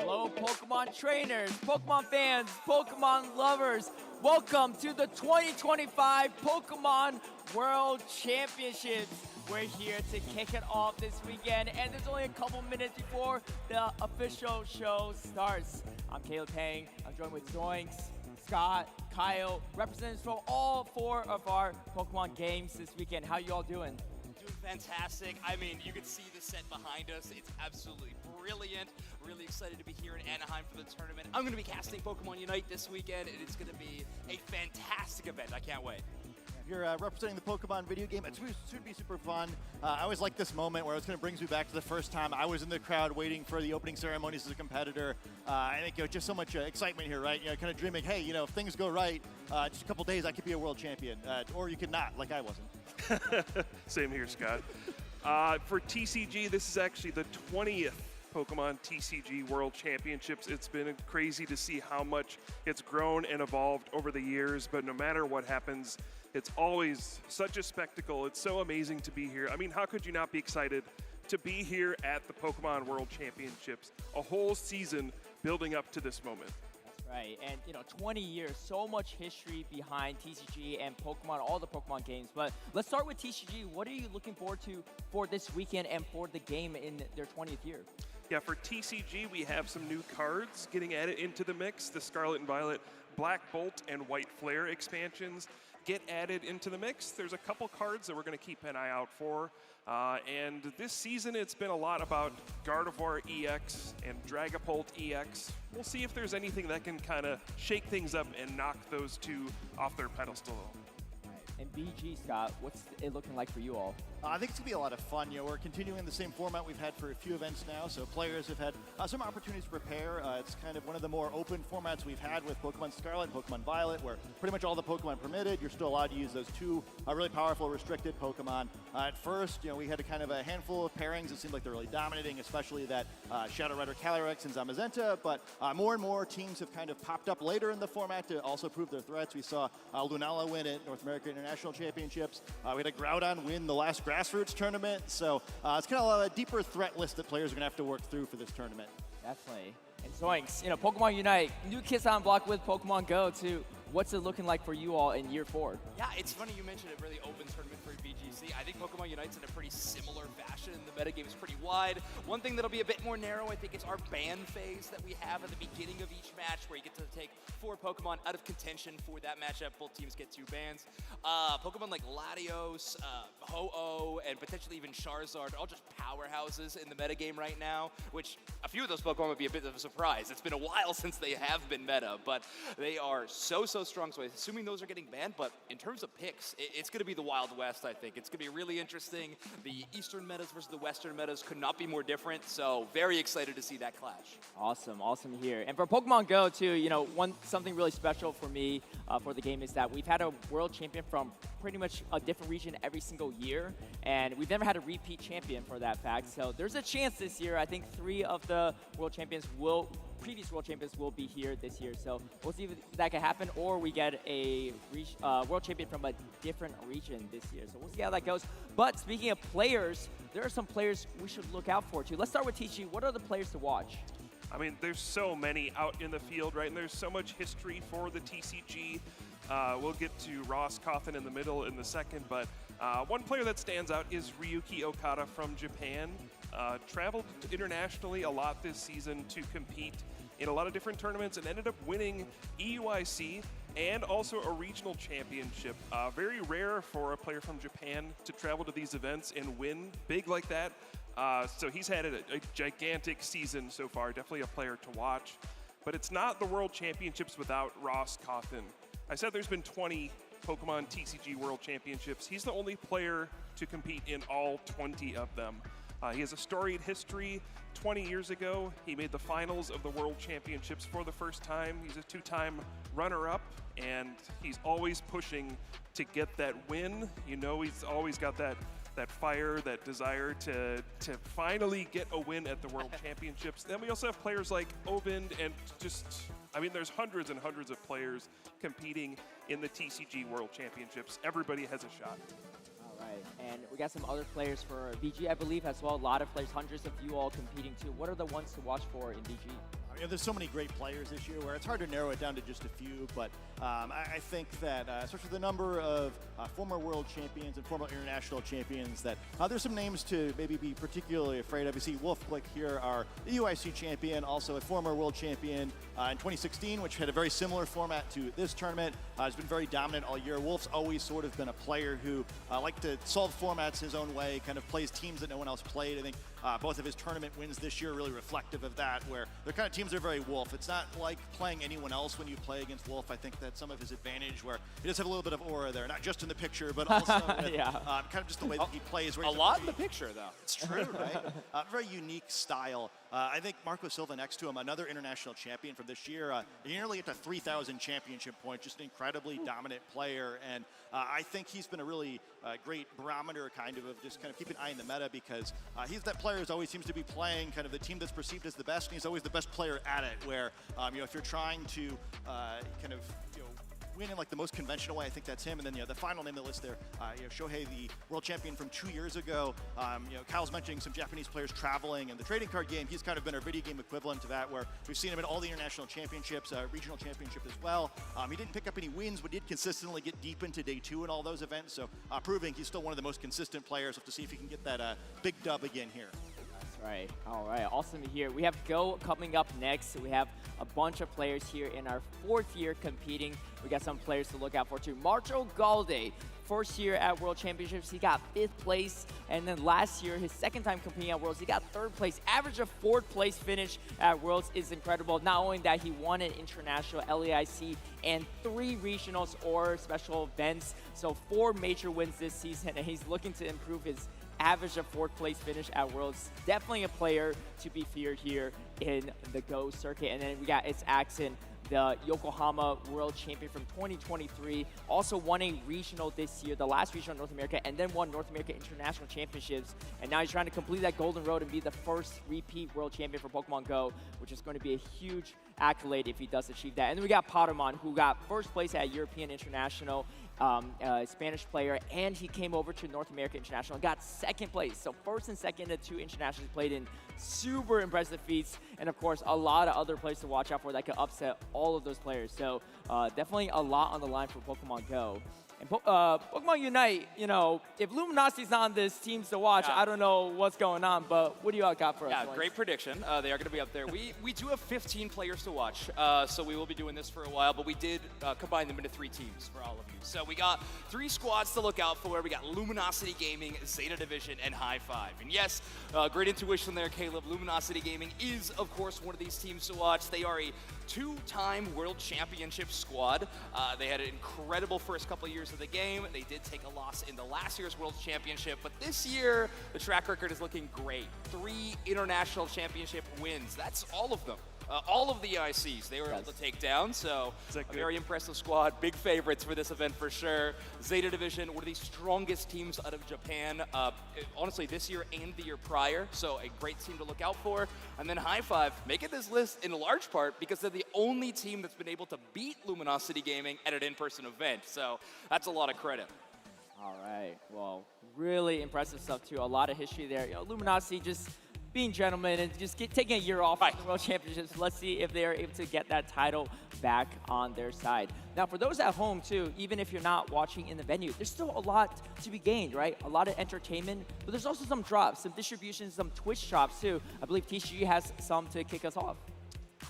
Hello, Pokemon trainers, Pokemon fans, Pokemon lovers. Welcome to the 2025 Pokemon World Championships. We're here to kick it off this weekend, and there's only a couple minutes before the official show starts. I'm Caleb Pang. I'm joined with Zoinks, Scott, Kyle, representatives from all four of our Pokemon games this weekend. How you all doing? Doing fantastic. I mean, you can see the set behind us. It's absolutely brilliant. Really excited to be here in Anaheim for the tournament. I'm going to be casting Pokemon UNITE this weekend, and it's going to be a fantastic event. I can't wait. here representing the Pokemon video game. It should be super fun. I always like this moment where it kind of brings me back to the first time I was in the crowd waiting for the opening ceremonies as a competitor. I think just so much excitement here, right? Kind of dreaming, hey, if things go right, just a couple days I could be a world champion, or you could not, like I wasn't. Same here, Scott. For TCG, this is actually the 20th Pokemon TCG World Championships. It's been crazy to see how much it's grown and evolved over the years, but no matter what happens, it's always such a spectacle. It's so amazing to be here. I mean, how could you not be excited to be here at the Pokemon World Championships? A whole season building up to this moment. Right, and 20 years, so much history behind TCG and Pokemon, all the Pokemon games. But let's start with TCG. What are you looking forward to for this weekend and for the game in their 20th year? Yeah, for TCG, we have some new cards getting added into the mix. The Scarlet and Violet Black Bolt and White Flare expansions get added into the mix. There's a couple cards that we're going to keep an eye out for. And this season, it's been a lot about Gardevoir EX and Dragapult EX. We'll see if there's anything that can kind of shake things up and knock those two off their pedestal. And BG, Scott, what's it looking like for you all? I think it's going to be a lot of fun. We're continuing the same format we've had for a few events now, so players have had some opportunities to prepare. It's kind of one of the more open formats we've had with Pokemon Scarlet and Pokemon Violet, where pretty much all the Pokemon permitted. You're still allowed to use those two really powerful restricted Pokemon. At first, we had a handful of pairings that seemed like they're really dominating, especially that Shadow Rider Calyrex and Zamazenta, but more and more teams have kind of popped up later in the format to also prove their threats. We saw Lunala win at North American International Championships. We had a Groudon win the last Grassroots tournament, so it's kind of a deeper threat list that players are going to have to work through for this tournament. Definitely. And Zoinks, Pokemon Unite, new kids on block with Pokemon GO too. What's it looking like for you all in year 4? Yeah, it's funny you mentioned a really open tournament for VGC. I think Pokemon Unite's in a pretty similar fashion. The metagame is pretty wide. One thing that'll be a bit more narrow, I think, is our ban phase that we have at the beginning of each match, where you get to take 4 Pokemon out of contention for that matchup. Both teams get 2 bans. Pokemon like Latios, Ho-Oh, and potentially even Charizard, all just powerhouses in the metagame right now, which a few of those Pokemon would be a bit of a surprise. It's been a while since they have been meta, but they are so strong, so assuming those are getting banned. But in terms of picks, it's going to be the Wild West, I think. It's going to be really interesting. The Eastern metas versus the Western metas could not be more different, so very excited to see that clash. Awesome here. And for Pokemon GO too, something really special for me for the game is that we've had a world champion from pretty much a different region every single year, and we've never had a repeat champion for that fact. So there's a chance this year. I think 3 of the previous world champions will be here this year. So we'll see if that can happen, or we get a world champion from a different region this year. So we'll see how that goes. But speaking of players, there are some players we should look out for too. Let's start with TG. What are the players to watch? I mean, there's so many out in the field, right? And there's so much history for the TCG. We'll get to Ross Cawthon in the middle in the second, but one player that stands out is Ryuki Okada from Japan. Traveled internationally a lot this season to compete in a lot of different tournaments and ended up winning EUIC and also a regional championship. Very rare for a player from Japan to travel to these events and win big like that. So he's had a gigantic season so far, definitely a player to watch. But it's not the World Championships without Ross Cawthon. I said there's been 20 Pokemon TCG World Championships. He's the only player to compete in all 20 of them. He has a storied history. 20 years ago, he made the finals of the World Championships for the first time. He's a 2-time runner-up, and he's always pushing to get that win. He's always got that fire, that desire to finally get a win at the World Championships. Then we also have players like Ovind, and there's hundreds and hundreds of players competing in the TCG World Championships. Everybody has a shot. Right, and we got some other players for VG, I believe, as well. A lot of players, hundreds of you all competing too. What are the ones to watch for in VG? There's so many great players this year where it's hard to narrow it down to just a few, but I think that, especially the number of former world champions and former international champions, that there's some names to maybe be particularly afraid of. You see Wolf Click here, our EUIC champion, also a former world champion, in 2016, which had a very similar format to this tournament. Has been very dominant all year. Wolf's always sort of been a player who liked to solve formats his own way, kind of plays teams that no one else played. I think both of his tournament wins this year are really reflective of that, where their kind of teams are very Wolf. It's not like playing anyone else when you play against Wolf. I think that's some of his advantage, where he does have a little bit of aura there, not just in the picture, but also with, kind of just the way that he plays. Where A lot in the picture, though. It's true, right? Very unique style. I think Marco Silva next to him, another international champion from this year, nearly at the 3,000 championship point, just an incredibly dominant player. And I think he's been a really great barometer kind of just kind of keep an eye on the meta, because he's that player who always seems to be playing kind of the team that's perceived as the best, and he's always the best player at it, where, if you're trying to kind of, win in like the most conventional way, I think that's him. And then the final name on the list there, Shohei, the world champion from 2 years ago. Kyle's mentioning some Japanese players traveling, and the trading card game, he's kind of been our video game equivalent to that, where we've seen him in all the international championships, regional championship as well. He didn't pick up any wins, but did consistently get deep into day 2 in all those events. So proving he's still one of the most consistent players. We'll have to see if he can get that big dub again here. Right. All right. Awesome to hear. We have Go coming up next. We have a bunch of players here in our 4th year competing. We got some players to look out for too. Marco Galde, first year at World Championships, he got 5th place. And then last year, his 2nd time competing at Worlds, he got 3rd place. Average of 4th place finish at Worlds is incredible. Not only that, he won an international LAIC and 3 regionals or special events. So 4 major wins this season, and he's looking to improve his average of 4th place finish at Worlds. Definitely a player to be feared here in the Go circuit. And then we got It's Axon, the Yokohama World Champion from 2023. Also won a regional this year, the last regional in North America, and then won North America International Championships. And now he's trying to complete that golden road and be the first repeat World Champion for Pokemon Go, which is going to be a huge accolade if he does achieve that. And then we got Potamon, who got 1st place at European International, Spanish player, and he came over to North America International and got 2nd place. So 1st and 2nd at 2 internationals played in. Super impressive feats, and of course a lot of other players to watch out for that could upset all of those players. So definitely a lot on the line for Pokemon Go. And Pokemon Unite, if Luminosity's on this teams to watch, I don't know what's going on, but what do you all got for us? Yeah, great prediction. They are going to be up there. We do have 15 players to watch, so we will be doing this for a while, but we did combine them into 3 teams for all of you. So we got 3 squads to look out for. We got Luminosity Gaming, Zeta Division, and High Five. And yes, great intuition there, Caleb. Luminosity Gaming is, of course, one of these teams to watch. They are a 2-time World Championship squad. They had an incredible first couple of years of the game. They did take a loss in the last year's World Championship, but this year, the track record is looking great. 3 international championship wins. That's all of them. All of the ICs they were able to take down, so a very impressive squad. Big favorites for this event for sure. Zeta Division, one of the strongest teams out of Japan, honestly, this year and the year prior, so a great team to look out for. And then High Five, making this list in large part because they're the only team that's been able to beat Luminosity Gaming at an in-person event, so that's a lot of credit. All right, well, really impressive stuff too. A lot of history there. Luminosity just being gentlemen and just taking a year off from the World Championships. Let's see if they're able to get that title back on their side. Now, for those at home, too, even if you're not watching in the venue, there's still a lot to be gained, right? A lot of entertainment, but there's also some drops, some distributions, some Twitch drops, too. I believe TCG has some to kick us off.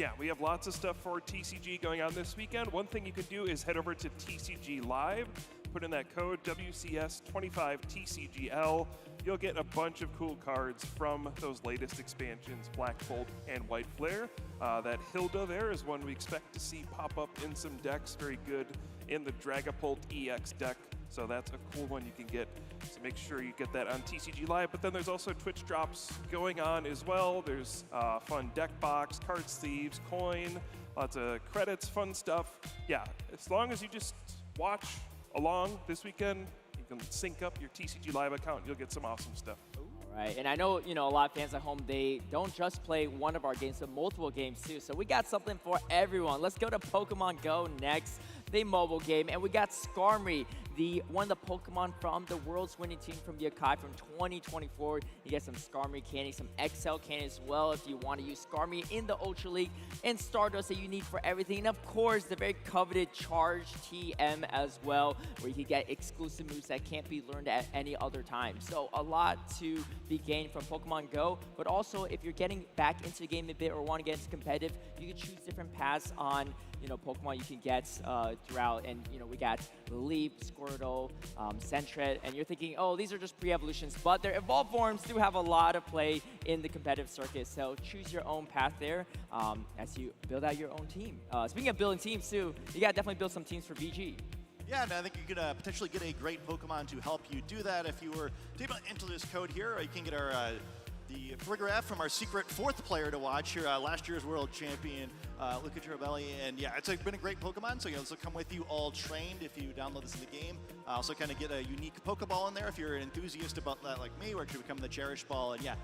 Yeah, we have lots of stuff for TCG going on this weekend. One thing you can do is head over to TCG Live, put in that code WCS25TCGL. You'll get a bunch of cool cards from those latest expansions, Black Bolt and White Flare. That Hilda there is one we expect to see pop up in some decks. Very good in the Dragapult EX deck. So that's a cool one you can get. So make sure you get that on TCG Live. But then there's also Twitch drops going on as well. There's fun deck box, card sleeves, coin, lots of credits, fun stuff. Yeah, as long as you just watch along this weekend, you can sync up your TCG Live account. You'll get some awesome stuff. Right, and I know, a lot of fans at home, they don't just play one of our games, but multiple games too. So we got something for everyone. Let's go to Pokemon Go next. the mobile game. And we got Skarmory, one of the Pokemon from the world's winning team from Yokai from 2024. You get some Skarmory candy, some XL candy as well if you want to use Skarmory in the Ultra League, and Stardust that you need for everything. And of course, the very coveted Charge TM as well, where you can get exclusive moves that can't be learned at any other time. So a lot to be gained from Pokemon Go, but also if you're getting back into the game a bit or want to get into competitive, you can choose different paths on Pokemon you can get throughout. And we got Leap, Squirtle, Sentret, and you're thinking, oh, these are just pre-evolutions, but their evolved forms do have a lot of play in the competitive circuit. So choose your own path there as you build out your own team. Speaking of building teams too, you gotta definitely build some teams for VG. Yeah, and I think you could potentially get a great Pokemon to help you do that. If you were to enter this code here, you can get our the photograph from our secret 4th player to watch here, last year's world champion, Luca Tirabelli. And yeah, it's been a great Pokemon, so this will come with you all trained if you download this in the game. Also kind of get a unique Pokeball in there if you're an enthusiast about that like me, or to become the Cherish Ball. And yeah,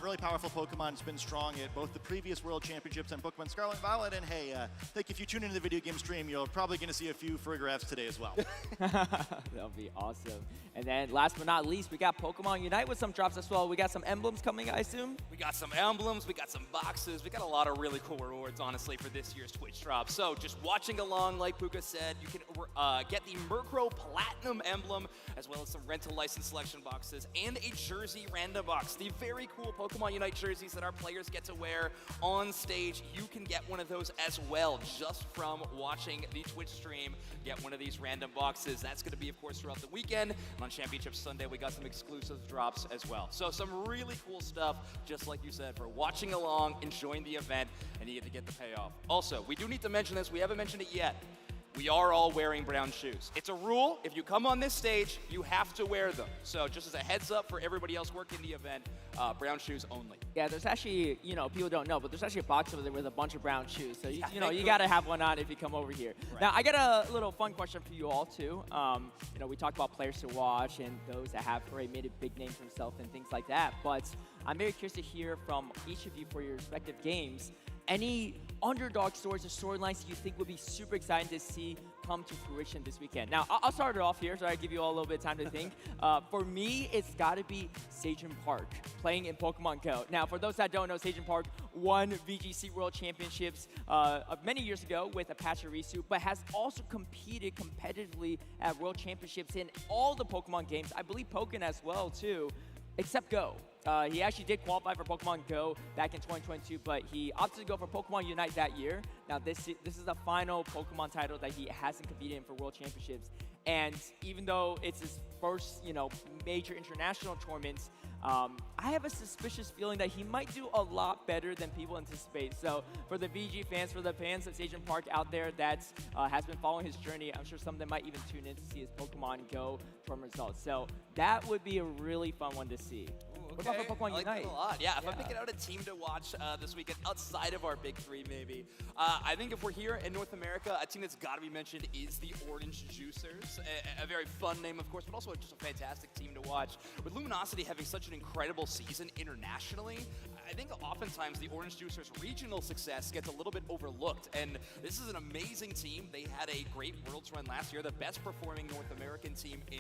really powerful Pokemon. It's been strong at both the previous world championships and Pokemon Scarlet and Violet. And hey, I think if you tune into the video game stream, you're probably going to see a few photographs today as well. That'll be awesome. And then last but not least, we got Pokemon Unite with some drops as well. We got some emblems coming, I assume? We got some emblems, we got some boxes, we got a lot of really cool rewards, honestly, for this year's Twitch drop. So just watching along, like Puka said, you can get the Murkrow Platinum emblem, as well as some rental license selection boxes, and a jersey random box. The very cool Pokemon Unite jerseys that our players get to wear on stage. You can get one of those as well, just from watching the Twitch stream. Get one of these random boxes. That's going to be, of course, throughout the weekend. And on Championship Sunday, we got some exclusive drops as well. So some really cool stuff, just like you said, for watching along, enjoying the event, and you get to get the payoff. Also, we do need to mention this. We haven't mentioned it yet. We are all wearing brown shoes. It's a rule. If you come on this stage, you have to wear them. So just as a heads up for everybody else working the event, brown shoes only. Yeah, there's actually, people don't know, but there's actually a box over there with a bunch of brown shoes. So, you got to have one on if you come over here. Right. Now, I got a little fun question for you all, too. We talked about players to watch and those that have already made a big name for themselves and things like that. But I'm very curious to hear from each of you for your respective games. Any underdog stories or storylines you think would be super exciting to see come to fruition this weekend? Now, I'll start it off here, so I give you all a little bit of time to think. For me, it's got to be Sagen Park playing in Pokemon Go. Now, for those that don't know, Sagen Park won VGC World Championships many years ago with a Pachirisu, but has also competed competitively at World Championships in all the Pokemon games. I believe Pokken as well, too, except Go. He actually did qualify for Pokemon Go back in 2022, but he opted to go for Pokemon Unite that year. Now, this is the final Pokemon title that he hasn't competed in for World Championships. And even though it's his first, major international tournaments, I have a suspicious feeling that he might do a lot better than people anticipate. So for the VG fans, for the fans of Sagen Park out there that has been following his journey, I'm sure some of them might even tune in to see his Pokemon Go tournament results. So that would be a really fun one to see. Okay. What about for Pokemon I like Unite? that a lot. Yeah, if I'm picking out a team to watch this weekend outside of our big three, maybe, I think if we're here in North America, a team that's got to be mentioned is the Orange Juicers. A very fun name, of course, but also just a fantastic team to watch. With Luminosity having such an incredible season internationally, I think oftentimes the Orange Juicers' regional success gets a little bit overlooked. And this is an amazing team. They had a great Worlds run last year, the best performing North American team in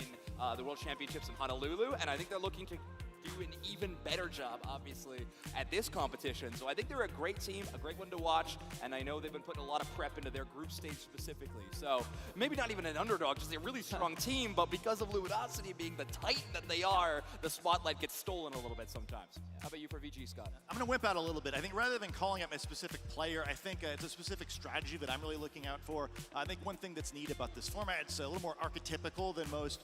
the World Championships in Honolulu, and I think they're looking to do an even better job, obviously, at this competition. So I think they're a great team, a great one to watch, and I know they've been putting a lot of prep into their group stage specifically. So maybe not even an underdog, just a really strong team, but because of Luminosity being the titan that they are, the spotlight gets stolen a little bit sometimes. How about you for VG, Scott? I'm going to whip out a little bit. I think rather than calling out a specific player, I think it's a specific strategy that I'm really looking out for. I think one thing that's neat about this format, it's a little more archetypical than most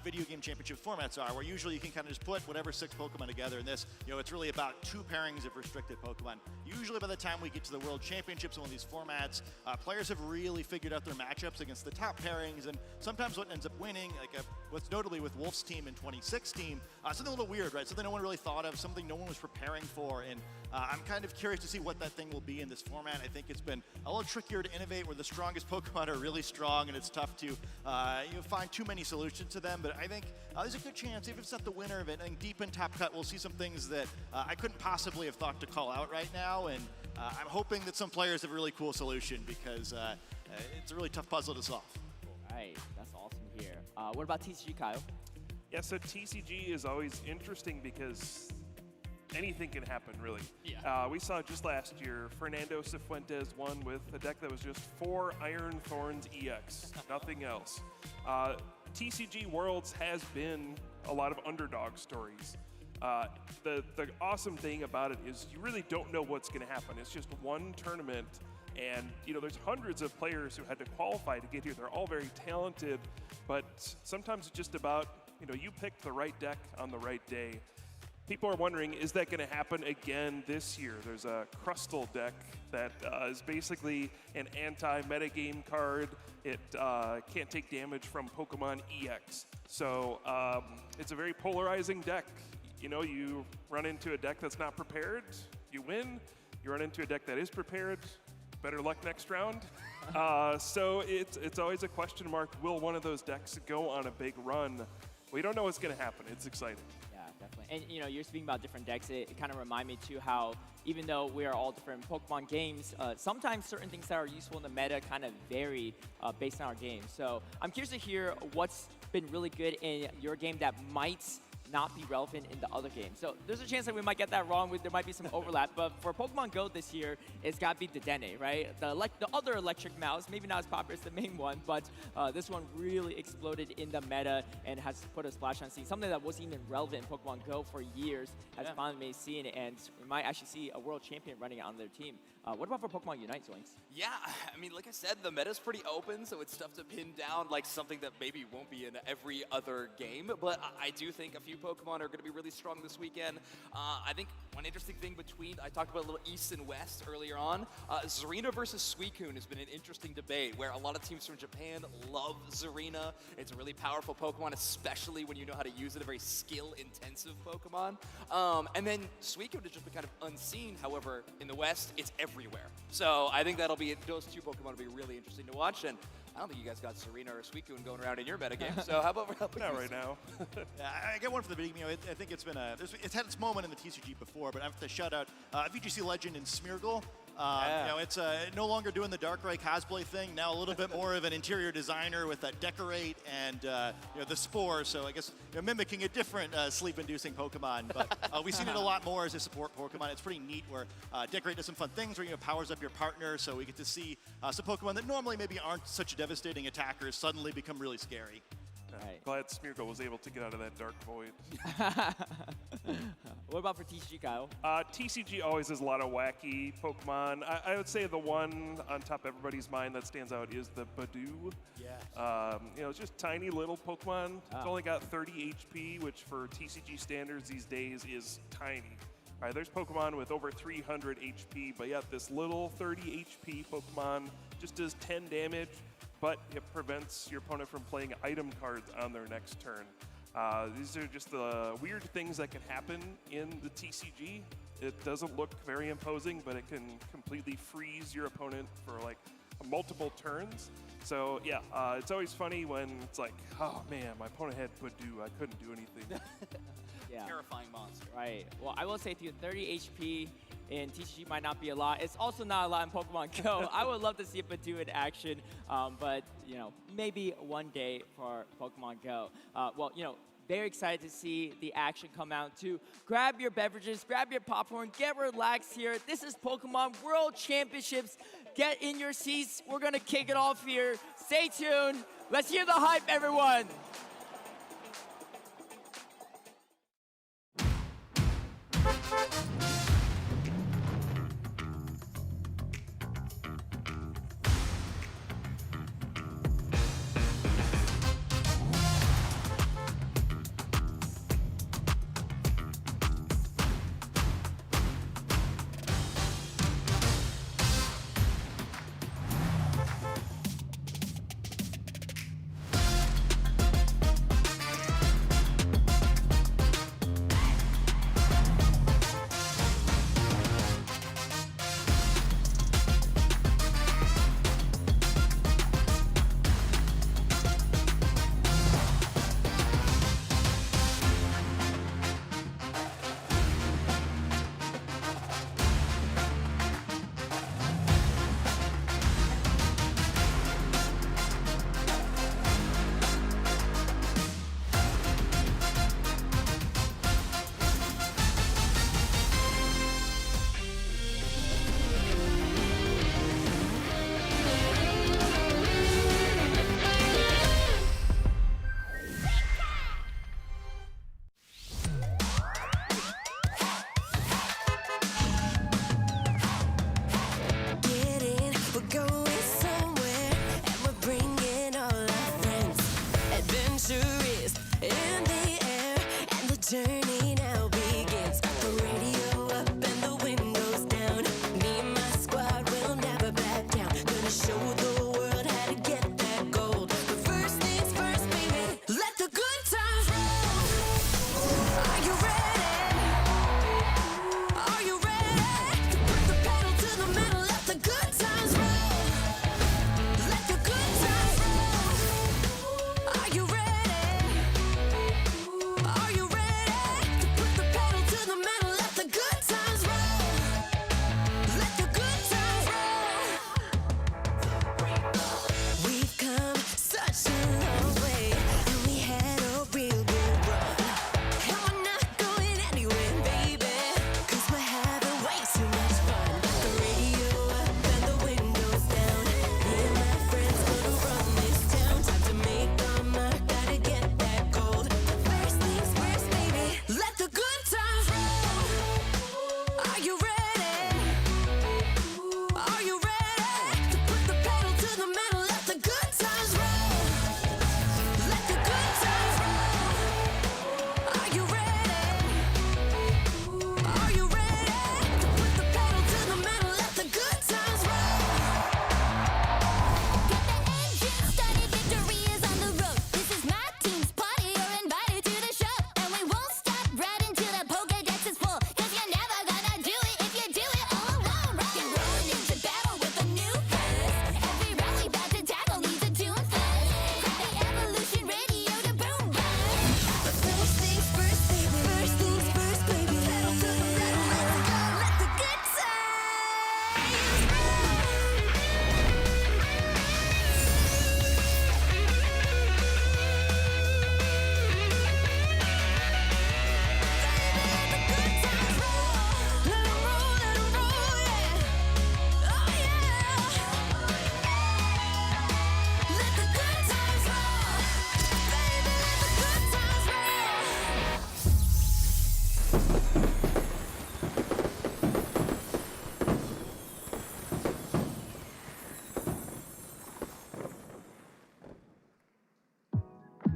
video game championship formats are, where usually you can kind of just put whatever 6 Pokemon together. In this, it's really about 2 pairings of restricted Pokemon. Usually by the time we get to the World Championships in one of these formats, players have really figured out their matchups against the top pairings, and sometimes what ends up winning, like what's notably with Wolf's team in 2016, something a little weird, right? Something no one really thought of, something no one was preparing for, and I'm kind of curious to see what that thing will be in this format. I think it's been a little trickier to innovate, where the strongest Pokemon are really strong, and it's tough to find too many solutions to them. But I think there's a good chance, even if it's not the winner of it, I think deep in been top cut. We'll see some things that I couldn't possibly have thought to call out right now, and I'm hoping that some players have a really cool solution because it's a really tough puzzle to solve. All right, that's awesome to hear. What about TCG, Kyle? Yeah, so TCG is always interesting because anything can happen, really. Yeah. We saw just last year, Fernando Cifuentes won with a deck that was just 4 Iron Thorns EX, nothing else. TCG Worlds has been a lot of underdog stories. The awesome thing about it is you really don't know what's going to happen. It's just one tournament, and there's hundreds of players who had to qualify to get here. They're all very talented, but sometimes it's just about you picked the right deck on the right day. People are wondering, is that going to happen again this year? There's a Crustal deck that is basically an anti-metagame card. It can't take damage from Pokemon EX. So it's a very polarizing deck. You run into a deck that's not prepared, you win. You run into a deck that is prepared, better luck next round. So it's always a question mark. Will one of those decks go on a big run? We don't know what's going to happen. It's exciting. Yeah, definitely. And you're speaking about different decks. It kind of remind me too how even though we are all different Pokemon games, sometimes certain things that are useful in the meta kind of vary based on our game. So I'm curious to hear what's been really good in your game that might not be relevant in the other games. So there's a chance that we might get that wrong. There might be some overlap, but for Pokemon GO this year, it's got to be the Dedenne, right? The other electric mouse, maybe not as popular as the main one, but this one really exploded in the meta and has put a splash on scene. Something that wasn't even relevant in Pokemon GO for years has finally made scene, and we might actually see a world champion running on their team. What about for Pokemon UNITE, Zoinks? Yeah, I mean, like I said, the meta's pretty open, so it's tough to pin down like something that maybe won't be in every other game. But I do think a few Pokemon are going to be really strong this weekend. I think one interesting thing I talked about a little East and West earlier on. Zarina versus Suicune has been an interesting debate where a lot of teams from Japan love Zarina. It's a really powerful Pokemon, especially when you know how to use it, a very skill-intensive Pokemon. And then Suicune has just been kind of unseen. However, in the West, it's everywhere. So I think those two Pokemon will be really interesting to watch. And I don't think you guys got Zarina or Suicune going around in your metagame. So how about Not right now. Yeah, I get one for the video game. I think it's been it's had its moment in the TCG before, but I have to shout out VGC Legend and Smeargle. It's no longer doing the Darkrai cosplay thing. Now a little bit more of an interior designer with that Decorate and the Spore. So I guess mimicking a different sleep-inducing Pokemon. But we've seen it a lot more as a support Pokemon. It's pretty neat where Decorate does some fun things where powers up your partner. So we get to see some Pokemon that normally maybe aren't such devastating attackers suddenly become really scary. Right. Glad Smeargle was able to get out of that dark void. What about for TCG, Kyle? TCG always has a lot of wacky Pokemon. I would say the one on top of everybody's mind that stands out is the Badoo. Yeah. It's just tiny little Pokemon. It's only got 30 HP, which for TCG standards these days is tiny. All right, there's Pokemon with over 300 HP, but yet this little 30 HP Pokemon just does 10 damage. But it prevents your opponent from playing item cards on their next turn. These are just the weird things that can happen in the TCG. It doesn't look very imposing, but it can completely freeze your opponent for like multiple turns. So yeah, it's always funny when it's like, oh man, my opponent had Badoo, I couldn't do anything. Yeah. terrifying monster. Right. Well, I will say to you, 30 HP in TCG might not be a lot. It's also not a lot in Pokemon GO. I would love to see it Badoo in action, but maybe one day for Pokemon GO. Very excited to see the action come out too. Grab your beverages, grab your popcorn, get relaxed here. This is Pokemon World Championships. Get in your seats. We're gonna kick it off here. Stay tuned. Let's hear the hype, everyone.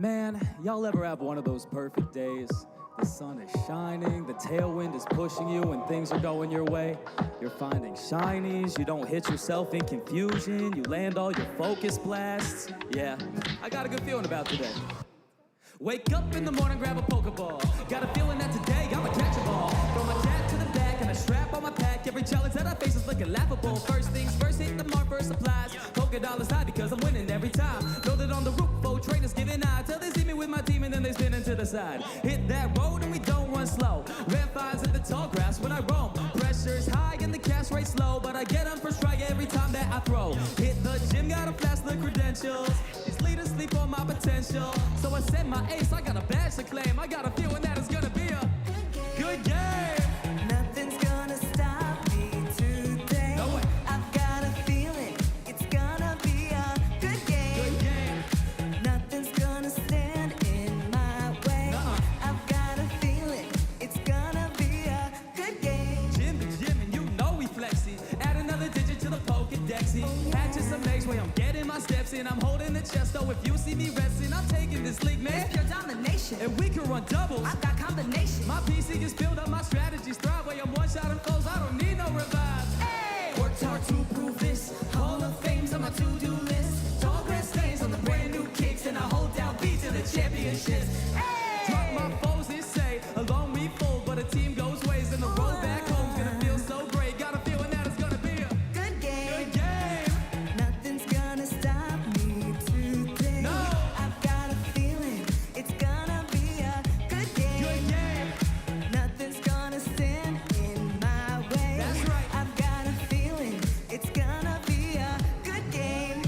Man, y'all ever have one of those perfect days? The sun is shining, the tailwind is pushing you, and things are going your way. You're finding shinies, you don't hit yourself in confusion, you land all your focus blasts. Yeah, I got a good feeling about today. Wake up in the morning, grab a Pokeball. Got a feeling that today I'ma catch a ball. Throw my cat to the back and a strap on my pack. Every challenge that I face is looking laughable. First things first, hit the mark, first supplies. $Poké high because I'm winning every time. Know that on the roof, 4 trainers giving eye till they see me with my team and then they spin into the side. Hit that road and we don't run slow. Red fires in the tall grass when I roam. Pressure's high and the cash rate slow, but I get them for strike every time that I throw. Hit the gym, gotta flash the credentials. These leaders sleep on my potential, so I send my ace. I got a badge to claim. I got a feeling that it's gonna be a good game. Nothing's gonna stop me today. No way. I've got a feeling it's gonna be a good game. Good game. Nothing's gonna stand in my way. I've got a feeling it's gonna be a good game. Gym to gym, and you know we flexing. Add another digit to the Pokédexy. Patches some legs way I'm getting my steps in. I'm holding the chest, though if you see me resting, I'm taking this league, man. It's pure domination. And we can run doubles. I've got combination. My PC is built up, my strategies thrive. Way I'm one-shot and foes, I don't need no revives. Hey! Worked hard to prove this. Hall of Fame's on my to-do list. Tall grass stains on the brand new kicks, and I hold down beat to the championships. Hey! Drop my foes and say, alone we fold, but a team goes ways, and the road back home's gonna feel so great. Got a feeling that it's gonna be a Good game. good game. Nothing's gonna stop me today. No. I've got a feeling it's gonna be a good game. Good game. Nothing's gonna stand in my way. That's right. I've got a feeling it's gonna be a good game.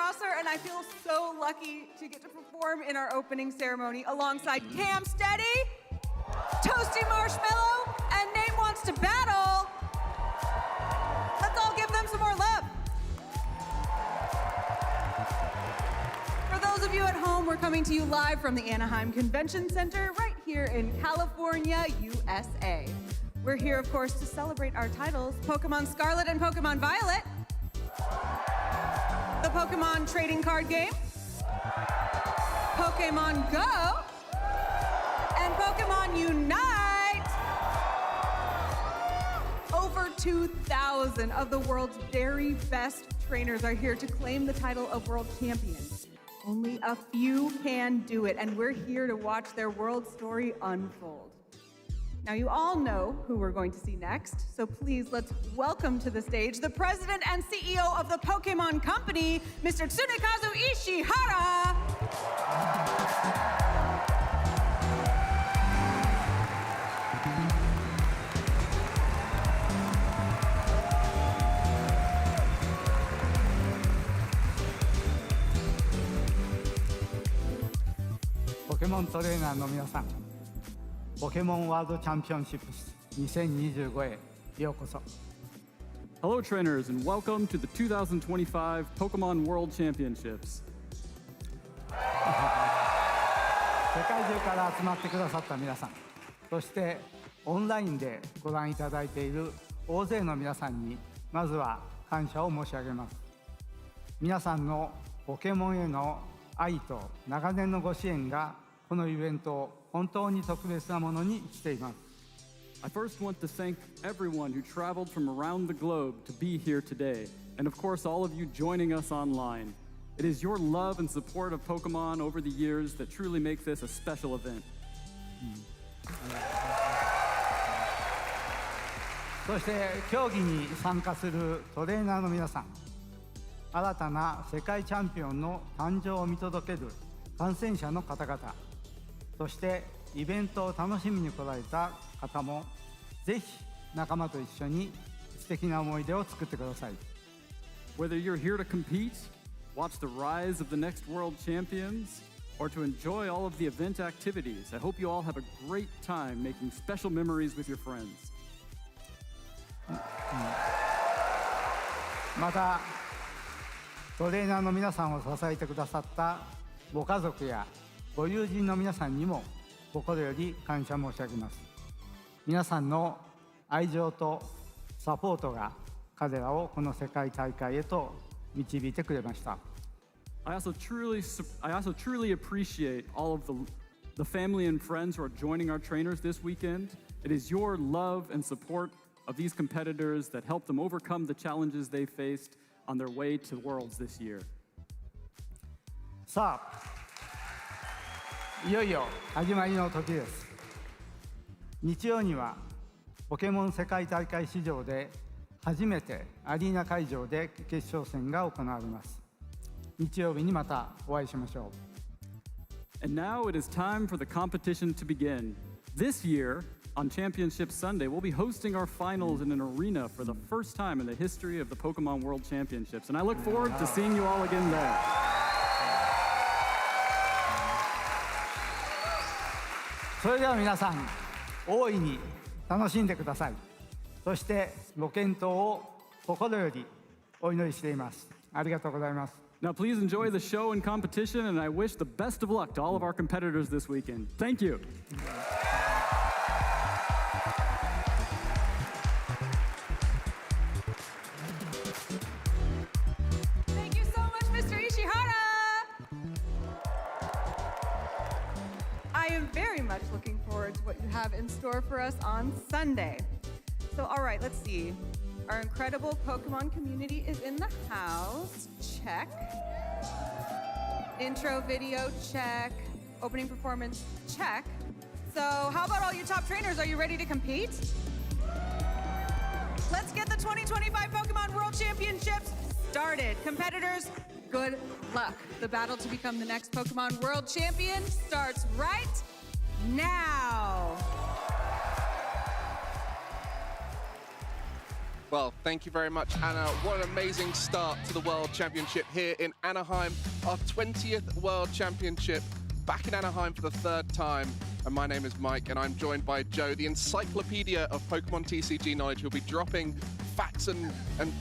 Prosser, and I feel so lucky to get to perform in our opening ceremony alongside Cam Steady, Toasty Marshmallow, and Name Wants to Battle. Let's all give them some more love. For those of you at home, we're coming to you live from the Anaheim Convention Center right here in California, USA. We're here, of course, to celebrate our titles, Pokémon Scarlet and Pokémon Violet, the Pokémon trading card game, Pokémon GO, and Pokémon UNITE. Over 2,000 of the world's very best trainers are here to claim the title of world champion. Only a few can do it, and we're here to watch their world story unfold. Now, you all know who we're going to see next, so please let's welcome to the stage the president and CEO of the Pokémon Company, Mr. Tsunekazu Ishihara. Pokémon トレーナーの皆さん、ポケモンワールドチャンピオンシップス2025へようこそ。Hello, trainers, and welcome to the 2025 Pokémon World Championships. 世界中から集まってくださった皆さん、そしてオンラインでご覧いただいている大勢の皆さんにまずは感謝を申し上げます。皆さんのポケモンへの愛と長年のご支援がこのイベントを本当に特別なものにしています。I first want to thank everyone who traveled from around the globe to be here today, and of course all of you joining us online. It is your love and support of Pokemon over the years that truly make this a special event. そして競技に参加するトレーナーの皆さん、新たな世界チャンピオンの誕生を見届ける観戦者の方々、そしてイベントを楽しみに来られた方もぜひ仲間と一緒に素敵な思い出を作ってください。 Whether you're here to compete, watch the rise of the next world champions, or to enjoy all of the event activities, I hope you all have a great time making special memories with your friends. またトレーナーの皆さんを支えてくださったご家族やご友人の皆さんにも心より感謝申し上げます。皆さんの愛情とサポートが彼らをこの世界大会へと導いてくれました。I also truly appreciate all of the family and friends who are joining our trainers this weekend. It is your love and support of these competitors that helped them overcome the challenges they faced on their way to Worlds this year. さあ、いよいよ始まりの時です。日曜にはポケモン世界大会史上で初めてアリーナ会場で決勝戦が行われます。日曜日にまたお会いしましょう。 And now it is time for the competition to begin. This year, on Championship Sunday, we'll be hosting our finals in an arena for the first time in the history of the Pokémon World Championships. And I look forward to seeing you all again there. それでは皆さん、大いに楽しんでください。そしてご健闘を心よりお祈りしています。ありがとうございます。 Now, please enjoy the show and competition, and I wish the best of luck to all of our competitors this weekend. Thank you. Thank you so much, Mr. Ishihara. I am very much looking forward to what you have in store for us on Sunday. So, all right, let's see. Our incredible Pokemon community is in the house. Check. Intro video, check. Opening performance, check. So, how about all you top trainers? Are you ready to compete? Let's get the 2025 Pokemon World Championships started. Competitors, good luck. The battle to become the next Pokemon World Champion starts right now. Well, thank you very much, Anna. What an amazing start to the World Championship here in Anaheim. Our 20th World Championship, back in Anaheim for the 3rd time. And my name is Mike, and I'm joined by Joe, the encyclopedia of Pokemon TCG knowledge, who'll be dropping facts and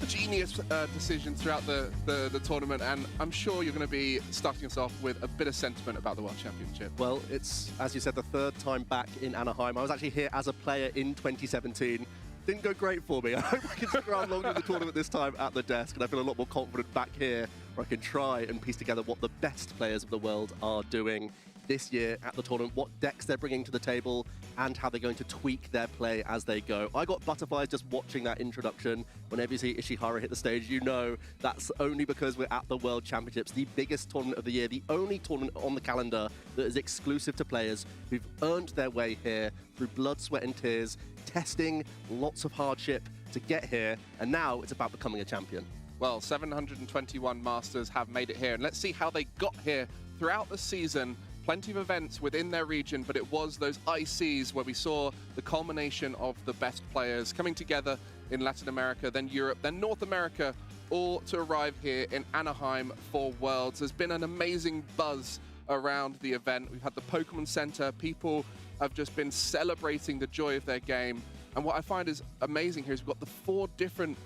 genius decisions throughout the tournament. And I'm sure you're going to be starting us off with a bit of sentiment about the World Championship. Well, it's, as you said, the 3rd time back in Anaheim. I was actually here as a player in 2017. Didn't go great for me. I hope I can stick around longer in the tournament this time at the desk, and I feel a lot more confident back here where I can try and piece together what the best players of the world are doing this year at the tournament, what decks they're bringing to the table, and how they're going to tweak their play as they go. I got butterflies just watching that introduction. Whenever you see Ishihara hit the stage, you know that's only because we're at the World Championships, the biggest tournament of the year, the only tournament on the calendar that is exclusive to players who've earned their way here through blood, sweat, and tears, testing, lots of hardship to get here, and now it's about becoming a champion. Well, 721 Masters have made it here, and let's see how they got here throughout the season. Plenty of events within their region, but it was those ICs where we saw the culmination of the best players coming together in Latin America, then Europe, then North America, all to arrive here in Anaheim for Worlds. There's been an amazing buzz around the event. We've had the Pokemon Center. People have just been celebrating the joy of their game. And what I find is amazing here is we've got the 4 different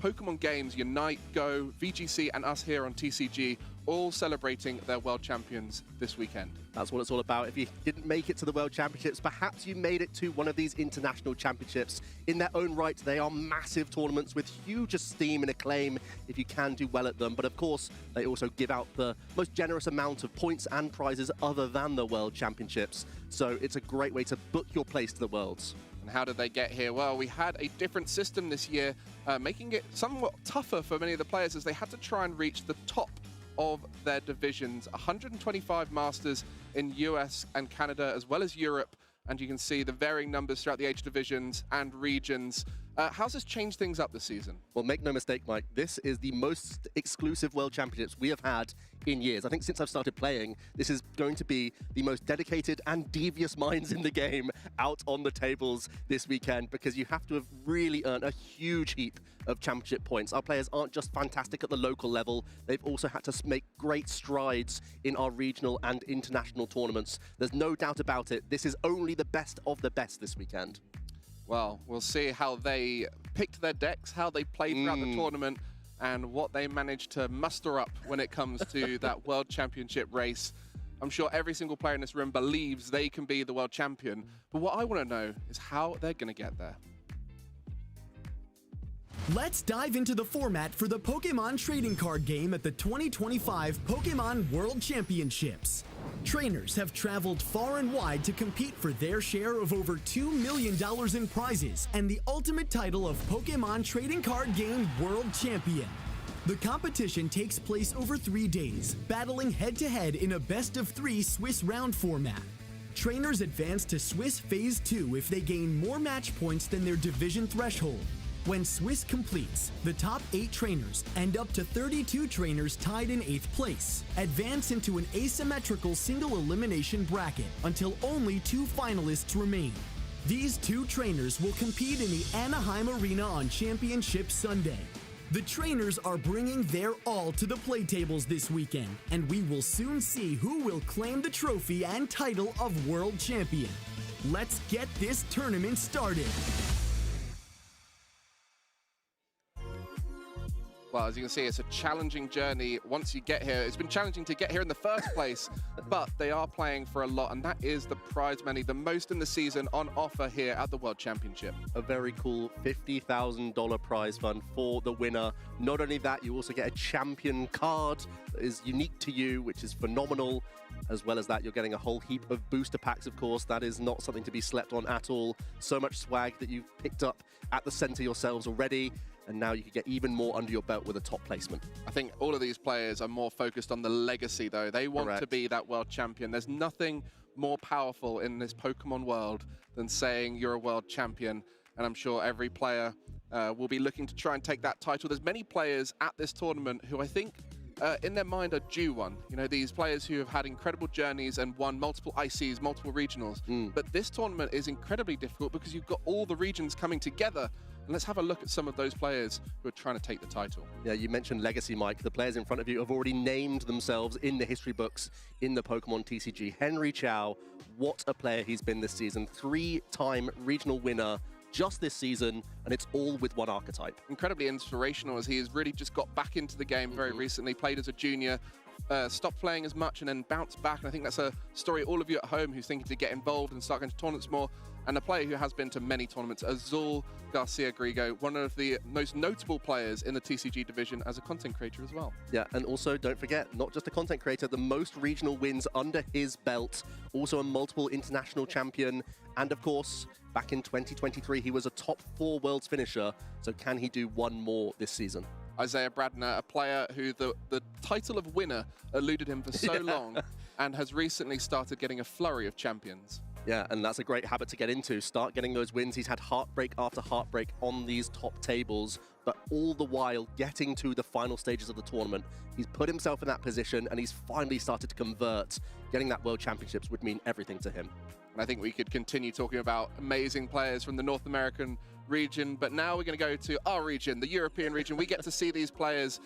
Pokemon games, Unite, GO, VGC, and us here on TCG, all celebrating their World Champions this weekend. That's what it's all about. If you didn't make it to the World Championships, perhaps you made it to one of these international championships. In their own right, they are massive tournaments with huge esteem and acclaim if you can do well at them. But of course, they also give out the most generous amount of points and prizes other than the World Championships. So it's a great way to book your place to the Worlds. And how did they get here? Well, we had a different system this year, making it somewhat tougher for many of the players as they had to try and reach the top of their divisions. 125 Masters in US and Canada, as well as Europe. And you can see the varying numbers throughout the age divisions and regions. How's this changed things up this season? Well, make no mistake, Mike, this is the most exclusive World Championships we have had in years. I think since I've started playing, this is going to be the most dedicated and devious minds in the game out on the tables this weekend, because you have to have really earned a huge heap of championship points. Our players aren't just fantastic at the local level, they've also had to make great strides in our regional and international tournaments. There's no doubt about it, this is only the best of the best this weekend. Well, we'll see how they picked their decks, how they played throughout the tournament, and what they managed to muster up when it comes to that World Championship race. I'm sure every single player in this room believes they can be the world champion, but what I want to know is how they're going to get there. Let's dive into the format for the Pokemon trading card game at the 2025 Pokemon World Championships. Trainers have traveled far and wide to compete for their share of over $2 million in prizes and the ultimate title of Pokemon Trading Card Game World Champion. The competition takes place over 3 days, battling head-to-head in a best-of-3 Swiss round format. Trainers advance to Swiss Phase 2 if they gain more match points than their division threshold. When Swiss completes, the top 8 trainers, and up to 32 trainers tied in 8th place, advance into an asymmetrical single elimination bracket until only 2 finalists remain. These 2 trainers will compete in the Anaheim Arena on Championship Sunday. The trainers are bringing their all to the play tables this weekend, and we will soon see who will claim the trophy and title of World Champion. Let's get this tournament started. Well, as you can see, it's a challenging journey once you get here. It's been challenging to get here in the first place, but they are playing for a lot, and that is the prize money, the most in the season on offer here at the World Championship. A very cool $50,000 prize fund for the winner. Not only that, you also get a champion card that is unique to you, which is phenomenal. As well as that, you're getting a whole heap of booster packs, of course. That is not something to be slept on at all. So much swag that you've picked up at the center yourselves already. And now you can get even more under your belt with a top placement. I think all of these players are more focused on the legacy, though. They want to be that world champion. There's nothing more powerful in this Pokemon world than saying you're a world champion. And I'm sure every player will be looking to try and take that title. There's many players at this tournament who I think in their mind are due one. You know, these players who have had incredible journeys and won multiple ICs, multiple regionals. But this tournament is incredibly difficult because you've got all the regions coming together And let's have a look at some of those players who are trying to take the title. Yeah, you mentioned Legacy, Mike. The players in front of you have already named themselves in the history books in the Pokemon TCG. Henry Chow, what a player he's been this season. 3-time regional winner just this season, and it's all with one archetype. Incredibly inspirational, as he has really just got back into the game very recently, played as a junior, stopped playing as much and then bounced back. And I think that's a story all of you at home who's thinking to get involved and start going to tournaments more. And a player who has been to many tournaments, Azul Garcia Grigo, one of the most notable players in the TCG division as a content creator as well. Yeah, and also don't forget, not just a content creator, the most regional wins under his belt, also a multiple international champion, and of course, back in 2023, he was a top 4 Worlds finisher, so can he do one more this season? Isaiah Bradner, a player who the title of winner eluded him for so long and has recently started getting a flurry of champions. Yeah, and that's a great habit to get into. Start getting those wins. He's had heartbreak after heartbreak on these top tables, but all the while getting to the final stages of the tournament. He's put himself in that position and he's finally started to convert. Getting that World Championships would mean everything to him. And I think we could continue talking about amazing players from the North American region, but now we're going to go to our region, the European region. We get to see these players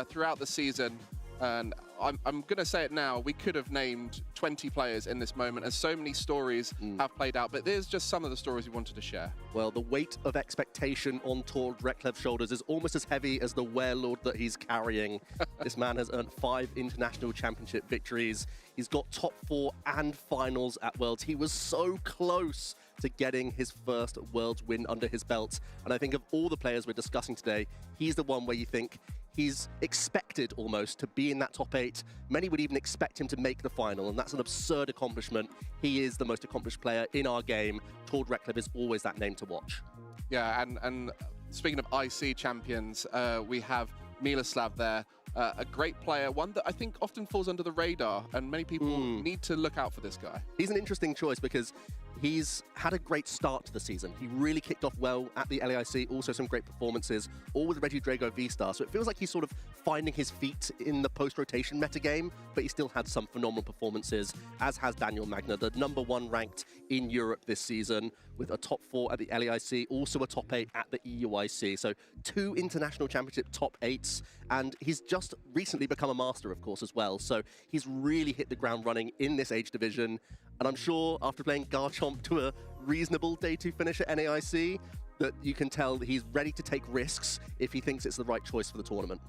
throughout the season. And I'm going to say it now, we could have named 20 players in this moment, as so many stories have played out, but there's just some of the stories we wanted to share. Well, the weight of expectation on Tord Reklev's shoulders is almost as heavy as the werelord that he's carrying. This man has earned 5 international championship victories. He's got top 4 and finals at Worlds. He was so close to getting his first Worlds win under his belt. And I think of all the players we're discussing today, he's the one where you think he's expected almost to be in that top 8. Many would even expect him to make the final, and that's an absurd accomplishment. He is the most accomplished player in our game. Tord Reklev is always that name to watch. Yeah, and speaking of IC champions, we have Miloslav there. A great player, one that I think often falls under the radar, and many people need to look out for this guy. He's an interesting choice because he's had a great start to the season. He really kicked off well at the LAIC, also some great performances, all with Reggie Drago V-Star. So it feels like he's sort of finding his feet in the post-rotation metagame, but he still had some phenomenal performances, as has Daniel Magna, the #1 ranked in Europe this season, with a top 4 at the LAIC, also a top 8 at the EUIC. So 2 international championship top 8s, and he's just recently become a master, of course, as well. So he's really hit the ground running in this age division. And I'm sure after playing Garchomp to a reasonable day 2 finish at NAIC, that you can tell that he's ready to take risks if he thinks it's the right choice for the tournament.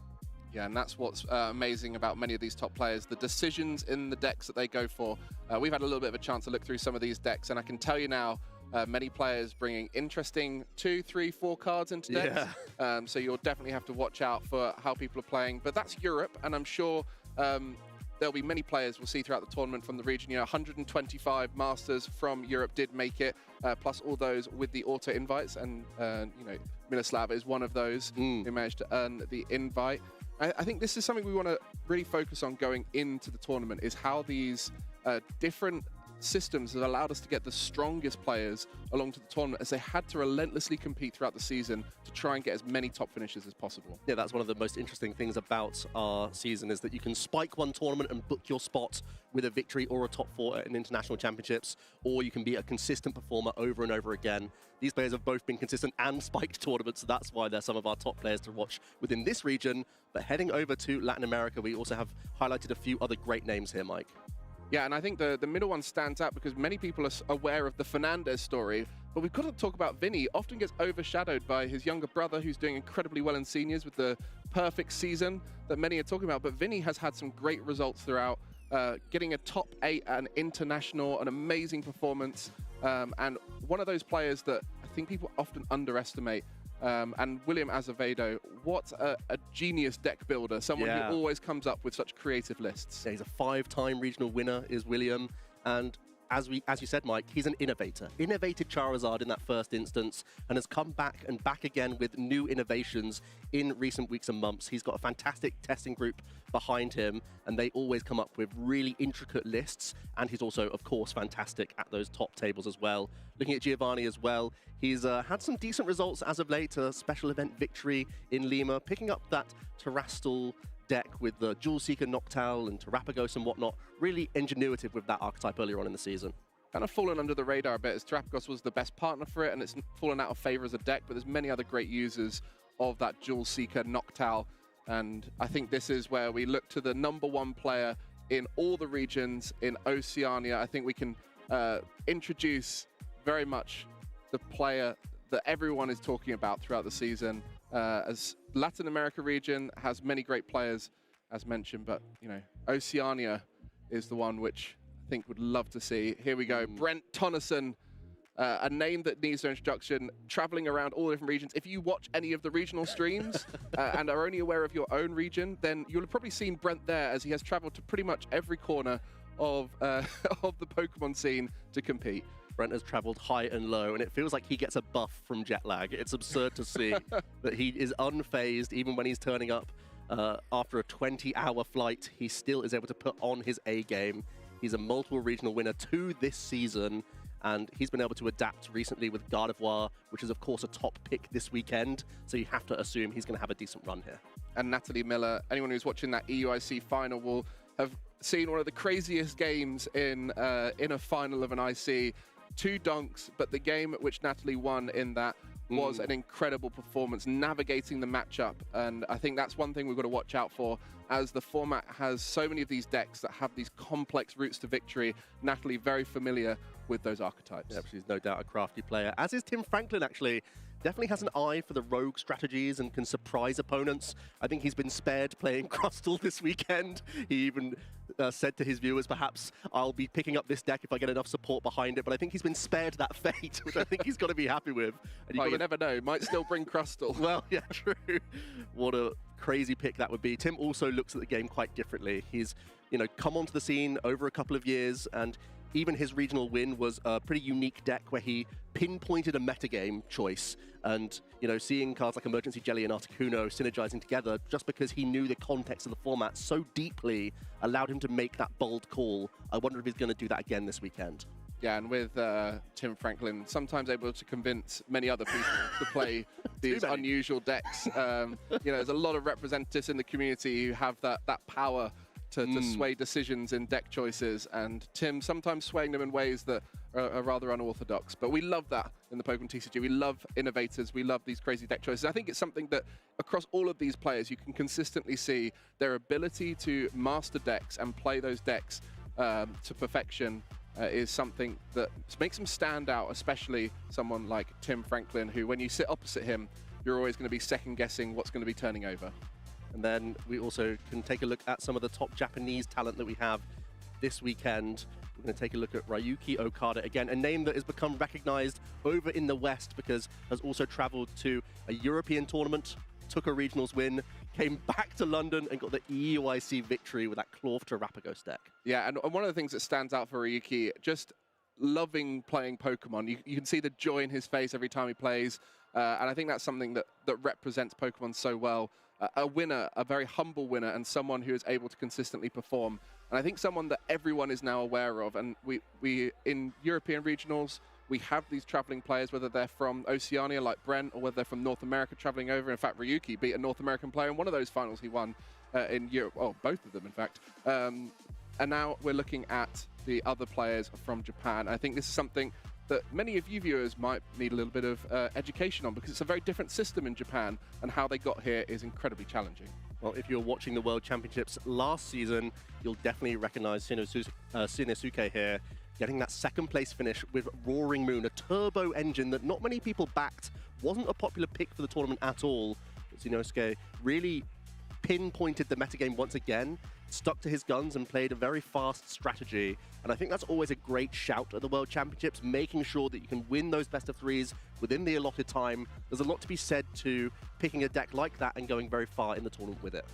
Yeah, and that's what's amazing about many of these top players, the decisions in the decks that they go for. We've had a little bit of a chance to look through some of these decks, and I can tell you now, many players bringing interesting 2, 3, 4 cards into decks. Yeah. So you'll definitely have to watch out for how people are playing. But that's Europe, and I'm sure there'll be many players we'll see throughout the tournament from the region. You know, 125 Masters from Europe did make it, plus all those with the auto invites. And, you know, Miloslav is one of those who managed to earn the invite. I think this is something we want to really focus on going into the tournament, is how these different systems have allowed us to get the strongest players along to the tournament, as they had to relentlessly compete throughout the season to try and get as many top finishes as possible. Yeah, that's one of the most interesting things about our season, is that you can spike one tournament and book your spot with a victory or a top 4 at an international championships, or you can be a consistent performer over and over again. These players have both been consistent and spiked tournaments, so that's why they're some of our top players to watch within this region. But heading over to Latin America, we also have highlighted a few other great names here, Mike. Yeah, and I think the middle one stands out because many people are aware of the Fernandez story, but we've got to talk about Vinny. Often gets overshadowed by his younger brother, who's doing incredibly well in seniors with the perfect season that many are talking about. But Vinny has had some great results throughout, getting a top 8 at an international, an amazing performance, and one of those players that I think people often underestimate. And William Azevedo, what a genius deck builder, someone who always comes up with such creative lists. Yeah, he's a 5-time regional winner, is William, and as you said, Mike, he's an innovator. Innovated Charizard in that first instance, and has come back and back again with new innovations in recent weeks and months. He's got a fantastic testing group behind him, and they always come up with really intricate lists, and he's also, of course, fantastic at those top tables as well. Looking at Giovanni as well, he's had some decent results as of late, a special event victory in Lima, picking up that Terrastal deck with the Jewel Seeker, Noctowl, and Terrapagos and whatnot. Really ingenuitive with that archetype earlier on in the season. kind of fallen under the radar a bit, as Terrapagos was the best partner for it, and it's fallen out of favor as a deck, but there's many other great users of that Jewel Seeker Noctowl, and I think this is where we look to the #1 player in all the regions in Oceania. I think we can introduce very much the player that everyone is talking about throughout the season, as Latin America region has many great players, as mentioned, but you know, Oceania is the one which I think would love to see. Here we go, Brent Tonneson, a name that needs no introduction, traveling around all the different regions. If you watch any of the regional streams and are only aware of your own region, then you'll have probably seen Brent there, as he has traveled to pretty much every corner of of the Pokemon scene to compete. Brent has traveled high and low, and it feels like he gets a buff from jet lag. It's absurd to see that he is unfazed even when he's turning up after a 20-hour flight. He still is able to put on his A game. He's a multiple regional winner 2 this season, and he's been able to adapt recently with Gardevoir, which is of course a top pick this weekend, so you have to assume he's going to have a decent run here. And Natalie Miller, anyone who's watching that EUIC final will have seen one of the craziest games in a final of an IC. 2 dunks, but the game at which Natalie won in that was an incredible performance, navigating the matchup, and I think that's one thing we've got to watch out for, as the format has so many of these decks that have these complex routes to victory. Natalie very familiar with those archetypes. Yeah, she's no doubt a crafty player, as is Tim Franklin actually. Definitely has an eye for the rogue strategies and can surprise opponents. I think he's been spared playing Crustle this weekend. He even said to his viewers, perhaps I'll be picking up this deck if I get enough support behind it, but I think he's been spared that fate, which I think he's got to be happy with. And well, you never know, might still bring Crustle. Well, yeah, true. What a crazy pick that would be. Tim also looks at the game quite differently. He's, you know, come onto the scene over a couple of years, and even his regional win was a pretty unique deck where he pinpointed a metagame choice, and you know, seeing cards like Emergency Jelly and Articuno synergizing together just because he knew the context of the format so deeply allowed him to make that bold call. I wonder if he's going to do that again this weekend. Yeah, and with Tim Franklin, sometimes able to convince many other people to play these unusual decks. You know, there's a lot of representatives in the community who have that power to sway decisions in deck choices, and Tim sometimes swaying them in ways that are rather unorthodox. But we love that in the Pokemon TCG. We love innovators. We love these crazy deck choices. I think it's something that across all of these players, you can consistently see their ability to master decks and play those decks to perfection is something that makes them stand out, especially someone like Tim Franklin, who when you sit opposite him, you're always going to be second guessing what's going to be turning over. And then we also can take a look at some of the top Japanese talent that we have this weekend. We're going to take a look at Ryuki Okada, again, a name that has become recognized over in the West because has also traveled to a European tournament, took a regionals win, came back to London and got the EUIC victory with that Clorf Terrapagos deck. Yeah, and one of the things that stands out for Ryuki, just loving playing Pokemon. You can see the joy in his face every time he plays, and I think that's something that represents Pokemon so well. A winner, a very humble winner, and someone who is able to consistently perform. And I think someone that everyone is now aware of, and we in European regionals, we have these traveling players, whether they're from Oceania like Brent, or whether they're from North America traveling over. In fact, Ryuki beat a North American player in one of those finals he won in Europe. Oh, both of them, in fact. And now we're looking at the other players from Japan. I think this is something that many of you viewers might need a little bit of education on, because it's a very different system in Japan, and how they got here is incredibly challenging. Well, if you're watching the World Championships last season, you'll definitely recognize Shinosuke here, getting that second place finish with Roaring Moon, a turbo engine that not many people backed, wasn't a popular pick for the tournament at all. But Shinosuke really pinpointed the metagame once again, stuck to his guns and played a very fast strategy. And I think that's always a great shout at the World Championships, making sure that you can win those best of threes within the allotted time. There's a lot to be said to picking a deck like that and going very far in the tournament with it.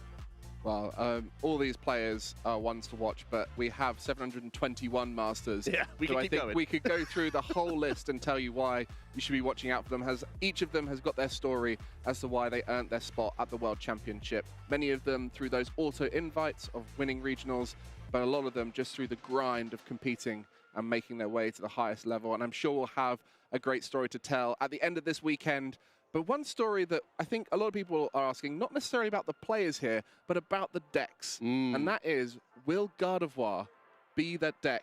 Well, all these players are ones to watch, but we have 721 Masters. Yeah, we can keep going. We could go through the whole list and tell you why you should be watching out for them. Each of them has got their story as to why they earned their spot at the World Championship. Many of them through those auto-invites of winning regionals, but a lot of them just through the grind of competing and making their way to the highest level. And I'm sure we'll have a great story to tell at the end of this weekend. But one story that I think a lot of people are asking, not necessarily about the players here, but about the decks. And that is, will Gardevoir be that deck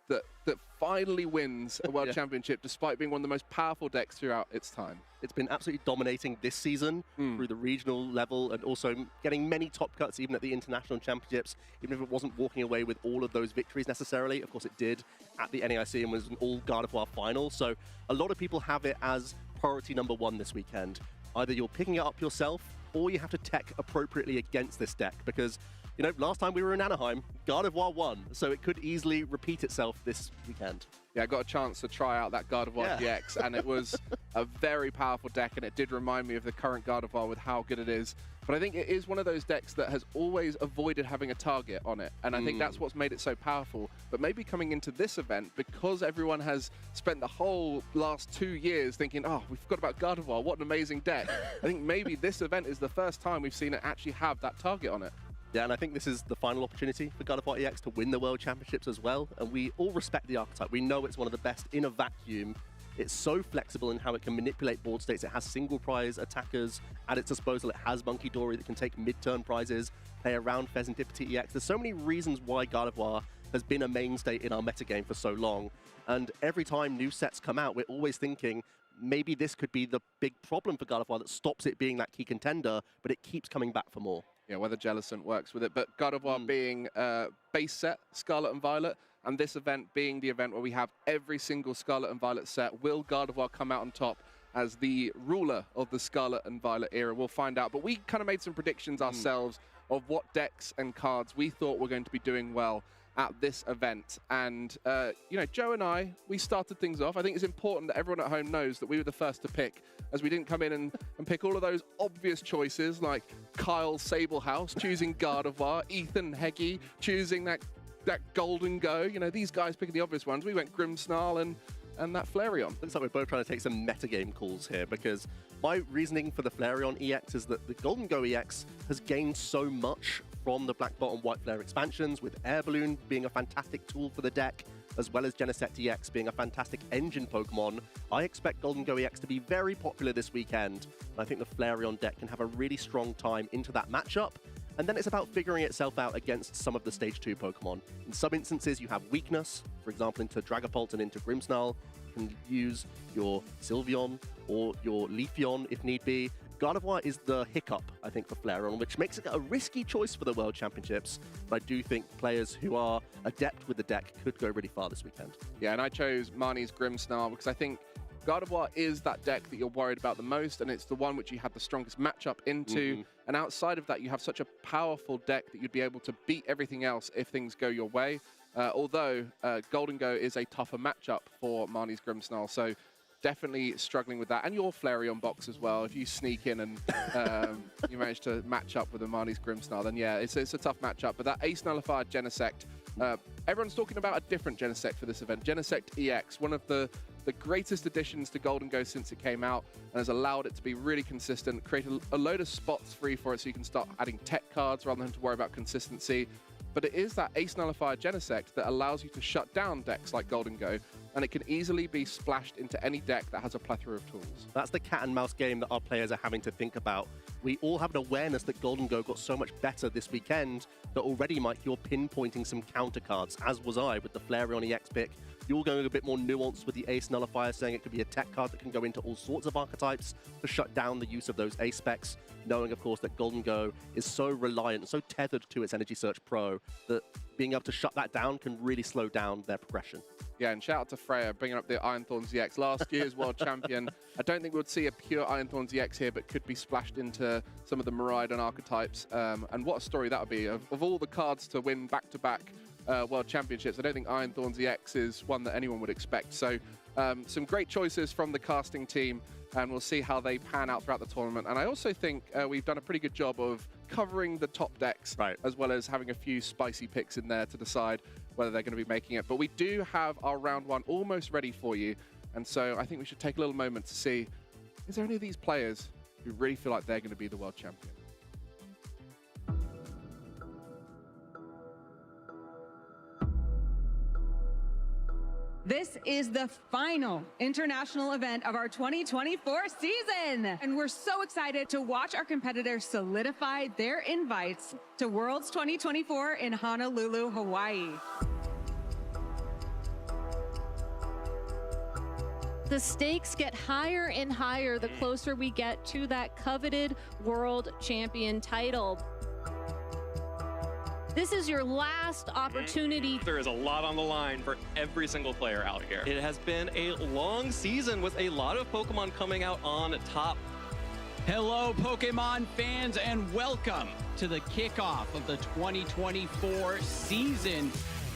that finally wins a World Championship despite being one of the most powerful decks throughout its time. It's been absolutely dominating this season through the regional level and also getting many top cuts even at the international championships, even if it wasn't walking away with all of those victories necessarily. Of course it did at the NAIC and was an all Gardevoir final. So a lot of people have it as priority number one this weekend. Either you're picking it up yourself or you have to tech appropriately against this deck because, you know, last time we were in Anaheim, Gardevoir won, so it could easily repeat itself this weekend. Yeah, I got a chance to try out that Gardevoir GX, and it was a very powerful deck, and it did remind me of the current Gardevoir with how good it is. But I think it is one of those decks that has always avoided having a target on it, and I think that's what's made it so powerful. But maybe coming into this event, because everyone has spent the whole last 2 years thinking, oh, we forgot about Gardevoir, what an amazing deck. I think maybe this event is the first time we've seen it actually have that target on it. Yeah, and I think this is the final opportunity for Gardevoir EX to win the World Championships as well. And we all respect the archetype. We know it's one of the best in a vacuum. It's so flexible in how it can manipulate board states. It has single prize attackers at its disposal. It has Monkey Dory that can take mid-turn prizes, play around Pheasantipity EX. There's so many reasons why Gardevoir has been a mainstay in our metagame for so long. And every time new sets come out, we're always thinking, maybe this could be the big problem for Gardevoir that stops it being that key contender, but it keeps coming back for more. Yeah, whether Jellicent works with it, but Gardevoir being base set, Scarlet and Violet, and this event being the event where we have every single Scarlet and Violet set, will Gardevoir come out on top as the ruler of the Scarlet and Violet era? We'll find out, but we kind of made some predictions ourselves of what decks and cards we thought were going to be doing well at this event. And, you know, Joe and I, we started things off. I think it's important that everyone at home knows that we were the first to pick, as we didn't come in and pick all of those obvious choices, like Kyle Sablehouse choosing Gardevoir, Ethan Heggie choosing that Golden Go. You know, these guys picking the obvious ones. We went Grimmsnarl and that Flareon. Looks like we're both trying to take some metagame calls here, because my reasoning for the Flareon EX is that the Golden Go EX has gained so much from the Black Bot and White Flare expansions, with Air Balloon being a fantastic tool for the deck, as well as Genesect EX being a fantastic engine Pokemon. I expect Golden Go EX to be very popular this weekend, and I think the Flareon deck can have a really strong time into that matchup. And then it's about figuring itself out against some of the Stage 2 Pokemon. In some instances, you have weakness, for example, into Dragapult and into Grimmsnarl. You can use your Sylveon or your Leafeon if need be. Gardevoir is the hiccup, I think, for Flareon, which makes it a risky choice for the World Championships. But I do think players who are adept with the deck could go really far this weekend. Yeah, and I chose Marnie's Grimmsnarl because I think Gardevoir is that deck that you're worried about the most, and it's the one which you have the strongest matchup into. And outside of that, you have such a powerful deck that you'd be able to beat everything else if things go your way. Although Golden Go is a tougher matchup for Marnie's Grimmsnarl, so definitely struggling with that. And your Flareon box as well. If you sneak in and you manage to match up with a Marnie's Grimmsnarl, then yeah, it's a tough matchup. But that Ace Nullifier Genesect, everyone's talking about a different Genesect for this event. Genesect EX, one of the greatest additions to Golden Go since it came out, and has allowed it to be really consistent, create a load of spots free for it so you can start adding tech cards rather than to worry about consistency. But it is that Ace Nullifier Genesect that allows you to shut down decks like Golden Go, and it can easily be splashed into any deck that has a plethora of tools. That's the cat and mouse game that our players are having to think about. We all have an awareness that Golden Go got so much better this weekend that already, Mike, you're pinpointing some counter cards, as was I with the Flareon EX pick. You're going a bit more nuanced with the Ace Nullifier, saying it could be a tech card that can go into all sorts of archetypes to shut down the use of those Ace specs, knowing, of course, that Golden Go is so reliant, so tethered to its Energy Search Pro, that being able to shut that down can really slow down their progression. Yeah, and shout out to Freya bringing up the Iron Thorns EX, last year's world champion. I don't think we would see a pure Iron Thorns EX here, but could be splashed into some of the Miraidon archetypes. And what a story that would be. Of all the cards to win back-to-back World Championships, I don't think Iron Thorns EX is one that anyone would expect. So some great choices from the casting team, and we'll see how they pan out throughout the tournament. And I also think we've done a pretty good job of covering the top decks, as well as having a few spicy picks in there to decide whether they're going to be making it. But we do have our round one almost ready for you, and so I think we should take a little moment to see, is there any of these players who really feel like they're going to be the world champion? This is the final international event of our 2024 season. And we're so excited to watch our competitors solidify their invites to Worlds 2024 in Honolulu, Hawaii. The stakes get higher and higher the closer we get to that coveted world champion title. This is your last opportunity. There is a lot on the line for every single player out here. It has been a long season with a lot of Pokemon coming out on top. Hello, Pokemon fans, and welcome to the kickoff of the 2024 season.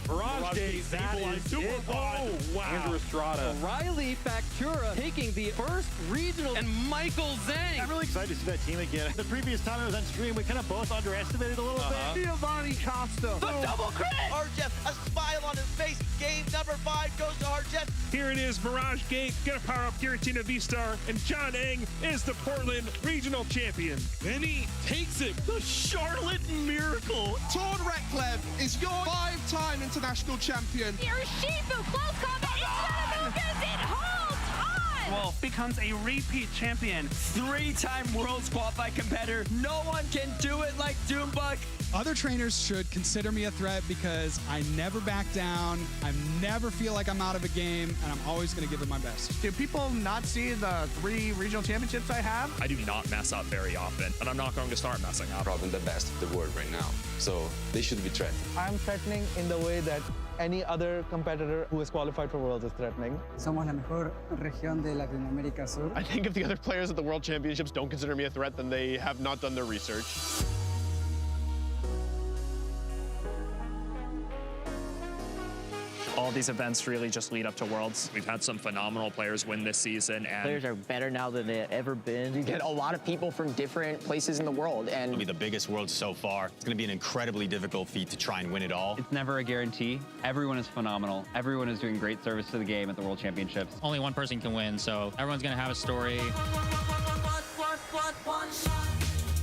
Mirage Gate, that is it. Oh, wow. Andrew Estrada. Riley Factura taking the first regional, and Michael Zhang. I'm really excited to see that team again. The previous time I was on stream, we kind of both underestimated a little bit. Giovanni Costa. The double crit! Arjef, a smile on his face. Game number 5 goes to Arjef. Here it is, Mirage Gate, gonna power up Giratina V-Star, and John Eng is the Portland Regional Champion. And he takes it, the Charlotte Miracle. Tord Reklev is your 5-time international champion. Urshifu, close combat into the Amogus, it holds on! Wolf becomes a repeat champion. 3-time Worlds qualified competitor. No one can do it like Doombug. Other trainers should consider me a threat because I never back down, I never feel like I'm out of a game, and I'm always going to give it my best. Do people not see the 3 regional championships I have? I do not mess up very often, and I'm not going to start messing up. Probably the best of the world right now, so they should be threatened. I'm threatening in the way that any other competitor who is qualified for Worlds is threatening. Somos la mejor región de Latinoamérica Sur. I think if the other players at the World Championships don't consider me a threat, then they have not done their research. All these events really just lead up to Worlds. We've had some phenomenal players win this season, and players are better now than they've ever been. You get a lot of people from different places in the world, and it'll be the biggest World so far. It's going to be an incredibly difficult feat to try and win it all. It's never a guarantee. Everyone is phenomenal. Everyone is doing great service to the game at the World Championships. Only one person can win, so everyone's going to have a story.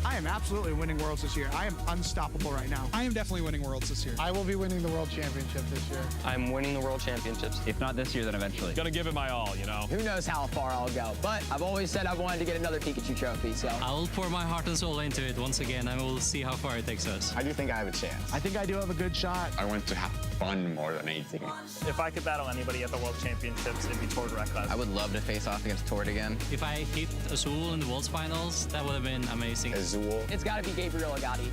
I am absolutely winning Worlds this year. I am unstoppable right now. I am definitely winning Worlds this year. I will be winning the World Championship this year. I'm winning the World Championships. If not this year, then eventually. Gonna give it my all, you know. Who knows how far I'll go, but I've always said I wanted to get another Pikachu trophy, so. I will pour my heart and soul into it once again, and we'll see how far it takes us. I do think I have a chance. I think I do have a good shot. I want to have fun more than anything. If I could battle anybody at the World Championships, it'd be Tord Reklev. I would love to face off against Tord again. If I hit Azul in the Worlds Finals, that would have been amazing. Azul. It's gotta be Gabriel Agati.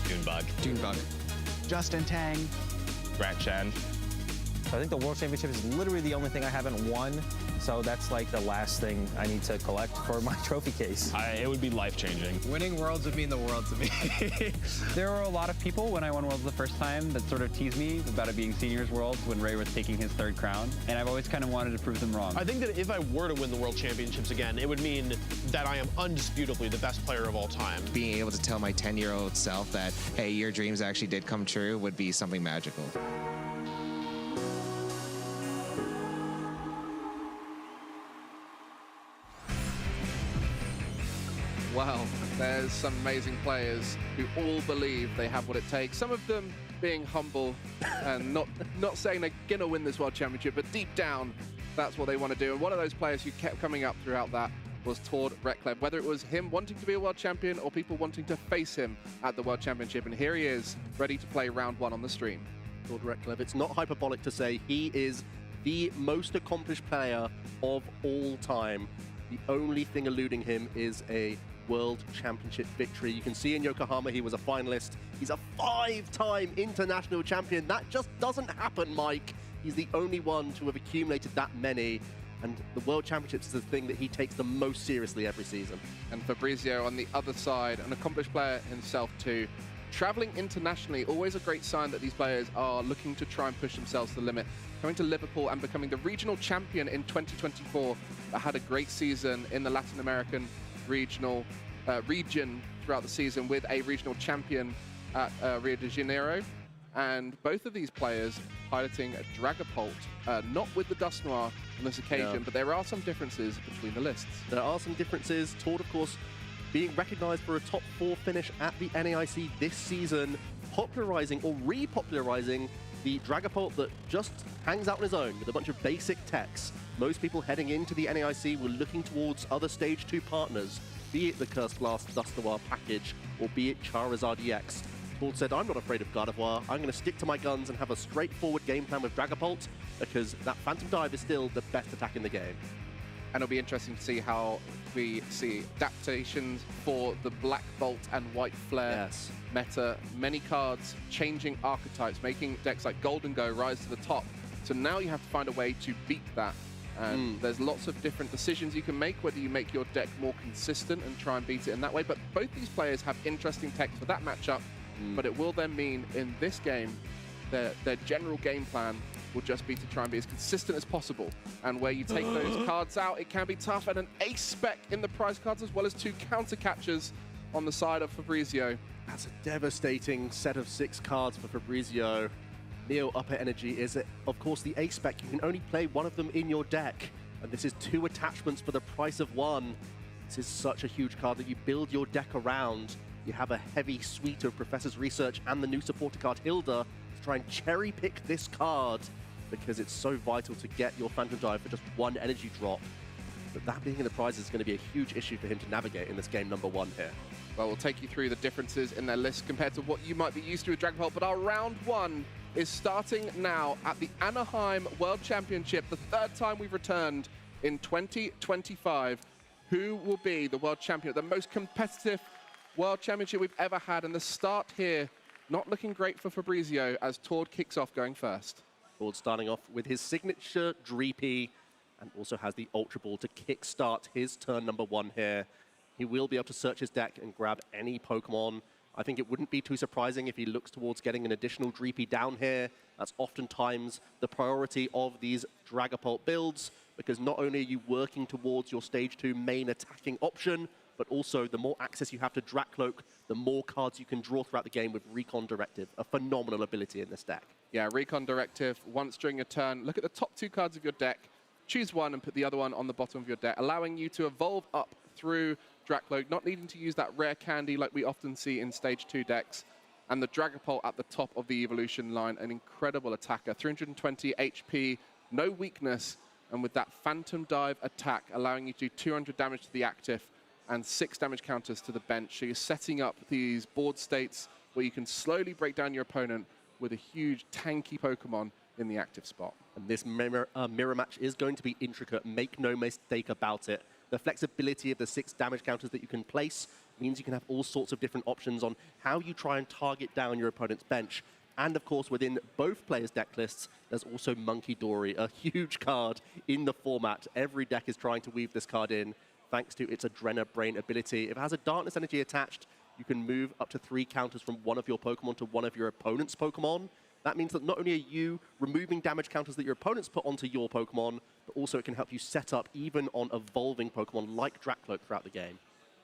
Doombug. Justin Tang. Grant Chen. I think the World Championship is literally the only thing I haven't won, so that's like the last thing I need to collect for my trophy case. It would be life-changing. Winning Worlds would mean the world to me. There were a lot of people when I won Worlds the first time that sort of teased me about it being Seniors Worlds when Ray was taking his 3rd crown, and I've always kind of wanted to prove them wrong. I think that if I were to win the World Championships again, it would mean that I am undisputably the best player of all time. Being able to tell my 10-year-old self that, hey, your dreams actually did come true would be something magical. Wow, there's some amazing players who all believe they have what it takes. Some of them being humble and not saying they're going to win this World Championship, but deep down, that's what they want to do. And one of those players who kept coming up throughout that was Tord Reklev, whether it was him wanting to be a world champion or people wanting to face him at the World Championship. And here he is, ready to play round 1 on the stream. Tord Reklev, it's not hyperbolic to say he is the most accomplished player of all time. The only thing eluding him is a World Championship victory. You can see in Yokohama he was a finalist. He's a 5-time international champion. That just doesn't happen, Mike. He's the only one to have accumulated that many. And the World Championships is the thing that he takes the most seriously every season. And Fabrizio on the other side, an accomplished player himself too. Traveling internationally, always a great sign that these players are looking to try and push themselves to the limit. Coming to Liverpool and becoming the regional champion in 2024, but had a great season in the Latin American region throughout the season with a regional champion at Rio de Janeiro. And both of these players piloting a Dragapult, not with the Dust Noir on this occasion, but there are some differences between the lists. There are some differences. Tord, of course, being recognized for a top 4 finish at the NAIC this season, popularizing or repopularizing the Dragapult that just hangs out on his own with a bunch of basic techs. Most people heading into the NAIC were looking towards other Stage 2 partners, be it the Cursed Blast Dust Noir package, or be it Charizard EX. Tord said, I'm not afraid of Gardevoir. I'm going to stick to my guns and have a straightforward game plan with Dragapult because that Phantom Dive is still the best attack in the game. And it'll be interesting to see how we see adaptations for the Black Bolt and White Flare meta. Many cards changing archetypes, making decks like Golden Go rise to the top. So now you have to find a way to beat that. And there's lots of different decisions you can make, whether you make your deck more consistent and try and beat it in that way. But both these players have interesting techs for that matchup. But it will then mean in this game, their general game plan will just be to try and be as consistent as possible. And where you take those cards out, it can be tough. And an ace spec in the prize cards, as well as 2 counter catchers on the side of Fabrizio. That's a devastating set of 6 cards for Fabrizio. Neo Upper Energy is, of course, the ace spec. You can only play one of them in your deck. And this is 2 attachments for the price of 1. This is such a huge card that you build your deck around. You have a heavy suite of Professor's Research and the new supporter card, Hilda, to try and cherry pick this card because it's so vital to get your Phantom Dive for just 1 energy drop. But that being in the prize is going to be a huge issue for him to navigate in this game number 1 here. Well, we'll take you through the differences in their list compared to what you might be used to with Dragapult, but our round 1 is starting now at the Anaheim World Championship, the 3rd time we've returned in 2025. Who will be the world champion, the most competitive World Championship we've ever had? And the start here, not looking great for Fabrizio as Tord kicks off going first. Tord starting off with his signature Dreepy and also has the Ultra Ball to kickstart his turn number 1 here. He will be able to search his deck and grab any Pokemon. I think it wouldn't be too surprising if he looks towards getting an additional Dreepy down here. That's oftentimes the priority of these Dragapult builds, because not only are you working towards your Stage 2 main attacking option, but also the more access you have to Dracloak, the more cards you can draw throughout the game with Recon Directive, a phenomenal ability in this deck. Yeah, Recon Directive, once during your turn, look at the top 2 cards of your deck, choose one and put the other one on the bottom of your deck, allowing you to evolve up through Dracloak, not needing to use that rare candy like we often see in Stage 2 decks. And the Dragapult at the top of the evolution line, an incredible attacker, 320 HP, no weakness, and with that Phantom Dive attack, allowing you to do 200 damage to the active and 6 damage counters to the bench. So you're setting up these board states where you can slowly break down your opponent with a huge tanky Pokemon in the active spot. And this mirror match is going to be intricate, make no mistake about it. The flexibility of the 6 damage counters that you can place means you can have all sorts of different options on how you try and target down your opponent's bench. And of course, within both players' deck lists, there's also Monkey Dory, a huge card in the format. Every deck is trying to weave this card in, thanks to its Adrena Brain ability. If it has a Darkness Energy attached, you can move up to 3 counters from one of your Pokemon to one of your opponent's Pokemon. That means that not only are you removing damage counters that your opponents put onto your Pokemon, but also it can help you set up even on evolving Pokemon like Dracloak throughout the game.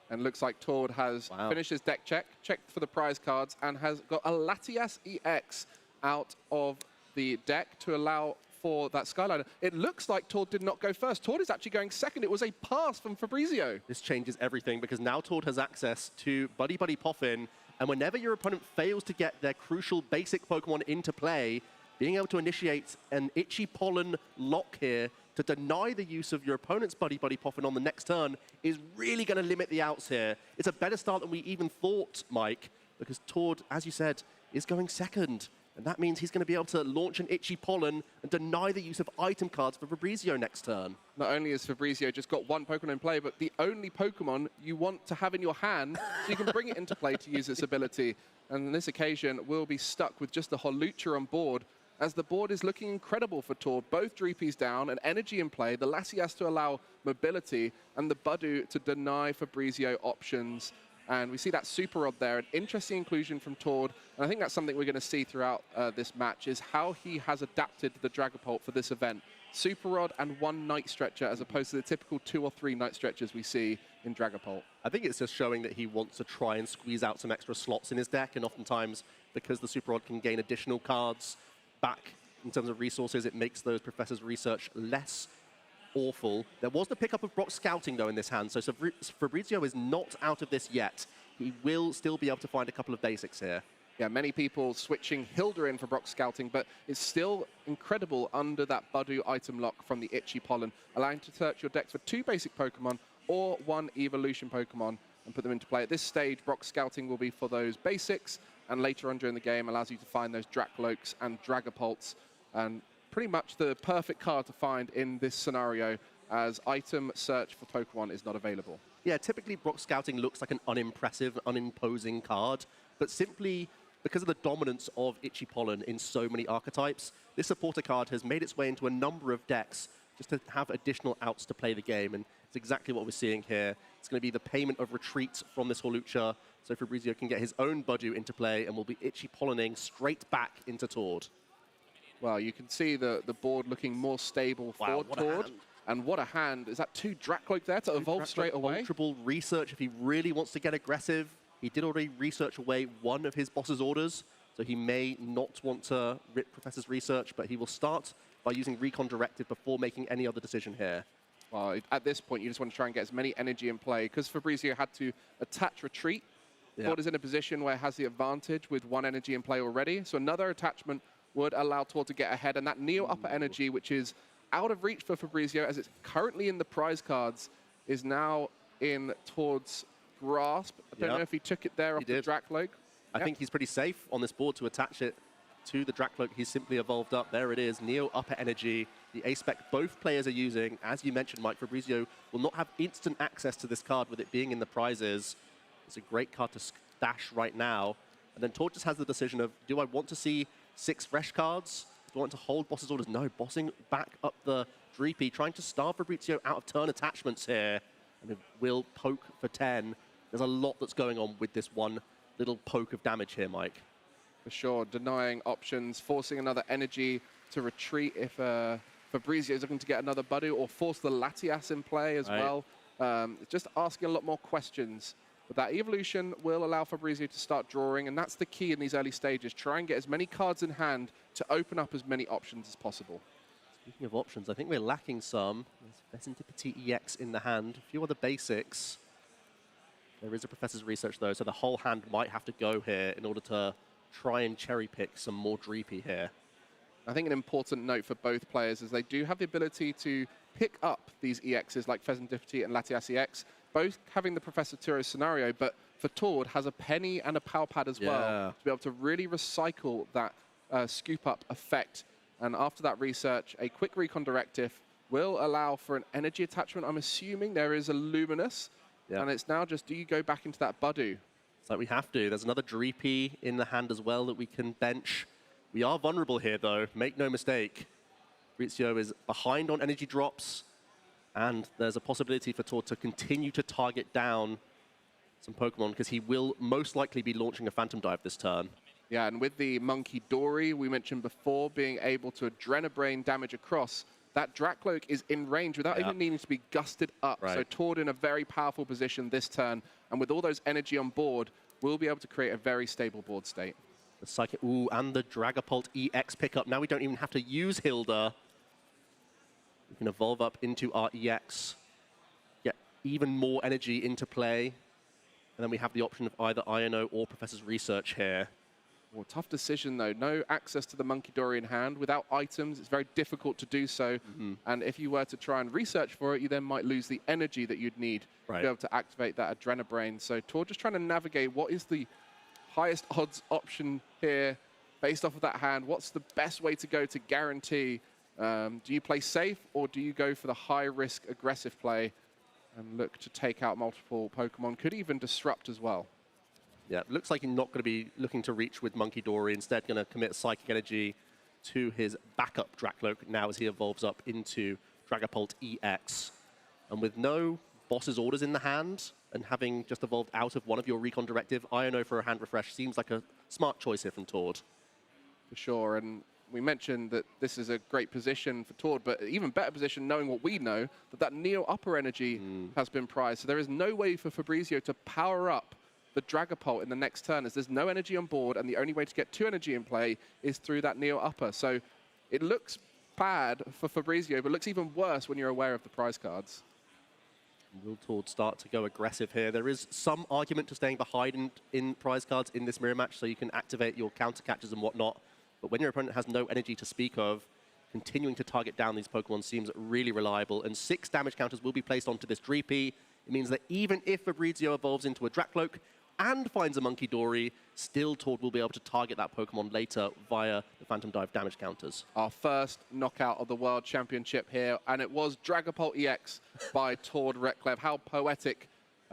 And looks like Tord has finished his deck check, checked for the prize cards, and has got a Latias EX out of the deck to allow for that Skyliner. It looks like Tord did not go first. Tord is actually going second. It was a pass from Fabrizio. This changes everything because now Tord has access to Buddy Buddy Poffin, and whenever your opponent fails to get their crucial basic Pokemon into play, being able to initiate an Itchy Pollen lock here to deny the use of your opponent's Buddy Buddy Poffin on the next turn is really going to limit the outs here. It's a better start than we even thought, Mike, because Tord, as you said, is going second. And that means he's going to be able to launch an Itchy Pollen and deny the use of item cards for Fabrizio next turn. Not only has Fabrizio just got 1 Pokemon in play, but the only Pokemon you want to have in your hand so you can bring it into play to use its ability. And on this occasion, we'll be stuck with just the Holucha on board, as the board is looking incredible for Tord. Both Dreepies down, and energy in play, the Latias to allow mobility, and the Budu to deny Fabrizio options. And we see that Super Rod there, an interesting inclusion from Tord. And I think that's something we're going to see throughout this match, is how he has adapted the Dragapult for this event. Super Rod and 1 Night Stretcher, as opposed to the typical 2 or 3 Night Stretchers we see in Dragapult. I think it's just showing that he wants to try and squeeze out some extra slots in his deck, and oftentimes, because the Super Rod can gain additional cards back in terms of resources, it makes those Professor's Research less awful. There was the pickup of Brock Scouting, though, in this hand, so Fabrizio is not out of this yet. He will still be able to find a couple of basics here. Yeah, many people switching Hilda in for Brock Scouting, but it's still incredible under that Budu item lock from the Itchy Pollen, allowing you to search your deck for 2 basic Pokemon or 1 evolution Pokemon and put them into play. At this stage, Brock Scouting will be for those basics, and later on during the game allows you to find those Dracloaks and Dragapults, and pretty much the perfect card to find in this scenario, as item search for Pokemon is not available. Yeah, typically Brock Scouting looks like an unimpressive, unimposing card, but simply because of the dominance of Itchy Pollen in so many archetypes, this supporter card has made its way into a number of decks just to have additional outs to play the game, and it's exactly what we're seeing here. It's going to be the payment of retreat from this Hawlucha, so Fabrizio can get his own Budew into play and will be Itchy Pollening straight back into Tord. Well, you can see the board looking more stable for Tord. And what a hand. Is that 2 Dracloak there to evolve straight away? Ultra research if he really wants to get aggressive. He did already research away one of his boss's orders, so he may not want to rip Professor's research, but he will start by using Recon Directive before making any other decision here. Well, at this point, you just want to try and get as many energy in play. Because Fabrizio had to attach retreat, Tord is in a position where it has the advantage with 1 energy in play already. So another attachment would allow Tord to get ahead. And that Neo Upper Energy, which is out of reach for Fabrizio, as it's currently in the prize cards, is now in Tord's grasp. I don't know if he took it there off the Dracloak. I think he's pretty safe on this board to attach it to the Dracloak. He's simply evolved up. There it is, Neo Upper Energy. The A-Spec both players are using. As you mentioned, Mike, Fabrizio will not have instant access to this card with it being in the prizes. It's a great card to stash right now. And then Tord just has the decision of, do I want to see 6 fresh cards? Do I want to hold boss's orders? No, bossing back up the Dreepy, trying to starve Fabrizio out of turn attachments here. And it will poke for 10. There's a lot that's going on with this one little poke of damage here, Mike. For sure, denying options, forcing another energy to retreat if Fabrizio is looking to get another Budew, or force the Latias in play as well. Just asking a lot more questions. But that evolution will allow Fabrizio to start drawing, and that's the key in these early stages. Try and get as many cards in hand to open up as many options as possible. Speaking of options, I think we're lacking some. There's Vesentipity EX in the hand, a few other basics. There is a Professor's Research, though, so the whole hand might have to go here in order to try and cherry-pick some more Dreepy here. I think an important note for both players is they do have the ability to pick up these EXs like Vesentipity and Latias EX, both having the Professor Turo scenario, but for Tord has a Penny and a Power Pad as well to be able to really recycle that scoop-up effect. And after that research, a quick Recon Directive will allow for an energy attachment. I'm assuming there is a Luminous, and it's now just, do you go back into that Budew? It's like we have to. There's another Dreepy in the hand as well that we can bench. We are vulnerable here, though. Make no mistake. Fabrizio is behind on energy drops, and there's a possibility for Tord to continue to target down some Pokemon, because he will most likely be launching a Phantom Dive this turn. Yeah, and with the Monkey Dory, we mentioned before, being able to Adrenabrain damage across, that Dracloak is in range without even needing to be gusted up. So Tord in a very powerful position this turn, and with all those energy on board, we'll be able to create a very stable board state. The Psychic, and the Dragapult EX pickup. Now we don't even have to use Hilda. We can evolve up into our EX, get even more energy into play, and then we have the option of either Iono or Professor's Research here. Well, tough decision, though. No access to the Monkey Dory in hand. Without items, it's very difficult to do so. And if you were to try and research for it, you then might lose the energy that you'd need to be able to activate that Adrenabrain. So Tord just trying to navigate what is the highest odds option here based off of that hand. What's the best way to go to guarantee? Do you play safe, or do you go for the high-risk aggressive play and look to take out multiple Pokemon? Could even disrupt as well. Yeah, it looks like he's not going to be looking to reach with Monkey Dory. Instead, going to commit Psychic Energy to his backup Dracloak now as he evolves up into Dragapult EX. And with no boss's orders in the hand, and having just evolved out of one of your Recon Directive, Iono for a hand refresh seems like a smart choice here from Tord. For sure, and we mentioned that this is a great position for Tord, but even better position knowing what we know, that Neo Upper Energy has been prized. So there is no way for Fabrizio to power up the Dragapult in the next turn, as there's no energy on board, and the only way to get 2 energy in play is through that Neo Upper. So it looks bad for Fabrizio, but looks even worse when you're aware of the prize cards. Will Tord start to go aggressive here? There is some argument to staying behind in prize cards in this mirror match, so you can activate your counter catches and whatnot. But when your opponent has no energy to speak of, continuing to target down these Pokemon seems really reliable. And 6 damage counters will be placed onto this Dreepy. It means that even if Fabrizio evolves into a Dracloak, and finds a Monkey Dory, still Tord will be able to target that Pokemon later via the Phantom Dive damage counters. Our first knockout of the World Championship here, and it was Dragapult EX by Tord Reklev. How poetic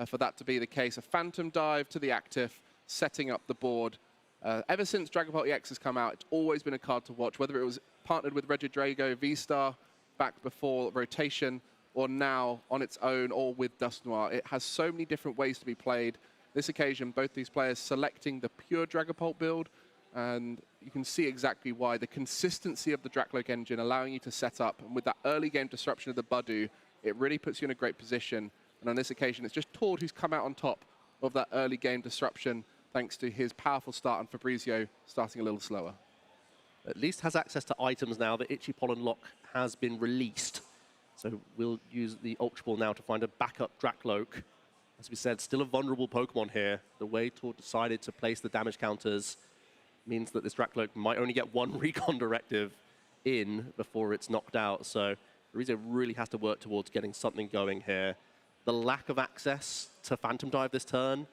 for that to be the case. A Phantom Dive to the active, setting up the board. Ever since Dragapult EX has come out, it's always been a card to watch, whether it was partnered with Regidrago V-Star back before rotation, or now on its own, or with Dusknoir. It has so many different ways to be played. This occasion, both these players selecting the pure Dragapult build, and you can see exactly why. The consistency of the Dracloak engine allowing you to set up, and with that early game disruption of the Budu, it really puts you in a great position. And on this occasion, it's just Tord who's come out on top of that early game disruption, thanks to his powerful start, and Fabrizio starting a little slower. At least has access to items now. The Itchy Pollen Lock has been released. So we'll use the Ultra Ball now to find a backup Dracloak. As we said, still a vulnerable Pokemon here. The way Tord decided to place the damage counters means that this Dracloak might only get one Recon Directive in before it's knocked out. So Fabrizio really has to work towards getting something going here. The lack of access to Phantom Dive this turn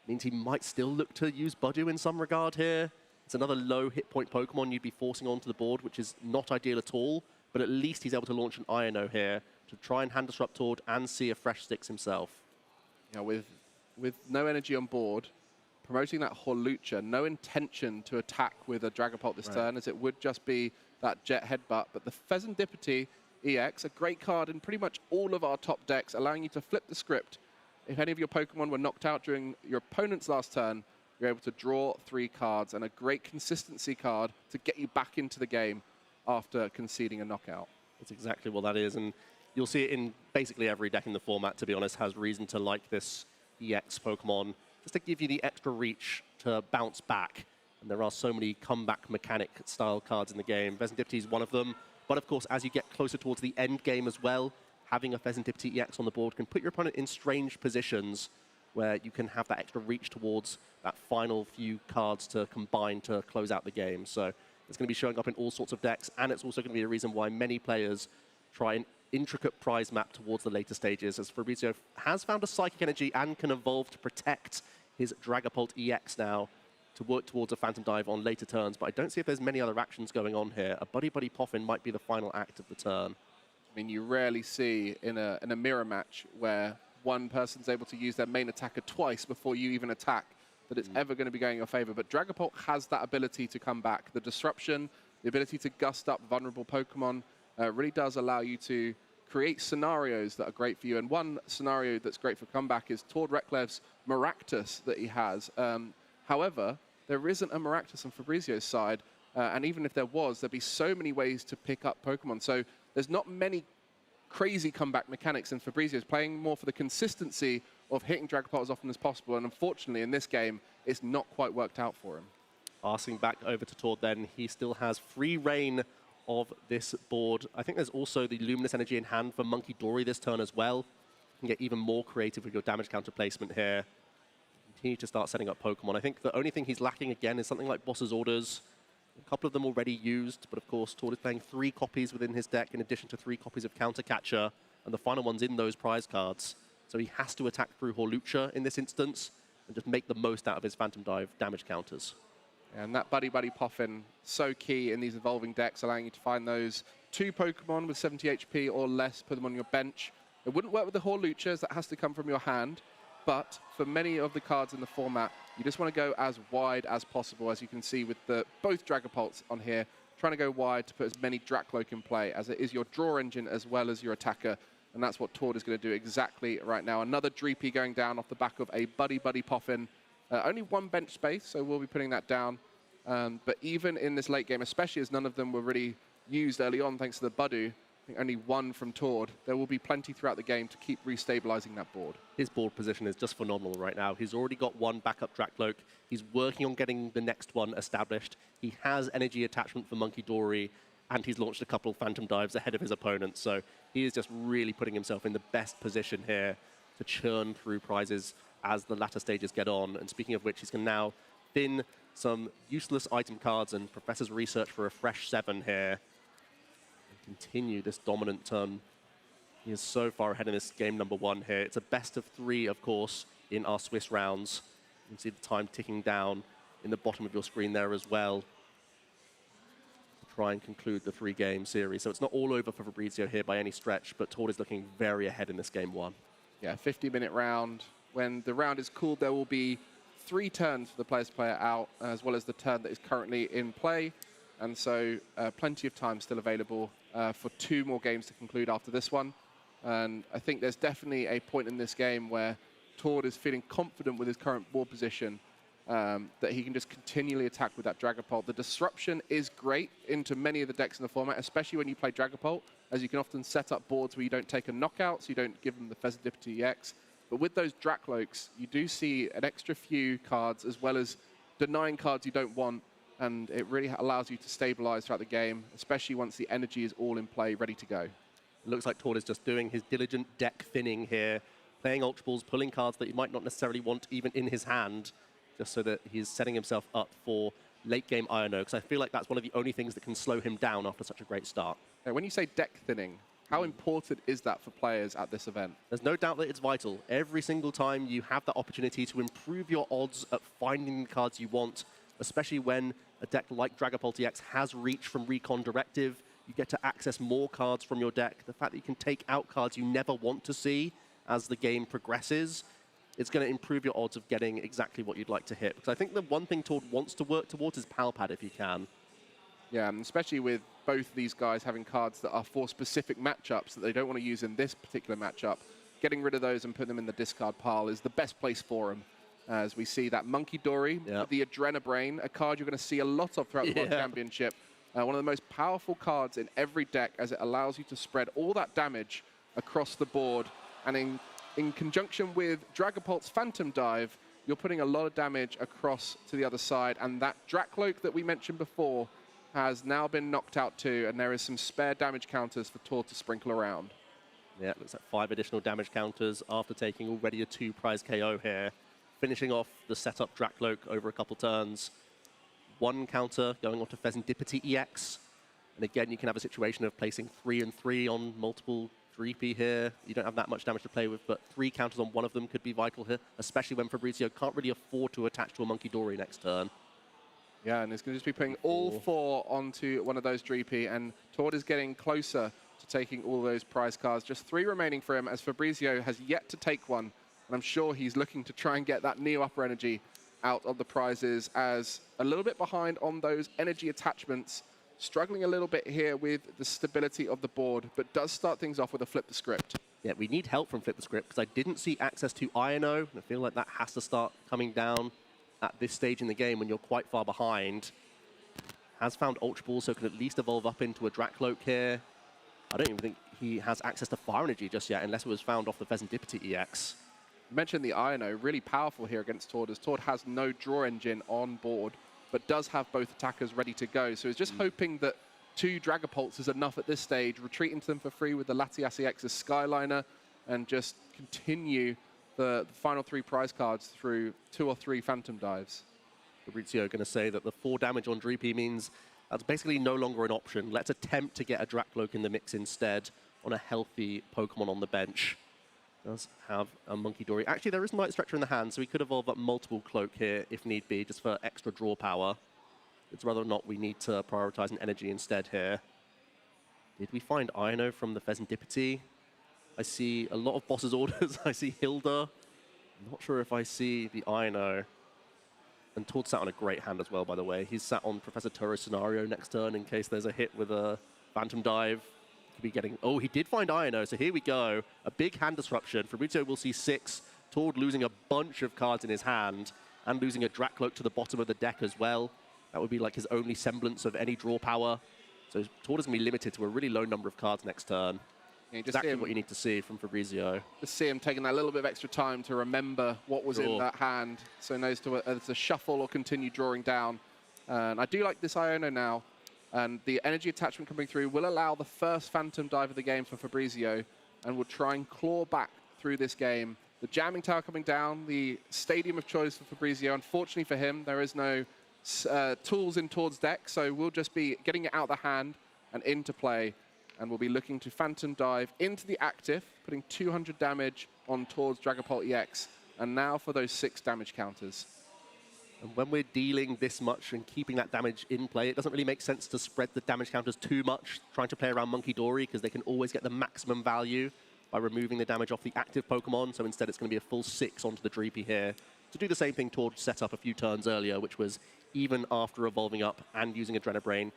means he might still look to use Budu in some regard here. It's another low hit point Pokemon you'd be forcing onto the board, which is not ideal at all. But at least he's able to launch an Iono here to try and hand disrupt Tord and see a fresh Sticks himself. Yeah, with no energy on board, promoting that Horlucha, no intention to attack with a Dragapult this turn, as it would just be that Jet Headbutt. But the Pheasantipity EX, a great card in pretty much all of our top decks, allowing you to flip the script. If any of your Pokemon were knocked out during your opponent's last turn, you're able to draw 3 cards, and a great consistency card to get you back into the game after conceding a knockout. That's exactly what that is, and you'll see it in basically every deck in the format, to be honest, has reason to like this EX Pokemon, just to give you the extra reach to bounce back. And there are so many comeback mechanic style cards in the game. Pheasantipity is one of them, but of course, as you get closer towards the end game as well, having a Pheasantipity EX on the board can put your opponent in strange positions where you can have that extra reach towards that final few cards to combine to close out the game. So it's going to be showing up in all sorts of decks, and it's also going to be a reason why many players try an intricate prize map towards the later stages, as Fabrizio has found a Psychic Energy and can evolve to protect his Dragapult EX now to work towards a Phantom Dive on later turns. But I don't see if there's many other actions going on here. A Buddy Buddy Poffin might be the final act of the turn. I mean, you rarely see in a mirror match where one person's able to use their main attacker twice before you even attack, that it's ever going to be going in your favor. But Dragapult has that ability to come back. The disruption, the ability to gust up vulnerable Pokemon really does allow you to create scenarios that are great for you. And one scenario that's great for comeback is Tord Reklev's Maractus that he has. However, there isn't a Maractus on Fabrizio's side. And even if there was, there'd be so many ways to pick up Pokemon. So there's not many crazy comeback mechanics, and Fabrizio's playing more for the consistency of hitting Dragapult as often as possible. And unfortunately, in this game, it's not quite worked out for him. Passing back over to Tord then, he still has free reign of this board. I think there's also the Luminous Energy in hand for Monkey Dory this turn as well. You can get even more creative with your damage counter placement here. Continue to start setting up Pokemon. I think the only thing he's lacking again is something like Boss's Orders. A couple of them already used, but of course Tord is playing 3 copies within his deck in addition to 3 copies of Counter Catcher, and the final one's in those prize cards. So he has to attack through Horlucha in this instance and just make the most out of his Phantom Dive damage counters. And that Buddy Buddy Poffin, so key in these evolving decks, allowing you to find those 2 Pokemon with 70 HP or less, put them on your bench. It wouldn't work with the Horluchas, that has to come from your hand. But for many of the cards in the format, you just want to go as wide as possible, as you can see with both Dragapults on here, trying to go wide to put as many Dracloak in play, as it is your draw engine as well as your attacker. And that's what Tord is going to do exactly right now. Another Dreepy going down off the back of a Buddy Buddy Poffin. Only 1 bench space, so we'll be putting that down. But even in this late game, especially as none of them were really used early on thanks to the Budu, I think only 1 from Tord, there will be plenty throughout the game to keep restabilizing that board. His board position is just phenomenal right now. He's already got 1 backup Dracloak. He's working on getting the next one established. He has energy attachment for Monkey Dory, and he's launched a couple of Phantom Dives ahead of his opponent. So he is just really putting himself in the best position here to churn through prizes as the latter stages get on. And speaking of which, he's going to now thin some useless item cards and Professor's Research for a fresh 7 here. And continue this dominant turn. He is so far ahead in this game number 1 here. It's a best of 3, of course, in our Swiss rounds. You can see the time ticking down in the bottom of your screen there as well. Try and conclude the 3-game series. So it's not all over for Fabrizio here by any stretch, but Tord is looking very ahead in this game 1. Yeah, 50-minute round. When the round is cooled, there will be 3 turns for the players to play it out, as well as the turn that is currently in play. And so plenty of time still available for 2 more games to conclude after this one. And I think there's definitely a point in this game where Tord is feeling confident with his current board position, that he can just continually attack with that Dragapult. The disruption is great into many of the decks in the format, especially when you play Dragapult, as you can often set up boards where you don't take a knockout, so you don't give them the Serendipity EX. But with those Dracloaks, you do see an extra few cards, as well as denying cards you don't want, and it really allows you to stabilize throughout the game, especially once the energy is all in play, ready to go. It looks like Tord is just doing his diligent deck thinning here, playing Ultra Balls, pulling cards that he might not necessarily want even in his hand, just so that he's setting himself up for late-game Iono, because I feel like that's one of the only things that can slow him down after such a great start. Now, when you say deck thinning, how important is that for players at this event? There's no doubt that it's vital. Every single time you have that opportunity to improve your odds at finding the cards you want, especially when a deck like Dragapult EX has reach from Recon Directive, you get to access more cards from your deck. The fact that you can take out cards you never want to see as the game progresses, it's going to improve your odds of getting exactly what you'd like to hit. Because I think the one thing Tord wants to work towards is Palpad if he can. Yeah, and especially with both these guys having cards that are for specific matchups that they don't want to use in this particular matchup, getting rid of those and putting them in the discard pile is the best place for them. As we see that Monkey Dory, the Adrenabrain, a card you're going to see a lot of throughout the World Championship. One of the most powerful cards in every deck, as it allows you to spread all that damage across the board. And in conjunction with Dragapult's Phantom Dive, you're putting a lot of damage across to the other side. And that Dracloak that we mentioned before has now been knocked out too, and there is some spare damage counters for Tord to sprinkle around. Yeah, it looks like 5 additional damage counters after taking already a 2-prize KO here. Finishing off the setup Dracloak over a couple turns. 1 counter going on to Serendipity EX. And again, you can have a situation of placing 3 and 3 on multiple Dreepy here. You don't have that much damage to play with, but 3 counters on one of them could be vital here, especially when Fabrizio can't really afford to attach to a Monkey Dory next turn. Yeah, and it's going to just be putting all 4 onto one of those Dreepy, and Tord is getting closer to taking all those prize cards. Just 3 remaining for him, as Fabrizio has yet to take one, and I'm sure he's looking to try and get that Neo Upper Energy out of the prizes, as a little bit behind on those energy attachments, struggling a little bit here with the stability of the board, but does start things off with a Flip the Script. Yeah, we need help from Flip the Script, because I didn't see access to Iono, and I feel like that has to start coming down at this stage in the game when you're quite far behind. Has found Ultra Ball, so can at least evolve up into a Dracloak here. I don't even think he has access to Fire Energy just yet, unless it was found off the Serendipity EX. You mentioned the Iono, really powerful here against Tord, as Tord has no draw engine on board, but does have both attackers ready to go. So he's just hoping that 2 Dragapults is enough at this stage, retreat into them for free with the Latias EX's Skyliner, and just continue the final 3 prize cards through 2 or 3 Phantom Dives. Fabrizio going to say that the 4 damage on Dreepy means that's basically no longer an option. Let's attempt to get a Dracloak in the mix instead on a healthy Pokemon on the bench. Does have a Monkey Dory. Actually, there is Night Stretcher in the hand, so we could evolve up multiple Cloak here if need be, just for extra draw power. It's whether or not we need to prioritize an energy instead here. Did we find Iono from the Serendipity? I see a lot of boss's orders. I see Hilda. I'm not sure if I see the Iono. And Tord sat on a great hand as well, by the way. He's sat on Professor Toro's scenario next turn in case there's a hit with a Phantom Dive. Could be getting... Oh, he did find Iono, so here we go. A big hand disruption. Fabrizio will see 6. Tord losing a bunch of cards in his hand and losing a Dracloak to the bottom of the deck as well. That would be like his only semblance of any draw power. So Tord is going to be limited to a really low number of cards next turn. Yeah, exactly what you need to see from Fabrizio. Just see him taking that little bit of extra time to remember what was in that hand, so he knows to shuffle or continue drawing down. And I do like this Iono now, and the energy attachment coming through will allow the first Phantom Dive of the game for Fabrizio, and will try and claw back through this game. The Jamming Tower coming down, the stadium of choice for Fabrizio. Unfortunately for him, there is no tools in Tord's deck, so we'll just be getting it out of the hand and into play. And we'll be looking to Phantom Dive into the active, putting 200 damage on Tord's Dragapult EX. And now for those 6 damage counters. And when we're dealing this much and keeping that damage in play, it doesn't really make sense to spread the damage counters too much, trying to play around Monkey Dory, because they can always get the maximum value by removing the damage off the active Pokemon. So instead, it's going to be a full 6 onto the Dreepy here to do the same thing Tord set up a few turns earlier, which was even after evolving up and using Adrenabrain,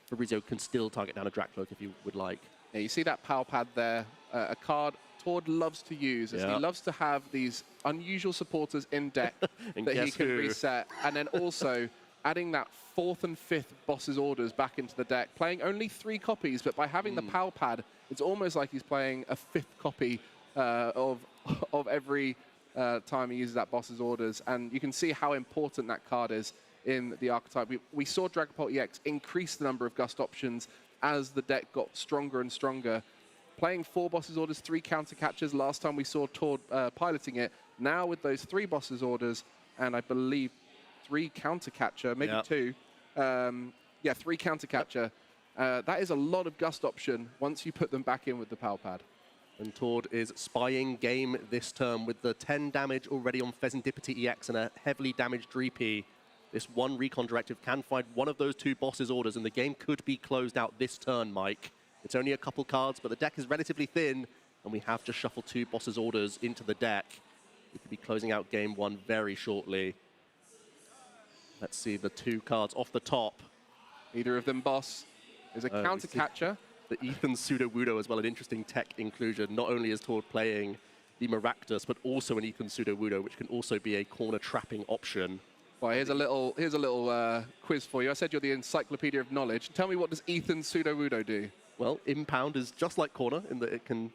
Fabrizio can still target down a Dracloak if you would like. Yeah, you see that Power Pad there, a card Tord loves to use. He loves to have these unusual supporters in deck that he can reset. And then also adding that 4th and 5th Boss's Orders back into the deck, playing only 3 copies, but by having the Power Pad, it's almost like he's playing a 5th copy of every time he uses that Boss's Orders. And you can see how important that card is in the archetype. We saw Dragapult EX increase the number of Gust options as the deck got stronger and stronger. Playing 4 Boss's Orders, 3 counter catchers. Last time we saw Tord piloting it. Now with those 3 Boss's Orders, and I believe 3 counter catcher, maybe 2. Yeah, 3 counter catcher. That is a lot of Gust option once you put them back in with the Power Pad. And Tord is spying game this turn with the 10 damage already on Pheasantipity EX and a heavily damaged Dreepy. This one Recon Directive can find one of those 2 Boss's Orders, and the game could be closed out this turn, Mike. It's only a couple cards, but the deck is relatively thin, and we have to shuffle 2 Boss's Orders into the deck. We could be closing out game 1 very shortly. Let's see the 2 cards off the top. Either of them Boss is a counter catcher. The Ethan Sudowoodo as well, an interesting tech inclusion. Not only is Tord playing the Maractus, but also an Ethan Sudowoodo, which can also be a corner trapping option. Well, here's a little quiz for you. I said you're the encyclopedia of knowledge. Tell me, what does Ethan Sudowoodo do? Well, Impound is just like Corner in that it can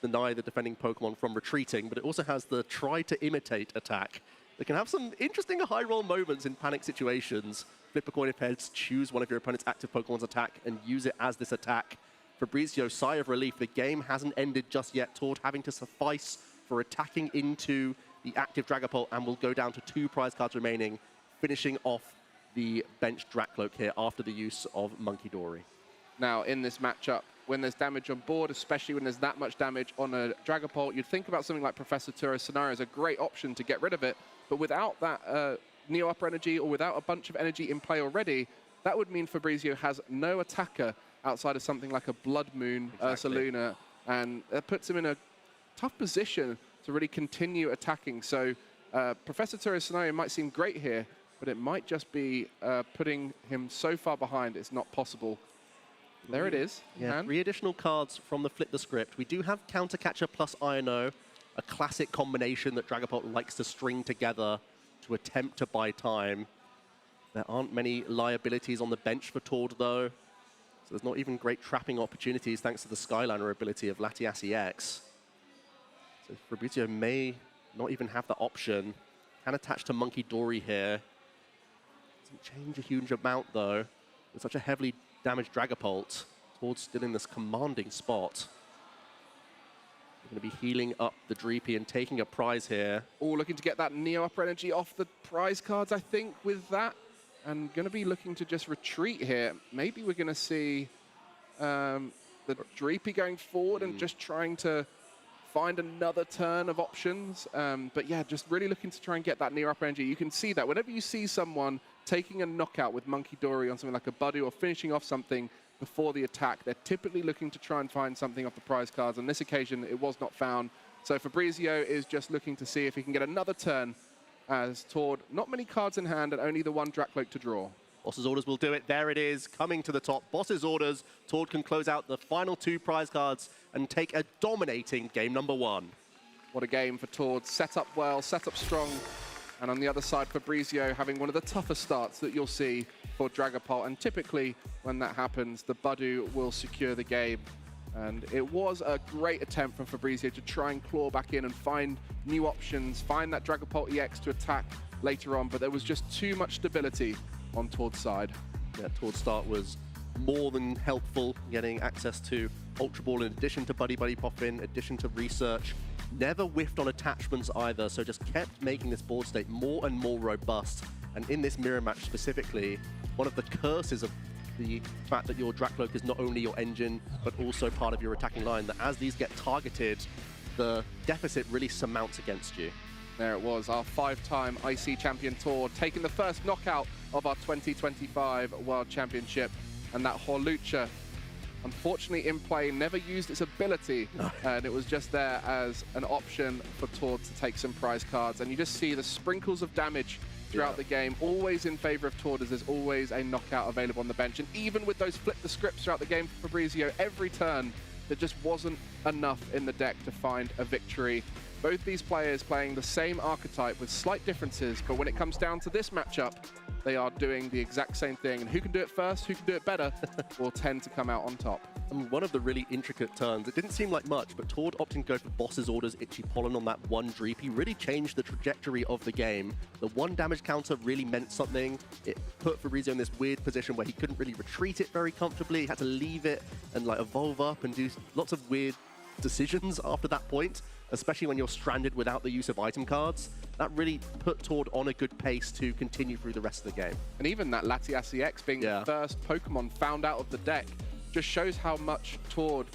deny the defending Pokemon from retreating, but it also has the Try to Imitate attack that can have some interesting high roll moments in panic situations. Flip a coin if heads, choose one of your opponent's active Pokemon's attack, and use it as this attack. Fabrizio, sigh of relief. The game hasn't ended just yet. Tord having to suffice for attacking into the active Dragapult, and will go down to 2 prize cards remaining, finishing off the bench Dracloak here after the use of Monkey Dory. Now, in this matchup, when there's damage on board, especially when there's that much damage on a Dragapult, you'd think about something like Professor Turo's Scenario as a great option to get rid of it. But without that Neo Upper Energy, or without a bunch of energy in play already, that would mean Fabrizio has no attacker outside of something like a Blood Moon Ursaluna, and that puts him in a tough position to really continue attacking. So Professor Turo's Scenario might seem great here, but it might just be putting him so far behind it's not possible. There it is. Yeah, 3 additional cards from the Flip the Script. We do have Counter Catcher plus Iono, a classic combination that Dragapult likes to string together to attempt to buy time. There aren't many liabilities on the bench for Tord, though. So there's not even great trapping opportunities thanks to the Skyliner ability of Latias EX. So Fabrizio may not even have the option. Can attach to Monkey Dory here. Doesn't change a huge amount, though. With such a heavily damaged Dragapult, Tord's still in this commanding spot. We're going to be healing up the Dreepy and taking a prize here. Oh, looking to get that Neo Upper Energy off the prize cards, I think, with that. And going to be looking to just retreat here. Maybe we're going to see the Dreepy going forward and just trying to find another turn of options. But yeah, just really looking to try and get that Neo Upper Energy. You can see that whenever you see someone taking a knockout with Monkey Dory on something like a Budu or finishing off something before the attack, they're typically looking to try and find something off the prize cards. On this occasion, it was not found. So Fabrizio is just looking to see if he can get another turn as Tord, not many cards in hand and only the 1 Dracloak to draw. Boss's Orders will do it. There it is, coming to the top. Boss's Orders. Tord can close out the final 2 prize cards and take a dominating game number 1. What a game for Tord. Set up well, set up strong. And on the other side, Fabrizio having one of the tougher starts that you'll see for Dragapult. And typically, when that happens, the Budu will secure the game. And it was a great attempt from Fabrizio to try and claw back in and find new options, find that Dragapult EX to attack later on. But there was just too much stability on Tord's side. Yeah, Tord's start was more than helpful, getting access to Ultra Ball in addition to Buddy Buddy Pop in addition to research. Never whiffed on attachments either, so just kept making this board state more and more robust. And in this mirror match specifically, one of the curses of the fact that your Dracloak is not only your engine, but also part of your attacking line, that as these get targeted, the deficit really surmounts against you. There it was, our 5-time IC champion Tord, taking the first knockout of our 2025 World Championship. And that Hawlucha, unfortunately in play, never used its ability, and it was just there as an option for Tord to take some prize cards. And you just see the sprinkles of damage throughout the game, always in favor of Tord, as there's always a knockout available on the bench. And even with those flip the scripts throughout the game for Fabrizio, every turn, there just wasn't enough in the deck to find a victory. Both these players playing the same archetype with slight differences, but when it comes down to this matchup, they are doing the exact same thing. And who can do it first, who can do it better, will tend to come out on top. And one of the really intricate turns, it didn't seem like much, but Tord opting to go for Boss's Orders, Itchy Pollen on that one Dreepy really changed the trajectory of the game. The one damage counter really meant something. It put Fabrizio in this weird position where he couldn't really retreat it very comfortably. He had to leave it and like evolve up and do lots of weird decisions after that point, especially when you're stranded without the use of item cards. That really put Tord on a good pace to continue through the rest of the game. And even that Latias EX being the first Pokemon found out of the deck just shows how much Tord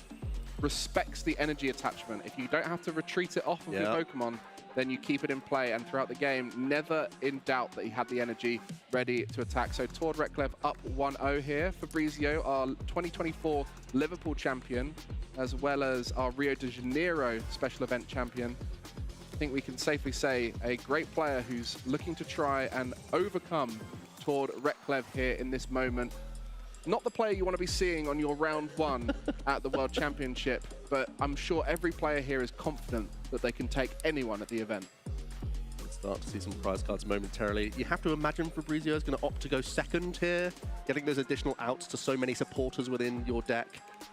respects the energy attachment. If you don't have to retreat it off of your Pokemon, then you keep it in play, and throughout the game, never in doubt that he had the energy ready to attack. So Tord Reklev up 1-0 here. Fabrizio, our 2024 Liverpool champion, as well as our Rio de Janeiro special event champion. I think we can safely say a great player who's looking to try and overcome Tord Reklev here in this moment. Not the player you want to be seeing on your round 1 at the World Championship, but I'm sure every player here is confident that they can take anyone at the event. We'll start to see some prize cards momentarily. You have to imagine Fabrizio is going to opt to go second here. Getting those additional outs to so many supporters within your deck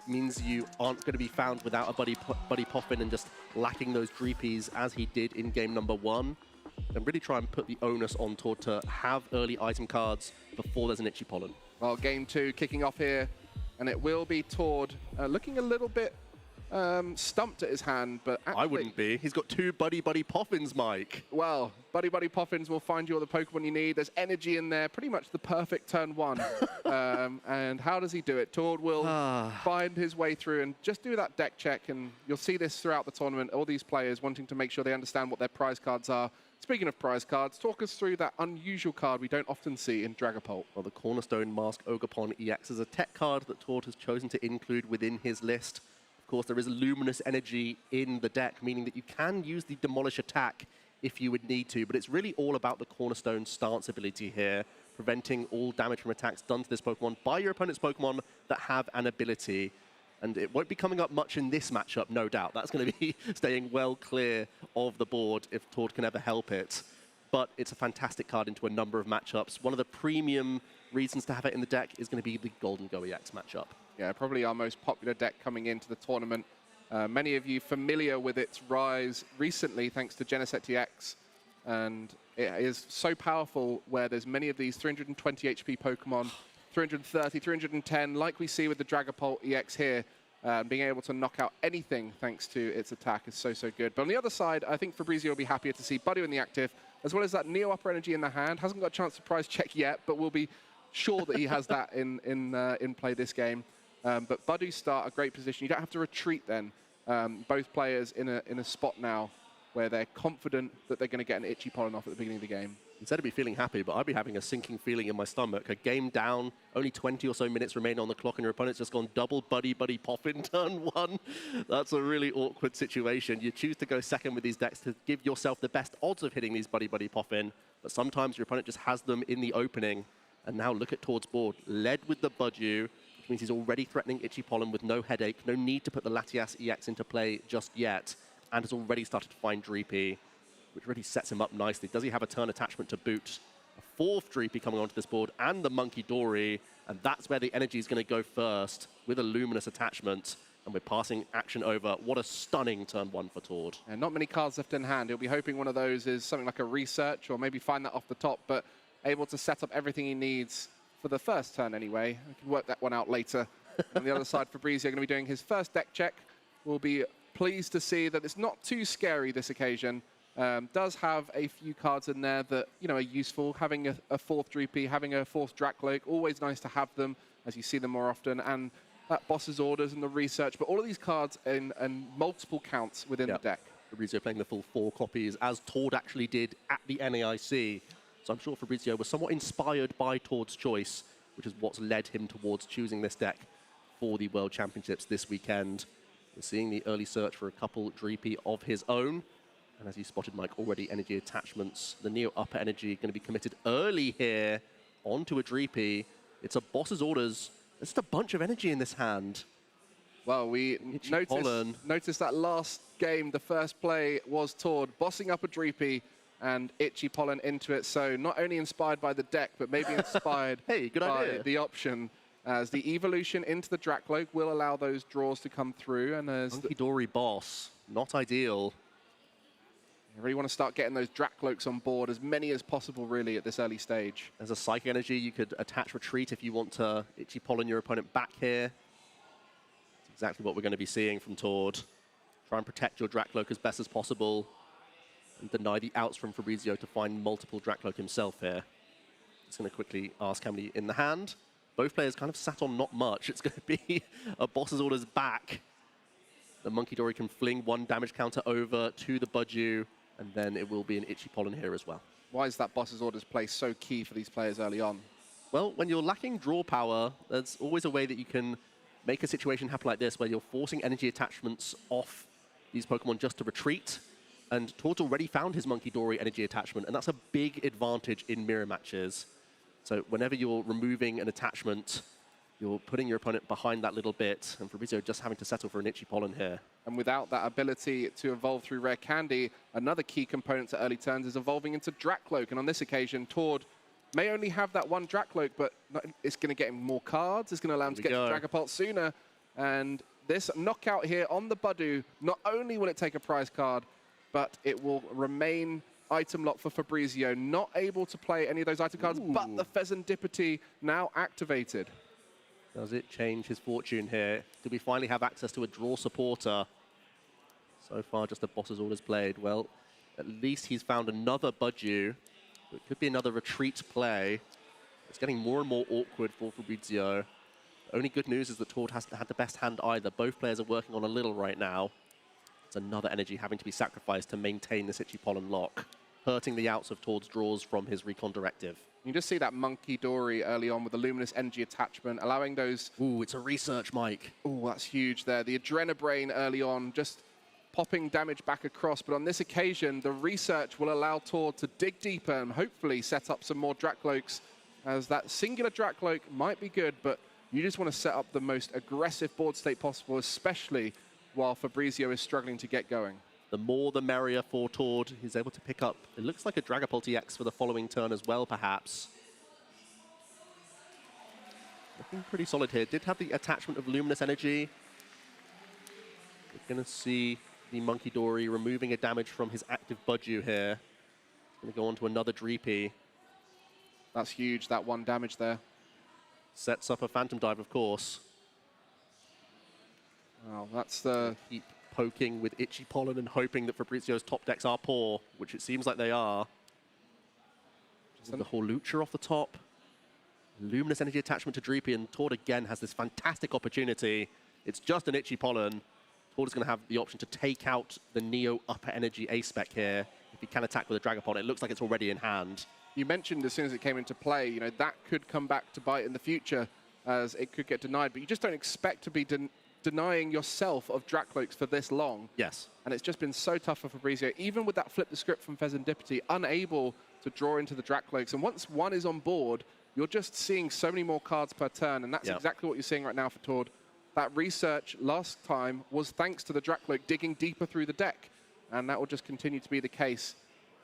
means you aren't going to be found without a Buddy Poffin and just lacking those Dreepies as he did in game number 1. And really try and put the onus on Tord to have early item cards before there's an Itchy Pollen. Well, game 2 kicking off here, and it will be Tord looking a little bit stumped at his hand, but actually, I wouldn't be. He's got 2 Buddy Poffins, Mike. Well, Buddy Poffins will find you all the Pokemon you need. There's energy in there, pretty much the perfect turn 1. And how does he do it? Tord will find his way through and just do that deck check, and you'll see this throughout the tournament, all these players wanting to make sure they understand what their prize cards are. Speaking of prize cards, talk us through that unusual card we don't often see in Dragapult. Well, the Cornerstone Mask Ogerpon EX is a tech card that Tord has chosen to include within his list. Of course, there is luminous energy in the deck, meaning that you can use the Demolish attack if you would need to, but it's really all about the Cornerstone stance ability here, preventing all damage from attacks done to this Pokemon by your opponent's Pokemon that have an ability. And it won't be coming up much in this matchup, no doubt. That's going to be staying well clear of the board if Tord can ever help it. But it's a fantastic card into a number of matchups. One of the premium reasons to have it in the deck is going to be the Golden Go EX matchup. Yeah, probably our most popular deck coming into the tournament. Many of you familiar with its rise recently thanks to Genesect EX. And it is so powerful where there's many of these 320 HP Pokemon, 330, 310, like we see with the Dragapult EX here. Being able to knock out anything thanks to its attack is so good. But on the other side, I think Fabrizio will be happier to see Buddy in the active, as well as that Neo Upper Energy in the hand. Hasn't got a chance to prize check yet, but we'll be sure that he has that in play this game. But Buddy start a great position. You don't have to retreat then. Both players in a spot now where they're confident that they're going to get an Itchy Pollen off at the beginning of the game. Instead of be feeling happy, but I'd be having a sinking feeling in my stomach. A game down, only 20 or so minutes remain on the clock, and your opponent's just gone double Buddy Poffin turn 1. That's a really awkward situation. You choose to go second with these decks to give yourself the best odds of hitting these Buddy Poffin, but sometimes your opponent just has them in the opening. And now look at Tord's board. Led with the Budew, which means he's already threatening Itchy Pollen with no headache, no need to put the Latias EX into play just yet, and has already started to find Dreepy, which really sets him up nicely. Does he have a turn attachment to boot? A 4th Dreepy coming onto this board, and the Monkey Dory, and that's where the energy is going to go first with a Luminous attachment, and we're passing action over. What a stunning turn 1 for Tord. And not many cards left in hand. He'll be hoping one of those is something like a Research, or maybe find that off the top, but able to set up everything he needs for the first turn anyway. I can work that one out later. On the other side, Fabrizio going to be doing his first deck check. We'll be pleased to see that it's not too scary this occasion. Does have a few cards in there that, you know, are useful. Having a 4th Dreepy, having a 4th Dracloak, always nice to have them as you see them more often. And that Boss's Orders and the Research, but all of these cards in multiple counts within the deck. Fabrizio playing the full 4 copies, as Tord actually did at the NAIC. So I'm sure Fabrizio was somewhat inspired by Tord's choice, which is what's led him towards choosing this deck for the World Championships this weekend. We're seeing the early search for a couple Dreepy of his own. And as you spotted, Mike, already energy attachments. The Neo Upper Energy going to be committed early here onto a Dreepy. It's a boss's orders. There's just a bunch of energy in this hand. Well, we noticed that last game, the first play was Tord bossing up a Dreepy and Itchy Pollen into it. So not only inspired by the deck, but maybe inspired hey, good by idea. the option. As the evolution into the Drakloak will allow those draws to come through. And as Monkey Dory boss, not ideal. You really want to start getting those Drakloaks on board, as many as possible, really, at this early stage. There's a Psychic Energy. You could attach Retreat if you want to Itchy Pollen your opponent back here. That's exactly what we're going to be seeing from Tord. Try and protect your Drakloak as best as possible and deny the outs from Fabrizio to find multiple Drakloak himself here. Just going to quickly ask how many in the hand. Both players kind of sat on not much. It's going to be a boss's orders back. The Monkey Dory can fling 1 damage counter over to the Budju, and then it will be an Itchy Pollen here as well. Why is that boss's orders play so key for these players early on? Well, when you're lacking draw power, there's always a way that you can make a situation happen like this, where you're forcing energy attachments off these Pokemon just to retreat. And Tord's already found his Monkey Dory energy attachment, and that's a big advantage in mirror matches. So whenever you're removing an attachment, you're putting your opponent behind that little bit, and Fabrizio just having to settle for an Itchy Pollen here. And without that ability to evolve through Rare Candy, another key component to early turns is evolving into Drakloak. And on this occasion, Tord may only have that 1 Drakloak, but it's going to get him more cards. It's going to allow him to get to Dragapult sooner. And this knockout here on the Budu, not only will it take a prize card, but it will remain item lock for Fabrizio, not able to play any of those item cards, but the Pheasantipity now activated. Does it change his fortune here? Do we finally have access to a draw supporter? So far, just the boss's orders played. Well, at least he's found another Budju. It could be another retreat play. It's getting more and more awkward for Fabrizio. The only good news is that Tord hasn't had the best hand either. Both players are working on a little right now. It's another energy having to be sacrificed to maintain this Itchy Pollen lock, hurting the outs of Tord's draws from his Recon Directive. You just see that Monkey Dory early on with the Luminous Energy attachment, allowing those... Ooh, it's a research, Mike. Ooh, that's huge there. The Adrenabrain early on, just popping damage back across. But on this occasion, the research will allow Tord to dig deeper and hopefully set up some more Drakloaks, as that singular Drakloak might be good, but you just want to set up the most aggressive board state possible, especially while Fabrizio is struggling to get going. The more the merrier for Tord. He's able to pick up, it looks like a Dragapult EX for the following turn as well, perhaps. Looking pretty solid here. Did have the attachment of Luminous Energy. We're going to see the Monkey Dory removing a damage from his active Budju here. Going to go on to another Dreepy. That's huge, that 1 damage there. Sets up a Phantom Dive, of course. Wow, that's the... Keep poking with Itchy Pollen and hoping that Fabrizio's top decks are poor, which it seems like they are. Just the Hawlucha off the top. Luminous Energy attachment to Dreepy, and Tord again has this fantastic opportunity. It's just an Itchy Pollen. Tord is going to have the option to take out the Neo Upper Energy A-Spec here. If he can attack with a Dragapult, it looks like it's already in hand. You mentioned as soon as it came into play, you know, that could come back to bite in the future, as it could get denied, but you just don't expect to be denying yourself of Drakloaks for this long. Yes. And it's just been so tough for Fabrizio, even with that flip the script from Pheasantipity, unable to draw into the Drakloaks. And once 1 is on board, you're just seeing so many more cards per turn, and that's exactly what you're seeing right now for Tord. That research last time was thanks to the Drakloak digging deeper through the deck, and that will just continue to be the case,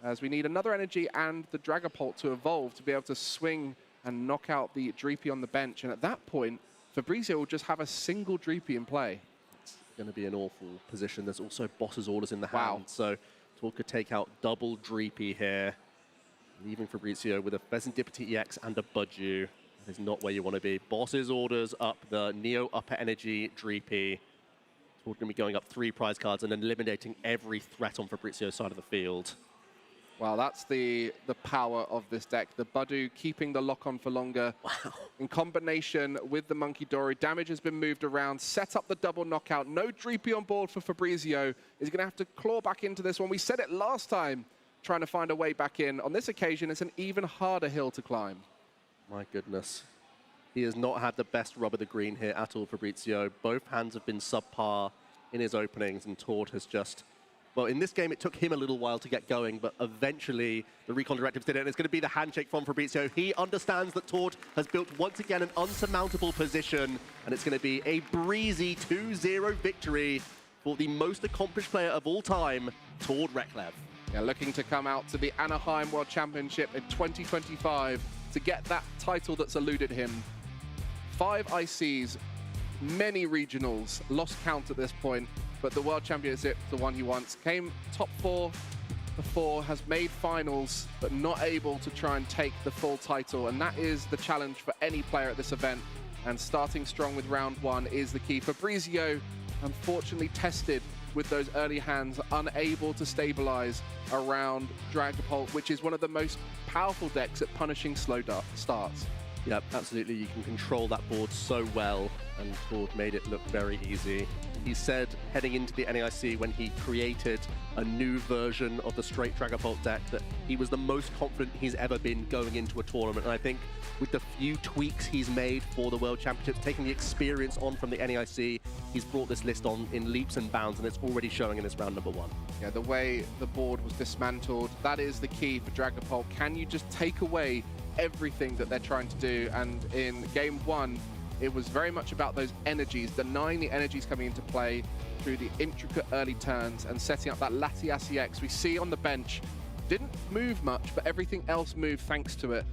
as we need another energy and the Dragapult to evolve to be able to swing and knock out the Dreepy on the bench. And at that point, Fabrizio will just have a single Dreepy in play. It's going to be an awful position. There's also boss's orders in the hand, so Tord could take out double Dreepy here, leaving Fabrizio with a Pheasantipity EX and a Budju. That is not where you want to be. Boss's orders up the Neo Upper Energy Dreepy. Tord going to be going up 3 prize cards and eliminating every threat on Fabrizio's side of the field. Well, that's the power of this deck. The Budu keeping the lock on for longer. Wow. In combination with the Monkey Dory, damage has been moved around, set up the double knockout. No Dreepy on board for Fabrizio. He's going to have to claw back into this one. We said it last time, trying to find a way back in. On this occasion, it's an even harder hill to climb. My goodness. He has not had the best rub of the green here at all, Fabrizio. Both hands have been subpar in his openings, and Tord has just... Well, in this game, it took him a little while to get going, but eventually the recon directives did it, and it's going to be the handshake from Fabrizio. He understands that Tord has built, once again, an unsurmountable position, and it's going to be a breezy 2-0 victory for the most accomplished player of all time, Tord Reklev. Yeah, looking to come out to the Anaheim World Championship in 2025 to get that title that's eluded him. 5 ICs, many regionals, lost count at this point, but the World Championship, the one he wants, came top 4 before, has made finals, but not able to try and take the full title. And that is the challenge for any player at this event. And starting strong with round 1 is the key. Fabrizio, unfortunately tested with those early hands, unable to stabilize around Dragapult, which is one of the most powerful decks at punishing slow starts. Yep, absolutely. You can control that board so well, and Tord made it look very easy. He said heading into the NAIC when he created a new version of the straight Dragapult deck that he was the most confident he's ever been going into a tournament. And I think with the few tweaks he's made for the World Championships, taking the experience on from the NAIC, he's brought this list on in leaps and bounds, and it's already showing in this round number 1. Yeah, the way the board was dismantled, that is the key for Dragapult. Can you just take away everything that they're trying to do? And in game 1, it was very much about those energies, denying the energies coming into play through the intricate early turns and setting up that Latiasi X. We see on the bench, didn't move much, but everything else moved thanks to it,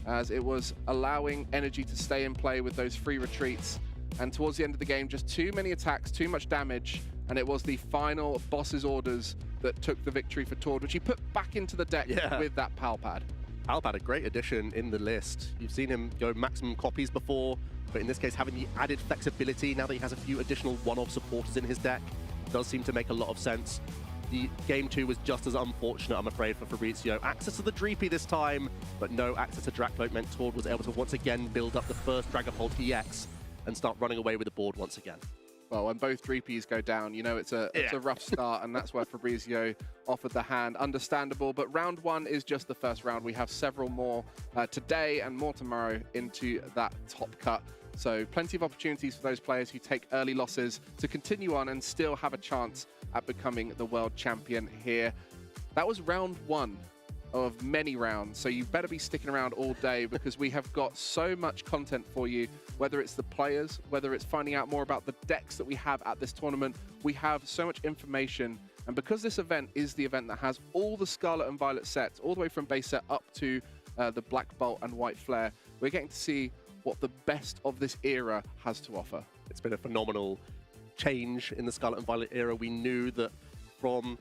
as it was allowing energy to stay in play with those free retreats. And towards the end of the game, just too many attacks, too much damage, and it was the final boss's orders that took the victory for Tord, which he put back into the deck with that Palpad. Palpad, a great addition in the list. You've seen him go maximum copies before, but in this case, having the added flexibility, now that he has a few additional one-off supporters in his deck, does seem to make a lot of sense. The game 2 was just as unfortunate, I'm afraid, for Fabrizio. Access to the Dreepy this time, but no access to Dracloak meant Tord was able to once again build up the first Dragapult EX and start running away with the board once again. Well, when both Dreepies go down, you know it's a rough start, and that's where Fabrizio offered the hand. Understandable, but round 1 is just the first round. We have several more today and more tomorrow into that top cut. So plenty of opportunities for those players who take early losses to continue on and still have a chance at becoming the world champion here. That was round 1 of many rounds, so you better be sticking around all day because we have got so much content for you, whether it's the players, whether it's finding out more about the decks that we have at this tournament. We have so much information, and because this event is the event that has all the Scarlet and Violet sets, all the way from base set up to the Black Bolt and White Flare, we're getting to see what the best of this era has to offer. It's been a phenomenal change in the Scarlet and Violet era. We knew that from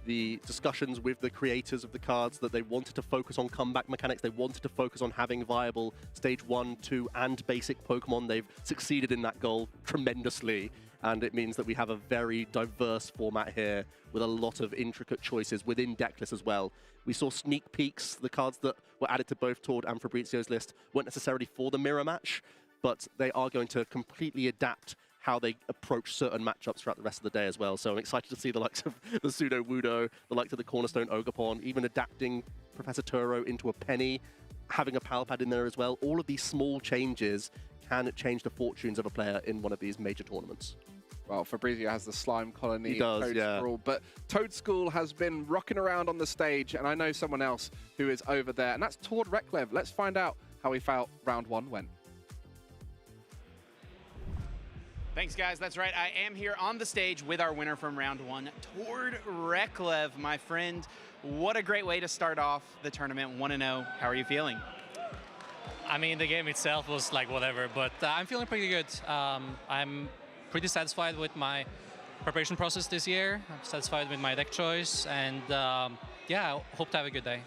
the discussions with the creators of the cards that they wanted to focus on comeback mechanics. They wanted to focus on having viable stage 1, 2, and basic Pokemon. They've succeeded in that goal tremendously, and it means that we have a very diverse format here with a lot of intricate choices within deck lists as well. We saw sneak peeks. The cards that were added to both Tord and Fabrizio's list weren't necessarily for the mirror match, but they are going to completely adapt how they approach certain matchups throughout the rest of the day as well. So I'm excited to see the likes of the Pseudo Wudo, the likes of the Cornerstone Ogerpon, even adapting Professor Turo into a Penny, having a Palpad in there as well. All of these small changes can change the fortunes of a player in one of these major tournaments. Well, Fabrizio has the Slime Colony, he does, Toad School, but Toad School has been rocking around on the stage, and I know someone else who is over there, and that's Tord Reklev. Let's find out how he felt round 1 went. Thanks, guys. That's right. I am here on the stage with our winner from round 1, Tord Reklev, my friend. What a great way to start off the tournament, 1-0. How are you feeling? I mean, the game itself was like whatever, but I'm feeling pretty good. I'm pretty satisfied with my preparation process this year. I'm satisfied with my deck choice, and yeah, I hope to have a good day.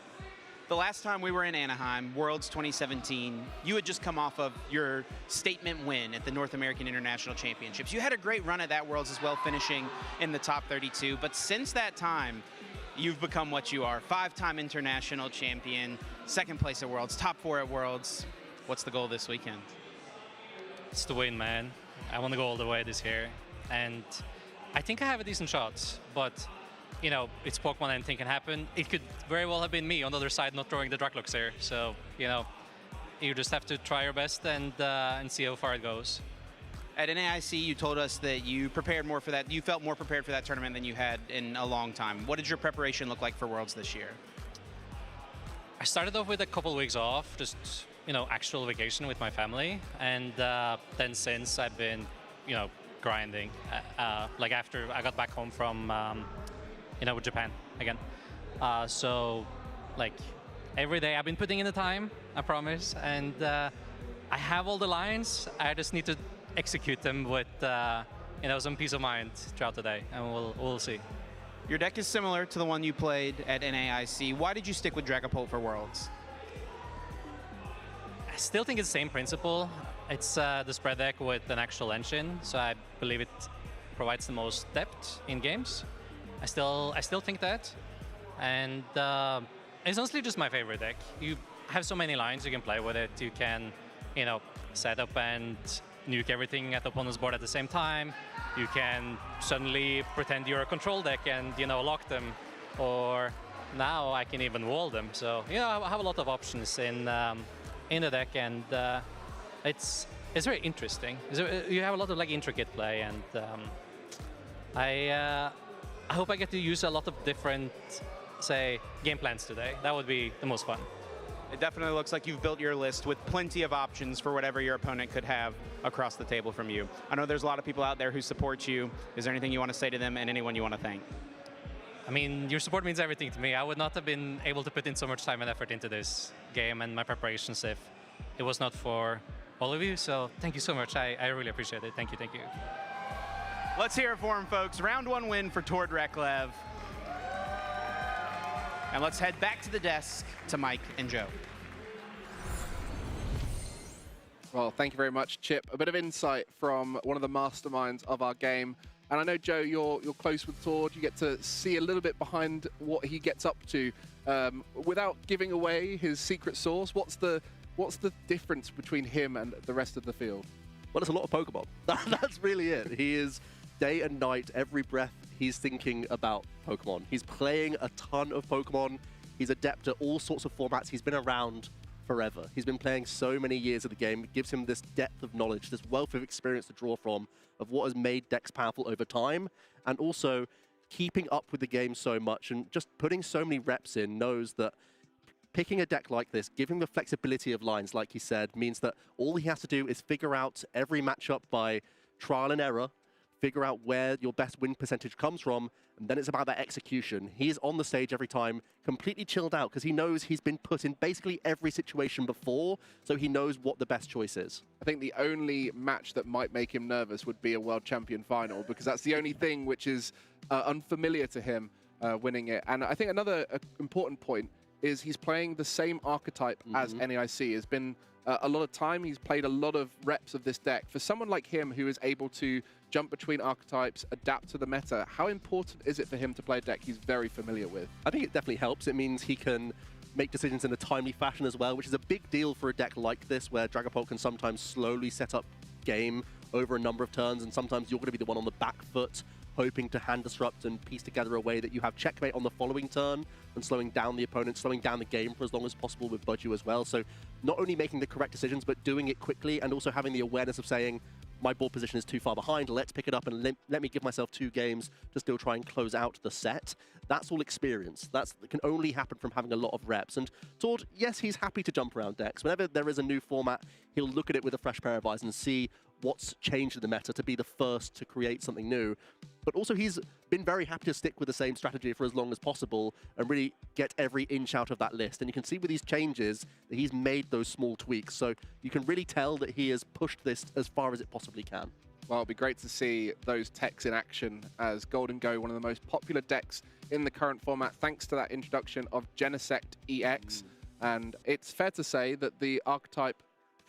The last time we were in Anaheim, Worlds 2017, you had just come off of your statement win at the North American International Championships. You had a great run at that Worlds as well, finishing in the top 32. But since that time, you've become what you are. 5-time international champion, 2nd place at Worlds, top 4 at Worlds. What's the goal this weekend? It's to win, man. I want to go all the way this year. And I think I have a decent shot, but you know, it's Pokemon, anything can happen. It could very well have been me on the other side not throwing the Draclox here. So, you know, you just have to try your best and see how far it goes. At NAIC, you told us that you prepared more for that. You felt more prepared for that tournament than you had in a long time. What did your preparation look like for Worlds this year? I started off with a couple of weeks off, just, you know, actual vacation with my family. And then since I've been, you know, grinding. Like after I got back home from, you know, Japan again. So, like, every day I've been putting in the time, I promise. And I have all the lines. I just need to execute them with, you know, some peace of mind throughout the day, and we'll see. Your deck is similar to the one you played at NAIC. Why did you stick with Dragapult for Worlds? I still think it's the same principle. It's the spread deck with an actual engine, so I believe it provides the most depth in games. I still think that, and it's honestly just my favorite deck. You have so many lines you can play with it. You can, you know, set up and nuke everything at the opponent's board at the same time. You can suddenly pretend you're a control deck and, you know, lock them, or now I can even wall them. So, you know, I have a lot of options in the deck, and it's very interesting. You have a lot of like intricate play, and I hope I get to use a lot of different, say, game plans today. That would be the most fun. It definitely looks like you've built your list with plenty of options for whatever your opponent could have across the table from you. I know there's a lot of people out there who support you. Is there anything you want to say to them, and anyone you want to thank? I mean, your support means everything to me. I would not have been able to put in so much time and effort into this game and my preparations if it was not for all of you. So thank you so much. I really appreciate it. Thank you, thank you. Let's hear it for him, folks. Round 1 win for Tord Reklev. And let's head back to the desk to Mike and Joe. Well, thank you very much, Chip. A bit of insight from one of the masterminds of our game. And I know, Joe, you're close with Tord. You get to see a little bit behind what he gets up to. Without giving away his secret sauce, what's the difference between him and the rest of the field? Well, it's a lot of Pokemon. That's really it. He is day and night, every breath, he's thinking about Pokemon. He's playing a ton of Pokemon. He's adept at all sorts of formats. He's been around forever. He's been playing so many years of the game. It gives him this depth of knowledge, this wealth of experience to draw from, of what has made decks powerful over time, and also keeping up with the game so much and just putting so many reps in, knows that picking a deck like this, giving the flexibility of lines, like he said, means that all he has to do is figure out every matchup by trial and error, figure out where your best win percentage comes from, and then it's about that execution. He's on the stage every time, completely chilled out, because he knows he's been put in basically every situation before, so he knows what the best choice is. I think the only match that might make him nervous would be a World Champion final, because that's the only thing which is unfamiliar to him, winning it. And I think another important point is he's playing the same archetype as NAIC. It's been a lot of time. He's played a lot of reps of this deck. For someone like him who is able to jump between archetypes, adapt to the meta, how important is it for him to play a deck he's very familiar with? I think it definitely helps. It means he can make decisions in a timely fashion as well, which is a big deal for a deck like this, where Dragapult can sometimes slowly set up game over a number of turns, and sometimes you're going to be the one on the back foot, hoping to hand disrupt and piece together a way that you have checkmate on the following turn and slowing down the opponent, slowing down the game for as long as possible with Budju as well. So not only making the correct decisions, but doing it quickly, and also having the awareness of saying, my board position is too far behind, let's pick it up and let me give myself 2 games to still try and close out the set. That's all experience. That can only happen from having a lot of reps. And Tord, yes, he's happy to jump around decks. Whenever there is a new format, he'll look at it with a fresh pair of eyes and see what's changed in the meta to be the first to create something new. But also he's been very happy to stick with the same strategy for as long as possible and really get every inch out of that list. And you can see with these changes that he's made those small tweaks. So you can really tell that he has pushed this as far as it possibly can. Well, it'll be great to see those techs in action as Golden Go, one of the most popular decks in the current format, thanks to that introduction of Genesect EX. And it's fair to say that the archetype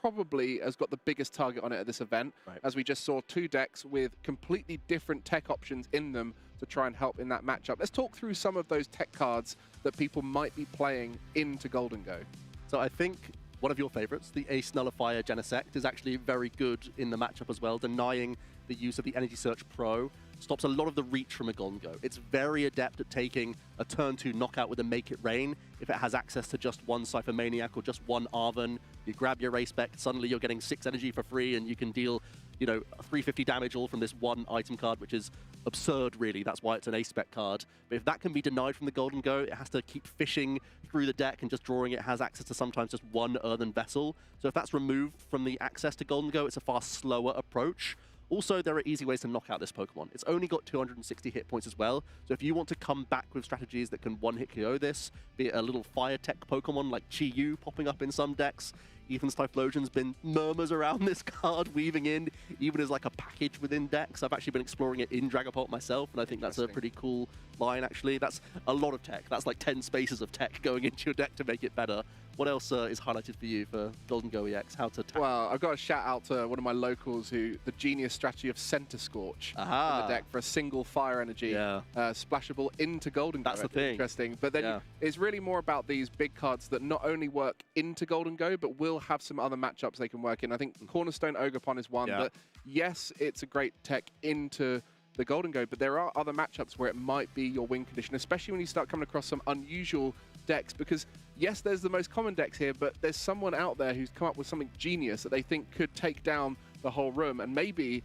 probably has got the biggest target on it at this event, as we just saw 2 decks with completely different tech options in them to try and help in that matchup. Let's talk through some of those tech cards that people might be playing into Golden Go. So I think one of your favorites, the Ace Nullifier Genesect, is actually very good in the matchup as well, denying the use of the Energy Search Pro. Stops a lot of the reach from a Golden Go. It's very adept at taking a turn 2 knockout with a Make It Rain. If it has access to just one Cypher Maniac or just one Arven, you grab your Race Spec, suddenly you're getting 6 energy for free, and you can deal, you know, 350 damage all from this one item card, which is absurd, really. That's why it's an Ace Spec card. But if that can be denied from the Golden Go, it has to keep fishing through the deck and just drawing. It has access to sometimes just one Earthen Vessel. So if that's removed from the access to Golden Go, it's a far slower approach. Also, there are easy ways to knock out this Pokemon. It's only got 260 hit points as well, so if you want to come back with strategies that can one-hit KO this, be it a little fire tech Pokemon like Chi-Yu popping up in some decks, Ethan's Typhlosion's been murmurs around this card, weaving in, even as like a package within decks. I've actually been exploring it in Dragapult myself, and I think that's a pretty cool line, actually. That's a lot of tech. That's like 10 spaces of tech going into your deck to make it better. What else is highlighted for you for Golden Go EX? How to tackle? Well, I've got to shout out to one of my locals who, the genius strategy of Center Scorch in the deck for a single fire energy, splashable into Golden Go. That's the thing. Interesting. But then it's really more about these big cards that not only work into Golden Go, but will have some other matchups they can work in. I think Cornerstone Ogerpon is one that, yes, it's a great tech into the Golden Go, but there are other matchups where it might be your win condition, especially when you start coming across some unusual decks, because yes, there's the most common decks here, but there's someone out there who's come up with something genius that they think could take down the whole room, and maybe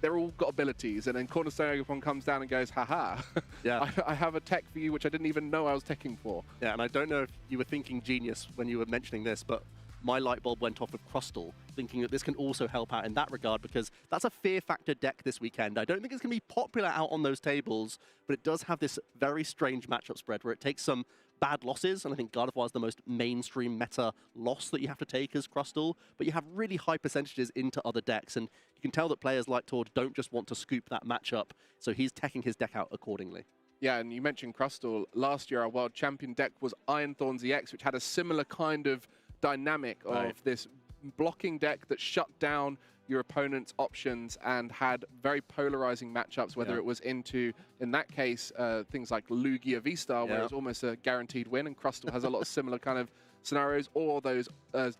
they're all got abilities, and then Cornerstone Ogerpon comes down and goes, haha, I have a tech for you which I didn't even know I was teching for. Yeah, and I don't know if you were thinking genius when you were mentioning this, but my light bulb went off with Crustle, thinking that this can also help out in that regard, because that's a fear factor deck this weekend. I don't think it's going to be popular out on those tables, but it does have this very strange matchup spread where it takes some bad losses, and I think Gardevoir is the most mainstream meta loss that you have to take as Crustle, but you have really high percentages into other decks, and you can tell that players like Tord don't just want to scoop that matchup, so he's teching his deck out accordingly. Yeah, and you mentioned Crustle. Last year, our World Champion deck was Iron Thorns EX, which had a similar kind of dynamic of this blocking deck that shut down your opponent's options and had very polarizing matchups, whether it was into, in that case, things like Lugia V-Star, where it's almost a guaranteed win, and Crustle has a lot of similar kind of scenarios, or those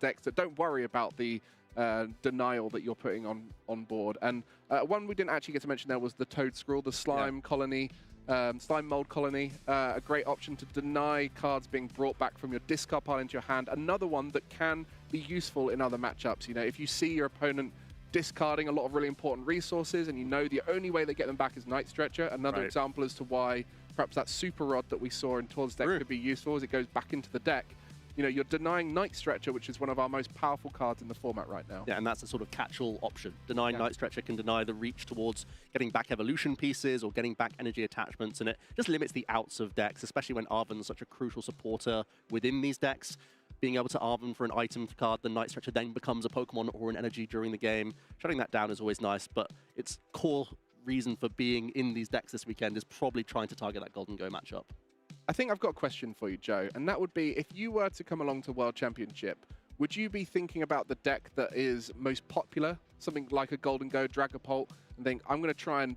decks that don't worry about the denial that you're putting on board. And one we didn't actually get to mention there was the Toad Scroll, the slime colony, slime mold colony, a great option to deny cards being brought back from your discard pile into your hand. Another one that can be useful in other matchups. You know, if you see your opponent discarding a lot of really important resources and you know the only way they get them back is Night Stretcher, another example as to why perhaps that Super Rod that we saw in Tord's deck could be useful as it goes back into the deck. You know, you're denying Night Stretcher, which is one of our most powerful cards in the format right now. Yeah, and that's a sort of catch-all option. Denying Night Stretcher can deny the reach towards getting back evolution pieces or getting back energy attachments, and it just limits the outs of decks, especially when Arven's such a crucial supporter within these decks. Being able to Arven for an item card, the Night Stretcher then becomes a Pokemon or an energy during the game. Shutting that down is always nice, but its core reason for being in these decks this weekend is probably trying to target that Golden Go matchup. I think I've got a question for you, Joe, and that would be, if you were to come along to World Championship, would you be thinking about the deck that is most popular, something like a Golden Go, Dragapult, and think, I'm going to try and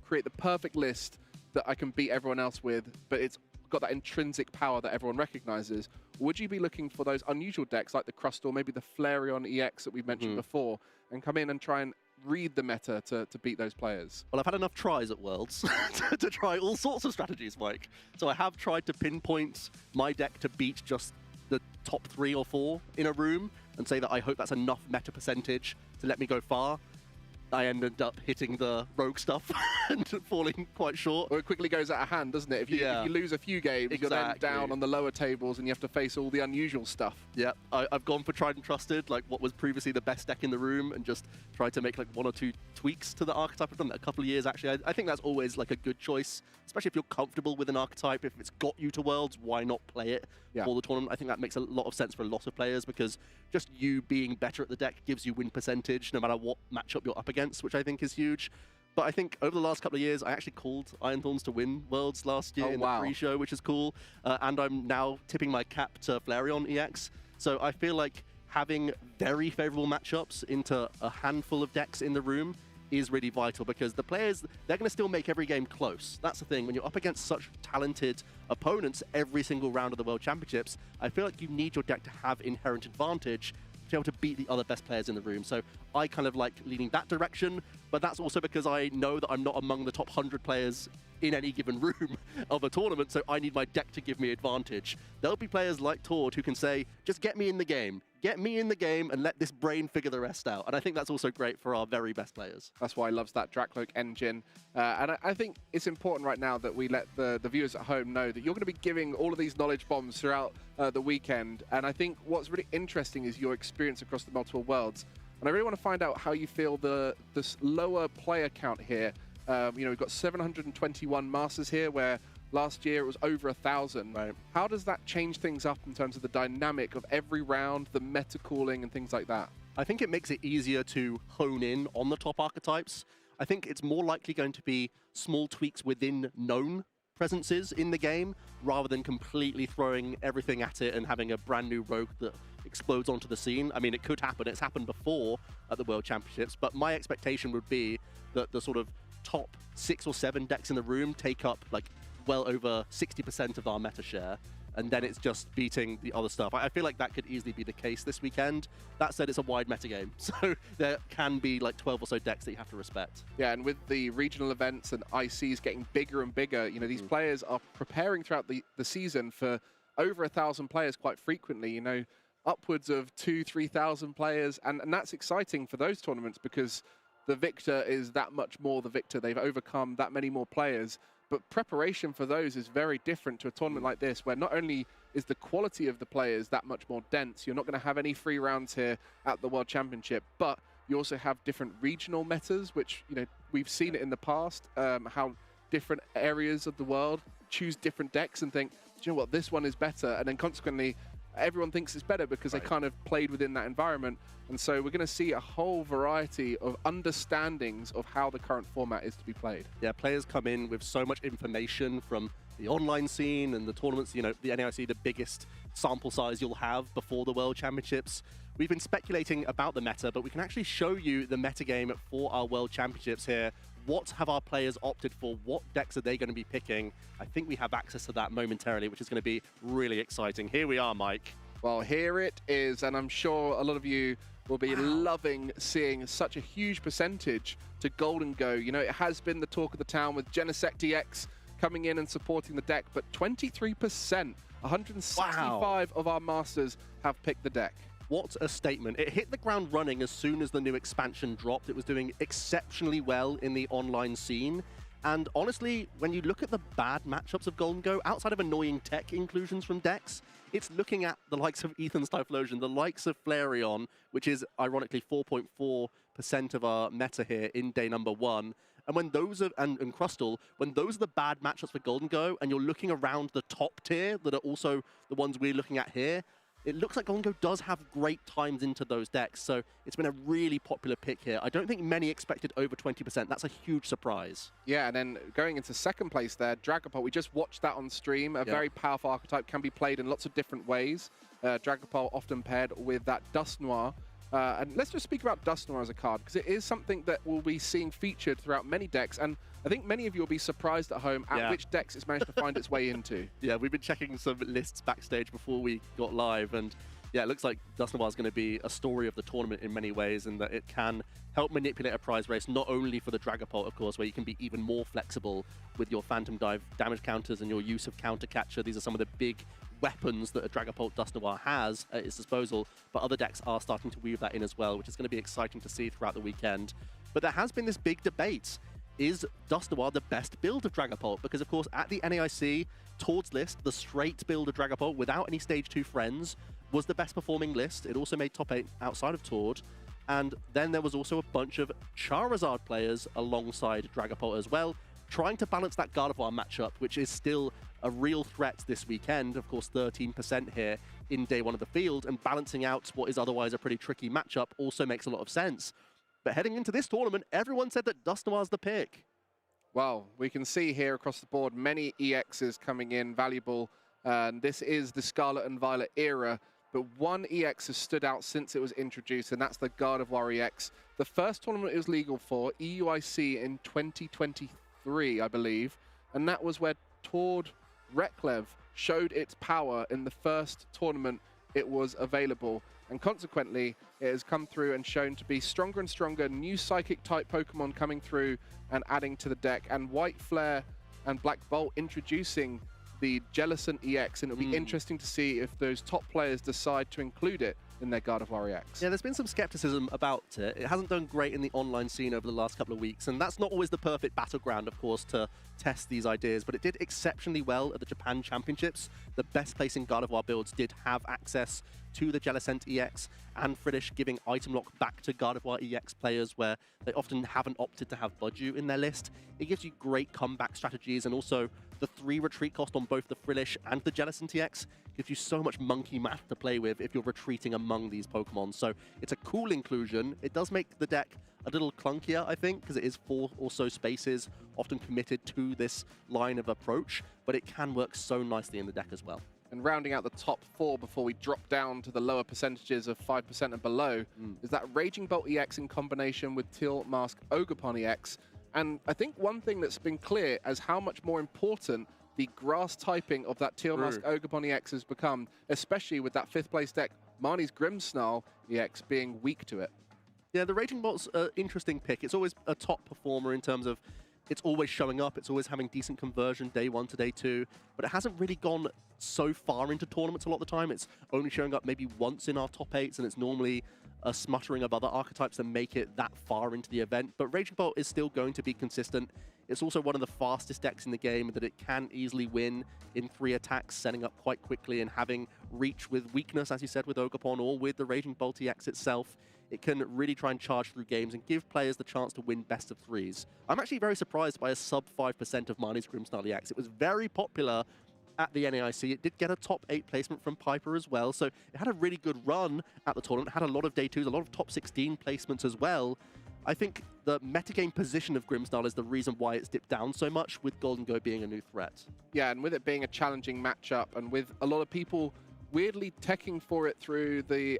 create the perfect list that I can beat everyone else with, but it's got that intrinsic power that everyone recognizes? Or would you be looking for those unusual decks like the Crustle, maybe the Flareon EX that we've mentioned before, and come in and try and read the meta to beat those players? Well, I've had enough tries at Worlds to try all sorts of strategies, Mike. So I have tried to pinpoint my deck to beat just the top 3 or 4 in a room and say that I hope that's enough meta percentage to let me go far. I ended up hitting the rogue stuff and falling quite short. Well, it quickly goes out of hand, doesn't it? If you lose a few games, you're then down on the lower tables and you have to face all the unusual stuff. Yeah, I've gone for tried and trusted, like what was previously the best deck in the room, and just tried to make like 1 or 2 tweaks to the archetype. I've done that a couple of years, actually. I think that's always like a good choice, especially if you're comfortable with an archetype. If it's got you to Worlds, why not play it for the tournament? I think that makes a lot of sense for a lot of players, because just you being better at the deck gives you win percentage no matter what matchup you're up against, which I think is huge. But I think over the last couple of years, I actually called Iron Thorns to win Worlds last year in the pre-show, which is cool. And I'm now tipping my cap to Flareon EX. So I feel like having very favorable matchups into a handful of decks in the room is really vital, because the players, they're going to still make every game close. That's the thing. When you're up against such talented opponents every single round of the World Championships, I feel like you need your deck to have inherent advantage to be able to beat the other best players in the room. So I kind of like leaning that direction, but that's also because I know that I'm not among the top 100 players in any given room of a tournament, so I need my deck to give me advantage. There'll be players like Tord who can say, just get me in the game. Get me in the game and let this brain figure the rest out. And I think that's also great for our very best players. That's why I loves that Dracloak engine. And I think it's important right now that we let the viewers at home know that you're going to be giving all of these knowledge bombs throughout the weekend. And I think what's really interesting is your experience across the multiple worlds. And I really want to find out how you feel this lower player count here. We've got 721 Masters here, where last year it was over 1,000. Right. How does that change things up in terms of the dynamic of every round, the meta calling and things like that? I think it makes it easier to hone in on the top archetypes. I think it's more likely going to be small tweaks within known presences in the game, rather than completely throwing everything at it and having a brand new rogue that explodes onto the scene. I mean, it could happen. It's happened before at the World Championships, but my expectation would be that the sort of top 6 or 7 decks in the room take up like well over 60% of our meta share, and then it's just beating the other stuff. I feel like that could easily be the case this weekend. That said, it's a wide metagame, so there can be like 12 or so decks that you have to respect. Yeah, and with the regional events and ICs getting bigger and bigger, these players are preparing throughout the season for over 1,000 players quite frequently, upwards of 2,000-3,000 players, and that's exciting for those tournaments because the victor is that much more the victor. They've overcome that many more players. But preparation for those is very different to a tournament like this, where not only is the quality of the players that much more dense, you're not going to have any free rounds here at the World Championship, but you also have different regional metas, which, we've seen it in the past, how different areas of the world choose different decks and think, do you know what, this one is better, and then consequently, everyone thinks it's better because they kind of played within that environment. And so we're going to see a whole variety of understandings of how the current format is to be played. Yeah, players come in with so much information from the online scene and the tournaments, the NAIC, the biggest sample size you'll have before the World Championships. We've been speculating about the meta, but we can actually show you the metagame for our World Championships here. What have our players opted for? What decks are they going to be picking? I think we have access to that momentarily, which is going to be really exciting. Here we are, Mike. Well, here it is, and I'm sure a lot of you will be loving seeing such a huge percentage to Golden Go. It has been the talk of the town with Genesect DX coming in and supporting the deck, but 23%, 165 of our Masters have picked the deck. What a statement. It hit the ground running as soon as the new expansion dropped. It was doing exceptionally well in the online scene. And honestly, when you look at the bad matchups of Golden Go, outside of annoying tech inclusions from decks, it's looking at the likes of Ethan's Typhlosion, the likes of Flareon, which is ironically 4.4% of our meta here in day number 1. And when those are, and Crustal, when those are the bad matchups for Golden Go, and you're looking around the top tier that are also the ones we're looking at here, it looks like Golden Go does have great times into those decks, so it's been a really popular pick here. I don't think many expected over 20%. That's a huge surprise. Yeah, and then going into second place there, Dragapult, we just watched that on stream. A very powerful archetype, can be played in lots of different ways. Dragapult often paired with that Dust Noir. And let's just speak about Dust Noir as a card, because it is something that we'll be seeing featured throughout many decks, and I think many of you will be surprised at home at which decks it's managed to find its way into. Yeah, we've been checking some lists backstage before we got live, and yeah, it looks like Dust Noir is going to be a story of the tournament in many ways, and that it can help manipulate a prize race, not only for the Dragapult, of course, where you can be even more flexible with your Phantom Dive damage counters and your use of Counter Catcher. These are some of the big weapons that a Dragapult Dust Noir has at its disposal, but other decks are starting to weave that in as well, which is going to be exciting to see throughout the weekend. But there has been this big debate. Is Dust Noir the best build of Dragapult? Because, of course, at the NAIC, Tord's list, the straight build of Dragapult without any Stage 2 friends, was the best performing list. It also made top 8 outside of Tord. And then there was also a bunch of Charizard players alongside Dragapult as well, trying to balance that Gardevoir matchup, which is still a real threat this weekend. Of course, 13% here in day 1 of the field, and balancing out what is otherwise a pretty tricky matchup also makes a lot of sense. But heading into this tournament, everyone said that Dust Noir's the pick. Well, we can see here across the board many EXs coming in, valuable. And this is the Scarlet and Violet era. but one EX has stood out since it was introduced, and that's the Gardevoir EX. The first tournament it was legal for, EUIC in 2023, I believe, and that was where Tord Reklev showed its power in the first tournament it was available. And consequently, it has come through and shown to be stronger and stronger. New Psychic-type Pokemon coming through and adding to the deck. And White Flare and Black Bolt introducing the Jellicent EX. And it'll be interesting to see if those top players decide to include it in their Gardevoir EX. Yeah, there's been some skepticism about it. It hasn't done great in the online scene over the last couple of weeks, and that's not always the perfect battleground, of course, to test these ideas, but it did exceptionally well at the Japan Championships. The best placing Gardevoir builds did have access to the Jellicent EX, and Friddish giving item lock back to Gardevoir EX players where they often haven't opted to have Budju in their list. It gives you great comeback strategies, and also the 3 retreat cost on both the Friddish and the Jellicent EX gives you so much monkey math to play with if you're retreating among these Pokemon. So it's a cool inclusion. It does make the deck a little clunkier, I think, because it is 4 or so spaces often committed to this line of approach, but it can work so nicely in the deck as well. And rounding out the top 4 before we drop down to the lower percentages of 5% and below is that Raging Bolt EX in combination with Teal Mask Ogerpon EX. And I think one thing that's been clear is how much more important the grass typing of that Teal Mask Ogerpon EX has become, especially with that 5th place deck, Marnie's Grimmsnarl EX, being weak to it. Yeah, the Raging Bolt's an interesting pick. It's always a top performer in terms of it's always showing up, it's always having decent conversion day 1 to day 2, but it hasn't really gone so far into tournaments a lot of the time. It's only showing up maybe once in our top 8s, and it's normally a smuttering of other archetypes that make it that far into the event. But Raging Bolt is still going to be consistent. It's also one of the fastest decks in the game that it can easily win in 3 attacks, setting up quite quickly and having reach with weakness, as you said, with Ogerpon or with the Raging Bolt EX itself. It can really try and charge through games and give players the chance to win best of 3s. I'm actually very surprised by a sub 5% of Marnie's Grimmsnarl EX. It was very popular at the NAIC. It did get a top 8 placement from Piper as well, so it had a really good run at the tournament, had a lot of day 2s, a lot of top 16 placements as well. I think the metagame position of Grimmsnarl is the reason why it's dipped down so much, with Golden Go being a new threat. Yeah, and with it being a challenging matchup, and with a lot of people weirdly teching for it through the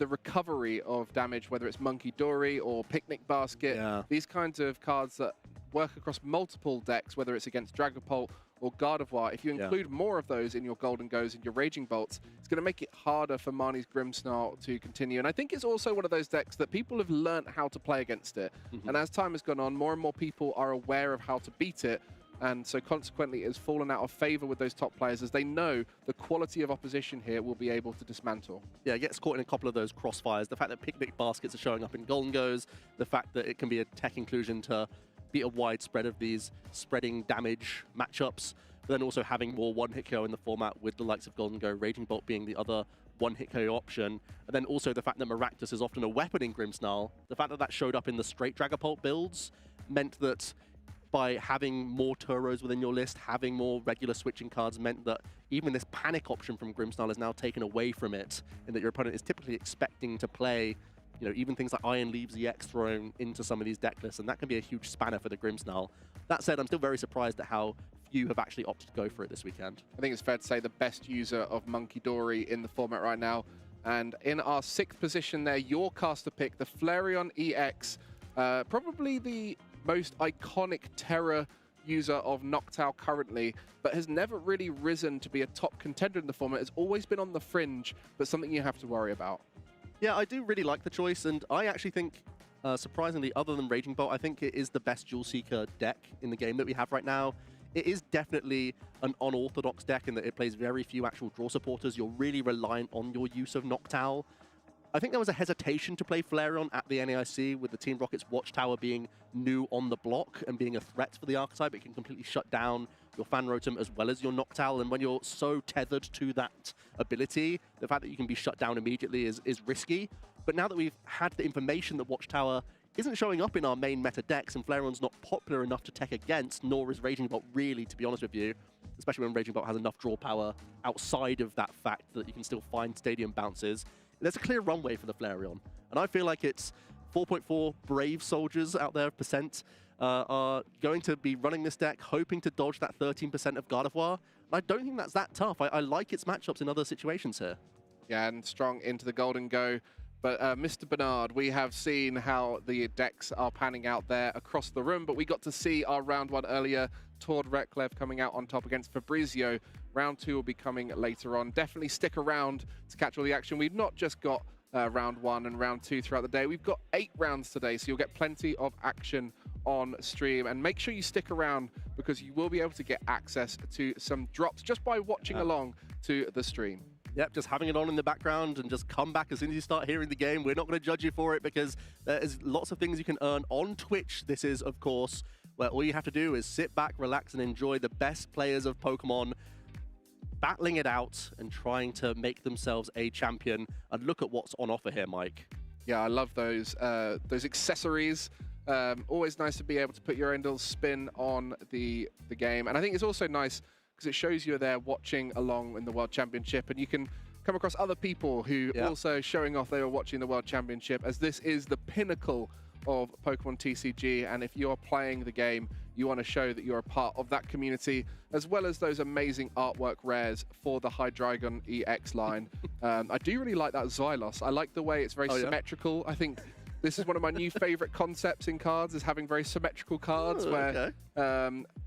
recovery of damage, whether it's Monkey Dory or Picnic Basket, these kinds of cards that work across multiple decks, whether it's against Dragapult or Gardevoir. If you include more of those in your Golden Goes and your Raging Bolts, it's going to make it harder for Marnie's Grimmsnarl to continue. And I think it's also one of those decks that people have learnt how to play against it. And as time has gone on, more and more people are aware of how to beat it. And so consequently, it's fallen out of favor with those top players as they know the quality of opposition here will be able to dismantle. Yeah, it gets caught in a couple of those crossfires. The fact that Picnic Baskets are showing up in Golden Goes, the fact that it can be a tech inclusion to beat a wide spread of these spreading damage matchups, but then also having more one-hit KO in the format with the likes of Golden Go, Raging Bolt being the other one-hit KO option, and then also the fact that Maractus is often a weapon in Grimmsnarl. The fact that that showed up in the straight Dragapult builds meant that by having more Turos within your list, having more regular switching cards meant that even this panic option from Grimmsnarl is now taken away from it, and that your opponent is typically expecting to play, you know, even things like Iron Leaves EX thrown into some of these deck lists, and that can be a huge spanner for the Grimmsnarl. That said, I'm still very surprised at how few have actually opted to go for it this weekend. I think it's fair to say the best user of Monkey Dory in the format right now. And in our 6th position there, your caster pick, the Flareon EX, probably the most iconic Terra user of Noctowl currently, but has never really risen to be a top contender in the format. Has always been on the fringe, but something you have to worry about. Yeah, I do really like the choice, and I actually think, surprisingly, other than Raging Bolt, I think it is the best Jewel Seeker deck in the game that we have right now. It is definitely an unorthodox deck in that it plays very few actual draw supporters. You're really reliant on your use of Noctowl. I think there was a hesitation to play Flareon at the NAIC with the Team Rocket's Watchtower being new on the block and being a threat for the archetype. It can completely shut down your Fan Rotom as well as your Noctowl, and when you're so tethered to that ability, the fact that you can be shut down immediately is risky. But now that we've had the information that Watchtower isn't showing up in our main meta decks and Flareon's not popular enough to tech against, nor is Raging Bolt really, to be honest with you, especially when Raging Bolt has enough draw power outside of that fact that you can still find stadium bounces, there's a clear runway for the Flareon. And I feel like it's 4.4 brave soldiers out there percent are going to be running this deck, hoping to dodge that 13% of Gardevoir. I don't think that's that tough. I like its matchups in other situations here. Yeah, and strong into the Golden Go. But Mr. Bernard, we have seen how the decks are panning out there across the room, but we got to see our round 1 earlier. Tord Reklev coming out on top against Fabrizio. Round 2 will be coming later on. Definitely stick around to catch all the action. We've not just got round 1 and round 2 throughout the day. We've got 8 rounds today, so you'll get plenty of action on stream. And make sure you stick around because you will be able to get access to some drops just by watching along to the stream. Yep, just having it on in the background and just come back as soon as you start hearing the game. We're not going to judge you for it because there is lots of things you can earn on Twitch. This is, of course, where all you have to do is sit back, relax, and enjoy the best players of Pokemon battling it out and trying to make themselves a champion. And look at what's on offer here, Mike. Yeah, I love those accessories. Always nice to be able to put your own little spin on the game. And I think it's also nice because it shows you're there watching along in the World Championship, and you can come across other people who also showing off they were watching the World Championship, as this is the pinnacle of Pokemon TCG. And if you're playing the game, you want to show that you're a part of that community, as well as those amazing artwork rares for the Hydreigon EX line. I do really like that Xylos. I like the way it's very symmetrical. I think this is one of my new favorite concepts in cards, is having very symmetrical cards where,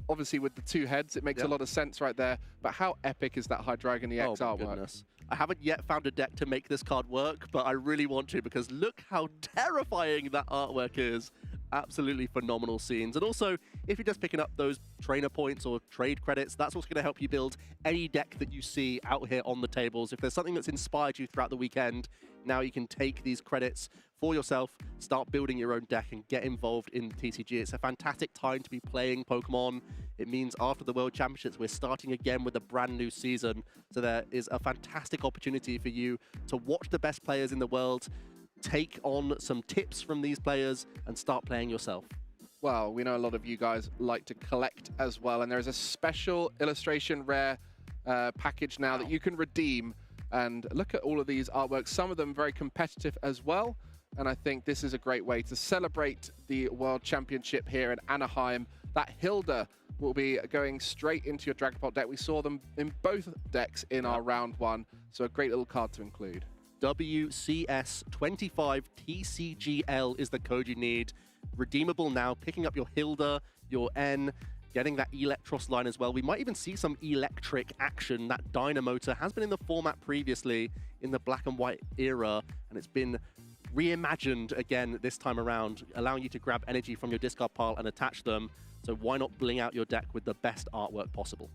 obviously with the 2 heads, it makes a lot of sense right there. But how epic is that Hydreigon EX artwork? Goodness. I haven't yet found a deck to make this card work, but I really want to because look how terrifying that artwork is. Absolutely phenomenal scenes. And also, if you're just picking up those trainer points or trade credits, that's what's going to help you build any deck that you see out here on the tables. If there's something that's inspired you throughout the weekend, now you can take these credits for yourself, start building your own deck and get involved in the TCG. It's a fantastic time to be playing Pokemon. It means after the World Championships, we're starting again with a brand new season. So there is a fantastic opportunity for you to watch the best players in the world, take on some tips from these players and start playing yourself. Well, we know a lot of you guys like to collect as well, and there is a special illustration rare package now that you can redeem. And look at all of these artworks, some of them very competitive as well. And I think this is a great way to celebrate the World Championship here in Anaheim. That Hilda will be going straight into your Dragapult deck. We saw them in both decks in our round 1, so a great little card to include. WCS25 TCGL is the code you need. Redeemable now, picking up your Hilda, your N, getting that Electros line as well. We might even see some electric action. That Dynamotor has been in the format previously in the black and white era, and it's been reimagined again this time around, allowing you to grab energy from your discard pile and attach them. So why not bling out your deck with the best artwork possible?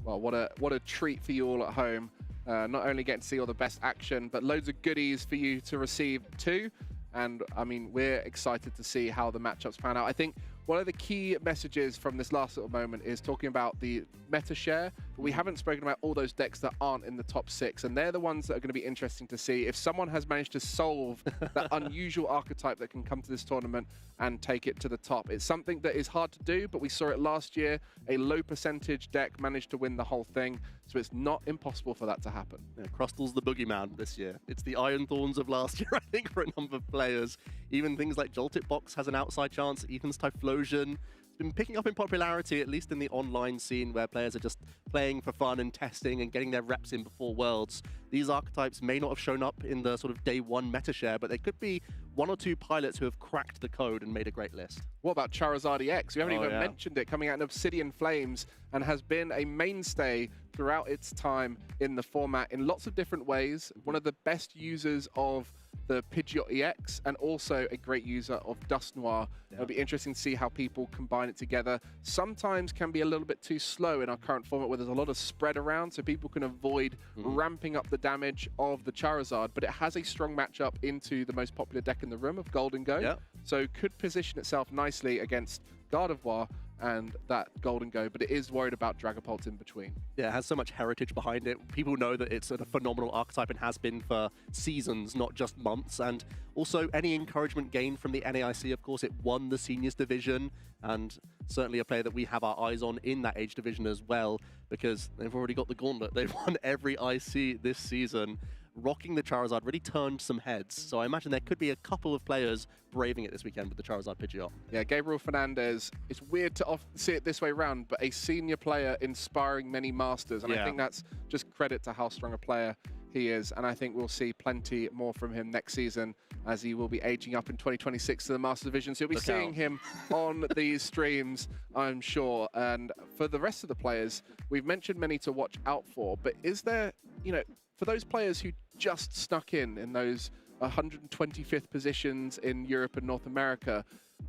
Well, what a treat for you all at home. Not only getting to see all the best action, but loads of goodies for you to receive too. And I mean, we're excited to see how the matchups pan out. I think one of the key messages from this last little moment is talking about the meta share, but we haven't spoken about all those decks that aren't in the top 6, and they're the ones that are going to be interesting to see if someone has managed to solve that unusual archetype that can come to this tournament and take it to the top. It's something that is hard to do, but we saw it last year. A low percentage deck managed to win the whole thing, so it's not impossible for that to happen. Yeah, Crustal's the boogeyman this year. It's the Iron Thorns of last year, I think, for a number of players. Even things like Joltit Box has an outside chance. Ethan's Typhlosion. It's been picking up in popularity, at least in the online scene, where players are just playing for fun and testing and getting their reps in before Worlds. These archetypes may not have shown up in the sort of day 1 meta share, but they could be 1 or 2 pilots who have cracked the code and made a great list. What about Charizard EX? We haven't even mentioned it, coming out in Obsidian Flames, and has been a mainstay throughout its time in the format in lots of different ways. One of the best users of the Pidgeot EX, and also a great user of Dust Noir. It'll be interesting to see how people combine it together. Sometimes can be a little bit too slow in our current format where there's a lot of spread around, so people can avoid ramping up the damage of the Charizard, but it has a strong matchup into the most popular deck in the room of Golden Go, so could position itself nicely against Gardevoir and that Golden Go, but it is worried about Dragapult in between. Yeah, it has so much heritage behind it. People know that it's a phenomenal archetype and has been for seasons, not just months. And also any encouragement gained from the NAIC, of course, it won the seniors division, and certainly a player that we have our eyes on in that age division as well, because they've already got the gauntlet. They've won every IC this season. Rocking the Charizard really turned some heads. So I imagine there could be a couple of players braving it this weekend with the Charizard Pidgeot. Yeah, Gabriel Fernandez, it's weird to often see it this way around, but a senior player inspiring many masters. And I think that's just credit to how strong a player he is, and I think we'll see plenty more from him next season as he will be aging up in 2026 to the Master Division. So you'll be seeing him on these streams, I'm sure. And for the rest of the players, we've mentioned many to watch out for, but is there, you know, for those players who just snuck in those 125th positions in Europe and North America,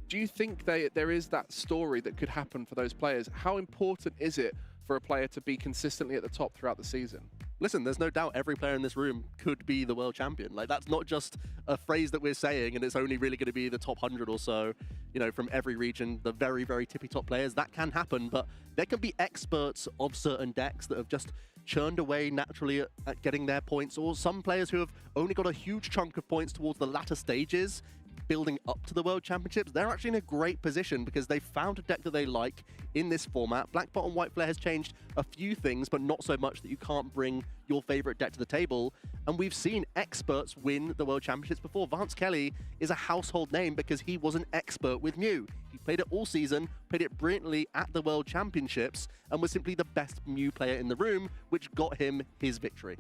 do you think there is that story that could happen for those players? How important is it for a player to be consistently at the top throughout the season? Listen, there's no doubt every player in this room could be the world champion. Like, that's not just a phrase that we're saying, and it's only really going to be the top 100 or so, you know, from every region, the very, very tippy top players. That can happen, but there can be experts of certain decks that have just churned away naturally at getting their points, or some players who have only got a huge chunk of points towards the latter stages, building up to the World Championships. They're actually in a great position because they found a deck that they like in this format. Black Bot and White Flare has changed a few things, but not so much that you can't bring your favorite deck to the table. And we've seen experts win the World Championships before. Vance Kelly is a household name because he was an expert with Mew. He played it all season, played it brilliantly at the World Championships, and was simply the best Mew player in the room, which got him his victory.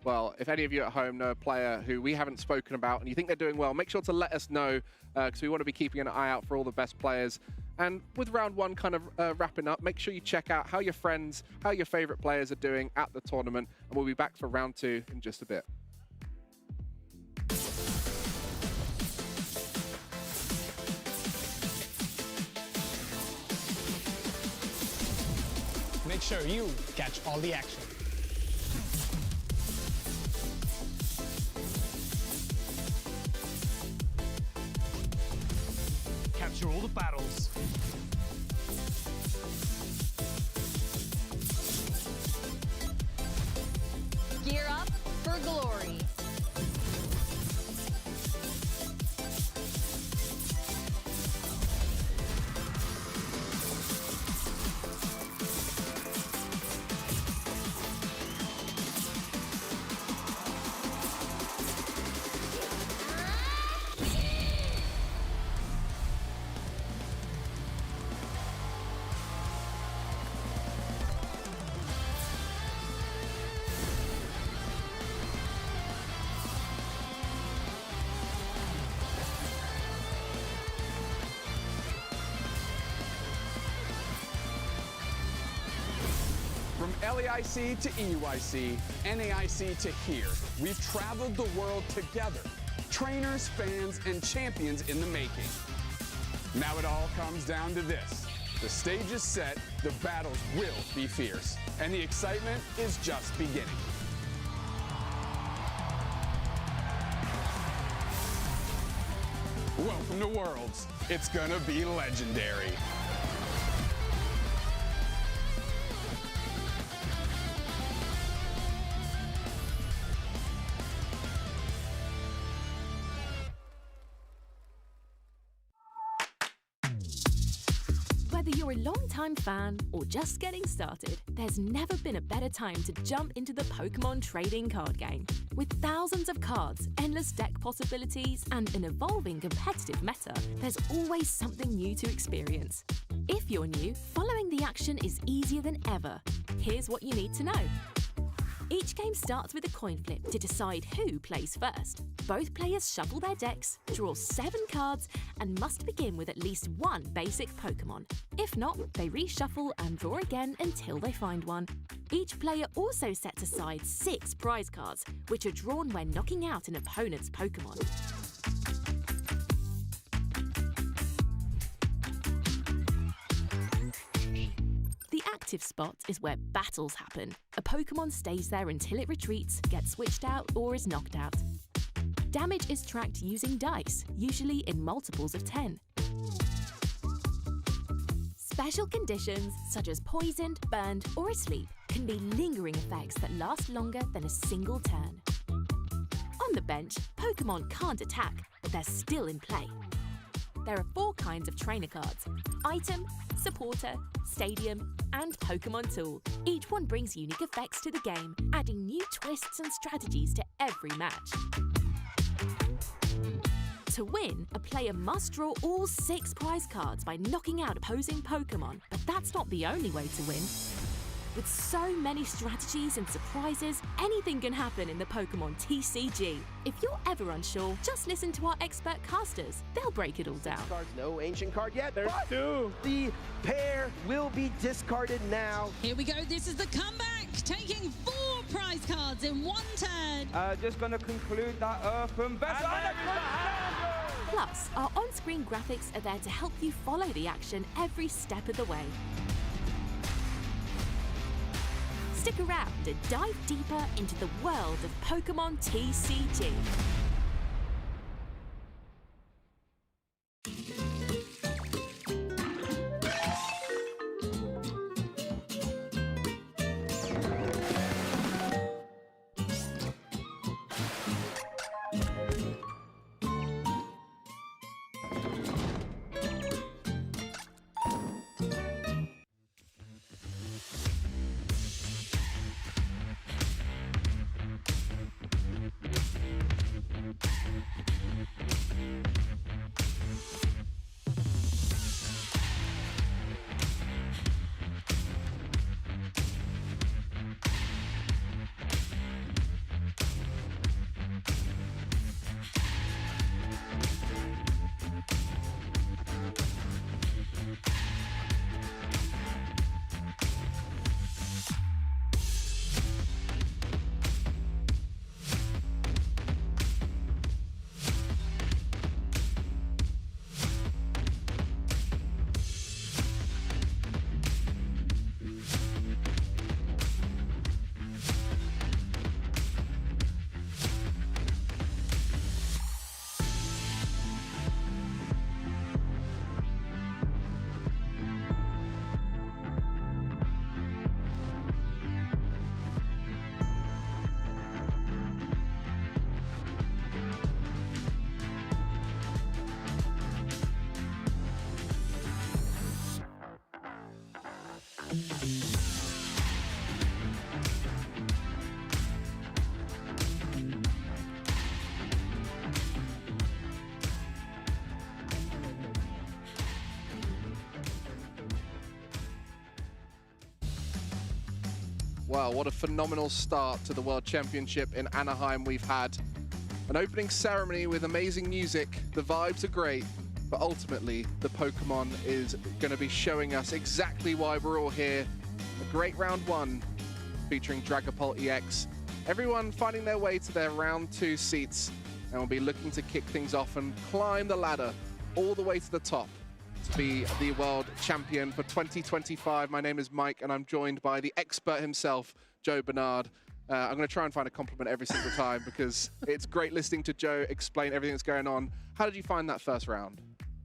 Well, if any of you at home know a player who we haven't spoken about and you think they're doing well, make sure to let us know, because we want to be keeping an eye out for all the best players. And with round one kind of wrapping up, make sure you check out how your friends, how your favorite players are doing at the tournament. And we'll be back for round two in just a bit. Make sure you catch all the action. Capture all the battles. Gear up for glory. From LAIC to EUIC, NAIC to here, we've traveled the world together. Trainers, fans, and champions in the making. Now it all comes down to this. The stage is set, the battles will be fierce, and the excitement is just beginning. Welcome to Worlds. It's gonna be legendary. Whether you're a long-time fan or just getting started, there's never been a better time to jump into the Pokémon trading card game. With thousands of cards, endless deck possibilities, and an evolving competitive meta, there's always something new to experience. If you're new, following the action is easier than ever. Here's what you need to know. Each game starts with a coin flip to decide who plays first. Both players shuffle their decks, draw 7 cards, and must begin with at least one basic Pokémon. If not, they reshuffle and draw again until they find one. Each player also sets aside 6 prize cards, which are drawn when knocking out an opponent's Pokémon. The active spot is where battles happen. A Pokémon stays there until it retreats, gets switched out, or is knocked out. Damage is tracked using dice, usually in multiples of 10. Special conditions, such as poisoned, burned, or asleep, can be lingering effects that last longer than a single turn. On the bench, Pokémon can't attack, but they're still in play. There are 4 kinds of trainer cards: Item, Supporter, Stadium, and Pokémon Tool. Each one brings unique effects to the game, adding new twists and strategies to every match. To win, a player must draw all 6 prize cards by knocking out opposing Pokémon, but that's not the only way to win. With so many strategies and surprises, anything can happen in the Pokémon TCG. If you're ever unsure, just listen to our expert casters. They'll break it all down. Cards, no ancient card yet. There's two. The pair will be discarded now. Here we go. This is the comeback, taking 4 prize cards in one turn. Just going to conclude that Earthen Vessel. Plus, our on-screen graphics are there to help you follow the action every step of the way. Stick around and dive deeper into the world of Pokémon TCG. Wow, what a phenomenal start to the World Championship in Anaheim we've had. An opening ceremony with amazing music, the vibes are great, but ultimately the Pokemon is going to be showing us exactly why we're all here. A great round 1 featuring Dragapult EX. Everyone finding their way to their round 2 seats, and we'll be looking to kick things off and climb the ladder all the way to the top to be the world champion for 2025. My name is Mike, and I'm joined by the expert himself, Joe Bernard. I'm going to try and find a compliment every single time because it's great listening to Joe explain everything that's going on. How did you find that first round?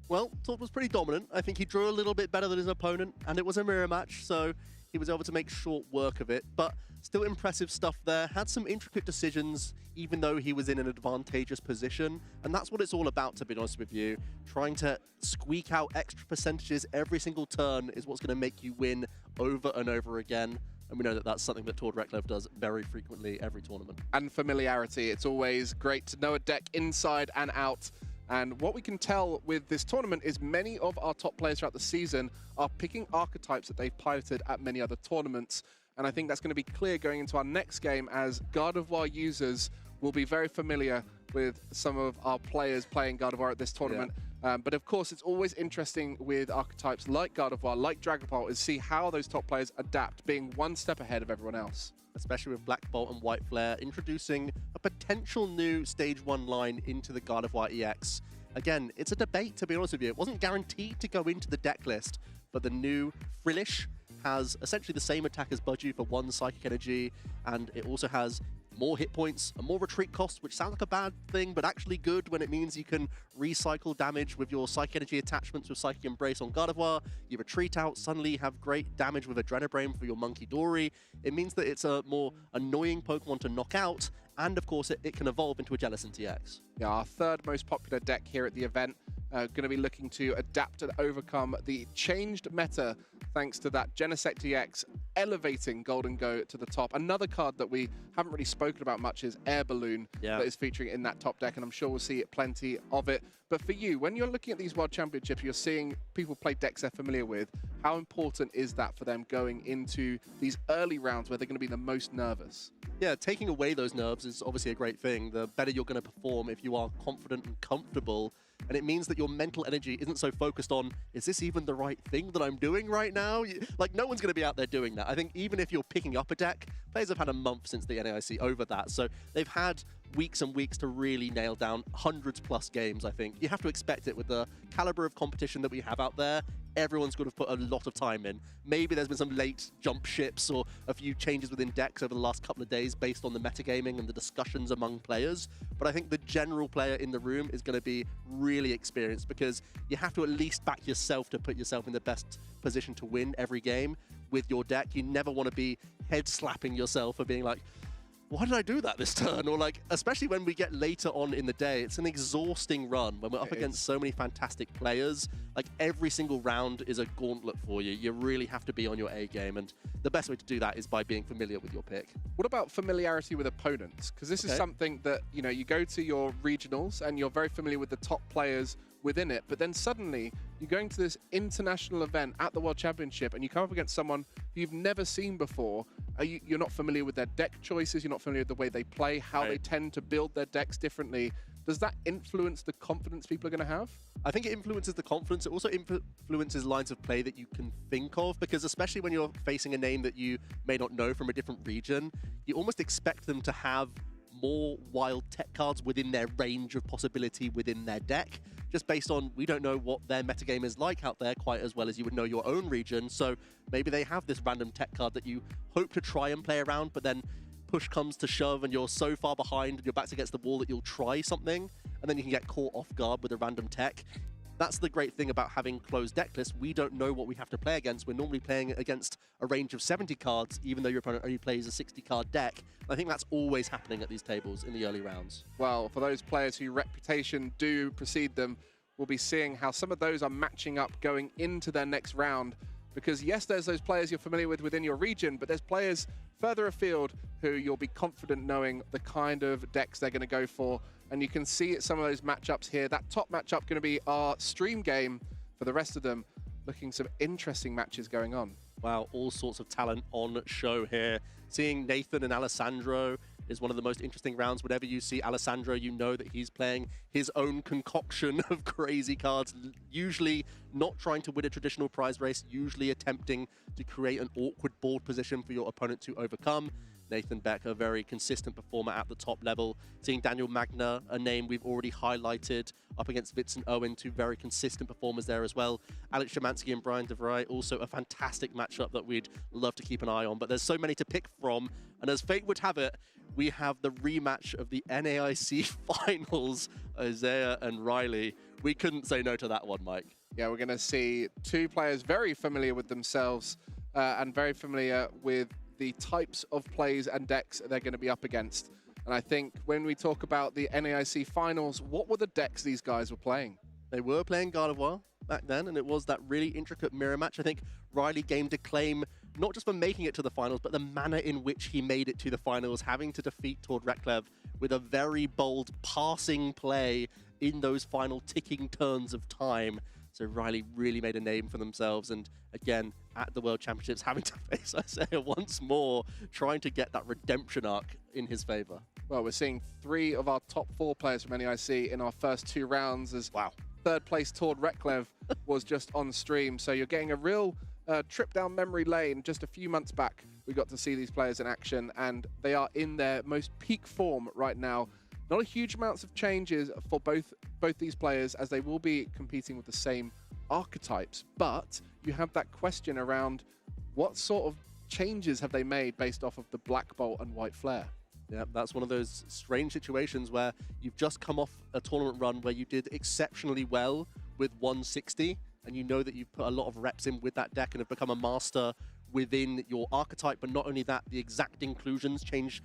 Well, Todd was pretty dominant. I think he drew a little bit better than his opponent, and it was a mirror match, so he was able to make short work of it. But still impressive stuff there. Had some intricate decisions, even though he was in an advantageous position. And that's what it's all about, to be honest with you. Trying to squeak out extra percentages every single turn is what's going to make you win over and over again. And we know that that's something that Tord Reklev does very frequently every tournament. And familiarity. It's always great to know a deck inside and out. And what we can tell with this tournament is many of our top players throughout the season are picking archetypes that they've piloted at many other tournaments. And I think that's going to be clear going into our next game, as Gardevoir users will be very familiar with some of our players playing Gardevoir at this tournament. Yeah. But of course, it's always interesting with archetypes like Gardevoir, like Dragapult, is see how those top players adapt, being one step ahead of everyone else. Especially with Black Bolt and White Flare introducing a potential new Stage 1 line into the Gardevoir EX. Again, it's a debate, to be honest with you. It wasn't guaranteed to go into the deck list, but the new Frillish has essentially the same attack as Budgie for 1 Psychic Energy, and it also has more hit points and more retreat costs, which sounds like a bad thing, but actually good when it means you can recycle damage with your Psychic Energy attachments with Psychic Embrace on Gardevoir. You retreat out, suddenly you have great damage with Adrenobrane for your Monkey Dory. It means that it's a more annoying Pokemon to knock out, and of course it can evolve into a Jellicent EX. Yeah, our third most popular deck here at the event. Going to be looking to adapt and overcome the changed meta thanks to that Genesect EX elevating Golden Go to the top. Another card that we haven't really spoken about much is Air Balloon that is featuring in that top deck, and I'm sure we'll see plenty of it. But for you, when you're looking at these World Championships, you're seeing people play decks they're familiar with. How important is that for them going into these early rounds where they're going to be the most nervous? Yeah, taking away those nerves is obviously a great thing. The better you're going to perform if you are confident and comfortable. And it means that your mental energy isn't so focused on, is this even the right thing that I'm doing right now? Like, no one's going to be out there doing that. I think even if you're picking up a deck, players have had a month since the NAIC over that. So they've had weeks and weeks to really nail down hundreds plus games, I think. You have to expect it with the caliber of competition that we have out there. Everyone's got to put a lot of time in. Maybe there's been some late jump ships or a few changes within decks over the last couple of days based on the metagaming and the discussions among players. But I think the general player in the room is going to be really experienced because you have to at least back yourself to put yourself in the best position to win every game with your deck. You never want to be head slapping yourself for being like, why did I do that this turn? Or like, especially when we get later on in the day, it's an exhausting run when we're up against so many fantastic players. Like every single round is a gauntlet for you. You really have to be on your A game. And the best way to do that is by being familiar with your pick. What about familiarity with opponents? Because this is something that, you know, you go to your regionals and you're very familiar with the top players within it, but then suddenly you're going to this international event at the World Championship and you come up against someone you've never seen before. You're not familiar with their deck choices, you're not familiar with the way they play, how they tend to build their decks differently. Does that influence the confidence people are going to have? I think it influences the confidence. It also influences lines of play that you can think of, because especially when you're facing a name that you may not know from a different region, you almost expect them to have more wild tech cards within their range of possibility within their deck, just based on we don't know what their metagame is like out there quite as well as you would know your own region. So maybe they have this random tech card that you hope to try and play around, but then push comes to shove and you're so far behind and your back's against the wall that you'll try something and then you can get caught off guard with a random tech. That's the great thing about having closed deck lists. We don't know what we have to play against. We're normally playing against a range of 70 cards, even though your opponent only plays a 60-card deck. I think that's always happening at these tables in the early rounds. Well, for those players whose reputation do precede them, we'll be seeing how some of those are matching up going into their next round. Because yes, there's those players you're familiar with within your region, but there's players further afield who you'll be confident knowing the kind of decks they're going to go for. And you can see some of those matchups here. That top matchup going to be our stream game for the rest of them. Looking some interesting matches going on. Wow, all sorts of talent on show here. Seeing Nathan and Alessandro is one of the most interesting rounds. Whenever you see Alessandro, you know that he's playing his own concoction of crazy cards, usually not trying to win a traditional prize race, usually attempting to create an awkward board position for your opponent to overcome. Nathan Beck, a very consistent performer at the top level. Seeing Daniel Magna, a name we've already highlighted, up against Vincent Owen, two very consistent performers there as well. Alex Szymanski and Brian DeVry, also a fantastic matchup that we'd love to keep an eye on. But there's so many to pick from, and as fate would have it, we have the rematch of the NAIC finals, Isaiah and Riley. We couldn't say no to that one, Mike. Yeah, we're going to see two players very familiar with themselves and very familiar with the types of plays and decks they're going to be up against. And I think when we talk about the NAIC finals, what were the decks these guys were playing? They were playing Gardevoir back then, and it was that really intricate mirror match. I think Riley gained acclaim not just for making it to the finals, but the manner in which he made it to the finals, having to defeat Tord Reklev with a very bold passing play in those final ticking turns of time. So Riley really made a name for themselves, and again, at the World Championships, having to face Isaiah once more, trying to get that redemption arc in his favor. Well, we're seeing 3 of our top 4 players from NAIC in our first 2 rounds, as third place Tord Reklev was just on stream. So you're getting a real trip down memory lane. Just a few months back, we got to see these players in action, and they are in their most peak form right now. Not a huge amounts of changes for both these players, as they will be competing with the same archetypes, but you have that question around what sort of changes have they made based off of the Black Bolt and White Flare. Yeah, that's one of those strange situations where you've just come off a tournament run where you did exceptionally well with 160, and you know that you've put a lot of reps in with that deck and have become a master within your archetype. But not only that, the exact inclusions change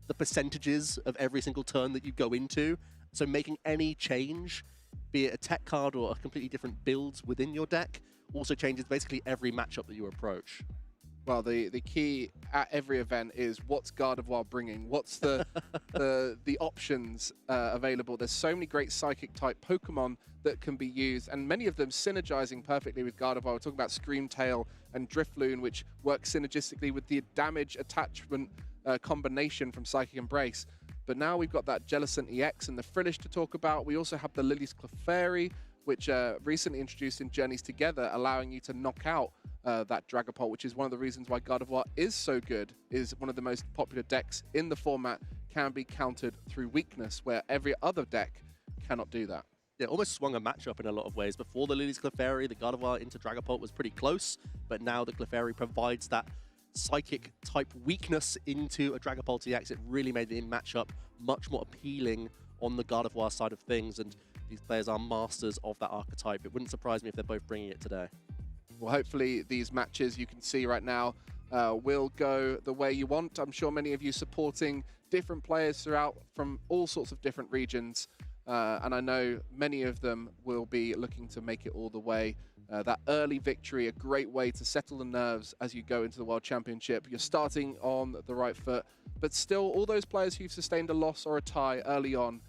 the percentages of every single turn that you go into. So making any change, be it a tech card or a completely different build within your deck, also changes basically every matchup that you approach. Well, the key at every event is what's Gardevoir bringing? What's the the options available? There's so many great Psychic-type Pokemon that can be used, and many of them synergizing perfectly with Gardevoir. We're talking about Screamtail and Drifloon, which work synergistically with the damage attachment combination from Psychic Embrace. But now we've got that Jellicent EX and the Frillish to talk about. We also have the Lily's Clefairy, which recently introduced in Journeys Together, allowing you to knock out that Dragapult, which is one of the reasons why Gardevoir is so good, is one of the most popular decks in the format, can be countered through weakness, where every other deck cannot do that. Yeah, almost swung a matchup in a lot of ways. Before the Lily's Clefairy, the Gardevoir into Dragapult was pretty close, but now the Clefairy provides that Psychic-type weakness into a Dragapult EX. It really made the matchup much more appealing on the Gardevoir side of things, and these players are masters of that archetype. It wouldn't surprise me if they're both bringing it today. Well, hopefully these matches you can see right now will go the way you want. I'm sure many of you supporting different players throughout from all sorts of different regions. And I know many of them will be looking to make it all the way. That early victory, a great way to settle the nerves as you go into the World Championship. You're starting on the right foot, but still all those players who've sustained a loss or a tie early on,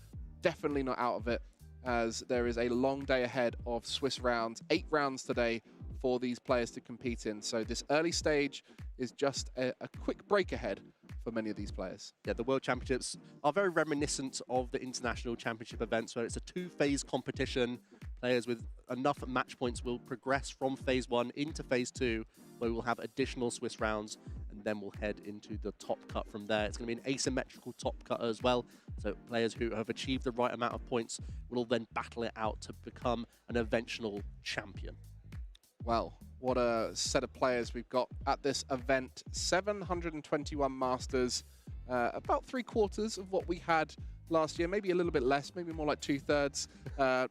definitely not out of it, as there is a long day ahead of Swiss rounds, 8 rounds today for these players to compete in. So this early stage is just a quick break ahead for many of these players. Yeah, the World Championships are very reminiscent of the International Championship events, where it's a 2-phase competition. Players with enough match points will progress from phase 1 into phase 2, where we'll have additional Swiss rounds, and then we'll head into the top cut from there. It's going to be an asymmetrical top cut as well, so players who have achieved the right amount of points will then battle it out to become an eventual champion. Well, what a set of players we've got at this event. 721 Masters, about 3/4 of what we had last year, maybe a little bit less, maybe more like 2/3.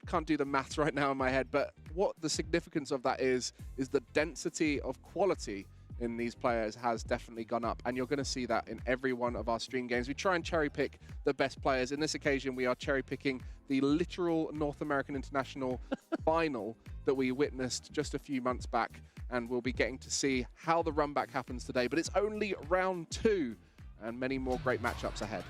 Can't do the maths right now in my head, but what the significance of that is the density of quality in these players has definitely gone up, and you're going to see that in every one of our stream games. We try and cherry pick the best players. In this occasion, we are cherry picking the literal North American International final that we witnessed just a few months back, and we'll be getting to see how the run back happens today. But it's only round 2, and many more great matchups ahead.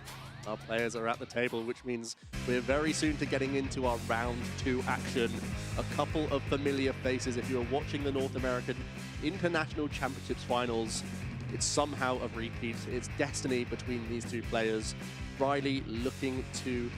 Our players are at the table, which means we're very soon to getting into our round 2 action. A couple of familiar faces. If you're watching the North American International Championships finals, it's somehow a repeat. It's destiny between these two players. Riley looking to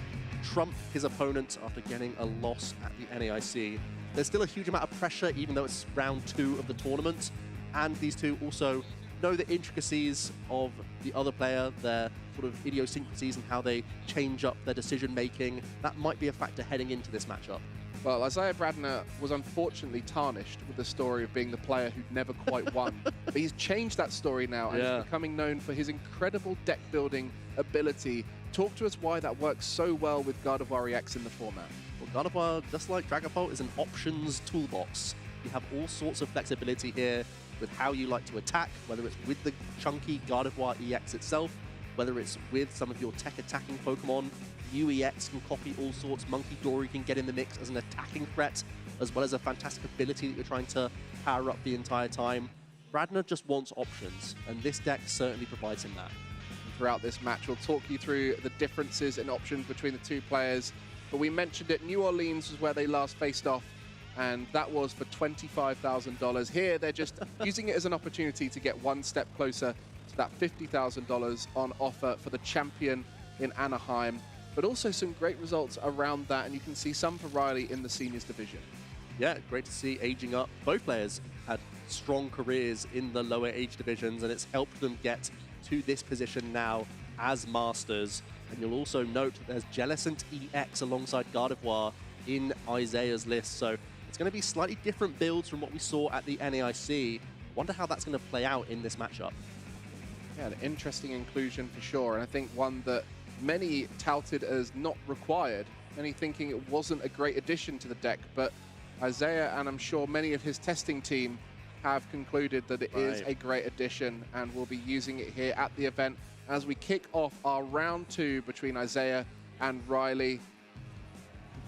trump his opponent after getting a loss at the NAIC. There's still a huge amount of pressure, even though it's round 2 of the tournament. And these two also know the intricacies of the other player, their sort of idiosyncrasies and how they change up their decision-making. That might be a factor heading into this matchup. Well, Isaiah Bradner was unfortunately tarnished with the story of being the player who'd never quite won. But he's changed that story now, and he's becoming known for his incredible deck-building ability. Talk to us why that works so well with Gardevoir EX in the format. Well, Gardevoir, just like Dragapult, is an options toolbox. You have all sorts of flexibility here with how you like to attack, whether it's with the chunky Gardevoir EX itself, whether it's with some of your tech attacking Pokemon. UEX can copy all sorts. Monkey Dory can get in the mix as an attacking threat, as well as a fantastic ability that you're trying to power up the entire time. Bradner just wants options, and this deck certainly provides him that. Throughout this match, we'll talk you through the differences in options between the two players. But we mentioned it, New Orleans was where they last faced off, and that was for $25,000. Here, they're just using it as an opportunity to get one step closer to that $50,000 on offer for the champion in Anaheim. But also some great results around that, and you can see some for Riley in the seniors division. Yeah, great to see aging up. Both players had strong careers in the lower age divisions, and it's helped them get to this position now as masters. And you'll also note that there's Jellicent EX alongside Gardevoir in Isaiah's list, so it's going to be slightly different builds from what we saw at the NAIC. Wonder how that's going to play out in this matchup. Yeah, an interesting inclusion for sure, and I think one that many touted as not required, many thinking it wasn't a great addition to the deck, but Isaiah and I'm sure many of his testing team have concluded that it is a great addition, and we'll be using it here at the event as we kick off our round 2 between Isaiah and Riley.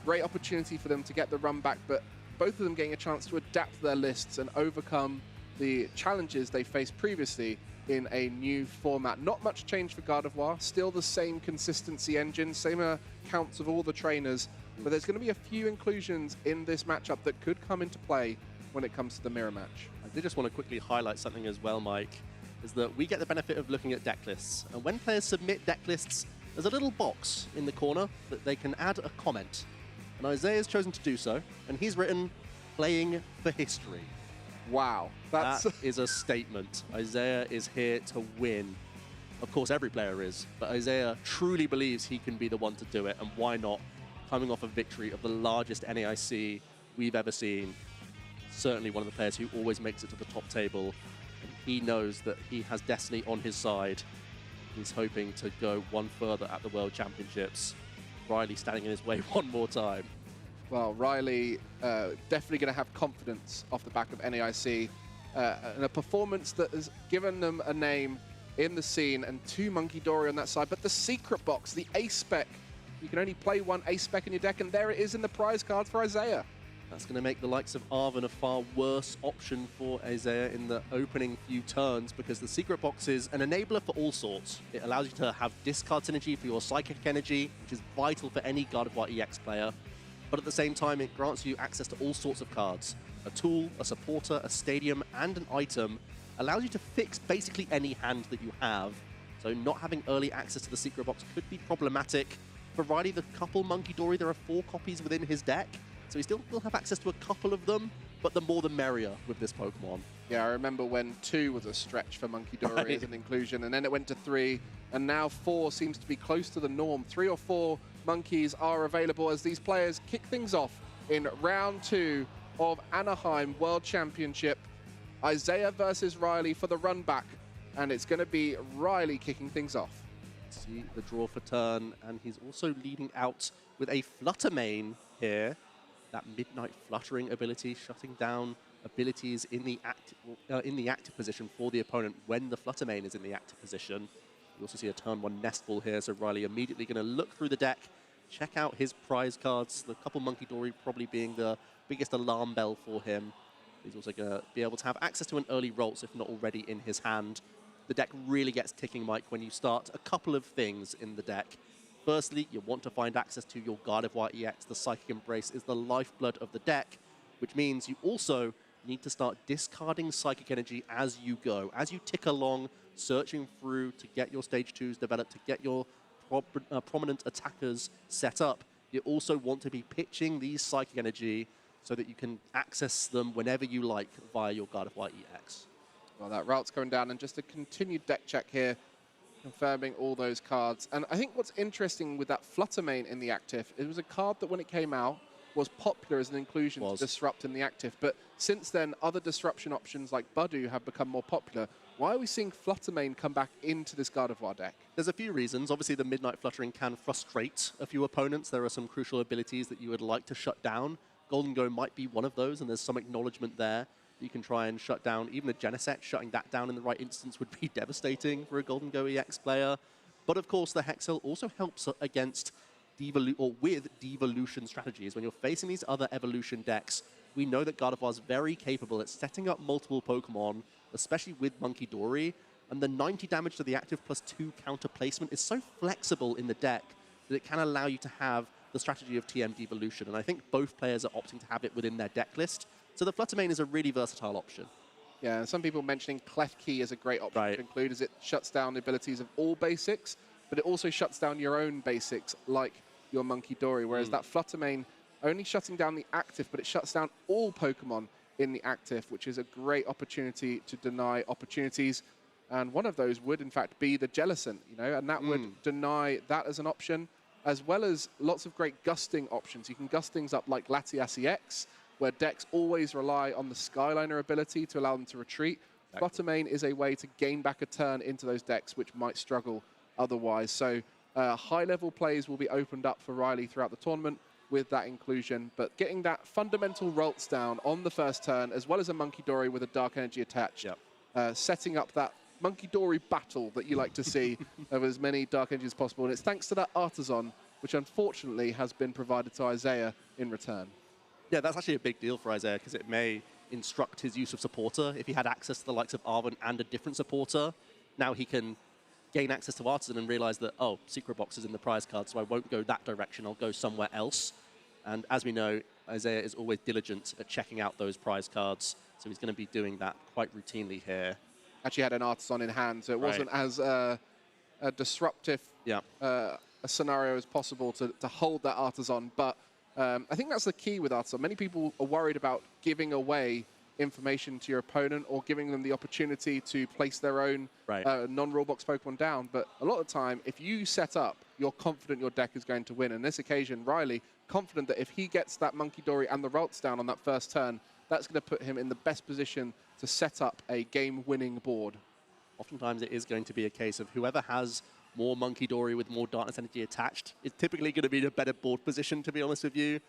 Great opportunity for them to get the run back, but both of them getting a chance to adapt their lists and overcome the challenges they faced previously in a new format. Not much change for Gardevoir, still the same consistency engine, same counts of all the trainers, but there's going to be a few inclusions in this matchup that could come into play when it comes to the mirror match. I did just want to quickly highlight something as well, Mike, is that we get the benefit of looking at deck lists. And when players submit deck lists, there's a little box in the corner that they can add a comment. And Isaiah's chosen to do so, and he's written, "Playing for history." Wow. That is a statement. Isaiah is here to win. Of course, every player is, but Isaiah truly believes he can be the one to do it, and why not? Coming off a victory of the largest NAIC we've ever seen. Certainly one of the players who always makes it to the top table. And he knows that he has destiny on his side. He's hoping to go one further at the World Championships. Riley standing in his way one more time. Well, Riley definitely going to have confidence off the back of NAIC and a performance that has given them a name in the scene, and 2 Monkey Dory on that side. But the secret box, the ace spec, you can only play 1 ace spec in your deck, and there it is in the prize cards for Isaiah. That's going to make the likes of Arven a far worse option for Isaiah in the opening few turns, because the secret box is an enabler for all sorts. It allows you to have discard synergy for your psychic energy, which is vital for any Gardevoir EX player. But at the same time, it grants you access to all sorts of cards. A tool, a supporter, a stadium, and an item allows you to fix basically any hand that you have. So not having early access to the secret box could be problematic. For Riley, the couple Monkey Dory, there are 4 copies within his deck. So he still will have access to a couple of them, but the more the merrier with this Pokemon. Yeah, I remember when 2 was a stretch for Monkey Dory as an inclusion, and then it went to 3, and now 4 seems to be close to the norm. 3 or 4 monkeys are available as these players kick things off in round 2 of Anaheim World Championship. Isaiah versus Riley for the run back, and it's going to be Riley kicking things off. See the draw for turn, and he's also leading out with a Flutter Mane here. That Midnight Fluttering ability, shutting down abilities in the active position for the opponent when the Flutter Mane is in the active position. You also see a turn 1 Nest Ball here, so Riley immediately going to look through the deck, check out his prize cards, the couple Monkey Dory probably being the biggest alarm bell for him. He's also going to be able to have access to an early Ralts, if not already in his hand. The deck really gets ticking, Mike, when you start a couple of things in the deck. Firstly, you want to find access to your Gardevoir EX. The Psychic Embrace is the lifeblood of the deck, which means you also need to start discarding Psychic Energy as you go. As you tick along, searching through to get your Stage 2s developed, to get your prominent attackers set up, you also want to be pitching these Psychic Energy so that you can access them whenever you like via your Gardevoir EX. Well, that route's going down, and just a continued deck check here, confirming all those cards. And I think what's interesting with that Flutter Mane in the active, it was a card that when it came out was popular as an inclusion to disrupt in the active. But since then, other disruption options like Budu have become more popular. Why are we seeing Flutter Mane come back into this Gardevoir deck? There's a few reasons. Obviously, the Midnight Fluttering can frustrate a few opponents. There are some crucial abilities that you would like to shut down. Golden Go might be one of those, and there's some acknowledgement there. You can try and shut down even a Genesect. Shutting that down in the right instance would be devastating for a Golden Go EX player. But of course, the Hexel also helps against with devolution strategies. When you're facing these other evolution decks, we know that Gardevoir is very capable at setting up multiple Pokemon, especially with Monkey Dory. And the 90 damage to the active plus 2 counter placement is so flexible in the deck that it can allow you to have the strategy of TM devolution. And I think both players are opting to have it within their deck list. So the Flutter Mane is a really versatile option. Yeah, and some people mentioning Klefki as a great option to include, as it shuts down the abilities of all basics, but it also shuts down your own basics, like your Monkey Dory, whereas that Flutter Mane only shutting down the active, but it shuts down all Pokemon in the active, which is a great opportunity to deny opportunities. And one of those would, in fact, be the Jellicent, you know, and that would deny that as an option, as well as lots of great gusting options. You can gust things up like Latias EX, where decks always rely on the Skyliner ability to allow them to retreat. Flutter Mane is a way to gain back a turn into those decks which might struggle otherwise. So high-level plays will be opened up for Riley throughout the tournament with that inclusion. But getting that fundamental Ralts down on the first turn, as well as a Monkey Dory with a Dark Energy attached, setting up that Monkey Dory battle that you like to see of as many Dark Energies as possible. And it's thanks to that Artisan, which unfortunately has been provided to Isaiah in return. Yeah, that's actually a big deal for Isaiah, because it may instruct his use of supporter. If he had access to the likes of Arven and a different supporter, now he can gain access to Artisan and realize that, oh, secret box is in the prize card, so I won't go that direction, I'll go somewhere else. And as we know, Isaiah is always diligent at checking out those prize cards, so he's going to be doing that quite routinely here. Actually had an Artisan in hand, so it wasn't as a disruptive a scenario as possible to hold that Artisan, but I think that's the key with Artisan. Many people are worried about giving away information to your opponent or giving them the opportunity to place their own non-rulebox Pokemon down, but a lot of the time, if you set up, you're confident your deck is going to win. On this occasion, Riley, confident that if he gets that Monkey Dory and the Ralts down on that first turn, that's going to put him in the best position to set up a game-winning board. Oftentimes it is going to be a case of whoever has more Monkey Dory with more Darkness Energy attached is typically going to be in a better board position, to be honest with you. It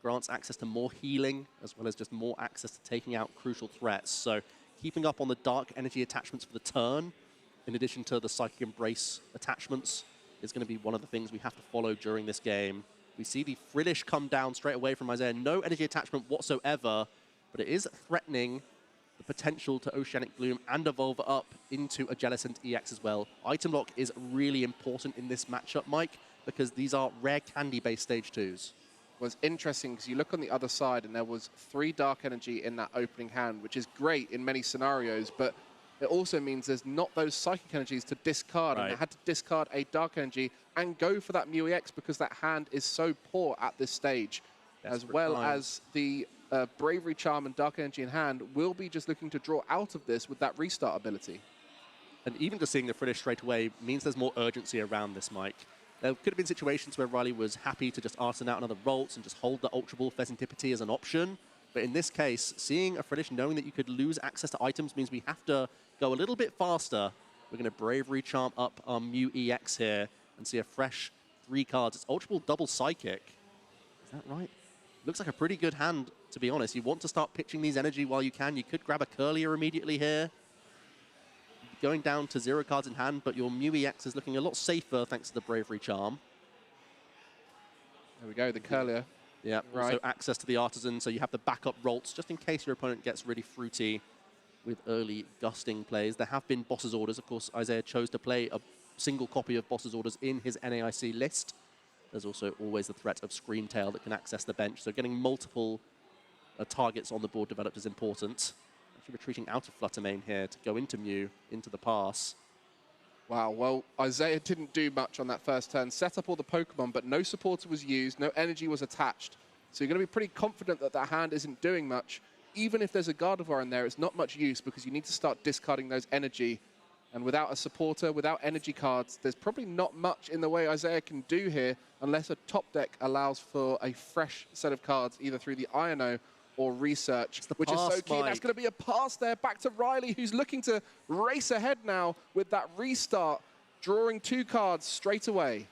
grants access to more healing, as well as just more access to taking out crucial threats. So keeping up on the Dark Energy attachments for the turn, in addition to the Psychic Embrace attachments, is going to be one of the things we have to follow during this game. We see the Frillish come down straight away from Isaiah. No energy attachment whatsoever, but it is threatening the potential to Oceanic Bloom and evolve up into a Jellicent EX as well. Item lock is really important in this matchup, Mike, because these are rare candy-based stage 2s. Was interesting because you look on the other side and there was 3 Dark Energy in that opening hand, which is great in many scenarios, but it also means there's not those Psychic Energies to discard, and I had to discard a Dark Energy and go for that Mew EX because that hand is so poor at this stage, as well as the Bravery Charm and Dark Energy in hand will be just looking to draw out of this with that restart ability. And even just seeing the Frillish straight away means there's more urgency around this, Mike. There could have been situations where Riley was happy to just Artisan out another Ralts and just hold the Ultra Ball Pheasantipity as an option. But in this case, seeing a Frillish, knowing that you could lose access to items means we have to go a little bit faster. We're going to Bravery Charm up our Mew EX here and see a fresh 3 cards. It's Ultra Ball double Psychic. Is that right? Looks like a pretty good hand, to be honest. You want to start pitching these energy while you can. You could grab a Curlier immediately here. Going down to 0 cards in hand, but your Mew EX is looking a lot safer thanks to the Bravery Charm. There we go, the Curlier. Yeah, also access to the Artisan, so you have the backup Ralts, just in case your opponent gets really fruity with early gusting plays. There have been Boss's Orders. Of course, Isaiah chose to play a single copy of Boss's Orders in his NAIC list. There's also always the threat of Screamtail that can access the bench, so getting multiple targets on the board developed is important. Actually retreating out of Fluttermane here to go into Mew, into the pass. Wow, well, Isaiah didn't do much on that first turn. Set up all the Pokemon, but no supporter was used, no energy was attached. So you're going to be pretty confident that that hand isn't doing much. Even if there's a Gardevoir in there, it's not much use because you need to start discarding those energy. And without a supporter, without energy cards, there's probably not much in the way Isaiah can do here unless a top deck allows for a fresh set of cards, either through the INO or Research, which is so key. That's going to be a pass there back to Riley, who's looking to race ahead now with that restart, drawing 2 cards straight away.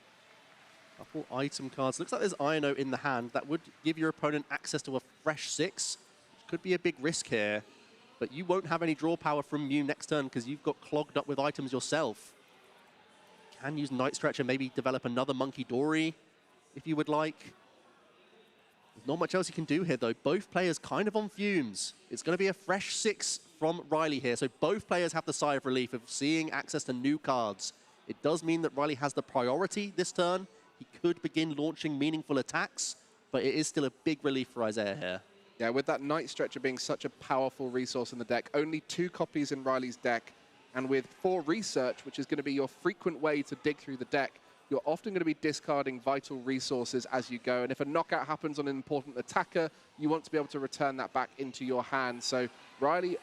Couple item cards. Looks like there's INO in the hand. That would give your opponent access to a fresh 6. Could be a big risk here, but you won't have any draw power from Mew next turn because you've got clogged up with items yourself. Can use Night Stretch and maybe develop another Monkey Dory if you would like. There's not much else you can do here, though. Both players kind of on fumes. It's going to be a fresh 6 from Riley here, so both players have the sigh of relief of seeing access to new cards. It does mean that Riley has the priority this turn. He could begin launching meaningful attacks, but it is still a big relief for Isaiah here. Yeah, with that Night Stretcher being such a powerful resource in the deck, only 2 copies in Riley's deck, and with 4 Research, which is going to be your frequent way to dig through the deck, you're often going to be discarding vital resources as you go. And if a knockout happens on an important attacker, you want to be able to return that back into your hand. So Riley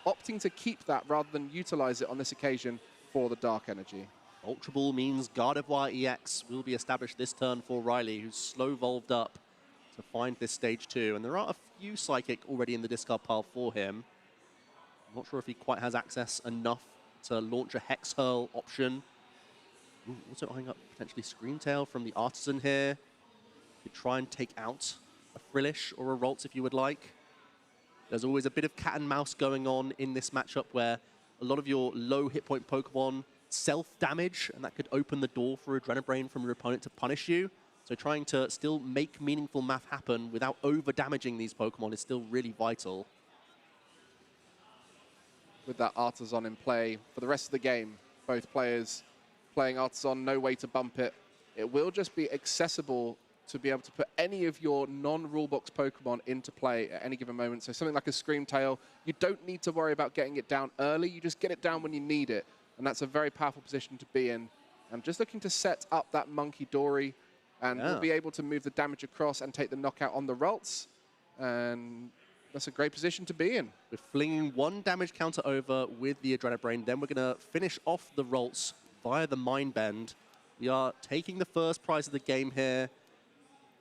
opting to keep that rather than utilize it on this occasion for the Dark Energy. Ultra Ball means Gardevoir EX will be established this turn for Riley, who's slow-volved up to find this stage 2. And there are a few Psychic already in the discard pile for him. I'm not sure if he quite has access enough to launch a Hex Hurl option. Ooh, also eyeing up potentially Screamtail from the Artisan here. You could try and take out a Frillish or a Ralts if you would like. There's always a bit of cat and mouse going on in this matchup where a lot of your low hit point Pokemon self-damage, and that could open the door for Adrenabrain from your opponent to punish you. So trying to still make meaningful math happen without over-damaging these Pokemon is still really vital. with that Artisan in play for the rest of the game. Both players playing Artisan, no way to bump it. It will just be accessible to be able to put any of your non-rulebox Pokemon into play at any given moment. So something like a Screamtail, you don't need to worry about getting it down early. You just get it down when you need it. And that's a very powerful position to be in. I'm just looking to set up that Monkey Dory, and we'll be able to move the damage across and take the knockout on the Ralts. And that's a great position to be in. We're flinging one damage counter over with the Adrenabrain. Then we're going to finish off the Ralts via the Mind Bend. We are taking the first prize of the game here.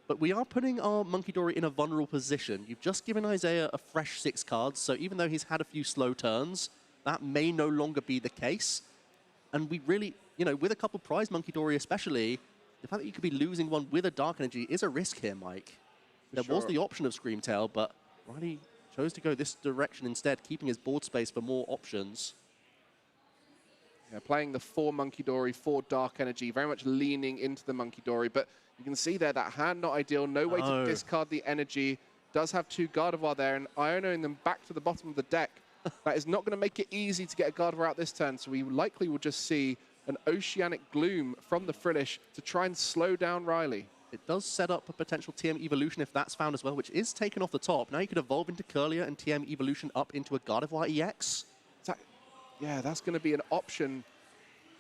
But we are putting our Monkey Dory in a vulnerable position. You've just given Isaiah a fresh 6 cards, so even though he's had a few slow turns, that may no longer be the case. And we really, you know, with a couple prize Monkey Dory especially, the fact that you could be losing one with a Dark Energy is a risk here, Mike. There was the option of Screamtail, but Riley chose to go this direction instead, keeping his board space for more options. Yeah, playing the 4 Monkey Dory, 4 Dark Energy, very much leaning into the Monkey Dory, but you can see there that hand not ideal, no way to discard the energy. Does have 2 Gardevoir there, and Ionoing them back to the bottom of the deck. That is not going to make it easy to get a Gardevoir out this turn, so we likely will just see an Oceanic Gloom from the Frillish to try and slow down Riley. It does set up a potential TM Evolution if that's found as well, which is taken off the top. Now you could evolve into Curlier and TM Evolution up into a Gardevoir EX. Yeah, that's going to be an option.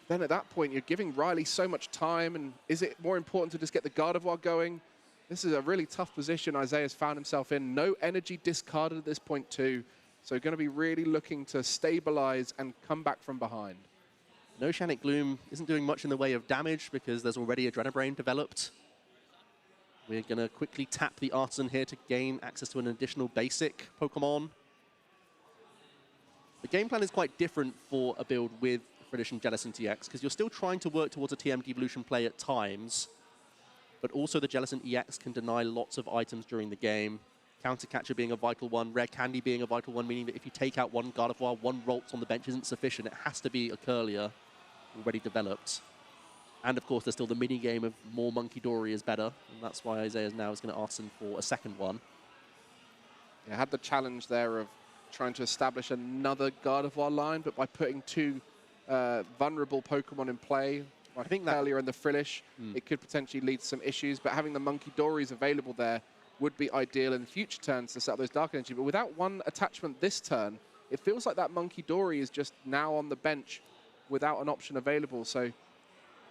Then at that point, you're giving Riley so much time, and is it more important to just get the Gardevoir going? This is a really tough position Isaiah's found himself in. No energy discarded at this point too, so going to be really looking to stabilize and come back from behind. No Oceanic Gloom isn't doing much in the way of damage because there's already Adrenabrain developed. We're going to quickly tap the Artisan here to gain access to an additional basic Pokemon. The game plan is quite different for a build with Frillish and Jellicent EX, because you're still trying to work towards a TM Devolution play at times, but also the Jellicent EX can deny lots of items during the game. Countercatcher being a vital one, Rare Candy being a vital one, meaning that if you take out one Gardevoir, 1 Ralts on the bench isn't sufficient. It has to be a Curlier already developed. And of course, there's still the mini game of more Monkey Dory is better, and that's why Isaiah now is going to Artisan for a second one. Yeah, had the challenge there of trying to establish another Gardevoir line, but by putting 2 vulnerable Pokemon in play, like I think Curlier and the Frillish, it could potentially lead to some issues, but having the Monkey Dories available there would be ideal in future turns to set up those Dark Energy. But without one attachment this turn, it feels like that Monkey Dory is just now on the bench without an option available. So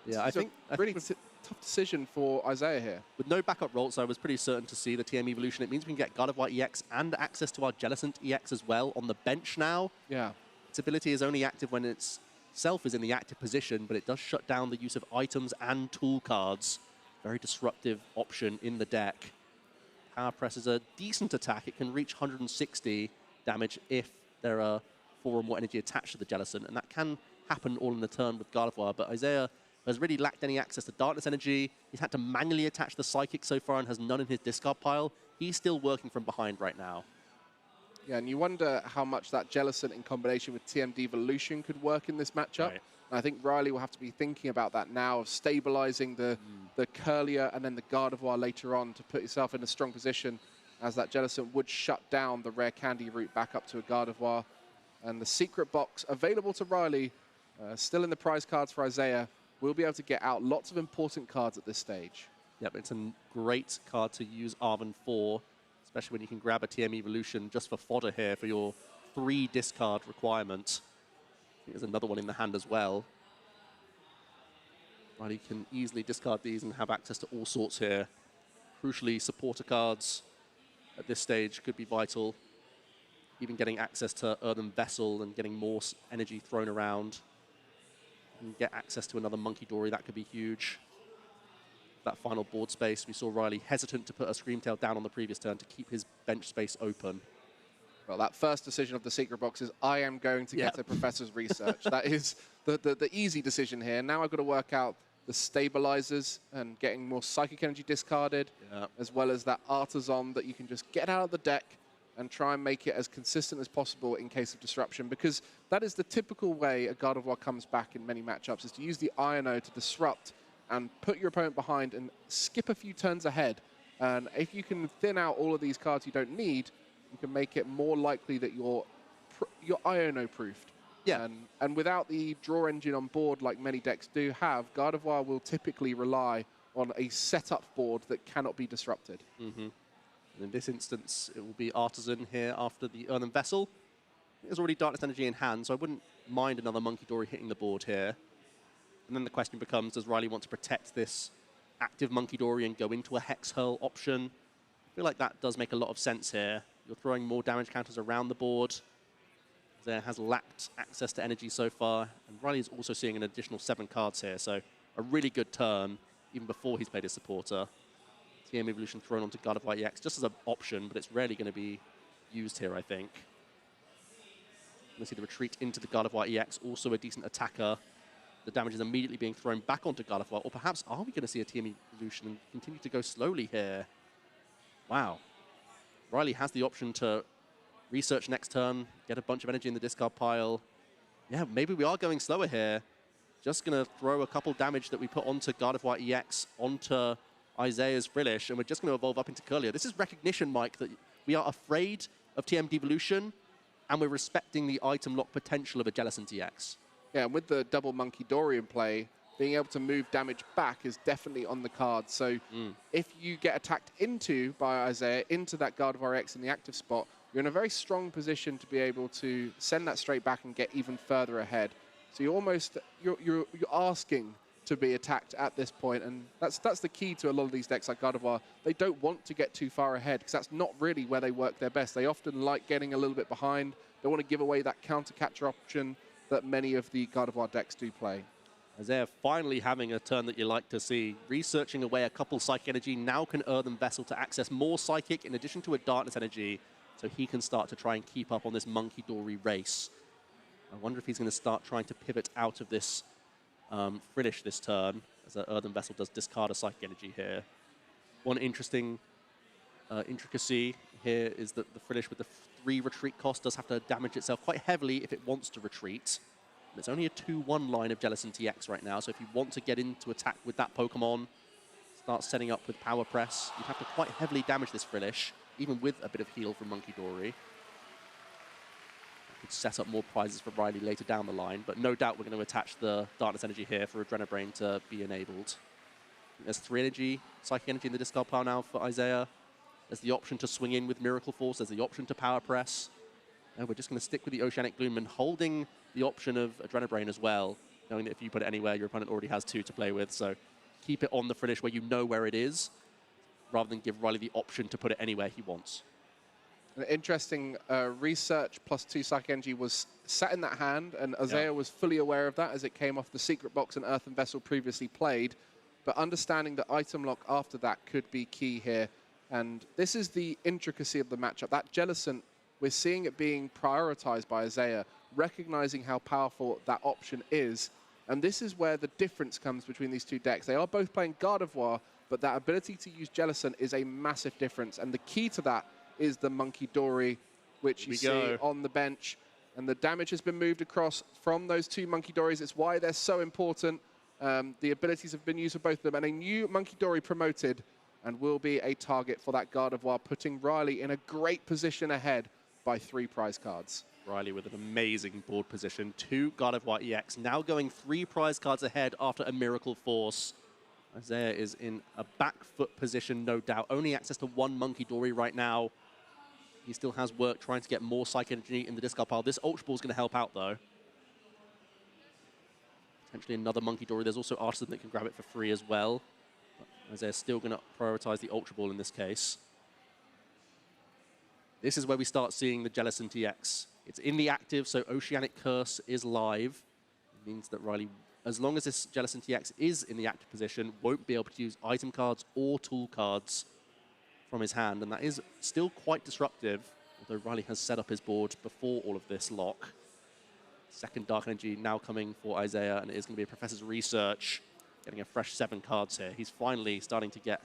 yeah, I think really tough decision for Isaiah here. With no backup Ralts, I was pretty certain to see the TM Evolution. It means we can get Gardevoir EX and access to our Jellicent EX as well on the bench now. Yeah. Its ability is only active when its self is in the active position, but it does shut down the use of items and tool cards. Very disruptive option in the deck. Power Press is a decent attack. It can reach 160 damage if there are 4 or more energy attached to the Jellicent, and that can happen all in the turn with Gardevoir, but Isaiah has really lacked any access to Darkness Energy. He's had to manually attach the Psychic so far and has none in his discard pile. He's still working from behind right now. Yeah, and you wonder how much that Jellicent in combination with TM Devolution could work in this matchup. Right. And I think Riley will have to be thinking about that now, of stabilizing the Curlier and then the Gardevoir later on to put yourself in a strong position, as that Jellicent would shut down the Rare Candy route back up to a Gardevoir. And the secret box available to Riley, still in the prize cards for Isaiah, will be able to get out lots of important cards at this stage. Yep, it's a great card to use Arven for, especially when you can grab a TM Evolution just for fodder here for your 3 discard requirement. There's another one in the hand as well. Riley can easily discard these and have access to all sorts here. Crucially, supporter cards at this stage could be vital. Even getting access to Earthen Vessel and getting more energy thrown around. And get access to another Monkey Dory, that could be huge. That final board space, we saw Riley hesitant to put a Screamtail down on the previous turn to keep his bench space open. Well, that first decision of the secret box is I am going to get a Professor's Research. That is the easy decision here. Now I've got to work out the stabilizers and getting more Psychic Energy discarded, as well as that Artisan that you can just get out of the deck and try and make it as consistent as possible in case of disruption, because that is the typical way a Gardevoir comes back in many matchups, is to use the Iono to disrupt and put your opponent behind and skip a few turns ahead. And if you can thin out all of these cards you don't need, you can make it more likely that your you're Iono-proofed. Yeah. And without the draw engine on board, like many decks do have, Gardevoir will typically rely on a setup board that cannot be disrupted. And in this instance, it will be Artisan here after the Earthen Vessel. There's already Darkness Energy in hand, so I wouldn't mind another Monkey Dory hitting the board here. And then the question becomes, does Riley want to protect this active Monkey Dory and go into a Hex Hurl option? I feel like that does make a lot of sense here. You're throwing more damage counters around the board. There has lacked access to energy so far, and Riley is also seeing an additional 7 cards here, so a really good turn, even before he's played his supporter. TM Evolution thrown onto Gardevoir EX just as an option, but it's rarely going to be used here, I think. You see the retreat into the Gardevoir EX, also a decent attacker. The damage is immediately being thrown back onto Gardevoir, or perhaps are we going to see a TM Evolution and continue to go slowly here? Wow. Riley has the option to research next turn, get a bunch of energy in the discard pile. Yeah, maybe we are going slower here. Just going to throw a couple damage that we put onto Gardevoir EX onto Isaiah's Frillish, and we're just going to evolve up into Curlier. This is recognition, Mike, that we are afraid of TM Devolution, and we're respecting the item lock potential of a Jellicent EX. Yeah, and with the double Monkey Dory in play, being able to move damage back is definitely on the card. So if you get attacked into by Isaiah, into that Gardevoir EX in the active spot, you're in a very strong position to be able to send that straight back and get even further ahead. So you're almost, you're asking to be attacked at this point, and that's the key to a lot of these decks like Gardevoir. They don't want to get too far ahead, because that's not really where they work their best. They often like getting a little bit behind. They want to give away that counter-catcher option that many of the Gardevoir decks do play. Isaiah finally having a turn that you like to see. Researching away a couple Psychic Energy, now can Earthen Vessel to access more Psychic in addition to a Darkness Energy, so he can start to try and keep up on this Monkey Dory race. I wonder if he's going to start trying to pivot out of this Frillish this turn, as an Earthen Vessel does discard a Psychic Energy here. One interesting intricacy here is that the Frillish with the 3 retreat cost does have to damage itself quite heavily if it wants to retreat. And it's only a 2-1 line of Jellicent EX right now, so if you want to get into attack with that Pokemon, start setting up with Power Press, you'd have to quite heavily damage this Frillish, even with a bit of heal from Monkey Dory. Could set up more prizes for Riley later down the line, but no doubt we're going to attach the Darkness Energy here for Adrenabrain to be enabled. There's 3 energy, Psychic Energy in the discard pile now for Isaiah. There's the option to swing in with Miracle Force. There's the option to Power Press. And we're just going to stick with the Oceanic Gloom and holding the option of Adrenabrain as well, knowing that if you put it anywhere, your opponent already has 2 to play with. So keep it on the Frillish where you know where it is, rather than give Riley the option to put it anywhere he wants. An interesting research plus 2 Psychic Energy was sat in that hand, and Isaiah was fully aware of that as it came off the Secret Box and Earthen Vessel previously played. But understanding the item lock after that could be key here. And this is the intricacy of the matchup. That Jellicent, we're seeing it being prioritized by Isaiah, recognizing how powerful that option is. And this is where the difference comes between these two decks. They are both playing Gardevoir, but that ability to use Jellicent is a massive difference. And the key to that is the Monkey Dory, which you see on the bench. And the damage has been moved across from those 2 Monkey Dories. It's why they're so important. The abilities have been used for both of them. And a new Monkey Dory promoted and will be a target for that Gardevoir, putting Riley in a great position ahead by 3 prize cards. Riley with an amazing board position. 2 Gardevoir EX, now going 3 prize cards ahead after a Miracle Force. Isaiah is in a back foot position, no doubt. Only access to 1 Monkey Dory right now. He still has work trying to get more Psychic Energy in the discard pile. This Ultra Ball is going to help out, though. Potentially another Monkey Dory. There's also Artisan that can grab it for free as well. Isaiah's still going to prioritize the Ultra Ball in this case. This is where we start seeing the Jellicent EX. It's in the active, so Oceanic Curse is live. It means that Riley, as long as this Jellicent EX is in the active position, won't be able to use item cards or tool cards from his hand, and that is still quite disruptive, although Riley has set up his board before all of this lock. Second Dark Energy now coming for Isaiah, and it is going to be a Professor's Research, getting a fresh 7 cards here. He's finally starting to get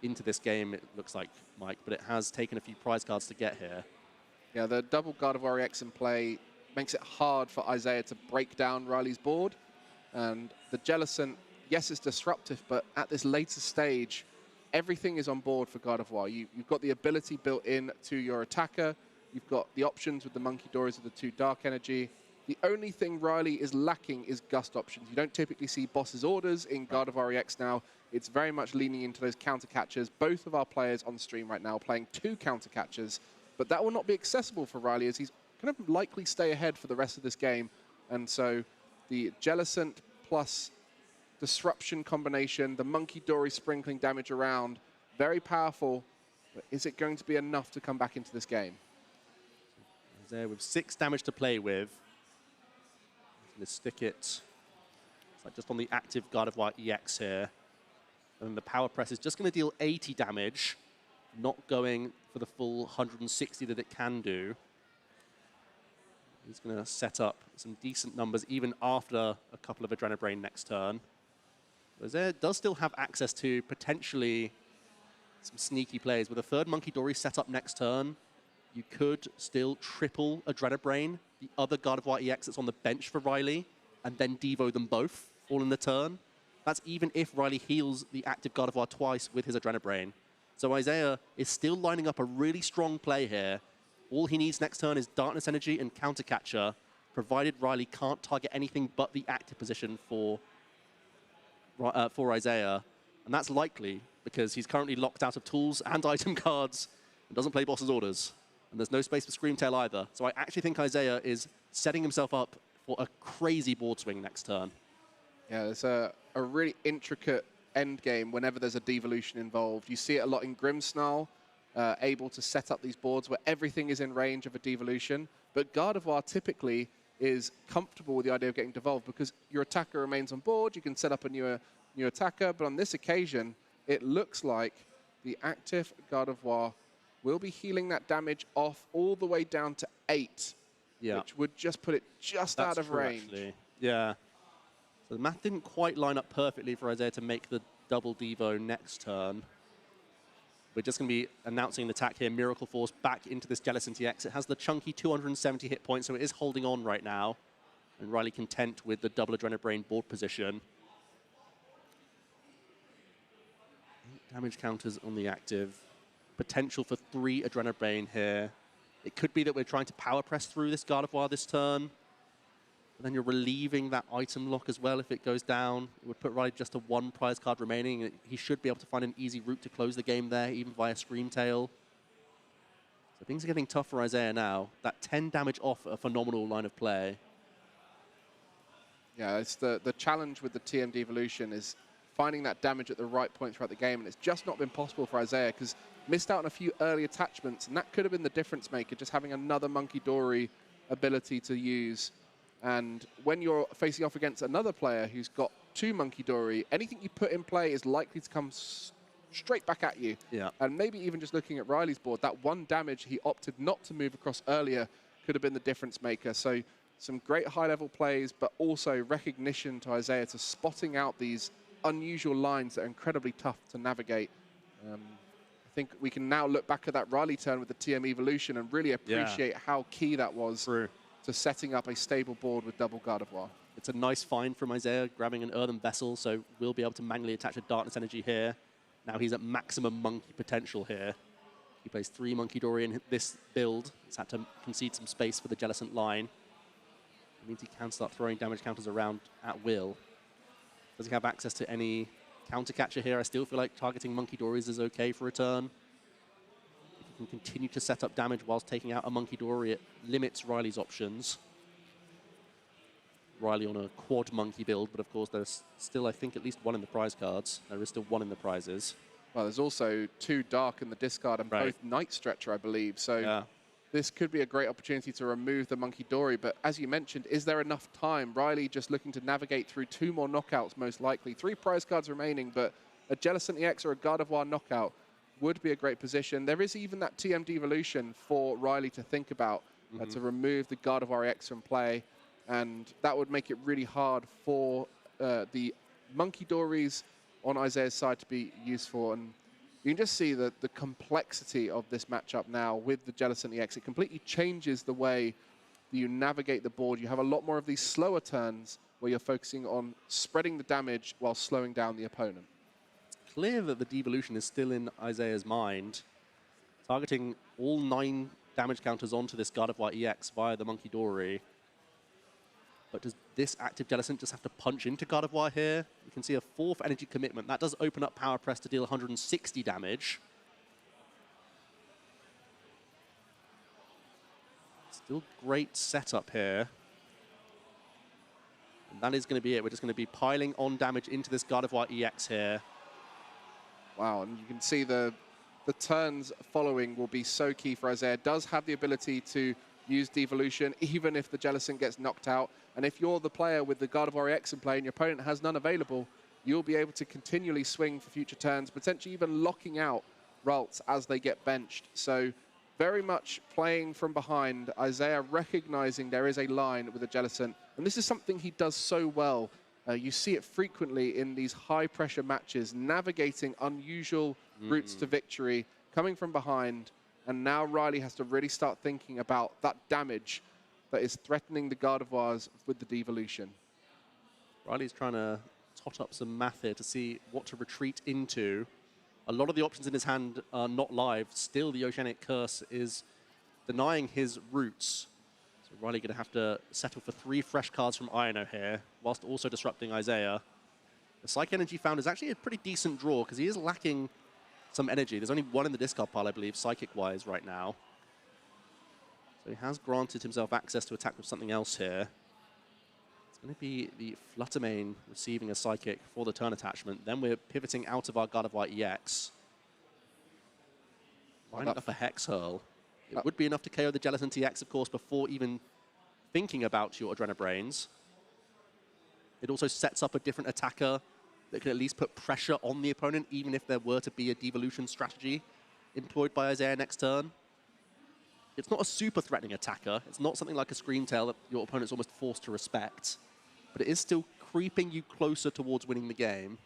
into this game, it looks like, Mike, but it has taken a few prize cards to get here. Yeah, the double Gardevoir EX in play makes it hard for Isaiah to break down Riley's board. And the Jellicent, yes, it's disruptive, but at this later stage, everything is on board for Gardevoir. You've got the ability built in to your attacker. You've got the options with the Monkey Dories of the 2 Dark Energy. The only thing Riley is lacking is Gust options. You don't typically see Boss's Orders in Gardevoir EX now. It's very much leaning into those counter catchers. Both of our players on the stream right now playing 2 counter catchers, but that will not be accessible for Riley as he's going to likely stay ahead for the rest of this game. And so the Jellicent plus Disruption combination, the Monkey Dory sprinkling damage around, very powerful, but is it going to be enough to come back into this game? There with 6 damage to play with. Going to stick it. It's like just on the active Gardevoir EX here. And the Power Press is just going to deal 80 damage, not going for the full 160 that it can do. He's going to set up some decent numbers even after a couple of Adrenabrain next turn. Rosea does still have access to potentially some sneaky plays. With a 3rd Monkey Dory set up next turn, you could still triple Adrenabrain, the other Gardevoir EX that's on the bench for Riley, and then Devo them both all in the turn. That's even if Riley heals the active Gardevoir twice with his Adrenabrain. So Isaiah is still lining up a really strong play here. All he needs next turn is Darkness Energy and Counter Catcher, provided Riley can't target anything but the active position for Isaiah. And that's likely because he's currently locked out of tools and item cards and doesn't play Boss's Orders. And there's no space for Screamtail either. So I actually think Isaiah is setting himself up for a crazy board swing next turn. Yeah, there's a really intricate end game whenever there's a devolution involved. You see it a lot in Grimmsnarl, able to set up these boards where everything is in range of a devolution. But Gardevoir typically is comfortable with the idea of getting devolved because your attacker remains on board, you can set up a new attacker, but on this occasion, it looks like the active Gardevoir will be healing that damage off all the way down to 8, which would just put it just out of range. Actually. Yeah. So the math didn't quite line up perfectly for Isaiah to make the double Devo next turn. We're just going to be announcing an attack here. Miracle Force back into this Jellicent EX. It has the chunky 270 hit points, so it is holding on right now. And Riley content with the double Adrenabrain board position. 8 damage counters on the active. Potential for 3 Adrenabrain here. It could be that we're trying to power press through this Gardevoir this turn. But then you're relieving that item lock as well if it goes down. It would put Riley just to 1 prize card remaining. He should be able to find an easy route to close the game there, even via Screamtail. So things are getting tough for Isaiah now. That 10 damage off a phenomenal line of play. Yeah, it's the challenge with the TM devolution is finding that damage at the right point throughout the game, and it's just not been possible for Isaiah because missed out on a few early attachments, and that could have been the difference maker, just having another Monkey Dory ability to use. And when you're facing off against another player who's got 2 Monkey Dory, anything you put in play is likely to come straight back at you. Yeah. And maybe even just looking at Riley's board, that 1 damage he opted not to move across earlier could have been the difference maker. So some great high-level plays, but also recognition to Isaiah to spotting out these unusual lines that are incredibly tough to navigate. I think we can now look back at that Riley turn with the TM evolution and really appreciate how key that was to setting up a stable board with double Gardevoir. It's a nice find from Isaiah, grabbing an Earthen Vessel, so we'll be able to manually attach a Darkness Energy here. Now he's at maximum monkey potential here. He plays 3 Monkey Dory in this build. He's had to concede some space for the Jellicent line. It means he can start throwing damage counters around at will. Does he have access to any counter catcher here? I still feel like targeting Monkey Dories is okay for a turn. If you can continue to set up damage whilst taking out a Monkey Dory, it limits Riley's options. Riley on a quad monkey build, but of course there's still, I think, at least 1 in the prize cards. There is still 1 in the prizes. Well, there's also 2 Dark in the discard and both Night Stretcher, I believe. So this could be a great opportunity to remove the Monkey Dory. But as you mentioned, is there enough time? Riley just looking to navigate through 2 more knockouts, most likely. 3 prize cards remaining, but a Jellicent EX or a Gardevoir knockout would be a great position. There is even that TM devolution for Riley to think about, to remove the Gardevoir EX from play. And that would make it really hard for the Monkey Dories on Isaiah's side to be useful. And you can just see the complexity of this matchup now with the Jellicent EX. It completely changes the way that you navigate the board. You have a lot more of these slower turns where you're focusing on spreading the damage while slowing down the opponent. It's clear that the devolution is still in Isaiah's mind. Targeting all 9 damage counters onto this Gardevoir EX via the Monkey Dory. But does this active Jellicent just have to punch into Gardevoir here? You can see a 4th energy commitment. That does open up Power Press to deal 160 damage. Still great setup here. And that is going to be it. We're just going to be piling on damage into this Gardevoir EX here. Wow, and you can see the turns following will be so key for Isaiah. Does have the ability to use Devolution, even if the Jellicent gets knocked out. And if you're the player with the Gardevoir EX in play and your opponent has none available, you'll be able to continually swing for future turns, potentially even locking out Ralts as they get benched. So very much playing from behind, Isaiah recognizing there is a line with the Jellicent. And this is something he does so well. You see it frequently in these high-pressure matches, navigating unusual routes to victory, coming from behind. And now Riley has to really start thinking about that damage that is threatening the Gardevoirs with the Devolution. Riley's trying to tot up some math here to see what to retreat into. A lot of the options in his hand are not live. Still, the Oceanic Curse is denying his routes. So Riley going to have to settle for 3 fresh cards from Iono here, whilst also disrupting Isaiah. The Psych Energy found is actually a pretty decent draw, because he is lacking some energy. There's only 1 in the discard pile, I believe, Psychic-wise right now. So he has granted himself access to attack with something else here. It's going to be the Fluttermane receiving a Psychic for the turn attachment. Then we're pivoting out of our Gardevoir EX. Why not for Hex Hurl? It would be enough to KO the Jellicent EX, of course, before even thinking about your Adrenabrains. It also sets up a different attacker that can at least put pressure on the opponent, even if there were to be a devolution strategy employed by Isaiah next turn. It's not a super threatening attacker. It's not something like a Scream Tail that your opponent's almost forced to respect. But it is still creeping you closer towards winning the game.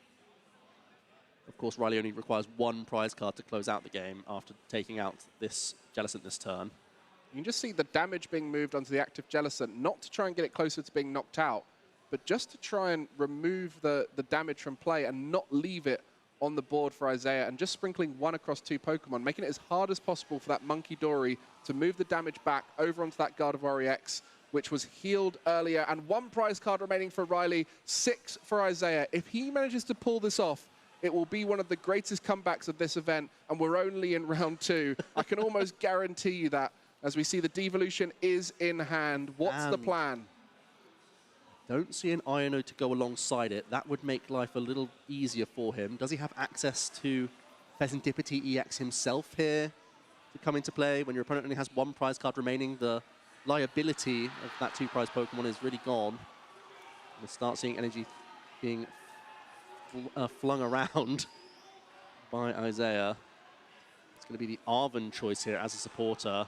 Of course, Riley only requires 1 prize card to close out the game after taking out this Jellicent this turn. You can just see the damage being moved onto the active Jellicent, not to try and get it closer to being knocked out, but just to try and remove the damage from play and not leave it on the board for Isaiah, and just sprinkling 1 across 2 Pokemon, making it as hard as possible for that Monkey Dory to move the damage back over onto that Gardevoir EX, which was healed earlier. And 1 prize card remaining for Riley, 6 for Isaiah. If he manages to pull this off, it will be one of the greatest comebacks of this event, and we're only in round 2. I can almost guarantee you that, as we see the Devolution is in hand. What's the plan? Don't see an Iono to go alongside it. That would make life a little easier for him. Does he have access to Pheasantipity EX himself here to come into play? When your opponent only has 1 prize card remaining, the liability of that 2 prize Pokemon is really gone. We'll start seeing energy being flung around by Isaiah. It's going to be the Arven choice here as a supporter.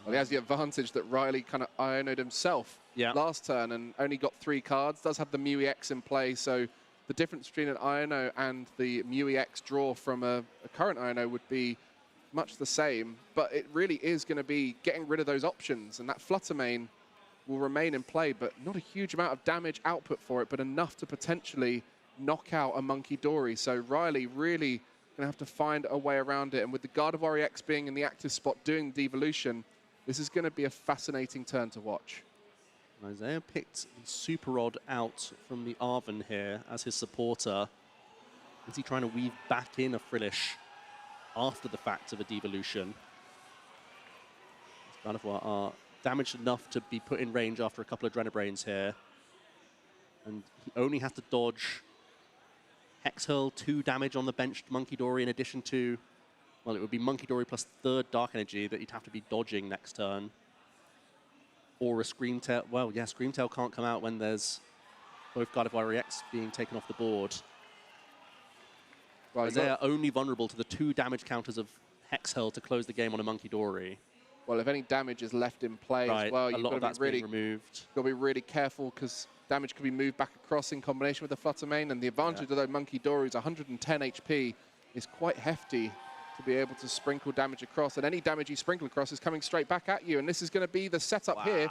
Well, he has the advantage that Riley kind of Iono'd himself last turn and only got 3 cards. Does have the Mew EX in play, so the difference between an Iono and the Mew EX draw from a current Iono would be much the same. But it really is going to be getting rid of those options, and that Fluttermane will remain in play, but not a huge amount of damage output for it, but enough to potentially knock out a Monkey Dory. So Riley really going to have to find a way around it. And with the Gardevoir EX being in the active spot doing Devolution, this is going to be a fascinating turn to watch. Isaiah picked the Super Rod out from the Arven here as his supporter. Is he trying to weave back in a Frillish after the fact of a Devolution? Gardevoir are damaged enough to be put in range after a couple of Adrenabrains here. And he only has to dodge Hex Hurl, 2 damage on the benched Monkey Dory, in addition to, well, it would be Monkey Dory plus 3rd Dark Energy that you'd have to be dodging next turn. Or a Scream Tail. Well, yeah, Scream Tail can't come out when there's both Gardevoir EX being taken off the board. Right, Isaiah only vulnerable to the 2 damage counters of Hex Hurl to close the game on a Monkey Dory. Well, if any damage is left in play as well, you've got to be really removed. Got to be really careful, because damage can be moved back across in combination with the Fluttermane, and the advantage of those Monkey Dories, 110 HP, is quite hefty to be able to sprinkle damage across, and any damage you sprinkle across is coming straight back at you, and this is going to be the setup here.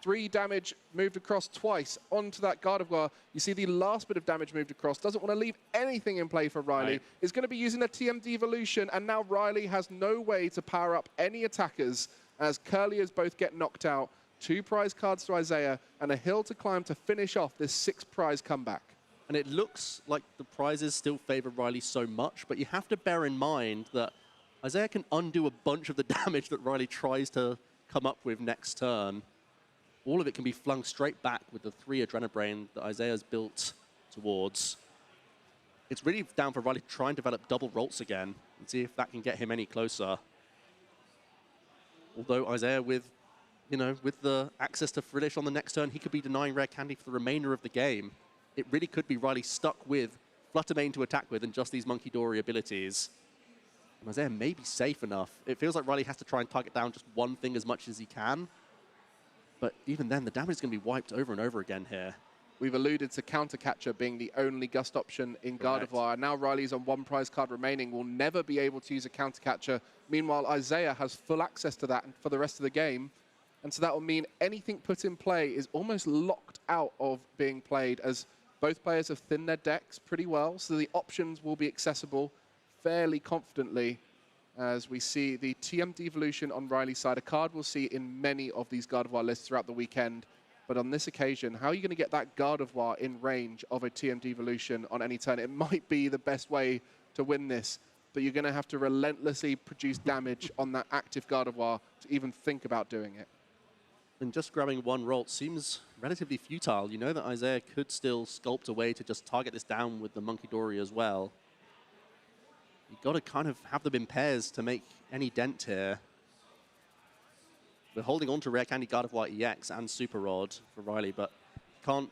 3 damage moved across twice onto that Gardevoir. You see the last bit of damage moved across, doesn't want to leave anything in play for Riley. Right. Is going to be using a TM Devolution, and now Riley has no way to power up any attackers as Curliers both get knocked out. 2 prize cards to Isaiah, and a hill to climb to finish off this 6 prize comeback. And it looks like the prizes still favor Riley so much, but you have to bear in mind that Isaiah can undo a bunch of the damage that Riley tries to come up with next turn. All of it can be flung straight back with the 3 Adrenabrain that Isaiah's built towards. It's really down for Riley to try and develop double Rolts again and see if that can get him any closer. Although Isaiah with the access to Frillish on the next turn, he could be denying Rare Candy for the remainder of the game. It really could be Riley stuck with Fluttermane to attack with and just these Monkey Dory abilities. And Isaiah may be safe enough. It feels like Riley has to try and target down just one thing as much as he can. But even then, the damage is going to be wiped over and over again here. We've alluded to Counter Catcher being the only Gust option in Gardevoir. Now Riley's on 1 prize card remaining, will never be able to use a Counter Catcher. Meanwhile, Isaiah has full access to that for the rest of the game. And so that will mean anything put in play is almost locked out of being played, as both players have thinned their decks pretty well, so the options will be accessible fairly confidently as we see the TM Devolution on Riley's side, a card we'll see in many of these Gardevoir lists throughout the weekend. But on this occasion, how are you going to get that Gardevoir in range of a TM Devolution on any turn? It might be the best way to win this, but you're going to have to relentlessly produce damage on that active Gardevoir to even think about doing it. And just grabbing 1 Rolt seems relatively futile. You know that Isaiah could still sculpt a way to just target this down with the Monkey Dory as well. You've got to kind of have them in pairs to make any dent here. We're holding on to Rare Candy, Gardevoir EX and Super Rod for Riley, but can't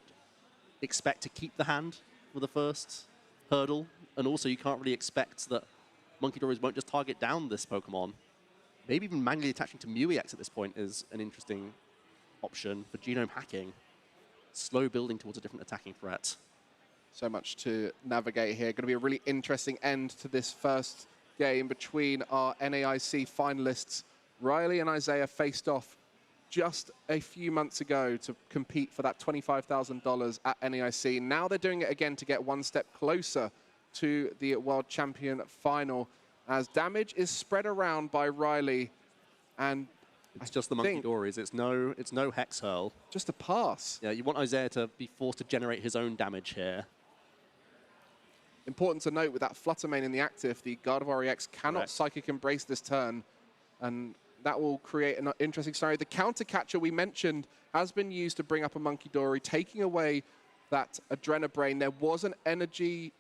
expect to keep the hand for the first hurdle. And also you can't really expect that Monkey Dories won't just target down this Pokemon. Maybe even manually attaching to Mew EX at this point is an interesting option for genome hacking. Slow building towards a different attacking threat. So much to navigate here. Going to be a really interesting end to this first game between our NAIC finalists. Riley and Isaiah faced off just a few months ago to compete for that $25,000 at NAIC. Now they're doing it again to get 1 step closer to the World Champion final, as damage is spread around by Riley, and it's just the Monkey Dories. It's no Hex Hurl. Just a pass. Yeah, you want Isaiah to be forced to generate his own damage here. Important to note with that Fluttermane in the active, the Gardevoir EX cannot Psychic Embrace this turn, and that will create an interesting scenario. The Counter Catcher we mentioned has been used to bring up a Monkey Dory, taking away that Adrenabrain. There was an energy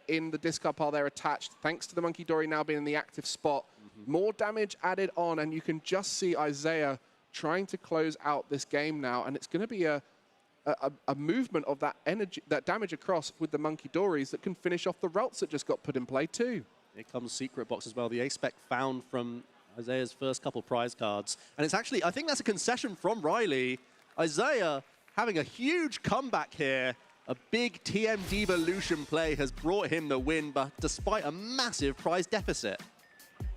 in the discard pile there attached, thanks to the Monkey Dory now being in the active spot. More damage added on, and you can just see Isaiah trying to close out this game now, and it's going to be a movement of that energy, that damage across with the Monkey Dories that can finish off the routes that just got put in play too. Here comes Secret Box as well, the A-Spec found from Isaiah's first couple prize cards. And it's actually, I think that's a concession from Riley. Isaiah having a huge comeback here. A big TM Devolution play has brought him the win, but despite a massive prize deficit.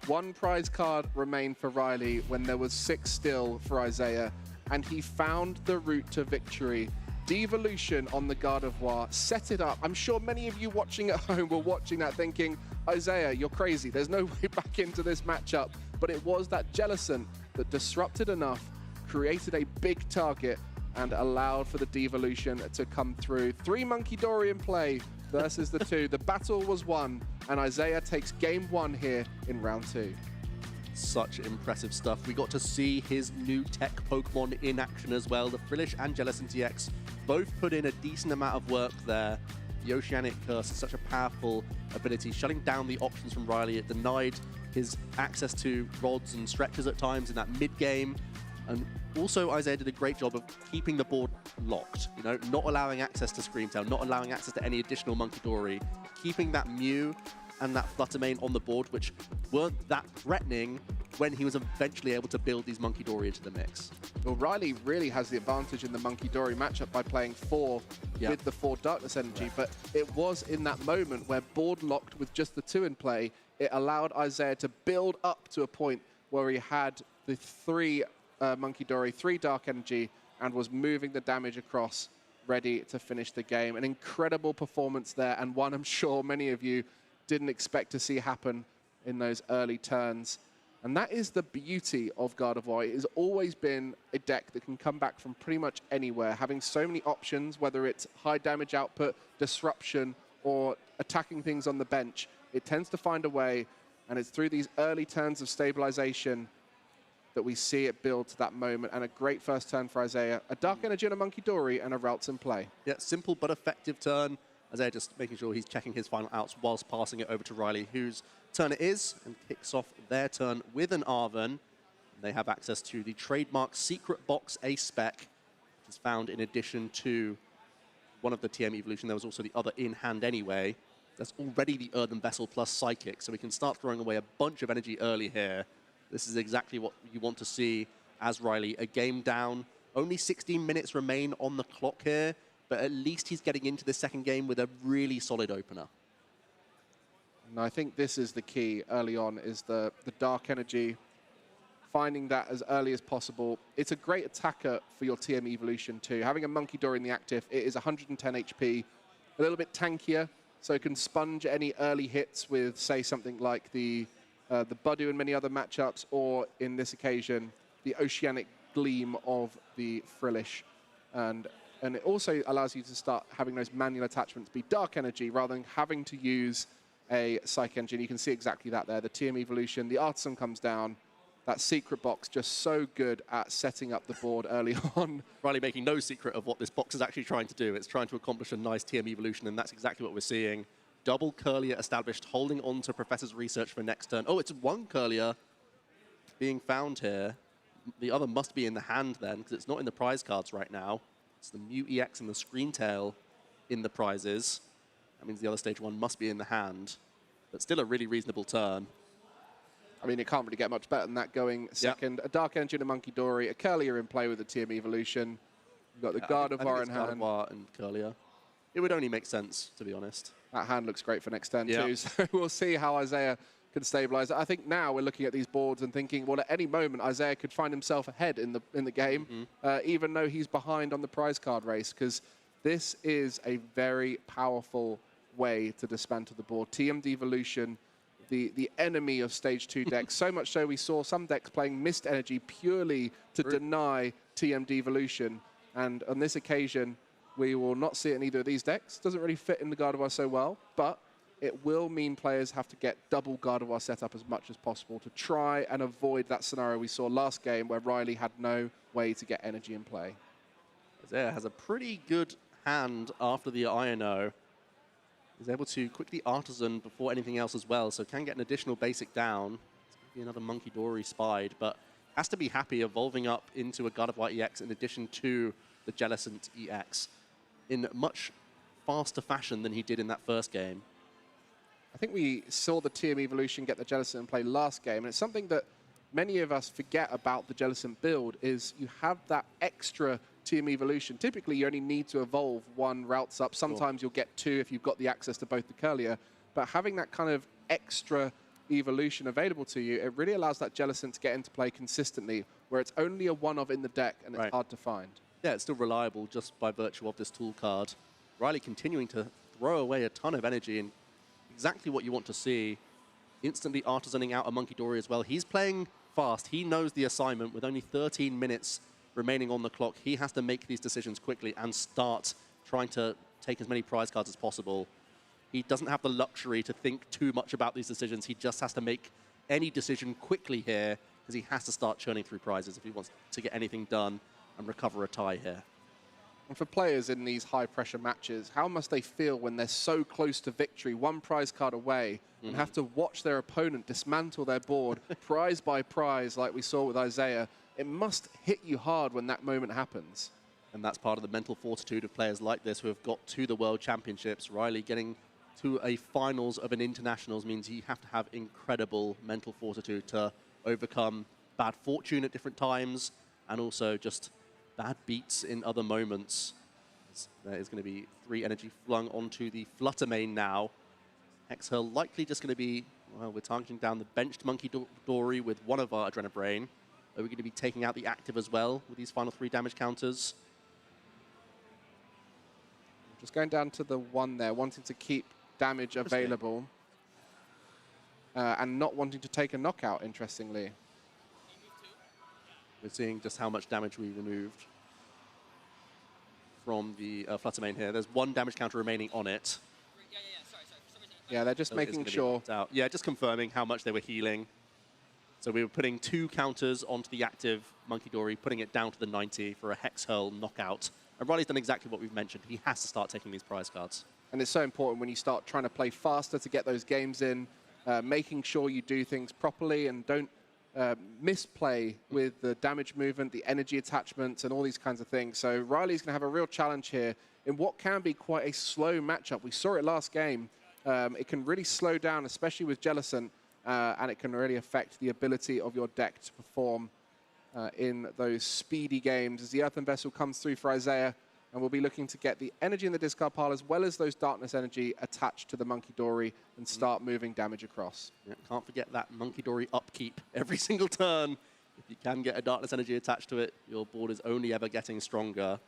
1 prize card remained for Riley when there was 6 still for Isaiah, and he found the route to victory. Devolution on the Gardevoir, set it up. I'm sure many of you watching at home were watching that thinking, Isaiah, you're crazy. There's no way back into this matchup. But it was that Jellicent that disrupted enough, created a big target, and allowed for the Devolution to come through. 3 Monkey Dory in play versus the 2. The battle was won, and Isaiah takes game 1 here in round 2. Such impressive stuff. We got to see his new tech Pokemon in action as well. The Frillish and Jellicent EX both put in a decent amount of work there. The Oceanic Curse is such a powerful ability, shutting down the options from Riley. It denied his access to rods and stretches at times in that mid-game. And also Isaiah did a great job of keeping the board locked, you know, not allowing access to Screamtail, not allowing access to any additional Monkey Dory, keeping that Mew and that Fluttermane on the board, which weren't that threatening when he was eventually able to build these Monkey Dory into the mix. Well, Riley really has the advantage in the Monkey Dory matchup by playing 4 with the 4 Darkness Energy, but it was in that moment where board locked with just the 2 in play, it allowed Isaiah to build up to a point where he had the 3 Monkey Dory, 3 Dark Energy, and was moving the damage across, ready to finish the game. An incredible performance there, and one I'm sure many of you didn't expect to see happen in those early turns. And that is the beauty of Gardevoir. It has always been a deck that can come back from pretty much anywhere, having so many options, whether it's high damage output, disruption, or attacking things on the bench. It tends to find a way, and it's through these early turns of stabilization that we see it build to that moment. And a great first turn for Isaiah. A Dark Energy and a Monkey Dory, and a Routes in play. Yeah, simple but effective turn. Isaiah just making sure he's checking his final outs whilst passing it over to Riley, whose turn it is, and kicks off their turn with an Arven. They have access to the trademark Secret Box Ace spec, which is found in addition to one of the TM Evolution. There was also the other in hand anyway. That's already the Earthen Vessel plus Psychic, so we can start throwing away a bunch of energy early here. This is exactly what you want to see as Riley. A game down, only 16 minutes remain on the clock here, but at least he's getting into the second game with a really solid opener. And I think this is the key early on, is the Dark Energy, finding that as early as possible. It's a great attacker for your TM Evolution too. Having a Monkey Dory in the active, it is 110 HP, a little bit tankier, so it can sponge any early hits with, say, something like the Budu and many other matchups, or in this occasion, the Oceanic Gleam of the Frillish. And it also allows you to start having those manual attachments be Dark Energy rather than having to use a Psych Engine. You can see exactly that there. The TM Evolution, the Artisan comes down. That Secret Box just so good at setting up the board early on. Riley making no secret of what this box is actually trying to do. It's trying to accomplish a nice TM Evolution, and that's exactly what we're seeing. Double Curlier established, holding on to Professor's research for next turn. Oh, it's 1 Curlier being found here. The other must be in the hand then, because it's not in the prize cards right now. It's the Mew EX and the Screen Tail in the prizes. That means the other stage 1 must be in the hand, but still a really reasonable turn. I mean, it can't really get much better than that going second. Yep. A Dark Energy and a Monkey Dory, a Curlier in play with the TM Evolution. You've got the Gardevoir in hand. Gardevoir and Curlier. It would only make sense, to be honest. That hand looks great for next turn too, so we'll see how Isaiah can stabilize. I think now we're looking at these boards and thinking, well, at any moment, Isaiah could find himself ahead in the game, even though he's behind on the prize card race, because this is a very powerful way to dismantle the board. TM Evolution, the enemy of Stage 2 decks, so much so we saw some decks playing Mist Energy purely to deny TM Evolution, and on this occasion, we will not see it in either of these decks. Doesn't really fit in the Gardevoir so well, but it will mean players have to get double Gardevoir set up as much as possible to try and avoid that scenario we saw last game where Riley had no way to get energy in play. Isaiah has a pretty good hand after the Iono. He's able to quickly Artisan before anything else as well, so can get an additional basic down. It's going to be another Monkey Dory spied, but has to be happy evolving up into a Gardevoir EX in addition to the Jellicent EX in much faster fashion than he did in that first game. I think we saw the TM Evolution get the Jellicent in play last game, and it's something that many of us forget about the Jellicent build, is you have that extra TM Evolution. Typically, you only need to evolve 1 routes up. Sometimes you'll get 2 if you've got the access to both the Curlier, but having that kind of extra evolution available to you, it really allows that Jellicent to get into play consistently, where it's only a one-of in the deck and it's hard to find. Yeah, it's still reliable just by virtue of this tool card. Riley continuing to throw away a ton of energy, and exactly what you want to see. Instantly artisaning out a Monkey Dory as well. He's playing fast. He knows the assignment. With only 13 minutes remaining on the clock, he has to make these decisions quickly and start trying to take as many prize cards as possible. He doesn't have the luxury to think too much about these decisions. He just has to make any decision quickly here, because he has to start churning through prizes if he wants to get anything done and recover a tie here. And for players in these high-pressure matches, how must they feel when they're so close to victory, 1 prize card away, and have to watch their opponent dismantle their board prize by prize like we saw with Isaiah? It must hit you hard when that moment happens. And that's part of the mental fortitude of players like this who have got to the World Championships. Riley getting to a finals of an internationals means you have to have incredible mental fortitude to overcome bad fortune at different times, and also just bad beats in other moments. There is going to be 3 energy flung onto the Flutter main now. Exhale likely just going to be Well, we're targeting down the benched Monkey Dory with one of our Adrenabrain. Are we going to be taking out the active as well with these final 3 damage counters? Just going down to the 1 there, wanting to keep damage available. And not wanting to take a knockout, interestingly. We're seeing just how much damage we removed from the Fluttermane here. There's 1 damage counter remaining on it. Yeah, they're just making sure. Yeah, just confirming how much they were healing. So we were putting 2 counters onto the active Monkey Dory, putting it down to the 90 for a Hex Hurl knockout. And Riley's done exactly what we've mentioned. He has to start taking these prize cards. And it's so important when you start trying to play faster to get those games in, making sure you do things properly and don't misplay with the damage movement, the energy attachments, and all these kinds of things. So Riley's going to have a real challenge here in what can be quite a slow matchup. We saw it last game. It can really slow down, especially with Jellicent, and it can really affect the ability of your deck to perform in those speedy games. As the Earthen Vessel comes through for Isaiah, and we'll be looking to get the energy in the discard pile as well as those darkness energy attached to the Monkey Dory and start moving damage across. Yeah, can't forget that Monkey Dory upkeep every single turn. If you can get a darkness energy attached to it, your board is only ever getting stronger,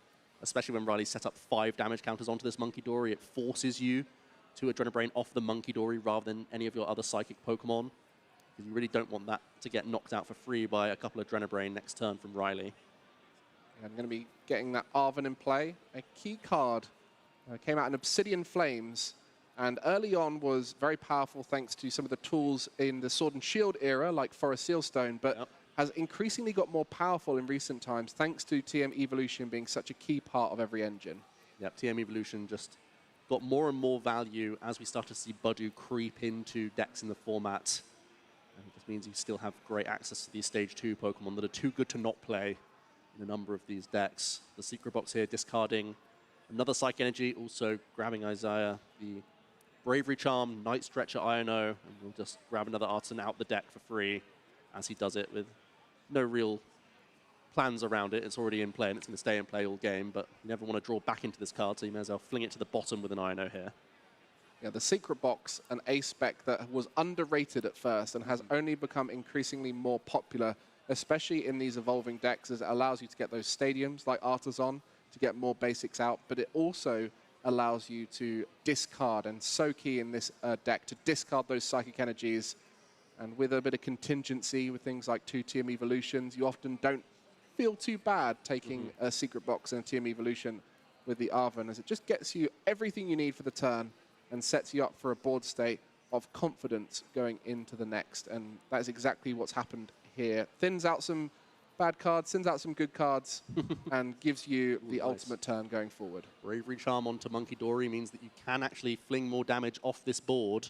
especially when Riley set up 5 damage counters onto this Monkey Dory. It forces you to Adrenabrain off the Monkey Dory rather than any of your other Psychic Pokemon, because you really don't want that to get knocked out for free by a couple of Adrenabrain next turn from Riley. I'm going to be getting that Arven in play. A key card came out in Obsidian Flames, and early on was very powerful thanks to some of the tools in the Sword and Shield era, like Forest Sealstone, but has increasingly got more powerful in recent times thanks to TM Evolution being such a key part of every engine. Yep, TM Evolution just got more and more value as we start to see Budu creep into decks in the format. And it just means you still have great access to these Stage 2 Pokemon that are too good to not play in a number of these decks. The Secret Box here discarding another Psych Energy, also grabbing Isaiah the Bravery Charm, Night Stretcher, Iono, and we'll just grab another Artisan out the deck for free as he does it with no real plans around it. It's already in play and it's going to stay in play all game, but you never want to draw back into this card, so you may as well fling it to the bottom with an Iono here. Yeah, the Secret Box, an A-spec that was underrated at first and has only become increasingly more popular, especially in these evolving decks, as it allows you to get those stadiums like Artisan to get more basics out, but it also allows you to discard, and so key in this deck, to discard those Psychic Energies. And with a bit of contingency with things like 2 TM Evolutions, you often don't feel too bad taking a Secret Box and a TM Evolution with the Arven, as it just gets you everything you need for the turn and sets you up for a board state of confidence going into the next. And that is exactly what's happened here. Thins out some bad cards, thins out some good cards, and gives you the ultimate turn going forward. Bravery Charm onto Monkey Dory means that you can actually fling more damage off this board.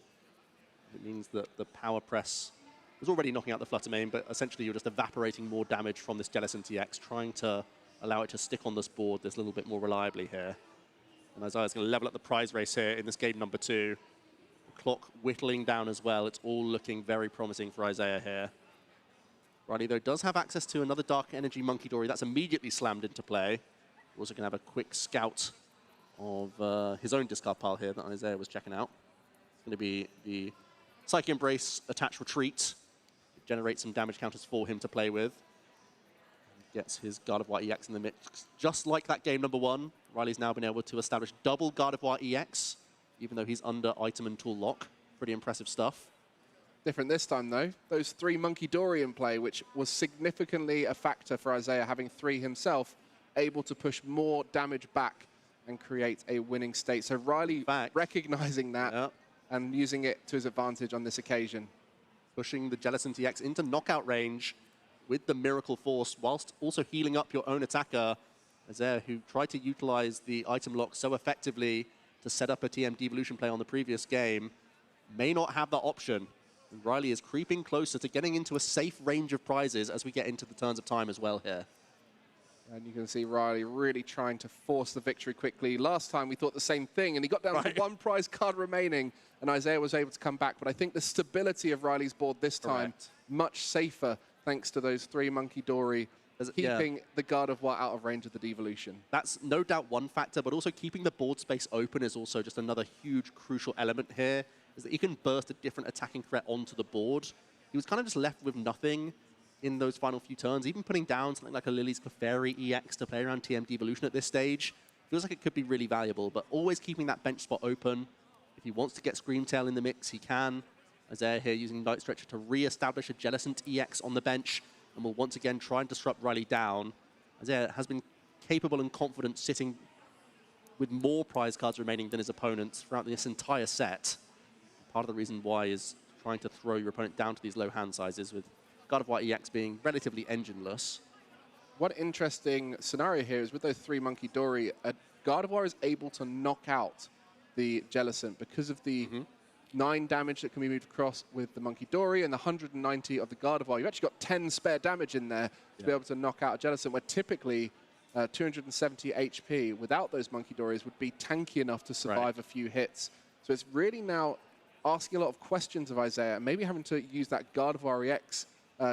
It means that the Power Press was already knocking out the Fluttermane, but essentially you're just evaporating more damage from this Jellicent EX, trying to allow it to stick on this board this little bit more reliably here. And Isaiah's going to level up the prize race here in this game number 2. The clock whittling down as well. It's all looking very promising for Isaiah here. Riley, though, does have access to another Dark Energy Monkey Dory. That's immediately slammed into play. We're also going to have a quick scout of his own discard pile here that Isaiah was checking out. It's going to be the Psychic Embrace, Attach Retreat. It generates some damage counters for him to play with. Gets his Gardevoir EX in the mix. Just like that game number 1, Riley's now been able to establish double Gardevoir EX, even though he's under item and tool lock. Pretty impressive stuff. Different this time, though. Those 3 Monkey Dory in play, which was significantly a factor for Isaiah, having 3 himself, able to push more damage back and create a winning state. So Riley recognizing that and using it to his advantage on this occasion. Pushing the Jellicent EX into knockout range with the Miracle Force, whilst also healing up your own attacker. Isaiah, who tried to utilize the item lock so effectively to set up a TM Devolution play on the previous game, may not have that option. And Riley is creeping closer to getting into a safe range of prizes as we get into the turns of time as well here. And you can see Riley really trying to force the victory quickly. Last time we thought the same thing, and he got down to 1 prize card remaining, and Isaiah was able to come back. But I think the stability of Riley's board this time, much safer, thanks to those 3 Monkey Dory, keeping the Gardevoir out of range of the devolution. That's no doubt one factor, but also keeping the board space open is also just another huge, crucial element here. is that he can burst a different attacking threat onto the board. He was kind of just left with nothing in those final few turns. Even putting down something like a Lily's Clefairy EX to play around TM Devolution at this stage feels like it could be really valuable, but always keeping that bench spot open. If he wants to get Screamtail in the mix, he can. Isaiah here using Night Stretcher to re-establish a Jellicent EX on the bench, and will once again try and disrupt Riley down. Isaiah has been capable and confident sitting with more prize cards remaining than his opponents throughout this entire set. Part of the reason why is trying to throw your opponent down to these low hand sizes, with God of War EX being relatively engineless. One interesting scenario here is with those 3 Monkey Dory, God of War is able to knock out the Jellicent because of the 9 damage that can be moved across with the Monkey Dory and the 190 of the Gardevoir. You've actually got 10 spare damage in there to be able to knock out a Jellicent, where typically 270 HP without those Monkey Dories would be tanky enough to survive a few hits. So it's really now asking a lot of questions of Isaiah, and maybe having to use that Gardevoir EX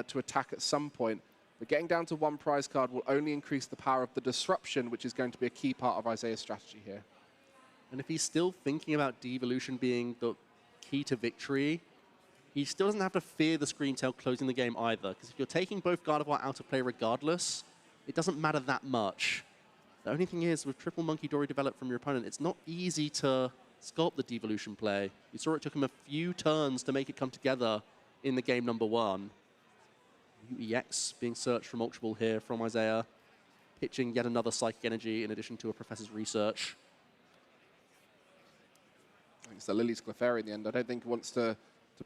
to attack at some point. But getting down to 1 prize card will only increase the power of the disruption, which is going to be a key part of Isaiah's strategy here. And if he's still thinking about devolution being the key to victory, he still doesn't have to fear the Screamtail closing the game either, because if you're taking both Gardevoir out of play regardless, it doesn't matter that much. The only thing is, with triple Monkey Dory developed from your opponent, it's not easy to sculpt the devolution play. You saw it took him a few turns to make it come together in the game number 1. EX being searched from Ultra Ball here from Isaiah, pitching yet another Psychic Energy in addition to a Professor's Research. I think it's the Lily's Clefairy in the end. I don't think he wants to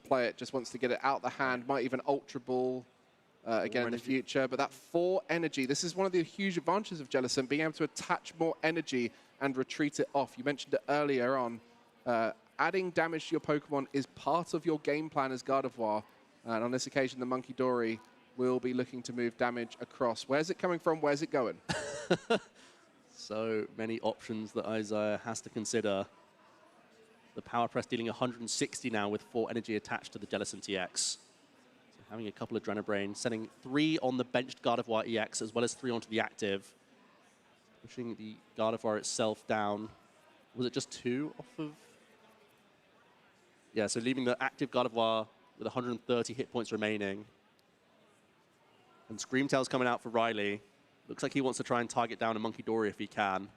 play it, just wants to get it out the hand, might even Ultra Ball again in the future. But that 4 energy, this is one of the huge advantages of Jellicent, being able to attach more energy and retreat it off. You mentioned it earlier on. Adding damage to your Pokemon is part of your game plan as Gardevoir. And on this occasion, the Monkey Dory will be looking to move damage across. Where's it coming from? Where's it going? So many options that Isaiah has to consider. The Power Press dealing 160 now with 4 energy attached to the Jellicent EX. So having a couple of Adrenabrain, sending 3 on the benched Gardevoir EX as well as 3 onto the active. Pushing the Gardevoir itself down. Was it just 2 off of? Yeah, so leaving the active Gardevoir with 130 hit points remaining. And Screamtail's coming out for Riley. Looks like he wants to try and target down a Monkey Dory if he can.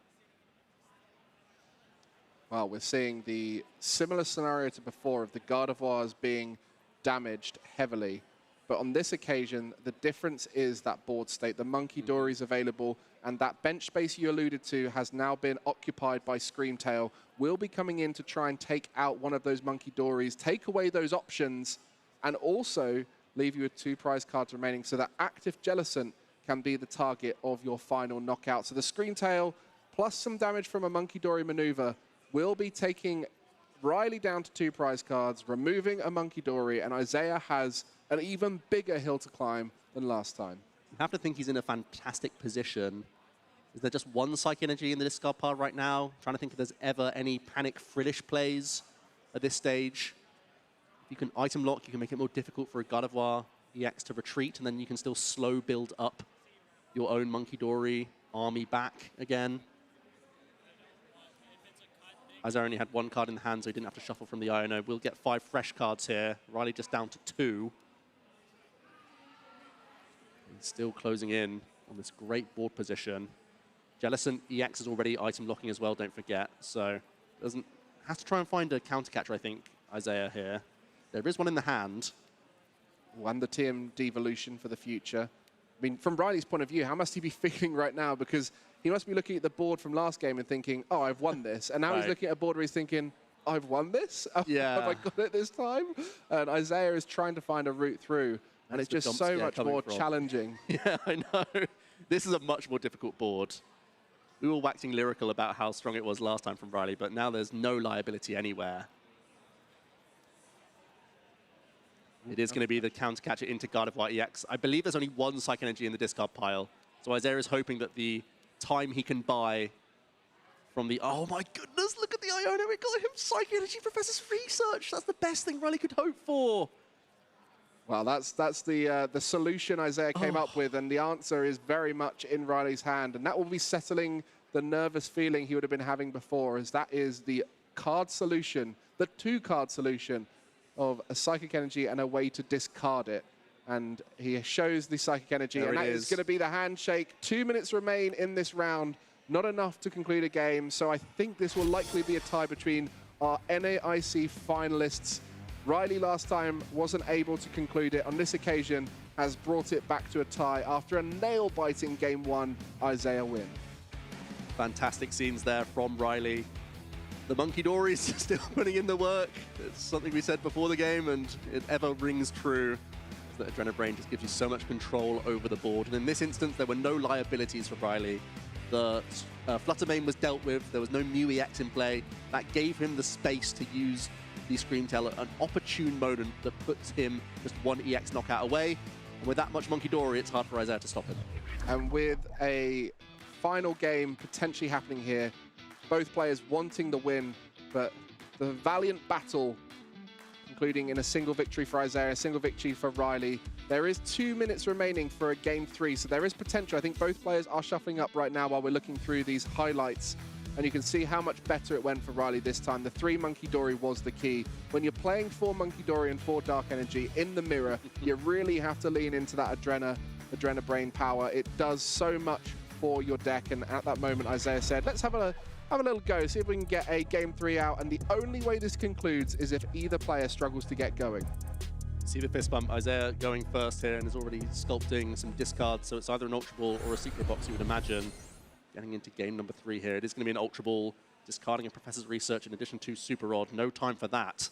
Well, we're seeing the similar scenario to before of the Gardevoirs being damaged heavily. But on this occasion, the difference is that board state. The Monkey Dory's available, and that bench space you alluded to has now been occupied by Screamtail. Will be coming in to try and take out one of those Monkey Dories, take away those options, and also leave you with 2 prize cards remaining, so that active Jellicent can be the target of your final knockout. So the Screamtail, plus some damage from a Monkey Dory maneuver, will be taking Riley down to 2 prize cards, removing a Monkey Dory, and Isaiah has an even bigger hill to climb than last time. You have to think he's in a fantastic position. Is there just 1 Psychic Energy in the discard pile right now? Trying to think if there's ever any Panic Frillish plays at this stage. You can item lock, you can make it more difficult for a Gardevoir EX to retreat, and then you can still slow build up your own Monkey Dory army back again. Isaiah only had 1 card in the hand, so he didn't have to shuffle from the Iono. We'll get 5 fresh cards here. Riley just down to 2. And still closing in on this great board position. Jellicent EX is already item locking as well, don't forget. So has to try and find a counter catcher, I think, Isaiah here. There is one in the hand. And the TM devolution for the future. I mean, from Riley's point of view, how must he be feeling right now? Because he must be looking at the board from last game and thinking, oh, I've won this. And now he's looking at a board where he's thinking, I've won this? Yeah. Have I got it this time? And Isaiah is trying to find a route through. And it's just so much more challenging. Yeah, I know. This is a much more difficult board. We were waxing lyrical about how strong it was last time from Riley, but now there's no liability anywhere. It is going to be the counter catcher into Gardevoir EX. I believe there's only 1 Psychic Energy in the discard pile. So Isaiah is hoping that the time he can buy from the... Oh my goodness, look at the Iono. We got him Psychic Energy Professor's Research. That's the best thing Riley could hope for. Well, that's the solution Isaiah came up with, and the answer is very much in Riley's hand. And that will be settling the nervous feeling he would have been having before, as that is the card solution, the 2-card solution of a Psychic Energy and a way to discard it. And he shows the Psychic Energy, and that is going to be the handshake. 2 minutes remain in this round. Not enough to conclude a game, so I think this will likely be a tie between our NAIC finalists. Riley last time wasn't able to conclude it. On this occasion, has brought it back to a tie after a nail-biting Game 1 Isaiah win. Fantastic scenes there from Riley. The Monkey Dory's still putting in the work. It's something we said before the game, and it ever rings true. That Adrenabrain just gives you so much control over the board. And in this instance, there were no liabilities for Riley. The Fluttermane was dealt with. There was no Mew EX in play. That gave him the space to use the Screamtail at an opportune moment that puts him just 1 EX knockout away. And with that much Monkey Dory, it's hard for Isaiah to stop him. And with a final game potentially happening here, both players wanting the win, but the valiant battle concluding in a single victory for Isaiah, a single victory for Riley. There is 2 minutes remaining for a Game 3, so there is potential. I think both players are shuffling up right now while we're looking through these highlights, and you can see how much better it went for Riley this time. The 3 Monkey Dory was the key. When you're playing 4 Monkey Dory and 4 Dark Energy in the mirror, you really have to lean into that Adrenabrain power. It does so much for your deck, and at that moment, Isaiah said, let's have a little go, see if we can get a Game 3 out, and the only way this concludes is if either player struggles to get going. See the fist bump. Isaiah going first here and is already sculpting some discards, so it's either an Ultra Ball or a Secret Box, you would imagine. Getting into game number 3 here. It is going to be an Ultra Ball, discarding a Professor's Research in addition to Super Rod. No time for that.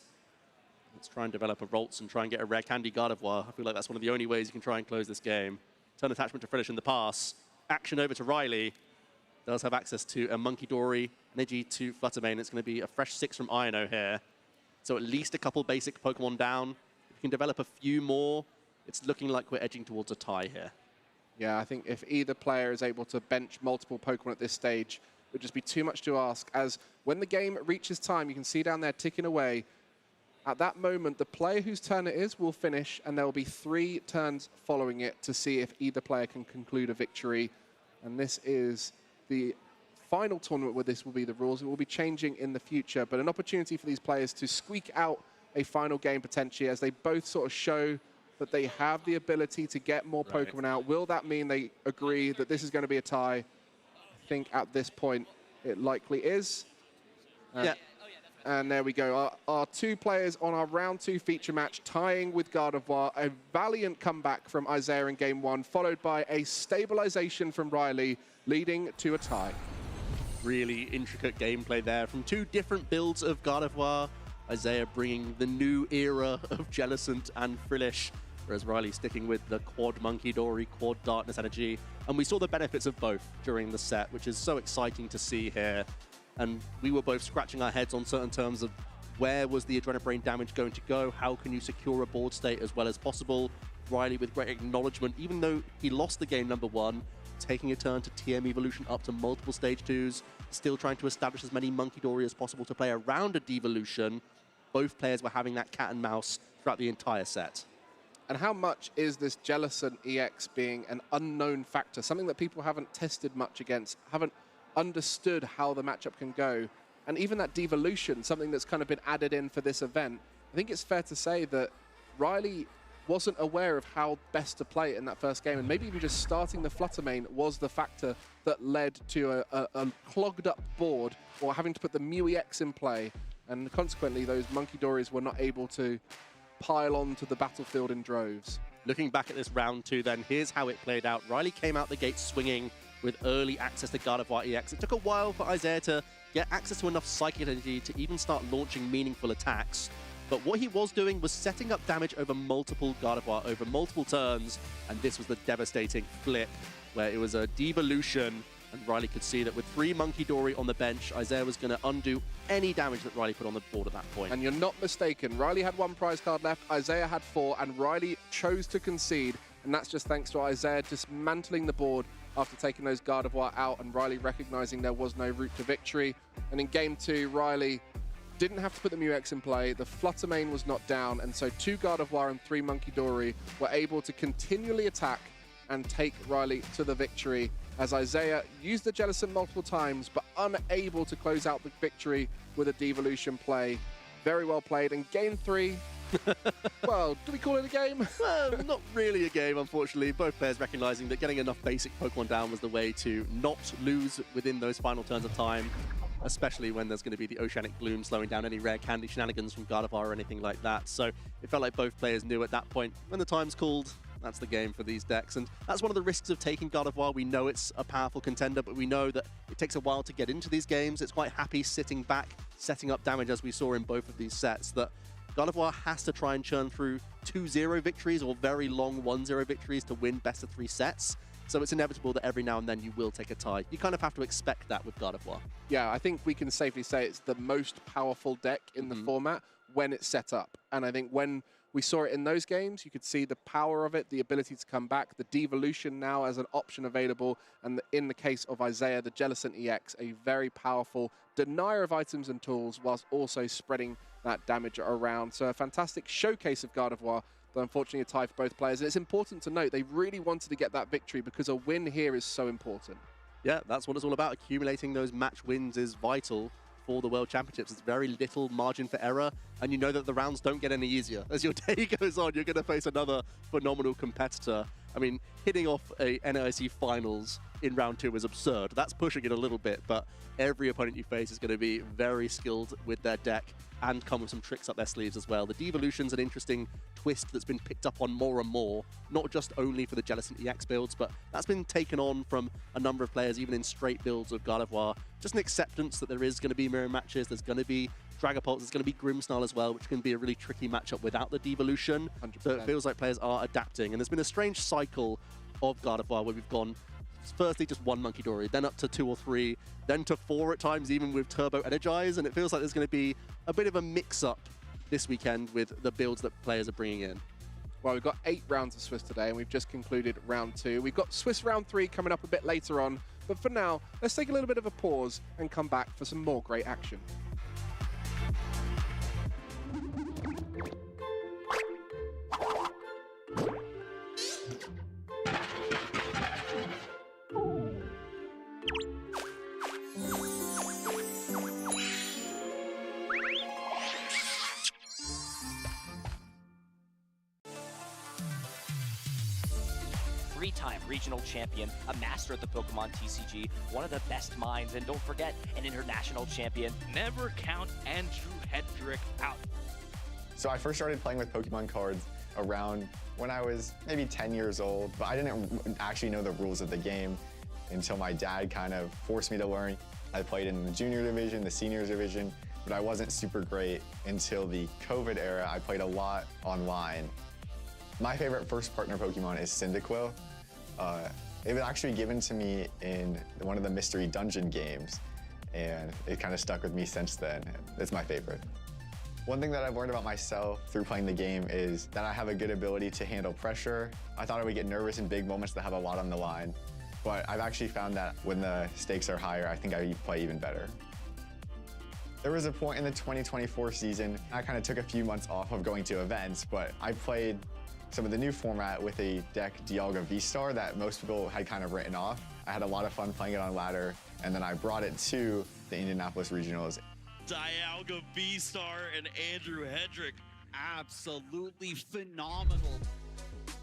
Let's try and develop a Ralts and try and get a Rare Candy Gardevoir. I feel like that's one of the only ways you can try and close this game. Turn attachment to Frillish in the pass. Action over to Riley. Does have access to a Monkey Dory, Energy to Fluttermane. It's going to be a fresh 6 from Ino here. So at least a couple basic Pokemon down. If you can develop a few more, it's looking like we're edging towards a tie here. Yeah, I think if either player is able to bench multiple Pokemon at this stage, it would just be too much to ask, as when the game reaches time, you can see down there ticking away. At that moment, the player whose turn it is will finish, and there will be 3 turns following it to see if either player can conclude a victory. And this is the final tournament where this will be the rules. It will be changing in the future, but an opportunity for these players to squeak out a final game potentially as they both sort of show that they have the ability to get more Pokemon out. Will that mean they agree that this is going to be a tie? I think at this point it likely is. Yeah. And there we go. Our 2 players on our round 2 feature match tying with Gardevoir. A valiant comeback from Isaiah in game 1, followed by a stabilization from Riley, leading to a tie. Really intricate gameplay there from 2 different builds of Gardevoir. Isaiah bringing the new era of Jellicent and Frillish, whereas Riley sticking with the quad Monkey Dory, quad Darkness Energy. And we saw the benefits of both during the set, which is so exciting to see here. And we were both scratching our heads on certain terms of where was the Adrenabrain damage going to go? How can you secure a board state as well as possible? Riley with great acknowledgement, even though he lost the game number 1, taking a turn to TM Evolution up to multiple stage 2s, still trying to establish as many Monkey Dory as possible to play around a devolution. Both players were having that cat and mouse throughout the entire set. And how much is this Jellicent EX being an unknown factor, something that people haven't tested much against, haven't understood how the matchup can go? And even that devolution, something that's kind of been added in for this event, I think it's fair to say that Riley wasn't aware of how best to play it in that first game, and maybe even just starting the Fluttermane was the factor that led to a clogged up board, or having to put the Mew EX in play, and consequently those Monkey Dories were not able to pile onto the battlefield in droves. Looking back at this round 2 then, here's how it played out. Riley came out the gate swinging with early access to Gardevoir EX. It took a while for Isaiah to get access to enough Psychic Energy to even start launching meaningful attacks. But what he was doing was setting up damage over multiple Gardevoir, over multiple turns, and this was the devastating flip, where it was a devolution, and Riley could see that with 3 Monkey Dory on the bench, Isaiah was going to undo any damage that Riley put on the board at that point. And you're not mistaken. Riley had 1 prize card left, Isaiah had 4, and Riley chose to concede, and that's just thanks to Isaiah dismantling the board after taking those Gardevoir out, and Riley recognizing there was no route to victory. And in game 2, Riley didn't have to put the Mew EX in play, the Fluttermane was not down, and so 2 Gardevoir and 3 Monkey Dory were able to continually attack and take Riley to the victory, as Isaiah used the Jellicent multiple times, but unable to close out the victory with a devolution play. Very well played. And game 3, well, do we call it a game? Not really a game, unfortunately. Both players recognizing that getting enough basic Pokemon down was the way to not lose within those final turns of time, especially when there's going to be the Oceanic Gloom slowing down any rare candy shenanigans from Gardevoir or anything like that. So it felt like both players knew at that point, when the time's called, that's the game for these decks. And that's one of the risks of taking Gardevoir. We know it's a powerful contender, but we know that it takes a while to get into these games. It's quite happy sitting back, setting up damage, as we saw in both of these sets, that Gardevoir has to try and churn through 2-0 victories or very long 1-0 victories to win best of 3 sets. So it's inevitable that every now and then you will take a tie. You kind of have to expect that with Gardevoir. Yeah, I think we can safely say it's the most powerful deck in the format when it's set up. And I think when we saw it in those games, you could see the power of it, the ability to come back, the devolution now as an option available, and in the case of Isaiah, the Jellicent EX, a very powerful denier of items and tools whilst also spreading that damage around. So a fantastic showcase of Gardevoir, but unfortunately a tie for both players. And it's important to note, they really wanted to get that victory because a win here is so important. Yeah, that's what it's all about. Accumulating those match wins is vital for the World Championships. It's very little margin for error, and you know that the rounds don't get any easier. As your day goes on, you're going to face another phenomenal competitor. I mean, hitting off a NAIC finals in round 2 is absurd. That's pushing it a little bit, but every opponent you face is going to be very skilled with their deck and come with some tricks up their sleeves as well. The devolution's an interesting twist that's been picked up on more and more, not just only for the Jellicent EX builds, but that's been taken on from a number of players, even in straight builds of Gardevoir. Just an acceptance that there is going to be mirror matches, there's going to be Dragapult, there's going to be Grimmsnarl as well, which can be a really tricky matchup without the devolution. 100%. So it feels like players are adapting, and there's been a strange cycle of Gardevoir where we've gone firstly just 1 Munkidori, then up to 2 or 3, then to 4 at times, even with Turbo Energize, and it feels like there's going to be a bit of a mix-up this weekend with the builds that players are bringing in. Well, we've got 8 rounds of Swiss today, and we've just concluded round 2. We've got Swiss round 3 coming up a bit later on, but for now, let's take a little bit of a pause and come back for some more great action. Three-time regional champion, a master at the Pokemon TCG, one of the best minds, and don't forget, an international champion. Never count Andrew Hedrick out. So I first started playing with Pokemon cards around when I was maybe 10 years old, but I didn't actually know the rules of the game until my dad kind of forced me to learn. I played in the junior division, the seniors division, but I wasn't super great until the COVID era. I played a lot online. My favorite first partner Pokemon is Cyndaquil. It was actually given to me in one of the mystery dungeon games, and it kind of stuck with me since then. It's my favorite. One thing that I've learned about myself through playing the game is that I have a good ability to handle pressure. I thought I would get nervous in big moments that have a lot on the line, but I've actually found that when the stakes are higher, I think I play even better. There was a point in the 2024 season, I kind of took a few months off of going to events, but I played some of the new format with a deck Dialga V-Star that most people had kind of written off. I had a lot of fun playing it on ladder, and then I brought it to the Indianapolis Regionals. Dialga V-Star and Andrew Hedrick, absolutely phenomenal.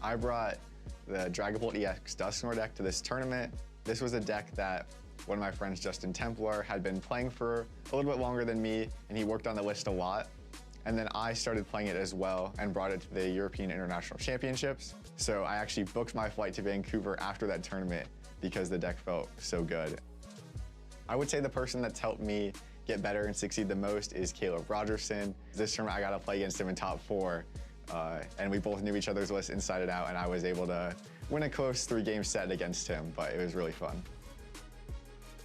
I brought the Dragapult EX Dusknoir deck to this tournament. This was a deck that one of my friends, Justin Templar, had been playing for a little bit longer than me, and he worked on the list a lot. And then I started playing it as well and brought it to the European International Championships. So I actually booked my flight to Vancouver after that tournament because the deck felt so good. I would say the person that's helped me get better and succeed the most is Caleb Rogerson. This tournament I got to play against him in top 4, and we both knew each other's list inside and out, and I was able to win a close 3-game set against him, but it was really fun.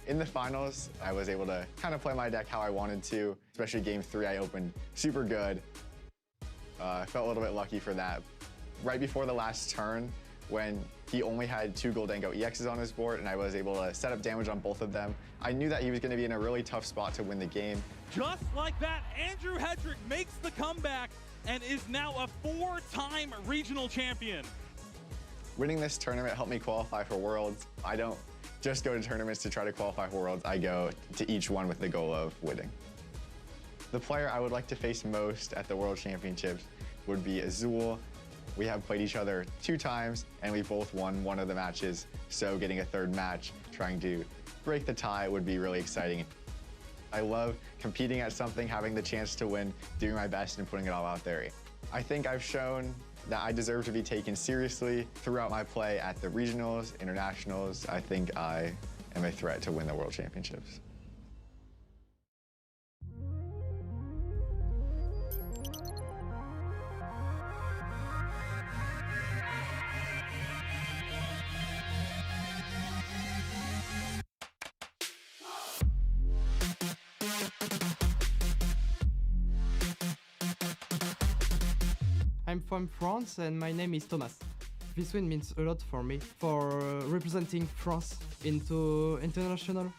In the finals, I was able to kind of play my deck how I wanted to, especially game 3, I opened super good. I felt a little bit lucky for that. Right before the last turn, when he only had 2 Goldango EXs on his board and I was able to set up damage on both of them, I knew that he was going to be in a really tough spot to win the game. Just like that, Andrew Hedrick makes the comeback and is now a 4-time regional champion. Winning this tournament helped me qualify for Worlds. I don't just go to tournaments to try to qualify for Worlds. I go to each one with the goal of winning. The player I would like to face most at the World Championships would be Azul. We have played each other 2 times, and we both won one of the matches, so getting a third match, trying to break the tie would be really exciting. I love competing at something, having the chance to win, doing my best, and putting it all out there. I think I've shown that I deserve to be taken seriously throughout my play at the regionals, internationals. I think I am a threat to win the World Championships. I'm from France and my name is Thomas. This win means a lot for me, for representing France into international,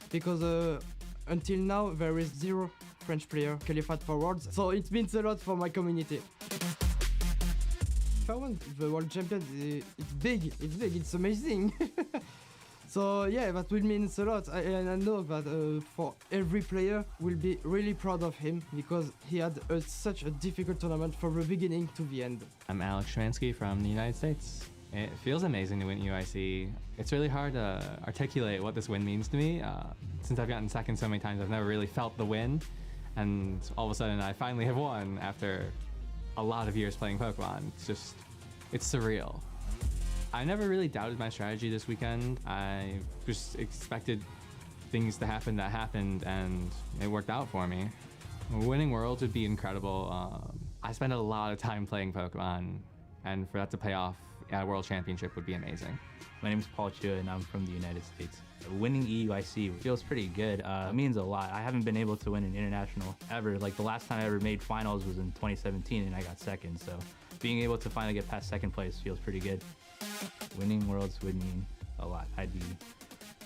because until now there is 0 French player qualified for Worlds, so it means a lot for my community. If I won the World Champion, it's big, it's amazing. So yeah, that will mean a lot, and I know that for every player will be really proud of him because he had such a difficult tournament from the beginning to the end. I'm Alex Shransky from the United States. It feels amazing to win UIC. It's really hard to articulate what this win means to me. Since I've gotten second so many times, I've never really felt the win, and all of a sudden I finally have won after a lot of years playing Pokemon. It's surreal. I never really doubted my strategy this weekend. I just expected things to happen that happened, and it worked out for me. Winning Worlds would be incredible. I spent a lot of time playing Pokemon, and for that to pay off at a World Championship would be amazing. My name is Paul Chua, and I'm from the United States. Winning EUIC feels pretty good. It means a lot. I haven't been able to win an international ever. Like, the last time I ever made finals was in 2017, and I got second. So being able to finally get past second place feels pretty good. Winning Worlds would mean a lot. I'd be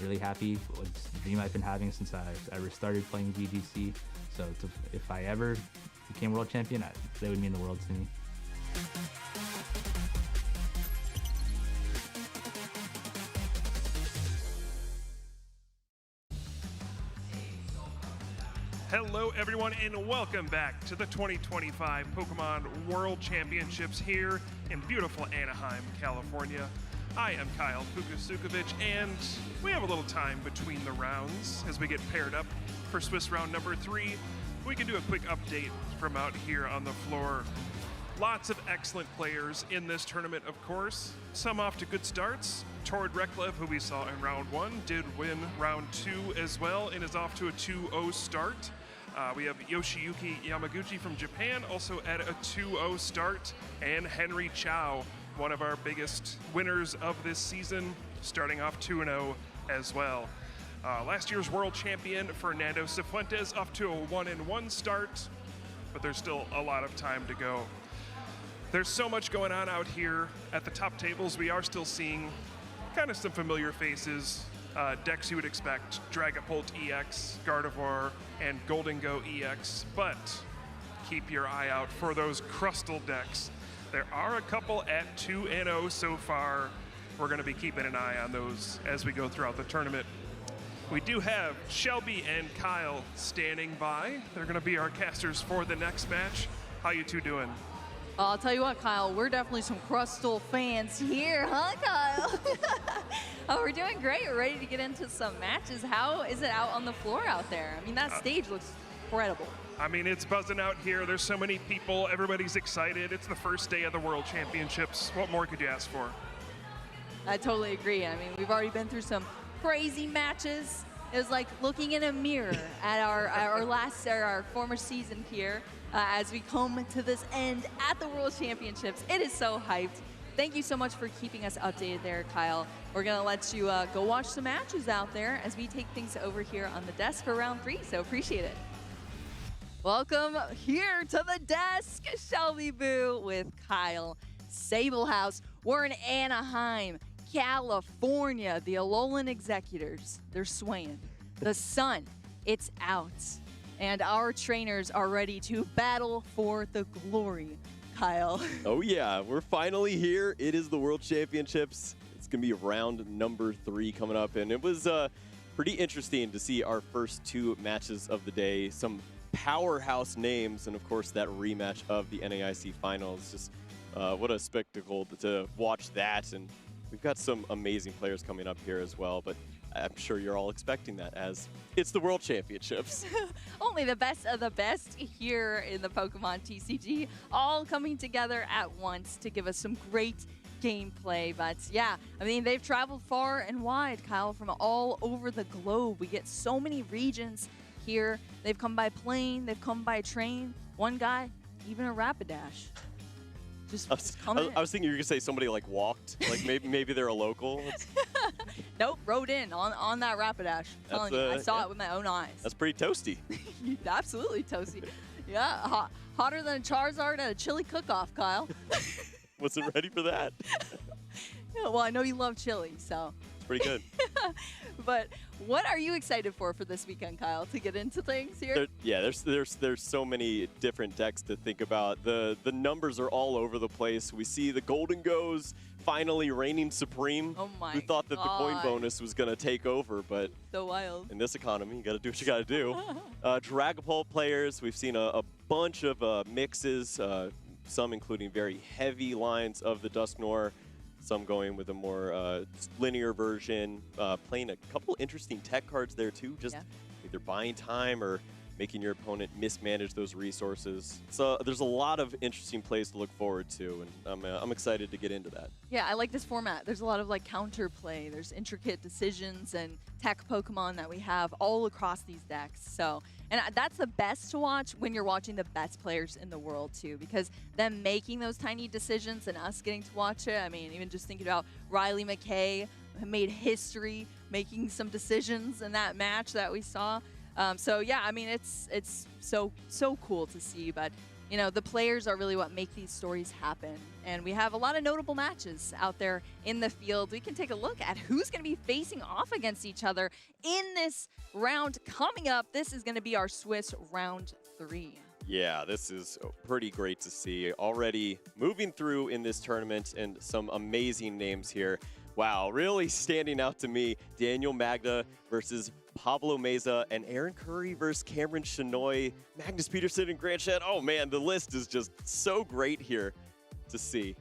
really happy. It's a dream I've been having since I ever started playing VGC. So if I ever became world champion, that would mean the world to me. Hello everyone and welcome back to the 2025 Pokemon World Championships here in beautiful Anaheim, California. I am Kyle Fukusukovic, and we have a little time between the rounds as we get paired up for Swiss round number 3. We can do a quick update from out here on the floor. Lots of excellent players in this tournament, of course. Some off to good starts. Tord Reklev, who we saw in round 1, did win round 2 as well and is off to a 2-0 start. We have Yoshiyuki Yamaguchi from Japan, also at a 2-0 start, and Henry Chow, one of our biggest winners of this season, starting off 2-0 as well. Last year's world champion, Fernando Cifuentes, off to a 1-1 start, but there's still a lot of time to go. There's so much going on out here at the top tables. We are still seeing kind of some familiar faces. Decks you would expect, Dragapult EX, Gardevoir, and Golden Go EX, but keep your eye out for those Crustal decks. There are a couple at 2-0 so far. We're going to be keeping an eye on those as we go throughout the tournament. We do have Shelby and Kyle standing by. They're going to be our casters for the next match. How you two doing? I'll tell you what, Kyle, we're definitely some Crustal fans here, huh, Kyle? Oh, we're doing great. We're ready to get into some matches. How is it out on the floor out there? I mean, that stage looks incredible. I mean, it's buzzing out here. There's so many people. Everybody's excited. It's the first day of the World Championships. What more could you ask for? I totally agree. I mean, we've already been through some crazy matches. It was like looking in a mirror at our former season here. As we come to this end at the World Championships. It is so hyped. Thank you so much for keeping us updated there, Kyle. We're gonna let you go watch some matches out there as we take things over here on the desk for round 3, so appreciate it. Welcome here to the desk, Shelby Boo with Kyle Sablehouse. We're in Anaheim, California. The Alolan Executors, they're swaying. The sun, it's out. And our trainers are ready to battle for the glory, Kyle. Oh yeah, we're finally here. It is the World Championships. It's gonna be round number 3 coming up, and it was pretty interesting to see our first 2 matches of the day. Some powerhouse names, and of course that rematch of the NAIC finals. Just what a spectacle to watch that, and we've got some amazing players coming up here as well, but I'm sure you're all expecting that as it's the World Championships. Only the best of the best here in the Pokemon TCG, all coming together at once to give us some great gameplay. But yeah, I mean, they've traveled far and wide, Kyle, from all over the globe. We get so many regions here. They've come by plane, they've come by train. One guy, even a Rapidash. I was thinking you were gonna say somebody like walked, like maybe they're a local. Nope, rode in on that Rapidash. Telling you, I saw it with my own eyes. That's pretty toasty. Absolutely toasty. Yeah, hotter than a Charizard at a chili cook-off, Kyle. Wasn't ready for that. Yeah, well, I know you love chili, so. It's pretty good. But what are you excited for this weekend, Kyle, to get into things here? There's so many different decks to think about. The numbers are all over the place. We see the Golden Go's finally reigning supreme. Oh my Who thought that God. the coin bonus was going to take over, but So wild. in this economy, you got to do what you got to do. Dragapult players, we've seen a bunch of mixes, some including very heavy lines of the Dusknoir, some going with a more linear version, playing a couple interesting tech cards there too, just either buying time or making your opponent mismanage those resources. So there's a lot of interesting plays to look forward to, and I'm excited to get into that. Yeah, I like this format. There's a lot of like counterplay. There's intricate decisions and tech Pokemon that we have all across these decks. So, and that's the best to watch when you're watching the best players in the world too, because them making those tiny decisions and us getting to watch it. I mean, even just thinking about Riley McKay made history making some decisions in that match that we saw. So yeah, I mean, it's so cool to see, but you know, the players are really what make these stories happen. And we have a lot of notable matches out there in the field. We can take a look at who's going to be facing off against each other in this round coming up. This is going to be our Swiss round 3. Yeah, this is pretty great to see. Already moving through in this tournament and some amazing names here. Wow, really standing out to me, Daniel Magda versus Pablo Meza, and Aaron Curry versus Cameron Shinoy, Magnus Peterson and Grant Shed. Oh man, the list is just so great here to see.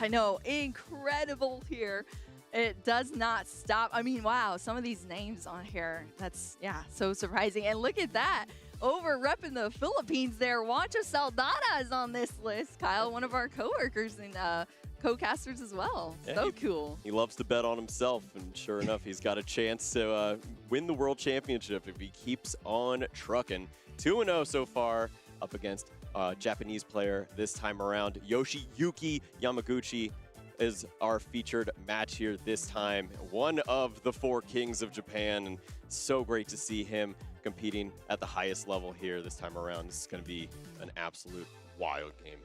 I know, incredible here. It does not stop. I mean, wow, some of these names on here, that's, yeah, so surprising. And look at that. Over repping the Philippines there, Juancho Saldana is on this list. Kyle, one of our coworkers and co-casters as well. Yeah, so cool. He loves to bet on himself, and sure enough, he's got a chance to win the World Championship if he keeps on trucking. 2-0 so far, up against a Japanese player this time around. Yoshiyuki Yamaguchi is our featured match here this time. One of the 4 kings of Japan, and so great to see him competing at the highest level here this time around. This is going to be an absolute wild game.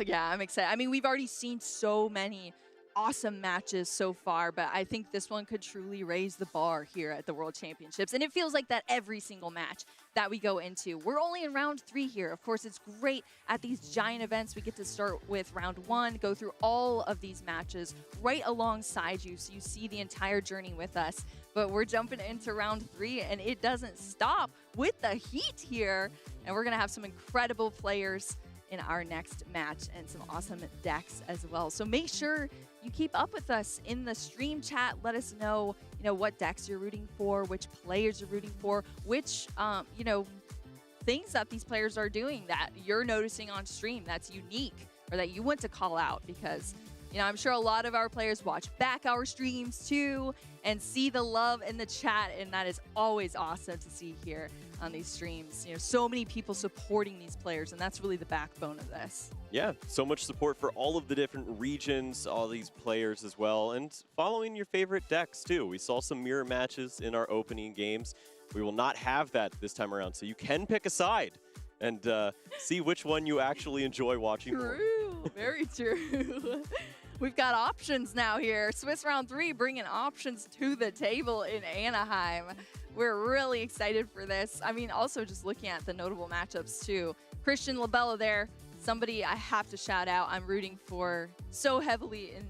Yeah, I'm excited. I mean, we've already seen so many awesome matches so far, but I think this one could truly raise the bar here at the World Championships. And it feels like that every single match that we go into. We're only in round 3 here. Of course, it's great at these giant events. We get to start with round 1, go through all of these matches right alongside you, so you see the entire journey with us. But we're jumping into round 3, and it doesn't stop with the heat here. And we're going to have some incredible players in our next match and some awesome decks as well. So make sure you keep up with us in the stream chat. Let us know, what decks you're rooting for, which players you're rooting for, which, things that these players are doing that you're noticing on stream that's unique or that you want to call out, because I'm sure a lot of our players watch back our streams too and see the love in the chat, and that is always awesome to see here on these streams. So many people supporting these players, and that's really the backbone of this. Yeah, so much support for all of the different regions, all these players as well, and following your favorite decks too. We saw some mirror matches in our opening games. We will not have that this time around, so you can pick a side and see which one you actually enjoy watching more. True, very true. We've got options now here. Swiss round 3 bringing options to the table in Anaheim. We're really excited for this. I mean, also just looking at the notable matchups too. Christian Labella there, somebody I have to shout out. I'm rooting for so heavily in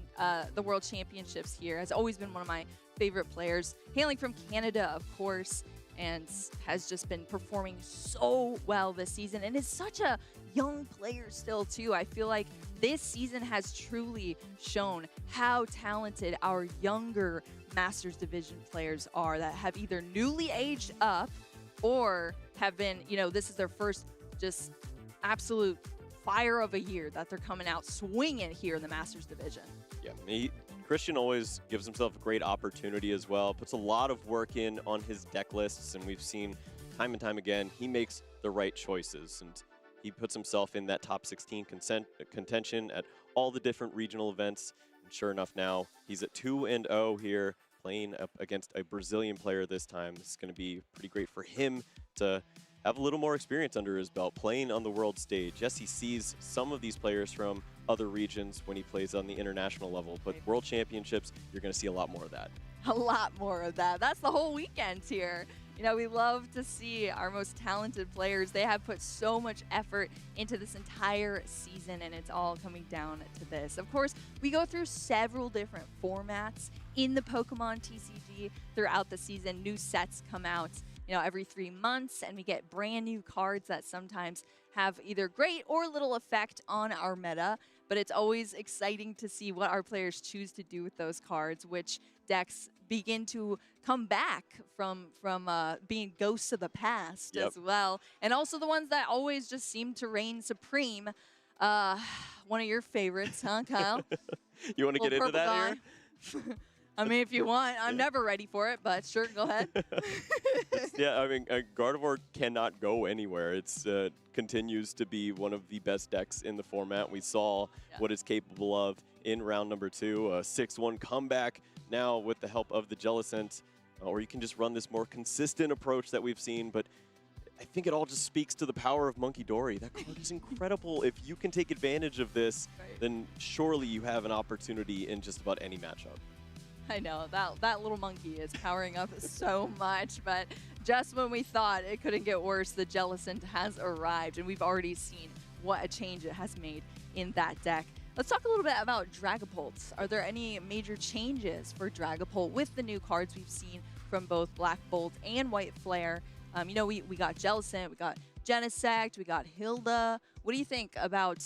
the World Championships here. Has always been one of my favorite players. Hailing from Canada, of course. and has just been performing so well this season and is such a young player still too. I feel like this season has truly shown how talented our younger Masters Division players are that have either newly aged up or have been, this is their first just absolute fire of a year that they're coming out swinging here in the Masters Division. Yeah, Christian always gives himself a great opportunity as well, puts a lot of work in on his deck lists, and we've seen time and time again, he makes the right choices, and he puts himself in that top 16 contention at all the different regional events. And sure enough, now he's at 2-0 here, playing up against a Brazilian player this time. This is going to be pretty great for him to have a little more experience under his belt, playing on the world stage. Yes, he sees some of these players from other regions when he plays on the international level, but World Championships, you're going to see a lot more of that. A lot more of that. That's the whole weekend here. We love to see our most talented players. They have put so much effort into this entire season, and it's all coming down to this. Of course, we go through several different formats in the Pokemon TCG throughout the season. New sets come out, every 3 months, and we get brand new cards that sometimes have either great or little effect on our meta. But it's always exciting to see what our players choose to do with those cards, which decks begin to come back from being ghosts of the past as well. And also the ones that always just seem to reign supreme. One of your favorites, huh, Kyle? You want to get into that here? I mean, if you want. I'm never ready for it, but sure, go ahead. Yeah, I mean, Gardevoir cannot go anywhere. It's continues to be one of the best decks in the format. We saw what it's capable of in round number 2, a 6-1 comeback now with the help of the Jellicent, or you can just run this more consistent approach that we've seen, but I think it all just speaks to the power of Monkey Dory. That card is incredible. If you can take advantage of this, then surely you have an opportunity in just about any matchup. I know, that little monkey is powering up so much, but just when we thought it couldn't get worse, the Jellicent has arrived, and we've already seen what a change it has made in that deck. Let's talk a little bit about Dragapult. Are there any major changes for Dragapult with the new cards we've seen from both Black Bolt and White Flare? We got Jellicent, we got Genesect, we got Hilda. What do you think about,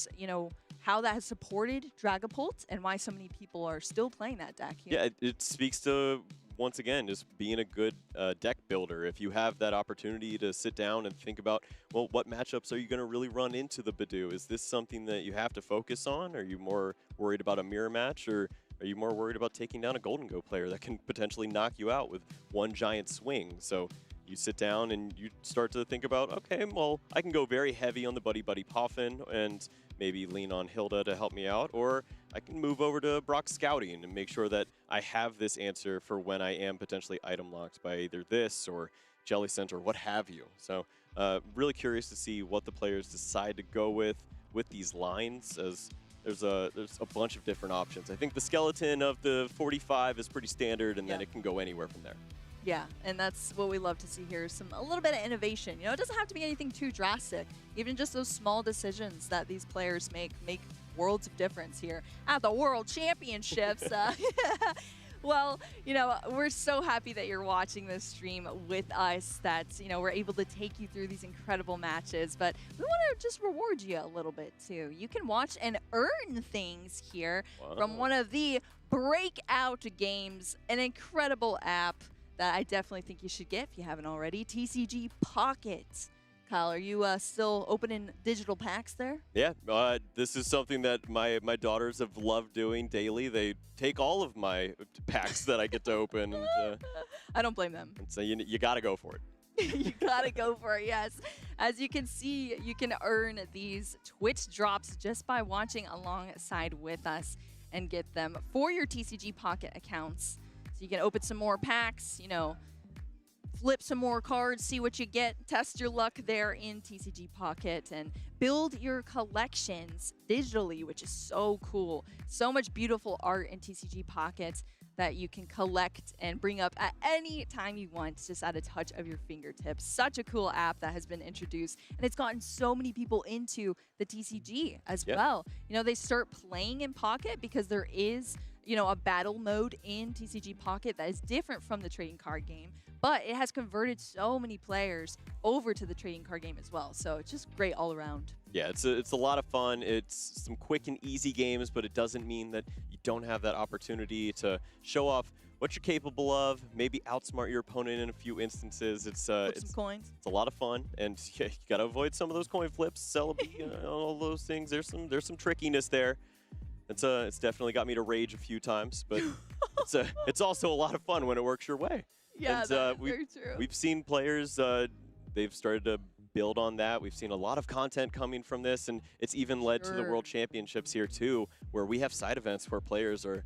how that has supported Dragapult and why so many people are still playing that deck here? Yeah, it speaks to, once again, just being a good deck builder. If you have that opportunity to sit down and think about, well, what matchups are you going to really run into the Bidoof? Is this something that you have to focus on? Are you more worried about a mirror match, or are you more worried about taking down a Golden Go player that can potentially knock you out with one giant swing? So you sit down and you start to think about, okay, well, I can go very heavy on the Buddy Buddy Poffin and maybe lean on Hilda to help me out, or I can move over to Brock Scouting and make sure that I have this answer for when I am potentially item locked by either this or Jellicent or what have you. So really curious to see what the players decide to go with these lines, as there's a bunch of different options. I think the skeleton of the 45 is pretty standard, and then it can go anywhere from there. Yeah, and that's what we love to see here, a little bit of innovation. It doesn't have to be anything too drastic. Even just those small decisions that these players make worlds of difference here at the World Championships. Well, we're so happy that you're watching this stream with us, that, we're able to take you through these incredible matches, but we want to just reward you a little bit too. You can watch and earn things here from one of the breakout games, an incredible app that I definitely think you should get if you haven't already, TCG Pocket. Kyle, are you still opening digital packs there? Yeah, this is something that my daughters have loved doing daily. They take all of my packs that I get to open. And, I don't blame them. So you got to go for it. You gotta go for it, yes. As you can see, you can earn these Twitch drops just by watching alongside with us and get them for your TCG Pocket accounts. So you can open some more packs, flip some more cards, see what you get, test your luck there in TCG Pocket, and build your collections digitally, which is so cool. So much beautiful art in TCG Pocket that you can collect and bring up at any time you want, just at a touch of your fingertips. Such a cool app that has been introduced, and it's gotten so many people into the TCG as well. They start playing in Pocket because there is you know, a battle mode in TCG Pocket that is different from the trading card game, but it has converted so many players over to the trading card game as well. So it's just great all around. Yeah, it's a lot of fun. It's some quick and easy games, but it doesn't mean that you don't have that opportunity to show off what you're capable of, maybe outsmart your opponent in a few instances. It's some coins. It's a lot of fun, and yeah, you gotta avoid some of those coin flips, Celebi, all those things. There's some trickiness there. It's definitely got me to rage a few times, but it's also a lot of fun when it works your way. Yeah, and, that's very true. We've seen players, they've started to build on that. We've seen a lot of content coming from this, and it's even led to the World Championships here too, where we have side events where players are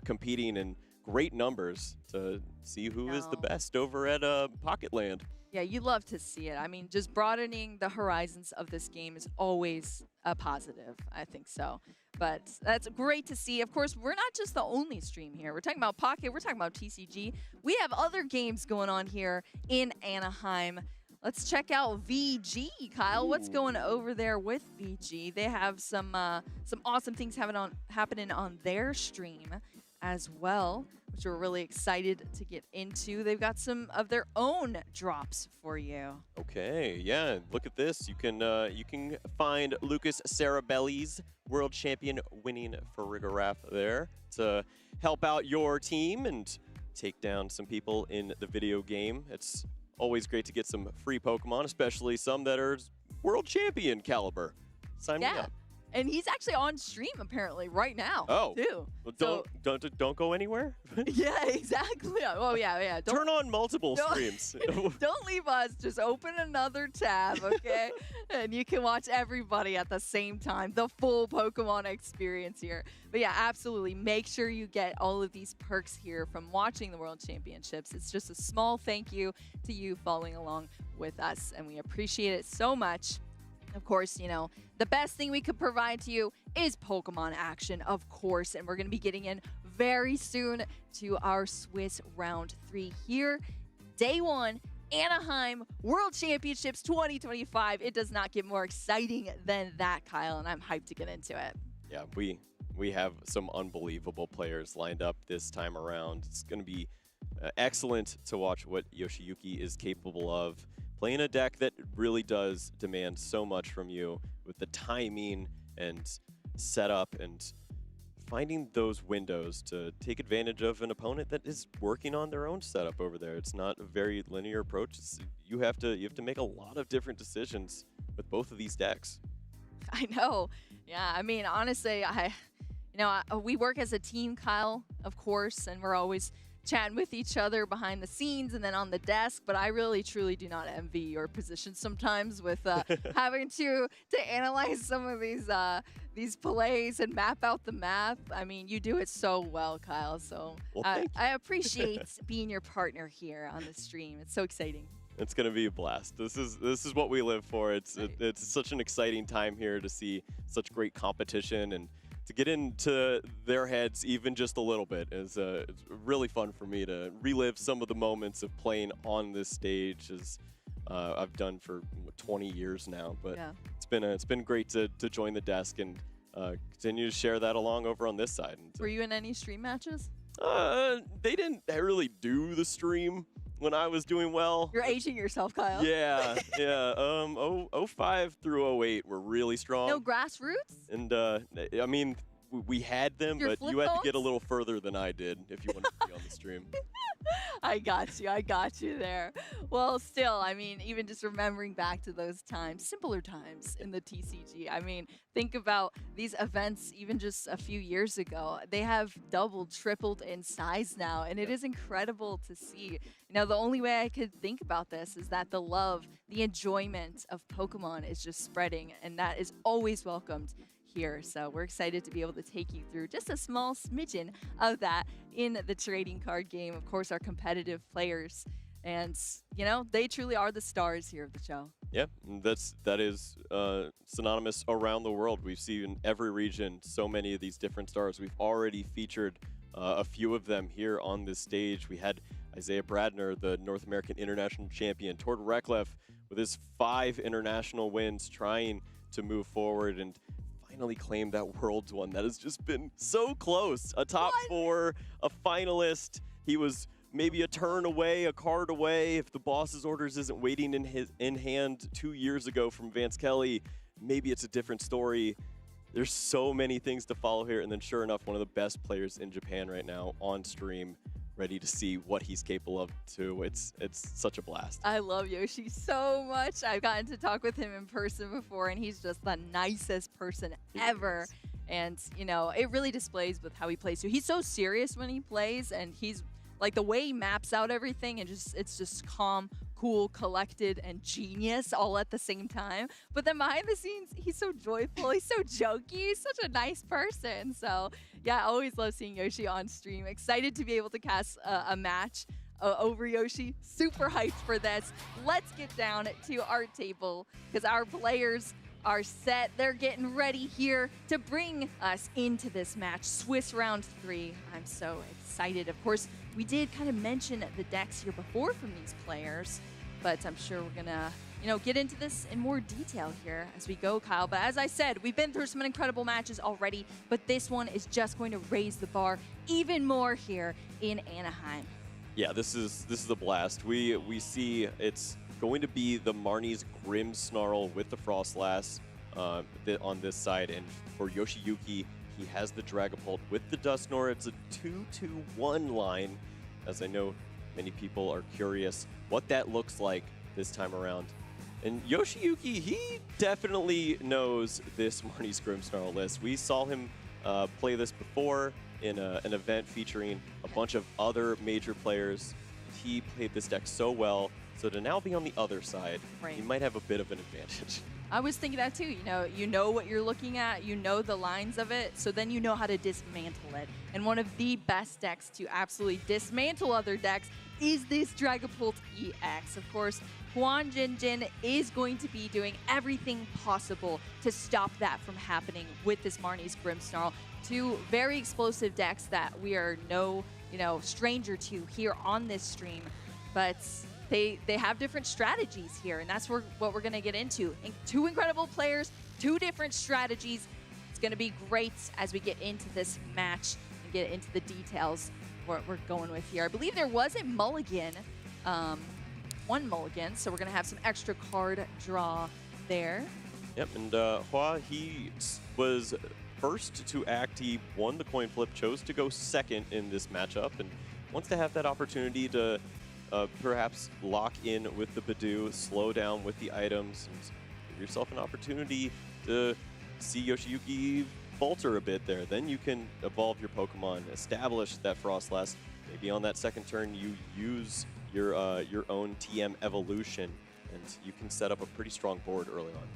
competing in great numbers to see who is the best over at Pocket Land. Yeah, you love to see it. I mean, just broadening the horizons of this game is always a positive. I think so. But that's great to see. Of course, we're not just the only stream here. We're talking about Pocket. We're talking about TCG. We have other games going on here in Anaheim. Let's check out VG, Kyle. What's going over there with VG? They have some awesome things happening on their stream as well, which we're really excited to get into. They've got some of their own drops for you. Okay, yeah, look at this. You can find Lucas Sarabelli's World Champion winning Farigiraf there to help out your team and take down some people in the video game. It's always great to get some free Pokemon, especially some that are World Champion caliber. Sign me up. And he's actually on stream apparently right now. Oh, too. Well, don't go anywhere. Yeah, exactly. Oh yeah. Turn on multiple streams. Don't leave us. Just open another tab, okay? And you can watch everybody at the same time. The full Pokemon experience here. But yeah, absolutely. Make sure you get all of these perks here from watching the World Championships. It's just a small thank you to you following along with us, and we appreciate it so much. Of course, you know, the best thing we could provide to you is Pokemon action, of course, and we're going to be getting in very soon to our Swiss Round 3 here. Day 1, Anaheim World Championships 2025. It does not get more exciting than that, Kyle, and I'm hyped to get into it. Yeah, we have some unbelievable players lined up this time around. It's going to be excellent to watch what Yoshiyuki is capable of. Playing a deck that really does demand so much from you with the timing and setup and finding those windows to take advantage of an opponent that is working on their own setup over there. It's not a very linear approach. You have to make a lot of different decisions with both of these decks. I know. Yeah, I mean, honestly, we work as a team, Kyle, of course, and we're always chatting with each other behind the scenes and then on the desk, but I really truly do not envy your position sometimes with having to analyze some of these plays and map out the math. I mean, you do it so well, Kyle, so I appreciate being your partner here on the stream. It's so exciting. It's gonna be a blast. This is what we live for. It's such an exciting time here to see such great competition and to get into their heads even just a little bit is it's really fun for me to relive some of the moments of playing on this stage, as I've done for 20 years now. But yeah, it's been great to join the desk and continue to share that along over on this side. And were you in any stream matches? They didn't really do the stream when I was doing well. You're aging yourself, Kyle. Yeah. 05 through 08 were really strong. No grassroots? And I mean, we had them, but you had to get a little further than I did if you wanted to be on the stream. I got you there. Well, still, I mean, even just remembering back to those times, simpler times in the TCG. I mean, think about these events even just a few years ago. They have doubled, tripled in size now, and it is incredible to see. Now, the only way I could think about this is that the love, the enjoyment of Pokemon is just spreading, and that is always welcomed here. So we're excited to be able to take you through just a small smidgen of that in the trading card game. Of course, our competitive players, and you know, they truly are the stars here of the show. Yeah, that is synonymous around the world. We've seen in every region so many of these different stars. We've already featured a few of them here on this stage. We had Isaiah Bradner, the North American International Champion, Tord Reklev with his 5 international wins, trying to move forward and finally claim that Worlds one that has just been so close. A top 4, a finalist. He was maybe a turn away, a card away. If the boss's orders isn't waiting in hand 2 years ago from Vance Kelly, maybe it's a different story. There's so many things to follow here, and then sure enough, one of the best players in Japan right now on stream, ready to see what he's capable of too. It's such a blast. I love Yoshi so much. I've gotten to talk with him in person before, and he's just the nicest person ever. And, you know, it really displays with how he plays too. He's so serious when he plays, and he's like the way he maps out everything, and it's just calm, cool, collected, and genius all at the same time. But then behind the scenes, he's so joyful, he's so jokey, he's such a nice person. So yeah, I always love seeing Yoshi on stream. Excited to be able to cast a match over Yoshi. Super hyped for this. Let's get down to our table because our players are set. They're getting ready here to bring us into this match, Swiss round 3. I'm so excited. Of course, we did kind of mention the decks here before from these players, but I'm sure we're gonna, you know, get into this in more detail here as we go, Kyle. But as I said, we've been through some incredible matches already, but this one is just going to raise the bar even more here in Anaheim. Yeah, this is a blast. We see it's going to be the Marnie's Grim Snarl with the Frostlass on this side, and for Yoshiyuki, he has the Dragapult with the Dusknoir. It's a 2-2-1 line, as I know many people are curious what that looks like this time around. And Yoshiyuki, he definitely knows this Marnie's Grim Snarl list. We saw him play this before in an event featuring a bunch of other major players. He played this deck so well, so to now be on the other side, he might have a bit of an advantage. I was thinking that too. You know what you're looking at, you know the lines of it, so then you know how to dismantle it. And one of the best decks to absolutely dismantle other decks is this Dragapult EX. Of course, Huan Jinjin is going to be doing everything possible to stop that from happening with this Marnie's Grimmsnarl. Two very explosive decks that we are no, stranger to here on this stream, but they have different strategies here, and that's what we're going to get into. Two incredible players, two different strategies. It's going to be great as we get into this match and get into the details what we're going with here. I believe there was a mulligan, one mulligan, so we're going to have some extra card draw there. Yep, and Hua, he was first to act. He won the coin flip, chose to go second in this matchup, and wants to have that opportunity to perhaps lock in with the Badoo, slow down with the items, and give yourself an opportunity to see Yoshiyuki falter a bit there. Then you can evolve your Pokemon, establish that Frostlass. Maybe on that second turn you use your own TM evolution, and you can set up a pretty strong board early on.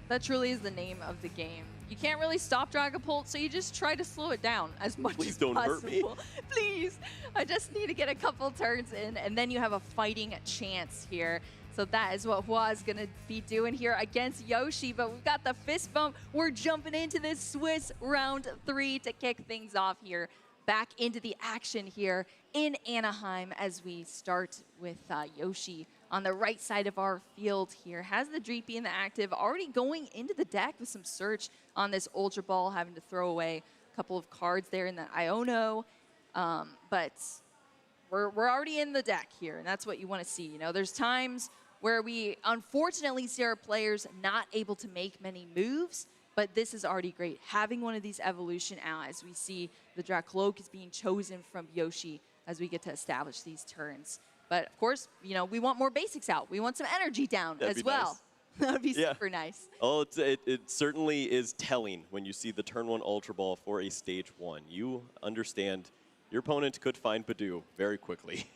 That truly is the name of the game. You can't really stop Dragapult, so you just try to slow it down as much as possible. Please don't hurt me. Please, I just need to get a couple turns in, and then you have a fighting chance here. So that is what Hua is going to be doing here against Yoshi, but we've got the fist bump. We're jumping into this Swiss round 3 to kick things off here. Back into the action here in Anaheim as we start with Yoshi on the right side of our field here. Has the Dreepy in the active, already going into the deck with some search on this Ultra Ball, having to throw away a couple of cards there in the Iono. But we're already in the deck here, and that's what you want to see. There's times where we unfortunately see our players not able to make many moves, but this is already great. Having one of these evolution out as we see the Dracloak is being chosen from Yoshi as we get to establish these turns. But of course, we want more basics out. We want some energy down as well. Nice. That would be super nice. Oh, it certainly is telling when you see the turn 1 Ultra Ball for a stage 1. You understand your opponent could find Badoo very quickly.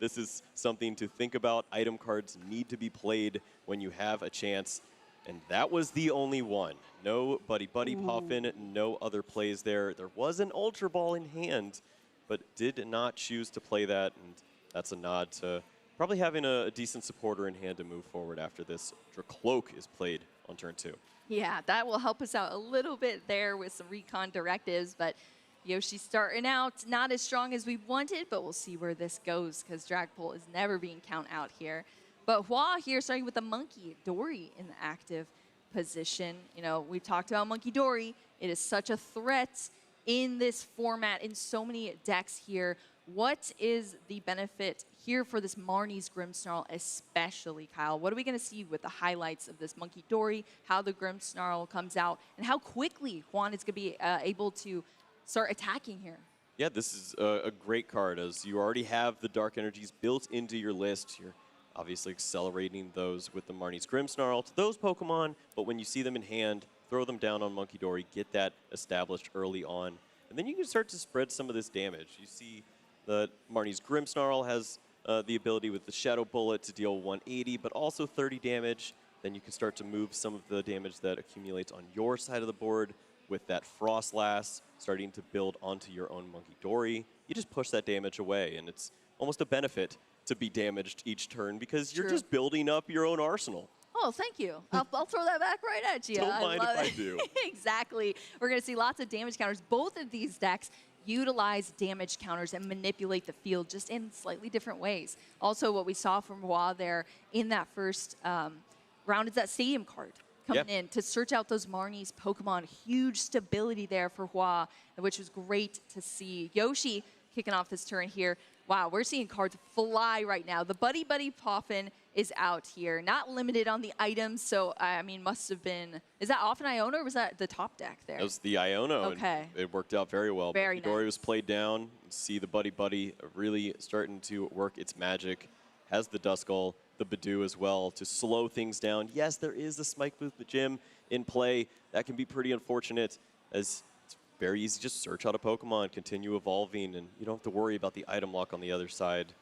This is something to think about. Item cards need to be played when you have a chance. And that was the only one. No Buddy Poffin, no other plays there. There was an Ultra Ball in hand, but did not choose to play that. And that's a nod to probably having a decent supporter in hand to move forward after this Dracloak is played on turn 2. Yeah, that will help us out a little bit there with some recon directives, but Yoshi starting out not as strong as we wanted, but we'll see where this goes because Dragapult is never being count out here. But Hua here starting with the Monkey, Dory in the active. position. You know, we've talked about Monkey Dory. It is such a threat in this format, in so many decks here. What is the benefit here for this Marnie's Grimmsnarl especially, Kyle? What are we going to see with the highlights of this Monkey Dory, how the Grimmsnarl comes out, and how quickly Juan is going to be able to start attacking here? Yeah, this is a great card, as you already have the Dark Energies built into your list. You're obviously accelerating those with the Marnie's Grimmsnarl to those Pokemon, but when you see them in hand, throw them down on Monkey Dory, get that established early on, and then you can start to spread some of this damage. You see that Marnie's Grimmsnarl has the ability with the Shadow Bullet to deal 180, but also 30 damage. Then you can start to move some of the damage that accumulates on your side of the board with that Frostlass starting to build onto your own Monkey Dory. You just push that damage away, and it's almost a benefit to be damaged each turn because you're just building up your own arsenal. Oh, thank you. I'll throw that back right at you. Don't mind if I do. Exactly. We're going to see lots of damage counters. Both of these decks utilize damage counters and manipulate the field just in slightly different ways. Also, what we saw from Hua there in that first round is that Stadium card coming in to search out those Marnie's Pokemon. Huge stability there for Hua, which was great to see. Yoshi kicking off this turn here. Wow, we're seeing cards fly right now. The Buddy Buddy Poffin is out here. Not limited on the items, so, I mean, must have been... Is that off an Iono, or was that the top deck there? That was the Iono. Okay. And it worked out very well. Very Dory was played down. You see the Buddy Buddy really starting to work its magic. Has the Duskull, the Badoo as well to slow things down. Yes, there is the Spike Booth Gym in play. That can be pretty unfortunate, as it's very easy to just search out a Pokemon, continue evolving, and you don't have to worry about the item lock on the other side.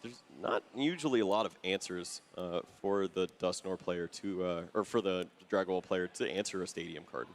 There's not usually a lot of answers for the Dusknoir player to, or for the Dragon Ball player to answer a Stadium card.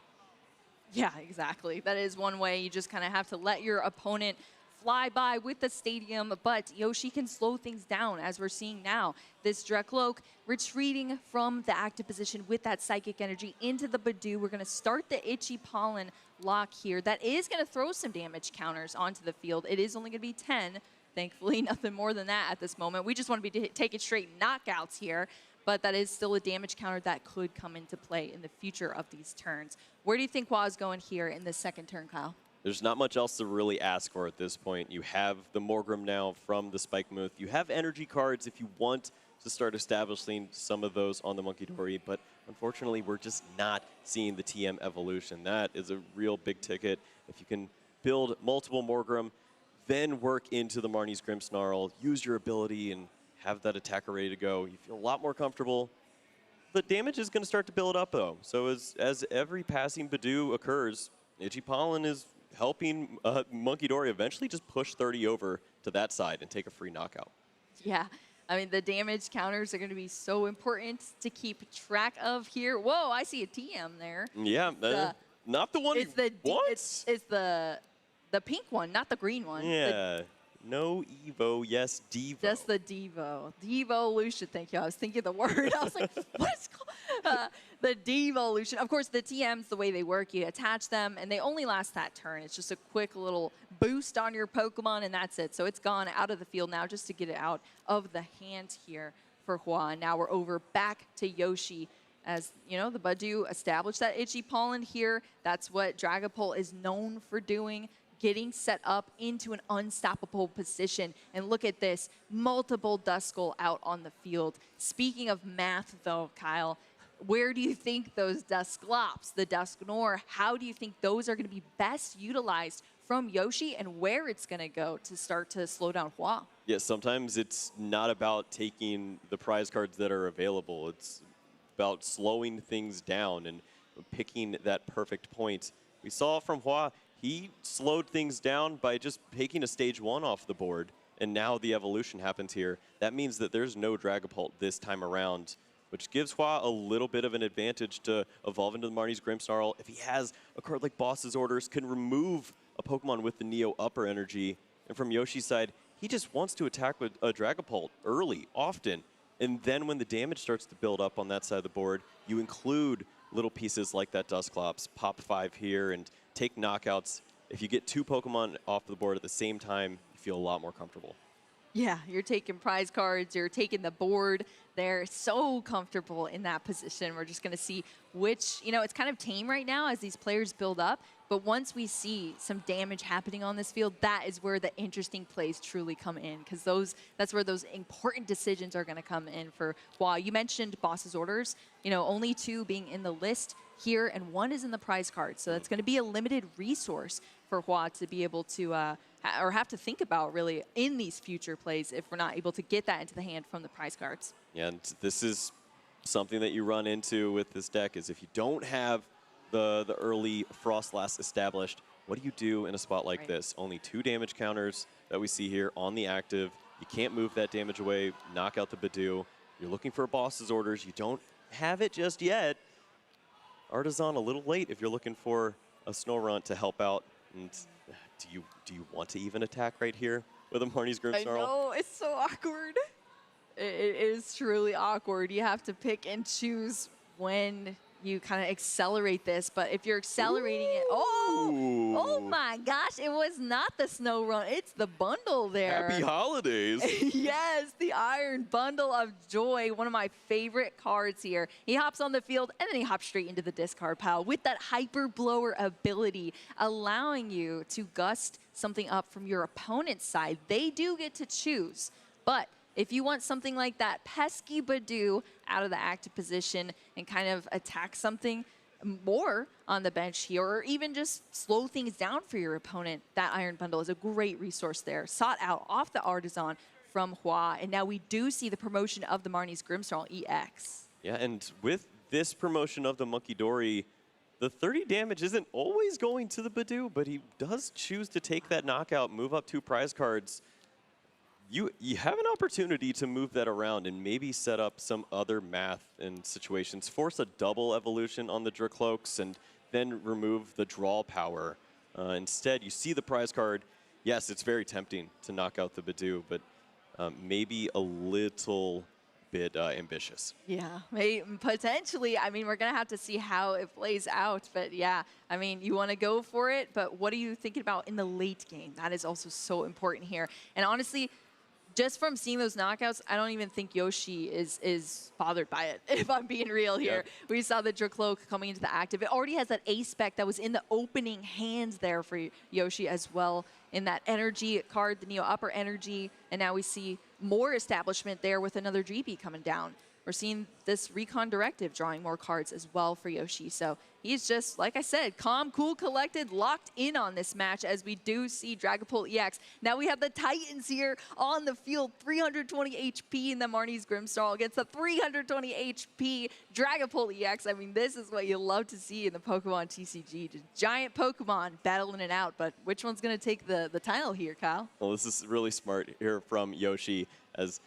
Yeah, exactly. That is one way. You just kind of have to let your opponent fly by with the Stadium, but Yoshi can slow things down, as we're seeing now. This Drekloak retreating from the active position with that Psychic Energy into the Badoo. We're going to start the Itchy Pollen lock here. That is going to throw some damage counters onto the field. It is only going to be 10. Thankfully, nothing more than that at this moment. We just want to be taking straight knockouts here, but that is still a damage counter that could come into play in the future of these turns. Where do you think Hua is going here in the second turn, Kyle? There's not much else to really ask for at this point. You have the Morgrim now from the Spike Mooth. You have energy cards if you want to start establishing some of those on the Monkey Dory, but unfortunately, we're just not seeing the TM evolution. That is a real big ticket. If you can build multiple Morgrim, then work into the Marnie's Grimmsnarl, use your ability, and have that attacker ready to go, you feel a lot more comfortable. The damage is going to start to build up, though. So as every passing Badoo occurs, Itchy Pollen is helping Monkey Dory eventually just push 30 over to that side and take a free knockout. Yeah. I mean, the damage counters are going to be so important to keep track of here. Whoa, I see a TM there. Yeah, not the one it's the pink one, not the green one. Yeah. No Evo, yes, Devo. Just the Devo. Devolution, thank you. I was thinking the word. I was like, what is it called? The Devolution. Of course, the TMs, the way they work, you attach them, and they only last that turn. It's just a quick little boost on your Pokemon, and that's it. So it's gone out of the field now just to get it out of the hand here for Hua. Now we're over back to Yoshi. As, you know, the Badoo established that Itchy Pollen here. That's what Dragapult is known for doing. Getting set up into an unstoppable position. And look at this, multiple Duskull out on the field. Speaking of math, though, Kyle, where do you think those Dusklops, the Dusknoir, how do you think those are going to be best utilized from Yoshi, and where it's going to go to start to slow down Hua? Yeah, sometimes it's not about taking the prize cards that are available. It's about slowing things down and picking that perfect point. We saw from Hua, he slowed things down by just taking a stage 1 off the board, and now the evolution happens here. That means that there's no Dragapult this time around, which gives Hua a little bit of an advantage to evolve into the Marnie's Grimmsnarl. If he has a card like Boss's Orders, can remove a Pokemon with the Neo Upper Energy. And from Yoshi's side, he just wants to attack with a Dragapult early, often. And then when the damage starts to build up on that side of the board, you include little pieces like that Dusclops, pop 5 here, and take knockouts. If you get 2 Pokemon off the board at the same time, you feel a lot more comfortable. Yeah, you're taking prize cards, you're taking the board. They're so comfortable in that position. We're just going to see which, it's kind of tame right now as these players build up. But once we see some damage happening on this field, that is where the interesting plays truly come in, because that's where those important decisions are going to come in for Hua. You mentioned boss's orders, only 2 being in the list here, and 1 is in the prize card. So that's going to be a limited resource for Hua to be able to, or have to think about really in these future plays if we're not able to get that into the hand from the prize cards. Yeah, and this is something that you run into with this deck is if you don't have the early Frost Blast established, what do you do in a spot like this? Only 2 damage counters that we see here on the active. You can't move that damage away, knock out the Badoo. You're looking for boss's orders. You don't have it just yet. Artisan a little late if you're looking for a Snorunt to help out. And do you want to even attack right here with a Marnie's Grimmsnarl? I know, it's so awkward. It is truly awkward. You have to pick and choose when you kind of accelerate this, but if you're accelerating it, oh my gosh, it was not the Snorunt, it's the bundle there. Happy holidays. Yes, the Iron Bundle of Joy, one of my favorite cards here. He hops on the field and then he hops straight into the discard pile with that Hyper Blower ability, allowing you to gust something up from your opponent's side. They do get to choose, but if you want something like that pesky Badoo out of the active position and kind of attack something more on the bench here, or even just slow things down for your opponent, that Iron Bundle is a great resource there. Sought out off the Artisan from Hua, and now we do see the promotion of the Marnie's Grimmsnarl EX. Yeah, and with this promotion of the Monkey Dory, the 30 damage isn't always going to the Badoo, but he does choose to take that knockout, move up 2 prize cards. You have an opportunity to move that around and maybe set up some other math and situations. Force a double evolution on the Dracloaks and then remove the draw power. Instead, you see the prize card. Yes, it's very tempting to knock out the Badoo, but maybe a little bit ambitious. Yeah, potentially. I mean, we're going to have to see how it plays out. But yeah, I mean, you want to go for it, but what are you thinking about in the late game? That is also so important here. And honestly, just from seeing those knockouts, I don't even think Yoshi is bothered by it, if I'm being real here. Yeah. We saw the Dracloak coming into the active. It already has that A-Spec that was in the opening hands there for Yoshi as well in that energy card, the Neo Upper Energy. And now we see more establishment there with another GB coming down. We're seeing this Recon Directive drawing more cards as well for Yoshi. So he's just, like I said, calm, cool, collected, locked in on this match as we do see Dragapult EX. Now we have the Titans here on the field, 320 HP in the Marnie's Grimmsnarl against the 320 HP Dragapult EX. I mean, this is what you love to see in the Pokemon TCG. Just giant Pokemon battling it out, but which one's going to take the title here, Kyle? Well, this is really smart here from Yoshi, as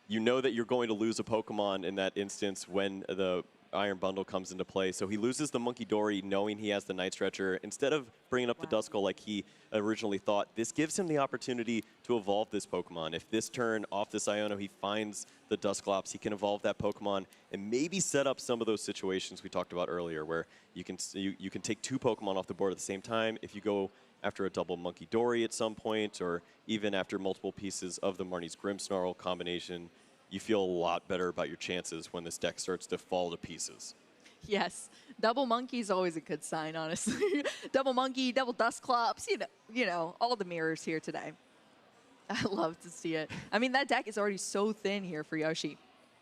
you know that you're going to lose a Pokemon in that instance when the Iron Bundle comes into play. So he loses the Monkey Dory knowing he has the Night Stretcher. Instead of bringing up the Duskull like he originally thought, this gives him the opportunity to evolve this Pokemon. If this turn off this Iono, he finds the Dusclops, he can evolve that Pokemon and maybe set up some of those situations we talked about earlier where you can take 2 Pokemon off the board at the same time. If you go after a double Monkey Dory at some point, or even after multiple pieces of the Marnie's Grimmsnarl combination, you feel a lot better about your chances when this deck starts to fall to pieces. Yes, double Monkey is always a good sign, honestly. Double Monkey, double Dusclops, you know, all the mirrors here today. I love to see it. I mean, that deck is already so thin here for Yoshi.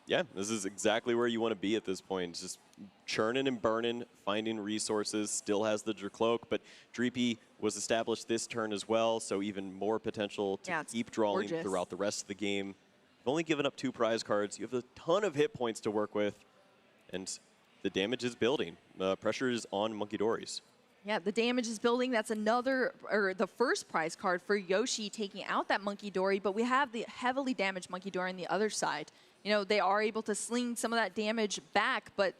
Yeah, this is exactly where you want to be at this point. Just churning and burning, finding resources, still has the Dracloak, but Dreepy was established this turn as well, so even more potential to keep drawing throughout the rest of the game. You've only given up 2 prize cards. You have a ton of hit points to work with, and the damage is building. The pressure is on Monkey Dories. Yeah, the damage is building. That's the first prize card for Yoshi taking out that Monkey Dory, but we have the heavily damaged Monkey Dory on the other side. You know, they are able to sling some of that damage back, but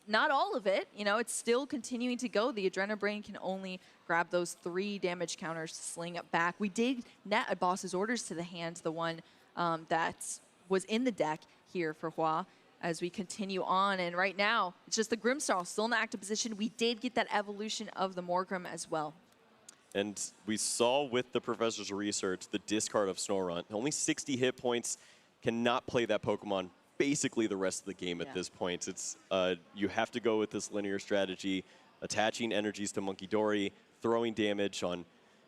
not all of it. You know, it's still continuing to go. The Adrenabrain can only grab those 3 damage counters to sling it back. We did net a boss's orders to the hand, the one that was in the deck here for Hua as we continue on. And right now, it's just the Grimmsnarl still in the active position. We did get that evolution of the Morgrim as well. And we saw with the professor's research the discard of Snorunt. Only 60 hit points, cannot play that Pokemon basically the rest of the game at this point. It's you have to go with this linear strategy, attaching energies to Monkey Dory, throwing damage on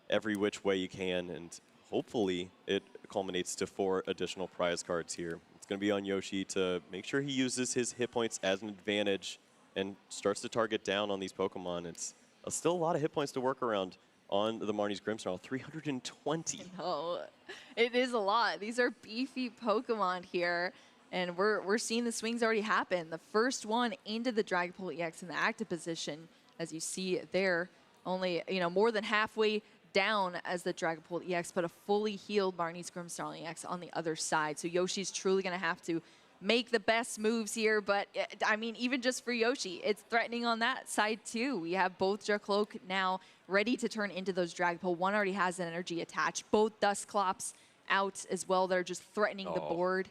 every which way you can, and hopefully it culminates to 4 additional prize cards here. It's going to be on Yoshi to make sure he uses his hit points as an advantage and starts to target down on these Pokemon. It's still a lot of hit points to work around on the Marnie's Grimmsnarl, 320. Oh, it is a lot. These are beefy Pokemon here, and we're seeing the swings already happen. The first one into the Dragapult EX in the active position, as you see there, only more than halfway down as the Dragapult EX, but a fully healed Marnie's Grimmsnarl EX on the other side. So Yoshi's truly going to have to make the best moves here, but I mean, even just for Yoshi, it's threatening on that side too. We have both Dracloak now ready to turn into those Dragapult. One already has an energy attached. Both Dusclops out as well. They're just threatening the board.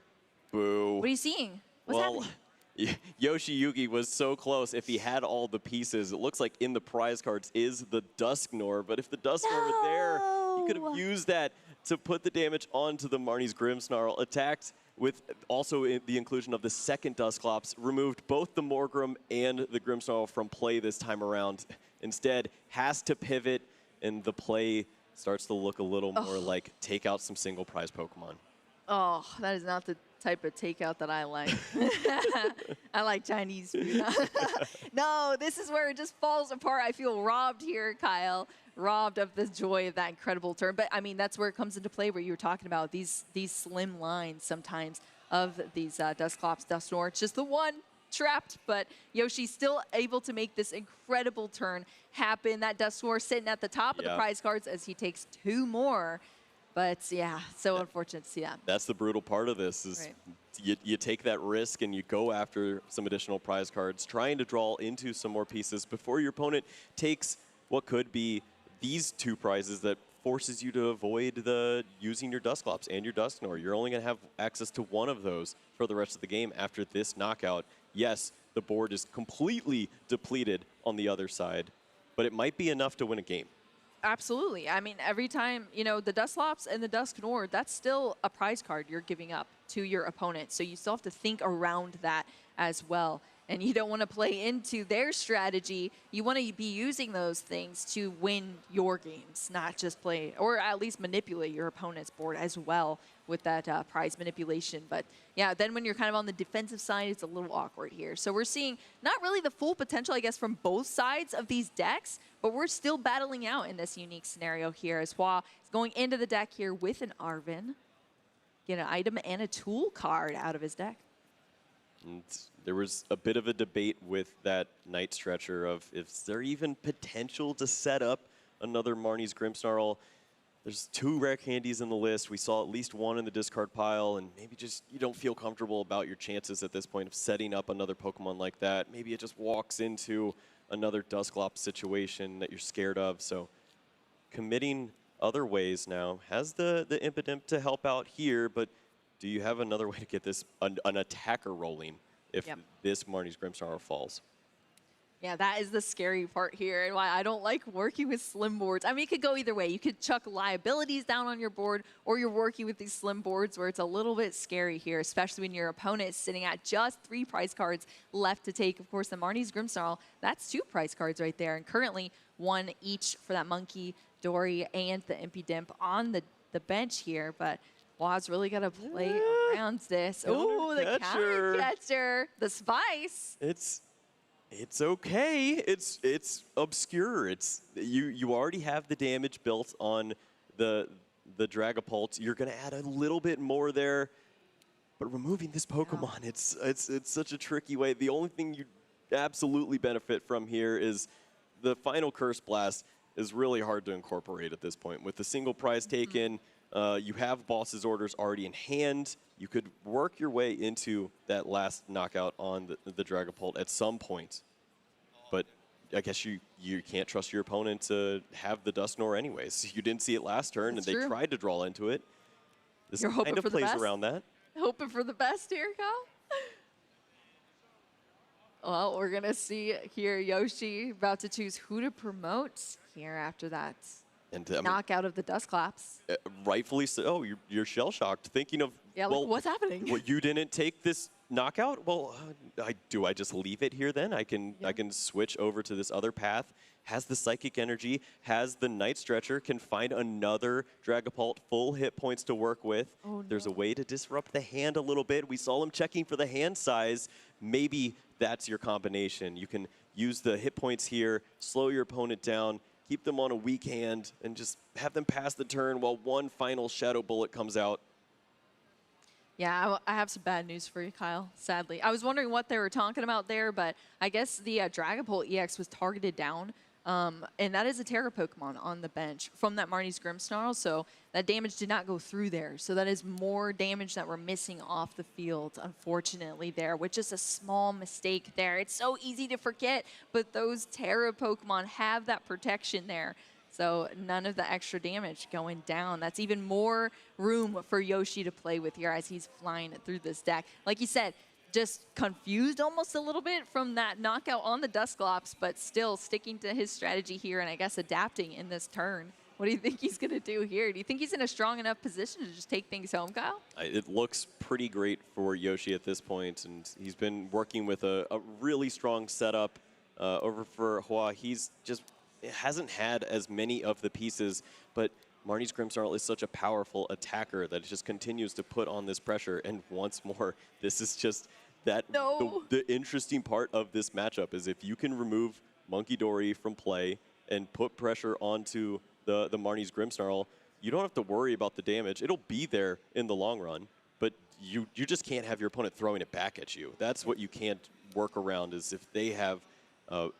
Boo. What are you seeing? What's happening? Yoshi Yugi was so close. If he had all the pieces, it looks like in the prize cards is the Dusknoir, but if the Dusknoir were there, he could have used that to put the damage onto the Marnie's Grimmsnarl, attacked with also the inclusion of the second Dusclops, removed both the Morgrem and the Grimmsnarl from play this time around. Instead, has to pivot, and the play starts to look a little more like take out some single prize Pokemon. Oh, that is not the type of takeout that I like. I like Chinese food. No, this is where it just falls apart. I feel robbed here, Kyle. Robbed of the joy of that incredible turn. But I mean, that's where it comes into play, where you were talking about these slim lines sometimes of these Dusclops, Dusknoir. It's just the one trapped, but Yoshi's still able to make this incredible turn happen. That Dusknoir sitting at the top of the prize cards as he takes 2 more. But yeah, so unfortunate to see that. That's the brutal part of this is you take that risk and you go after some additional prize cards, trying to draw into some more pieces before your opponent takes what could be these 2 prizes that forces you to avoid using your Dusclops and your Dusknoir. You're only going to have access to one of those for the rest of the game after this knockout. Yes, the board is completely depleted on the other side, but it might be enough to win a game. Absolutely. I mean, every time, the Dusclops and the Dusknoir, that's still a prize card you're giving up to your opponent. So you still have to think around that as well. And you don't want to play into their strategy. You want to be using those things to win your games, not just play, or at least manipulate your opponent's board as well with that prize manipulation. But yeah, then when you're kind of on the defensive side, it's a little awkward here. So we're seeing not really the full potential, I guess, from both sides of these decks, but we're still battling out in this unique scenario here as Hua is going into the deck here with an Arven. Get an item and a tool card out of his deck. And there was a bit of a debate with that Night Stretcher of is there even potential to set up another Marnie's Grimmsnarl. There's 2 rare candies in the list. We saw at least 1 in the discard pile, and maybe just you don't feel comfortable about your chances at this point of setting up another Pokemon like that. Maybe it just walks into another Dusclops situation that you're scared of. So committing other ways now has the impetus to help out here, but do you have another way to get this an attacker rolling if this Marnie's Grimmsnarl falls? Yeah, that is the scary part here and why I don't like working with slim boards. I mean, it could go either way. You could chuck liabilities down on your board, or you're working with these slim boards where it's a little bit scary here, especially when your opponent is sitting at just 3 prize cards left to take. Of course, the Marnie's Grimmsnarl, that's 2 prize cards right there, and currently 1 each for that Monkey, Dory, and the Impidimp on the bench here, but Hua's really got to play around this. Oh, the counter catcher, the spice. It's okay. It's obscure. It's you already have the damage built on the Dragapult. You're gonna add a little bit more there, but removing this Pokemon, it's such a tricky way. The only thing you absolutely benefit from here is the final Curse Blast is really hard to incorporate at this point. With the single prize taken, you have boss's orders already in hand. You could work your way into that last knockout on the Dragapult at some point. But I guess you can't trust your opponent to have the Dusknoir anyways. You didn't see it last turn, and they tried to draw into it. This kind of plays around that. Hoping for the best here, Kyle. Well, we're going to see here Yoshi about to choose who to promote here after that And I mean, knockout of the Dusclops. Rightfully so. Oh, you're shell-shocked, thinking of, Yeah, well, like, what's happening? Well, you didn't take this knockout? Well, do I just leave it here then? I can switch over to this other path. Has the Psychic Energy, has the Night Stretcher, can find another Dragapult full hit points to work with. Oh, There's a way to disrupt the hand a little bit. We saw him checking for the hand size. Maybe that's your combination. You can use the hit points here, slow your opponent down, keep them on a weak hand, and just have them pass the turn while one final Shadow Bullet comes out. Yeah, I have some bad news for you, Kyle, sadly. I was wondering what they were talking about there, but I guess the Dragapult EX was targeted down. And that is a Terra Pokemon on the bench from that Marnie's Grimmsnarl, so that damage did not go through there. So that is more damage that we're missing off the field, unfortunately, there, with just a small mistake there. It's so easy to forget, but those Terra Pokemon have that protection there. So none of the extra damage going down. That's even more room for Yoshi to play with here as he's flying through this deck. Like you said, just confused almost a little bit from that knockout on the Dusclops, but still sticking to his strategy here and I guess adapting in this turn. What do you think he's going to do here? Do you think he's in a strong enough position to just take things home, Kyle? It looks pretty great for Yoshi at this point, and he's been working with a really strong setup over for Hua. He's just hasn't had as many of the pieces, but Marnie's Grimmsnarl is such a powerful attacker that it just continues to put on this pressure. And once more, this is just that the interesting part of this matchup is if you can remove Monkey Dory from play and put pressure onto the Marnie's Grimmsnarl, you don't have to worry about the damage. It'll be there in the long run, but you just can't have your opponent throwing it back at you. That's what you can't work around, is if they have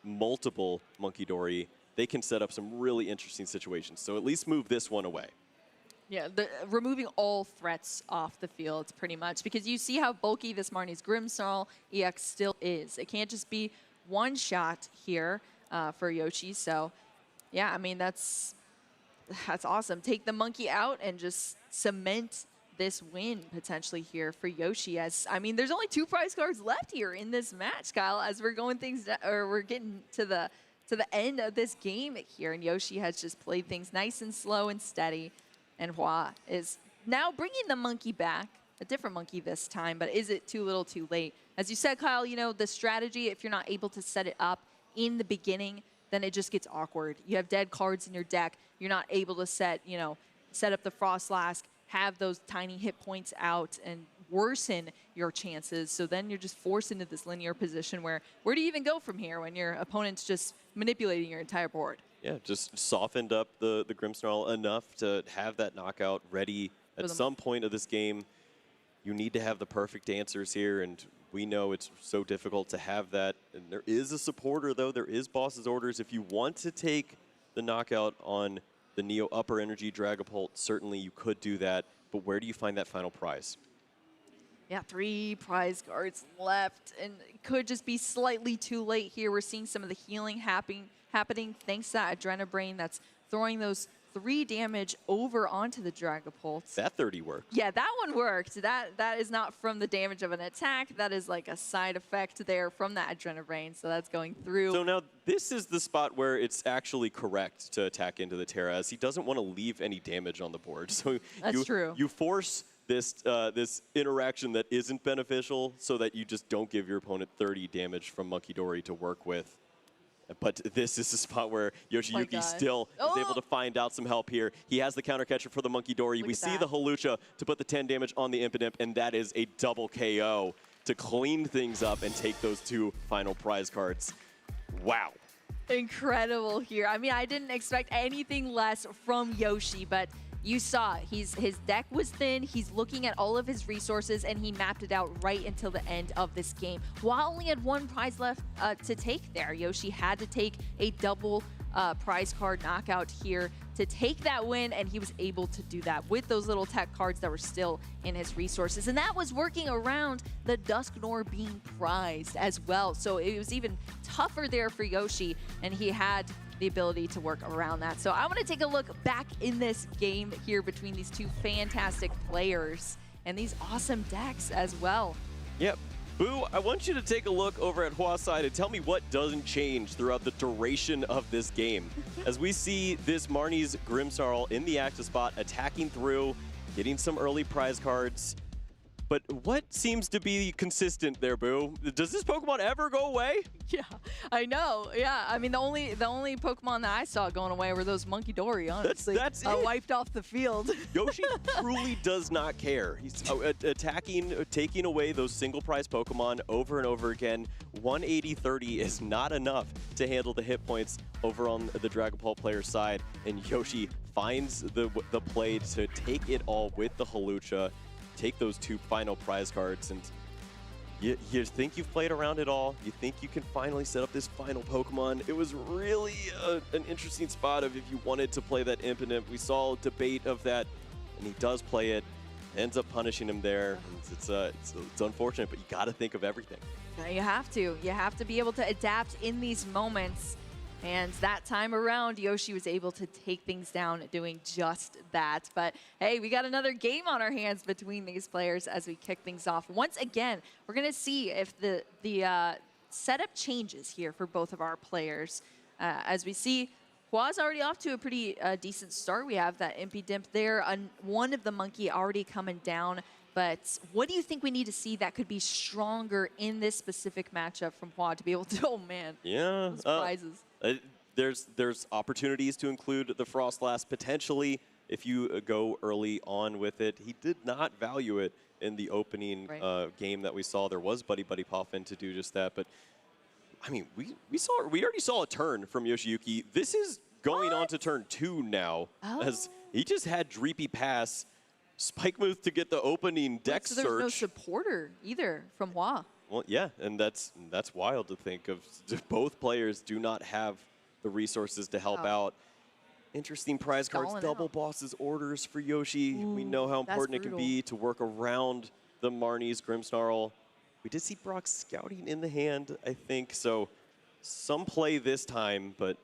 multiple Monkey Dory, they can set up some really interesting situations. So at least move this one away. Yeah, removing all threats off the field pretty much, because you see how bulky this Marnie's Grimmsnarl EX still is. It can't just be one shot here for Yoshi. So yeah, I mean, that's awesome. Take the monkey out and just cement this win potentially here for Yoshi. As I mean, there's only 2 prize cards left here in this match, Kyle, as we're going we're getting to the end of this game here, and Yoshi has just played things nice and slow and steady, and Hua is now bringing the monkey back, a different monkey this time, but is it too little too late? As you said, Kyle, you know, the strategy, if you're not able to set it up in the beginning, then it just gets awkward. You have dead cards in your deck, you're not able to set up the Frostlask, have those tiny hit points out, and worsen your chances. So then you're just forced into this linear position where do you even go from here when your opponent's just manipulating your entire board? Yeah, just softened up the Grimmsnarl enough to have that knockout ready at some point of this game. You need to have the perfect answers here, and we know it's so difficult to have that. And there is a supporter, though. There is Boss's Orders. If you want to take the knockout on the Neo Upper Energy Dragapult, certainly you could do that. But where do you find that final prize? Yeah, 3 prize cards left, and it could just be slightly too late here. We're seeing some of the healing happening thanks to that Adrenabrain that's throwing those 3 damage over onto the Dragapult. That 30 worked. Yeah, that one worked. That is not from the damage of an attack. That is like a side effect there from that Adrenabrain, so that's going through. So now this is the spot where it's actually correct to attack into the Terra, as he doesn't want to leave any damage on the board. So that's true. You force this interaction that isn't beneficial so that you just don't give your opponent 30 damage from Monkey Dory to work with. But this is a spot where Yoshiyuki still is able to find out some help here. He has the counter catcher for the Monkey Dory. We see the Hawlucha to put the 10 damage on the Impidimp, and that is a double KO to clean things up and take those 2 final prize cards. Wow. Incredible here. I mean, I didn't expect anything less from Yoshi, but you saw his deck was thin. He's looking at all of his resources, and he mapped it out right until the end of this game. While only had 1 prize left to take there, Yoshi had to take a double prize card knockout here to take that win, and he was able to do that with those little tech cards that were still in his resources. And that was working around the Dusknoir being prized as well. So it was even tougher there for Yoshi, and he had the ability to work around that. So I want to take a look back in this game here between these 2 fantastic players and these awesome decks as well. Yep. Boo, I want you to take a look over at Hua's side and tell me what doesn't change throughout the duration of this game. As we see this Marnie's Grimmsnarl in the active spot, attacking through, getting some early prize cards. But what seems to be consistent there, Boo? Does this Pokemon ever go away? Yeah, I know. Yeah, I mean, the only Pokemon that I saw going away were those Monkey Dory, honestly. That's it. Wiped off the field. Yoshi truly does not care. He's attacking, taking away those single prize Pokemon over and over again. 180-30 is not enough to handle the hit points over on the Dragapult player's side. And Yoshi finds the play to take it all with the Hawlucha, take those 2 final prize cards, and you think you've played around it all. You think you can finally set up this final Pokemon. It was really an interesting spot of if you wanted to play that Impidimp. We saw a debate of that, and he does play it. Ends up punishing him there. It's unfortunate, but you got to think of everything. Yeah, you have to. You have to be able to adapt in these moments. And that time around, Yoshi was able to take things down doing just that. But hey, we got another game on our hands between these players as we kick things off. Once again, we're going to see if the setup changes here for both of our players. As we see, Hua's already off to a pretty decent start. We have that Impidimp there, one of the monkey already coming down. But what do you think we need to see that could be stronger in this specific matchup from Hua to be able to, oh man, yeah, those prizes. There's opportunities to include the Frostlass potentially if you go early on with it. He did not value it in the opening game that we saw. There was Buddy Poffin to do just that, but I mean, we already saw a turn from Yoshiyuki. This is going on to turn 2 now, as he just had Dreepy Pass, Spike Move to get the opening deck so search. There's no supporter either from Hua. Well, yeah, and that's wild to think of. Both players do not have the resources to help out. Interesting prize cards, double bosses orders for Yoshi. Ooh, we know how important it can be to work around the Marnie's Grimmsnarl. We did see Brock scouting in the hand, I think, so some play this time, but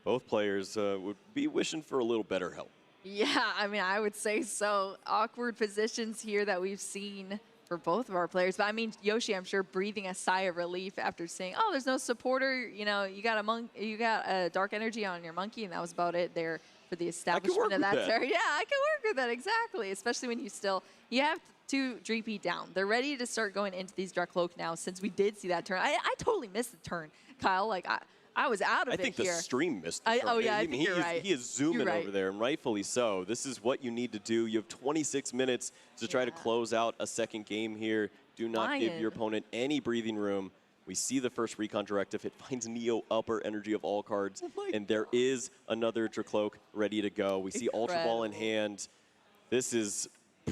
both players would be wishing for a little better help. Yeah, I mean, I would say so. Awkward positions here that we've seen for both of our players. But I mean, Yoshi, I'm sure breathing a sigh of relief after saying, "Oh, there's no supporter. You know, you got a dark energy on your monkey, and that was about it there for the establishment of that turn." Yeah, I can work with that exactly. Especially when you have 2 Dreepy down. They're ready to start going into these Dark Cloak now. Since we did see that turn, I totally missed the turn, Kyle. Like I was out of it here. I think the stream missed the turn. Oh yeah, I think you're right. He is zooming over there, and rightfully so. This is what you need to do. You have 26 minutes to try to close out a second game here. Do not give your opponent any breathing room. We see the first Recon Directive. It finds Neo upper energy of all cards, and there is another Dracloak ready to go. We see Ultra Ball in hand. This is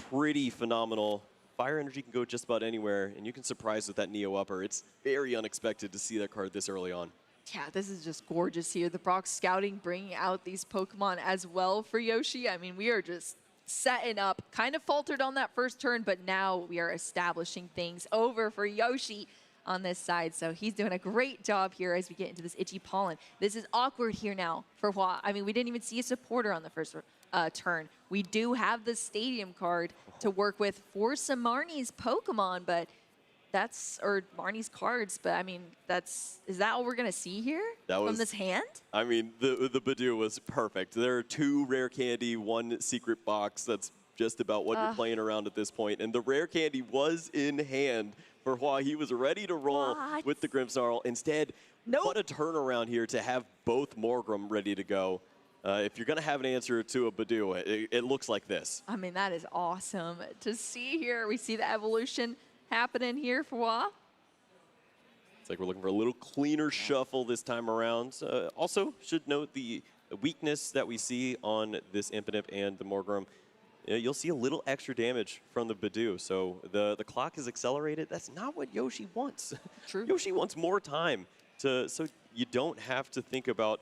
pretty phenomenal. Fire energy can go just about anywhere, and you can surprise with that Neo upper. It's very unexpected to see that card this early on. Yeah, this is just gorgeous here. The Brock scouting bringing out these Pokemon as well for Yoshi. I mean, we are just setting up. Kind of faltered on that first turn, but now we are establishing things over for Yoshi on this side. So he's doing a great job here as we get into this Itchy Pollen. This is awkward here now for Hua. I mean, we didn't even see a supporter on the first turn. We do have the Stadium card to work with for some Marnie's Pokemon, but or Marnie's cards, but I mean, is that all we're gonna see here from this hand? I mean, the Badoo was perfect. There are 2 rare candy, 1 secret box. That's just about what you're playing around at this point. And the rare candy was in hand for Hua. He was ready to roll with the Grimmsnarl. Instead, what a turnaround here to have both Morgrem ready to go. If you're gonna have an answer to a Badoo, it looks like this. I mean, that is awesome to see here. We see the evolution happening here for Hua. It's like we're looking for a little cleaner shuffle this time around. Also, should note the weakness that we see on this Impidimp and the Morgrem. You'll see a little extra damage from the Badoo. So the clock is accelerated. That's not what Yoshi wants. True. Yoshi wants more time so you don't have to think about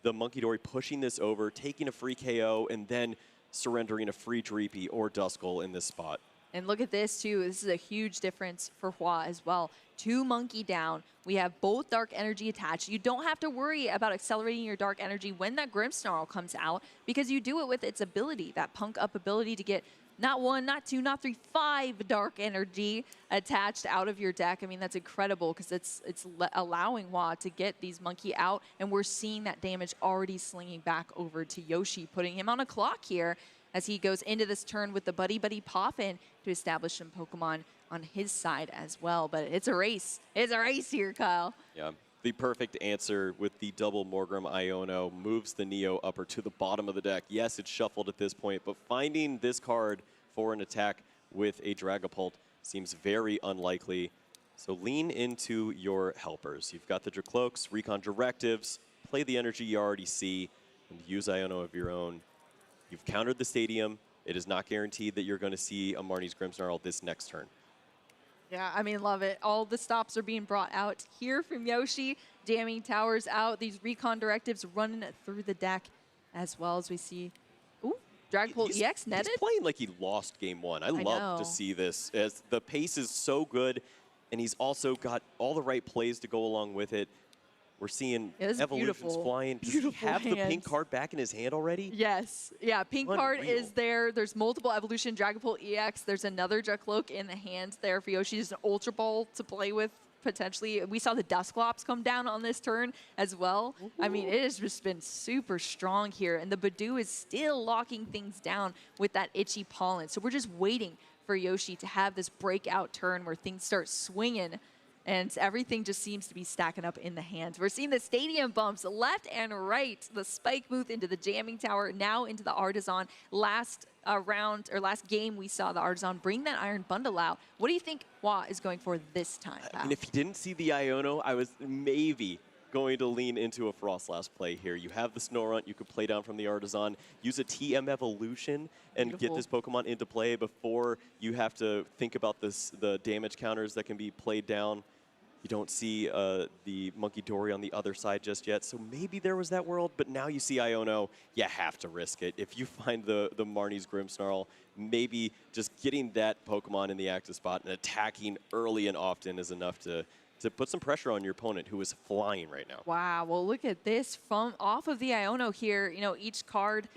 the Monkey Dory pushing this over, taking a free KO, and then surrendering a free Dreepy or Duskull in this spot. And look at this, too. This is a huge difference for Hua as well. 2 monkey down. We have both Dark Energy attached. You don't have to worry about accelerating your Dark Energy when that Grimmsnarl comes out, because you do it with its ability, that Punk Up ability to get not 1, not 2, not 3, 5 Dark Energy attached out of your deck. I mean, that's incredible because it's allowing Hua to get these Monkey out, and we're seeing that damage already slinging back over to Yoshi, putting him on a clock here as he goes into this turn with the Buddy Buddy Poffin to establish some Pokemon on his side as well. But it's a race. It's a race here, Kyle. Yeah. The perfect answer with the double Morgrem Iono moves the Neo upper to the bottom of the deck. Yes, it's shuffled at this point, but finding this card for an attack with a Dragapult seems very unlikely. So lean into your helpers. You've got the Dracloaks, Recon Directives, play the energy you already see, and use Iono of your own. You've countered the Stadium. It is not guaranteed that you're going to see a Marnie's Grimmsnarl this next turn. Yeah, I mean, love it. All the stops are being brought out here from Yoshi. Jamming Towers out. These Recon Directives running through the deck as well as we see. Ooh, Dragapult EX netted. He's playing like he lost game 1. I love to see this as the pace is so good, and he's also got all the right plays to go along with it. We're seeing evolutions flying. Does he have the pink card back in his hand already? Yes. Yeah, pink card is there. There's multiple evolution Dragapult EX. There's another Dracloak in the hand there for Yoshi. There's an Ultra Ball to play with potentially. We saw the Dusclops come down on this turn as well. I mean, it has just been super strong here. And the Badoo is still locking things down with that Itchy Pollen. So we're just waiting for Yoshi to have this breakout turn where things start swinging. And everything just seems to be stacking up in the hands. We're seeing the Stadium bumps left and right. The Spike Booth into the Jamming Tower, now into the Artisan. Last game, we saw the Artisan bring that Iron Bundle out. What do you think Hua is going for this time, Kyle? And if he didn't see the Iono, I was maybe going to lean into a Frostlass play here. You have the Snorunt, you could play down from the Artisan, use a TM Evolution, and get this Pokemon into play before you have to think about the damage counters that can be played down. You don't see the Monkey Dory on the other side just yet, so maybe there was that world, but now you see Iono, you have to risk it. If you find the Marnie's Grimmsnarl, maybe just getting that Pokemon in the active spot and attacking early and often is enough to put some pressure on your opponent who is flying right now. Wow, well look at this from off of the Iono here. You know, each card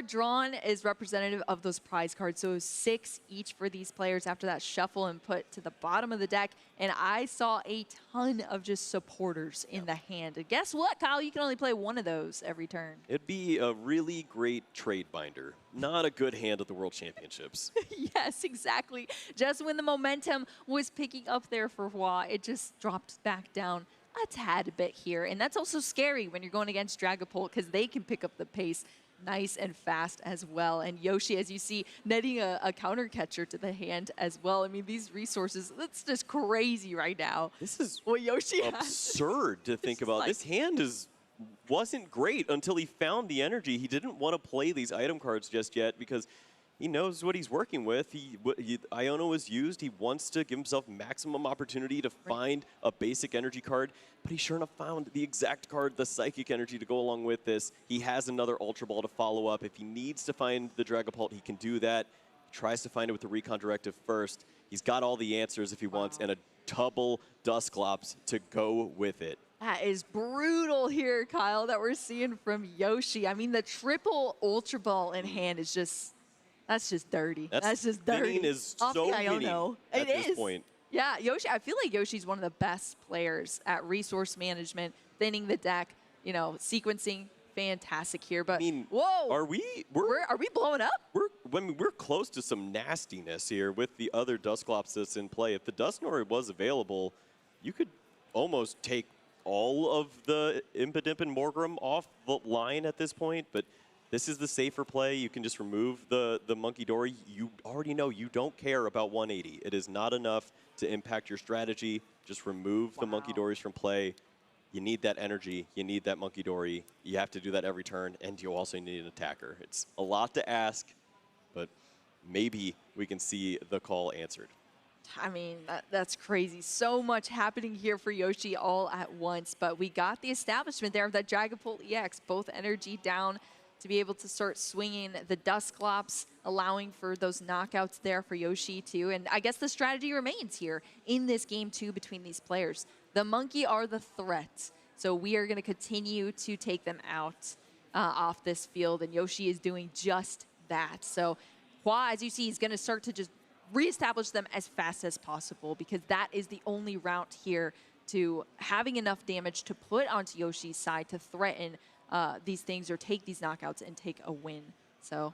drawn is representative of those prize cards. So 6 each for these players after that shuffle and put to the bottom of the deck. And I saw a ton of just supporters in the hand. And guess what, Kyle? You can only play one of those every turn. It'd be a really great trade binder. Not a good hand at the World Championships. Yes, exactly. Just when the momentum was picking up there for Hua, it just dropped back down a tad bit here. And that's also scary when you're going against Dragapult because they can pick up the pace nice and fast as well. And Yoshi, as you see, netting a counter catcher to the hand as well. I mean, these resources, that's just crazy right now. This is what Yoshi absurd to think about. This hand wasn't great until he found the energy. He didn't want to play these item cards just yet because he knows what he's working with. Iono was used. He wants to give himself maximum opportunity to find a basic energy card, but he sure enough found the exact card, the Psychic Energy, to go along with this. He has another Ultra Ball to follow up. If he needs to find the Dragapult, he can do that. He tries to find it with the Recon Directive first. He's got all the answers if he wants, and a double Dusclops to go with it. That is brutal here, Kyle, that we're seeing from Yoshi. I mean, the triple Ultra Ball in hand is just... That's just dirty. That's just dirty. Is so meaning at this point. Yeah, Yoshi. I feel like Yoshi's one of the best players at resource management, thinning the deck, you know, sequencing. Fantastic here, but I mean, whoa, are we blowing up? We're close to some nastiness here with the other Dusclops that's in play. If the Dusknoir was available, you could almost take all of the Impidimp and Morgrem off the line at this point, but this is the safer play. You can just remove the Monkey Dory. You already know you don't care about 180. It is not enough to impact your strategy. Just remove the Monkey Dories from play. You need that energy. You need that Monkey Dory. You have to do that every turn, and you also need an attacker. It's a lot to ask, but maybe we can see the call answered. I mean, that's crazy. So much happening here for Yoshi all at once, but we got the establishment there of that Dragapult EX, both energy down, to be able to start swinging the Dusclops, allowing for those knockouts there for Yoshi too. And I guess the strategy remains here in this game too between these players. The Monkey are the threat, so we are going to continue to take them out off this field, and Yoshi is doing just that. So Hua, as you see, is going to start to just reestablish them as fast as possible, because that is the only route here to having enough damage to put onto Yoshi's side to threaten these things or take these knockouts and take a win. So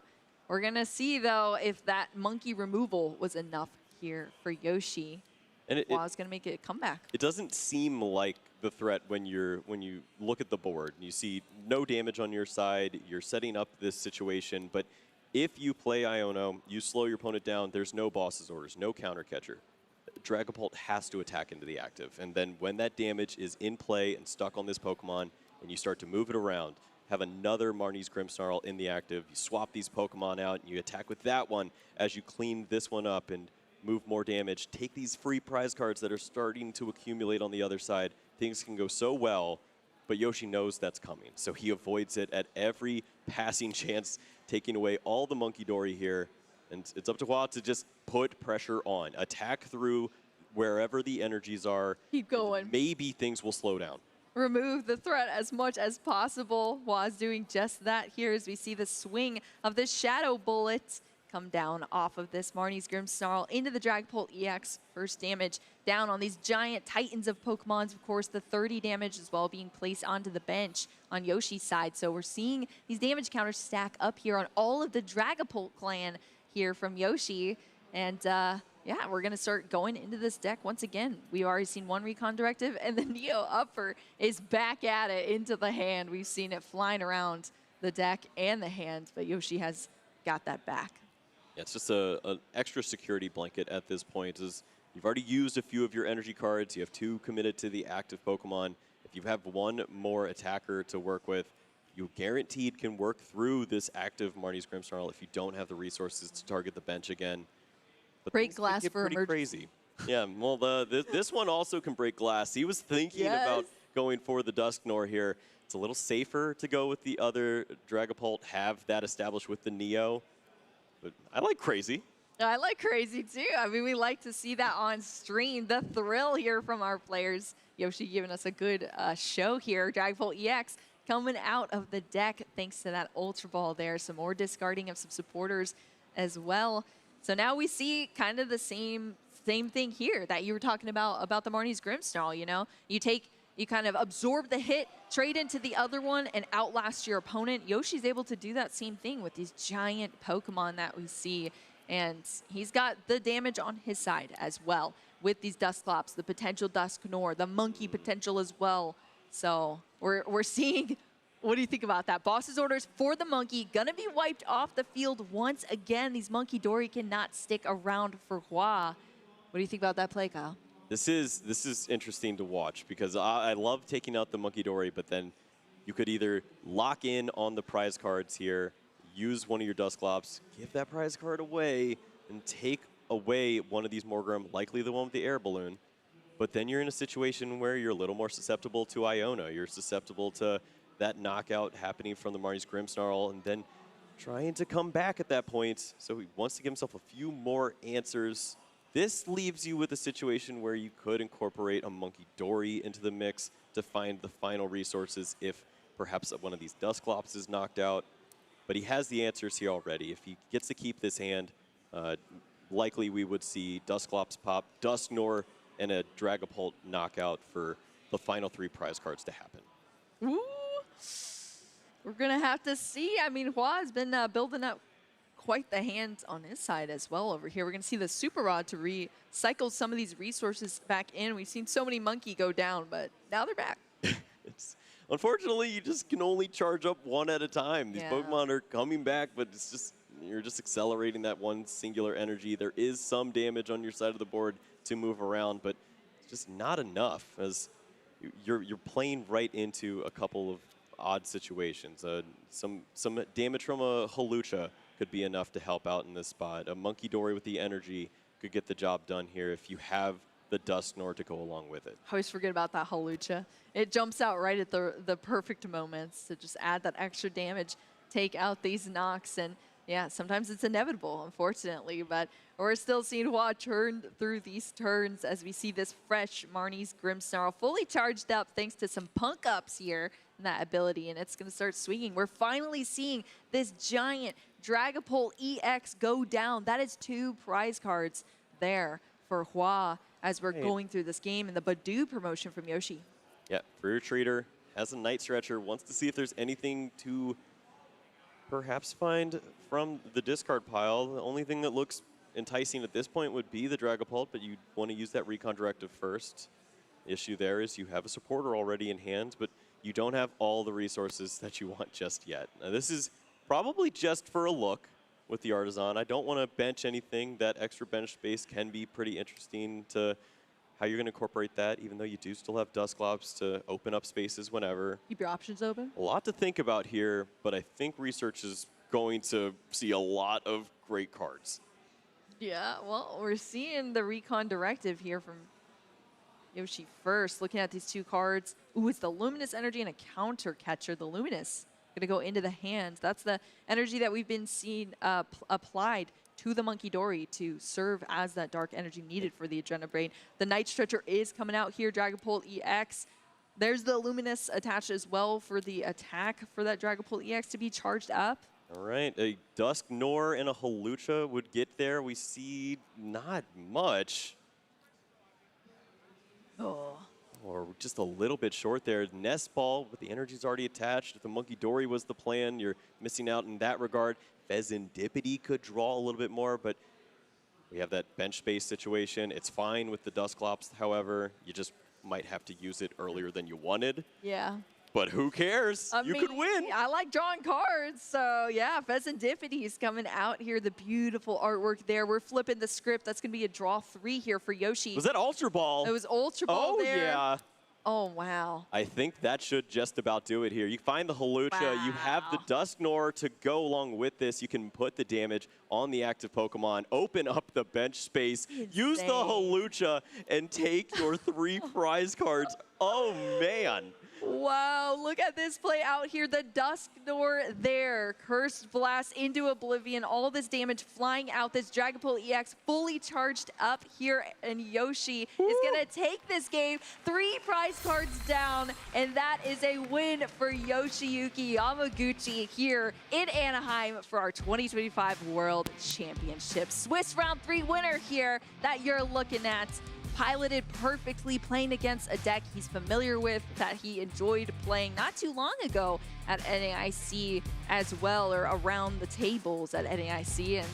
we're going to see, though, if that monkey removal was enough here for Yoshi. And Hua's going to make it a comeback. It doesn't seem like the threat when you look at the board and you see no damage on your side, you're setting up this situation, but if you play Iono, you slow your opponent down, there's no boss's orders, no counter catcher. Dragapult has to attack into the active, and then when that damage is in play and stuck on this Pokemon, and you start to move it around, have another Marnie's Grimmsnarl in the active, you swap these Pokemon out, and you attack with that one as you clean this one up and move more damage, take these free prize cards that are starting to accumulate on the other side. Things can go so well, but Yoshi knows that's coming, so he avoids it at every passing chance, taking away all the Monkey Dory here. And it's up to Hua to just put pressure on, attack through wherever the energies are. Keep going. Maybe things will slow down. Remove the threat as much as possible. Hua's doing just that here as we see the swing of the Shadow Bullet come down off of this Marnie's Grimmsnarl into the Dragapult EX. First damage down on these giant titans of Pokemons. Of course, the 30 damage as well being placed onto the bench on Yoshi's side. So we're seeing these damage counters stack up here on all of the Dragapult clan here from Yoshi. And yeah, we're going to start going into this deck once again. We've already seen one Recon Directive, and the Neo Upper is back at it into the hand. We've seen it flying around the deck and the hand, but Yoshi has got that back. Yeah, it's just an extra security blanket at this point. You've already used a few of your energy cards. You have 2 committed to the active Pokemon. If you have 1 more attacker to work with, you guaranteed can work through this active Marnie's Grimmsnarl if you don't have the resources to target the bench again. But break glass for pretty crazy. Yeah, well, this one also can break glass. He was thinking about going for the Dusknoir here. It's a little safer to go with the other Dragapult, have that established with the Neo. But I like crazy. I like crazy too. I mean, we like to see that on stream. The thrill here from our players. Yoshi giving us a good show here. Dragapult EX coming out of the deck thanks to that Ultra Ball there. Some more discarding of some supporters as well. So now we see kind of the same thing here that you were talking about the Marnie's Grimmsnarl. You know, you kind of absorb the hit, trade into the other one, and outlast your opponent. Yoshi's able to do that same thing with these giant Pokemon that we see. And he's got the damage on his side as well with these Dusclops, the potential Dusknoir, the Monkey potential as well. So we're seeing, what do you think about that? Boss's orders for the Monkey, gonna be wiped off the field once again. These Monkey Dory cannot stick around for Hua. What do you think about that play, Kyle? This is interesting to watch because I love taking out the Monkey Dory, but then you could either lock in on the prize cards here, use one of your Dusclops, give that prize card away, and take away one of these Morgrem, likely the one with the air balloon. But then you're in a situation where you're a little more susceptible to Iona. You're susceptible to that knockout happening from the Marnie's Grimmsnarl, and then trying to come back at that point. So he wants to give himself a few more answers. This leaves you with a situation where you could incorporate a Monkey Dory into the mix to find the final resources if perhaps one of these Dusclops is knocked out. But he has the answers here already. If he gets to keep this hand, likely we would see Dusclops pop, Dusknoir, and a Dragapult knockout for the final 3 prize cards to happen. Ooh. We're going to have to see. I mean, Hua has been building up quite the hand on his side as well over here. We're going to see the Super Rod to recycle some of these resources back in. We've seen so many Monkey go down, but now they're back. Unfortunately, you just can only charge up 1 at a time. These Pokemon are coming back, but it's just you're just accelerating that one singular energy. There is some damage on your side of the board to move around, but it's just not enough as you're playing right into a couple of odd situations. Some damage from a Hawlucha could be enough to help out in this spot. A Monkey Dory with the energy could get the job done here if you have the Dusknoir to go along with it. I always forget about that Hawlucha. It jumps out right at the perfect moments to just add that extra damage, take out these knocks, and yeah, sometimes it's inevitable, unfortunately, but we're still seeing Hua turn through these turns as we see this fresh Marnie's Grimmsnarl fully charged up thanks to some punk ups here in that ability, and it's going to start swinging. We're finally seeing this giant Dragapult EX go down. That is 2 prize cards there for Hua as we're going through this game, and the Badoo promotion from Yoshi. Yeah, Free Retreater has a Night Stretcher, wants to see if there's anything to perhaps find from the discard pile. The only thing that looks enticing at this point would be the Dragapult, but you want to use that Recon Directive first. The issue there is you have a supporter already in hand, but you don't have all the resources that you want just yet. Now, this is probably just for a look with the Artisan. I don't want to bench anything. That extra bench space can be pretty interesting to how you're going to incorporate that, even though you do still have Dusclops to open up spaces whenever. Keep your options open. A lot to think about here, but I think Research is going to see a lot of great cards. Yeah, well, we're seeing the Recon Directive here from Yoshi first. Looking at these 2 cards. Ooh, it's the Luminous Energy and a Counter Catcher. The Luminous going to go into the hand. That's the energy that we've been seeing applied to the Monkey Dory to serve as that dark energy needed for the Adrenabrain. The Night Stretcher is coming out here. Dragapult EX. There's the Luminous attached as well for the attack for that Dragapult EX to be charged up. All right, a Dusk Nor and a Hawlucha would get there. We see not much. Oh. Or just a little bit short there. Nest Ball, with the energy's already attached. If the Monkey Dory was the plan, you're missing out in that regard. Pheasantipity could draw a little bit more, but we have that bench space situation. It's fine with the Dusclops, however. You just might have to use it earlier than you wanted. Yeah. But who cares? You could win. I like drawing cards, so yeah, Pheasantipity is coming out here. The beautiful artwork there. We're flipping the script. That's going to be a draw 3 here for Yoshi. Was that Ultra Ball? It was Ultra Ball there. Oh, yeah. Oh, wow. I think that should just about do it here. You find the Hawlucha. You have the Dusknor to go along with this. You can put the damage on the active Pokemon, open up the bench space, use the Hawlucha, and take your 3 prize cards. Oh, man. Wow, look at this play out here. The Dusknor there. Cursed Blast into Oblivion. All this damage flying out. This Dragapult EX fully charged up here. And Yoshi is going to take this game. 3 prize cards down. And that is a win for Yoshiyuki Yamaguchi here in Anaheim for our 2025 World Championships. Swiss round 3 winner here that you're looking at. Piloted perfectly, playing against a deck he's familiar with, that he enjoyed playing not too long ago at NAIC as well, or around the tables at NAIC. And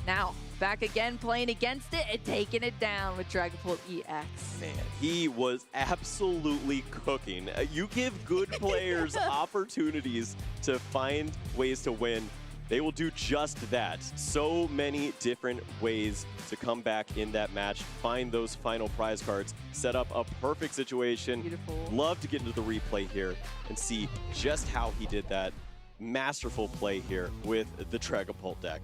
now back again playing against it and taking it down with Dragapult EX. Man, he was absolutely cooking. You give good players opportunities to find ways to win. They will do just that. So many different ways to come back in that match, find those final prize cards, set up a perfect situation. Beautiful. Love to get into the replay here and see just how he did that. Masterful play here with the Dragapult deck.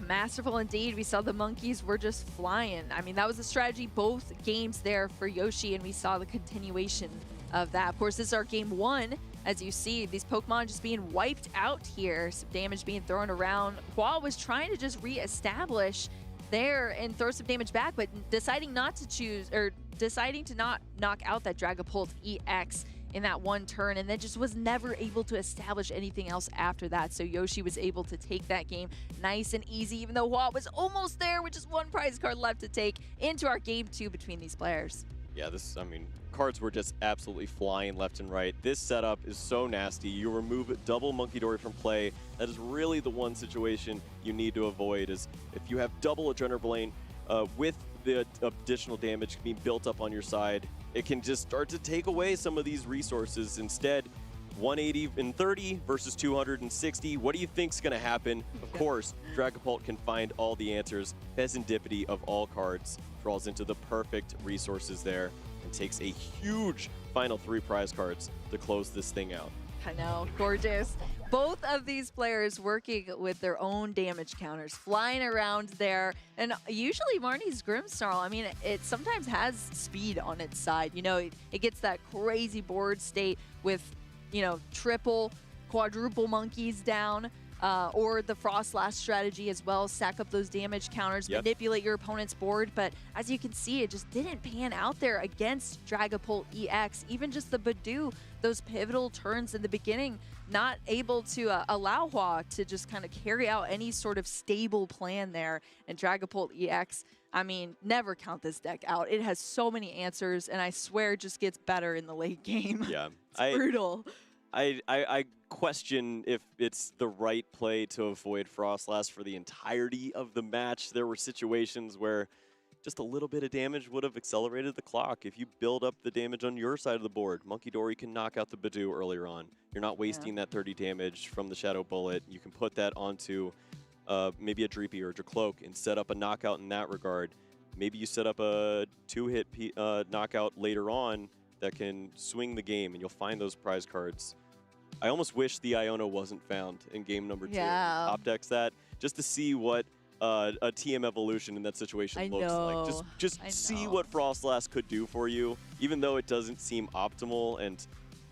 Masterful indeed. We saw the monkeys were just flying. I mean, that was the strategy both games there for Yoshi, and we saw the continuation of that. Of course, this is our game 1. As you see, these Pokemon just being wiped out here, some damage being thrown around. Hua was trying to just reestablish there and throw some damage back, but deciding not to choose, or deciding to not knock out that Dragapult EX in that one turn, and then just was never able to establish anything else after that. So Yoshi was able to take that game nice and easy, even though Hua was almost there with just 1 prize card left to take into our game 2 between these players. Yeah, I mean, cards were just absolutely flying left and right. This setup is so nasty. You remove double Monkey Dory from play. That is really the one situation you need to avoid, is if you have double Adrenabrain with the additional damage being built up on your side, it can just start to take away some of these resources. Instead, 180 and 30 versus 260. What do you think's going to happen? Of course, Dragapult can find all the answers. Pheasantipity of all cards draws into the perfect resources there and takes a huge final 3 prize cards to close this thing out. I know, gorgeous. Both of these players working with their own damage counters, flying around there. And usually Marnie's Grimmsnarl, I mean, it sometimes has speed on its side. You know, it gets that crazy board state with, you know, triple, quadruple monkeys down. or the Frostlass strategy as well, stack up those damage counters, manipulate your opponent's board. But as you can see, it just didn't pan out there against Dragapult EX. Even just the Badoo, those pivotal turns in the beginning, not able to allow Hua to just kind of carry out any sort of stable plan there. And Dragapult EX, I mean, never count this deck out. It has so many answers, and I swear it just gets better in the late game. Yeah. It's brutal. I question if it's the right play to avoid Frostlass for the entirety of the match. There were situations where just a little bit of damage would have accelerated the clock. If you build up the damage on your side of the board, Monkey Dory can knock out the Badoo earlier on. You're not wasting that 30 damage from the Shadow Bullet. You can put that onto maybe a Dreepy or a Dracloak and set up a knockout in that regard. Maybe you set up a 2-hit knockout later on that can swing the game, and you'll find those prize cards. I almost wish the Iono wasn't found in game number 2. Yeah. Top decks that, just to see what a TM evolution in that situation looks like. Just see what Frostlass could do for you, even though it doesn't seem optimal, and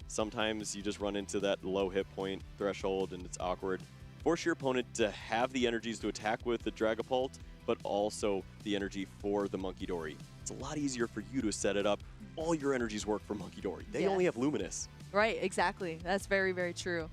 sometimes you just run into that low hit point threshold and it's awkward. Force your opponent to have the energies to attack with the Dragapult, but also the energy for the Monkey Dory. It's a lot easier for you to set it up. All your energies work for Monkey Dory. They only have Luminous. Right, exactly. That's very, very true.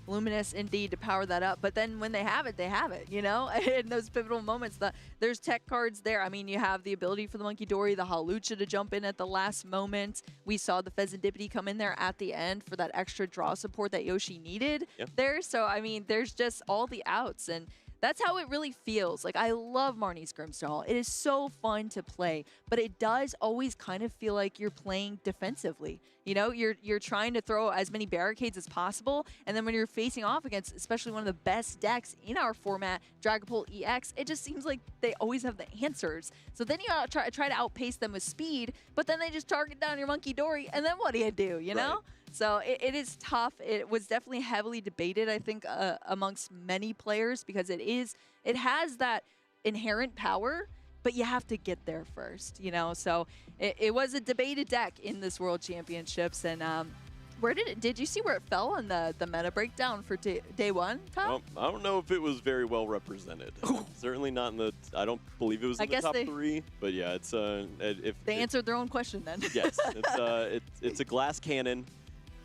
Luminous indeed to power that up, but then when they have it, you know? In those pivotal moments, there's tech cards there. I mean, you have the ability for the Monkey Dory, the Hawlucha to jump in at the last moment. We saw the Pheasantipity come in there at the end for that extra draw support that Yoshi needed there. So, I mean, there's just all the outs, and that's how it really feels. Like, I love Marnie's Grimstall. It is so fun to play, but it does always kind of feel like you're playing defensively. You know, you're trying to throw as many barricades as possible, and then when you're facing off against especially one of the best decks in our format, Dragapult EX, it just seems like they always have the answers. So then you try to outpace them with speed, but then they just target down your Monkey Dory, and then what do you do, you know? So it is tough. It was definitely heavily debated, I think, amongst many players, because it has that inherent power, but you have to get there first, you know? So it was a debated deck in this World Championships, and where did you see where it fell in the meta breakdown for day one, Kyle? Well, I don't know if it was very well represented. Certainly not in the, I don't believe it was in the top 3, but yeah, it's if they answered their own question then. Yes, it's a glass cannon.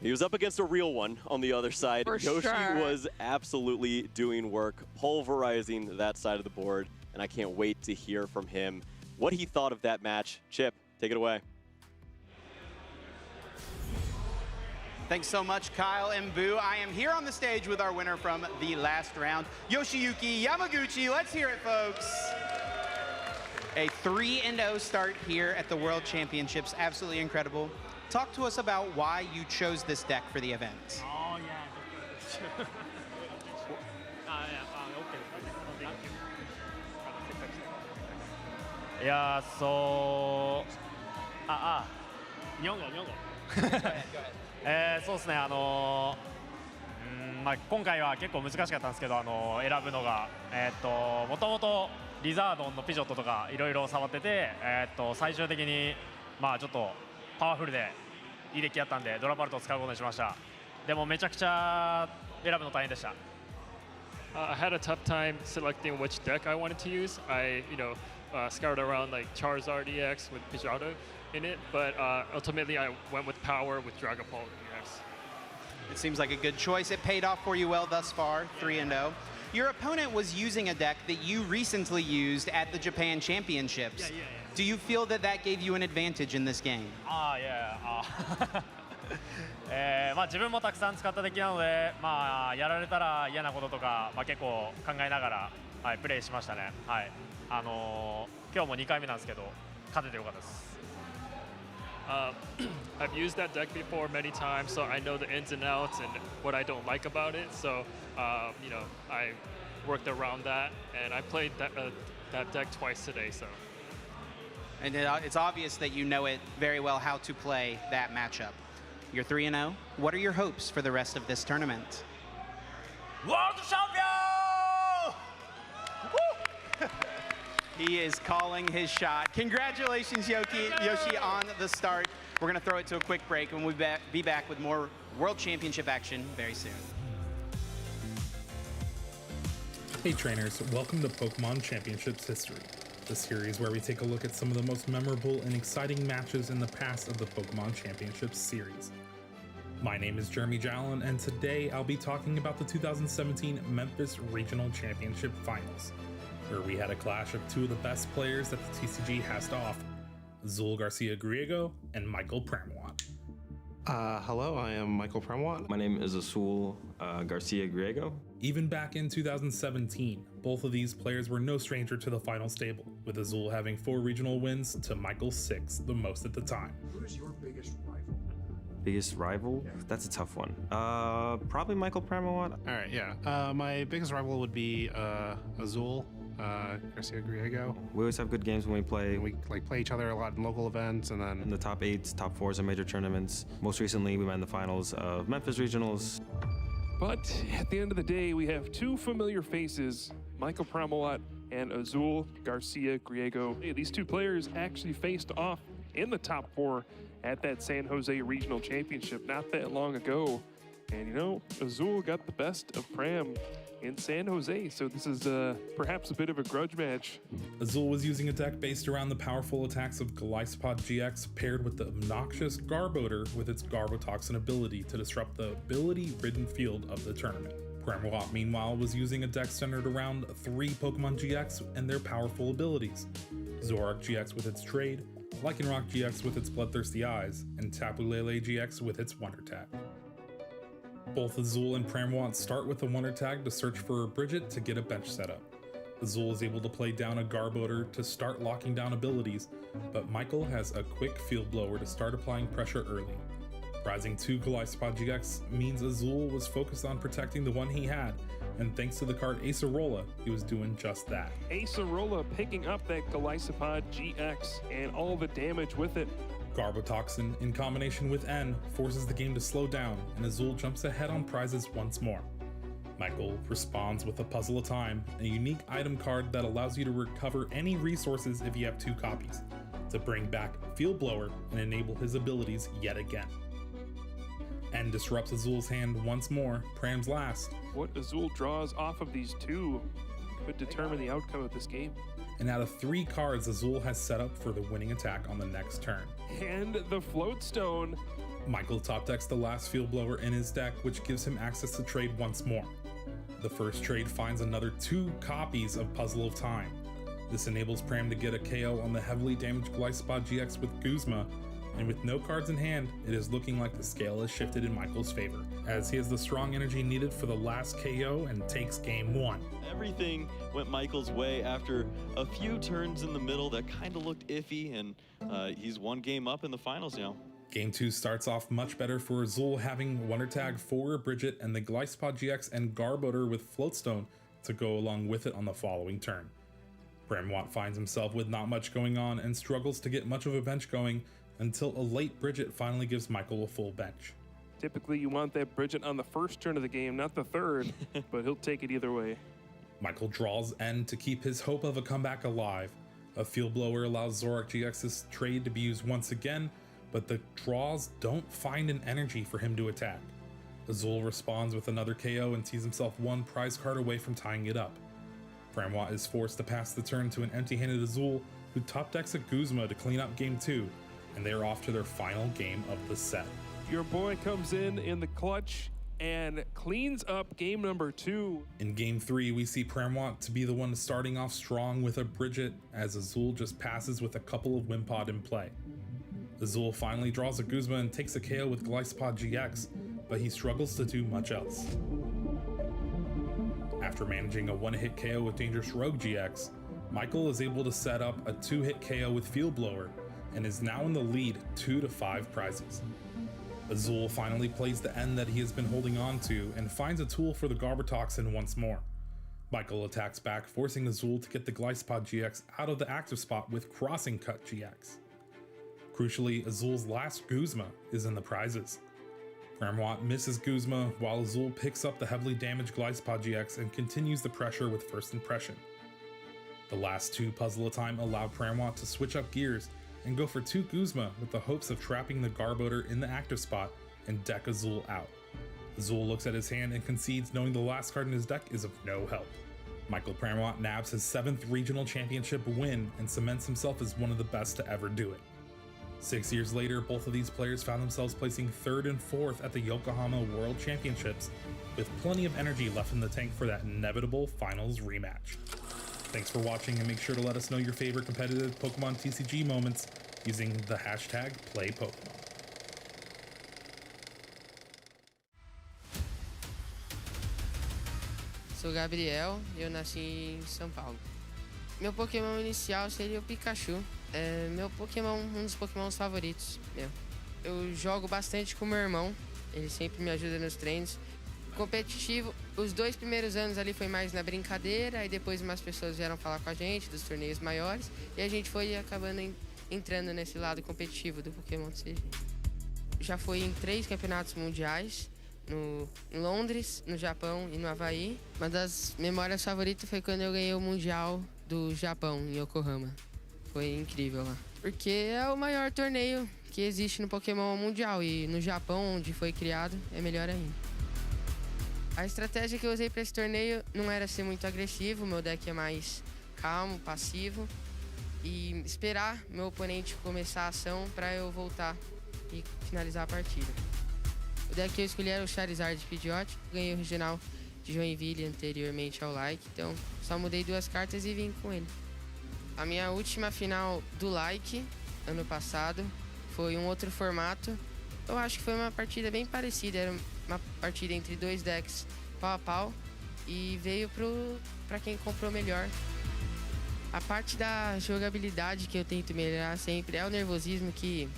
He was up against a real one on the other side. For Yoshi sure. was absolutely doing work, pulverizing that side of the board, and I can't wait to hear from him what he thought of that match. Chip, take it away. Thanks so much, Kyle and Boo. I am here on the stage with our winner from the last round, Yoshiyuki Yamaguchi. Let's hear it, folks. A 3-0 start here at the World Championships. Absolutely incredible. Talk to us about why you chose this deck for the event. Oh, yeah. Yeah, so... 日本語。そうですね、まあ、今回は結構難しかったんですけど、選ぶのが、もともとリザードンのピジョットとかいろいろ触ってて、最終的に、まあ、ちょっとパワフルでいいデッキやったんで、ドラパルトを使うことにしました。でもめちゃくちゃ選ぶの大変でした。I had a tough time selecting which deck I wanted to use. I, scoured around like Charizard EX with Pidgeotto in it, but ultimately I went with Power with Dragapult EX. It seems like a good choice. It paid off for you well thus far, 3-0. Your opponent was using a deck that you recently used at the Japan Championships. Yeah. Do you feel that that gave you an advantage in this game? Yeah. まあ自分もたくさん使ったデッキなので、まあやられたら嫌なこととか、まあ結構考えながら、はい、プレイしましたね。はい。今日も2回目なんですけど、勝ててよかったです。I've used that deck before many times, so I know the ins and outs and what I don't like about it. So, I worked around that, and I played that deck twice today. So. And it's obvious that you know it very well how to play that matchup. You're 3-0. What are your hopes for the rest of this tournament? World Champion! He is calling his shot. Congratulations, Yoshi, on the start. We're going to throw it to a quick break, and we'll be back with more World Championship action very soon. Hey trainers, welcome to Pokémon Championships History, the series where we take a look at some of the most memorable and exciting matches in the past of the Pokémon Championships series. My name is Jeremy Jallin, and today I'll be talking about the 2017 Memphis Regional Championship Finals, where we had a clash of two of the best players that the TCG has to offer, Azul Garcia-Griego and Michael Pramawat. Hello, I am Michael Pramawat. My name is Azul Garcia-Griego. Even back in 2017, both of these players were no stranger to the final stable, with Azul having 4 regional wins to Michael's 6, the most at the time. Who is your biggest rival? Biggest rival? Yeah. That's a tough one. Probably Michael Pramawat. All right, yeah. My biggest rival would be Azul Garcia-Griego. We always have good games when we play. We play each other a lot in local events, and then in the top 8s, top 4s in major tournaments. Most recently, we met in the finals of Memphis Regionals. But at the end of the day, we have 2 familiar faces, Michael Pramawat and Azul Garcia-Griego. Hey, these 2 players actually faced off in the top 4 at that San Jose Regional Championship not that long ago. And you know, Azul got the best of Pram in San Jose, so this is perhaps a bit of a grudge match. Azul was using a deck based around the powerful attacks of Glycopod GX paired with the obnoxious Garbodor with its Garbotoxin ability to disrupt the ability-ridden field of the tournament. Pramawat, meanwhile, was using a deck centered around 3 Pokemon GX and their powerful abilities, Zoroark GX with its Trade, Lycanroc GX with its Bloodthirsty Eyes, and Tapu Lele GX with its Wonder Tag. Both Azul and Pramawat start with the Wonder Tag to search for a Bridget to get a bench set up. Azul is able to play down a Garbodor to start locking down abilities, but Michael has a quick Field Blower to start applying pressure early. Rising 2 Glycopod GX means Azul was focused on protecting the one he had, and thanks to the card Acerola, he was doing just that. Acerola picking up that Glycopod GX and all the damage with it. Garbotoxin, in combination with N, forces the game to slow down, and Azul jumps ahead on prizes once more. Michael responds with a Puzzle of Time, a unique item card that allows you to recover any resources if you have 2 copies, to bring back Field Blower and enable his abilities yet again. N disrupts Azul's hand once more, Pram's last. What Azul draws off of these 2 could determine the outcome of this game. And out of 3 cards Azul has set up for the winning attack on the next turn. And the Floatstone. Michael top decks the last Field Blower in his deck, which gives him access to trade once more. The first trade finds another 2 copies of Puzzle of Time. This enables Pram to get a KO on the heavily damaged Glycopod GX with Guzma, and with no cards in hand, it is looking like the scale has shifted in Michael's favor, as he has the strong energy needed for the last KO and takes game 1. Everything went Michael's way after a few turns in the middle that kind of looked iffy, and he's 1 game up in the finals now. Game 2 starts off much better for Azul, having Wonder Tag for Bridget and the Glycopod GX and Garbodor with Floatstone to go along with it on the following turn. Pramawat finds himself with not much going on and struggles to get much of a bench going until a late Bridget finally gives Michael a full bench. Typically you want that Bridget on the first turn of the game, not the third, but he'll take it either way. Michael draws N to keep his hope of a comeback alive. A Field Blower allows Zoroark GX's trade to be used once again, but the draws don't find an energy for him to attack. Azul responds with another KO and sees himself 1 prize card away from tying it up. Pramawat is forced to pass the turn to an empty-handed Azul, who top decks a Guzma to clean up game 2, and they are off to their final game of the set. Your boy comes in the clutch and cleans up game number 2. In game 3, we see Pramawat to be the one starting off strong with a Bridget, as Azul just passes with a couple of Wimpod in play. Azul finally draws a Guzma and takes a KO with Glycopod GX, but he struggles to do much else. After managing a 1-hit KO with Dangerous Rogue GX, Michael is able to set up a 2-hit KO with Field Blower, and is now in the lead 2 to 5 prizes. Azul finally plays the end that he has been holding on to and finds a tool for the Garbotoxin once more. Michael attacks back, forcing Azul to get the Glycopod GX out of the active spot with Crossing Cut GX. Crucially, Azul's last Guzma is in the prizes. Pramawat misses Guzma while Azul picks up the heavily damaged Glycopod GX and continues the pressure with First Impression. The last 2 Puzzle of Time allow Pramawat to switch up gears and go for 2 Guzma with the hopes of trapping the Garbodor in the active spot and deck Azul out. Azul looks at his hand and concedes, knowing the last card in his deck is of no help. Michael Pramawat nabs his 7th regional championship win and cements himself as one of the best to ever do it. 6 years later, both of these players found themselves placing 3rd and 4th at the Yokohama World Championships, with plenty of energy left in the tank for that inevitable finals rematch. Thanks for watching, and make sure to let us know your favorite competitive Pokemon TCG moments using the hashtag #PlayPokemon. Sou Gabriel e eu nasci em São Paulo. Meu Pokémon inicial seria o Pikachu. É meu Pokémon, um dos Pokémons favoritos meu. Eu jogo bastante com meu irmão, ele sempre me ajuda nos treinos. Competitivo, os 2 primeiros anos ali foi mais na brincadeira, aí depois umas pessoas vieram falar com a gente dos torneios maiores e a gente foi acabando entrando nesse lado competitivo do Pokémon TCG. Já fui em 3 campeonatos mundiais, em Londres, no Japão e no Havaí. Uma das memórias favoritas foi quando eu ganhei o Mundial do Japão, em Yokohama. Foi incrível lá. Porque é o maior torneio que existe no Pokémon Mundial e no Japão, onde foi criado, é melhor ainda. A estratégia que eu usei para esse torneio não era ser muito agressivo, meu deck é mais calmo, passivo e esperar meu oponente começar a ação para eu voltar e finalizar a partida. O deck que eu escolhi era o Charizard Pidgeot, ganhei o regional de Joinville anteriormente ao Like, então só mudei 2 cartas e vim com ele. A minha última final do Like, ano passado, foi um outro formato. Eu acho que foi uma partida bem parecida, era uma partida entre 2 decks pau a pau e veio para quem comprou melhor. A parte da jogabilidade que eu tento melhorar sempre é o nervosismo, que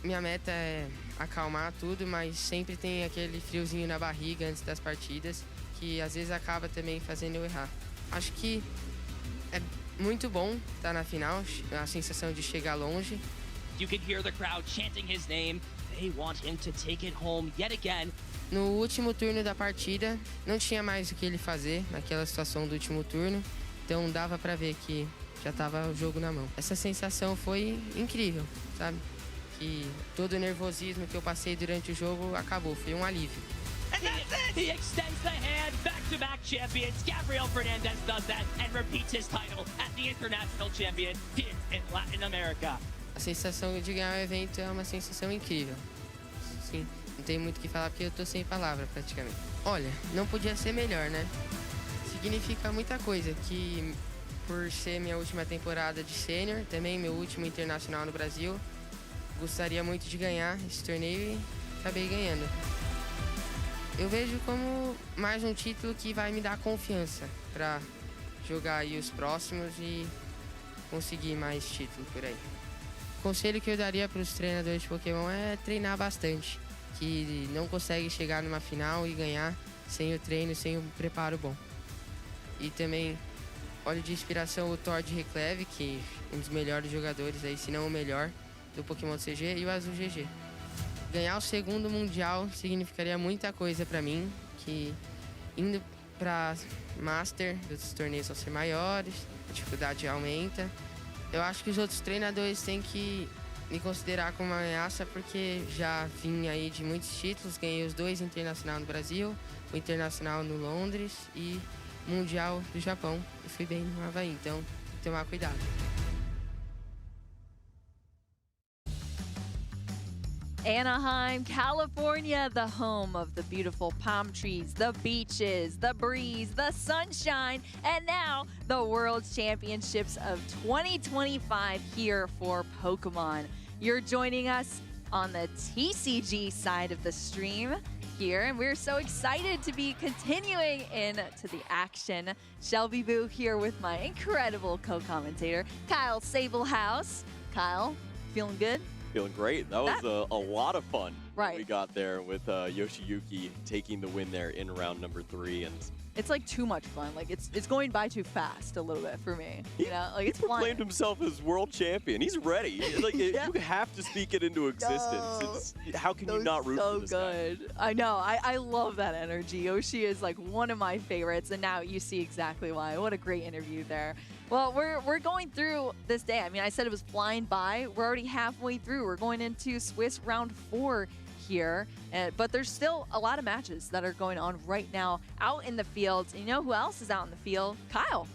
minha meta é acalmar tudo, mas sempre tem aquele friozinho na barriga antes das partidas, que às vezes acaba também fazendo eu errar. Acho que é muito bom estar na final, a sensação de chegar longe. You can hear the crowd chanting his name. They want him to take it home yet again. No último turno da partida, não tinha mais o que ele fazer naquela situação do último turno, então dava pra ver que já tava o jogo na mão. Essa sensação foi incrível, sabe? Que todo o nervosismo que eu passei durante o jogo acabou, foi um alívio. And that's it! He extends the hand, back-to-back champions. Gabriel Fernandez does that and repeats his title as the international champion here in Latin America. A sensação de ganhar o evento é uma sensação incrível. Sim, não tem muito o que falar porque eu tô sem palavra praticamente. Olha, não podia ser melhor, né? Significa muita coisa, que por ser minha última temporada de sênior, também meu último internacional no Brasil, gostaria muito de ganhar esse torneio e acabei ganhando. Eu vejo como mais um título que vai me dar confiança para jogar aí os próximos e conseguir mais título por aí. O conselho que eu daria para os treinadores de Pokémon é treinar bastante, que não consegue chegar numa final e ganhar sem o treino, sem o preparo bom. E também, olha de inspiração o Thor de Recleve, que é um dos melhores jogadores aí, se não o melhor, do Pokémon TCG, e o Azul GG. Ganhar o 2º Mundial significaria muita coisa para mim, que indo para Master, os torneios vão ser maiores, a dificuldade aumenta. Eu acho que os outros treinadores têm que me considerar como uma ameaça, porque já vim aí de muitos títulos, ganhei os 2 internacional no Brasil, o internacional no Londres e o Mundial do Japão. E fui bem no Havaí, então tem que tomar cuidado. Anaheim, California, the home of the beautiful palm trees, the beaches, the breeze, the sunshine, and now the World Championships of 2025 here for Pokemon. You're joining us on the TCG side of the stream here, and we're so excited to be continuing into the action. Shelby Boo here with my incredible co-commentator, Kyle Sablehouse. Kyle, feeling good? Feeling great. That was a lot of fun. Right. We got there with Yoshiyuki taking the win there in round number 3, and It's like too much fun. Like it's going by too fast a little bit for me. You know, like it's flying. proclaimed himself as world champion. He's ready. Like Yeah. you have to speak it into existence. How can you not root for this guy? I know. I love that energy. Yoshi is like one of my favorites, and now you see exactly why. What a great interview there. Well, we're going through this day. I mean, I said it was flying by. We're already halfway through. We're going into Swiss round 4 here, but there's still a lot of matches that are going on right now out in the fields. And you know who else is out in the field? Kyle.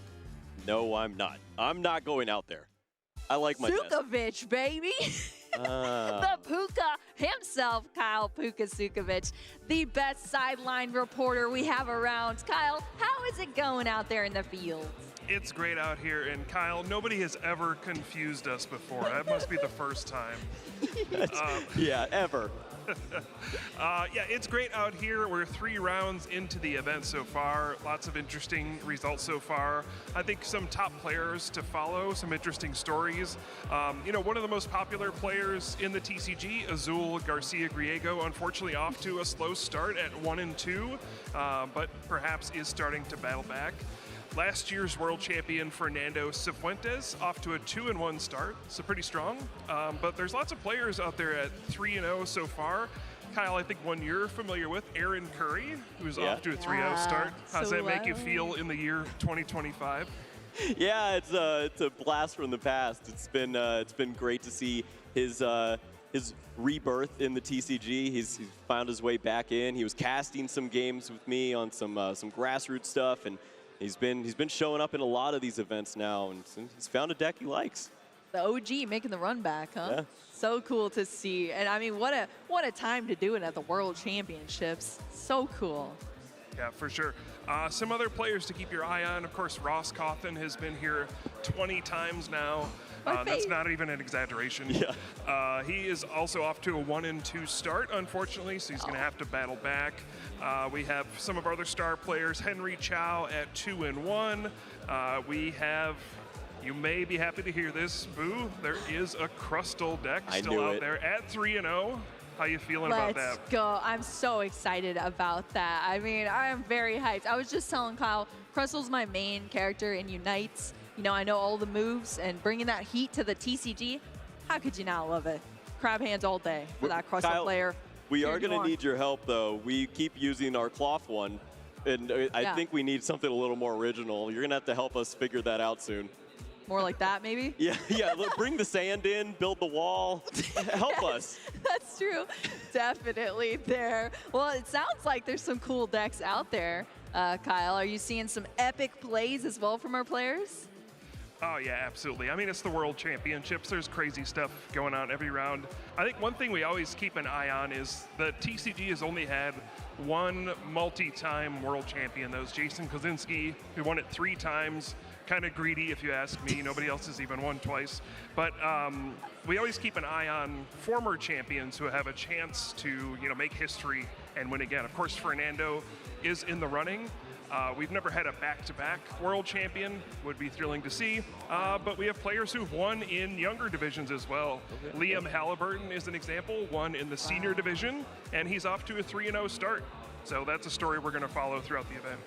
No, I'm not. I'm not going out there. I like my desk. Sukovic, baby. The Puka himself, Kyle Puka Sukovic, the best sideline reporter we have around. Kyle, how is it going out there in the field? It's great out here, and Kyle, nobody has ever confused us before. That must be the first time. Yeah, ever. Yeah, it's great out here. We're 3 rounds into the event so far. Lots of interesting results so far. I think some top players to follow, some interesting stories. You know, one of the most popular players in the TCG, Azul Garcia Griego, unfortunately off to a slow start at 1-2, but perhaps is starting to battle back. Last year's world champion Fernando Cifuentes off to a 2-1 start, so pretty strong. But there's lots of players out there at 3-0 so far. Kyle, I think one you're familiar with, Aaron Curry, who's off to a 3-0 start. How does that make you feel in the year 2025? Yeah, it's a blast from the past. It's been great to see his rebirth in the TCG. He's found his way back in. He was casting some games with me on some grassroots stuff, and he's been showing up in a lot of these events now, and he's found a deck he likes. The OG making the run back, huh? Yeah. So cool to see. And I mean, what a time to do it at the World Championships. So cool. Yeah, for sure. Some other players to keep your eye on. Of course, Ross Cawthon has been here 20 times now. That's not even an exaggeration. Yeah. He is also off to a 1-2 start, unfortunately, so he's going to have to battle back. We have some of our other star players, Henry Chow at 2-1. We have, you may be happy to hear this, Boo, there is a Crustal deck still out there at 3-0. How you feeling about that? Let's go. I'm so excited about that. I mean, I am very hyped. I was just telling Kyle, Crustal's my main character in Unites. You know, I know all the moves, and bringing that heat to the TCG, how could you not love it? Crab hands all day for that Crustal player. We are going to need your help, though. We keep using our cloth one, and I think we need something a little more original. You're going to have to help us figure that out soon. More like that, maybe? Yeah, look, bring the sand in, build the wall, help us. That's true. Definitely there. Well, it sounds like there's some cool decks out there, Kyle. Are you seeing some epic plays as well from our players? Oh, yeah, absolutely. I mean, it's the World Championships. There's crazy stuff going on every round. I think one thing we always keep an eye on is the TCG has only had one multi-time world champion. That was Jason Kozinski, who won it 3 times. Kind of greedy, if you ask me. Nobody else has even won twice. But we always keep an eye on former champions who have a chance to, you know, make history and win again. Of course, Fernando is in the running. We've never had a back-to-back world champion. Would be thrilling to see. But we have players who've won in younger divisions as well. Liam Halliburton is an example, won in the senior division, and he's off to a 3-0 start. So that's a story we're going to follow throughout the event.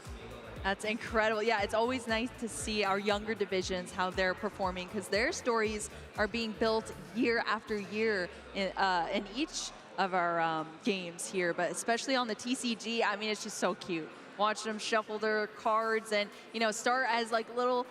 That's incredible. Yeah, it's always nice to see our younger divisions, how they're performing, because their stories are being built year after year in each of our games here, but especially on the TCG. I mean, it's just so cute. Watching them shuffle their cards and, you know, start as like little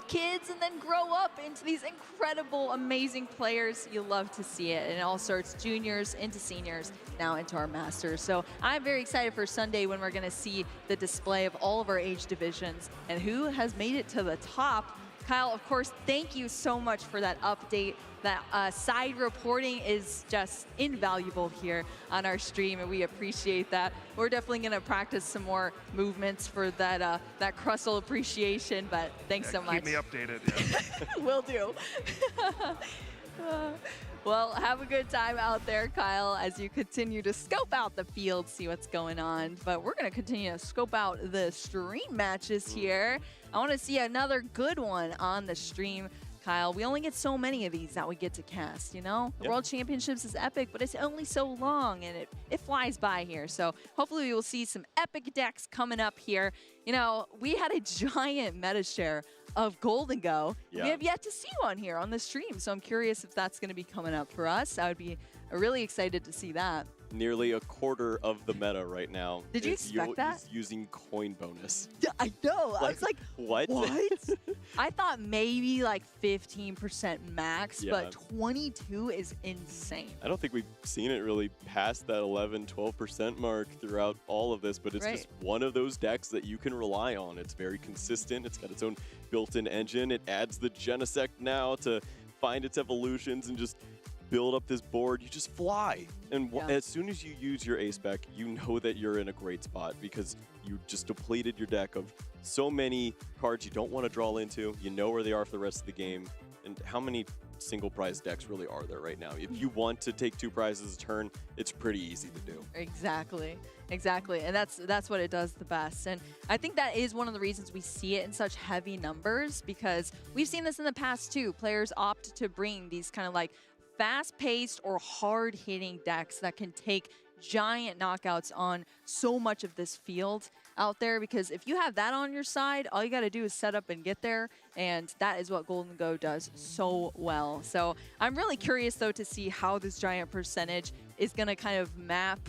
kids and then grow up into these incredible, amazing players. You love to see it. And it all starts juniors into seniors, now into our masters. So I'm very excited for Sunday when we're going to see the display of all of our age divisions and who has made it to the top. Kyle, of course, thank you so much for that update. That side reporting is just invaluable here on our stream, and we appreciate that. We're definitely going to practice some more movements for that Crustal appreciation, but thanks so much. Keep me updated. Yeah. Will do. Well, have a good time out there, Kyle, as you continue to scope out the field, see what's going on. But we're going to continue to scope out the stream matches here. I want to see another good one on the stream. Kyle, we only get so many of these that we get to cast, you know? The World Championships is epic, but it's only so long, and it flies by here. So hopefully we will see some epic decks coming up here. You know, we had a giant meta share of Golden Go. Yeah. We have yet to see one here on the stream, so I'm curious if that's going to be coming up for us. I would be really excited to see that. nearly a quarter of the meta right now. Did you expect that? Is using coin bonus. I know. I was like, what? What? I thought maybe like 15% max, Yeah. but 22 is insane. I don't think we've seen it really past that 11, 12% mark throughout all of this, but it's Right. just one of those decks that you can rely on. It's very consistent. It's got its own built-in engine. It adds the Genesect now to find its evolutions and just build up this board. You just fly. And as soon as you use your ace spec, you know that you're in a great spot because you just depleted your deck of so many cards you don't want to draw into. You know where they are for the rest of the game. And how many single prize decks really are there right now? If you want to take 2 prizes a turn, it's pretty easy to do. Exactly. And that's what it does the best. And I think that is one of the reasons we see it in such heavy numbers, because we've seen this in the past too. Players opt to bring these kind of like fast-paced or hard-hitting decks that can take giant knockouts on so much of this field out there, because if you have that on your side, all you got to do is set up and get there, and that is what Golden Go does so well. So I'm really curious though to see how this giant percentage is going to kind of map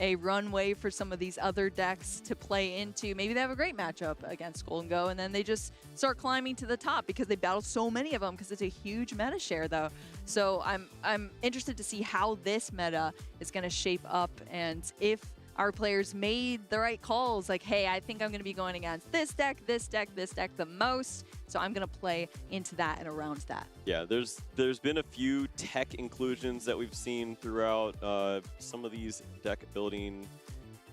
a runway for some of these other decks to play into. Maybe they have a great matchup against Golden Go, and then they just start climbing to the top because they battle so many of them, because it's a huge meta share though. So I'm interested to see how this meta is going to shape up, and if our players made the right calls, like, hey, I think I'm going to be going against this deck the most, so I'm going to play into that and around that. Yeah, there's been a few tech inclusions that we've seen throughout some of these deck building.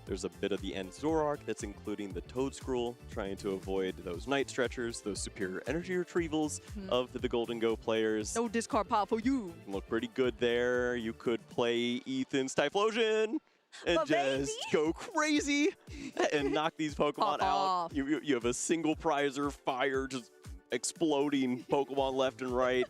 There's a bit of the End Zoroark that's including the Toad Scroll, trying to avoid those Night Stretchers, those superior energy retrievals of the Golden Go players. No discard pile for you. Look pretty good there. You could play Ethan's Typhlosion and just go crazy and knock these Pokemon out. You have a single prizer fire just exploding Pokemon left and right.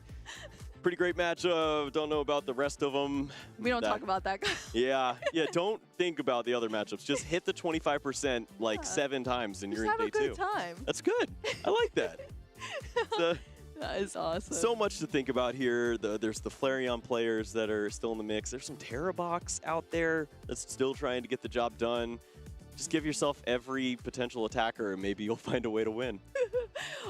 Pretty great matchup. Don't know about the rest of them. We don't talk about that. Yeah, don't think about the other matchups. Just hit the 25% like 7 times and you're in day 2. Have a good time. That's good. I like that. That is awesome. So much to think about here. There's the Flareon players that are still in the mix. There's some Terrabox out there that's still trying to get the job done. Just give yourself every potential attacker and maybe you'll find a way to win.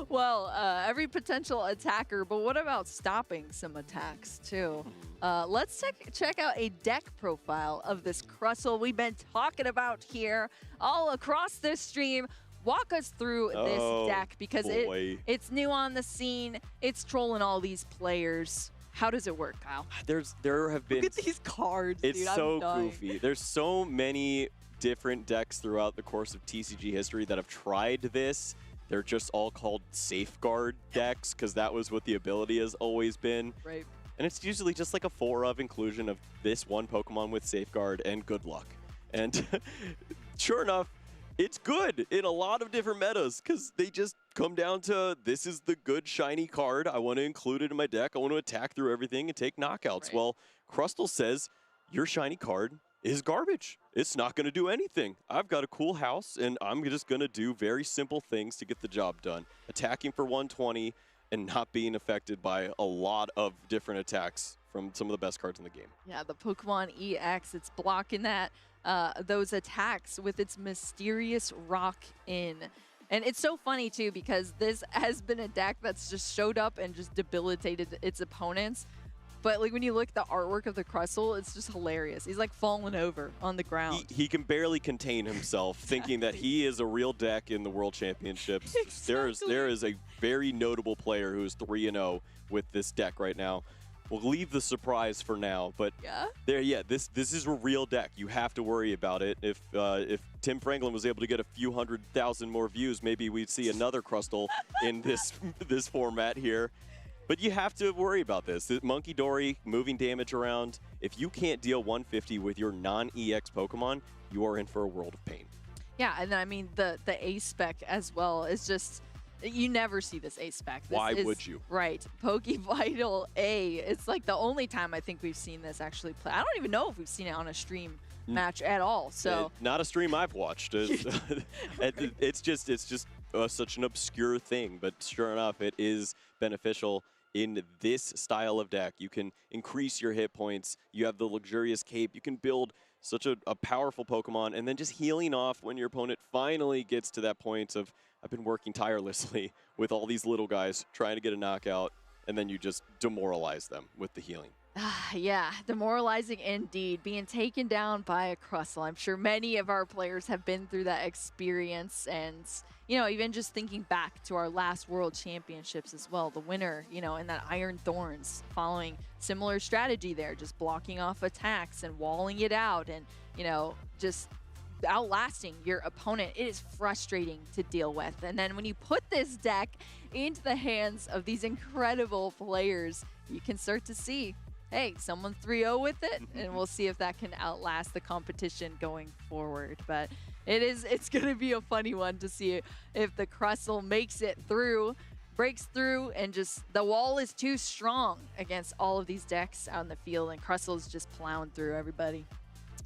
Well, every potential attacker, but what about stopping some attacks too? Let's check out a deck profile of this Crustle we've been talking about here all across this stream. Walk us through this deck, because it's new on the scene. It's trolling all these players. How does it work, Kyle? There have been... Look at these cards, It's dude. so I'm dying. goofy. There's so many different decks throughout the course of TCG history that have tried this. They're just all called Safeguard decks, because that was what the ability has always been. Right. And it's usually just like a 4-of inclusion of this one Pokemon with Safeguard and good luck. And sure enough, it's good in a lot of different metas, because they just come down to, this is the good shiny card. I want to include it in my deck. I want to attack through everything and take knockouts. Right. Well, Crustle says, your shiny card is garbage. It's not going to do anything. I've got a cool house, and I'm just going to do very simple things to get the job done. Attacking for 120 and not being affected by a lot of different attacks from some of the best cards in the game. Yeah, the Pokemon EX, it's blocking that those attacks with its mysterious rock in. And it's so funny too, because this has been a deck that's just showed up and just debilitated its opponents. But like when you look at the artwork of the Crustle, it's just hilarious. He's like falling over on the ground. He can barely contain himself, thinking that he is a real deck in the World Championships. Exactly. There is a very notable player who is 3-0 with this deck right now. We'll leave the surprise for now, but this is a real deck. You have to worry about it. If Tim Franklin was able to get a few 100,000 more views, maybe we'd see another Crustle in this format here. But you have to worry about this. Monkey Dory moving damage around. If you can't deal 150 with your non-EX Pokemon, you are in for a world of pain. Yeah, and then I mean the ace spec as well is just, you never see this ace spec. Why would you? Right. Pokevital A. It's like the only time I think we've seen this actually play. I don't even know if we've seen it on a stream match at all. So not a stream I've watched. It's just such an obscure thing, but sure enough, it is beneficial in this style of deck. You can increase your hit points. You have the luxurious cape. You can build such a powerful Pokemon, and then just healing off when your opponent finally gets to that point of, I've been working tirelessly with all these little guys trying to get a knockout, and then you just demoralize them with the healing. Yeah, demoralizing indeed. Being taken down by a Crustle. I'm sure many of our players have been through that experience. And, you know, even just thinking back to our last World Championships as well, the winner, you know, in that Iron Thorns, following similar strategy there, just blocking off attacks and walling it out and, you know, just outlasting your opponent. It is frustrating to deal with. And then when you put this deck into the hands of these incredible players, you can start to see, hey, someone's 3-0 with it, and we'll see if that can outlast the competition going forward. But it's going to be a funny one to see if the Crustle makes it through, breaks through, and just the wall is too strong against all of these decks out in the field, and Crustle is just plowing through everybody.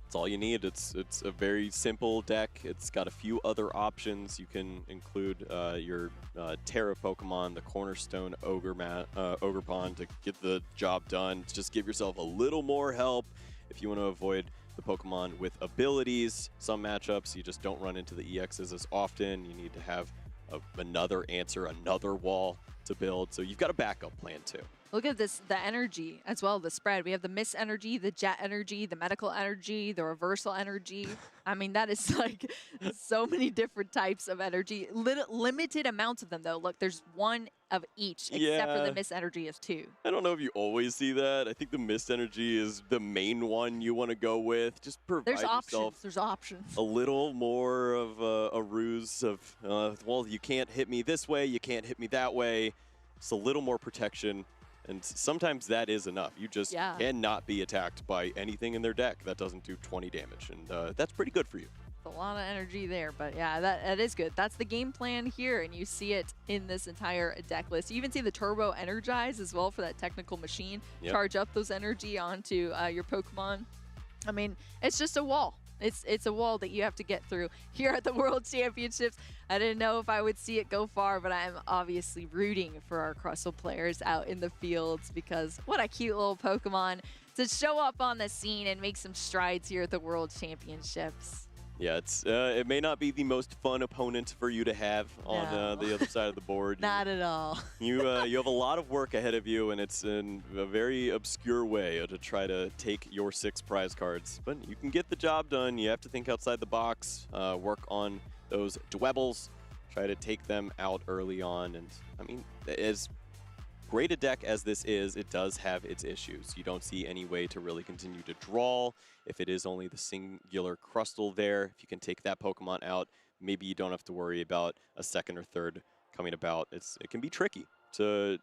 It's all you need. It's a very simple deck. It's got a few other options. You can include your Terra Pokemon, the Cornerstone Ogre Pond to get the job done. Just give yourself a little more help if you want to avoid the Pokemon with abilities. Some matchups you just don't run into the EXs as often. You need to have another answer, another wall to build. So you've got a backup plan too. Look at this, the energy as well, the spread. We have the Mist energy, the Jet energy, the Medical energy, the Reversal energy. I mean, that is like so many different types of energy. Limited amounts of them, though. Look, there's one of each, except for the Mist energy is 2. I don't know if you always see that. I think the Mist energy is the main one you want to go with. Just provide yourself There's options. a little more of a ruse of, well, you can't hit me this way, you can't hit me that way. It's a little more protection. And sometimes that is enough. You just cannot be attacked by anything in their deck that doesn't do 20 damage. And that's pretty good for you. A lot of energy there, but yeah, that is good. That's the game plan here, and you see it in this entire deck list. You even see the Turbo Energize as well for that technical machine. Yep. Charge up those energy onto your Pokemon. I mean, it's just a wall. It's a wall that you have to get through here at the World Championships. I didn't know if I would see it go far, but I'm obviously rooting for our Crustle players out in the fields because what a cute little Pokemon to show up on the scene and make some strides here at the World Championships. Yeah, it may not be the most fun opponent for you to have on the other side of the board. Not at all. You have a lot of work ahead of you, and it's in a very obscure way to try to take your 6 prize cards. But you can get the job done. You have to think outside the box, work on those dwebbles, try to take them out early on. And I mean, as great a deck as this is, it does have its issues. You don't see any way to really continue to draw. If it is only the singular Crustle there, if you can take that Pokemon out, maybe you don't have to worry about a second or third coming about. It can be tricky to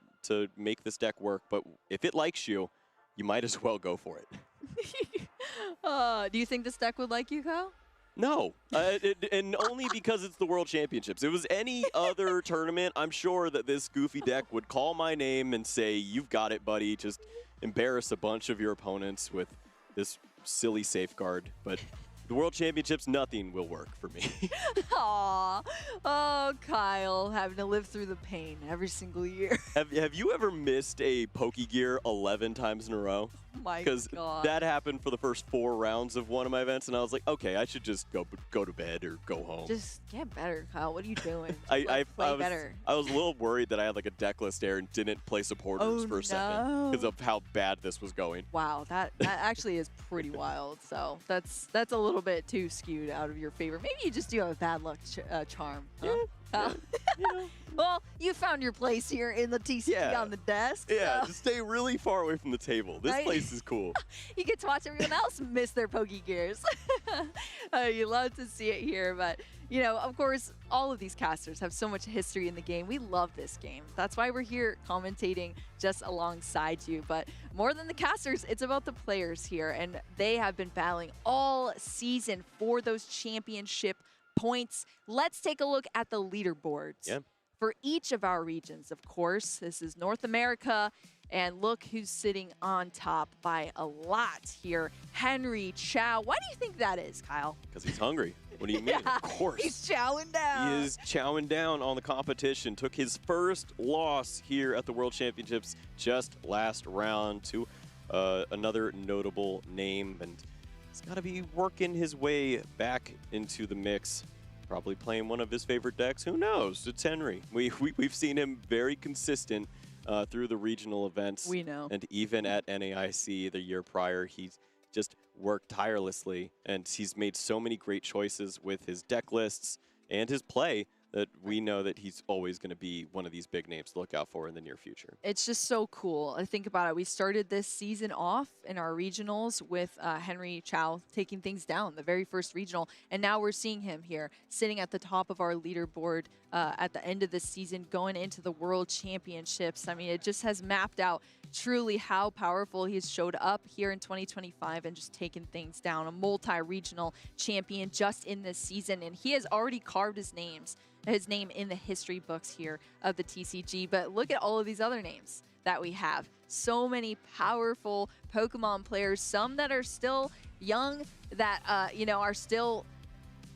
make this deck work, but if it likes you, you might as well go for it. Do you think this deck would like you, Kyle? No, and only because it's the World Championships. If it was any other tournament, I'm sure that this goofy deck would call my name and say, "You've got it, buddy." Just embarrass a bunch of your opponents with this silly safeguard. But the World Championships, nothing will work for me. Aw. Oh, Kyle, having to live through the pain every single year. Have you ever missed a Pokegear 11 times in a row? Oh my Because God. that happened for the first 4 rounds of one of my events, and I was like, okay, I should just go to bed or go home. Just get better, Kyle. What are you doing? I Play better. I was a little worried that I had like a deck list there and didn't play supporters for a second because of how bad this was going. Wow, that actually is pretty wild. So that's a little bit too skewed out of your favor. Maybe you just do have a bad luck charm. Huh? Well, you found your place here in the TCG on the desk. Yeah, so. just stay really far away from the table. This Right? place is cool. You get to watch everyone else miss their Pokegears. You love to see it here, but you know, of course, all of these casters have so much history in the game. We love this game. That's why we're here commentating just alongside you. But more than the casters, it's about the players here, and they have been battling all season for those championship points. Let's take a look at the leaderboards. Yeah. For each of our regions, of course. This is North America, and look who's sitting on top by a lot here. Henry Chow. Why do you think that is, Kyle? Because he's hungry. What do you mean? Of course. He's chowing down. He is chowing down on the competition. Took his first loss here at the World Championships just last round to another notable name. And he's got to be working his way back into the mix. Probably playing one of his favorite decks. Who knows? It's Henry. We've seen him very consistent through the regional events. We know. And even at NAIC the year prior, he's just worked tirelessly. And he's made so many great choices with his deck lists and his play that we know that he's always going to be one of these big names to look out for in the near future. It's just so cool. I think about it. We started this season off in our regionals with Henry Chow taking things down, the very first regional. And now we're seeing him here sitting at the top of our leaderboard at the end of the season, going into the World Championships. I mean, it just has mapped out truly how powerful he's showed up here in 2025 and just taken things down. A multi-regional champion just in this season. And he has already carved his name in the history books here of the TCG. But look at all of these other names that we have. So many powerful Pokemon players, some that are still young, that are still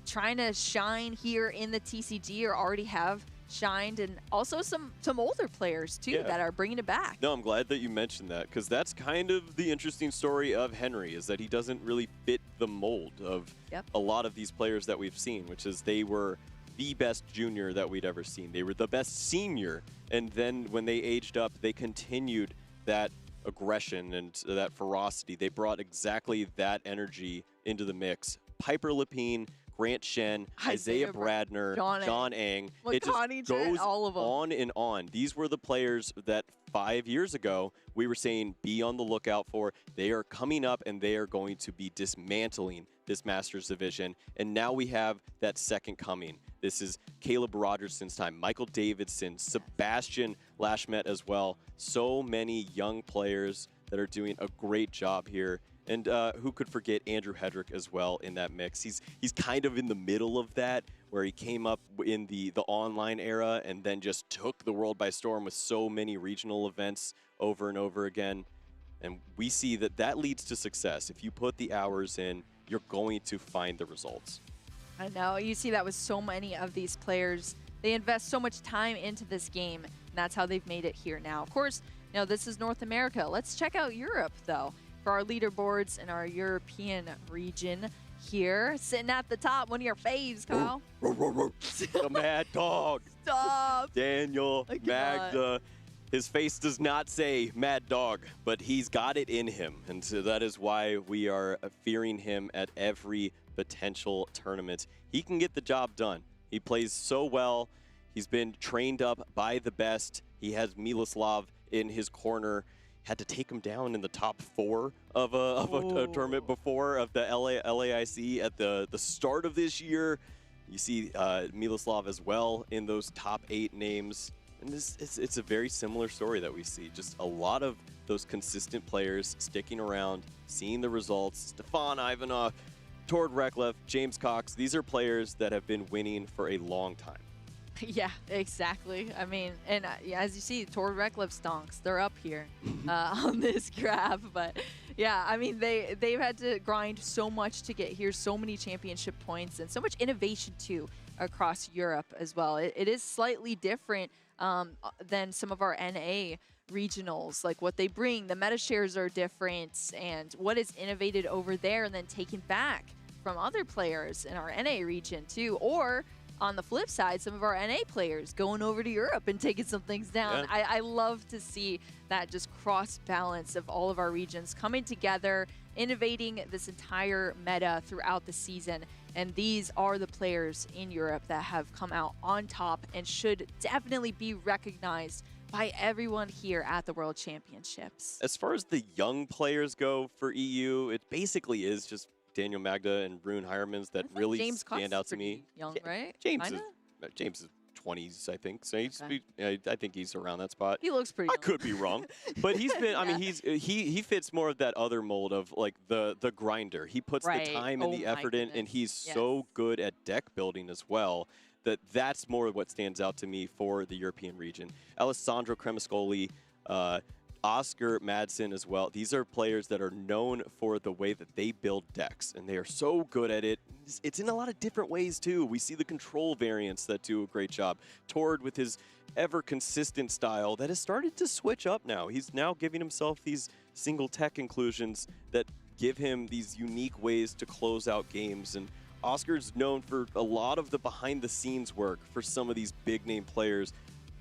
trying to shine here in the TCG or already have shined, and also some older players too that are bringing it back. No, I'm glad that you mentioned that, because that's kind of the interesting story of Henry, is that he doesn't really fit the mold of a lot of these players that we've seen, which is they were the best junior that we'd ever seen. They were the best senior, and then when they aged up, they continued that aggression and that ferocity. They brought exactly that energy into the mix. Piper Lapine, Grant Shen, Isaiah Bradner, John Ang. It just goes on and on. These were the players that 5 years ago we were saying be on the lookout for. They are coming up and they are going to be dismantling this Masters division. And now we have that second coming. This is Caleb Rogerson's time, Michael Davidson, Sebastian Lashmet as well. So many young players that are doing a great job here. And who could forget Andrew Hedrick as well in that mix? He's kind of in the middle of that, where he came up in the online era and then just took the world by storm with so many regional events over and over again. And we see that that leads to success. If you put the hours in, you're going to find the results. I know. You see that with so many of these players. They invest so much time into this game, and that's how they've made it here now. Of course, this is North America. Let's check out Europe, though. For our leaderboards in our European region here, sitting at the top, one of your faves, Kyle. The Mad Dog. Stop. Daniel Magda. His face does not say Mad Dog, but he's got it in him. And so that is why we are fearing him at every potential tournament. He can get the job done. He plays so well. He's been trained up by the best. He has Miloslav in his corner. Had to take him down in the top 4 of a tournament before, of the LAIC at the start of this year. You see Miloslav as well in those top 8 names. And it's a very similar story that we see. Just a lot of those consistent players sticking around, seeing the results. Stefan Ivanov, Tord Reklev, James Cox. These are players that have been winning for a long time. Yeah, exactly. I mean, and as you see, Tord Reklev stonks. They're up here on this graph. But yeah, I mean, they've had to grind so much to get here, so many championship points, and so much innovation too across Europe as well. It is slightly different than some of our NA regionals, like what they bring. The meta shares are different, and what is innovated over there and then taken back from other players in our NA region too, or on the flip side, some of our NA players going over to Europe and taking some things down. Yeah. I love to see that just cross balance of all of our regions coming together, innovating this entire meta throughout the season. And these are the players in Europe that have come out on top and should definitely be recognized by everyone here at the World Championships. As far as the young players go for EU, it basically is just Daniel Magda and Rune Hiremans that really James stand out to me. Young, right? James is 20s, I think. So I think he's around that spot. He looks pretty young. I could be wrong, but he's been. I mean, he fits more of that other mold of like the grinder. He puts the time and the effort in, and he's so good at deck building as well. That's more what stands out to me for the European region. Alessandro Cremascoli, Oscar Madsen as well. These are players that are known for the way that they build decks, and they are so good at it. It's in a lot of different ways, too. We see the control variants that do a great job. Tord with his ever-consistent style that has started to switch up now. He's now giving himself these single tech inclusions that give him these unique ways to close out games. And Oscar's known for a lot of the behind-the-scenes work for some of these big-name players,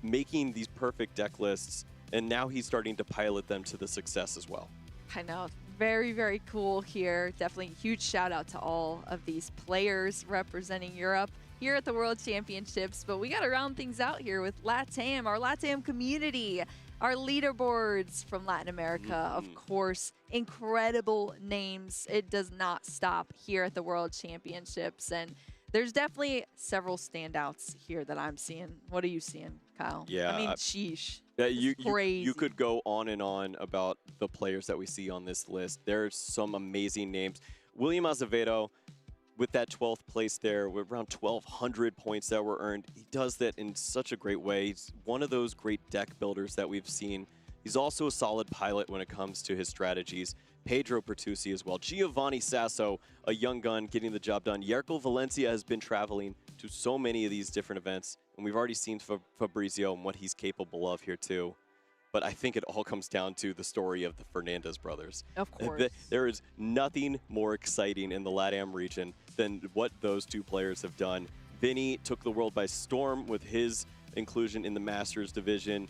making these perfect deck lists, and now he's starting to pilot them to the success as well. I know. Very, very cool here. Definitely a huge shout out to all of these players representing Europe here at the World Championships. But we got to round things out here with LATAM, our LATAM community, our leaderboards from Latin America, of course. Incredible names. It does not stop here at the World Championships. And there's definitely several standouts here that I'm seeing. What are you seeing, Kyle? Yeah. I mean, sheesh. You could go on and on about the players that we see on this list. There's some amazing names. William Azevedo, with that 12th place there, with around 1,200 points that were earned, he does that in such a great way. He's one of those great deck builders that we've seen. He's also a solid pilot when it comes to his strategies. Pedro Pertusi as well. Giovanni Sasso, a young gun, getting the job done. Yerko Valencia has been traveling to so many of these different events, and we've already seen Fabrizio and what he's capable of here too. But I think it all comes down to the story of the Fernandez brothers. Of course. There is nothing more exciting in the LATAM region than what those two players have done. Vinny took the world by storm with his inclusion in the Masters division,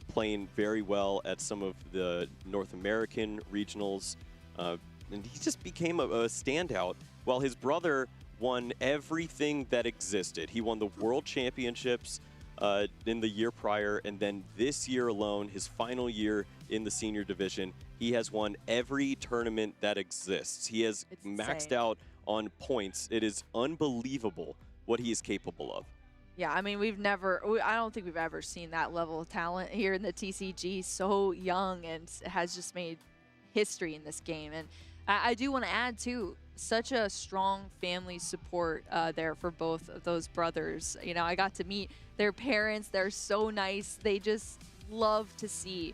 playing very well at some of the North American regionals. And he just became a standout, while his brother won everything that existed. He won the World Championships in the year prior, and then this year alone, his final year in the senior division, he has won every tournament that exists. He has maxed out on points. It is unbelievable what he is capable of. Yeah, I mean, I don't think we've ever seen that level of talent here in the TCG. So young, and has just made history in this game. And I do want to add, too, such a strong family support there for both of those brothers. You know, I got to meet their parents. They're so nice. They just love to see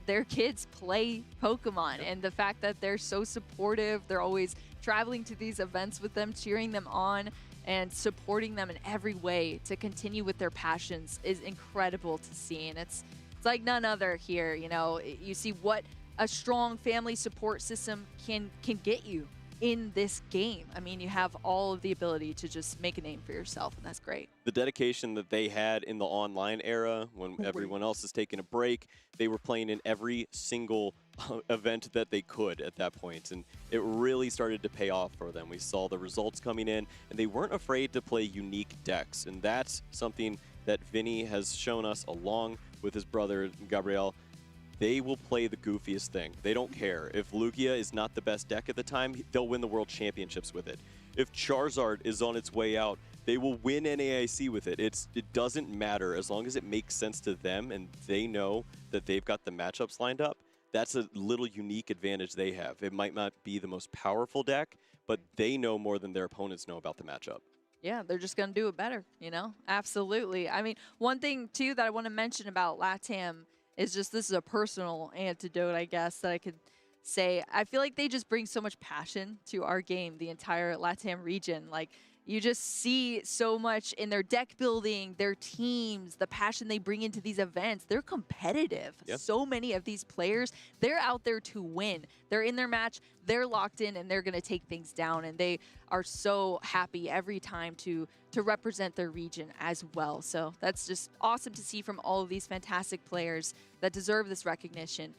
their kids play Pokemon. And the fact that they're so supportive, they're always traveling to these events with them, cheering them on, and supporting them in every way to continue with their passions is incredible to see. And it's like none other here. You know, you see what a strong family support system can get you in this game. I mean, you have all of the ability to just make a name for yourself, and that's great. The dedication that they had in the online era, when everyone else is taking a break, they were playing in every single event that they could at that point, and it really started to pay off for them. We saw the results coming in, and they weren't afraid to play unique decks, and that's something that Vinny has shown us along with his brother, Gabriel. They will play the goofiest thing. They don't care. If Lugia is not the best deck at the time, they'll win the World Championships with it. If Charizard is on its way out, they will win NAIC with it. It doesn't matter as long as it makes sense to them and they know that they've got the matchups lined up. That's a little unique advantage they have. It might not be the most powerful deck, but they know more than their opponents know about the matchup. Yeah, they're just going to do it better, you know? Absolutely. I mean, one thing, too, that I want to mention about LATAM is just, this is a personal antidote, I guess, that I could say. I feel like they just bring so much passion to our game, the entire LATAM region. Like, you just see so much in their deck building, their teams, the passion they bring into these events. They're competitive. Yep. So many of these players, they're out there to win. They're in their match, they're locked in, and they're going to take things down. And they are so happy every time to represent their region as well. So that's just awesome to see from all of these fantastic players that deserve this recognition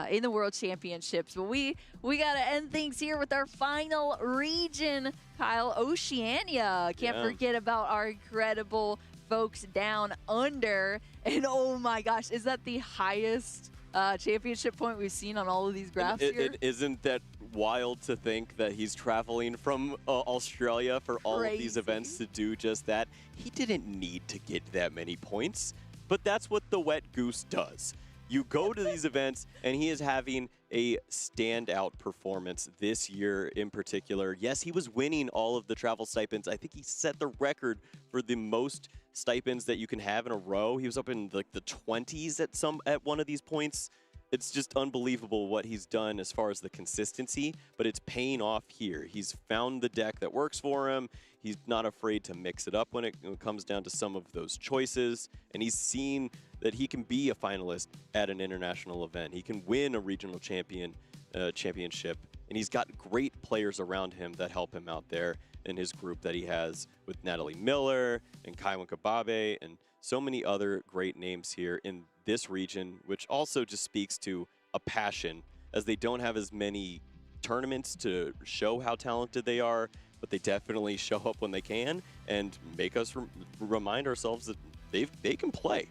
in the World Championships. But we got to end things here with our final region, Kyle, Oceania. Can't forget about our incredible folks down under. And oh my gosh, is that the highest championship point we've seen on all of these graphs here? Isn't that wild to think that he's traveling from Australia for all of these events to do just that? He didn't need to get that many points, but that's what the Wet Goose does. You go to these events, and he is having a standout performance this year in particular. Yes, he was winning all of the travel stipends. I think he set the record for the most stipends that you can have in a row. He was up in like the 20s at one of these points. It's just unbelievable what he's done as far as the consistency, but it's paying off here. He's found the deck that works for him. He's not afraid to mix it up when it comes down to some of those choices, and he's seen that he can be a finalist at an international event. He can win a regional championship and he's got great players around him that help him out there in his group that he has with Natalie Miller and Kaiwan Kababe and so many other great names here in this region, which also just speaks to a passion, as they don't have as many tournaments to show how talented they are, but they definitely show up when they can and make us remind ourselves that they can play.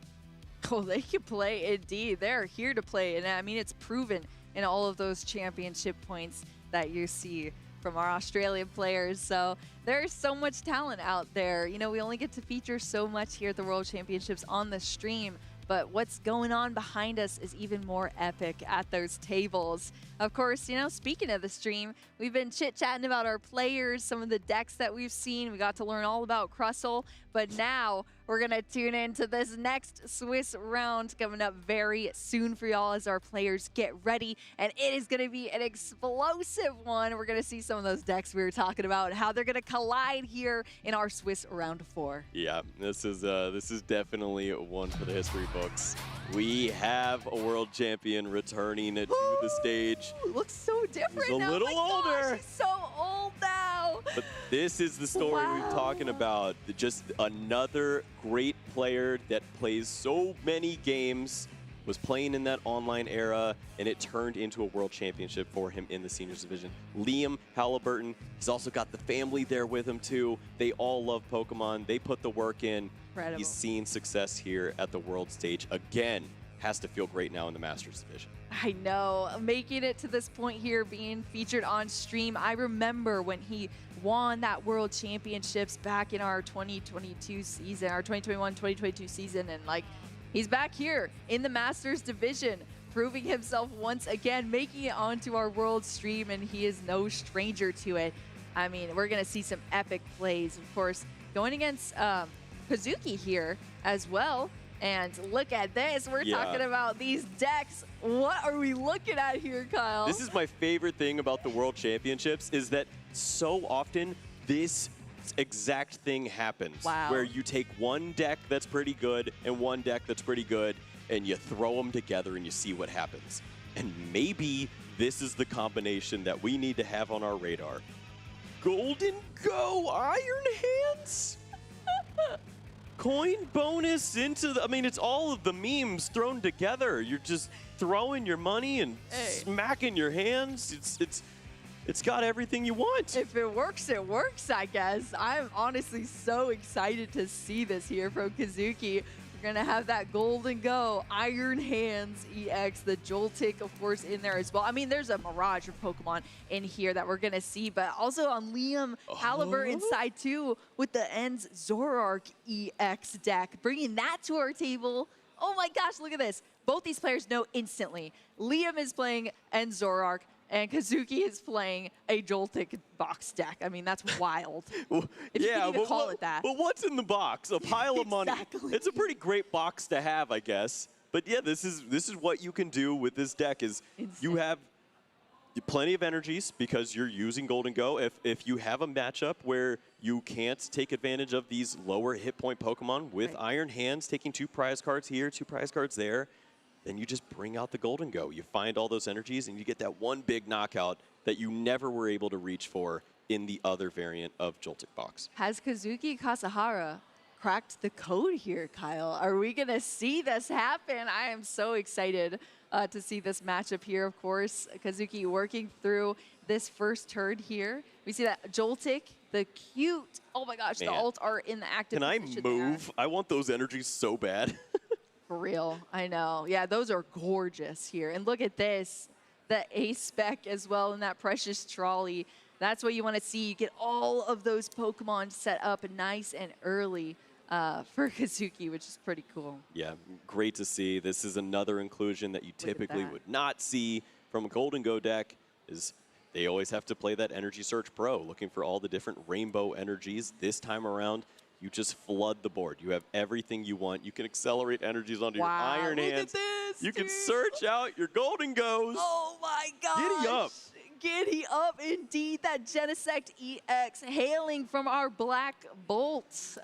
Oh, they can play indeed. They're here to play. And I mean, it's proven in all of those championship points that you see from our Australian players. So there's so much talent out there. You know, we only get to feature so much here at the World Championships on the stream, but what's going on behind us is even more epic at those tables. Of course, you know, speaking of the stream, we've been chit-chatting about our players, some of the decks that we've seen. We got to learn all about Crustle, but now we're going to tune into this next Swiss round coming up very soon for y'all as our players get ready, and it is going to be an explosive one. We're going to see some of those decks we were talking about, how they're going to collide here in our Swiss round 4. Yeah, this is definitely one for the history books. We have a world champion returning to the stage. Looks so different He's a now. little Oh my older. Gosh, he's so old now. But this is the story we're talking about. Just another great player that plays so many games, was playing in that online era, and it turned into a world championship for him in the seniors division. Liam Halliburton, he's also got the family there with him too. They all love Pokemon. They put the work in. Incredible. He's seen success here at the world stage again. Has to feel great now in the Masters division. I know, making it to this point here, being featured on stream. I remember when he won that World Championships back in our 2022 season, our 2021-2022 season, and like, he's back here in the Masters division, proving himself once again, making it onto our world stream, and he is no stranger to it. I mean, we're gonna see some epic plays, of course, going against Kazuki here as well. And look at this, we're talking about these decks. What are we looking at here, Kyle? This is my favorite thing about the World Championships, is that so often this exact thing happens. Wow. Where you take one deck that's pretty good and one deck that's pretty good, and you throw them together and you see what happens. And maybe this is the combination that we need to have on our radar. Golden Go Iron Hands? Coin bonus into the, I mean, it's all of the memes thrown together. You're just throwing your money and smacking your hands. It's got everything you want. If it works, I guess. I'm honestly so excited to see this here from Kazuki. We're gonna have that Golden Go, Iron Hands EX, the Joltik, of course, in there as well. I mean, there's a mirage of Pokemon in here that we're gonna see, but also on Liam Halliburton side too, with the Ends Zoroark EX deck, bringing that to our table. Oh my gosh, look at this. Both these players know instantly. Liam is playing Ends Zoroark, and Kazuki is playing a Joltik box deck. I mean, that's wild. Well, if you can even call it that. But what's in the box? A pile of money. It's a pretty great box to have, I guess. But yeah, this is what you can do with this deck. Is you have plenty of energies because you're using Golden Go. If you have a matchup where you can't take advantage of these lower hit point Pokemon with Iron Hands, taking 2 prize cards here, 2 prize cards there, then you just bring out the Golden Go. You find all those energies, and you get that one big knockout that you never were able to reach for in the other variant of Joltik Box. Has Kazuki Kasahara cracked the code here, Kyle? Are we going to see this happen? I am so excited to see this matchup here, of course. Kazuki working through this first turn here. We see that Joltik, the cute, oh my gosh, Man. the alt art in the active Can I position move? there. I want those energies so bad. For real, I know. Yeah, those are gorgeous here. And look at this, the ace spec as well in that precious trolley. That's what you want to see. You get all of those Pokemon set up nice and early for Kazuki, which is pretty cool. Yeah, great to see. This is another inclusion that you typically would not see from a Golden Go deck. Is they always have to play that Energy Search Pro, looking for all the different rainbow energies. This time around, you just flood the board. You have everything you want. You can accelerate energies onto your Iron Hands. You can search out your Golden Goes. Oh my gosh. Giddy up. Giddy up indeed. That Genesect EX hailing from our Black Bolt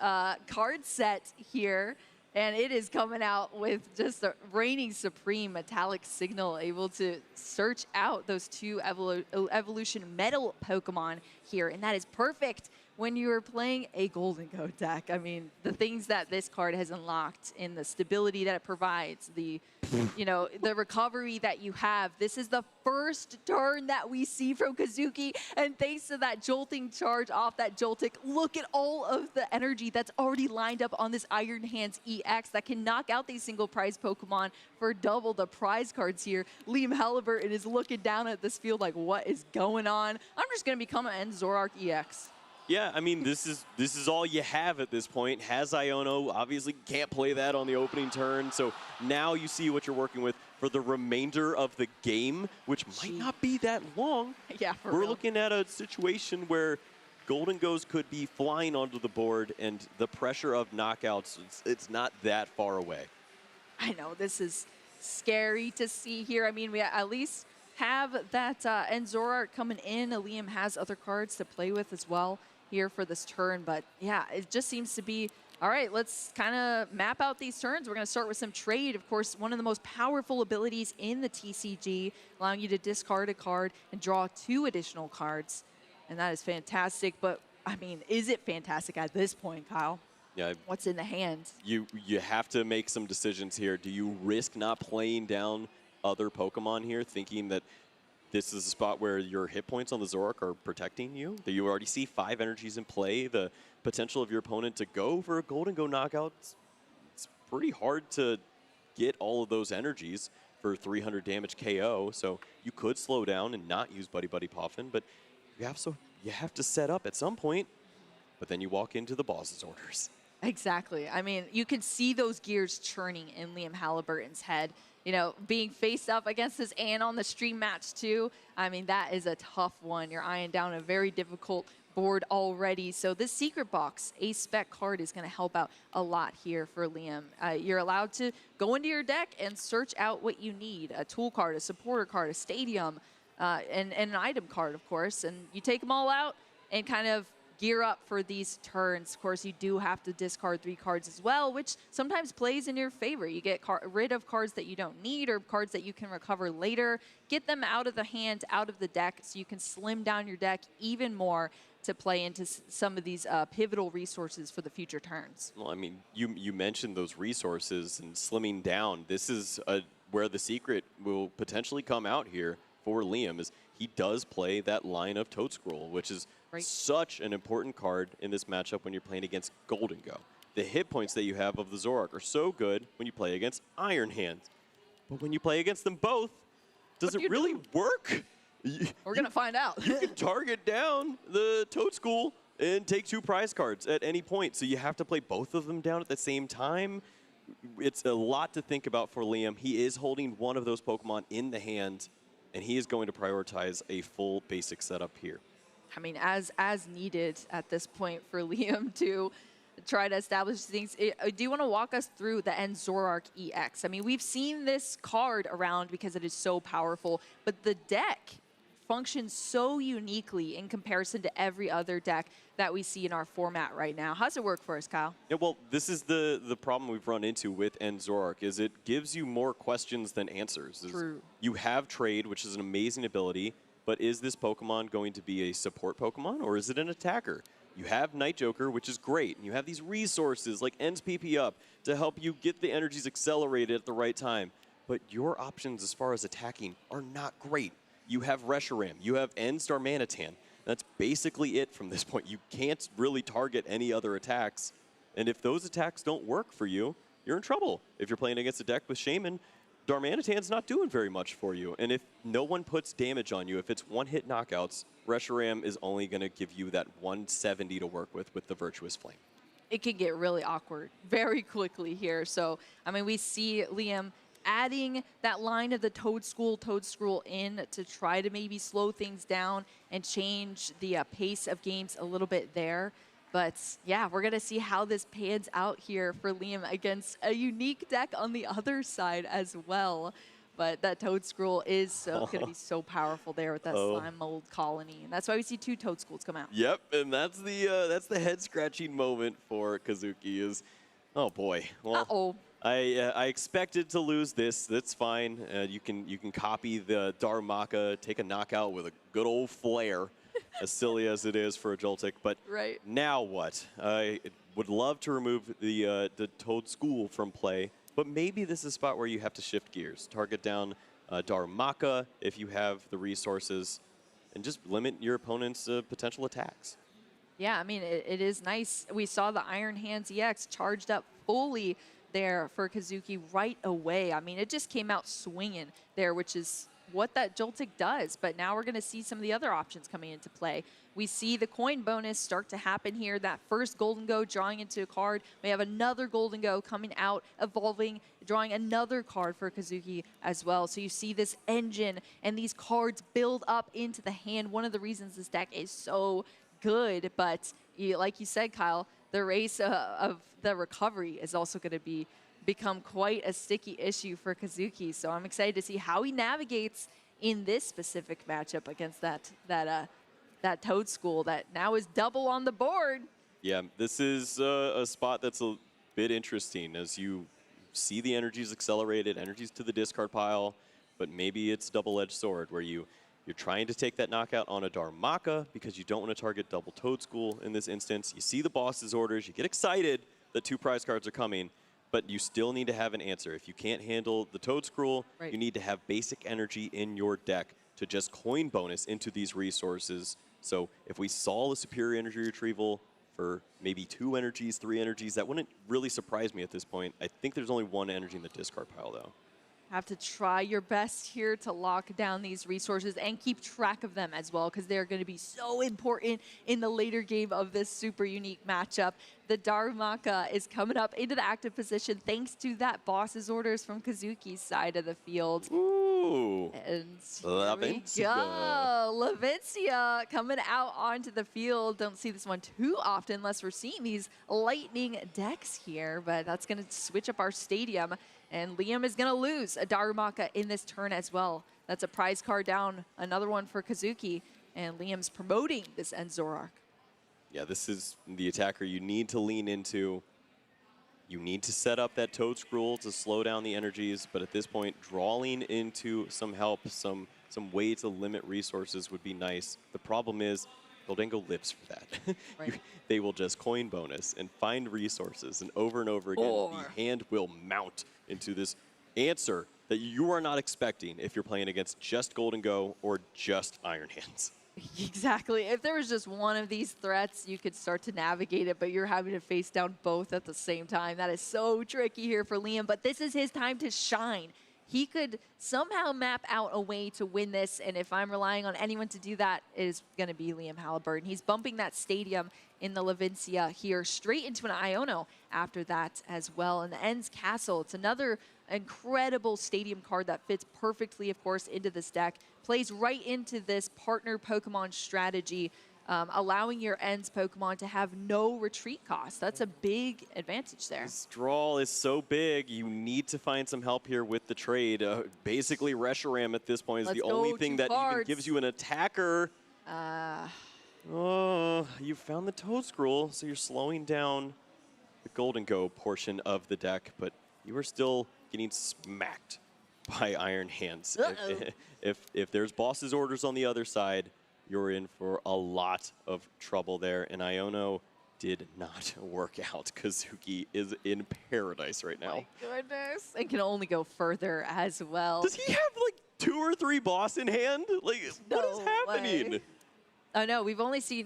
card set here. And it is coming out with just a reigning supreme metallic signal, able to search out those two evolution metal Pokemon here. And that is perfect when you're playing a Golden Go deck. I mean, the things that this card has unlocked in the stability that it provides, the the recovery that you have. This is the first turn that we see from Kazuki, and thanks to that jolting charge off that Joltik, look at all of the energy that's already lined up on this Iron Hands EX that can knock out these single prize Pokemon for double the prize cards here. Liam Halliburton is looking down at this field like, what is going on? I'm just going to become an Zoroark EX. Yeah, I mean, this is all you have at this point. Has Iono, obviously can't play that on the opening turn, so now you see what you're working with for the remainder of the game, which might not be that long. Yeah, for We're real. looking at a situation where Golden Goes could be flying onto the board, and the pressure of knockouts, it's not that far away. I know, this is scary to see here. I mean, we at least have that Zoroark coming in. Liam has other cards to play with as well here for this turn, but yeah, it just seems to be, all right, let's kind of map out these turns. We're going to start with some trade. Of course, one of the most powerful abilities in the TCG, allowing you to discard a card and draw 2 additional cards, and that is fantastic. But I mean, is it fantastic at this point, Kyle? Yeah. What's in the hand? You have to make some decisions here. Do you risk not playing down other Pokemon here, thinking that this is a spot where your hit points on the Zoroark are protecting you? That you already see 5 energies in play, the potential of your opponent to go for a Golden Go knockout, it's pretty hard to get all of those energies for 300 damage KO, so you could slow down and not use Buddy Buddy Poffin, but you have to set up at some point, but then you walk into the boss's orders. Exactly. I mean, you can see those gears churning in Liam Halliburton's head. You know, being faced up against this Ann on the stream match too. I mean, that is a tough one. You're eyeing down a very difficult board already. So this secret box, a spec card, is going to help out a lot here for Liam. You're allowed to go into your deck and search out what you need. A tool card, a supporter card, a stadium, and an item card, of course. And you take them all out and kind of gear up for these turns. Of course, you do have to discard 3 cards as well, which sometimes plays in your favor. You get rid of cards that you don't need or cards that you can recover later. Get them out of the hand, out of the deck, so you can slim down your deck even more to play into some of these pivotal resources for the future turns. Well, I mean, you mentioned those resources and slimming down. This is where the secret will potentially come out here for Liam, is he does play that line of Toadscroll, which is such an important card in this matchup when you're playing against Golden Go. The hit points that you have of the Zoroark are so good when you play against Iron Hands. But when you play against them both, does it really work? We're going to find out. You can target down the Toadscroll and take 2 prize cards at any point. So you have to play both of them down at the same time. It's a lot to think about for Liam. He is holding one of those Pokemon in the hand, and he is going to prioritize a full basic setup here. I mean, as needed at this point for Liam to try to establish things. Do you want to walk us through the Zoroark EX? I mean, we've seen this card around because it is so powerful, but the deck functions so uniquely in comparison to every other deck that we see in our format right now. How's it work for us, Kyle? Yeah, well, this is the problem we've run into with Zoroark, is it gives you more questions than answers. True. You have Trade, which is an amazing ability, but is this Pokemon going to be a support Pokemon, or is it an attacker? You have Night Joker, which is great, and you have these resources like End's PP Up to help you get the energies accelerated at the right time, but your options as far as attacking are not great. You have Reshiram, you have Darmanitan. That's basically it from this point. You can't really target any other attacks, and if those attacks don't work for you, you're in trouble. If you're playing against a deck with Shaman, Darmanitan's not doing very much for you, and if no one puts damage on you, if it's one-hit knockouts, Reshiram is only going to give you that 170 to work with the Virtuous Flame. It can get really awkward very quickly here. So, I mean, we see Liam adding that line of the Toadscroll in to try to maybe slow things down and change the pace of games a little bit there. But yeah, we're going to see how this pans out here for Liam against a unique deck on the other side as well. But that Toadscroll is going to be so powerful there with that slime mold colony. And that's why we see 2 Toadscrolls come out. Yep, and that's the head-scratching moment for Kazuki, is Oh boy. Well, I expected to lose this. That's fine. You can copy the Darumaka, take a knockout with a good old flair, as silly as it is for a Joltik. But now what? I would love to remove the Toad School from play, but maybe this is a spot where you have to shift gears. Target down Darumaka if you have the resources, and just limit your opponent's potential attacks. Yeah, I mean, it is nice. We saw the Iron Hands EX charged up fully there for Kazuki right away. I mean, it just came out swinging there, which is what that Joltik does. But now we're going to see some of the other options coming into play. We see the coin bonus start to happen here. That first Golden Go drawing into a card. We have another Golden Go coming out, evolving, drawing another card for Kazuki as well. So you see this engine and these cards build up into the hand. One of the reasons this deck is so good, but like you said, Kyle, the race of the recovery is also going to become quite a sticky issue for Kazuki. So I'm excited to see how he navigates in this specific matchup against that Toad School that now is double on the board. Yeah, this is a spot that's a bit interesting as you see the energies accelerated, energies to the discard pile, but maybe it's double-edged sword where you're trying to take that knockout on a Darumaka because you don't want to target double Toad School in this instance. You see the boss's orders, you get excited that 2 prize cards are coming, but you still need to have an answer. If you can't handle the Toad Scroll, you need to have basic energy in your deck to just coin bonus into these resources. So if we saw the superior energy retrieval for maybe 2 energies, 3 energies, that wouldn't really surprise me at this point. I think there's only 1 energy in the discard pile, though. Have to try your best here to lock down these resources and keep track of them as well, because they're going to be so important in the later game of this super unique matchup. The Darumaka is coming up into the active position thanks to that boss's orders from Kazuki's side of the field. Ooh. And Lavencia. Lavencia coming out onto the field. Don't see this one too often unless we're seeing these lightning decks here, but that's going to switch up our stadium. And Liam is going to lose a Darumaka in this turn as well. That's a prize card down, another one for Kazuki. And Liam's promoting this Enzorark. Yeah, this is the attacker you need to lean into. You need to set up that Toad Scroll to slow down the energies, but at this point, drawing into some help, some way to limit resources would be nice. The problem is, Goldango lives for that. They will just coin bonus and find resources, and over again, the hand will mount into this answer that you are not expecting if you're playing against just Golden Go or just Iron Hands. Exactly. If there was just one of these threats, you could start to navigate it, but you're having to face down both at the same time. That is so tricky here for Liam, but this is his time to shine. He could somehow map out a way to win this, and if I'm relying on anyone to do that, it is going to be Liam Halliburton. He's bumping that stadium in the Lavencia here straight into an Iono after that as well. And the Ends Castle, it's another incredible stadium card that fits perfectly, of course, into this deck. Plays right into this partner Pokemon strategy, allowing your Ends Pokemon to have no retreat cost. That's a big advantage there. This draw is so big, you need to find some help here with the trade. Basically, Reshiram at this point is the only thing that even gives you an attacker. Oh, you found the Toad Scroll, so you're slowing down the Golden Go portion of the deck, but you are still getting smacked by Iron Hands. If there's boss's orders on the other side, you're in for a lot of trouble there, and Iono did not work out. Kazuki is in paradise right now. Goodness. And can only go further as well. Does he have like 2 or 3 boss in hand? Like, what is happening? Way. Oh no, we've only seen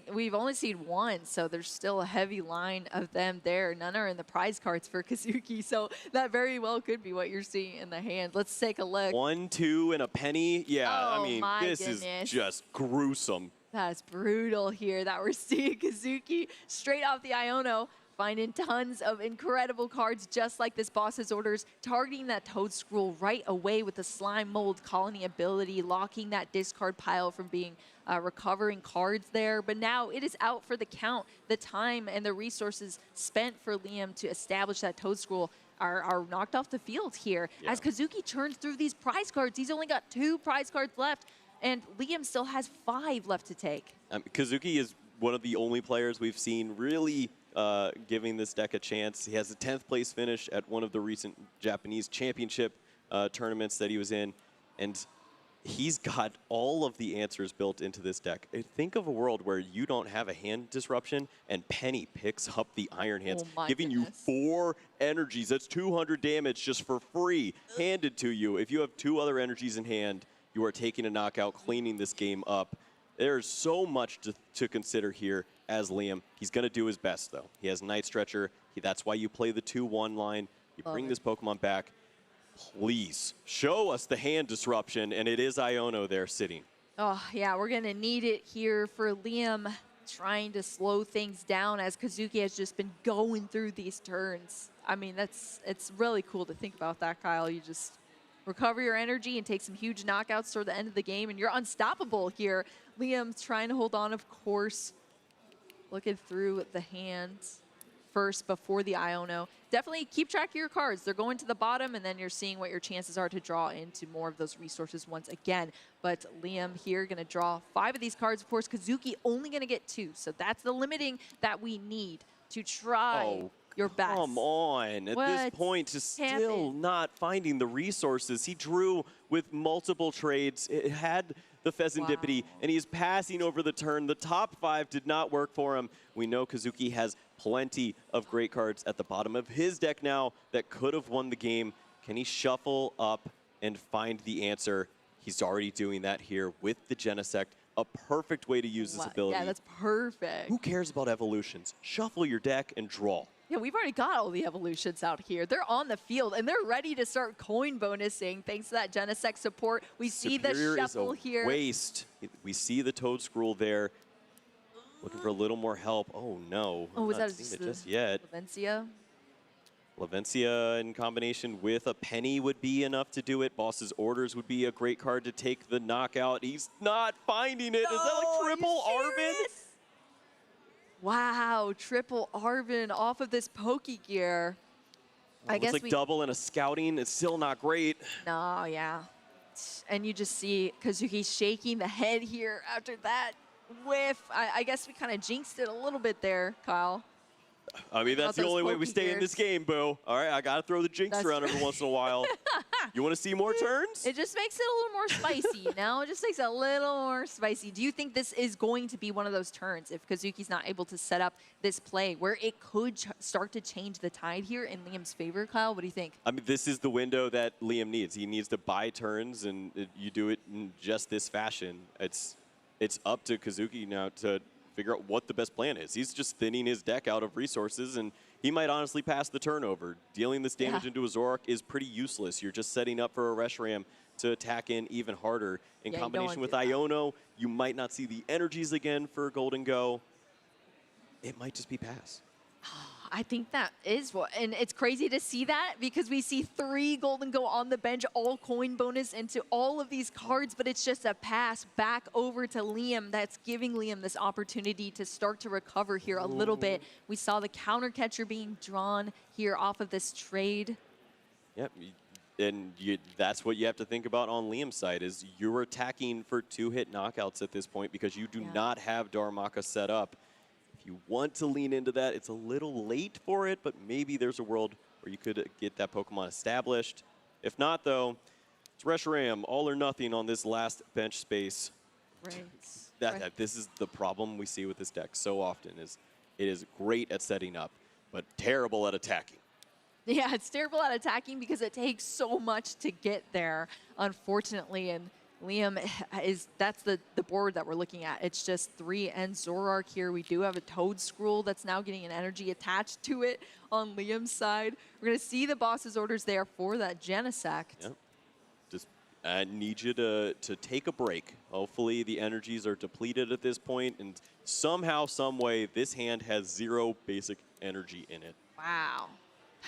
one, so there's still a heavy line of them there. None are in the prize cards for Kazuki, so that very well could be what you're seeing in the hand. Let's take a look. 1, 2, and a penny. Yeah, oh, I mean, this is just gruesome. That's brutal here that we're seeing Kazuki straight off the Iono, finding tons of incredible cards just like this boss's orders, targeting that Toad Scroll right away with the Slime Mold Colony ability, locking that discard pile from being recovering cards there. But now it is out for the count. The time and the resources spent for Liam to establish that Toad Scroll are knocked off the field here. As Kazuki churns through these prize cards, he's only got 2 prize cards left, and Liam still has 5 left to take. Kazuki is one of the only players we've seen really giving this deck a chance. He has a 10th place finish at one of the recent Japanese championship tournaments that he was in, and he's got all of the answers built into this deck. Think of a world where you don't have a hand disruption and Penny picks up the Iron Hands, giving you 4 energies. That's 200 damage just for free, handed to you. If you have 2 other energies in hand, you are taking a knockout, cleaning this game up. There's so much to consider here as Liam. He's going to do his best, though. He has Night Stretcher. That's why you play the 2-1 line. You bring this Pokemon back. Please show us the hand disruption, and it is Iono there sitting. Oh, yeah, we're going to need it here for Liam, trying to slow things down as Kazuki has just been going through these turns. I mean, it's really cool to think about that, Kyle. You just recover your energy and take some huge knockouts toward the end of the game, and you're unstoppable here. Liam's trying to hold on, of course, looking through the hands first before the Iono. Definitely keep track of your cards. They're going to the bottom, and then you're seeing what your chances are to draw into more of those resources once again. But Liam here going to draw 5 of these cards. Of course, Kazuki only going to get 2, so that's the limiting that we need to try your best. Come on. At this point, just still not finding the resources. He drew with multiple trades. It had the Pheasantipity, and he's passing over the turn. The top 5 did not work for him. We know Kazuki has plenty of great cards at the bottom of his deck now that could have won the game. Can he shuffle up and find the answer? He's already doing that here with the Genesect. A perfect way to use this ability. Yeah, that's perfect. Who cares about evolutions? Shuffle your deck and draw. Yeah, we've already got all the evolutions out here. They're on the field, and they're ready to start coin bonusing thanks to that Genesect support. We see the shuffle here. Waste. We see the Toad Scroll there. Looking for a little more help. Oh, no. Oh, was that just yet? Lavencia? Lavencia in combination with a Penny would be enough to do it. Boss's Orders would be a great card to take the knockout. He's not finding it. No, is that like triple Arvin? Wow, triple Arvin off of this Pokegear. I guess it's like double and a scouting. It's still not great. No, yeah. And you just see Kazuki shaking the head here after that whiff. I guess we kind of jinxed it a little bit there, Kyle. I mean, that's the only way we stay in this game, boo. All right, I got to throw the jinx around every once in a while. You want to see more turns? It just makes it a little more spicy, you know? It just makes it a little more spicy. Do you think this is going to be one of those turns if Kazuki's not able to set up this play where it could start to change the tide here in Liam's favor, Kyle? What do you think? I mean, this is the window that Liam needs. He needs to buy turns, and you do it in just this fashion. It's up to Kazuki now to figure out what the best plan is. He's just thinning his deck out of resources, and he might honestly pass the turnover. Dealing this damage into a Zoroark is pretty useless. You're just setting up for a Reshiram to attack in even harder. In combination with Iono, you might not see the energies again for Golden Go. It might just be pass. I think that is what, and it's crazy to see that because we see 3 Golden Go on the bench, all coin bonus into all of these cards, but it's just a pass back over to Liam that's giving Liam this opportunity to start to recover here a little bit. We saw the counter catcher being drawn here off of this trade. Yep, and that's what you have to think about on Liam's side is you're attacking for 2-hit knockouts at this point because you do not have Darumaka set up. If you want to lean into that, it's a little late for it, but maybe there's a world where you could get that Pokemon established. If not, though, it's Reshiram, all or nothing on this last bench space. Right. This is the problem we see with this deck so often is it is great at setting up, but terrible at attacking. Yeah, it's terrible at attacking because it takes so much to get there, unfortunately, and Liam that's the board that we're looking at. It's just 3 and Zoroark here. We do have a Toad Scroll that's now getting an energy attached to it on Liam's side. We're going to see the boss's orders there for that Genesect. Yep. Just I need you to take a break. Hopefully the energies are depleted at this point, and somehow, some way, this hand has 0 basic energy in it. Wow.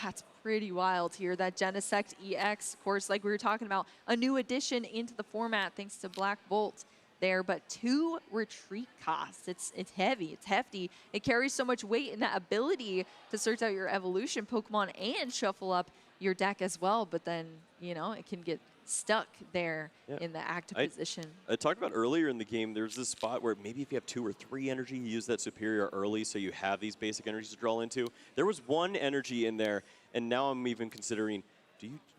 That's pretty wild here. That Genesect EX, of course, like we were talking about, a new addition into the format thanks to Black Bolt there, but 2 retreat costs. It's heavy, it's hefty. It carries so much weight in that ability to search out your evolution Pokemon and shuffle up your deck as well, but then, you know, it can get stuck there in the active position. I talked about earlier in the game, there's this spot where maybe if you have 2 or 3 energy, you use that superior early so you have these basic energies to draw into. There was 1 energy in there, and now I'm even considering,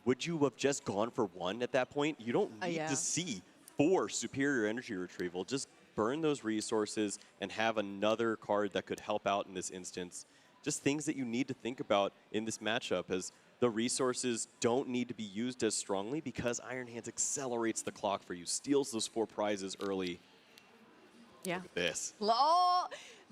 would you have just gone for 1 at that point? You don't need to see 4 superior energy retrieval. Just burn those resources and have another card that could help out in this instance. Just things that you need to think about in this matchup, as the resources don't need to be used as strongly because Iron Hands accelerates the clock for you, steals those 4 prizes early. Yeah. Look at this. Oh,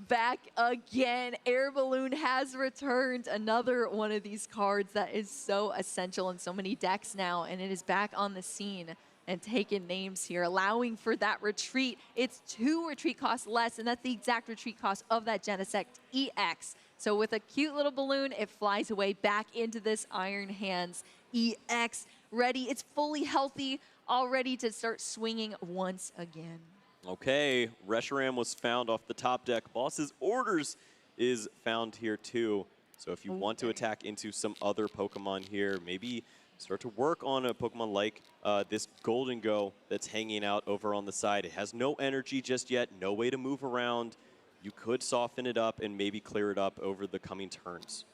back again. Air Balloon has returned. Another one of these cards that is so essential in so many decks now, and it is back on the scene and taking names here, allowing for that retreat. It's 2 retreat costs less, and that's the exact retreat cost of that Genesect EX. So with a cute little balloon, it flies away back into this Iron Hands EX. Ready, it's fully healthy, all ready to start swinging once again. Okay, Reshiram was found off the top deck. Boss's Orders is found here too. So if you want to attack into some other Pokemon here, maybe start to work on a Pokemon like this Golden Go that's hanging out over on the side. It has no energy just yet, no way to move around. You could soften it up and maybe clear it up over the coming turns.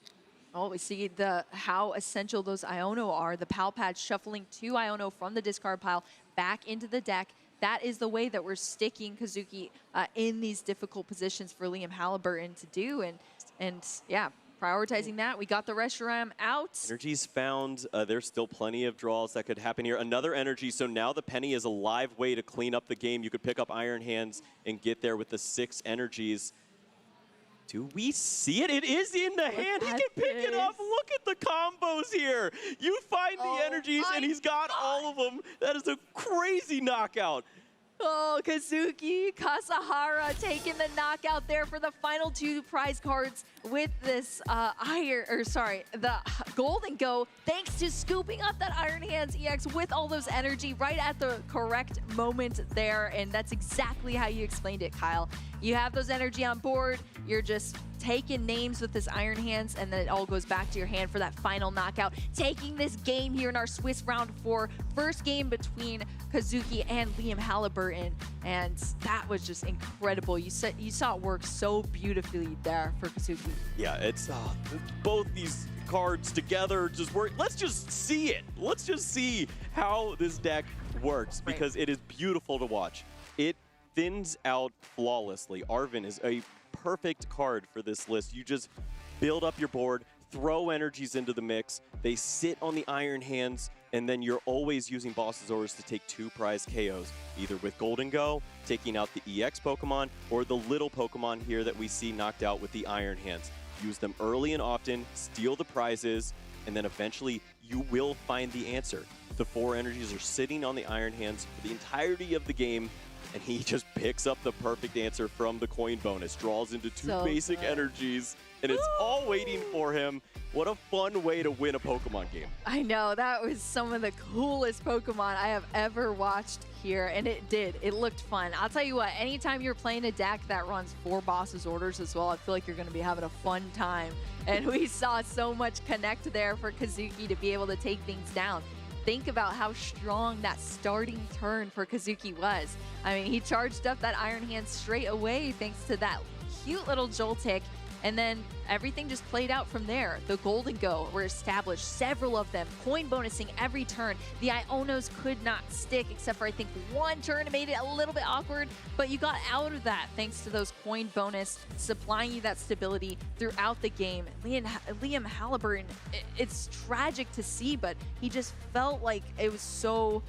Oh, we see how essential those Iono are. The Pal Pad shuffling 2 Iono from the discard pile back into the deck. That is the way that we're sticking Kazuki in these difficult positions for Liam Halliburton to do. And yeah, prioritizing that. We got the Reshiram out. Energy's found. There's still plenty of draws that could happen here. Another energy, so now the Penny is a live way to clean up the game. You could pick up Iron Hands and get there with the 6 energies. Do we see it? It is in the hand. He can pick it up. Look at the combos here. You find the energies, and he's got all of them. That is a crazy knockout. Oh, Kazuki Kasahara taking the knockout there for the final 2 prize cards with this the Golden Go, thanks to scooping up that Iron Hands EX with all those energy right at the correct moment there. And that's exactly how you explained it, Kyle. You have those energy on board, you're just taking names with this Iron Hands, and then it all goes back to your hand for that final knockout. Taking this game here in our Swiss round 4, first game between Kazuki and Liam Halliburton, and that was just incredible. You saw it work so beautifully there for Kazuki. Yeah, it's both these cards together just work. Let's just see it. Let's just see how this deck works, because it is beautiful to watch. It thins out flawlessly. Arven is a perfect card for this list. You just build up your board, throw energies into the mix, they sit on the Iron Hands, and then you're always using Boss's Orders to take 2 prize KOs, either with Golden Go, taking out the EX Pokemon, or the little Pokemon here that we see knocked out with the Iron Hands. Use them early and often, steal the prizes, and then eventually you will find the answer. The 4 energies are sitting on the Iron Hands for the entirety of the game, and he just picks up the perfect answer from the coin bonus, draws into 2 basic energies, and it's all waiting for him. What a fun way to win a Pokemon game. I know, that was some of the coolest Pokemon I have ever watched here, and it looked fun. I'll tell you what, anytime you're playing a deck that runs 4 Boss's Orders as well, I feel like you're going to be having a fun time. And we saw so much connect there for Kazuki to be able to take things down. Think about how strong that starting turn for Kazuki was. I mean, he charged up that Iron Hand straight away thanks to that cute little Joltik, and then everything just played out from there. The Golden Go were established, several of them, coin bonusing every turn. The Ionos could not stick except for, I think, 1 turn. It made it a little bit awkward, but you got out of that thanks to those coin bonus, supplying you that stability throughout the game. Liam Halliburton, it's tragic to see, but he just felt like it was so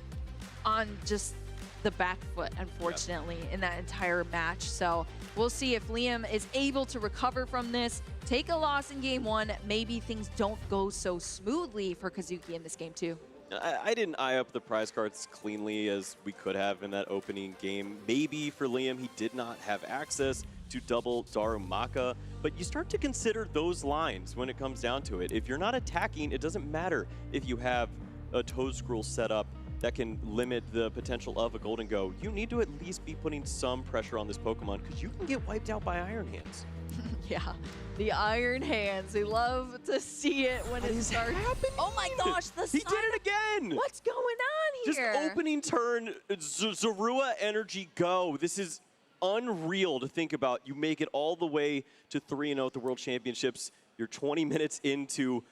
on just the back foot, unfortunately, in that entire match. So we'll see if Liam is able to recover from this, take a loss in game 1. Maybe things don't go so smoothly for Kazuki in this game too. I didn't eye up the prize cards cleanly as we could have in that opening game. Maybe for Liam, he did not have access to double Darumaka, but you start to consider those lines when it comes down to it. If you're not attacking, it doesn't matter if you have a Toedscruel set up that can limit the potential of a Golden Go. You need to at least be putting some pressure on this Pokemon, because you can get wiped out by Iron Hands. Yeah, the Iron Hands. We love to see it when it starts. Oh my gosh, He did it again! win. What's going on Just here? opening turn, Zorua Energy Go. This is unreal to think about. You make it all the way to 3-0 at the World Championships. You're 20 minutes into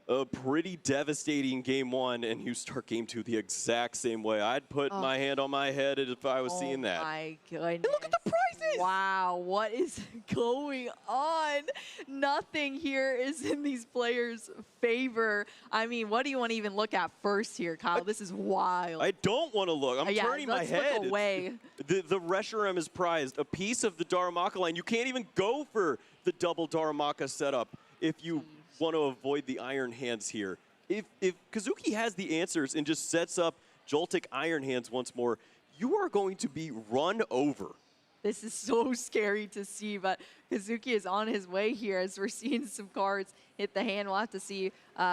a pretty devastating game 1, and you start game 2 the exact same way. I'd put my hand on my head if I was seeing that. Oh my goodness. And look at the prices! Wow, what is going on? Nothing here is in these players' favor. I mean, what do you want to even look at first here, Kyle? This is wild. I don't want to look. I'm turning my head. Look away. The Reshiram is prized. A piece of the Darumaka line. You can't even go for the double Darumaka setup if you want to avoid the Iron Hands here. If Kazuki has the answers and just sets up Joltik Iron Hands once more, you are going to be run over. This is so scary to see, but Kazuki is on his way here as we're seeing some cards hit the hand. We'll have to see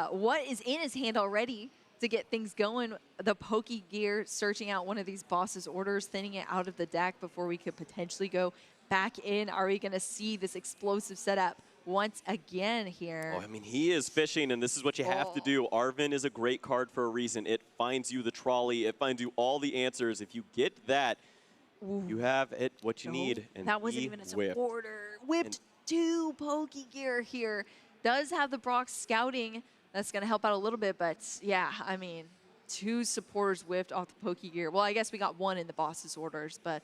what is in his hand already to get things going. The Pokegear searching out one of these boss's orders, thinning it out of the deck before we could potentially go back in. Are we going to see this explosive setup once again here? Oh, I mean, he is fishing, and this is what you have to do. Arven is a great card for a reason. It finds you the trolley. It finds you all the answers. If you get that, you have what you need. And that wasn't even a supporter. Whipped 2 Pokegear here. Does have the Brock scouting. That's going to help out a little bit, but yeah, I mean, 2 supporters whiffed off the Pokegear. Well, I guess we got 1 in the boss's orders, but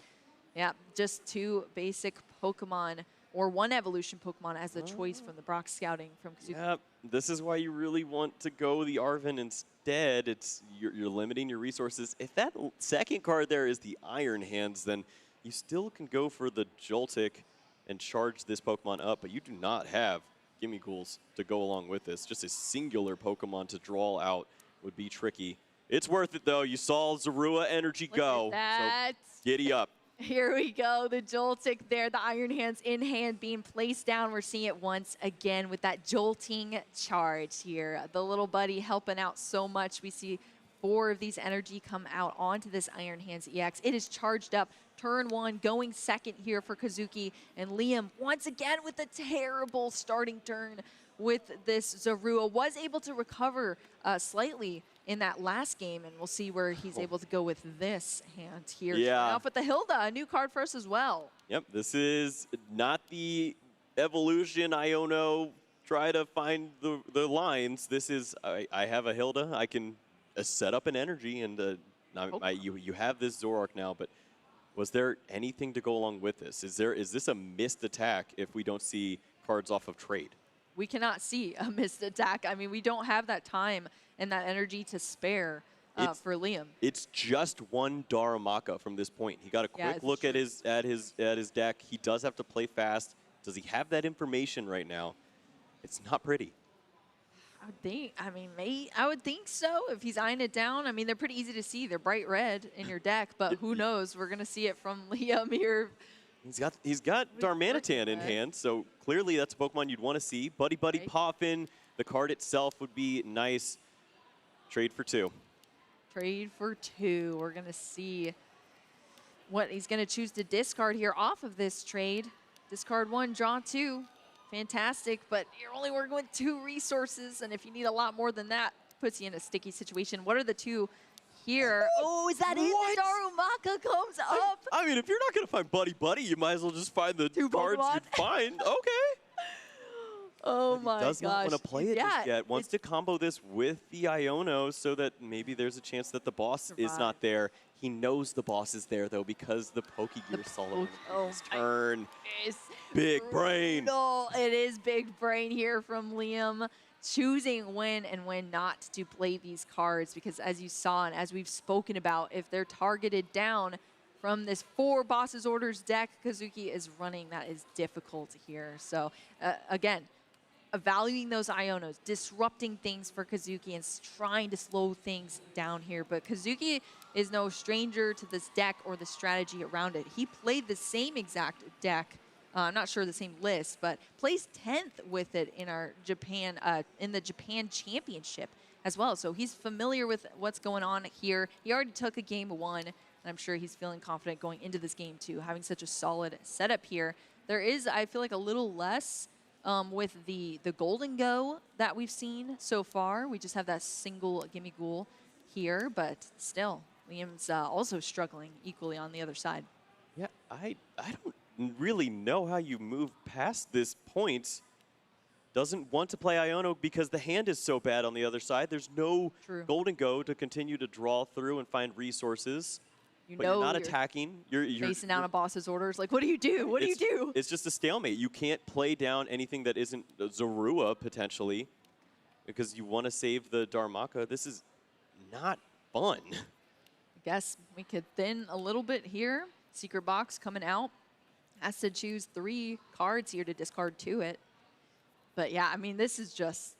yeah, just 2 basic Pokemon or 1 evolution Pokemon as the choice from the Brock scouting from Kazuki. Yep, this is why you really want to go the Arven instead. You're limiting your resources. If that second card there is the Iron Hands, then you still can go for the Joltik and charge this Pokemon up, but you do not have Gimme Ghouls to go along with this. Just a singular Pokemon to draw out would be tricky. It's worth it, though. You saw Zorua Energy go, so giddy up. Here we go, the Joltik there, the Iron Hands in hand being placed down. We're seeing it once again with that jolting charge here. The little buddy helping out so much. We see 4 of these energy come out onto this Iron Hands EX. It is charged up. Turn 1 going second here for Kazuki. And Liam once again with a terrible starting turn with this Zorua. Was able to recover slightly in that last game, and we'll see where he's able to go with this hand here. Yeah. Off with the Hilda, a new card for us as well. Yep, this is not the evolution Iono try to find the lines. This is, I have a Hilda, I can set up an energy, and you have this Zoroark now, but was there anything to go along with this? Is this a missed attack if we don't see cards off of trade? We cannot see a missed attack. I mean, we don't have that time and that energy to spare for Liam. It's just 1 Darumaka from this point. He got a quick look at his deck. He does have to play fast. Does he have that information right now? It's not pretty. I would think. I mean, I would think so. If he's eyeing it down, I mean, they're pretty easy to see. They're bright red in your deck, but who knows? We're gonna see it from Liam here. He's got Darmanitan in hand, so clearly that's a Pokemon you'd want to see. Buddy Poffin. The card itself would be nice. Trade for 2. Trade for 2. We're going to see what he's going to choose to discard here off of this trade. Discard 1, draw 2. Fantastic, but you're only working with 2 resources, and if you need a lot more than that, it puts you in a sticky situation. What are the 2 here? Oh, is that it? Darumaka comes up. I mean, if you're not going to find Buddy, you might as well just find the cards you find. Okay. Oh my gosh. Does not want to play it just yet. Wants to combo this with the Iono so that maybe there's a chance that the boss is not there. He knows the boss is there, though, because the Pokegear saw it on his turn. Big brain. No, it is big brain here from Liam, choosing when and when not to play these cards, because as you saw and as we've spoken about, if they're targeted down from this 4 bosses orders deck Kazuki is running, that is difficult here. So again, evaluating those Ionos, disrupting things for Kazuki and trying to slow things down here. But Kazuki is no stranger to this deck or the strategy around it. He played the same exact deck, I'm not sure the same list, but placed 10th with it in our in the Japan Championship as well. So he's familiar with what's going on here. He already took a game 1, and I'm sure he's feeling confident going into this game 2, having such a solid setup here. There is, I feel like, a little less with the Golden Go that we've seen so far. We just have that single Gimme Ghoul here, but still, Liam's also struggling equally on the other side. Yeah, I don't really know how you move past this point. Doesn't want to play Iono because the hand is so bad on the other side. There's no Golden Go to continue to draw through and find resources. But you're not attacking. You're facing down a boss's orders. Like, what do you do? What do you do? It's just a stalemate. You can't play down anything that isn't Zorua, potentially, because you want to save the Darmaka. This is not fun. I guess we could thin a little bit here. Secret box coming out. Has to choose 3 cards here to discard to it. But yeah, I mean, this is just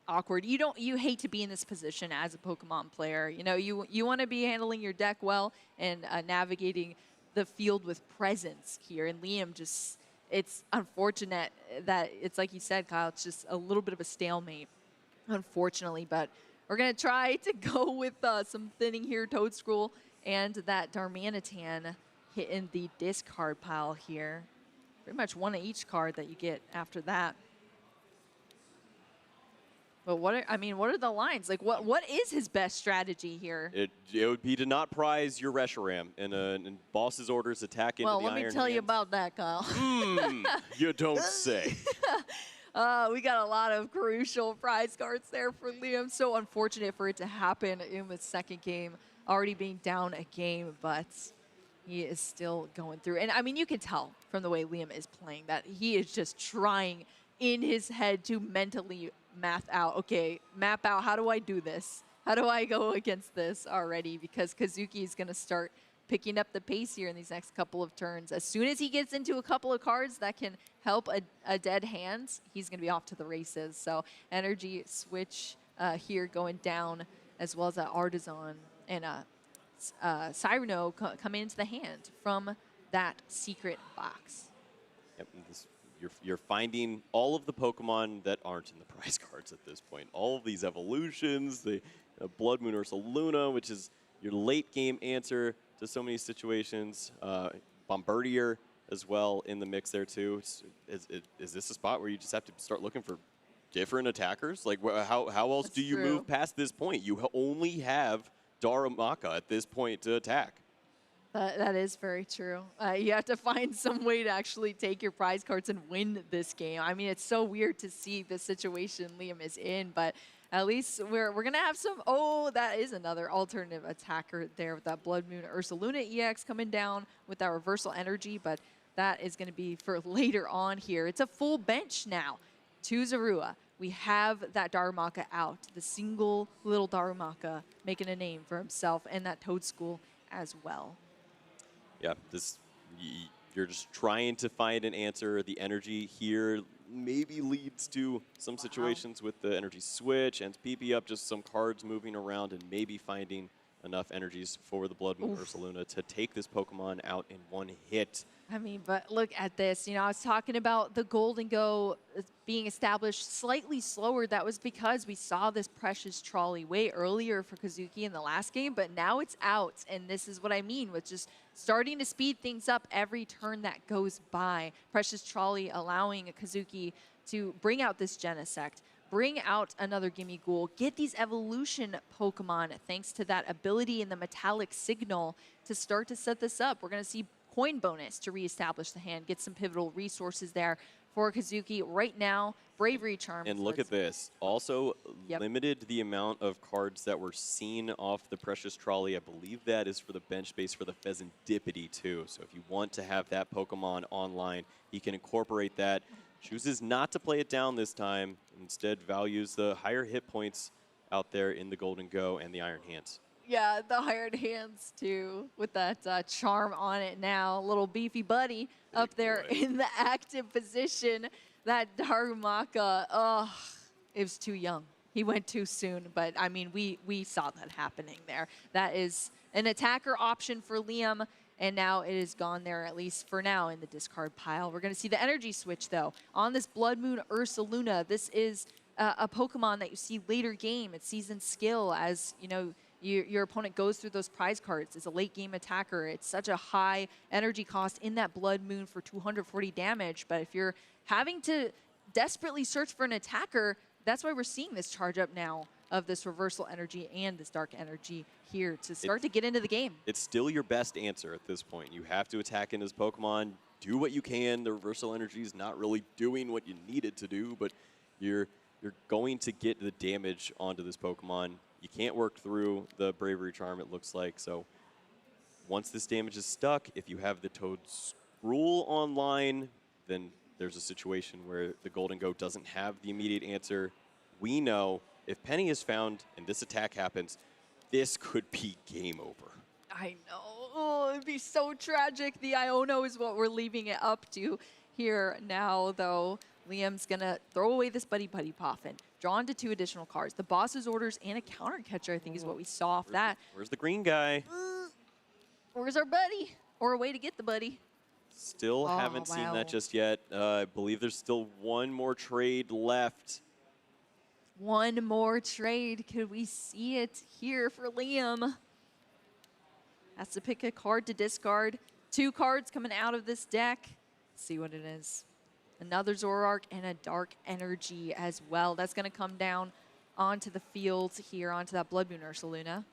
awkward. You hate to be in this position as a Pokemon player. You know, you want to be handling your deck well and navigating the field with presence here. And Liam just, it's unfortunate that it's like you said, Kyle, it's just a little bit of a stalemate, unfortunately. But we're going to try to go with some thinning here, Toadstool, and that Darmanitan hitting the discard pile here. Pretty much one of each card that you get after that. But what are the lines? Like, what is his best strategy here? It would be to not prize your Reshiram in boss's orders attack into the Iron Well, let me tell you about that, Kyle. You don't say. We got a lot of crucial prize cards there for Liam. So unfortunate for it to happen in the second game, already being down a game, but he is still going through. And I mean, you can tell from the way Liam is playing that he is just trying in his head to mentally map out, how do I do this? How do I go against this already? Because Kazuki is going to start picking up the pace here in these next couple of turns. As soon as he gets into a couple of cards that can help a dead hand, he's going to be off to the races. So energy switch here going down, as well as that Artisan and Cyrano coming into the hand from that secret box. Yep, you're finding all of the Pokemon that aren't in the prize cards at this point. All of these evolutions, the Blood Moon Ursaluna, which is your late game answer to so many situations. Bombardier as well in the mix there too. Is this a spot where you just have to start looking for different attackers? Like, how else do you move past this point? You only have Darumaka at this point to attack. That is very true. You have to find some way to actually take your prize cards and win this game. I mean, it's so weird to see the situation Liam is in, but at least we're going to have some... Oh, that is another alternative attacker there with that Blood Moon Ursaluna EX coming down with that reversal energy, but that is going to be for later on here. It's a full bench now to Zorua. We have that Darumaka out, the single little Darumaka making a name for himself, and that Toadstool as well. Yeah, you're just trying to find an answer. The energy here maybe leads to some situations with the energy switch and PP up, just some cards moving around and maybe finding enough energies for the Blood Moon Ursaluna to take this Pokemon out in one hit. I mean, but look at this. You know, I was talking about the Golden Go being established slightly slower. That was because we saw this Precious Trolley way earlier for Kazuki in the last game, but now it's out. And this is what I mean with just starting to speed things up every turn that goes by. Precious Trolley allowing Kazuki to bring out this Genesect, bring out another Gimme Ghoul, get these evolution Pokemon thanks to that ability in the metallic signal to start to set this up. We're going to see coin bonus to reestablish the hand, get some pivotal resources there for Kazuki. Right now, Bravery Charm. And look at this. Also limited the amount of cards that were seen off the Precious Trolley. I believe that is for the bench space for the Pheasantipity too. So if you want to have that Pokemon online, he can incorporate that. Chooses not to play it down this time. Instead values the higher hit points out there in the Golden Go and the Iron Hands. Yeah, the Iron Hands too, with that charm on it now. Little beefy buddy up there in the active position. That Darumaka, it was too young. He went too soon, but I mean, we saw that happening there. That is an attacker option for Liam, and now it is gone there, at least for now, in the discard pile. We're going to see the energy switch, though, on this Blood Moon Ursaluna. This is a Pokemon that you see later game. It's season skill as, you know, your opponent goes through those prize cards. It's a late game attacker. It's such a high energy cost in that Blood Moon for 240 damage. But if you're having to desperately search for an attacker, that's why we're seeing this charge up now of this reversal energy and this dark energy here to start to get into the game. It's still your best answer at this point. You have to attack in his Pokemon, do what you can. The reversal energy is not really doing what you need it to do, but you're going to get the damage onto this Pokemon. You can't work through the Bravery Charm, it looks like. So once this damage is stuck, if you have the Toad's Rule online, then there's a situation where the Golden Goat doesn't have the immediate answer. We know if Penny is found and this attack happens, this could be game over. I know. Oh, it'd be so tragic. The Iono is what we're leaving it up to here now, though. Liam's going to throw away this Buddy Poffin, draw into 2 additional cards. The boss's orders and a counter catcher, I think, is what we saw off that. Where's the green guy? Where's our buddy? Or a way to get the buddy. Still haven't seen that just yet. I believe there's still one more trade left. One more trade. Could we see it here for Liam? Has to pick a card to discard. 2 cards coming out of this deck. Let's see what it is. Another Zoroark and a Dark Energy as well. That's going to come down onto the field here, onto that Blood Moon Ursaluna.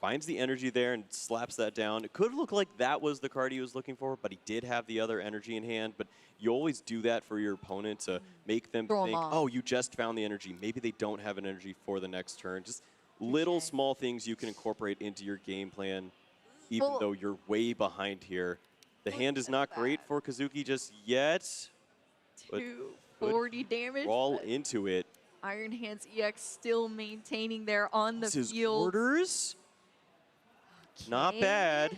Finds the energy there and slaps that down. It could look like that was the card he was looking for, but he did have the other energy in hand. But you always do that for your opponent to make them think, oh, you just found the energy. Maybe they don't have an energy for the next turn. Just little small things you can incorporate into your game plan, even though you're way behind here. The hand is not great for Kazuki just yet. 240 damage. Roll into it. Iron Hands EX still maintaining there on the His field. orders? Not bad.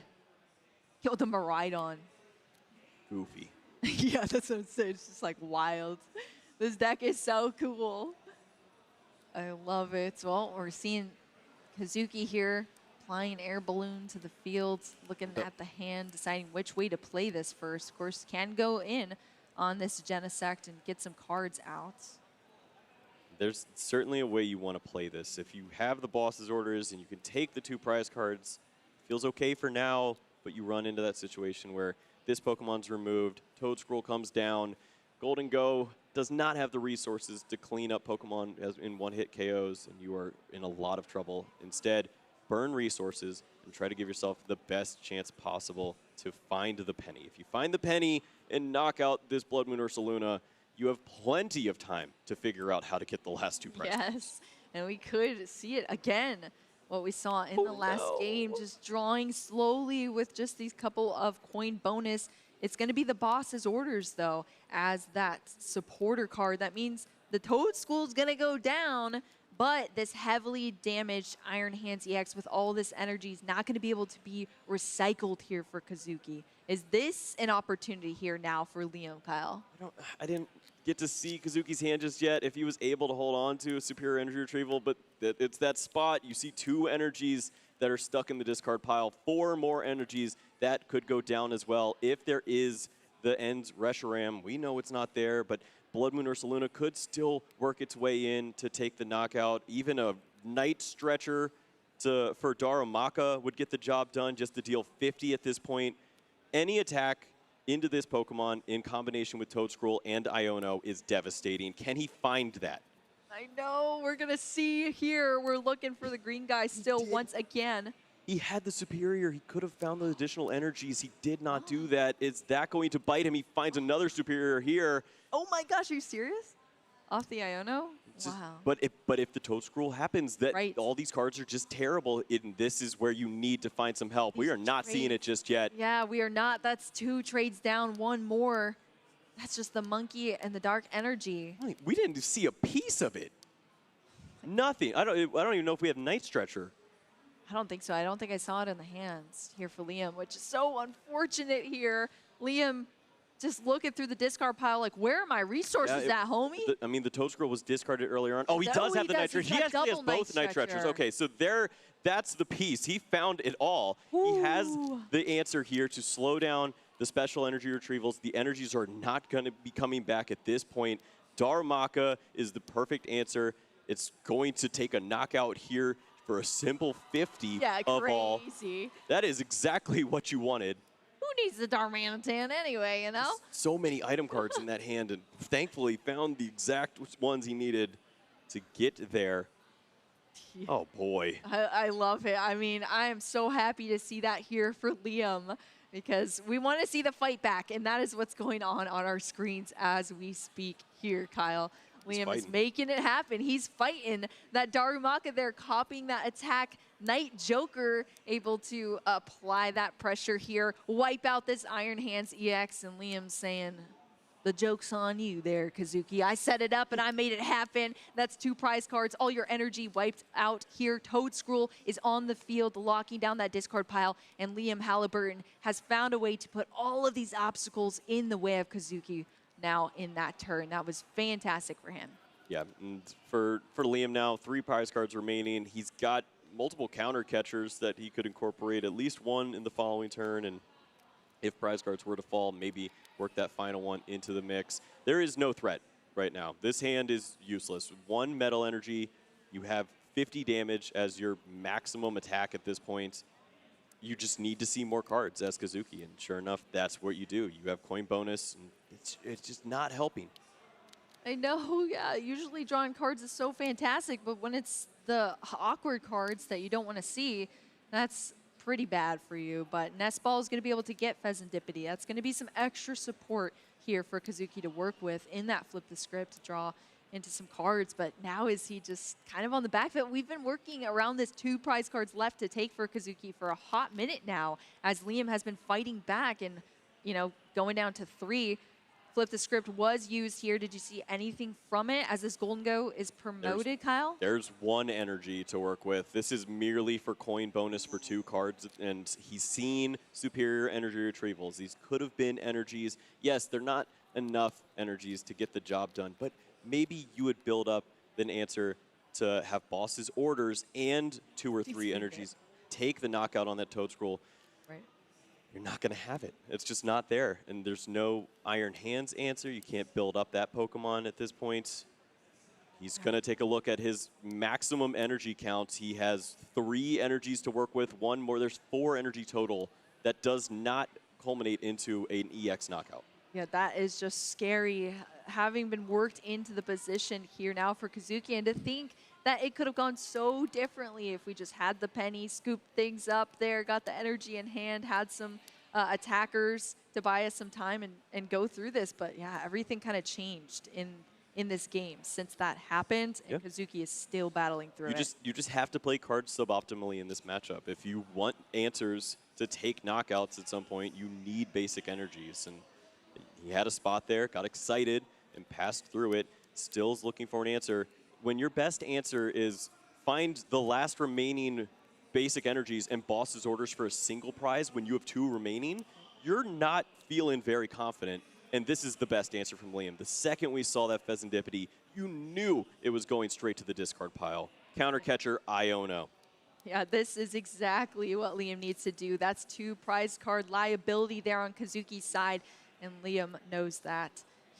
Killed him a Rhydon. Goofy. Yeah, that's what I'm saying. It's just like wild. This deck is so cool. I love it. Well, we're seeing Kazuki here applying air balloon to the field, looking at the hand, deciding which way to play this first. Of course, can go in on this Genesect and get some cards out. There's certainly a way you want to play this. If you have the boss's orders and you can take the 2 prize cards, feels okay for now, but you run into that situation where this Pokemon's removed, Toad Scroll comes down, Golden Go does not have the resources to clean up Pokemon as in one-hit KOs, and you are in a lot of trouble. Instead, burn resources and try to give yourself the best chance possible to find the penny. If you find the penny and knock out this Blood Moon Ursaluna, you have plenty of time to figure out how to get the last 2 prizes. Yes, and we could see it again. What we saw in the last game, just drawing slowly with just these couple of coin bonus. It's going to be the boss's orders, though, as that supporter card. That means the Toadstool is going to go down, but this heavily damaged Iron Hands EX with all this energy is not going to be able to be recycled here for Kazuki. Is this an opportunity here now for Liam, Kyle? I didn't get to see Kazuki's hand just yet if he was able to hold on to a superior energy retrieval, but it's that spot. You see 2 energies that are stuck in the discard pile, 4 more energies that could go down as well. If there is the Ends Reshiram, we know it's not there, but Blood Moon Ursaluna could still work its way in to take the knockout. Even a Night Stretcher for Darumaka would get the job done just to deal 50 at this point. Any attack into this Pokemon in combination with Toedscruel and Iono is devastating. Can he find that? I know. We're going to see here. We're looking for the green guy still once again. He had the superior. He could have found those additional energies. He did not do that. Is that going to bite him? He finds another superior here. Oh my gosh, are you serious? Off the Iono? Wow. But if the Toedscruel happens, that all these cards are just terrible. And this is where you need to find some help. We are not seeing it just yet. Yeah, we are not. That's 2 trades down, 1 more. That's just the monkey and the dark energy. We didn't see a piece of it. Nothing. I don't even know if we have Night Stretcher. I don't think so. I don't think I saw it in the hands here for Liam, which is so unfortunate here. Liam just looking through the discard pile like, where are my resources at, homie? I mean, the Toedscruel was discarded earlier on. Oh, he does have the Night Stretcher. He actually has both Night Stretchers. Okay, so that's the piece. He found it all. He has the answer here to slow down the special energy retrievals. The energies are not going to be coming back at this point. Darumaka is the perfect answer. It's going to take a knockout here for a simple 50 of all. That is exactly what you wanted. Who needs the Darmanitan anyway, you know? So many item cards in that hand, and thankfully found the exact ones he needed to get there. Oh, boy. I love it. I mean, I am so happy to see that here for Liam because we want to see the fight back, and that is what's going on our screens as we speak here, Kyle. Liam is making it happen. He's fighting that Darumaka there, copying that attack. Knight Joker able to apply that pressure here, wipe out this Iron Hands EX, and Liam saying, the joke's on you there, Kazuki. I set it up and I made it happen. That's 2 prize cards. All your energy wiped out here. Toadscroll is on the field, locking down that discard pile. And Liam Halliburton has found a way to put all of these obstacles in the way of Kazuki now in that turn. That was fantastic for him. Yeah, and for Liam now, 3 prize cards remaining. He's got multiple counter catchers that he could incorporate, at least one in the following turn. And if prize cards were to fall, maybe work that final one into the mix. There is no threat right now. This hand is useless. 1 metal energy, you have 50 damage as your maximum attack at this point. You just need to see more cards as Kazuki, and sure enough, that's what you do. You have coin bonus, and it's just not helping. I know, yeah, usually drawing cards is so fantastic, but when it's the awkward cards that you don't want to see, that's pretty bad for you. But Nestball is going to be able to get Pheasantipity. That's going to be some extra support here for Kazuki to work with in that flip the script to draw into some cards. But now is he just kind of on the back foot? We've been working around this 2 prize cards left to take for Kazuki for a hot minute now, as Liam has been fighting back and, you know, going down to 3. Flip the script was used here. Did you see anything from it as this Golden Go is promoted, Kyle? There's 1 energy to work with. This is merely for coin bonus for 2 cards, and he's seen superior energy retrievals. These could have been energies. Yes, they're not enough energies to get the job done, but maybe you would build up an answer to have boss's orders and 2 or 3 energies. Take the knockout on that Toadscroll. Right. You're not going to have it. It's just not there. And there's no Iron Hands answer. You can't build up that Pokemon at this point. He's going to take a look at his maximum energy count. He has 3 energies to work with, 1 more. There's 4 energy total. That does not culminate into an EX knockout. Yeah, that is just scary, having been worked into the position here now for Kazuki, and to think that it could have gone so differently if we just had the penny, scooped things up there, got the energy in hand, had some attackers to buy us some time and go through this. But yeah, everything kind of changed in this game since that happened, and Kazuki is still battling through it. You just have to play cards suboptimally in this matchup. If you want answers to take knockouts at some point, you need basic energies. And he had a spot there, got excited, and passed through it. Still is looking for an answer. When your best answer is find the last remaining basic energies and boss's orders for a single prize when you have 2 remaining, you're not feeling very confident. And this is the best answer from Liam. The second we saw that Pheasantipity, you knew it was going straight to the discard pile. Counter catcher, Iono. Yeah, this is exactly what Liam needs to do. That's 2 prize card liability there on Kazuki's side, and Liam knows that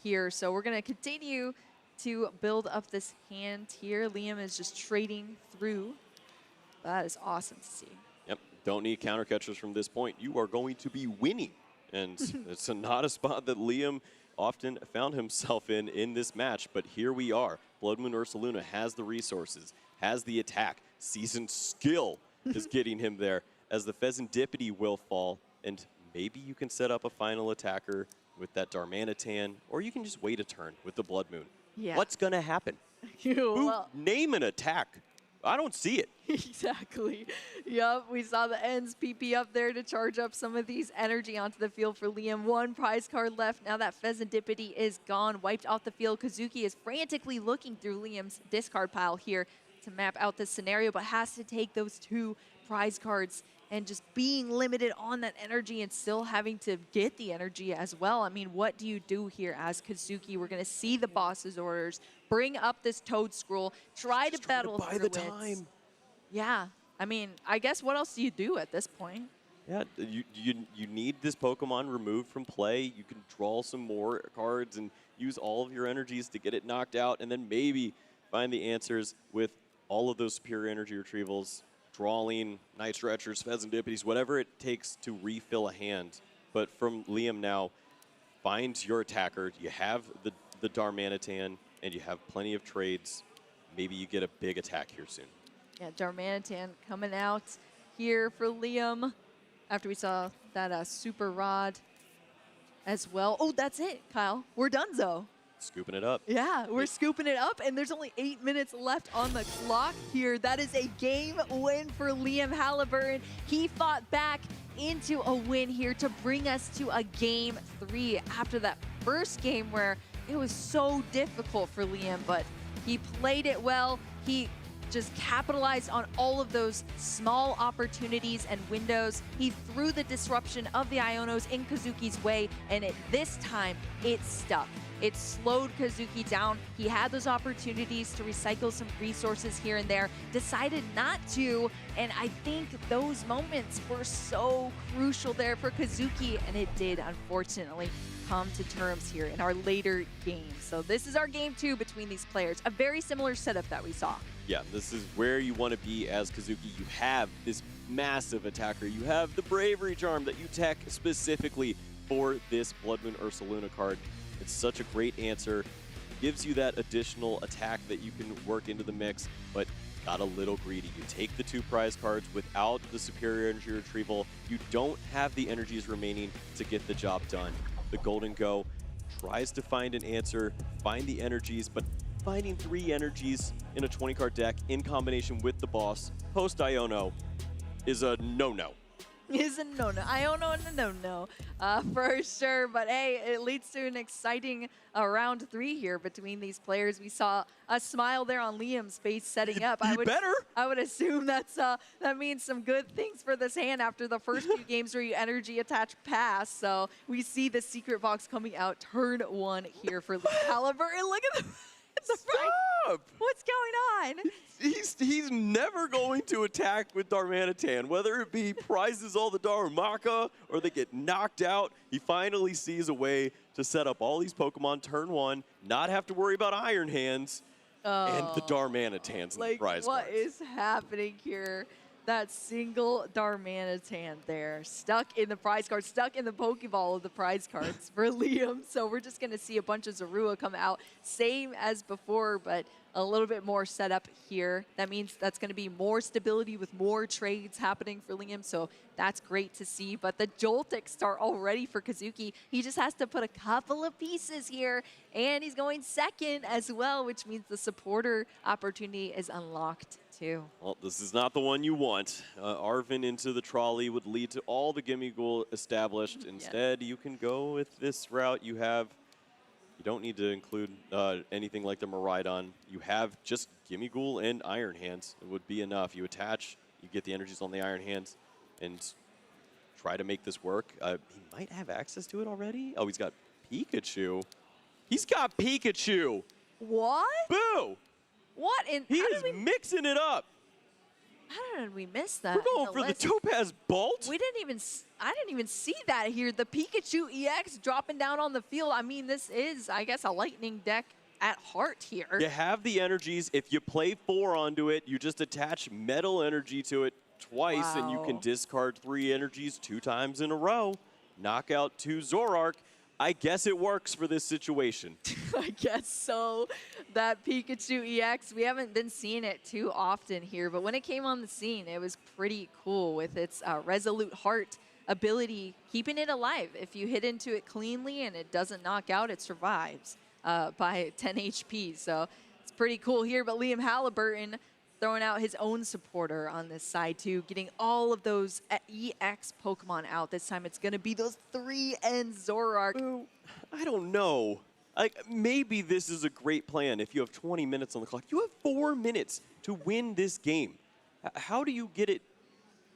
here. So we're going to continue to build up this hand here. Liam is just trading through. That is awesome to see. Yep, don't need counter catchers from this point. You are going to be winning. And it's not a spot that Liam often found himself in this match, but here we are. Blood Moon Ursaluna has the resources, has the attack. Seasoned skill is getting him there as the Pheasantipity will fall, and maybe you can set up a final attacker with that Darmanitan, or you can just wait a turn with the Blood Moon. Yeah. What's going to happen? Name an attack. I don't see it. Exactly. Yep, we saw the ends PP up there to charge up some of these energy onto the field for Liam. 1 prize card left. Now that Pheasantipity is gone, wiped off the field. Kazuki is frantically looking through Liam's discard pile here to map out this scenario, but has to take those 2 prize cards, and just being limited on that energy and still having to get the energy as well. I mean, what do you do here as Kazuki? We're going to see the boss's orders, bring up this Toadscroll, try to battle buy through the it. time. Yeah, I mean, I guess what else do you do at this point? Yeah, you need this Pokemon removed from play. You can draw some more cards and use all of your energies to get it knocked out, and then maybe find the answers with all of those superior energy retrievals, drawing, Night Stretchers, Pheasantipities, whatever it takes to refill a hand. But from Liam now, find your attacker. You have the Darmanitan, and you have plenty of trades. Maybe you get a big attack here soon. Yeah, Darmanitan coming out here for Liam after we saw that super rod as well. Oh, that's it, Kyle. We're donezo. Scooping it up. Yeah, we're scooping it up, and there's only 8 minutes left on the clock here. That is a game win for Liam Halliburton. He fought back into a win here to bring us to a game 3 after that first game where it was so difficult for Liam, but he played it well. He just capitalized on all of those small opportunities and windows. He threw the disruption of the Ionos in Kazuki's way, and this time it stuck. It slowed Kazuki down. He had those opportunities to recycle some resources here and there, decided not to, and I think those moments were so crucial there for Kazuki, and it did, unfortunately, come to terms here in our later games. So this is our game 2 between these players, a very similar setup that we saw. Yeah, this is where you want to be as Kazuki. You have this massive attacker. You have the Bravery Charm that you tech specifically for this Blood Moon Ursaluna card. It's such a great answer. Gives you that additional attack that you can work into the mix, but got a little greedy. You take the 2 prize cards without the superior energy retrieval. You don't have the energies remaining to get the job done. The Golden Go tries to find an answer, find the energies, but finding 3 energies in a 20-card deck in combination with the boss post-Iono is a no-no. Is a no-no. Iono and a no-no for sure. But hey, it leads to an exciting round 3 here between these players. We saw a smile there on Liam's face setting up. I would assume that means some good things for this hand after the first few games where you energy attach pass. So we see the secret box coming out turn 1 here for Halliburton. Look at the Stop! What's going on? He's never going to attack with Darmanitan, whether it be prizes all the Darumaka or they get knocked out. He finally sees a way to set up all these Pokemon turn 1, not have to worry about Iron Hands, and the Darmanitans in the prize what cards. is happening here? That single Darmanitan there, stuck in the prize card, stuck in the Pokeball of the prize cards for Liam. So we're just going to see a bunch of Zorua come out, same as before, but a little bit more setup here. That means that's going to be more stability with more trades happening for Liam, so that's great to see. But the Joltik start already for Kazuki. He just has to put a couple of pieces here, and he's going second as well, which means the supporter opportunity is unlocked too. Well, this is not the one you want. Arvin into the trolley would lead to all the Gimme Ghoul established. Instead, you can go with this route. You don't need to include anything like the Miraidon. You have just Gimme Ghoul and Iron Hands. It would be enough. You attach, you get the energies on the Iron Hands, and try to make this work. He might have access to it already. Oh, he's got Pikachu. He's got Pikachu. What? Boo! What? He is mixing it up. How did we miss that? We're going for the Topaz Bolt? I didn't even see that here. The Pikachu EX dropping down on the field. I mean, this is, I guess, a lightning deck at heart here. You have the energies. If you play 4 onto it, you just attach metal energy to it twice, and you can discard 3 energies 2 times in a row. Knock out 2 Zoroark. I guess it works for this situation. I guess so. That Pikachu EX, we haven't been seeing it too often here, but when it came on the scene, it was pretty cool with its Resolute Heart ability, keeping it alive. If you hit into it cleanly and it doesn't knock out, it survives by 10 HP. So it's pretty cool here, but Liam Halliburton throwing out his own supporter on this side too, getting all of those EX Pokemon out. This time it's going to be those 3 and Zoroark. I don't know. Maybe this is a great plan if you have 20 minutes on the clock. You have 4 minutes to win this game. How do you get it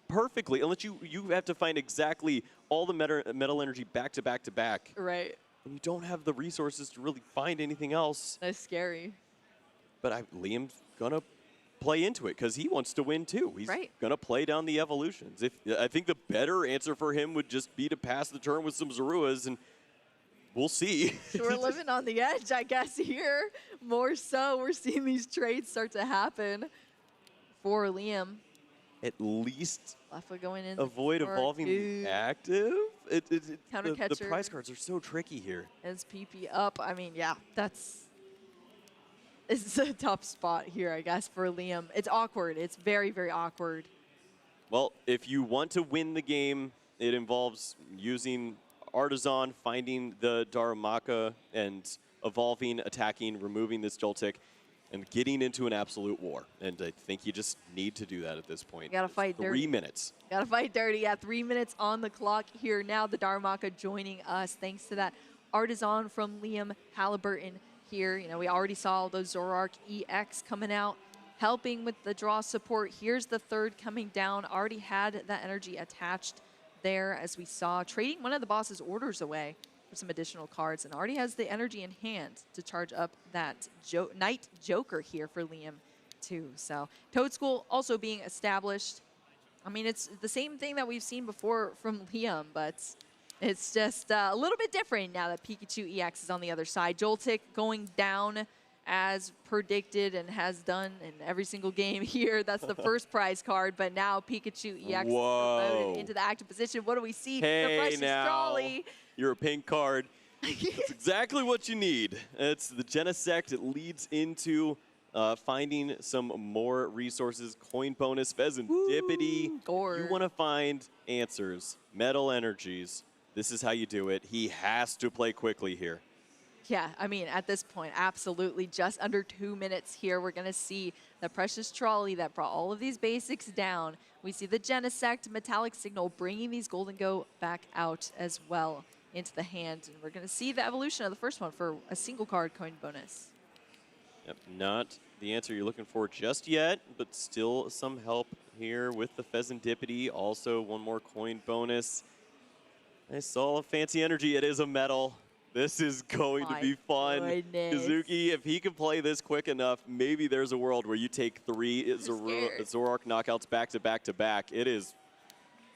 perfectly? Unless you have to find exactly all the metal energy back to back to back. Right. And you don't have the resources to really find anything else. That's scary. But Liam's going to play into it because he wants to win too. He's going to play down the evolutions. I think the better answer for him would just be to pass the turn with some Zoruas, and we'll see. So we're living on the edge, I guess, here. More so, we're seeing these trades start to happen for Liam. At least going in avoid evolving the active. Counter the catcher. prize cards are so tricky here. As PP up, I mean, yeah, that's This is a tough spot here, I guess, for Liam. It's awkward. It's very, very awkward. Well, if you want to win the game, it involves using Artisan, finding the Darumaka, and evolving, attacking, removing this Joltik, and getting into an absolute war. And I think you just need to do that at this point. You gotta fight dirty. 3 minutes. Gotta fight dirty. Yeah, 3 minutes on the clock here now. The Darumaka joining us thanks to that Artisan from Liam Halliburton here. You know, we already saw those Zoroark EX coming out, helping with the draw support. Here's the third coming down. Already had that energy attached there, as we saw, trading one of the boss's orders away for some additional cards, and already has the energy in hand to charge up that Night Joker here for Liam too. So Toad School also being established. I mean, it's the same thing that we've seen before from Liam, but it's just a little bit different now that Pikachu EX is on the other side. Joltik going down as predicted and has done in every single game here. That's the first prize card, but now Pikachu EX is promoted into the active position. What do we see? Hey, the precious now. trolley. You're a pink card. That's exactly what you need. It's the Genesect. It leads into finding some more resources. Coin bonus, Pheasantipity. You want to find answers, metal energies. This is how you do it. He has to play quickly here. Yeah, I mean, at this point, absolutely. Just under 2 minutes here, we're going to see the precious trolley that brought all of these basics down. We see the Genesect Metallic Signal bringing these Golden Go back out as well into the hand. And we're going to see the evolution of the first one for a single card coin bonus. Yep, not the answer you're looking for just yet, but still some help here with the Pheasantipity. Also, one more coin bonus. I saw a fancy energy. It is a metal. This is going to be fun. Kazuki, if he can play this quick enough, maybe there's a world where you take 3 Zoroark knockouts back to back to back. It is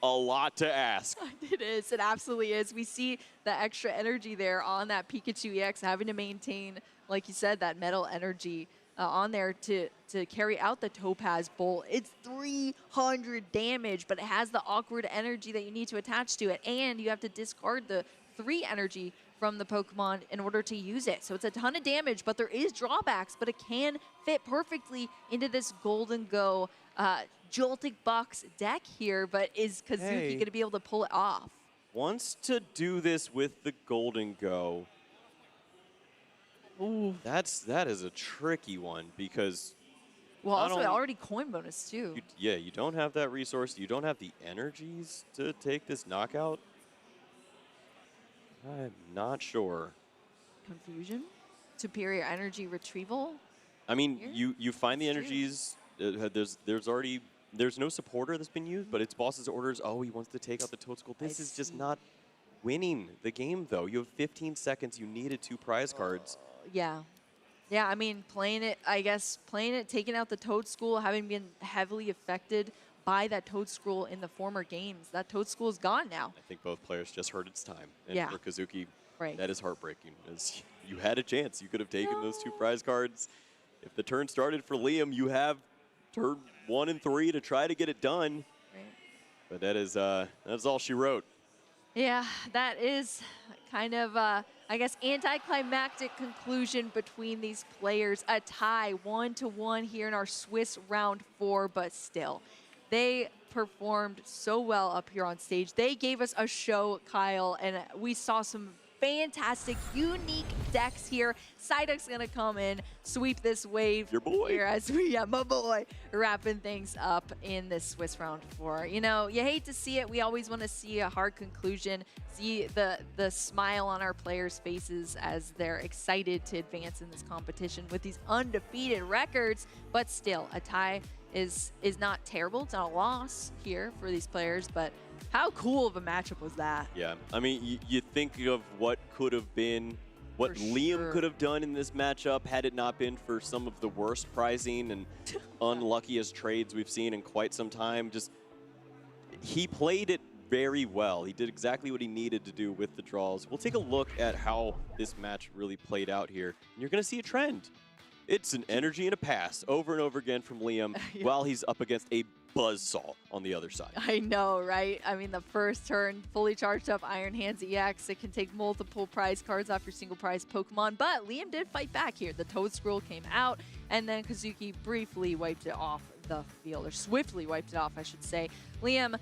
a lot to ask. It is. It absolutely is. We see the extra energy there on that Pikachu EX, having to maintain, like you said, that metal energy on there to carry out the Topaz Bolt. It's 300 damage, but it has the awkward energy that you need to attach to it, and you have to discard the 3 energy from the Pokemon in order to use it. So it's a ton of damage, but there is drawbacks, but it can fit perfectly into this Golden Go Joltik box deck here, but is Kazuki going to be able to pull it off? Wants to do this with the Golden Go. Ooh. That is a tricky one because... Well, also already coin bonus too. You don't have that resource. You don't have the energies to take this knockout. I'm not sure. Confusion? Superior energy retrieval? I mean, you find the energies. There's no supporter that's been used, but it's boss's orders. Oh, he wants to take out the Toad School. This is just not winning the game, though. You have 15 seconds. You needed 2 prize cards. Yeah. Yeah, I mean, playing it, taking out the Toad School, having been heavily affected by that Toad School in the former games. That Toad School is gone now. I think both players just heard its time. And yeah. for Kazuki, right. That is heartbreaking. As you had a chance. You could have taken those 2 prize cards. If the turn started for Liam, you have turn 1 and 3 to try to get it done. Right. But that's all she wrote. Yeah, that is kind of, I guess, anticlimactic conclusion between these players. A tie, 1-1 here in our Swiss round 4, but still. They performed so well up here on stage. They gave us a show, Kyle, and we saw some fantastic, unique decks here. Psyduck's gonna come in, sweep this wave. Your boy. Here as we, my boy, wrapping things up in this Swiss round 4. You know, you hate to see it. We always want to see a hard conclusion, see the smile on our players' faces as they're excited to advance in this competition with these undefeated records. But still, a tie is not terrible. It's not a loss here for these players, but how cool of a matchup was that? Yeah, I mean, you think of what could have been, what Liam could have done in this matchup had it not been for some of the worst prizing and unluckiest trades we've seen in quite some time. Just, he played it very well. He did exactly what he needed to do with the draws. We'll take a look at how this match really played out here. And you're going to see a trend. It's an energy and a pass over and over again from Liam while he's up against a buzzsaw on the other side. I know, right? I mean, the first turn, fully charged up Iron Hands EX. It can take multiple prize cards off your single prize Pokemon, but Liam did fight back here. The Toad Scroll came out, and then Kazuki briefly wiped it off the field, or swiftly wiped it off, I should say. Liam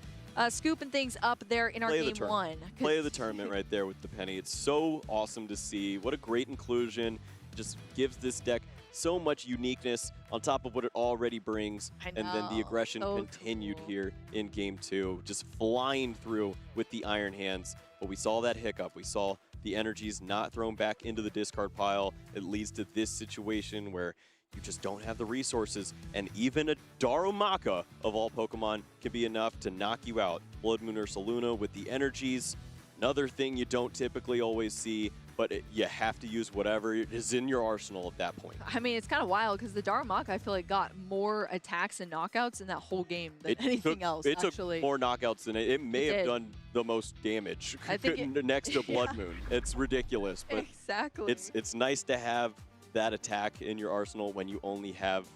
scooping things up there in our game one. Play of the tournament right there with the Penny. It's so awesome to see. What a great inclusion. Just gives this deck so much uniqueness on top of what it already brings. I And then the know. aggression So continued cool. here in game two, just flying through with the Iron Hands. But we saw that hiccup. We saw the energies not thrown back into the discard pile. It leads to this situation where you just don't have the resources, and even a Darumaka of all Pokemon can be enough to knock you out. Blood Moon Ursaluna with the energies, another thing you don't typically always see, but you have to use whatever is in your arsenal at that point. I mean, it's kind of wild because the Darumaka, I feel like, got more attacks and knockouts in that whole game than anything else, It actually. took more knockouts than it may It have did. done the most damage I think it- next to Blood Yeah. Moon. It's ridiculous, but Exactly. it's nice to have that attack in your arsenal when you only have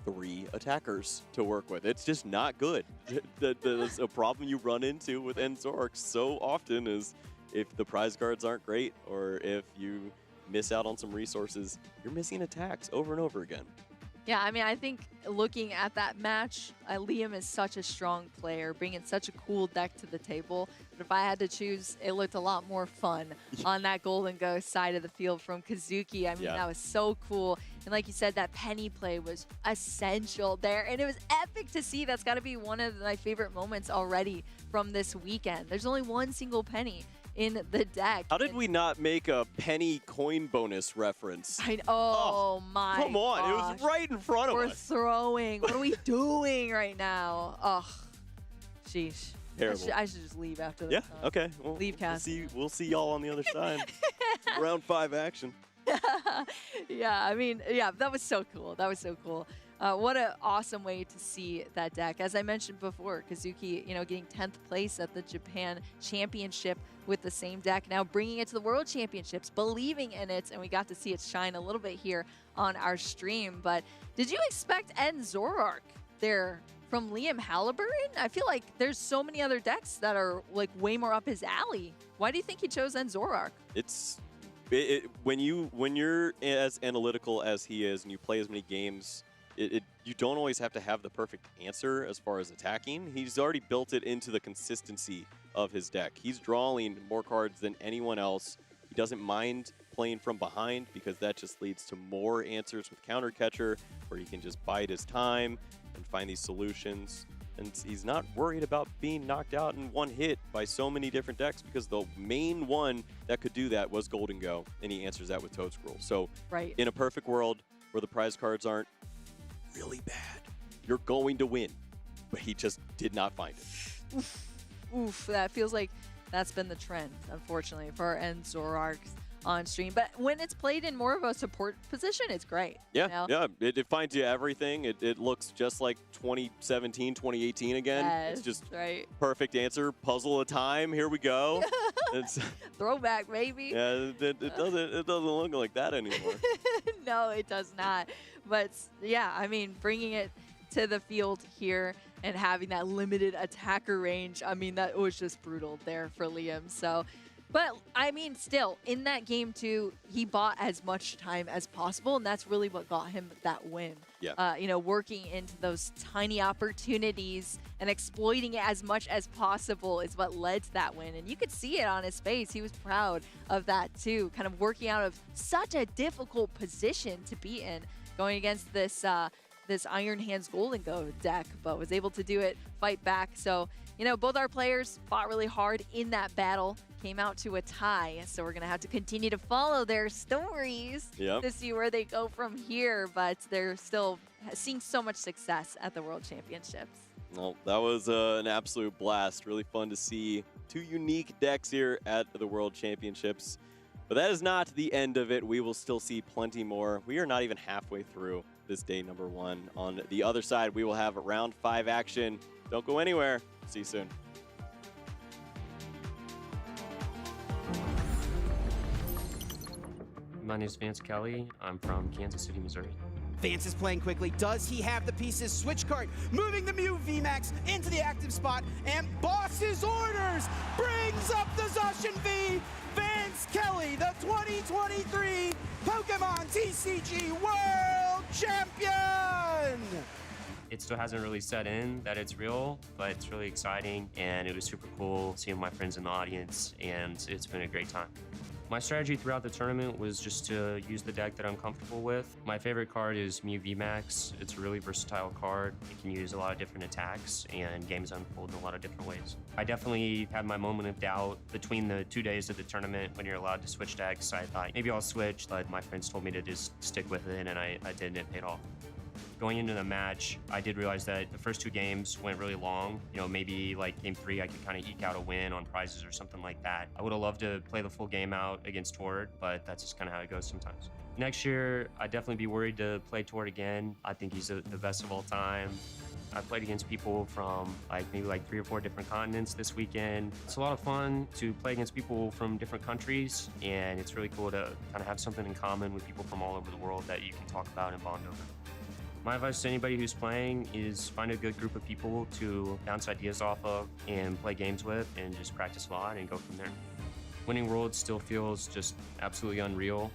3 attackers to work with. It's just not good. That's a problem you run into with Enzork so often is if the prize cards aren't great or if you miss out on some resources, you're missing attacks over and over again. Yeah, I mean, I think looking at that match, Liam is such a strong player, bringing such a cool deck to the table. But if I had to choose, it looked a lot more fun on that Golden Ghost side of the field from Kazuki. I mean, Yeah. that was so cool. And like you said, that penny play was essential there. And it was epic to see. That's got to be one of my favorite moments already from this weekend. There's only one single penny in the deck. How did we not make a penny coin bonus reference? Oh my Come on, it gosh. was right in front of We're us. throwing. What are we doing right now? Ugh. Sheesh. Terrible. I should just leave after this. Yeah, okay. Well, Leave cast. We'll see y'all on the other side. Round 5 action. Yeah, I mean, yeah, that was so cool. That was so cool. What an awesome way to see that deck. As I mentioned before, Kazuki, getting 10th place at the Japan Championship with the same deck, now bringing it to the World Championships, believing in it, and we got to see it shine a little bit here on our stream. But did you expect Enzork there from Liam Halliburton? I feel like there's so many other decks that are like way more up his alley. Why do you think he chose Enzork? When you're as analytical as he is and you play as many games, you don't always have to have the perfect answer as far as attacking. He's already built it into the consistency of his deck. He's drawing more cards than anyone else. He doesn't mind playing from behind because that just leads to more answers with Counter Catcher, where he can just bide his time and find these solutions. And he's not worried about being knocked out in one hit by so many different decks because the main one that could do that was Golden Go, and he answers that with Toad Scroll. So Right. in a perfect world where the prize cards aren't really bad, you're going to win. But he just did not find it. Oof, that feels like that's been the trend, unfortunately, for Enzork on stream. But when it's played in more of a support position, it's great. Yeah, yeah, it finds you everything. It looks just like 2017, 2018 again. It's Yes, just right. perfect answer, puzzle of time. Here we go. It's, Throwback, baby. yeah, it doesn't look like that anymore. No, it does not. But yeah, I mean, bringing it to the field here and having that limited attacker range, I mean, that was just brutal there for Liam. So, but I mean, still, in that game too, he bought as much time as possible, and that's really what got him that win. Yeah. Working into those tiny opportunities and exploiting it as much as possible is what led to that win. And you could see it on his face. He was proud of that too, kind of working out of such a difficult position to be in, going against this Iron Hands Golden Go deck, but was able to do it, fight back. So, both our players fought really hard in that battle, came out to a tie. So we're going to have to continue to follow their stories Yep. to see where they go from here. But they're still seeing so much success at the World Championships. Well, that was an absolute blast. Really fun to see 2 unique decks here at the World Championships. But that is not the end of it. We will still see plenty more. We are not even halfway through this day number 1. On the other side, we will have round 5 action. Don't go anywhere. See you soon. My name is Vance Kelly. I'm from Kansas City, Missouri. Vance is playing quickly. Does he have the pieces? Switch card, moving the Mew VMAX into the active spot, and Boss's orders brings up the Zacian V. Vance Kelly, the 2023 Pokémon TCG World Champion! It still hasn't really set in that it's real, but it's really exciting, and it was super cool seeing my friends in the audience, and it's been a great time. My strategy throughout the tournament was just to use the deck that I'm comfortable with. My favorite card is Mew VMAX. It's a really versatile card. It can use a lot of different attacks, and games unfold in a lot of different ways. I definitely had my moment of doubt between the 2 days of the tournament when you're allowed to switch decks. I thought maybe I'll switch, but my friends told me to just stick with it, and I did, and it paid off. Going into the match, I did realize that the first 2 games went really long. You know, maybe like game 3, I could kind of eke out a win on prizes or something like that. I would have loved to play the full game out against Tord, but that's just kind of how it goes sometimes. Next year, I'd definitely be worried to play Tord again. I think he's the best of all time. I played against people from maybe 3 or 4 different continents this weekend. It's a lot of fun to play against people from different countries, and it's really cool to kind of have something in common with people from all over the world that you can talk about and bond over. My advice to anybody who's playing is find a good group of people to bounce ideas off of and play games with, and just practice a lot and go from there. Winning Worlds still feels just absolutely unreal.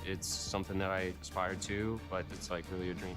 It's something that I aspire to, but it's really a dream.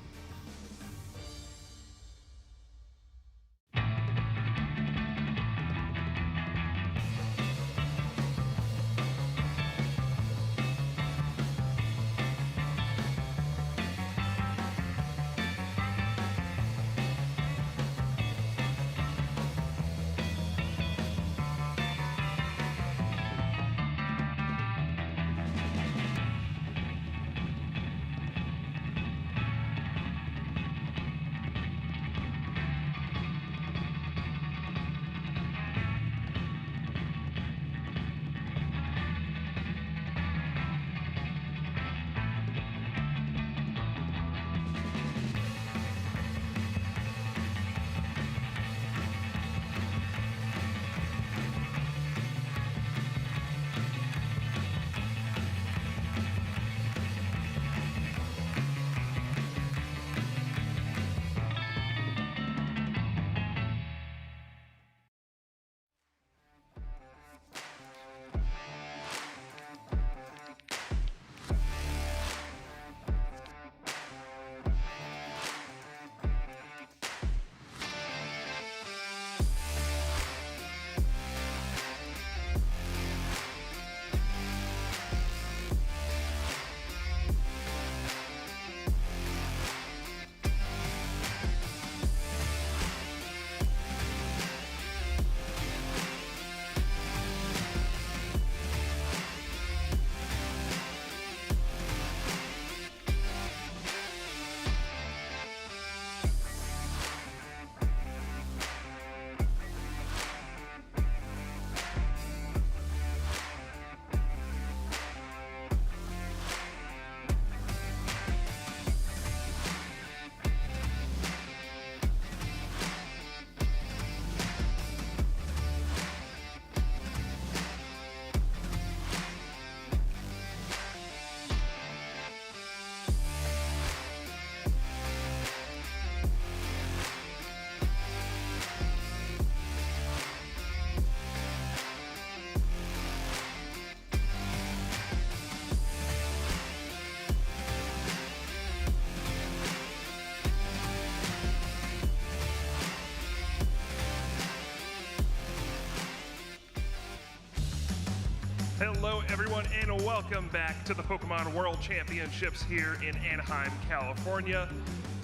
Hello, everyone, and welcome back to the Pokémon World Championships here in Anaheim, California.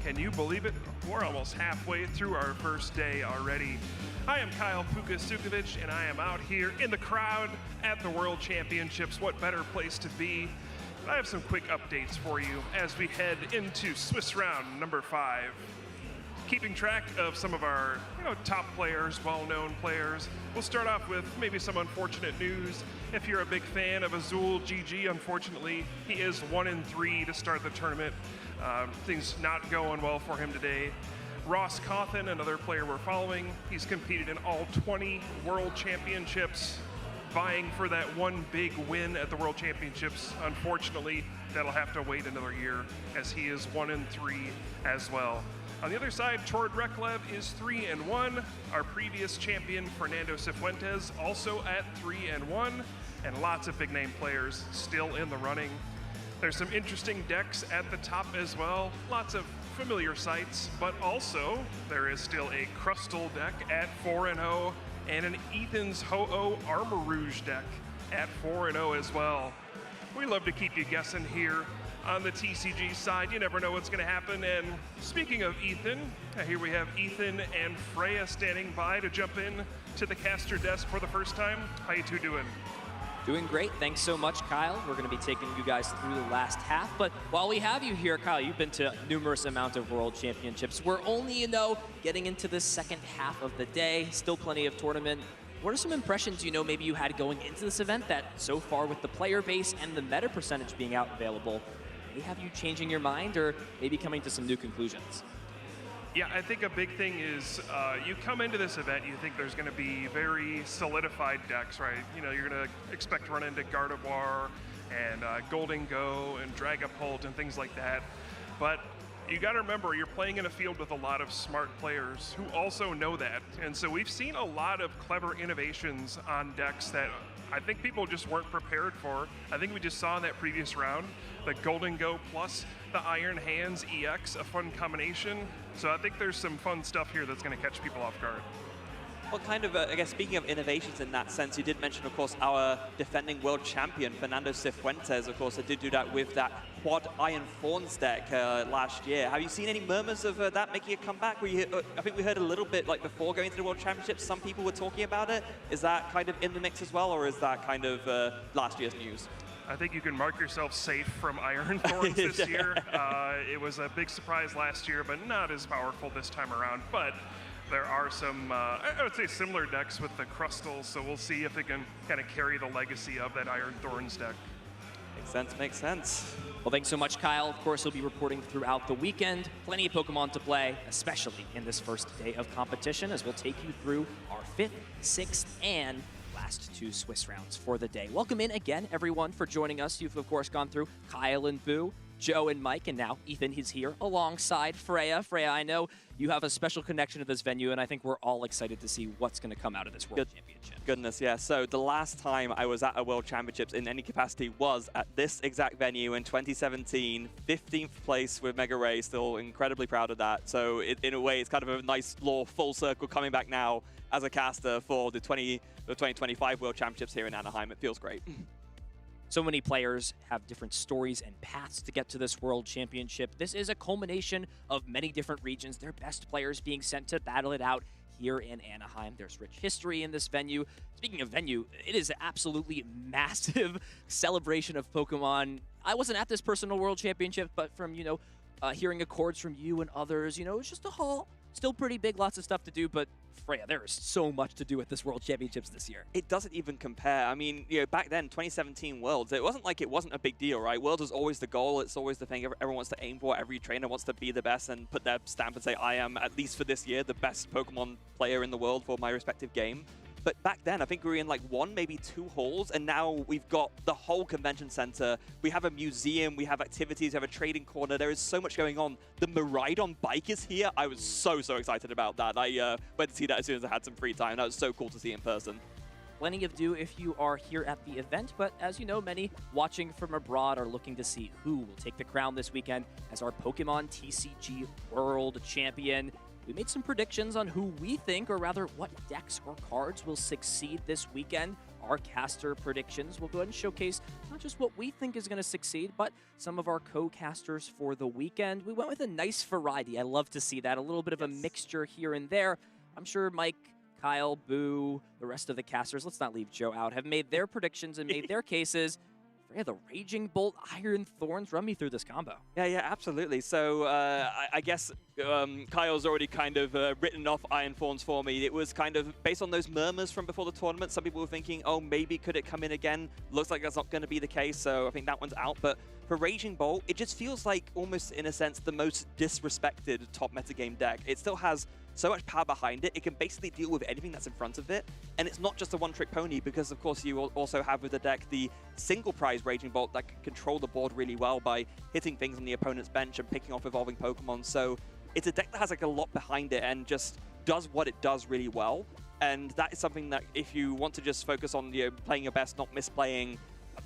Can you believe it? We're almost halfway through our first day already. I am Kyle Pukasukovic, and I am out here in the crowd at the World Championships. What better place to be? I have some quick updates for you as we head into Swiss round number 5. Keeping track of some of our top players, well-known players. We'll start off with maybe some unfortunate news. If you're a big fan of Azul GG, unfortunately, he is 1-3 to start the tournament. Things not going well for him today. Ross Cawthon, another player we're following. He's competed in all 20 World Championships. vying for that one big win at the World Championships. Unfortunately, that'll have to wait another year, as he is 1-3 as well. On the other side, Tord Reklev is 3-1. Our previous champion, Fernando Cifuentes, also at 3-1, and lots of big name players still in the running. There's some interesting decks at the top as well. Lots of familiar sights, but also there is still a Crustal deck at 4-0 and an Ethan's Ho-Oh Armor Rouge deck at 4-0 as well. We love to keep you guessing here on the TCG side. You never know what's going to happen. And speaking of Ethan, here we have Ethan and Freya standing by to jump in to the caster desk for the first time. How you two doing? Doing great. Thanks so much, Kyle. We're going to be taking you guys through the last half. But while we have you here, Kyle, you've been to numerous amount of World Championships. We're only, getting into the second half of the day. Still plenty of tournament. What are some impressions, maybe you had going into this event that so far with the player base and the meta percentage being out available, may have you changing your mind or maybe coming to some new conclusions? Yeah, I think a big thing is you come into this event, you think there's going to be very solidified decks, right? You're going to expect to run into Gardevoir and Golden Go and Dragapult and things like that. But you got to remember, you're playing in a field with a lot of smart players who also know that. And so we've seen a lot of clever innovations on decks that I think people just weren't prepared for. I think we just saw in that previous round the Golden Go plus the Iron Hands EX, a fun combination. So I think there's some fun stuff here that's going to catch people off guard. Well, kind of, I guess, speaking of innovations in that sense, you did mention, of course, our defending world champion, Fernando Cifuentes, of course, did do that with that quad Iron Thorns deck last year. Have you seen any murmurs of that making a comeback? I think we heard a little bit, like, before going to the World Championships, some people were talking about it. Is that kind of in the mix as well, or is that kind of last year's news? I think you can mark yourself safe from Iron Thorns this year. It was a big surprise last year, but not as powerful this time around. But there are some, I would say, similar decks with the Crustals, so we'll see if it can kind of carry the legacy of that Iron Thorns deck. Makes sense, makes sense. Well, thanks so much, Kyle. Of course, he'll be reporting throughout the weekend. Plenty of Pokemon to play, especially in this first day of competition, as we'll take you through our 5th, 6th, and last 2 Swiss rounds for the day. Welcome in again, everyone, for joining us. You've, of course, gone through Kyle and Boo, Joe and Mike, and now Ethan is here alongside Freya. Freya, I know you have a special connection to this venue, and I think we're all excited to see what's going to come out of this World Championship. Goodness, yeah. So the last time I was at a World Championships in any capacity was at this exact venue in 2017, 15th place with Mega Ray, still incredibly proud of that. So in a way, it's kind of a nice little full circle coming back now as a caster for the 2025 World Championships here in Anaheim. It feels great. So many players have different stories and paths to get to this World Championship. This is a culmination of many different regions, their best players being sent to battle it out here in Anaheim. There's rich history in this venue. Speaking of venue, it is an absolutely massive celebration of Pokemon. I wasn't at this personal World Championship, but from, hearing accords from you and others, it's just a hall. Still pretty big, lots of stuff to do, but Freya, there is so much to do at this World Championships this year. It doesn't even compare. I mean, back then, 2017 Worlds, it wasn't like it wasn't a big deal, right? Worlds was always the goal. It's always the thing everyone wants to aim for. Every trainer wants to be the best and put their stamp and say, I am, at least for this year, the best Pokemon player in the world for my respective game. But back then, I think we were in like 1, maybe 2 halls, and now we've got the whole convention center. We have a museum, we have activities, we have a trading corner. There is so much going on. The Miraidon bike is here. I was so excited about that. I went to see that as soon as I had some free time. That was so cool to see in person. Plenty of do if you are here at the event, but as you know, many watching from abroad are looking to see who will take the crown this weekend as our Pokemon TCG World Champion. We made some predictions on who we think, or rather what decks or cards will succeed this weekend. Our caster predictions will go ahead and showcase not just what we think is going to succeed, but some of our co-casters for the weekend. We went with a nice variety. I love to see that. A little bit of a mixture here and there. I'm sure Mike, Kyle, Boo, the rest of the casters, let's not leave Joe out, have made their predictions and made their cases. Yeah, the Raging Bolt, Iron Thorns, run me through this combo. Yeah, absolutely. So I guess Kyle's already kind of written off Iron Thorns for me. It was kind of based on those murmurs from before the tournament. Some people were thinking, oh, maybe could it come in again? Looks like that's not going to be the case, so I think that one's out. But for Raging Bolt, it just feels like almost, in a sense, the most disrespected top metagame deck. It still has so much power behind it. It can basically deal with anything that's in front of it. And it's not just a one-trick pony, because of course you also have with the deck the single prize Raging Bolt that can control the board really well by hitting things on the opponent's bench and picking off evolving Pokemon. So it's a deck that has like a lot behind it and just does what it does really well. And that is something that if you want to just focus on playing your best, not misplaying,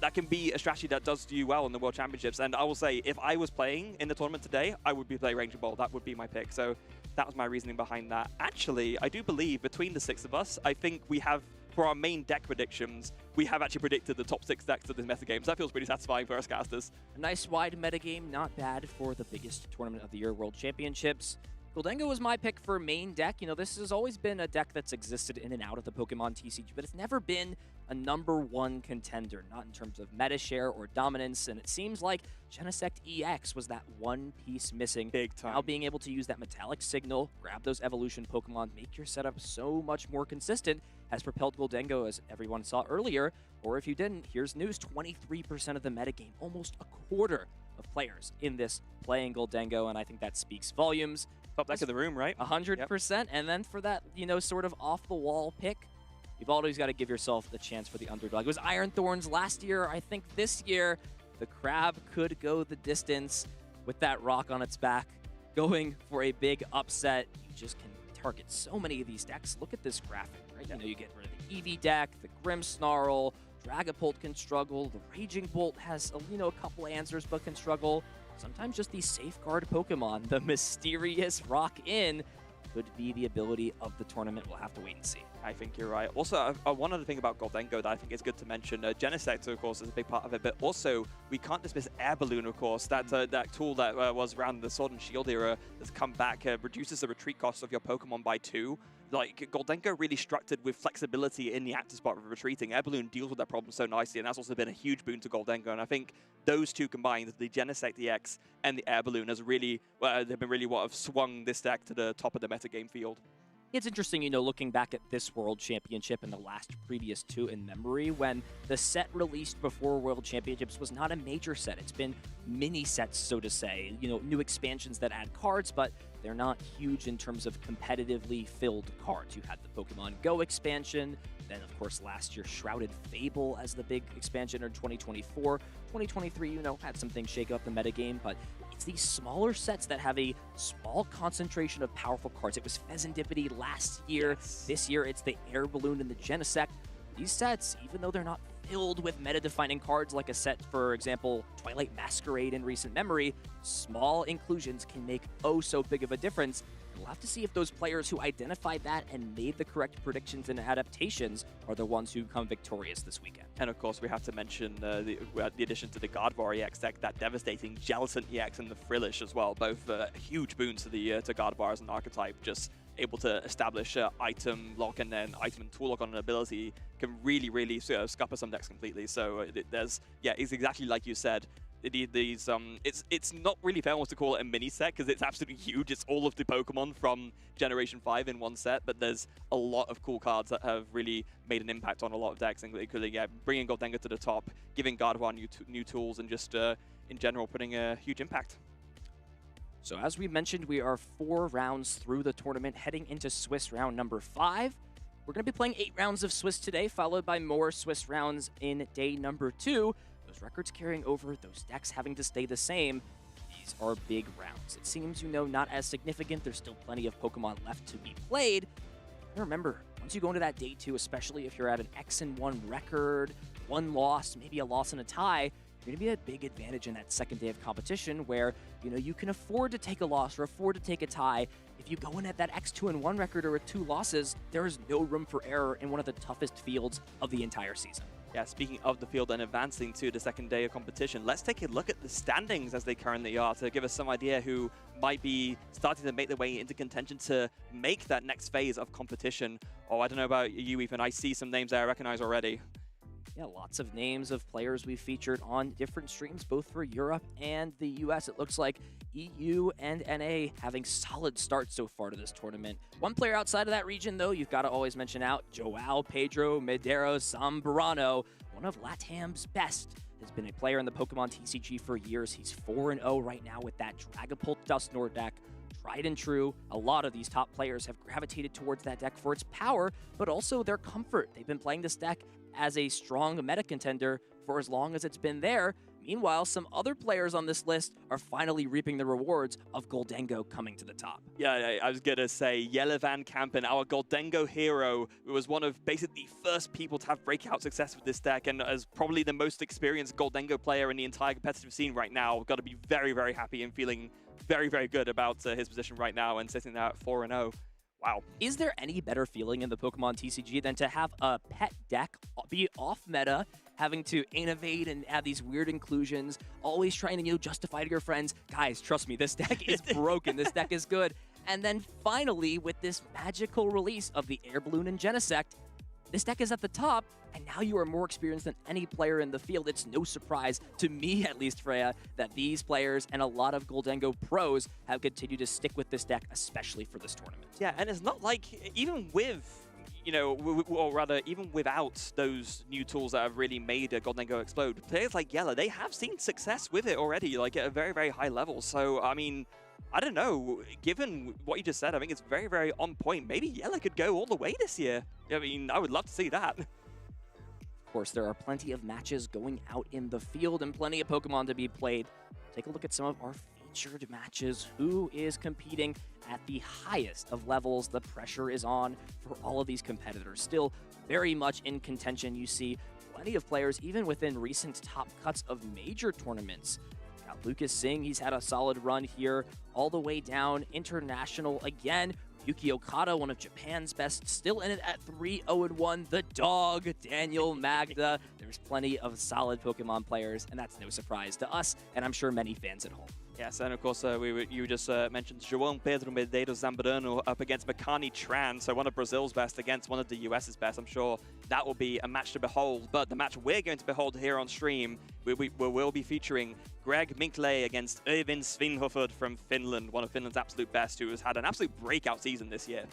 that can be a strategy that does do well in the World Championships. And I will say, if I was playing in the tournament today, I would be playing Raging Bolt. That would be my pick. So that was my reasoning behind that. Actually, I do believe between the 6 of us, I think we have, for our main deck predictions, we have actually predicted the top 6 decks of this metagame. So that feels pretty satisfying for us casters. A nice wide metagame, not bad for the biggest tournament of the year, World Championships. Gholdengo was my pick for main deck. You know, this has always been a deck that's existed in and out of the Pokemon TCG, but it's never been a #1 contender, not in terms of meta share or dominance, and it seems like Genesect EX was that one piece missing. Big time. Now being able to use that metallic signal, grab those evolution Pokemon, make your setup so much more consistent has propelled Gholdengo, as everyone saw earlier. Or if you didn't, here's news: 23% of the metagame, almost a quarter of players in this playing Gholdengo, and I think that speaks volumes. Top deck of the room, right? 100%. Yep. And then for that, you know, sort of off-the-wall pick, you've always got to give yourself the chance for the underdog. It was Iron Thorns last year. I think this year, the Crab could go the distance with that rock on its back, going for a big upset. You just can target so many of these decks. Look at this graphic, right? You know, you get rid of the Eevee deck, the Grimmsnarl, Dragapult can struggle, the Raging Bolt has, you know, a couple answers but can struggle. Sometimes just these safeguard Pokemon, the mysterious Rock-In, could be the ability of the tournament. We'll have to wait and see. I think you're right. Also, one other thing about Gholdengo that I think is good to mention, Genesect, of course, is a big part of it, but also we can't dismiss Air Balloon, of course. That tool that was around the Sword and Shield era has come back, reduces the retreat cost of your Pokemon by 2. Like, Gholdengo really structured with flexibility in the active spot of retreating. Air Balloon deals with that problem so nicely, and that's also been a huge boon to Gholdengo. And I think those two combined, the Genesect EX and the Air Balloon, has really, they've been really what have swung this deck to the top of the metagame field. It's interesting, you know, looking back at this World Championship and the previous 2 in memory, when the set released before World Championships was not a major set. It's been mini sets, so to say, you know, new expansions that add cards, but they're not huge in terms of competitively filled cards. You had the Pokemon GO expansion, then, of course, last year, Shrouded Fable as the big expansion in 2024. 2023, you know, had some things shake up the metagame, but it's these smaller sets that have a small concentration of powerful cards. It was Pheasantipity last year. Yes. This year, it's the Air Balloon and the Genesect. These sets, even though they're not filled with meta-defining cards like a set, for example, Twilight Masquerade in recent memory, small inclusions can make oh so big of a difference. We'll have to see if those players who identified that and made the correct predictions and adaptations are the ones who come victorious this weekend. And of course, we have to mention the addition to the Gardevoir EX deck, that devastating Gelatin EX and the Frillish as well. Both huge boons to the to Gardevoir as an archetype. Just able to establish item lock and then item and tool lock on an ability can really, really scupper some decks completely. So there's, yeah, it's exactly like you said. It's not really fair almost to call it a mini set because it's absolutely huge. It's all of the Pokemon from Generation 5 in one set, but there's a lot of cool cards that have really made an impact on a lot of decks, including bringing Gholdengo to the top, giving Gardevoir new tools, and just in general putting a huge impact. So as we mentioned, we are 4 rounds through the tournament, heading into Swiss round number 5. We're going to be playing 8 rounds of Swiss today, followed by more Swiss rounds in day number 2. Those records carrying over, those decks having to stay the same. These are big rounds. It seems, you know, not as significant. There's still plenty of Pokemon left to be played. And remember, once you go into that day 2, especially if you're at an X-1 record, 1 loss, maybe a loss and a tie, you're going to be at a big advantage in that second day of competition where, you know, you can afford to take a loss or afford to take a tie. If you go in at that X-2-1 record or with 2 losses, there is no room for error in one of the toughest fields of the entire season. Yeah, speaking of the field and advancing to the second day of competition, let's take a look at the standings as they currently are to give us some idea who might be starting to make their way into contention to make that next phase of competition. Oh, I don't know about you, Ethan. I see some names that I recognize already. Yeah, lots of names of players we've featured on different streams, both for Europe and the US. It looks like EU and NA having solid starts so far to this tournament. One player outside of that region, though, you've got to always mention out, Joao Pedro Medeiros Zambrano, one of LATAM's best. Has been a player in the Pokemon TCG for years. He's 4-0 right now with that Dragapult Dusknoir deck, tried and true. A lot of these top players have gravitated towards that deck for its power, but also their comfort. They've been playing this deck as a strong meta contender for as long as it's been there. Meanwhile, some other players on this list are finally reaping the rewards of Goldengo coming to the top. Yeah, I was going to say, Jelle van Kampen, our Goldengo hero, who was one of basically the first people to have breakout success with this deck, and as probably the most experienced Goldengo player in the entire competitive scene right now. Got to be very, very happy and feeling very, very good about his position right now and sitting there at 4-0. Wow. Is there any better feeling in the Pokemon TCG than to have a pet deck be off meta, having to innovate and add these weird inclusions, always trying to justify to your friends, guys, trust me, this deck is broken, this deck is good. And then finally, with this magical release of the Air Balloon and Genesect, this deck is at the top, and now you are more experienced than any player in the field. It's no surprise, to me at least, Freya, that these players and a lot of Goldengo pros have continued to stick with this deck, especially for this tournament. Yeah, and it's not like, even with or rather, even without those new tools that have really made Goldengo explode, players like Jelle, they have seen success with it already, like at a very, very high level. So, I mean, I don't know, given what you just said, I think it's very, very on point. Maybe Jelle could go all the way this year. I mean, I would love to see that. Of course, there are plenty of matches going out in the field and plenty of Pokemon to be played. Take a look at some of our featured matches. Who is competing at the highest of levels? The pressure is on for all of these competitors. Still very much in contention. You see plenty of players, even within recent top cuts of major tournaments. Got Lucas Singh, he's had a solid run here, all the way down international again. Yuki Okada, one of Japan's best, still in it at 3-0-1. The dog, Daniel Magda. There's plenty of solid Pokemon players, and that's no surprise to us, and I'm sure many fans at home. Yes, and of course, you just mentioned João Pedro Medeiros Zambrano up against Makani Tran, so one of Brazil's best against one of the US's best. I'm sure that will be a match to behold, but the match we're going to behold here on stream, we'll be featuring Greg Minkley against Irvin Svinhufvud from Finland, one of Finland's absolute best, who has had an absolute breakout season this year.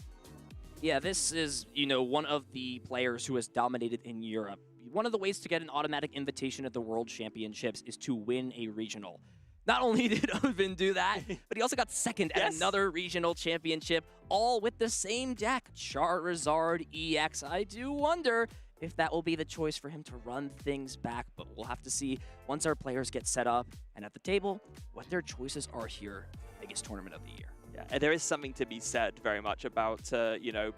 Yeah, this is, one of the players who has dominated in Europe. One of the ways to get an automatic invitation at the World Championships is to win a regional. Not only did Irvin do that, but he also got second at another regional championship, all with the same deck, Charizard EX. I do wonder if that will be the choice for him to run things back, but we'll have to see once our players get set up and at the table what their choices are here. Biggest tournament of the year. Yeah, there is something to be said very much about,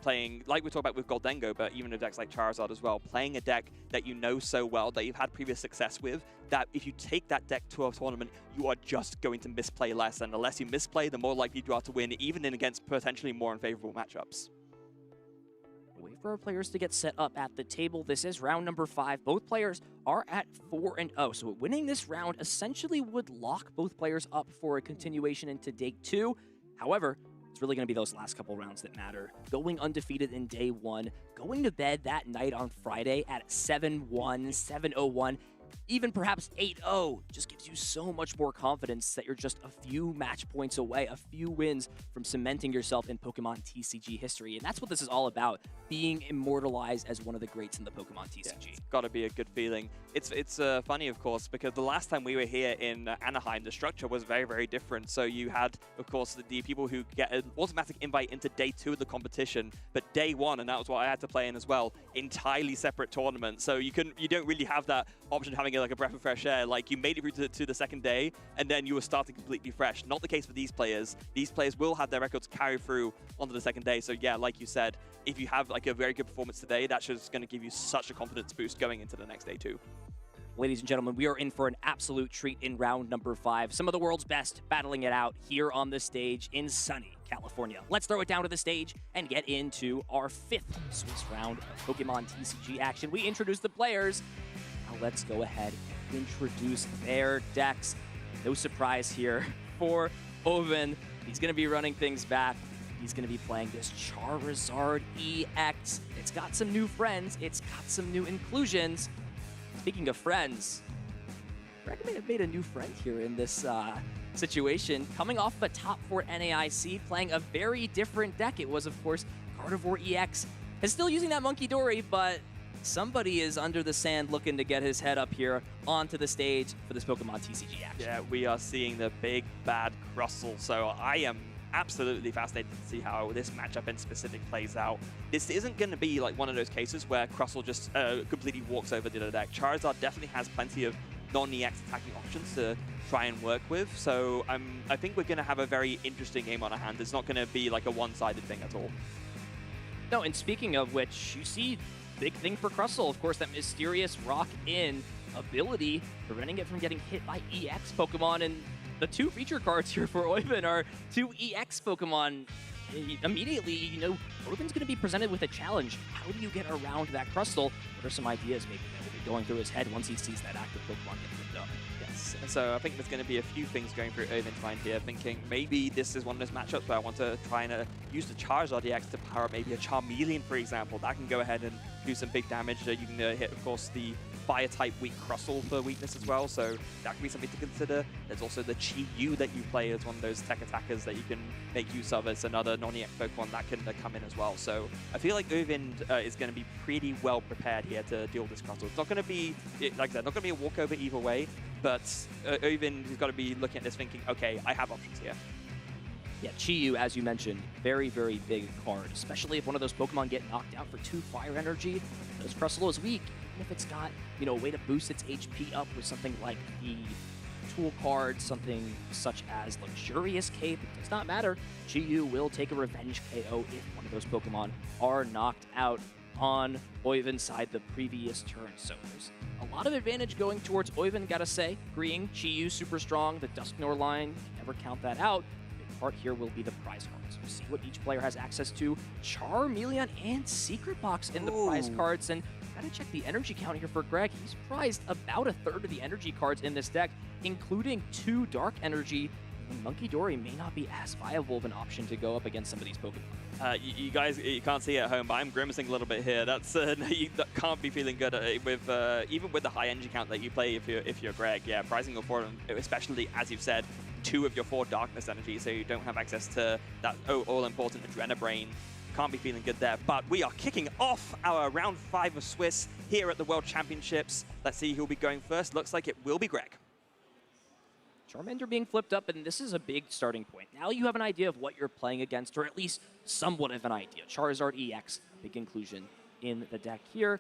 playing, like we talked about with Goldengo, but even with decks like Charizard as well, playing a deck that you know so well, that you've had previous success with, that if you take that deck to a tournament, you are just going to misplay less, and the less you misplay, the more likely you are to win, even in against potentially more unfavorable matchups. Wait for our players to get set up at the table. This is round number 5. Both players are at 4-0, so winning this round essentially would lock both players up for a continuation into day 2. However, it's really going to be those last couple rounds that matter. Going undefeated in day 1, going to bed that night on Friday at 7-1, 7-0-1, even perhaps 8-0 just gives you so much more confidence that you're just a few match points away, a few wins from cementing yourself in Pokemon TCG history. And that's what this is all about, being immortalized as one of the greats in the Pokemon TCG. Yeah, it's got to be a good feeling. It's funny, of course, because the last time we were here in Anaheim, the structure was very, very different. So you had, of course, the people who get an automatic invite into day 2 of the competition, but day 1, and that was what I had to play in as well, entirely separate tournament. So you don't really have that option of having like a breath of fresh air. Like, you made it through to the second day, and then you were starting completely fresh. Not the case for these players. These players will have their records carry through onto the second day. So yeah, like you said, if you have like a very good performance today, that's just going to give you such a confidence boost going into the next day too. Ladies and gentlemen, we are in for an absolute treat in round number 5. Some of the world's best battling it out here on the stage in sunny California. Let's throw it down to the stage and get into our 5th Swiss round of Pokemon TCG action. We introduce the players. Now let's go ahead and introduce their decks. No surprise here for Oven. He's going to be running things back. He's going to be playing this Charizard EX. It's got some new friends. It's got some new inclusions. Speaking of friends, Greg may have made a new friend here in this situation. Coming off a top 4 NAIC, playing a very different deck. It was, of course, Gardevoir EX. Is still using that Monkey Dory, but somebody is under the sand looking to get his head up here onto the stage for this Pokemon TCG action. Yeah, we are seeing the big bad Crustle, so I am absolutely fascinated to see how this matchup in specific plays out. This isn't going to be like one of those cases where Crustle just completely walks over the other deck. Charizard definitely has plenty of non-EX attacking options to try and work with, so I think we're going to have a very interesting game on our hands. It's not going to be like a one-sided thing at all. No, and speaking of which, you see, big thing for Crustle, of course, that mysterious Rock-In ability, preventing it from getting hit by EX Pokemon, and the two feature cards here for Oyvind are two EX Pokemon. Immediately, you know, Oyvind's going to be presented with a challenge. How do you get around that Crustle? What are some ideas maybe that will be going through his head once he sees that active Pokemon get flipped up? Yes, so I think there's going to be a few things going through Oyvind's mind here, thinking maybe this is one of those matchups where I want to try and use the Charizard EX to power up maybe a Charmeleon, for example. That can go ahead and do some big damage. You can hit, of course, the Fire-type weak Crustle for weakness as well, so that could be something to consider. There's also the Chi-Yu that you play as one of those tech attackers that you can make use of as another non-EX Pokemon that can come in as well. So I feel like Oyvind is going to be pretty well prepared here to deal with this Crustle. It's not going to be, like I said, not going to be a walkover either way, but Oyvind has got to be looking at this thinking, okay, I have options here. Yeah, Chi-Yu, as you mentioned, very, very big card, especially if one of those Pokemon get knocked out for 2 fire energy. This Crustle is weak, even if it's got, you know, a way to boost its HP up with something like the Tool card, something such as Luxurious Cape. It does not matter. Chi-Yu will take a revenge KO if one of those Pokemon are knocked out on Oyvind's side the previous turn. So there's a lot of advantage going towards Oyvind, gotta say. Agreeing, Chi-Yu super strong, the Dusknoir line, never count that out. Part here will be the prize cards. We'll see what each player has access to. Charmeleon and Secret Box in the prize cards, and gotta check the energy count here for Greg. He's prized about 1/3 of the energy cards in this deck, including 2 Dark Energy. And Monkey Dory may not be as viable of an option to go up against some of these Pokemon. You guys, you can't see it at home, but I'm grimacing a little bit here. That's you can't be feeling good with even with the high energy count that you play if you're Greg. Yeah, prizing your form, especially as you've said, 2 of your 4 darkness energy, so you don't have access to that all-important Adrenabrain. Can't be feeling good there. But we are kicking off our round 5 of Swiss here at the World Championships. Let's see who'll be going first. Looks like it will be Greg. Charmander being flipped up, and this is a big starting point. Now you have an idea of what you're playing against, or at least somewhat of an idea. Charizard EX, big inclusion in the deck here.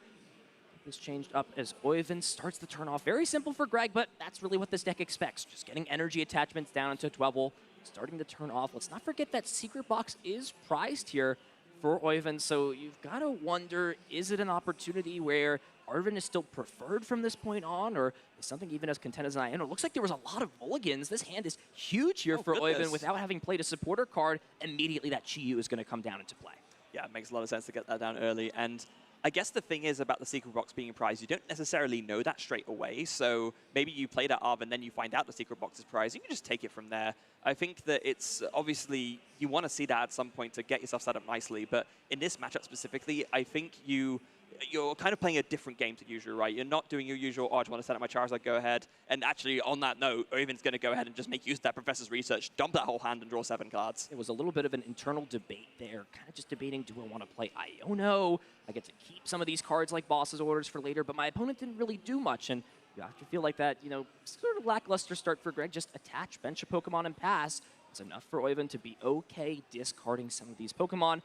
This changed up as Oyvind starts the turn off. Very simple for Greg, but that's really what this deck expects. Just getting energy attachments down into 12, starting the turn off. Let's not forget that Secret Box is prized here for Oyvind, so you've got to wonder, is it an opportunity where Oyvind is still preferred from this point on, or is something even as content as I am? It looks like there was a lot of mulligans. This hand is huge here for Oyvind without having played a supporter card. Immediately that Chi-Yu is going to come down into play. Yeah, it makes a lot of sense to get that down early, and I guess the thing is about the Secret Box being a prize, you don't necessarily know that straight away, so maybe you play that Arv and then you find out the Secret Box is prize, you can just take it from there. I think that it's obviously, you want to see that at some point to get yourself set up nicely, but in this matchup specifically, I think you're kind of playing a different game to usual, right? You're not doing your usual, oh, I just want to set up my Charizard, go ahead. And actually, on that note, Oyvind's going to go ahead and just make use of that Professor's Research, dump that whole hand and draw 7 cards. It was a little bit of an internal debate there, kind of just debating, do I want to play Iono? I get to keep some of these cards like Boss's Orders for later, but my opponent didn't really do much. And you have to feel like that, you know, sort of lackluster start for Greg. Just attach, bench a Pokemon, and pass. It's enough for Oyvind to be okay discarding some of these Pokemon,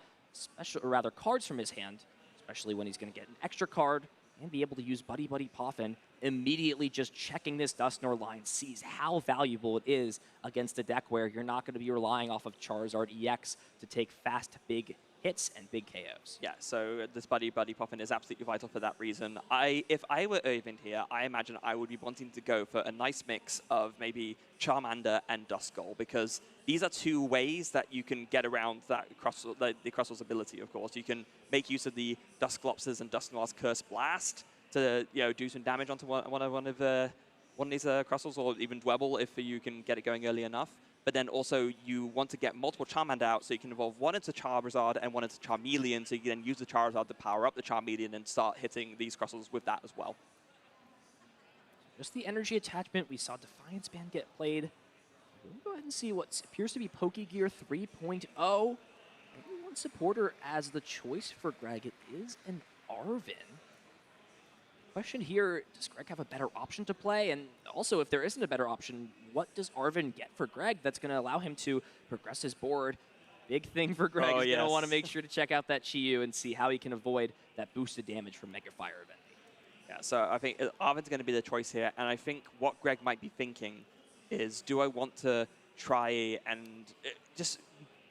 or rather cards from his hand, especially when he's going to get an extra card and be able to use Buddy Buddy Poffin. Immediately just checking this Dusknoir line, sees how valuable it is against a deck where you're not going to be relying off of Charizard EX to take fast, big hits and big KOs. Yeah, so this Buddy Buddy Poffin is absolutely vital for that reason. If I were Oyvind here, I imagine I would be wanting to go for a nice mix of maybe Charmander and Duskull, because these are 2 ways that you can get around that the Crustle's ability, of course. You can make use of the Dusclops's and Dusknoir's Curse Blast to do some damage onto one of these Crustles, or even Dwebble if you can get it going early enough. But then also you want to get multiple Charmander out, so you can evolve one into Charizard and one into Charmeleon, so you can then use the Charizard to power up the Charmeleon and start hitting these Crustles with that as well. Just the energy attachment, we saw Defiance Band get played. We'll go ahead and see what appears to be Pokegear 3.0. Maybe one supporter as the choice for Greg. It is an Arvin. Question here, does Greg have a better option to play? And also, if there isn't a better option, what does Arvin get for Greg that's going to allow him to progress his board? Big thing for Greg. He's going to want to make sure to check out that Chi-Yu and see how he can avoid that boosted damage from Mega Fire Event. Yeah, so I think Arvin's going to be the choice here. And I think what Greg might be thinking is, do I want to try and just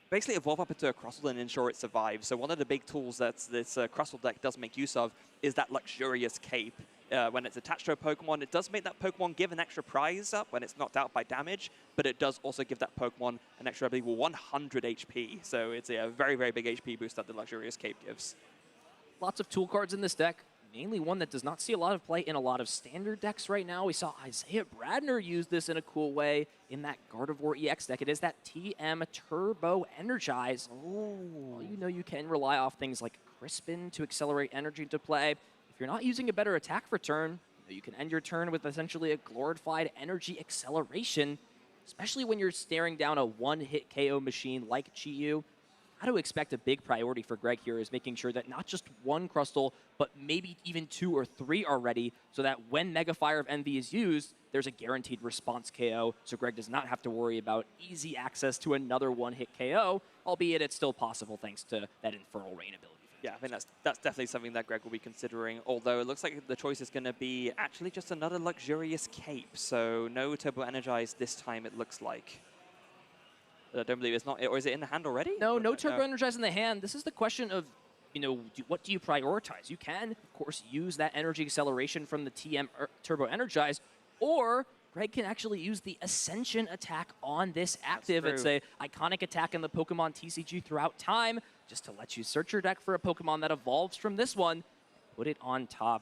basically evolve up into a Crustle and ensure it survives? So one of the big tools that this Crustle deck does make use of is that luxurious cape. When it's attached to a Pokemon, it does make that Pokemon give an extra prize up when it's knocked out by damage, but it does also give that Pokemon an extra, I believe, 100 HP. So it's a very, very big HP boost that the luxurious cape gives. Lots of tool cards in this deck. Mainly one that does not see a lot of play in a lot of standard decks right now. We saw Isaiah Bradner use this in a cool way in that Gardevoir EX deck. It is that TM Turbo Energize. Well, you know you can rely off things like Crispin to accelerate energy into play. If you're not using a better attack for turn, you can end your turn with essentially a glorified energy acceleration, especially when you're staring down a one-hit KO machine like Chi-Yu. How to expect a big priority for Greg here is making sure that not just one Crustle, but maybe even 2 or 3 are ready, so that when Mega Fire of Envy is used, there's a guaranteed response KO, so Greg does not have to worry about easy access to another one-hit KO, albeit it's still possible thanks to that Infernal Rain ability. Yeah, I think that's definitely something that Greg will be considering, although it looks like the choice is going to be actually just another luxurious cape, so no Turbo Energize this time it looks like. I don't believe it's not, or is it in the hand already? No Turbo Energize in the hand. This is the question of, you know, what do you prioritize? You can, of course, use that energy acceleration from the TM Turbo Energize, or Greg can actually use the Ascension attack on this active. It's a iconic attack in the Pokemon TCG throughout time, just to let you search your deck for a Pokemon that evolves from this one, put it on top,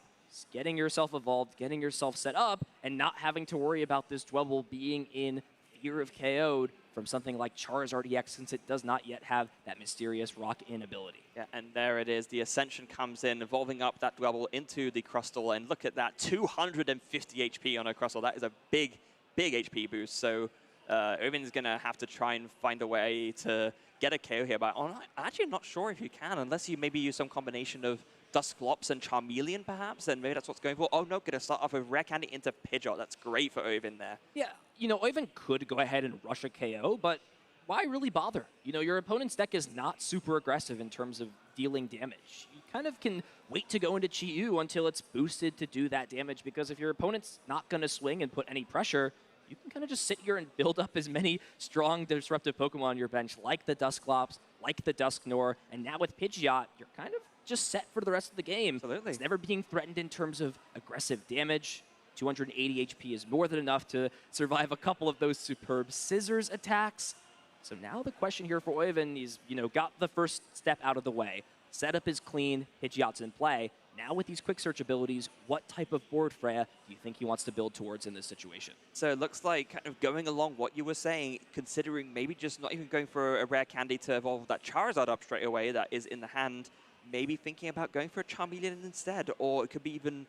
getting yourself evolved, getting yourself set up, and not having to worry about this Dwebble being in fear of KO'd from something like Charizard EX, since it does not yet have that mysterious Rock-In ability. Yeah, and there it is. The Ascension comes in, evolving up that Dwebble into the Crustle, and look at that, 250 HP on a Crustle. That is a big, big HP boost. So Ovin's going to have to try and find a way to get a KO here, but I'm actually not sure if you can, unless you maybe use some combination of Dusclops and Charmeleon, perhaps, and maybe that's what's going for. Oh, no, going to start off with Rare Candy into Pidgeot. That's great for Ovin there. Yeah, you know, Ovin could go ahead and rush a KO, but why really bother? You know, your opponent's deck is not super aggressive in terms of dealing damage. You kind of can wait to go into Chi-Yu until it's boosted to do that damage, because if your opponent's not going to swing and put any pressure, you can kind of just sit here and build up as many strong disruptive Pokemon on your bench, like the Dusclops, like the Dusknoir, and now with Pidgeot, you're kind of just set for the rest of the game. Absolutely. It's never being threatened in terms of aggressive damage. 280 HP is more than enough to survive a couple of those superb scissors attacks. So now the question here for Oivin is, you know, got the first step out of the way. Setup is clean, Pidgeot's in play. Now with these quick search abilities, what type of board, Freya, do you think he wants to build towards in this situation? So it looks like kind of going along what you were saying, considering maybe just not even going for a Rare Candy to evolve that Charizard up straight away that is in the hand, maybe thinking about going for a Charmeleon instead, or it could be even,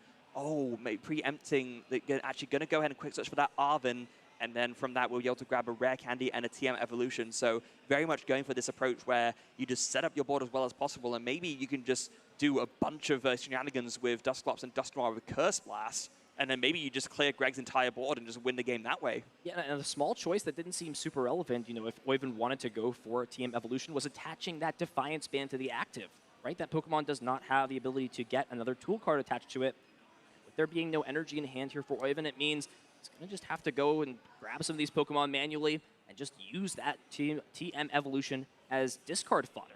maybe preempting, actually going to go ahead and quick search for that Arvin, and then from that we'll be able to grab a Rare Candy and a TM Evolution. So very much going for this approach where you just set up your board as well as possible, and maybe you can just do a bunch of shenanigans with Dusclops and Dusknoir with Curse Blast, and then maybe you just clear Greg's entire board and just win the game that way. Yeah, and a small choice that didn't seem super relevant, you know, if Oivin wanted to go for TM Evolution, was attaching that Defiance Band to the active, right? That Pokemon does not have the ability to get another tool card attached to it. With there being no energy in hand here for Oivin, it means it's going to just have to go and grab some of these Pokemon manually and just use that TM Evolution as discard fodder.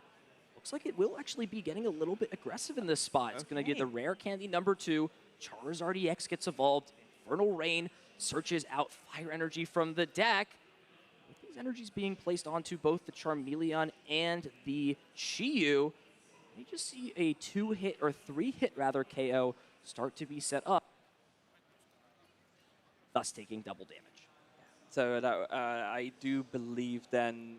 Looks like it will actually be getting a little bit aggressive in this spot. It's going to get the Rare Candy number 2. Charizard EX gets evolved. Infernal Rain searches out Fire Energy from the deck. With these energies being placed onto both the Charmeleon and the Chi-Yu, you just see a 2-hit or 3-hit rather KO start to be set up, thus taking double damage. So that, I do believe then,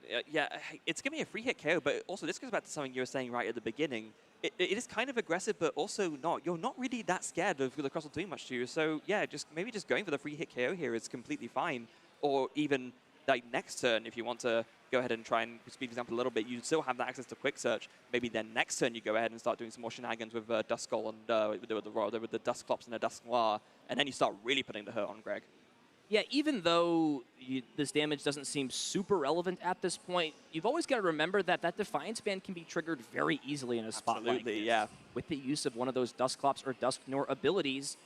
it's going to be a 3-hit KO, but also this goes back to something you were saying right at the beginning. It is kind of aggressive, but also not. You're not really that scared of the Crustle doing much to you. So yeah, maybe just going for the 3-hit KO here is completely fine. Or even like next turn, if you want to go ahead and try and speed things up a little bit, you still have that access to quick search. Maybe then next turn you go ahead and start doing some more shenanigans with Duskull and with the Dusclops and the Dusknoir, and then you start really putting the hurt on Greg. Yeah, even though this damage doesn't seem super relevant at this point, you've always got to remember that that Defiance Band can be triggered very easily in a spot like this. Yeah. With the use of one of those Dusclops or Dusknoir abilities,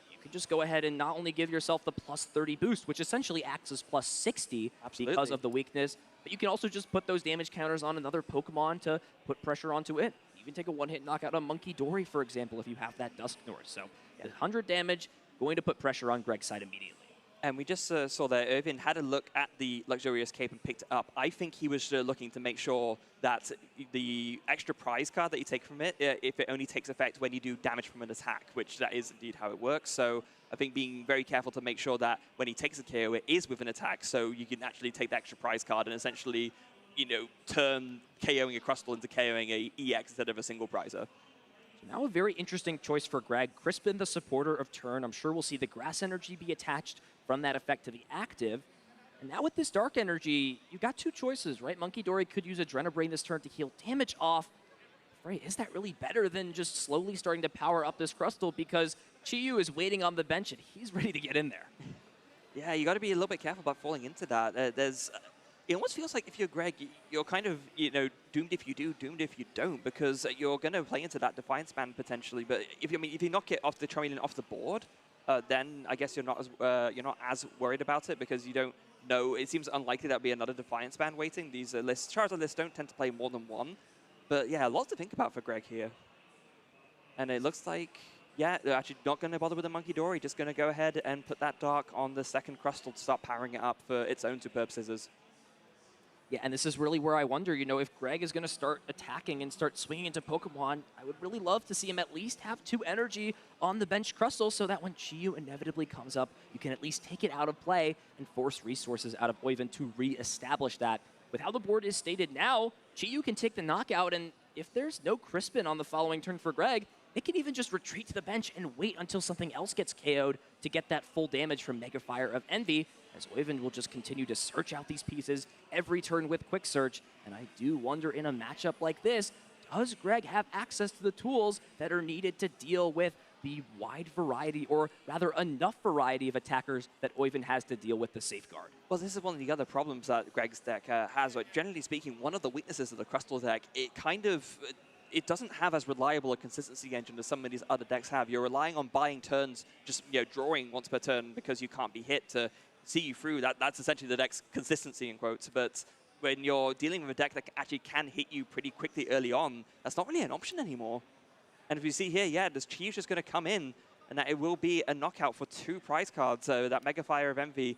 you can just go ahead and not only give yourself the plus 30 boost, which essentially acts as plus 60 because of the weakness, but you can also just put those damage counters on another Pokemon to put pressure onto it. Even take a one-hit knockout on Monkey Dory, for example, if you have that Dusknoir. So 100 damage, going to put pressure on Greg's side immediately. And we just saw that Irvin had a look at the Luxurious Cape and picked it up. I think he was looking to make sure that the extra prize card that you take from it, if it only takes effect when you do damage from an attack, which that is indeed how it works. So I think being very careful to make sure that when he takes a KO, it is with an attack, so you can actually take the extra prize card and essentially, turn KOing a Crustle into KOing a EX instead of a single prizer. Now a very interesting choice for Greg. Crispin, the supporter of turn. I'm sure we'll see the grass energy be attached from that effect to the active. And now with this dark energy, you've got two choices, right? Monkey Dory could use Adrenabrain this turn to heal damage off. Right, is that really better than just slowly starting to power up this Crustle? Because Chi-Yu is waiting on the bench and he's ready to get in there. Yeah, you got to be a little bit careful about falling into that. It almost feels like if you're Greg, you're kind of, doomed if you do, doomed if you don't, because you're going to play into that Defiance Band potentially. But if you knock it off the Charmeleon off the board, then I guess you're not as worried about it because you don't know. It seems unlikely that would be another Defiance Band waiting. These Charizard lists don't tend to play more than one. But yeah, lots to think about for Greg here. And it looks like, yeah, they're actually not going to bother with the Monkey Dory. Just going to go ahead and put that Dark on the second Crustle to start powering it up for its own superb scissors. Yeah, and this is really where I wonder, if Greg is going to start attacking and start swinging into Pokemon, I would really love to see him at least have 2 energy on the bench Crustle so that when Chi-Yu inevitably comes up, you can at least take it out of play and force resources out of Oiven to re-establish that. With how the board is stated now, Chi-Yu can take the knockout, and if there's no Crispin on the following turn for Greg, it can even just retreat to the bench and wait until something else gets KO'd to get that full damage from Mega Fire of Envy, as Oiven will just continue to search out these pieces every turn with Quick Search. And I do wonder, in a matchup like this, does Greg have access to the tools that are needed to deal with the wide variety, or rather enough variety of attackers that Oiven has to deal with the Safeguard? Well, this is one of the other problems that Greg's deck has. Generally speaking, one of the weaknesses of the Crustle deck, it doesn't have as reliable a consistency engine as some of these other decks have. You're relying on buying turns, just drawing once per turn because you can't be hit to see you through. That's essentially the deck's consistency in quotes. But when you're dealing with a deck that actually can hit you pretty quickly early on, that's not really an option anymore. And if you see here, yeah, this Chi-Yu's just going to come in, and that it will be a knockout for 2 prize cards. So that Mega Fire of Envy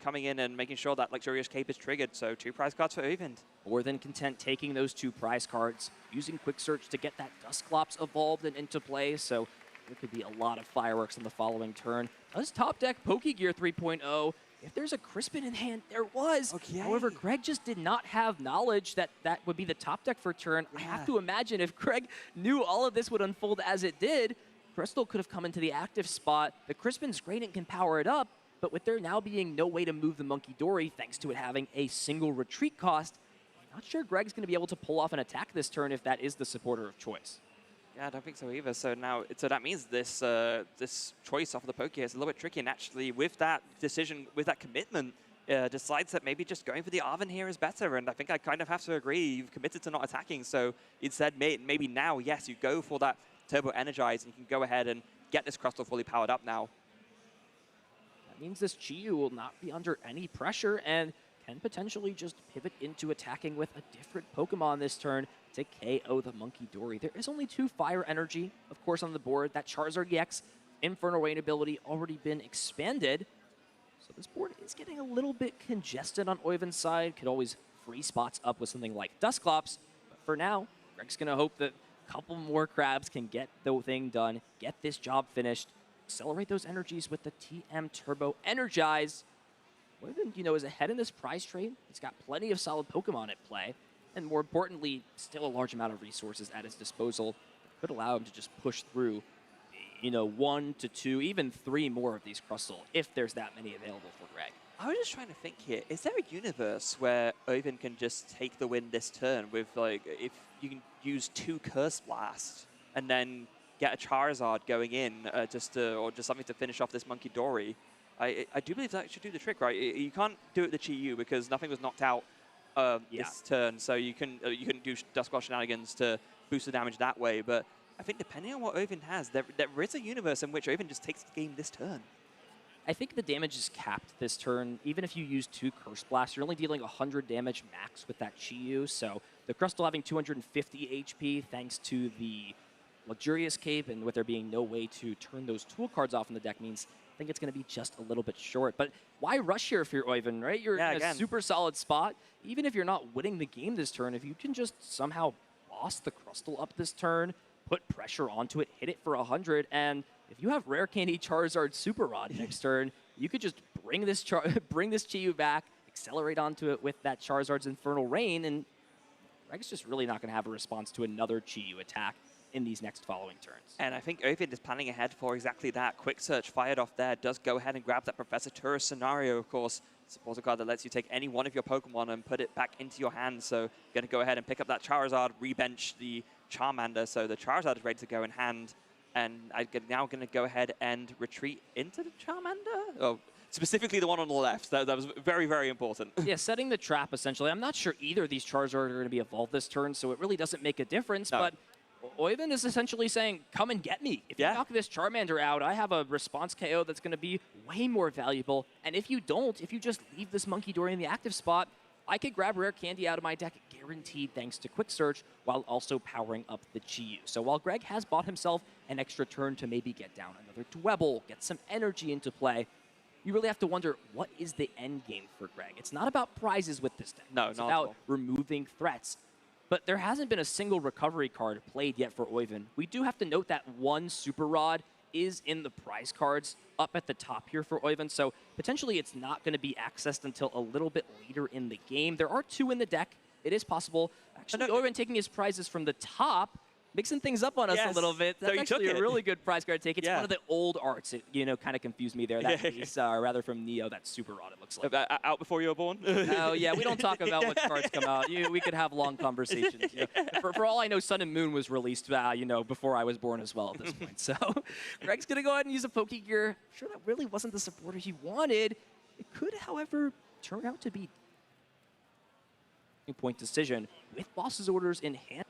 coming in and making sure that Luxurious Cape is triggered. So 2 prize cards for Oiven. More than content taking those 2 prize cards, using Quick Search to get that Dusclops evolved and into play. So there could be a lot of fireworks on the following turn. Does top deck Pokegear 3.0? If there's a Crispin in hand, there was. Okay. However, Greg just did not have knowledge that that would be the top deck for turn. Yeah. I have to imagine if Greg knew all of this would unfold as it did, Crystal could have come into the active spot. The Crispin's great and can power it up, but with there now being no way to move the Monkey Dory, thanks to it having a single retreat cost, I'm not sure Greg's going to be able to pull off an attack this turn if that is the supporter of choice. Yeah, I don't think so either. So that means this this choice off the Poké is a little bit tricky. And actually, with that decision, with that commitment, decides that maybe just going for the Arven here is better. And I think I kind of have to agree. You've committed to not attacking, so instead maybe now, yes, you go for that Turbo Energize, and you can go ahead and get this Crustle fully powered up now. That means this Chi-Yu will not be under any pressure and can potentially just pivot into attacking with a different Pokemon this turn to KO the Monkey Dory. There is only 2 Fire Energy, of course, on the board. That Charizard EX Infernal Rain ability already been expanded. So this board is getting a little bit congested on Oiven's side. Could always free spots up with something like Dusclops. But for now, Greg's going to hope that a couple more Crabs can get the thing done, get this job finished, accelerate those energies with the TM Turbo Energize. Oiven, is ahead in this prize trade. He's got plenty of solid Pokemon at play. And more importantly, still a large amount of resources at his disposal that could allow him to just push through, 1 to 2, even 3 more of these Crustle, if there's that many available for Greg. I was just trying to think here. Is there a universe where Oven can just take the win this turn with, like, if you can use 2 Curse Blast and then get a Charizard going in or just something to finish off this Monkey Dory? I do believe that should do the trick, right? You can't do it the Chi-Yu because nothing was knocked out this turn, so you couldn't do Duskwall Shenanigans to boost the damage that way. But I think depending on what Oven has, there is a universe in which Oven just takes the game this turn. I think the damage is capped this turn. Even if you use 2 Curse Blasts, you're only dealing 100 damage max with that Chi-Yu. So the Crustle having 250 HP thanks to the Luxurious Cape, and with there being no way to turn those tool cards off in the deck means I think it's going to be just a little bit short. But why rush here if you're Oven, right? You're in a super solid spot. Even if you're not winning the game this turn, if you can just somehow boss the Crustle up this turn, put pressure onto it, hit it for 100, and if you have Rare Candy Charizard Super Rod next turn, you could just bring this Chi-Yu back, accelerate onto it with that Charizard's Infernal Rain, and Greg's just really not going to have a response to another Chi-Yu attack in these next following turns. And I think Ovid is planning ahead for exactly that. Quick Search fired off there does go ahead and grab that Professor Tourist scenario, of course. Support a card that lets you take any one of your Pokemon and put it back into your hand. So going to go ahead and pick up that Charizard, rebench the Charmander. So the Charizard is ready to go in hand. And I'm now going to go ahead and retreat into the Charmander. Oh, specifically the one on the left. That was very, very important. Yeah, setting the trap, essentially. I'm not sure either of these Charizard are going to be evolved this turn, so it really doesn't make a difference. No. But Oven is essentially saying, come and get me. If you knock this Charmander out, I have a response KO that's going to be way more valuable. And if you don't, if you just leave this Monkey Dory in the active spot, I could grab Rare Candy out of my deck, guaranteed, thanks to Quick Search, while also powering up the Chi-Yu. So while Greg has bought himself an extra turn to maybe get down another Dwebble, get some energy into play, you really have to wonder, what is the end game for Greg? It's not about prizes with this deck. No, it's not about at all. removing threats. But there hasn't been a single recovery card played yet for Oven. We do have to note that one Super Rod is in the prize cards up at the top here for Oven, so potentially it's not going to be accessed until a little bit later in the game. There are 2 in the deck. It is possible. Actually, Oven taking his prizes from the top, mixing things up on us a little bit. That's actually a really good prize card take. It's one of the old arts. It, kind of confused me there. That piece, rather from Neo, that Super Rod, it looks like. Out before you were born? Oh, yeah, we don't talk about what cards come out. We could have long conversations. For all I know, Sun and Moon was released, before I was born as well at this point. So Greg's going to go ahead and use a Pokégear. I'm sure that really wasn't the supporter he wanted. It could, however, turn out to be a point decision with boss's orders in hand.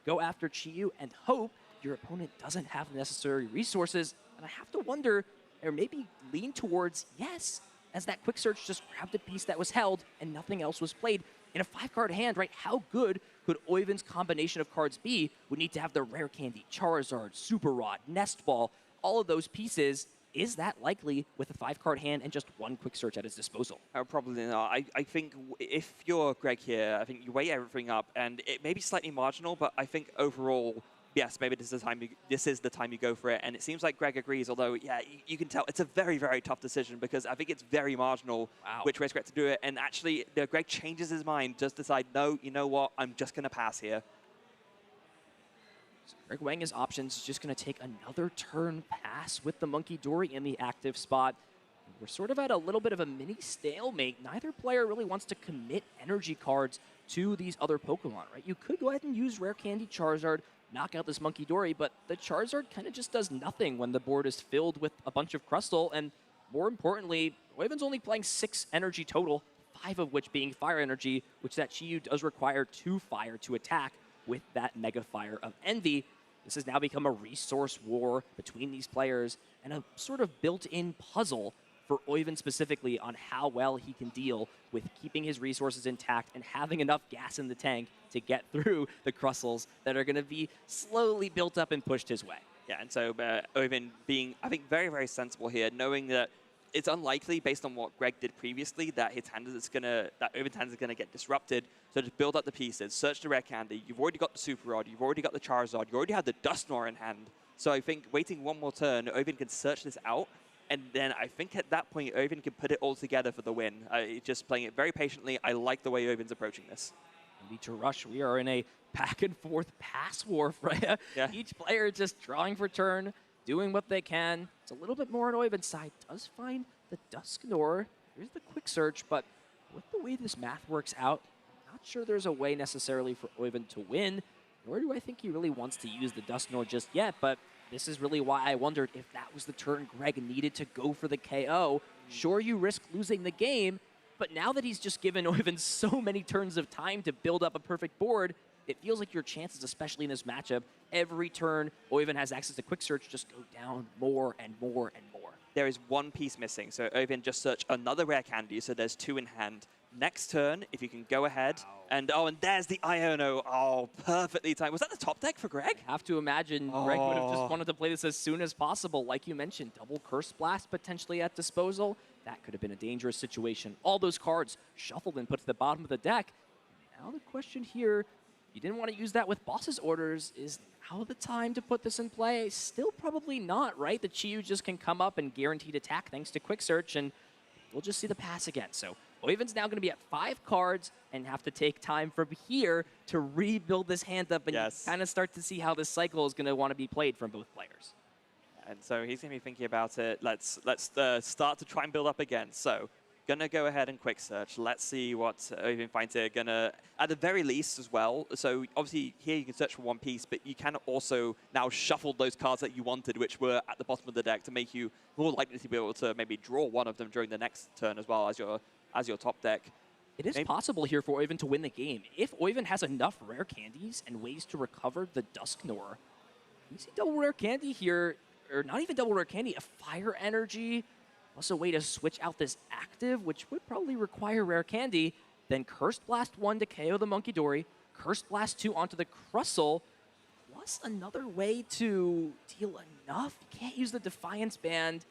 Go after Chi-Yu and hope your opponent doesn't have the necessary resources. And I have to wonder, or maybe lean towards yes, as that Quick Search just grabbed a piece that was held and nothing else was played. In a 5-card hand, right, how good could Oiven's combination of cards be? Would need to have the Rare Candy, Charizard, Super Rod, Nest Ball, all of those pieces. Is that likely with a 5-card hand and just one Quick Search at his disposal? Probably not. I think if you're Greg here, I think you weigh everything up, and it may be slightly marginal, but I think overall, yes, maybe this is the time you go for it. And it seems like Greg agrees, although, yeah, you can tell it's a very, very tough decision because I think it's very marginal which way is correct to do it. And actually, Greg changes his mind, just decide, no, you know what, I'm just going to pass here. Greg weighing his options, just going to take another turn pass with the Monkey Dory in the active spot. We're sort of at a little bit of a mini stalemate. Neither player really wants to commit energy cards to these other Pokemon, right? You could go ahead and use Rare Candy Charizard, knock out this Monkey Dory, but the Charizard kind of just does nothing when the board is filled with a bunch of Crustle, and more importantly, Oiven's only playing 6 energy total, 5 of which being Fire Energy, which that Chi-Yu does require 2 Fire to attack with that Mega Fire of Envy. This has now become a resource war between these players and a sort of built-in puzzle for Oiven specifically on how well he can deal with keeping his resources intact and having enough gas in the tank to get through the Crustles that are going to be slowly built up and pushed his way. Yeah, and so Oiven being, I think, very, very sensible here, knowing that it's unlikely, based on what Greg did previously, that Oiven's hand is gonna get disrupted. So just build up the pieces, search the Rare Candy. You've already got the Super Rod, you've already got the Charizard, you already have the Dusknoir in hand. So I think waiting one more turn, Oiven can search this out, and then I think at that point, Oiven can put it all together for the win. Just playing it very patiently. I like the way Oiven's approaching this. No need to rush. We are in a back and forth pass war, Freya. Yeah. Each player just drawing for turn, doing what they can It's a little bit more on Oyvind's side. Does find the Dusknoir. Here's the quick search, but with the way this math works out, I'm not sure there's a way necessarily for Oyvind to win, nor do I think he really wants to use the Dusknoir just yet, but this is really why I wondered if that was the turn Greg needed to go for the KO. Sure, you risk losing the game, but now that he's just given Oyvind so many turns of time to build up a perfect board, it feels like your chances, especially in this matchup, every turn Oyvind has access to quick search, just go down more and more and more. There is one piece missing, so Oyvind just search another rare candy, so there's 2 in hand. Next turn, if you can go ahead, and there's the Iono. Oh, perfectly timed. Was that the top deck for Greg? I have to imagine Greg would have just wanted to play this as soon as possible. Like you mentioned, double Curse Blast potentially at disposal. That could have been a dangerous situation. All those cards shuffled and put to the bottom of the deck. Now the question here, you didn't want to use that with boss's orders. Is now the time to put this in play? Still probably not, right? The Chiyu just can come up and guaranteed attack thanks to quick search, and we'll just see the pass again. So Oyvind's now going to be at 5 cards and have to take time from here to rebuild this hand up and kind of start to see how this cycle is going to want to be played from both players. And so he's going to be thinking about it. Let's start to try and build up again. So gonna go ahead and quick search. Let's see what Oyvind finds here. Gonna, at the very least as well, so obviously here you can search for one piece, but you can also now shuffle those cards that you wanted, which were at the bottom of the deck, to make you more likely to be able to maybe draw one of them during the next turn as well as your top deck. It is possible here for Oyvind to win the game. If Oyvind has enough rare candies and ways to recover the Dusknoir, you see double rare candy here, or not even double rare candy, a fire energy, plus a way to switch out this active, which would probably require rare candy. Then Cursed Blast 1 to KO the Monkey Dory, Cursed Blast 2 onto the Crustle, plus another way to deal enough. You can't use the Defiance Band.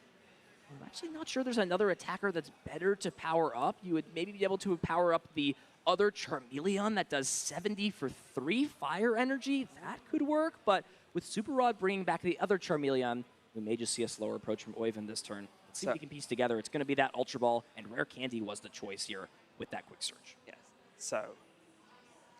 I'm actually not sure there's another attacker that's better to power up. You would maybe be able to power up the other Charmeleon that does 70 for 3 fire energy. That could work, but with Super Rod bringing back the other Charmeleon, we may just see a slower approach from Oyvind this turn. Let's see if we can piece together. It's going to be that Ultra Ball, and Rare Candy was the choice here with that quick search. Yes. So.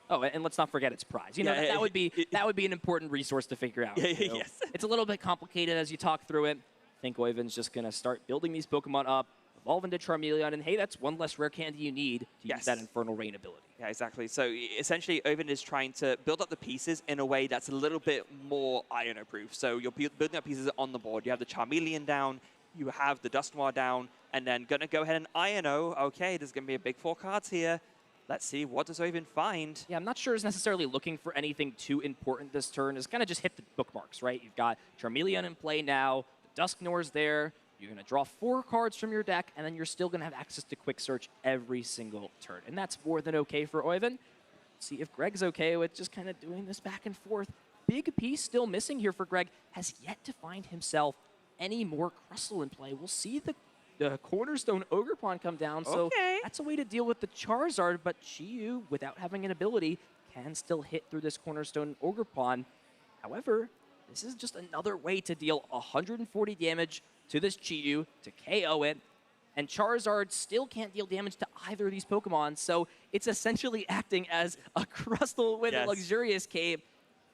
Oh, and let's not forget its prize. You know, that would be an important resource to figure out. Yes. It's a little bit complicated as you talk through it. I think Oyvind's just going to start building these Pokemon up, evolve into Charmeleon, and hey, that's one less rare candy you need to use that Infernal Rain ability. Yeah, exactly. So essentially, Oyvind is trying to build up the pieces in a way that's a little bit more Iono-proof. So you're building up pieces on the board. You have the Charmeleon down, you have the Dusknoir down, and then going to go ahead and Iono. Okay, there's going to be a big 4 cards here. Let's see, what does Oyvind find? Yeah, I'm not sure he's necessarily looking for anything too important this turn. It's kind of just hit the bookmarks, right? You've got Charmeleon in play now, the Dusknoir's there, you're going to draw 4 cards from your deck, and then you're still going to have access to quick search every single turn. And that's more than okay for Oyvind. Let's see if Greg's okay with just kind of doing this back and forth. Big piece still missing here for Greg. Has yet to find himself any more Crustle in play. We'll see the Cornerstone Ogerpon come down, so that's a way to deal with the Charizard, but Chiyu, without having an ability, can still hit through this Cornerstone Ogerpon. However, this is just another way to deal 140 damage to this Chiyu to KO it, and Charizard still can't deal damage to either of these Pokemon, so it's essentially acting as a Crustle with a Luxurious Cape,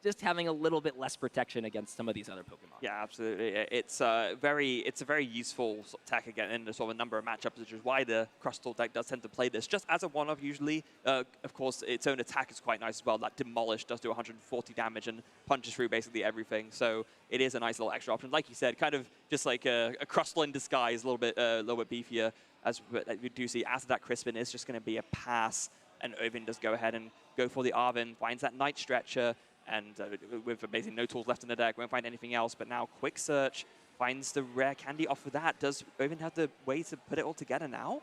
just having a little bit less protection against some of these other Pokemon. Yeah, absolutely. It's a very useful sort of tech again in sort of a number of matchups, which is why the Crustle deck does tend to play this just as a one-off usually. Of course, its own attack is quite nice as well. That Demolish does do 140 damage and punches through basically everything. So it is a nice little extra option. Like you said, kind of just like a Crustle in disguise, a little bit beefier. As we do see, after that Crispin is just going to be a pass, and Oyvind does go ahead and go for the Arvin, finds that Night Stretcher, and with basically no tools left in the deck, won't find anything else. But now Quick Search finds the rare candy off of that. Does Oyvind have the way to put it all together now?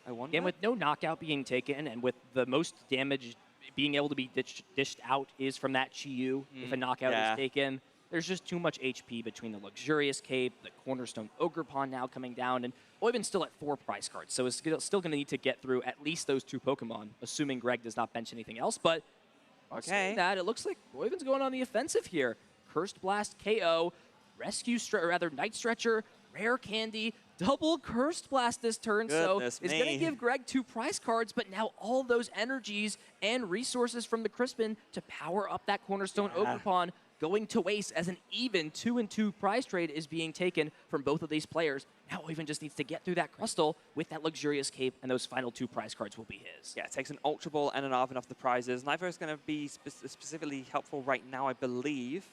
I wonder. And with no knockout being taken, and with the most damage being able to be dished out is from that Chiyu, if a knockout is taken, there's just too much HP between the Luxurious Cape, the Cornerstone Ogerpon now coming down, and Oyvind's still at 4 prize cards, so it's still going to need to get through at least those 2 Pokemon, assuming Greg does not bench anything else. But saying that, it looks like Oyvind's going on the offensive here. Cursed Blast KO, Night Stretcher, Rare Candy, double Cursed Blast this turn. Goodness so it's going to give Greg 2 prize cards, but now all those energies and resources from the Crispin to power up that Cornerstone Ogerpon going to waste as an even 2-2 prize trade is being taken from both of these players. Now Oiven just needs to get through that Crustle with that Luxurious Cape, and those final 2 prize cards will be his. Yeah, it takes an Ultra Ball and an Arven off the prizes. Neither is going to be specifically helpful right now, I believe.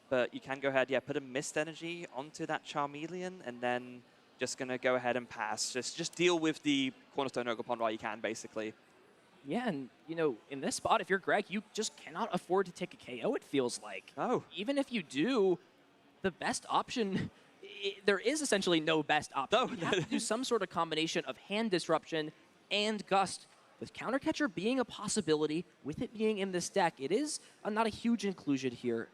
But you can go ahead, yeah, put a Mist Energy onto that Charmeleon, and then just going to go ahead and pass. Just deal with the Cornerstone Ogerpon while you can, basically. Yeah, and, you know, in this spot, if you're Greg, you just cannot afford to take a KO, it feels like. Oh. Even if you do, the best option, there is essentially no best option. No. You have to do some sort of combination of Hand Disruption and Gust. With Countercatcher being a possibility, with it being in this deck, it is not a huge inclusion here.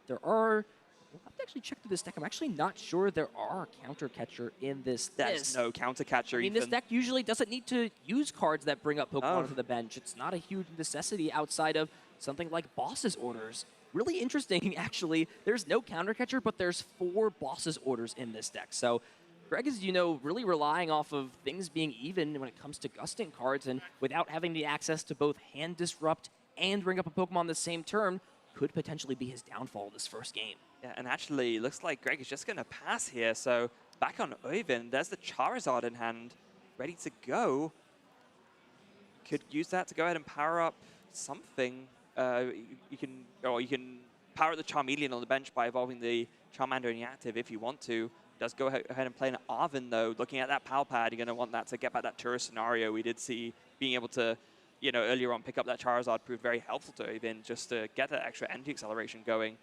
We'll have to actually check through this deck. I'm actually not sure there are Countercatcher in this deck. There's no Countercatcher. I mean, this deck usually doesn't need to use cards that bring up Pokemon to the bench. It's not a huge necessity outside of something like Boss's Orders. Really interesting, actually. There's no Countercatcher, but there's 4 Boss's Orders in this deck. So Greg is, you know, really relying off of things being even when it comes to gusting cards, and without having the access to both Hand Disrupt and bring up a Pokemon the same turn, could potentially be his downfall this first game. Yeah, and actually, looks like Greg is just going to pass here. So back on Oiven, there's the Charizard in hand, ready to go. Could use that to go ahead and power up something. You can power up the Charmeleon on the bench by evolving the Charmander in the active if you want to. Does go ahead and play an Arven, though. Looking at that Power Pad, you're going to want that to get back that tourist scenario. We did see being able to, you know, earlier on pick up that Charizard proved very helpful to Oiven just to get that extra energy acceleration going.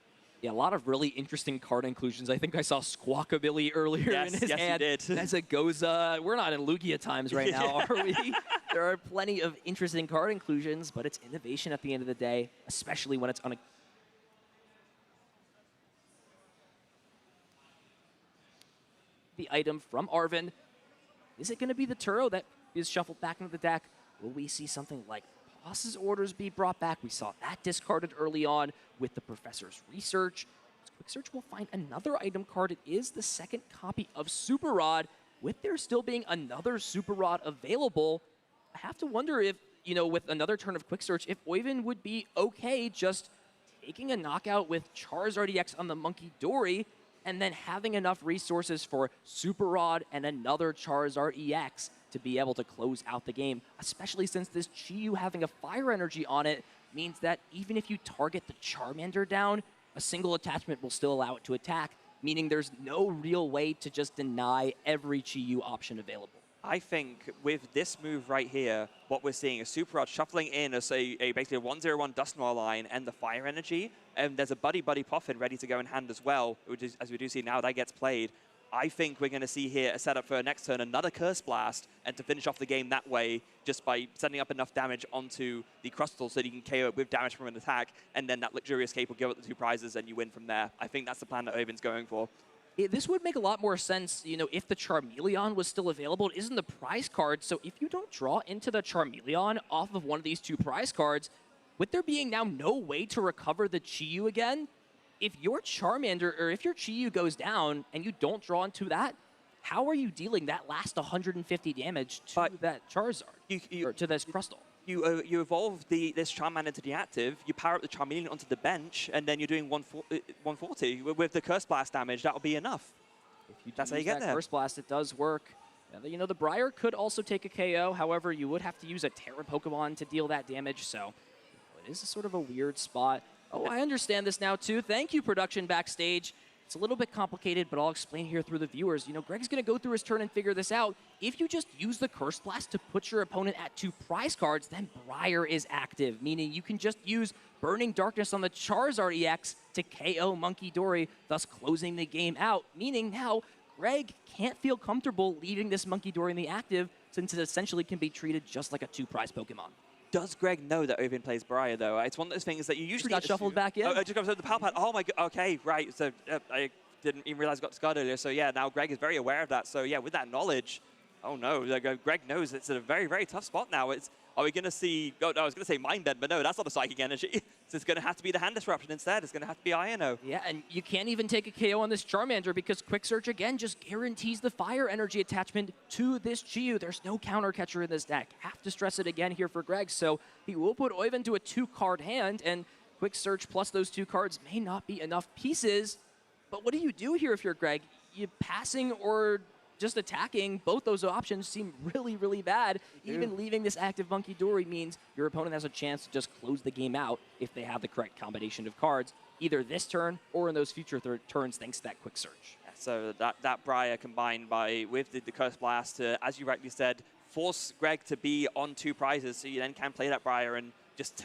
Yeah, a lot of really interesting card inclusions. I think I saw Squawkabilly earlier in his hand. Yes, you did. As it goes, we're not in Lugia times right now, are we? There are plenty of interesting card inclusions, but it's innovation at the end of the day, especially when it's the item from Arven. Is it going to be the Turo that is shuffled back into the deck? Will we see something like Boss's Orders be brought back? We saw that discarded early on with the Professor's Research. Quick Search will find another item card. It is the second copy of Super Rod. With there still being another Super Rod available, I have to wonder if, you know, with another turn of Quick Search, if Oiven would be okay just taking a knockout with Charizard EX on the Monkey Dory and then having enough resources for Super Rod and another Charizard EX to be able to close out the game, especially since this Chi-Yu having a Fire Energy on it means that even if you target the Charmander down, a single attachment will still allow it to attack, meaning there's no real way to just deny every Chi-Yu option available. I think with this move right here, what we're seeing is Super Rod shuffling in as basically a 1-0-1 Dusknoir line and the Fire Energy, and there's a Buddy Puffin ready to go in hand as well, which is, as we do see now, that gets played. I think we're going to see here a setup for next turn, another Curse Blast, and to finish off the game that way, just by setting up enough damage onto the Crustle so that you can KO it with damage from an attack, and then that Luxurious Cape will give up the 2 prizes and you win from there. I think that's the plan that Oiven's going for. This would make a lot more sense, you know, if the Charmeleon was still available. It isn't the prize card, so if you don't draw into the Charmeleon off of one of these 2 prize cards, with there being now no way to recover the Chi-Yu again, if your Charmander, or if your Chi-Yu goes down and you don't draw into that, how are you dealing that last 150 damage to that Charizard, or to this Crustle? You evolve this Charmander into the active, you power up the Charmeleon onto the bench, and then you're doing 140. With the Curse Blast damage, that'll be enough. That's how you get there. Curse Blast, it does work. You know, the Briar could also take a KO. However, you would have to use a Terra Pokemon to deal that damage, so it is sort of a weird spot. Oh, I understand this now, too. Thank you, production backstage. It's a little bit complicated, but I'll explain here through the viewers. You know, Greg's going to go through his turn and figure this out. If you just use the Curse Blast to put your opponent at 2 prize cards, then Briar is active, meaning you can just use Burning Darkness on the Charizard EX to KO Monkey Dory, thus closing the game out, meaning now Greg can't feel comfortable leaving this Monkey Dory in the active since it essentially can be treated just like a 2 prize Pokemon. Does Greg know that Oiven plays Briar, though? It's one of those things that you usually got shuffled back in. Oh, just comes out the Power Pad. Oh my god. Okay, right. So I didn't even realize I got discarded earlier. So yeah, now Greg is very aware of that. So yeah, with that knowledge, oh no, Greg knows it's a very, very tough spot now. Are we going to see? Oh, no, I was going to say Mind Bend, but no, that's not the Psychic Energy. So it's going to have to be the Hand Disruption instead. It's going to have to be Iono. Yeah, and you can't even take a KO on this Charmander because Quick Search, again, just guarantees the Fire Energy attachment to this Chi-Yu. There's no counter catcher in this deck. Have to stress it again here for Greg. So he will put Oiven to a 2-card hand, and Quick Search plus those 2 cards may not be enough pieces. But what do you do here if you're Greg? You passing or just attacking? Both those options seem really, really bad. Even leaving this active Monkey Dory means your opponent has a chance to just close the game out if they have the correct combination of cards, either this turn or in those future turns thanks to that Quick Search. Yeah, so that Briar combined with the Curse Blast to, as you rightly said, force Greg to be on 2 prizes, so you then can play that Briar and just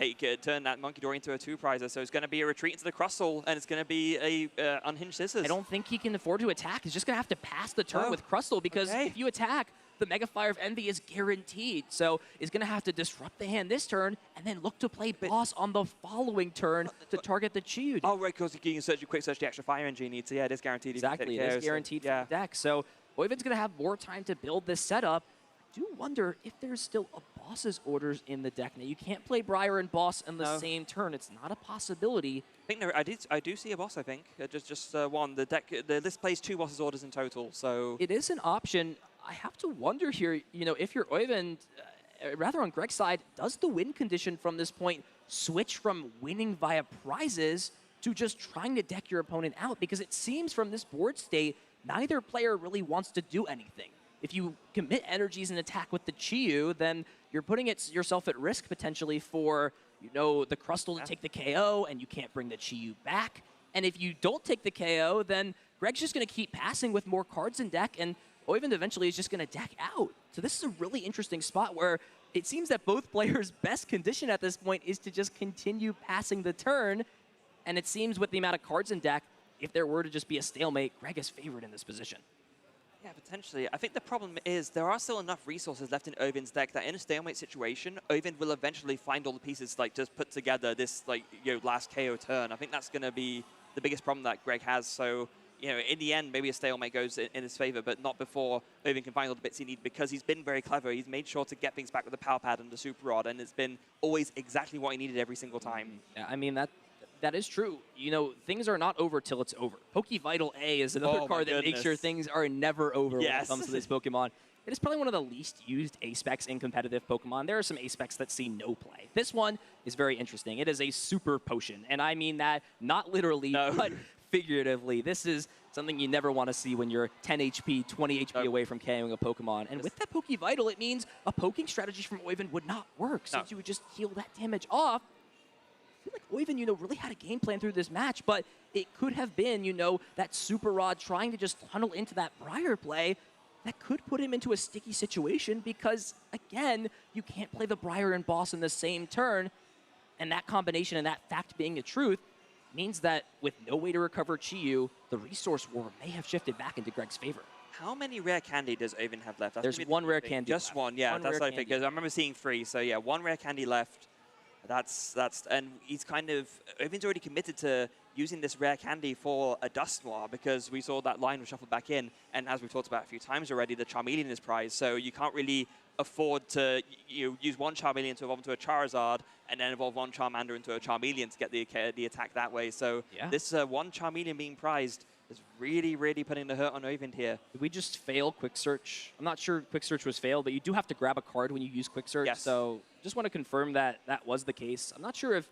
turn that Monkey Dory into a 2-prizer. So it's going to be a retreat into the Crustle, and it's going to be a Unhinged Scissors. I don't think he can afford to attack. He's just going to have to pass the turn with Crustle, because if you attack, the Mega Fire of Envy is guaranteed. So he's going to have to disrupt the hand this turn, and then look to play Boss on the following turn to target the Chi-Yu. Oh, right, because you can Quick Search the extra Fire Engine you need. So yeah, it is guaranteed. Exactly, it is guaranteed for the deck. So Oyvind's going to have more time to build this setup. I do wonder if there's still a Boss's orders in the deck. Now, you can't play Briar and Boss in the same turn. It's not a possibility. I think I do see a Boss, I think. Just one. The list plays 2 Boss's orders in total, so... It is an option. I have to wonder here, if you're Oyvind, rather on Greg's side, does the win condition from this point switch from winning via prizes to just trying to deck your opponent out? Because it seems from this board state, neither player really wants to do anything. If you commit energies and attack with the Chi-Yu, then you're putting yourself at risk potentially for, the Crustle to take the KO, and you can't bring the Chi-Yu back. And if you don't take the KO, then Greg's just going to keep passing with more cards in deck, and Oyvind eventually is just going to deck out. So this is a really interesting spot where it seems that both players' best condition at this point is to just continue passing the turn. And it seems with the amount of cards in deck, if there were to just be a stalemate, Greg is favored in this position. Yeah, potentially. I think the problem is there are still enough resources left in Oyvind's deck that in a stalemate situation, Oyvind will eventually find all the pieces, just put together this, last KO turn. I think that's going to be the biggest problem that Greg has. So, in the end, maybe a stalemate goes in his favor, but not before Oyvind can find all the bits he needs, because he's been very clever. He's made sure to get things back with the Power Pad and the Super Rod, and it's been always exactly what he needed every single time. Yeah, I mean, that is true. Things are not over till it's over. Pokevital A is another card that makes sure things are never over when it comes to this Pokemon. It is probably one of the least used A-specs in competitive Pokemon. There are some A-specs that see no play. This one is very interesting. It is a super potion, and I mean that not literally, but figuratively. This is something you never want to see when you're 10 HP, 20 HP away from KOing a Pokemon. And with that Pokevital, it means a poking strategy from Oyvind would not work, since you would just heal that damage off. I feel like Oyvind, really had a game plan through this match, but it could have been, that Super Rod trying to just tunnel into that Briar play that could put him into a sticky situation, because, again, you can't play the Briar and Boss in the same turn, and that combination and that fact being the truth means that with no way to recover Chi-Yu, the resource war may have shifted back into Greg's favor. How many rare candy does Oyvind have left? There's one rare candy Just left. one, yeah. That's what I think, because I remember seeing 3, so yeah, 1 rare candy left. And he's Oyvind's already committed to using this rare candy for a Dusknoir, because we saw that line was shuffled back in, and as we've talked about a few times already, the Charmeleon is prized, so you can't really afford to use one Charmeleon to evolve into a Charizard, and then evolve one Charmander into a Charmeleon to get the attack that way. So this one Charmeleon being prized is really, really putting the hurt on Oyvind here. Did we just fail Quick Search? I'm not sure Quick Search was failed, but you do have to grab a card when you use Quick Search. Yes. So just want to confirm that that was the case. I'm not sure if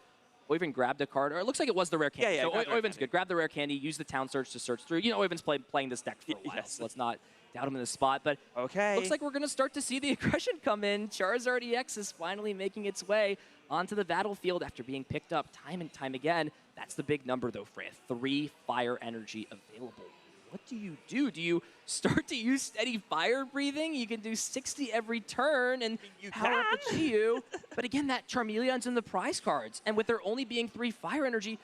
Oyvind grabbed a card, or it looks like it was the rare candy. Yeah, so Oyvind's good. Grab the rare candy, use the town search to search through. Oyvind's playing this deck for a while, so let's not doubt him in the spot. But looks like we're going to start to see the aggression come in. Charizard EX is finally making its way onto the battlefield after being picked up time and time again. That's the big number, though, Freya. 3 fire energy available. What do you do? Do you start to use steady fire breathing? You can do 60 every turn and power up the Chi-Yu. But again, that Charmeleon's in the prize cards. And with there only being 3 fire energy,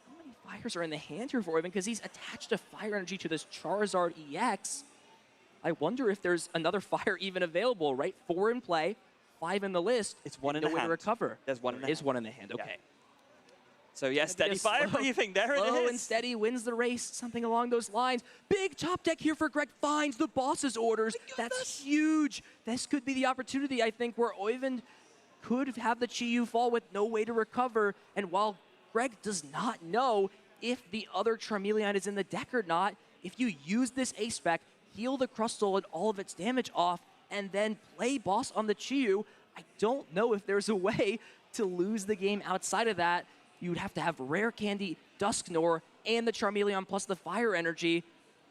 how many fires are in the hand here for Oyvind? Because he's attached a fire energy to this Charizard EX. I wonder if there's another fire even available, right? 4 in play, 5 in the list. It's 1 in the the way hand. to recover. There's 1 in the hand. There is hand. 1 in the hand, okay. So yeah, steady fire breathing, there it is. Slow and steady wins the race, something along those lines. Big top deck here for Greg, finds the boss's orders. That's huge. This could be the opportunity, I think, where Oyvind could have the Chi-Yu fall with no way to recover. And while Greg does not know if the other Charmeleon is in the deck or not, if you use this A-Spec, heal the Crustle and all of its damage off, and then play boss on the Chi-Yu, I don't know if there's a way to lose the game outside of that. you'd have to have Rare Candy, Dusknoir, and the Charmeleon plus the Fire Energy.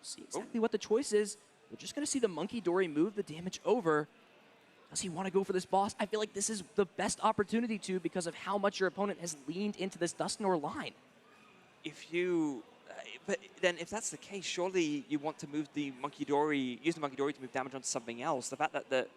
See exactly what the choice is. We're just going to see the Monkey Dory move the damage over. Does he want to go for this boss? I feel like this is the best opportunity to because of how much your opponent has leaned into this Dusknoir line. If you... but then if that's the case, surely you want to move the Monkey Dory, use the Monkey Dory to move damage onto something else. The fact that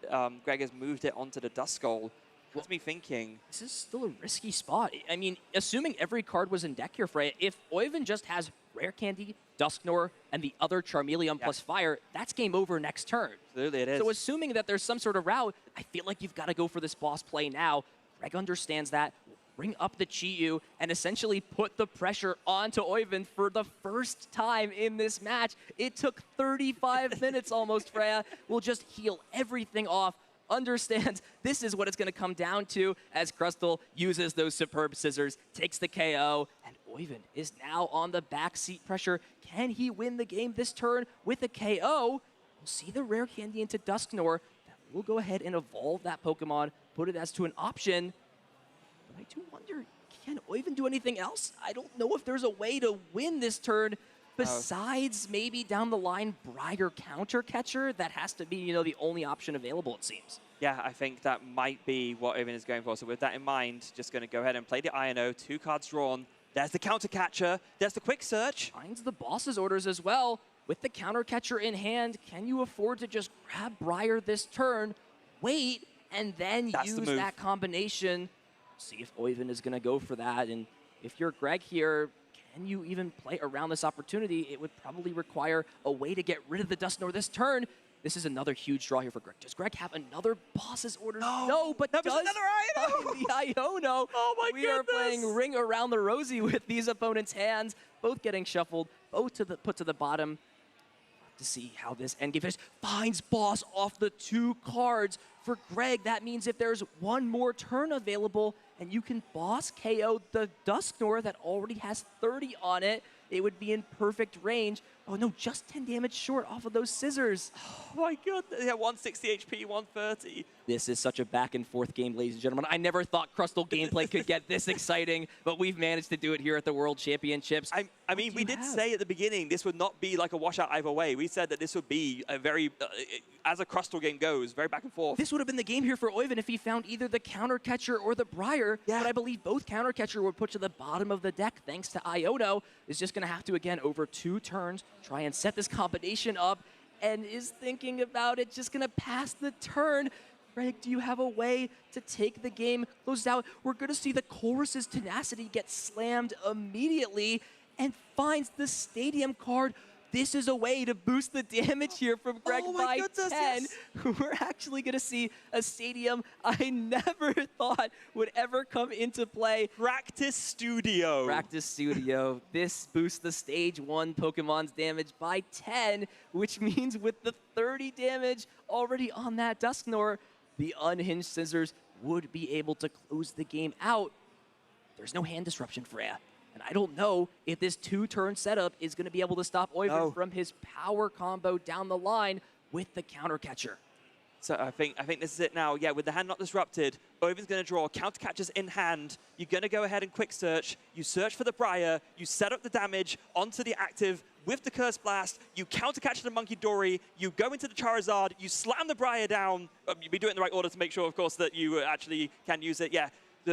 Greg has moved it onto the Duskull has me thinking... This is still a risky spot. I mean, assuming every card was in deck here, Freya, if Oyvind just has Rare Candy, Dusknoir, and the other Charmeleon plus Fire, that's game over next turn. Absolutely it is. So assuming that there's some sort of route, I feel like you've got to go for this boss play now. Greg understands that. Bring up the Chi-Yu and essentially put the pressure onto Oyvind for the first time in this match. It took 35 minutes almost, Freya. We'll just heal everything off. Understand this is what it's going to come down to as Crustle uses those superb scissors, takes the KO, and Oyvind is now on the backseat pressure. Can he win the game this turn with a KO? We'll see the Rare Candy into Dusknoir. We'll go ahead and evolve that Pokemon, put it as to an option. But I do wonder, can Oyvind do anything else? I don't know if there's a way to win this turn besides maybe down the line Briar Counter Catcher. That has to be, you know, the only option available, it seems. Yeah, I think that might be what Oyvind is going for. So with that in mind, just going to go ahead and play the INO. 2 cards drawn. There's the Counter Catcher. There's the Quick Search. Finds the boss's orders as well. With the Counter Catcher in hand, can you afford to just grab Briar this turn, wait, and then use that combination? See if Oyvind is going to go for that. And if you're Greg here, can you even play around this opportunity? It would probably require a way to get rid of the Dusknoir this turn. This is another huge draw here for Greg. Does Greg have another boss's order? No, but does another Iono. the Iono. Oh my We are playing Ring Around the Rosie with these opponents' hands, both getting shuffled, both put to the bottom. To see how this endgame finishes. Finds boss off the 2 cards. For Greg, that means if there's one more turn available and you can boss KO the Dusknoir that already has 30 on it, it would be in perfect range. Oh no, just 10 damage short off of those scissors. Oh my god, yeah, 160 HP, 130. This is such a back and forth game, ladies and gentlemen. I never thought Crustle gameplay could get this exciting, but we've managed to do it here at the World Championships. I mean, we did say at the beginning this would not be like a washout either way. We said that this would be a very, as a Crustle game goes, very back and forth. This would have been the game here for Oyvind if he found either the Counter Catcher or the Briar, but I believe both Counter Catcher were put to the bottom of the deck thanks to Iono. Is just going to have to, again, over 2 turns, try and set this combination up, and is thinking about it, just going to pass the turn. Greg, do you have a way to take the game closed out? We're going to see the Chorus's Tenacity get slammed immediately and finds the Stadium card. This is a way to boost the damage here from Greg by 10. Yes. We're actually going to see a Stadium I never thought would ever come into play. Practice Studio. Practice Studio. This boosts the stage 1 Pokemon's damage by 10, which means with the 30 damage already on that Dusknoir, the Unhinged Scissors would be able to close the game out. There's no hand disruption, Freya. And I don't know if this 2-turn setup is going to be able to stop Oyvind from his power combo down the line with the Counter Catcher. So I think this is it now. Yeah, with the hand not disrupted, Oyvind's going to draw Counter Catchers in hand. You're going to go ahead and Quick Search. You search for the Briar. You set up the damage onto the active with the Curse Blast. You Counter Catch the Monkey Dory. You go into the Charizard. You slam the Briar down. You'll be doing it in the right order to make sure, of course, that you actually can use it. Yeah.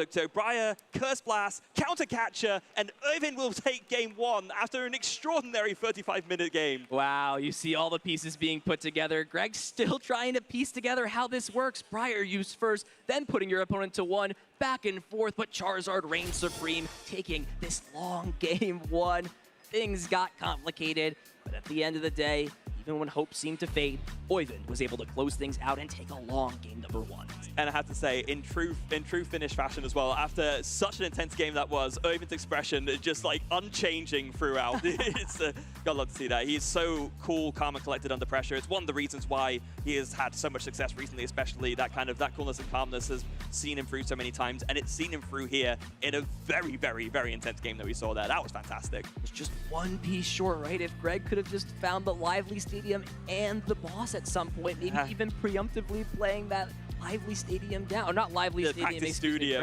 So Briar, Curse Blast, Counter Catcher, and Oyvind will take game 1 after an extraordinary 35-minute game. Wow, you see all the pieces being put together. Greg's still trying to piece together how this works. Briar used first, then putting your opponent to 1, back and forth, but Charizard reigns supreme, taking this long game 1. Things got complicated, but at the end of the day, even when hope seemed to fade, Oyvind was able to close things out and take a long game number 1. And I have to say, in true Finnish fashion as well, after such an intense game that was, Oyvind's expression is just like unchanging throughout. It's gotta love to see that. He's so cool, calm, and collected under pressure. It's one of the reasons why he has had so much success recently, especially that coolness and calmness has seen him through so many times, and it's seen him through here in a very, very, very intense game that we saw there. That was fantastic. It's just one piece short, right? If Greg could have just found the Lively Stadium and the boss at some point, maybe even preemptively playing that Lively Stadium down. Not Lively Stadium, Practice Studio.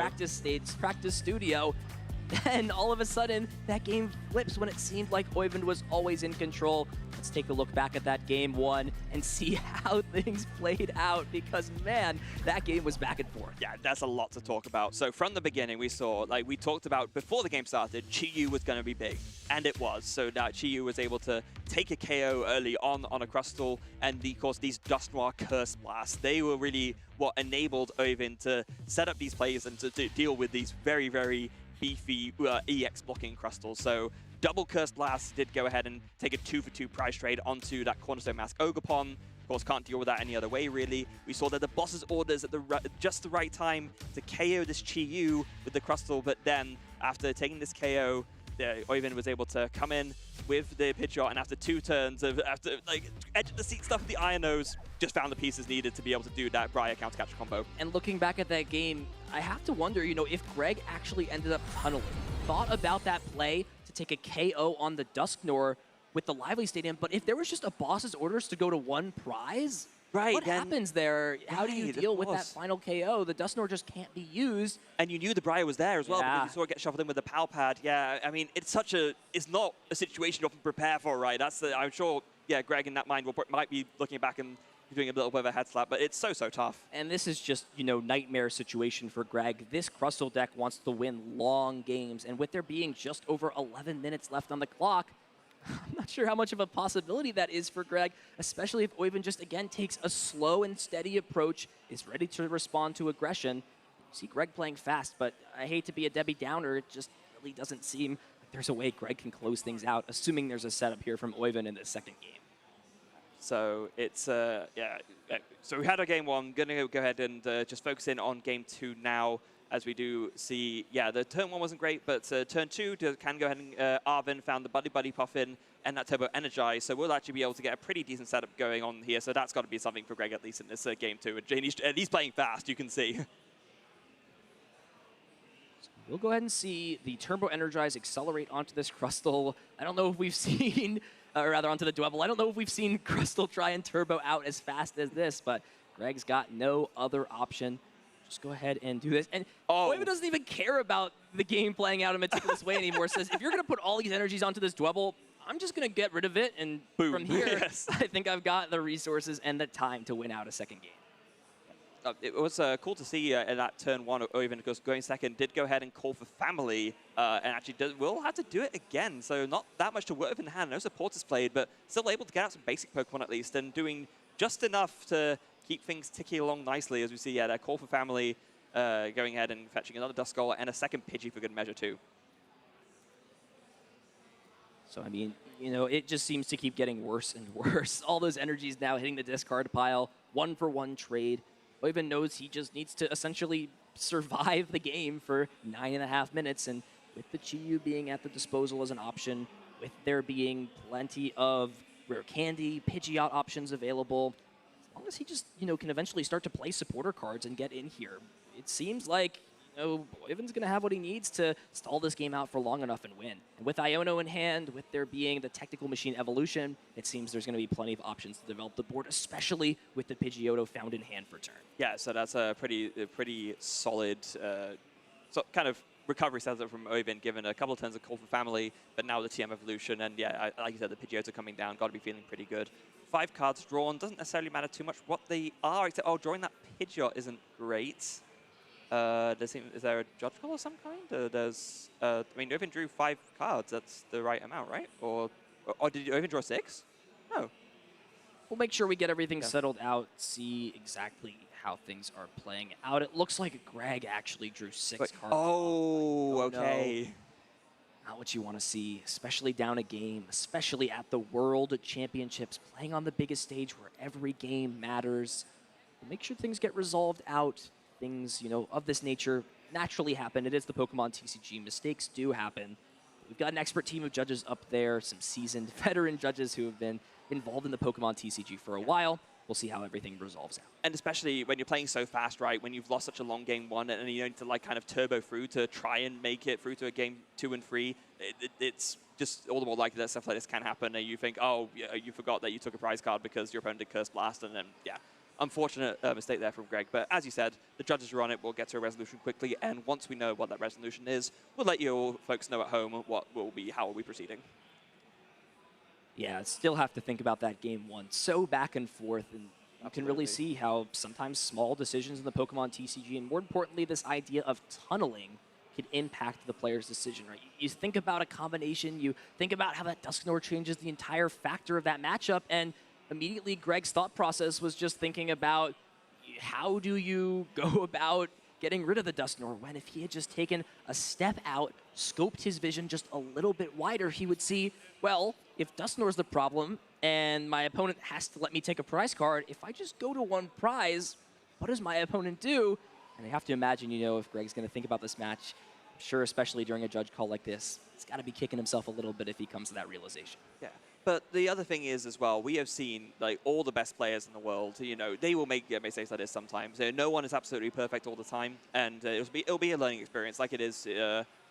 Practice Studio. then all of a sudden, that game flips when it seemed like Oyvind was always in control. Let's take a look back at that game one and see how things played out, because man, that game was back and forth. Yeah, that's a lot to talk about. So from the beginning, we saw, like we talked about before the game started, Chi-Yu was going to be big, and it was. So that Chi-Yu was able to take a KO early on a Crustal, and of course these Dust Noir Curse Blasts, they were really what enabled Oyvind to set up these plays and to deal with these very, very beefy EX blocking Crustals. So double Curse Blast did go ahead and take a 2-for-2 prize trade onto that Cornerstone Mask Ogerpon. Of course, can't deal with that any other way, really. We saw that the boss's orders at just the right time to KO this Chi-Yu with the Crustal, but then after taking this KO, Oyvind was able to come in with the Pidgeot, and after 2 turns of edge of the seat stuff with the Iron Nose, just found the pieces needed to be able to do that Briar counter catch combo. And looking back at that game, I have to wonder, if Greg actually ended up tunneling, thought about that play to take a KO on the Dusknoir with the Lively Stadium, but if there was just a boss's orders to go to 1 prize, what happens there? How do you deal with that final KO? The Dusknoir just can't be used. And you knew the Briar was there as well, because you saw it get shuffled in with the Pal Pad. Yeah, I mean, it's not a situation you often prepare for, right? I'm sure, Greg in that mind might be looking back and doing a little bit of a head slap, but it's so tough. And this is just, nightmare situation for Greg. This Crustal deck wants to win long games, and with there being just over 11 minutes left on the clock, I'm not sure how much of a possibility that is for Greg, especially if Oyvind just, again, takes a slow and steady approach, is ready to respond to aggression. You see Greg playing fast, but I hate to be a Debbie Downer, it just really doesn't seem like there's a way Greg can close things out, assuming there's a setup here from Oyvind in the second game. So it's, so we had our game one. Going to go ahead and just focus in on game 2 now, as we do see, the turn 1 wasn't great, but turn 2 can go ahead and Arvin found the Buddy Buddy Puffin and that Turbo Energize, so we'll actually be able to get a pretty decent setup going on here, so that's got to be something for Greg at least in this game 2. And he's playing fast, you can see. We'll go ahead and see the Turbo Energize accelerate onto this Crustal. I don't know if we've seen, or rather onto the Dwebble, I don't know if we've seen Crustal try and Turbo out as fast as this, but Greg's got no other option. Just go ahead and do this. And Oyvind doesn't even care about the game playing out a meticulous way anymore. Says, if you're going to put all these energies onto this Dwebble, I'm just going to get rid of it. And boom. From here, I think I've got the resources and the time to win out a second game. It was cool to see in that turn 1 Oyvind, because going second did go ahead and call for family, and actually will have to do it again. So not that much to work with in hand. No supporters played, but still able to get out some basic Pokemon at least, and doing just enough to keep things ticking along nicely, as we see, that call for family going ahead and fetching another Duskull and a second Pidgey for good measure too. So, I mean, it just seems to keep getting worse and worse. All those energies now hitting the discard pile, 1-for-1 trade. Oyvind knows he just needs to essentially survive the game for 9.5 minutes, and with the Chi-Yu being at the disposal as an option, with there being plenty of rare candy, Pidgeot options available, as long as he just, can eventually start to play supporter cards and get in here, it seems like, Oyvind's going to have what he needs to stall this game out for long enough and win. And with Iono in hand, with there being the Technical Machine evolution, it seems there's going to be plenty of options to develop the board, especially with the Pidgeotto found in hand for turn. Yeah, so that's a pretty solid kind of recovery setup from Oyvind, given a couple of turns of call for family, but now the TM evolution, and like you said, the Pidgeotto coming down, got to be feeling pretty good. 5 cards drawn, doesn't necessarily matter too much what they are, except, drawing that Pidgeot isn't great. Is there a Judge Call of some kind? I mean, Oyvind drew 5 cards, that's the right amount, right? Or did Oyvind draw 6? No. We'll make sure we get everything settled out, see exactly how things are playing out. It looks like Greg actually drew 6 cards. Oh, okay. No. Not what you want to see, especially down a game, especially at the World Championships, playing on the biggest stage where every game matters. Make sure things get resolved out. Things, of this nature naturally happen. It is the Pokemon TCG. Mistakes do happen. We've got an expert team of judges up there, some seasoned veteran judges who have been involved in the Pokemon TCG for a while. We'll see how everything resolves out. And especially when you're playing so fast, right? When you've lost such a long game 1 and you need to kind of turbo through to try and make it through to a game 2 and 3, it's just all the more likely that stuff like this can happen. And you think, you forgot that you took a prize card because your opponent did Curse Blast, and then, unfortunate mistake there from Greg. But as you said, the judges are on it. We'll get to a resolution quickly. And once we know what that resolution is, we'll let you folks know at home how we'll be proceeding. Yeah, still have to think about that game one. So back and forth, and you can really see how sometimes small decisions in the Pokemon TCG, and more importantly, this idea of tunneling could impact the player's decision, right? You think about a combination, you think about how that Dusknoir changes the entire factor of that matchup, and immediately Greg's thought process was just thinking about how do you go about getting rid of the Dusknoir, when if he had just taken a step out, scoped his vision just a little bit wider, he would see, well, if Dusknoir's the problem and my opponent has to let me take a prize card, if I just go to one prize, what does my opponent do? And I have to imagine, you know, if Greg's going to think about this match, I'm sure especially during a judge call like this, he's got to be kicking himself a little bit if he comes to that realization. Yeah. But the other thing is as well, we have seen like all the best players in the world. You know, they will make mistakes like this sometimes. No one is absolutely perfect all the time, and it'll be a learning experience, like it is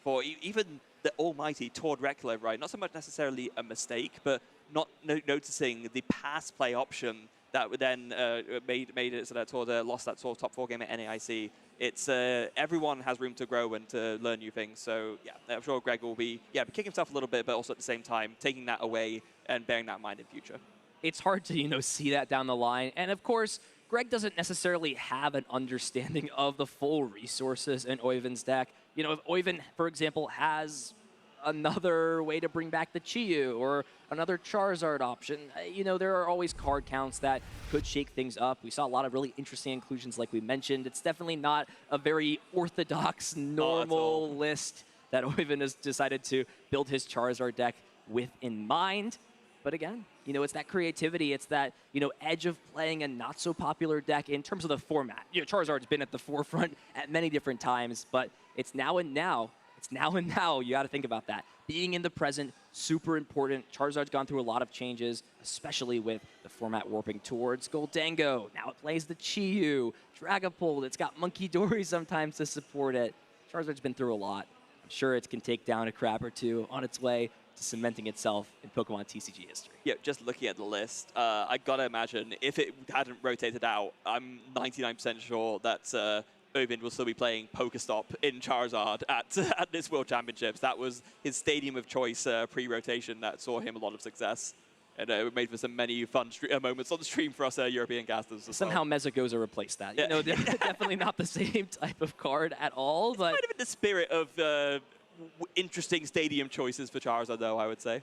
for even the almighty Tord Reckler, right? Not so much necessarily a mistake, but not noticing the pass play option that would then made it so that Tord lost that sort of top 4 game at NAIC. It's everyone has room to grow and to learn new things. So yeah, I'm sure Greg will be kicking himself a little bit, but also at the same time taking that away and bearing that in mind in future. It's hard to, you know, see that down the line. And of course, Greg doesn't necessarily have an understanding of the full resources in Oyvind's deck. You know, if Oyvind, for example, has another way to bring back the Chi-Yu or another Charizard option, you know, there are always card counts that could shake things up. We saw a lot of really interesting inclusions like we mentioned. It's definitely not a very orthodox, normal list that Oyvind has decided to build his Charizard deck with in mind. But again, you know, it's that creativity. It's that, you know, edge of playing a not so popular deck in terms of the format. You know, Charizard's been at the forefront at many different times, but it's now and now. It's now and now. You got to think about that. Being in the present, super important. Charizard's gone through a lot of changes, especially with the format warping towards Goldango. Now it plays the Chi-Yu, Dragapult. It's got Monkey Dory sometimes to support it. Charizard's been through a lot. I'm sure it can take down a crab or two on its way to cementing itself in Pokemon TCG history. Yeah, just looking at the list, I gotta imagine if it hadn't rotated out, I'm 99% sure that Oyvind will still be playing Pokestop in Charizard at this World Championships. That was his stadium of choice pre-rotation that saw him a lot of success. And it made for some many fun moments on the stream for us European casters as Somehow well. Mezagoza replaced that. You know, they're definitely not the same type of card at all. But kind of in the spirit of interesting stadium choices for Charizard, though, I would say.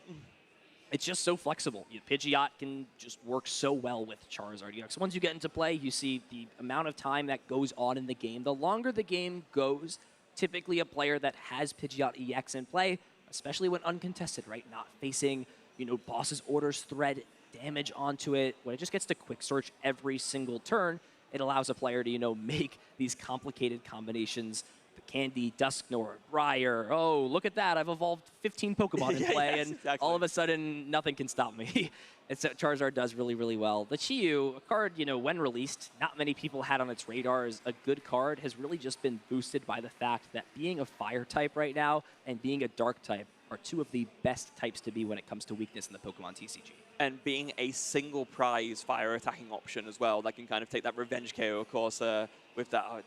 It's just so flexible. Pidgeot can just work so well with Charizard. You know, so once you get into play, you see the amount of time that goes on in the game. The longer the game goes, typically a player that has Pidgeot EX in play, especially when uncontested, right? Not facing, you know, boss's orders thread damage onto it. When it just gets to quick search every single turn, it allows a player to, you know, make these complicated combinations. Candy, Dusknoir, Briar. Oh, look at that. I've evolved 15 Pokemon in play, and all of a sudden, nothing can stop me. And so Charizard does really, really well. The Chi-Yu, a card, you know, when released, not many people had on its radar as a good card, has really just been boosted by the fact that being a fire type right now and being a dark type are two of the best types to be when it comes to weakness in the Pokemon TCG. And being a single prize fire attacking option as well, that can kind of take that revenge KO, of course, with that,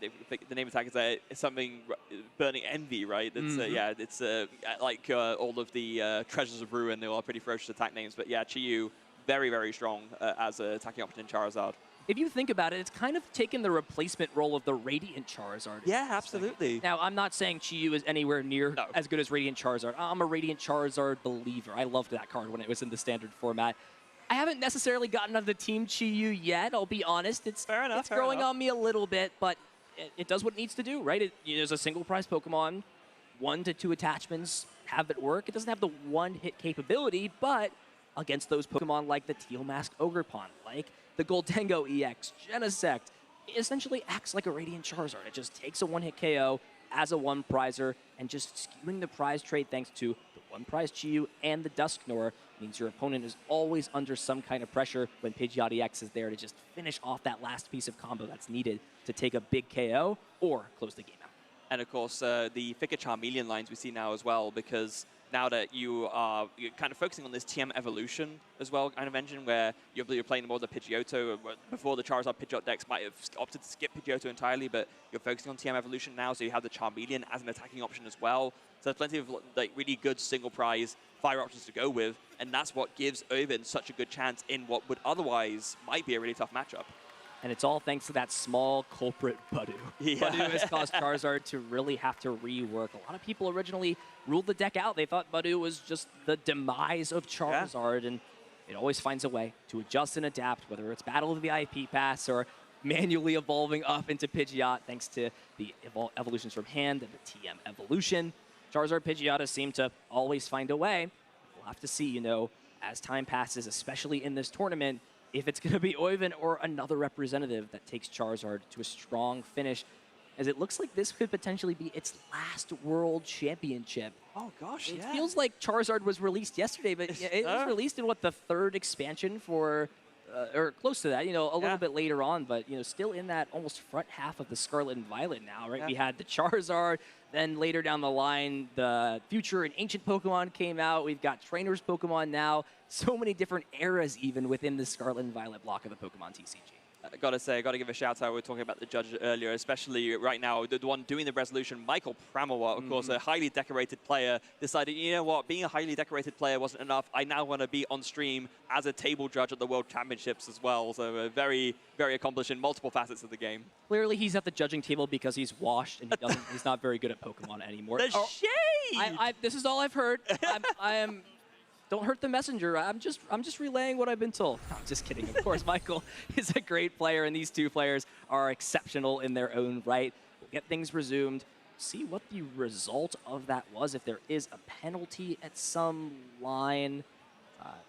the name attack is something, Burning Envy, right? That's, yeah, it's like all of the Treasures of Ruin, they all are pretty ferocious attack names, but yeah, Chi-Yu, very, very strong as an attacking option in Charizard. If you think about it, it's kind of taken the replacement role of the Radiant Charizard. Yeah, absolutely. Now, I'm not saying Chi-Yu is anywhere near as good as Radiant Charizard. I'm a Radiant Charizard believer. I loved that card when it was in the standard format. I haven't necessarily gotten out of the Team Chi-Yu yet, I'll be honest. It's growing on me a little bit, but it does what it needs to do, right? There's a single prize Pokemon, 1 to 2 attachments, have it work. It doesn't have the one-hit capability, but against those Pokemon like the Teal Mask Ogerpon, like the Goldango EX, Genesect, it essentially acts like a Radiant Charizard. It just takes a one-hit KO as a one-prizer, and just skewing the prize trade thanks to the one-prize Chi-Yu and the Dusknoir means your opponent is always under some kind of pressure when Pidgeot EX is there to just finish off that last piece of combo that's needed to take a big KO or close the game out. And of course, the Fika Charmeleon lines we see now as well, because now that you're kind of focusing on this TM evolution as well, kind of engine where you're playing more of the Pidgeotto. Before the Charizard Pidgeot decks might have opted to skip Pidgeotto entirely, but you're focusing on TM evolution now, so you have the Charmeleon as an attacking option as well. So there's plenty of like really good single prize fire options to go with, and that's what gives Oven such a good chance in what would otherwise might be a really tough matchup. And it's all thanks to that small culprit Budu. Yeah. Budu has caused Charizard to really have to rework. A lot of people originally ruled the deck out. They thought Budu was just the demise of Charizard, and it always finds a way to adjust and adapt, whether it's Battle of the IP Pass or manually evolving up into Pidgeot thanks to the evolutions from hand and the TM evolution. Charizard Pidgeotto seem to always find a way. We'll have to see, you know, as time passes, especially in this tournament, if it's going to be Oiven or another representative that takes Charizard to a strong finish, as it looks like this could potentially be its last World Championship. Oh, gosh, It feels like Charizard was released yesterday, but it was released in, what, the third expansion for, or close to that, you know, a little bit later on, but, you know, still in that almost front half of the Scarlet and Violet now, right? We had the Charizard, then later down the line, the Future and Ancient Pokemon came out. We've got Trainers Pokemon now. So many different eras even within the Scarlet and Violet block of the Pokemon TCG. I gotta give a shout out. We were talking about the judge earlier, especially right now, the one doing the resolution, Michael Pramawat, of course, a highly decorated player, decided, you know what, being a highly decorated player wasn't enough. I now want to be on stream as a table judge at the World Championships as well. So very, very accomplished in multiple facets of the game. Clearly, he's at the judging table because he's washed and he's not very good at Pokemon anymore. The shade! This is all I've heard. I am. Don't hurt the messenger. I'm just relaying what I've been told. No, I'm just kidding. Of course, Michael is a great player, and these two players are exceptional in their own right. We'll get things resumed. See what the result of that was. If there is a penalty at some line,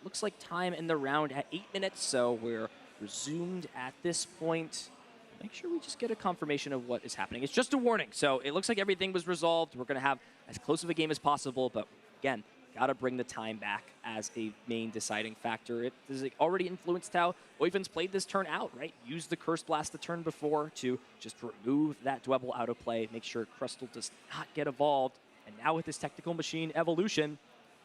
looks like time in the round at 8 minutes, so we're resumed at this point. Make sure we just get a confirmation of what is happening. It's just a warning, so it looks like everything was resolved. We're going to have as close of a game as possible, but again, got to bring the time back as a main deciding factor. It has already influenced how Oiven's played this turn out, right? Used the Curse Blast the turn before to just remove that Dwebble out of play, make sure Crustle does not get evolved. And now with this Technical Machine evolution,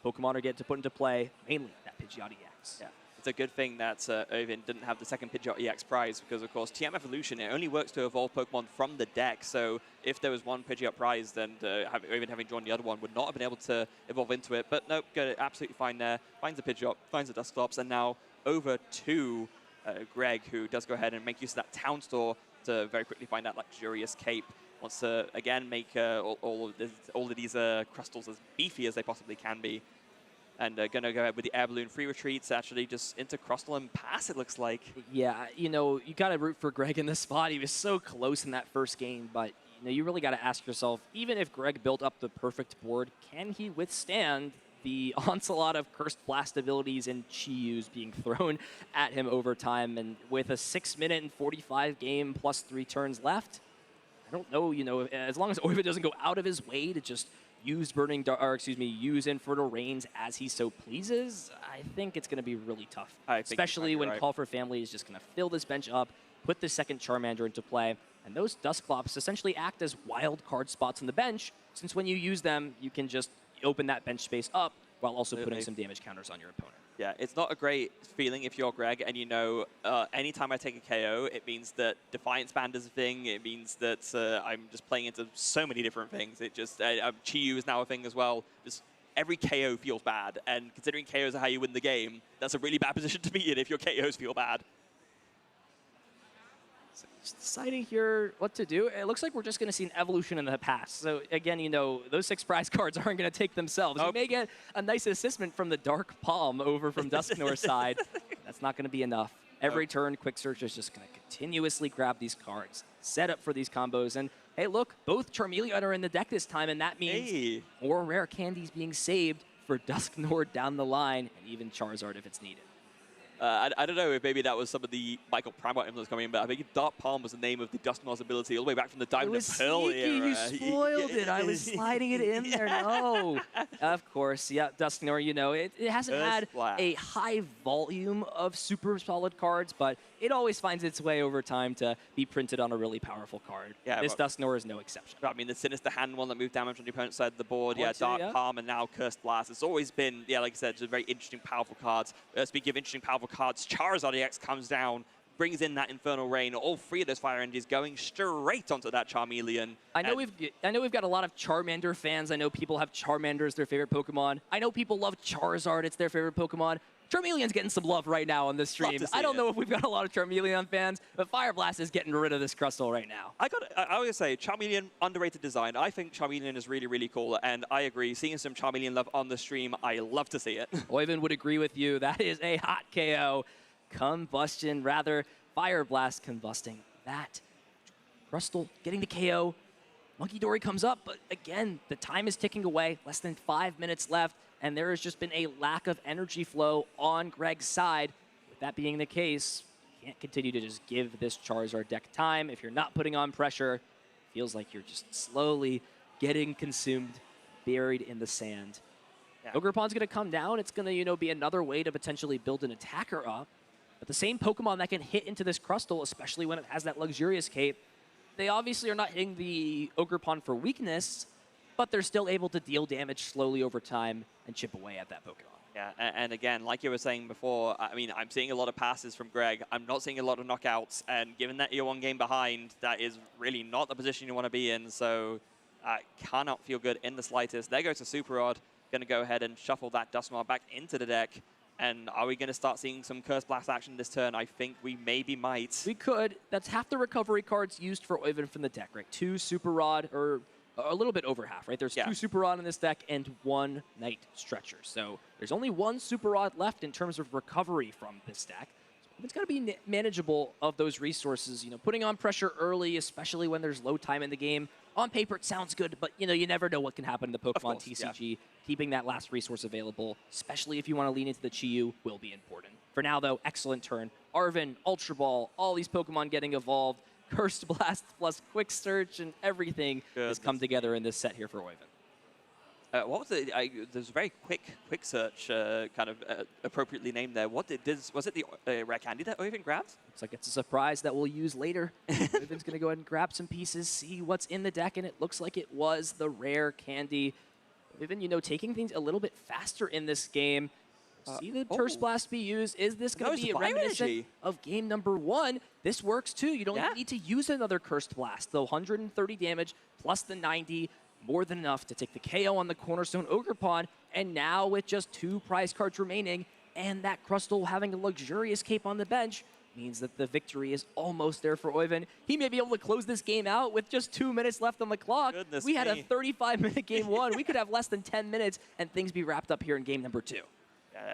Pokemon are getting to put into play mainly that Pidgeot EX. Yeah. It's a good thing that Oven didn't have the second Pidgeot EX prize because, of course, TM Evolution, it only works to evolve Pokemon from the deck. So if there was one Pidgeot prize, then Oven having drawn the other one would not have been able to evolve into it. But nope, got it absolutely fine there. Finds the Pidgeot, finds the Dusclops, and now over to Greg, who does go ahead and make use of that Town Store to very quickly find that luxurious cape. Wants to, again, make all of these Crustals as beefy as they possibly can be. And going to go ahead with the Air Balloon free retreats, actually just into Crustle and pass, it looks like. Yeah, you know, you got to root for Greg in this spot. He was so close in that first game, but you know, you really got to ask yourself, even if Greg built up the perfect board, can he withstand the onslaught of Cursed Blast abilities and Chi-Yus being thrown at him over time? And with a 6-minute and 45 game plus 3 turns left, I don't know, you know, as long as Oiva doesn't go out of his way to just use use Infernal Rains as he so pleases, I think it's going to be really tough. Especially when Call for Family is just going to fill this bench up, put the second Charmander into play, and those Dusclops essentially act as wild card spots on the bench, since when you use them, you can just open that bench space up while also putting some damage counters on your opponent. Yeah, it's not a great feeling if you're Greg and you know anytime I take a KO, it means that Defiance Band is a thing. It means that I'm just playing into so many different things. It just, Chi-Yu is now a thing as well. Just every KO feels bad. And considering KOs are how you win the game, that's a really bad position to be in if your KOs feel bad. Just deciding here what to do. It looks like we're just going to see an evolution in the past. So again, you know, those 6 prize cards aren't going to take themselves. You may get a nice assistment from the Dark Palm over from Dusknoir's side. That's not going to be enough. Every turn, Quick Search is just going to continuously grab these cards, set up for these combos. And hey, look, both Charmeleon are in the deck this time, and that means more rare candies being saved for Dusknoir down the line, and even Charizard if it's needed. I don't know if maybe that was some of the Michael Pramwat influence coming in, but I think Dark Palm was the name of the Dusknoir's ability all the way back from the Diamond and Pearl sneaky. era. You spoiled it. I was sliding it in there. No. Of course, yeah, Dusknoir, you know, it hasn't had a high volume of super solid cards, but it always finds its way over time to be printed on a really powerful card. Yeah, this Dusknoir is no exception. I mean, the Sinister Hand one that moved damage on the opponent's side of the board, yeah, too, Dark yeah. Palm and now Cursed Blast. It's always been, yeah, like I said, just very interesting, powerful cards. Speaking of interesting, powerful cards, Charizard EX comes down, brings in that Infernal Rain. All three of those Fire Energies going straight onto that Charmeleon. I know we've got a lot of Charmander fans. I know people have Charmander as their favorite Pokemon. I know people love Charizard. It's their favorite Pokemon. Charmeleon's getting some love right now on the stream. I don't know if we've got a lot of Charmeleon fans, but Fire Blast is getting rid of this Crustle right now. I always say, Charmeleon, underrated design. I think Charmeleon is really, really cool, and I agree. Seeing some Charmeleon love on the stream, I love to see it. Oyvind would agree with you. That is a hot KO. Combustion, rather. Fire Blast combusting that. Crustle getting the KO. Monkey Dory comes up, but again, the time is ticking away. Less than 5 minutes left, and there has just been a lack of energy flow on Greg's side. With that being the case, you can't continue to just give this Charizard deck time. If you're not putting on pressure, it feels like you're just slowly getting consumed, buried in the sand. Yeah. Ogerpon's going to come down. It's going to, you know, be another way to potentially build an attacker up. But the same Pokemon that can hit into this Crustle, especially when it has that Luxurious Cape, they obviously are not hitting the Ogerpon for weakness, but they're still able to deal damage slowly over time and chip away at that Pokemon. Yeah, and again, like you were saying before, I mean, I'm seeing a lot of passes from Greg. I'm not seeing a lot of knockouts, and given that you're one game behind, that is really not the position you want to be in, so cannot feel good in the slightest. There goes to Super Rod, going to go ahead and shuffle that Dusknoir back into the deck. And are we going to start seeing some Curse Blast action this turn? I think we maybe might. We could. That's half the recovery cards used for Oyvind from the deck, right? 2 Super Rod, or a little bit over half, right? There's 2 Super Rod in this deck and 1 Night Stretcher. So there's only 1 Super Rod left in terms of recovery from this deck. So it's got to be manageable of those resources. You know, putting on pressure early, especially when there's low time in the game. On paper, it sounds good, but you know, you never know what can happen in the Pokemon TCG. Yeah. Keeping that last resource available, especially if you want to lean into the Chi-Yu, will be important. For now, though, excellent turn. Arven, Ultra Ball, all these Pokemon getting evolved. Cursed Blast plus Quick Search and everything has come together in this set here for Oyvind. What was it? There's a very quick search, kind of appropriately named there. Was it the rare candy that Oyvind grabbed? Looks like it's a surprise that we'll use later. Oyvind's going to go ahead and grab some pieces, see what's in the deck, and it looks like it was the rare candy. Oyvind, you know, taking things a little bit faster in this game. See the Curse Blast be used. Is this going to be reminiscent of game number 1? This works too. You don't need to use another Cursed Blast. The 130 damage plus the 90, more than enough to take the KO on the Cornerstone Ogerpon. And now with just 2 prize cards remaining and that Crustle having a Luxurious Cape on the bench, means that the victory is almost there for Oyvind. He may be able to close this game out with just 2 minutes left on the clock. We had a 35-minute game 1. We could have less than 10 minutes and things be wrapped up here in game number 2.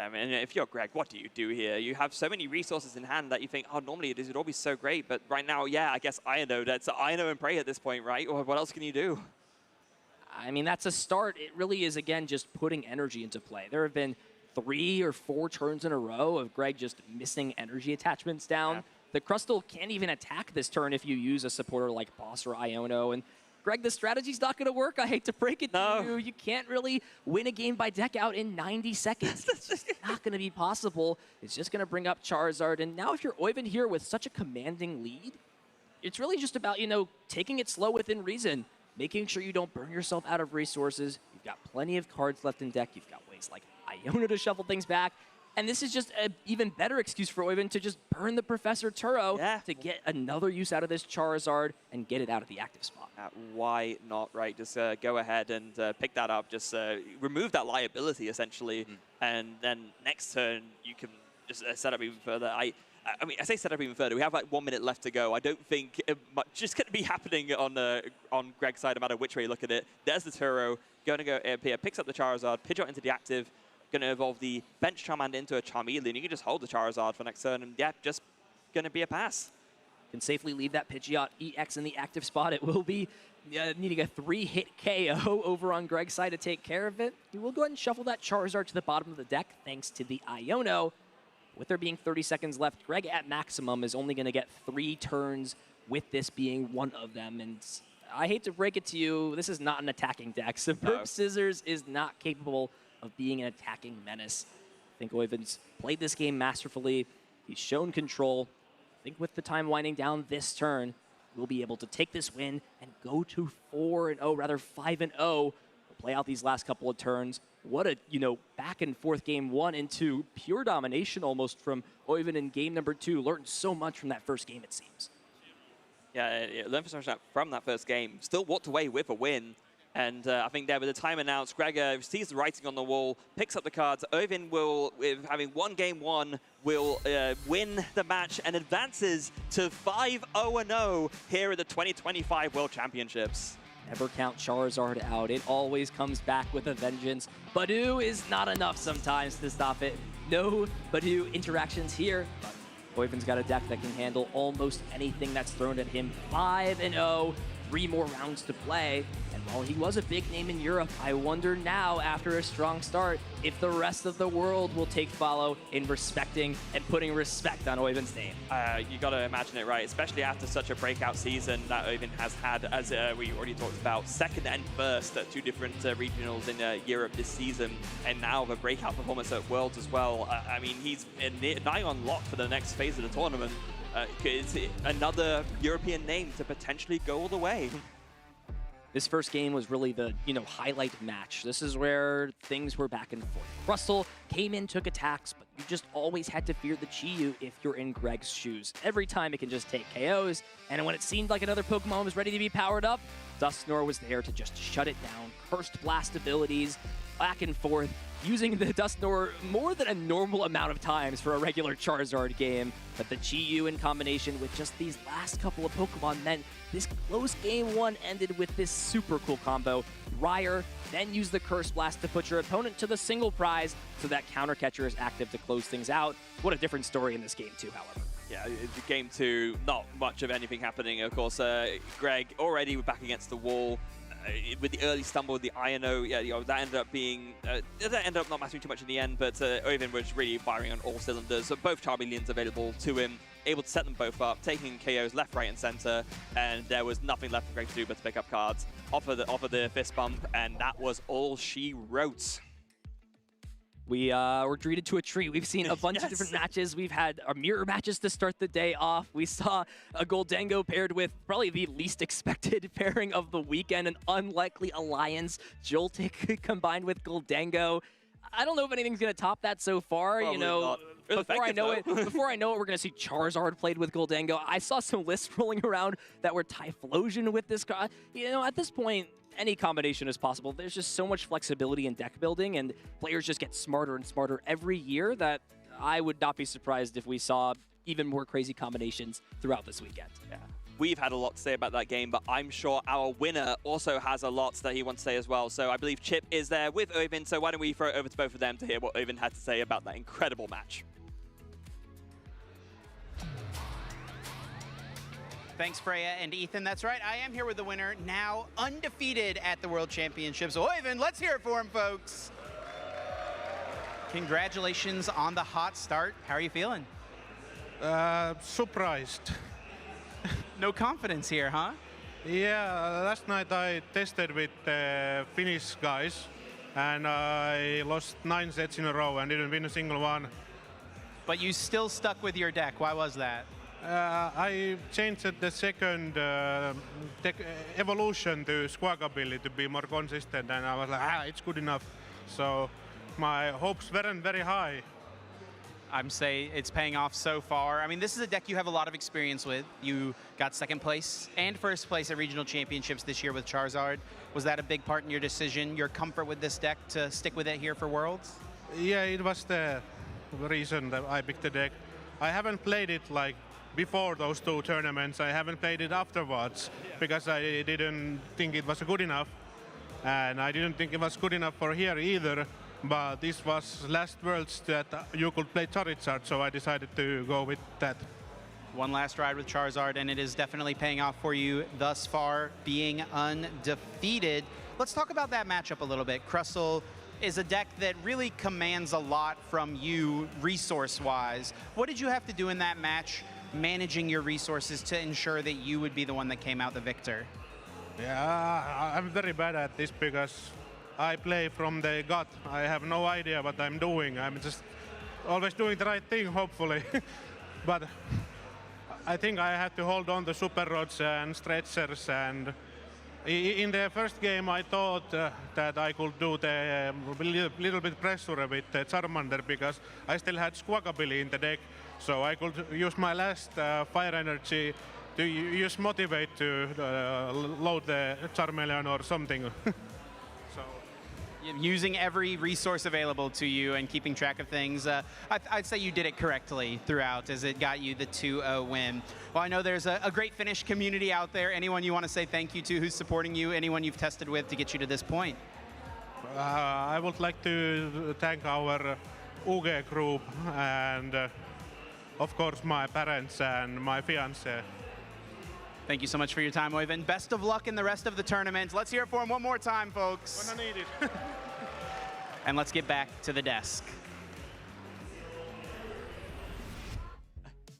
I mean, if you're Greg, what do you do here? You have so many resources in hand that you think, oh, normally it would all be so great, but right now, yeah, I guess Iono, that's Iono and pray at this point, right? Or what else can you do? I mean, that's a start. It really is, again, just putting energy into play. There have been 3 or 4 turns in a row of Greg just missing energy attachments down. Yeah. The Crustle can't even attack this turn if you use a supporter like Boss or Iono. And Greg, the strategy's not going to work. I hate to break it to you. You can't really win a game by deck out in 90 seconds. It's just not going to be possible. It's just going to bring up Charizard. And now if you're Oyvind here with such a commanding lead, it's really just about, you know, taking it slow within reason, making sure you don't burn yourself out of resources. You've got plenty of cards left in deck. You've got ways like Iono to shuffle things back. And this is just an even better excuse for Oyvind to just burn the Professor Turo to get another use out of this Charizard and get it out of the active spot. Why not, right? Just go ahead and pick that up. Just remove that liability, essentially. And then next turn, you can just set up even further. I mean, I say set up even further. We have like 1 minute left to go. I don't think much is going to be happening on Greg's side, no matter which way you look at it. There's the Turo. Going to go here, picks up the Charizard, Pidgeot into the active. Going to evolve the bench Charmander into a Charmeleon. You can just hold the Charizard for next turn, and yeah, just going to be a pass. Can safely leave that Pidgeot EX in the active spot. It will be needing a 3-hit KO over on Greg's side to take care of it. We will go ahead and shuffle that Charizard to the bottom of the deck thanks to the Iono. With there being 30 seconds left, Greg at maximum is only going to get 3 turns, with this being one of them. And I hate to break it to you, this is not an attacking deck. Superb Scissors is not capable of being an attacking menace. I think Oyvind's played this game masterfully. He's shown control. I think with the time winding down this turn, we'll be able to take this win and go to 4-0, rather 5-0. We'll play out these last couple of turns. What a, back and forth game 1 into pure domination almost from Oyvind in game number 2. Learned so much from that first game, it seems. Yeah, learned so much from that first game. Still walked away with a win. And I think there with the time announced, Greg sees the writing on the wall, picks up the cards. Oyvind will, with having won game 1, will win the match and advances to 5-0-0 here at the 2025 World Championships. Never count Charizard out. It always comes back with a vengeance. Badu is not enough sometimes to stop it. No Badu interactions here. But Oyvind's got a deck that can handle almost anything that's thrown at him. 5-0, 3 more rounds to play. And while he was a big name in Europe, I wonder now, after a strong start, if the rest of the world will take follow in respecting and putting respect on Oyvind's name. You got to imagine it, right? Especially after such a breakout season that Oyvind has had, as we already talked about, second and first at 2 different regionals in Europe this season, and now the breakout performance at Worlds as well. I mean, he's nigh on lock for the next phase of the tournament. It's another European name to potentially go all the way. This first game was really the, highlight match. This is where things were back and forth. Russell came in, took attacks, but you just always had to fear the Chi-Yu if you're in Greg's shoes. Every time it can just take KOs, and when it seemed like another Pokemon was ready to be powered up, Dusknoir was there to just shut it down. Cursed Blast abilities, back and forth, using the Dusknoir more than a normal amount of times for a regular Charizard game. But the Chi-Yu in combination with just these last couple of Pokemon meant this close game 1 ended with this super cool combo. Ryer then used the Curse Blast to put your opponent to the single prize so that Counter Catcher is active to close things out. What a different story in this game 2, however. Yeah, game 2, not much of anything happening. Of course, Greg already back against the wall. With the early stumble with the INO, that ended up being, that ended up not mattering too much in the end, but Oyvind was really firing on all cylinders. So both Charmeleons available to him, able to set them both up, taking KOs left, right, and center, and there was nothing left for Greg to do but to pick up cards, offer the fist bump, and that was all she wrote. We were treated to a treat. We've seen a bunch of different matches. We've had our mirror matches to start the day off. We saw a Goldango paired with probably the least expected pairing of the weekend, an unlikely alliance. Joltik combined with Goldango. I don't know if anything's going to top that so far. Probably not. Before I know it, we're going to see Charizard played with Goldango. I saw some lists rolling around that were Typhlosion with this card. At this point, any combination is possible. There's just so much flexibility in deck building, and players just get smarter and smarter every year that I would not be surprised if we saw even more crazy combinations throughout this weekend. Yeah. We've had a lot to say about that game, but I'm sure our winner also has a lot that he wants to say as well. So I believe Chip is there with Oyvind, so why don't we throw it over to both of them to hear what Oyvind had to say about that incredible match. Thanks, Freya and Ethan. That's right, I am here with the winner, now undefeated at the World Championships. Oyvind, let's hear it for him, folks. Congratulations on the hot start. How are you feeling? Surprised. No confidence here, huh? Yeah, last night I tested with Finnish guys, and I lost 9 sets in a row and didn't win a single one. But you still stuck with your deck. Why was that? I changed the second evolution to Squawkabilly to be more consistent, and I was like, it's good enough. So my hopes weren't very high. I'm saying it's paying off so far. I mean, this is a deck you have a lot of experience with. You got second place and first place at regional championships this year with Charizard. Was that a big part in your decision, your comfort with this deck to stick with it here for Worlds? Yeah, it was the reason that I picked the deck. I haven't played it like before those 2 tournaments. I haven't played it afterwards because I didn't think it was good enough. And I didn't think it was good enough for here either. But this was last Worlds that you could play Charizard, so I decided to go with that. One last ride with Charizard, and it is definitely paying off for you thus far, being undefeated. Let's talk about that matchup a little bit. Crustle is a deck that really commands a lot from you resource-wise. What did you have to do in that match, managing your resources to ensure that you would be the one that came out the victor? Yeah, I'm very bad at this because I play from the gut. I have no idea what I'm doing. I'm just always doing the right thing, hopefully. But I think I had to hold on the super rods and stretchers, and in the first game I thought that I could do the little bit pressure with the Charmander because I still had Squawkabilly in the deck, so I could use my last fire energy to use Motivate to load the Charmeleon or something. Using every resource available to you and keeping track of things. I'd say you did it correctly throughout as it got you the 2-0 win. Well, I know there's a great Finnish community out there. Anyone you want to say thank you to who's supporting you? Anyone you've tested with to get you to this point? I would like to thank our UG group and of course my parents and my fiancé. Thank you so much for your time, Oyvind. Best of luck in the rest of the tournament. Let's hear it for him one more time, folks. When I need it. And let's get back to the desk.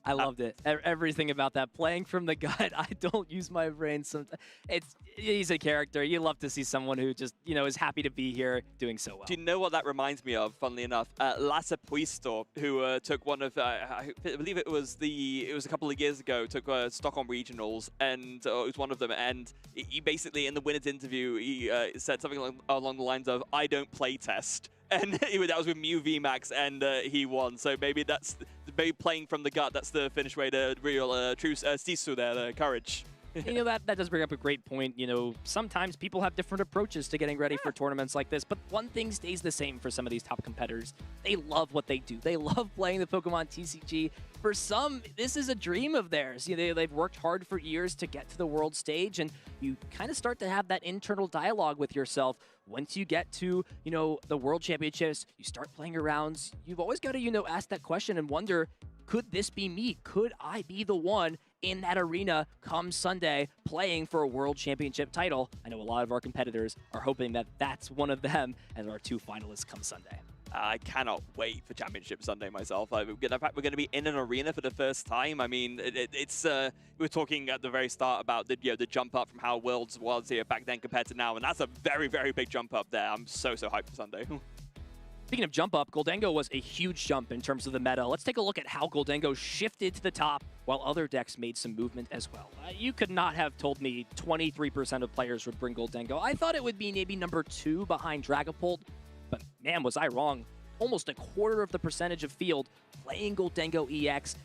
I loved it. Everything about that. Playing from the gut. I don't use my brain sometimes. He's a character. You love to see someone who just, is happy to be here doing so well. Do you know what that reminds me of, funnily enough? Lasse Puisto, who took one of, I believe it was a couple of years ago, took Stockholm Regionals, and it was one of them, and he basically, in the winner's interview, he said something along the lines of, "I don't play test." And that was with Mew VMAX, and he won. So maybe playing from the gut, that's the Finnish way to real true sisu there, the courage. That does bring up a great point. Sometimes people have different approaches to getting ready for tournaments like this, but one thing stays the same for some of these top competitors. They love what they do. They love playing the Pokemon TCG. For some, this is a dream of theirs. They've worked hard for years to get to the world stage, and you kind of start to have that internal dialogue with yourself. Once you get to, the World Championships, you start playing your rounds, you've always got to, ask that question and wonder, could this be me? Could I be the one in that arena come Sunday playing for a World Championship title? I know a lot of our competitors are hoping that that's one of them as our 2 finalists come Sunday. I cannot wait for Championship Sunday myself. In fact, we're going to be in an arena for the first time. I mean, it's we were talking at the very start about the jump up from how Worlds was here back then compared to now, and that's a very, very big jump up there. I'm so hyped for Sunday. Speaking of jump up, Goldengo was a huge jump in terms of the meta. Let's take a look at how Goldengo shifted to the top while other decks made some movement as well. You could not have told me 23% of players would bring Goldengo. I thought it would be maybe number 2 behind Dragapult, but man, was I wrong. Almost a quarter of the percentage of field playing Goldengo EX.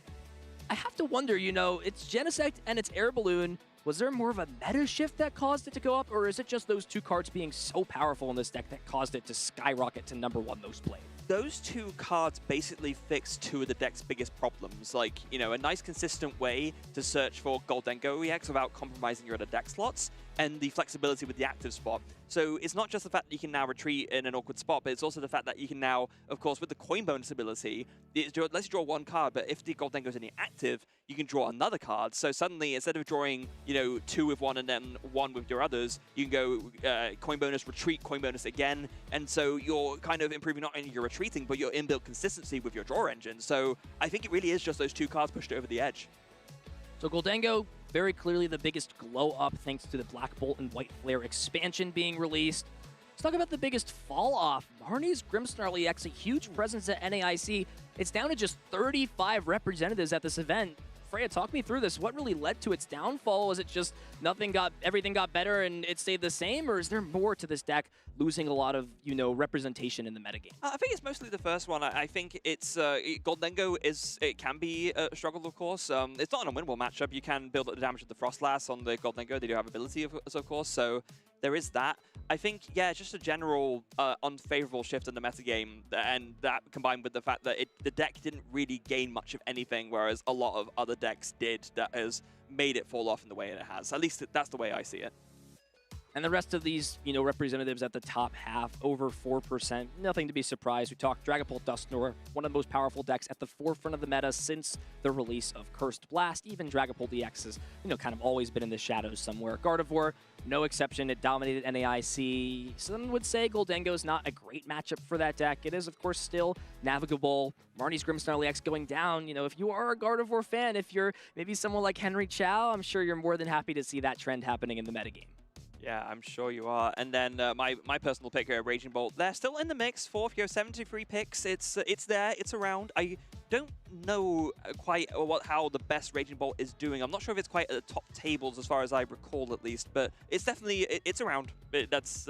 I have to wonder, it's Genesect and it's Air Balloon. Was there more of a meta shift that caused it to go up, or is it just those 2 cards being so powerful in this deck that caused it to skyrocket to number 1 most played? Those 2 cards basically fix 2 of the deck's biggest problems. Like, a nice consistent way to search for Goldengo EX without compromising your other deck slots, and the flexibility with the active spot. So it's not just the fact that you can now retreat in an awkward spot, but it's also the fact that you can now, of course, with the coin bonus ability, let's draw 1 card, but if the Goldengo is in active, you can draw another card. So suddenly, instead of drawing, 2 with 1 and then 1 with your others, you can go coin bonus, retreat, coin bonus again. And so you're kind of improving not only your retreating, but your inbuilt consistency with your draw engine. So I think it really is just those 2 cards pushed over the edge. So Goldengo, very clearly the biggest glow up thanks to the Black Bolt and White Flare expansion being released. Let's talk about the biggest fall off. Marnie's Grimmsnarl EX, a huge presence at NAIC. It's down to just 35 representatives at this event. Freya, talk me through this. What really led to its downfall? Was it just everything got better and it stayed the same, or is there more to this deck losing a lot of, representation in the metagame? I think it's mostly the first one. I think it's Goldengo it can be a struggle, of course. It's not an unwinnable matchup. You can build up the damage with the Frostlass on the Goldengo. They do have ability, of course, so there is that. I think, yeah, just a general unfavorable shift in the metagame, and that combined with the fact that the deck didn't really gain much of anything, whereas a lot of other decks did, that has made it fall off in the way it has. At least that's the way I see it. And the rest of these, representatives at the top half, over 4%, nothing to be surprised. We talked Dragapult Dusknoir, one of the most powerful decks at the forefront of the meta since the release of Cursed Blast. Even Dragapult EX has, kind of always been in the shadows somewhere. Gardevoir, no exception. It dominated NAIC. Some would say Goldengo is not a great matchup for that deck. It is, of course, still navigable. Marnie's Grimmsnarl EX going down. If you are a Gardevoir fan, if you're maybe someone like Henry Chow, I'm sure you're more than happy to see that trend happening in the metagame. Yeah, I'm sure you are. And then my personal pick here, Raging Bolt. They're still in the mix. Fourth, you have 73 picks. It's there. It's around. I don't know quite how the best Raging Bolt is doing. I'm not sure if it's quite at the top tables as far as I recall, at least. But it's definitely it's around. That's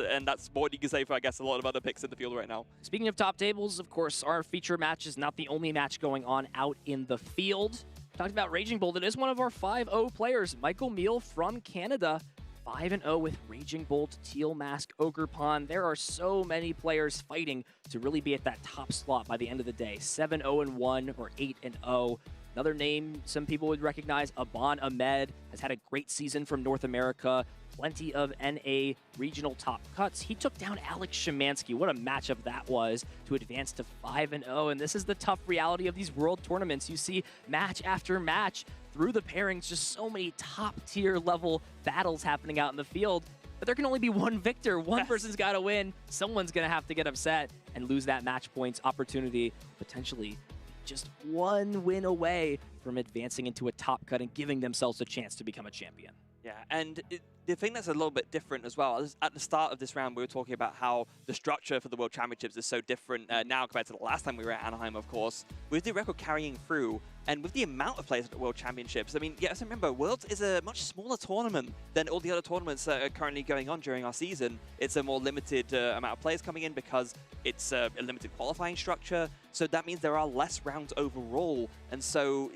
more you can say for I guess a lot of other picks in the field right now. Speaking of top tables, of course, our feature match is not the only match going on out in the field. Talked about Raging Bolt. It is one of our 5-0 players, Michael Meal from Canada. 5-0 with Raging Bolt, Teal Mask, Ogerpon. There are so many players fighting to really be at that top slot by the end of the day. 7-0-1 or 8-0. Another name some people would recognize, Aban Ahmed, has had a great season from North America. Plenty of NA regional top cuts. He took down Alex Szymanski. What a matchup that was to advance to 5-0. And this is the tough reality of these world tournaments. You see match after match through the pairings, just so many top tier level battles happening out in the field. But there can only be one victor. One person's got to win. Someone's going to have to get upset and lose that match points opportunity, potentially just one win away from advancing into a top cut and giving themselves a chance to become a champion. Yeah, and the thing that's a little bit different as well, is at the start of this round, we were talking about how the structure for the World Championships is so different now compared to the last time we were at Anaheim, of course. With the record carrying through, and with the amount of players at the World Championships, I mean, you have to remember, Worlds is a much smaller tournament than all the other tournaments that are currently going on during our season. It's a more limited amount of players coming in because it's a limited qualifying structure. So that means there are less rounds overall. And so,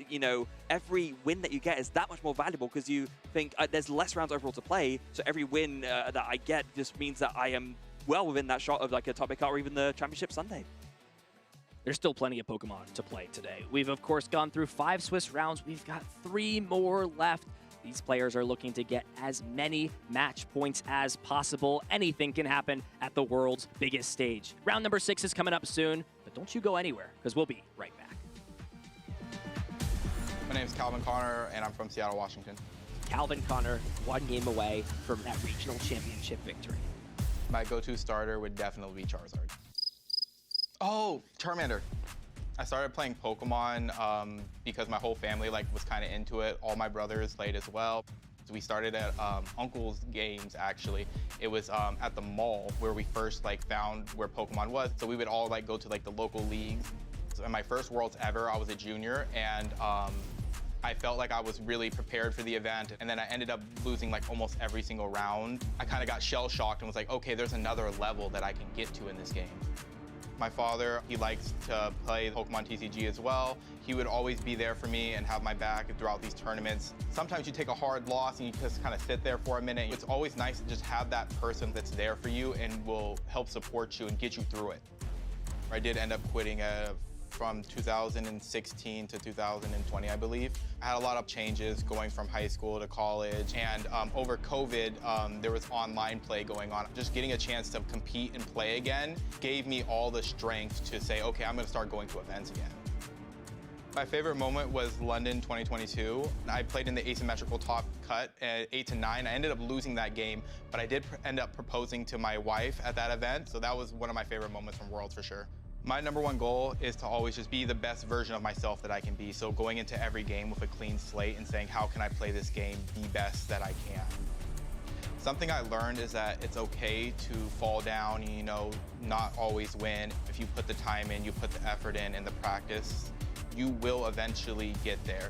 every win that you get is that much more valuable because you think there's less rounds overall to play. So every win that I get just means that I am well within that shot of like a top cut or even the Championship Sunday. There's still plenty of Pokemon to play today. We've, of course, gone through 5 Swiss rounds. We've got 3 more left. These players are looking to get as many match points as possible. Anything can happen at the world's biggest stage. Round number 6 is coming up soon, but don't you go anywhere, because we'll be right back. My name is Calvin Connor, and I'm from Seattle, Washington. Calvin Connor, 1 game away from that regional championship victory. My go-to starter would definitely be Charizard. Oh, Charmander. I started playing Pokemon because my whole family was kind of into it. All my brothers played as well. So we started at Uncle's Games, actually. It was at the mall where we first found where Pokemon was. So we would all go to the local leagues. So in my first Worlds ever, I was a junior, and I felt like I was really prepared for the event, and then I ended up losing almost every single round. I kind of got shell-shocked and was like, okay, there's another level that I can get to in this game. My father, he likes to play Pokemon TCG as well. He would always be there for me and have my back throughout these tournaments. Sometimes you take a hard loss and you just kind of sit there for a minute. It's always nice to just have that person that's there for you and will help support you and get you through it. I did end up quitting from 2016 to 2020, I believe. I had a lot of changes going from high school to college, and over COVID, there was online play going on. Just getting a chance to compete and play again gave me all the strength to say, okay, I'm gonna start going to events again. My favorite moment was London 2022. I played in the asymmetrical top cut at 8-9. I ended up losing that game, but I did end up proposing to my wife at that event, so that was one of my favorite moments from Worlds for sure. My #1 goal is to always just be the best version of myself that I can be. So going into every game with a clean slate and saying, how can I play this game the best that I can? Something I learned is that it's okay to fall down, not always win. If you put the time in, you put the effort in and the practice, you will eventually get there.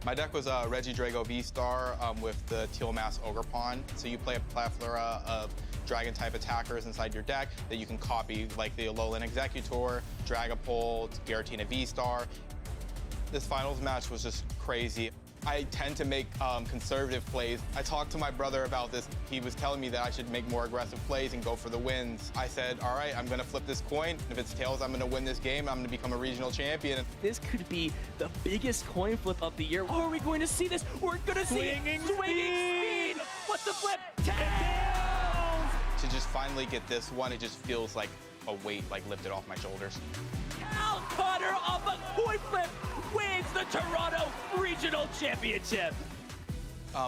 My deck was a Regidrago V-Star with the Teal Mask Ogerpon. So you play a plethora of Dragon-type attackers inside your deck that you can copy, like the Alolan Executor, Dragapult, Giratina V-Star. This finals match was just crazy. I tend to make conservative plays. I talked to my brother about this. He was telling me that I should make more aggressive plays and go for the wins. I said, all right, I'm gonna flip this coin. If it's tails, I'm gonna win this game. I'm gonna become a regional champion. This could be the biggest coin flip of the year. Oh, are we going to see this? We're gonna see Swinging Swinging speed! What's the flip? Tails! to just finally get this one, it just feels like a weight like lifted off my shoulders. Al Connor off a coin flip wins the Toronto Regional Championship.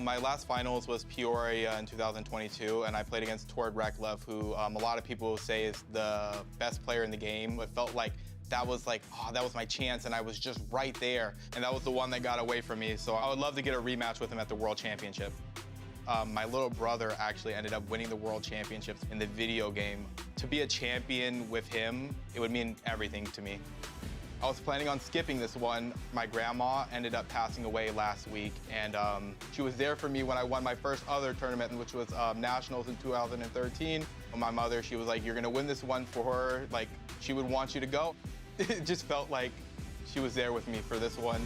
My last finals was Peoria in 2022, and I played against Tord Reklev, who a lot of people say is the best player in the game. It felt like that was my chance, and I was just right there, and that was the one that got away from me. So I would love to get a rematch with him at the World Championship. My little brother actually ended up winning the World Championships in the video game. To be a champion with him, it would mean everything to me. I was planning on skipping this one. My grandma ended up passing away last week, and she was there for me when I won my first other tournament, which was Nationals in 2013. My mother, she was like, you're gonna win this one for her, like, she would want you to go. It just felt like she was there with me for this one.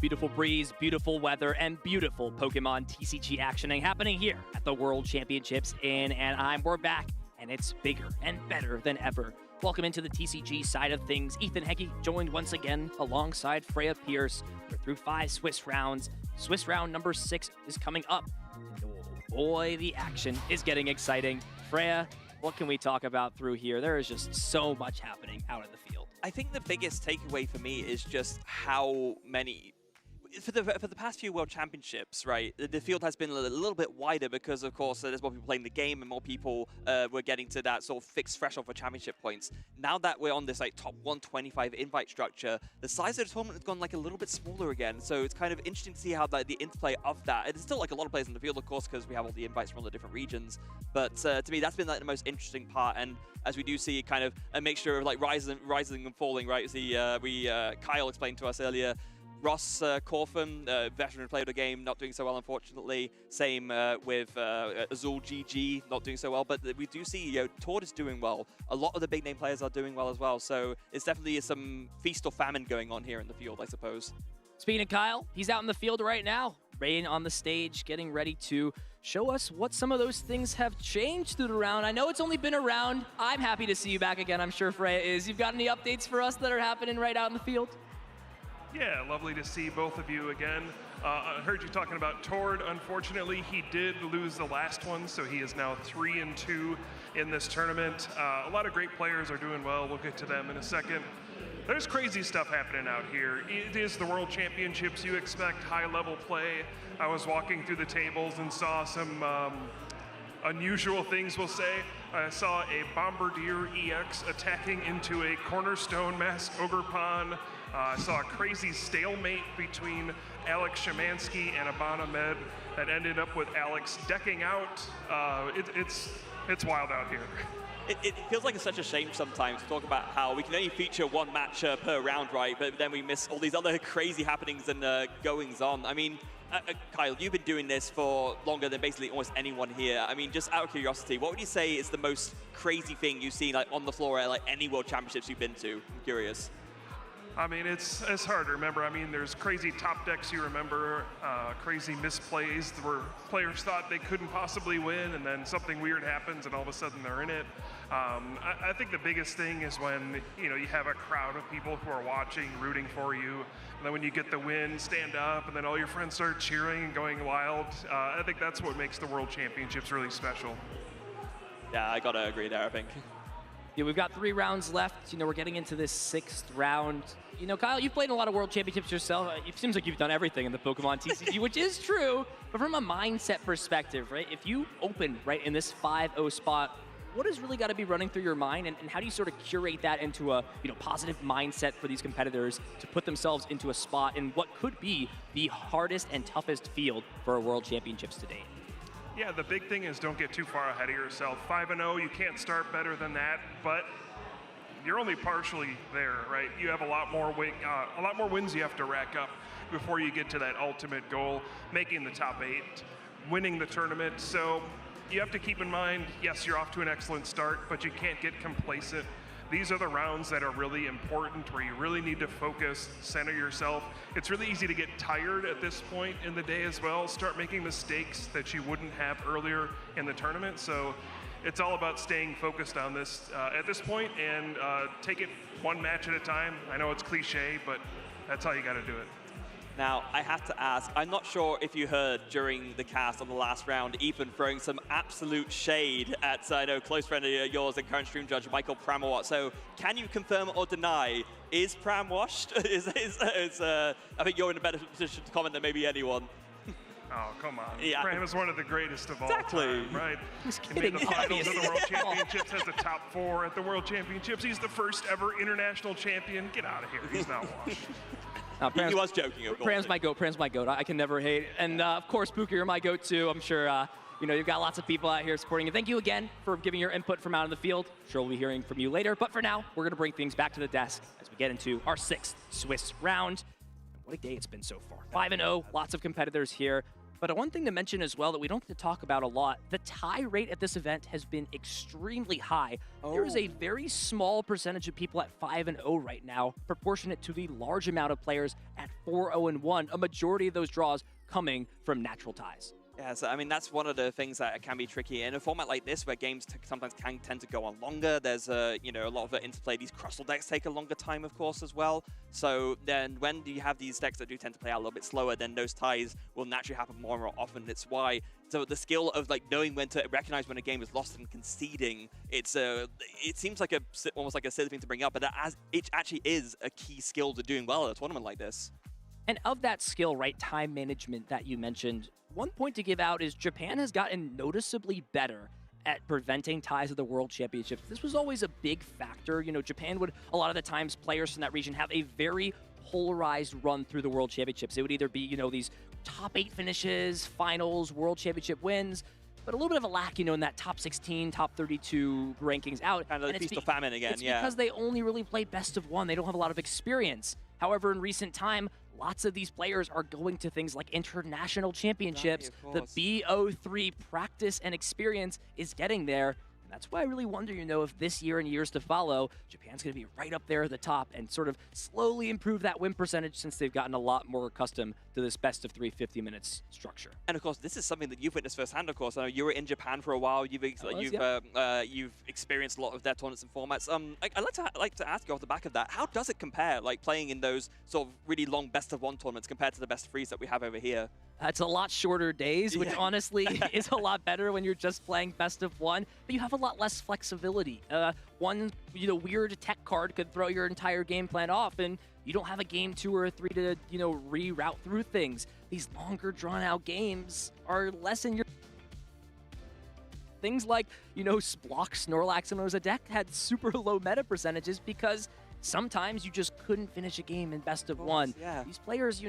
Beautiful breeze, beautiful weather, and beautiful Pokemon TCG actioning happening here at the World Championships in Anaheim. We're back, and it's bigger and better than ever. Welcome into the TCG side of things. Ethan Heggie joined once again alongside Freya Pierce. We're through 5 Swiss rounds. Swiss round number 6 is coming up. And oh boy, the action is getting exciting. Freya, what can we talk about through here? There is just so much happening out in the field. I think the biggest takeaway for me is just how many... For the past few World Championships, right, the field has been a little bit wider because, of course, there's more people playing the game and more people were getting to that sort of fixed threshold for championship points. Now that we're on this like top 125 invite structure, the size of the tournament has gone like a little bit smaller again. So it's kind of interesting to see how the interplay of that. There's still like a lot of players in the field, of course, because we have all the invites from all the different regions. But to me, that's been like the most interesting part. And as we do see kind of a mixture of like rising and falling, right? Kyle explained to us earlier. Ross Corfin, veteran player of the game, not doing so well, unfortunately. Same with Azul GG, not doing so well. But we do see, Tord is doing well. A lot of the big name players are doing well as well. So it's definitely some feast or famine going on here in the field, I suppose. Speaking of Kyle, he's out in the field right now. Rain on the stage, getting ready to show us what some of those things have changed through the round. I know it's only been a round. I'm happy to see you back again. I'm sure Freya is. You've got any updates for us that are happening right out in the field? Yeah, lovely to see both of you again. I heard you talking about Tord. Unfortunately, he did lose the last one, so he is now 3-2 in this tournament. A lot of great players are doing well. We'll get to them in a second. There's crazy stuff happening out here. It is the World Championships. You expect high-level play. I was walking through the tables and saw some unusual things, we'll say. I saw a Bombardier EX attacking into a Cornerstone Mask Ogerpon. I saw a crazy stalemate between Alex Szymanski and Abana Med that ended up with Alex decking out. It's wild out here. It feels like it's such a shame sometimes to talk about how we can only feature one match per round, right? But then we miss all these other crazy happenings and goings on. I mean, Kyle, you've been doing this for longer than basically almost anyone here. I mean, just out of curiosity, what would you say is the most crazy thing you've seen like on the floor at like any World Championships you've been to? I'm curious. I mean, it's hard to remember. I mean, there's crazy top decks you remember, crazy misplays where players thought they couldn't possibly win, and then something weird happens, and all of a sudden they're in it. I think the biggest thing is when you have a crowd of people who are watching, rooting for you, and then when you get the win, stand up, and then all your friends start cheering and going wild. I think that's what makes the World Championships really special. Yeah, I gotta agree there, I think. Yeah, we've got 3 rounds left. We're getting into this 6th round. Kyle, you've played in a lot of World Championships yourself. It seems like you've done everything in the Pokemon TCG, which is true. But from a mindset perspective, right? If you open right in this 5-0 spot, what has really got to be running through your mind, and how do you sort of curate that into a positive mindset for these competitors to put themselves into a spot in what could be the hardest and toughest field for a World Championships to date? Yeah, the big thing is don't get too far ahead of yourself. 5-0, you can't start better than that, but you're only partially there, right? You have a lot more wins you have to rack up before you get to that ultimate goal, making the top 8, winning the tournament. So you have to keep in mind, yes, you're off to an excellent start, but you can't get complacent. These are the rounds that are really important, where you really need to focus, center yourself. It's really easy to get tired at this point in the day as well, start making mistakes that you wouldn't have earlier in the tournament. So it's all about staying focused on this at this point, and take it one match at a time. I know it's cliche, but that's how you got to do it. Now, I have to ask, I'm not sure if you heard during the cast on the last round, Ethan throwing some absolute shade at, I know, close friend of yours and current stream judge, Michael Pramawat. So, can you confirm or deny, is Pram washed? I think you're in a better position to comment than maybe anyone. Oh, come on. Yeah. Pram is one of the greatest of all Exactly. time, right? Who's He made the kidding? finals of the World Championships, has the top 4 at the World Championships. He's the first ever international champion. Get out of here. He's not washed. He was joking, of course. Pram's my goat. Pram's my goat. I can never hate. And of course, Pooka, you're my goat too. I'm sure you've got lots of people out here supporting you. Thank you again for giving your input from out in the field. Sure, we'll be hearing from you later. But for now, we're going to bring things back to the desk as we get into our 6th Swiss round. What a day it's been so far. 5-0, lots of competitors here. But one thing to mention as well that we don't get to talk about a lot, the tie rate at this event has been extremely high. There is a very small percentage of people at 5-0 right now, proportionate to the large amount of players at 4-0-1, a majority of those draws coming from natural ties. Yeah, so I mean, that's one of the things that can be tricky. In a format like this, where games sometimes can tend to go on longer, there's a lot of the interplay. These crustle decks take a longer time, of course, as well. So then when do you have these decks that do tend to play out a little bit slower, then those ties will naturally happen more and more often. It's why, so the skill of knowing when to recognize when a game is lost and conceding, it seems like almost like a silly thing to bring up, but it actually is a key skill to doing well at a tournament like this. And of that skill, right, time management that you mentioned, one point to give out is Japan has gotten noticeably better at preventing ties at the World Championships. This was always a big factor. Japan would, a lot of the times, players from that region have a very polarized run through the World Championships. It would either be, these top 8 finishes, finals, World Championship wins, but a little bit of a lack, in that top 16, top 32 rankings out. Kind of the feast of famine again, it's because they only really play best of 1. They don't have a lot of experience. However, in recent time, lots of these players are going to things like international championships. The BO3 practice and experience is getting there. And that's why I really wonder, if this year and years to follow, Japan's going to be right up there at the top and sort of slowly improve that win percentage, since they've gotten a lot more accustomed to this best of 3 50 minutes structure. And of course, this is something that you've witnessed firsthand, of course. I know you were in Japan for a while. You've experienced a lot of their tournaments and formats. I'd like to ask you off the back of that, how does it compare, playing in those sort of really long best-of-1 tournaments compared to the best-of-3s that we have over here? It's a lot shorter days, which honestly is a lot better when you're just playing best of 1, but you have a lot less flexibility. One weird tech card could throw your entire game plan off, and you don't have a game 2 or a 3 to reroute through things. These longer drawn out games are less in your things like Block, Snorlax, and Ozadek had super low meta percentages because sometimes you just couldn't finish a game in best of 1. Yeah. These players,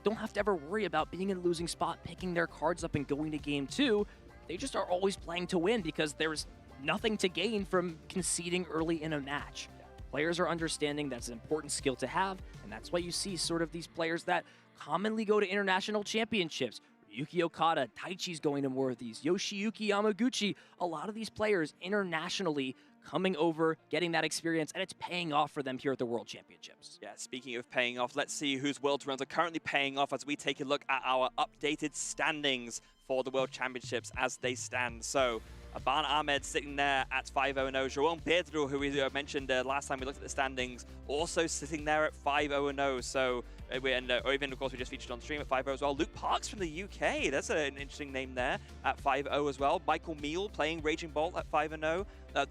don't have to ever worry about being in a losing spot, picking their cards up and going to game 2. They just are always playing to win because there's nothing to gain from conceding early in a match. Players are understanding that's an important skill to have, and that's why you see sort of these players that commonly go to international championships. Ryuki Okada, Taichi's going to more of these, Yoshiyuki Yamaguchi. A lot of these players internationally coming over, getting that experience, and it's paying off for them here at the World Championships. Yeah, speaking of paying off, let's see whose World runs are currently paying off as we take a look at our updated standings for the World Championships as they stand. So, Aban Ahmed sitting there at 5-0-0. João Pedro, who we mentioned last time we looked at the standings, also sitting there at 5-0-0. So, Oivin, of course, we just featured on stream at 5-0 as well. Luke Parks from the UK, that's an interesting name there, at 5-0 as well. Michael Meal playing Raging Bolt at 5-0.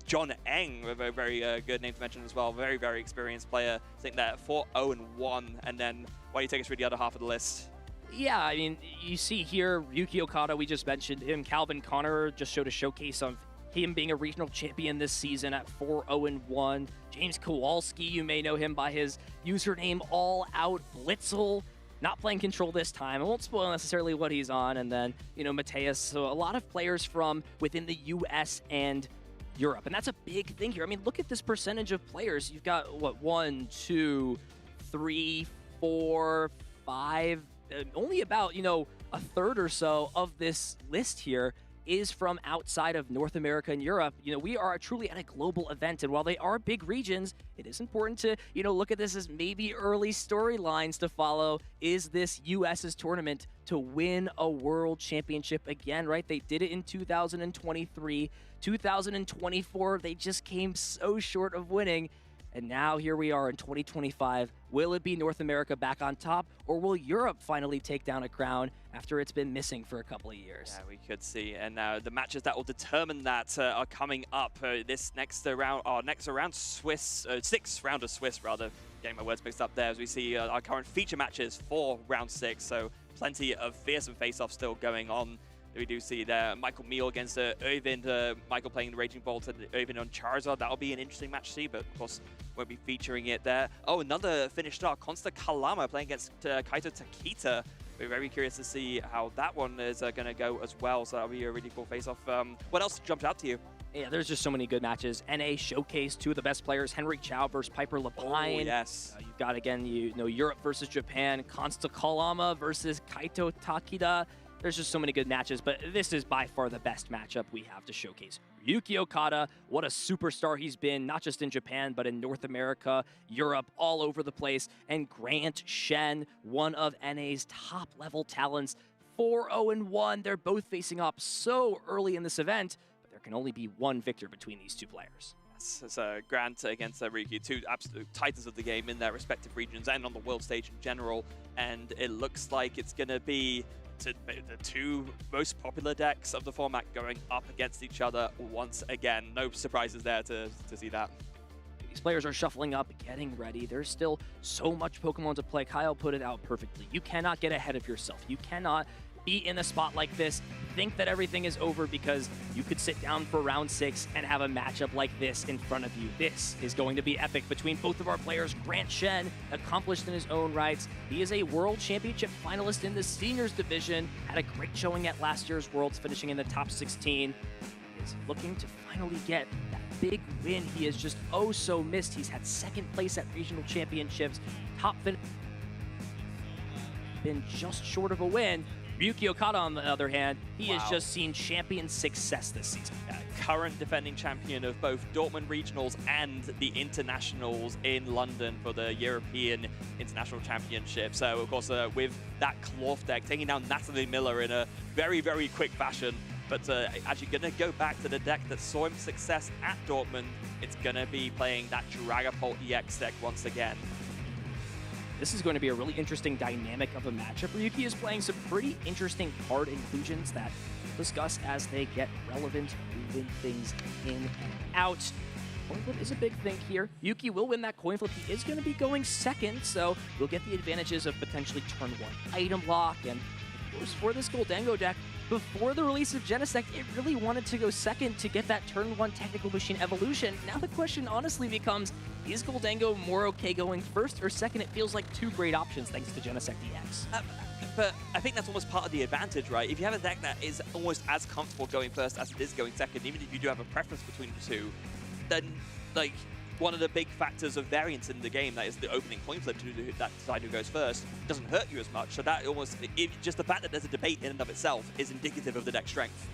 John Eng, a very, very good name to mention as well. Very, very experienced player, sitting there at 4-0-1. And then, why don't you take us through the other half of the list? Yeah, I mean, you see here, Ryuki Okada, we just mentioned him. Calvin Connor just showed a showcase of him being a regional champion this season at 4-0-1. James Kowalski, you may know him by his username All Out Blitzel. Not playing Control this time. I won't spoil necessarily what he's on. And then, you know, Mateus. So a lot of players from within the US and Europe. And that's a big thing here. I mean, look at this percentage of players. You've got, what, 1, 2, 3, 4, 5... only about, you know, a third or so of this list here is from outside of North America and Europe. You know, we are truly at a global event, and while they are big regions, it is important to, you know, look at this as maybe early storylines to follow. Is this US's tournament to win a world championship again, right? They did it in 2023. 2024, they just came so short of winning. And now here we are in 2025. Will it be North America back on top, or will Europe finally take down a crown after it's been missing for a couple of years? Yeah, we could see. And the matches that will determine that are coming up. This next round, sixth round of Swiss, rather. Getting my words mixed up there as we see our current feature matches for round 6. So plenty of fearsome face-offs still going on. We do see there Michael Meal against Oivin, Michael playing the Raging Bolt and Oivin on Charizard. That'll be an interesting match to see, but of course won't be featuring it there. Oh, another Finnish star, Konsta Kalama playing against Kaito Takita. We're very curious to see how that one is going to go as well, so that'll be a really cool face-off. What else jumped out to you? Yeah, there's just so many good matches. NA showcase 2 of the best players, Henry Chow versus Piper Lapine. Oh, yes. You've got, again, you know, Europe versus Japan, Konsta Kalama versus Kaito Takita. There's just so many good matches, but this is by far the best matchup we have to showcase. Ryuki Okada, what a superstar he's been, not just in Japan, but in North America, Europe, all over the place. And Grant Shen, one of NA's top-level talents, 4-0-1. They're both facing off so early in this event, but there can only be one victor between these two players. So Grant against Ryuki, 2 absolute titans of the game in their respective regions and on the world stage in general. And it looks like it's going to be the 2 most popular decks of the format going up against each other once again. No surprises there to see that. These players are shuffling up, getting ready. There's still so much Pokemon to play. Kyle put it out perfectly. You cannot get ahead of yourself. You cannot be in a spot like this, think that everything is over because you could sit down for round 6 and have a matchup like this in front of you. This is going to be epic between both of our players. Grant Shen, accomplished in his own rights. He is a World Championship finalist in the seniors division. Had a great showing at last year's Worlds, finishing in the top 16. He is looking to finally get that big win he has just oh so missed. He's had 2nd place at regional championships, top finish, been just short of a win. Ryuki Okada, on the other hand, he has just seen champion success this season. Current defending champion of both Dortmund Regionals and the Internationals in London for the European International Championship. So, of course, with that cloth deck, taking down Natalie Miller in a very, very quick fashion. But actually going to go back to the deck that saw him success at Dortmund. It's going to be playing that Dragapult EX deck once again. This is going to be a really interesting dynamic of a matchup. Ryuki is playing some pretty interesting card inclusions that we'll discuss as they get relevant, moving things in and out. Coin flip is a big thing here. Yuki will win that coin flip. He is going to be going 2nd, so we'll get the advantages of potentially turn 1 item lock. And of course, for this Goldango deck, before the release of Genesect, it really wanted to go 2nd to get that turn 1 Technical Machine evolution. Now the question honestly becomes, is Goldango more okay going 1st or 2nd? It feels like 2 great options thanks to Genesect EX. But I think that's almost part of the advantage, right? If you have a deck that is almost as comfortable going 1st as it is going 2nd, even if you do have a preference between the 2, then, like, one of the big factors of variance in the game, that is the opening coin flip to that decide who goes 1st, doesn't hurt you as much. So that almost, just the fact that there's a debate in and of itself is indicative of the deck strength.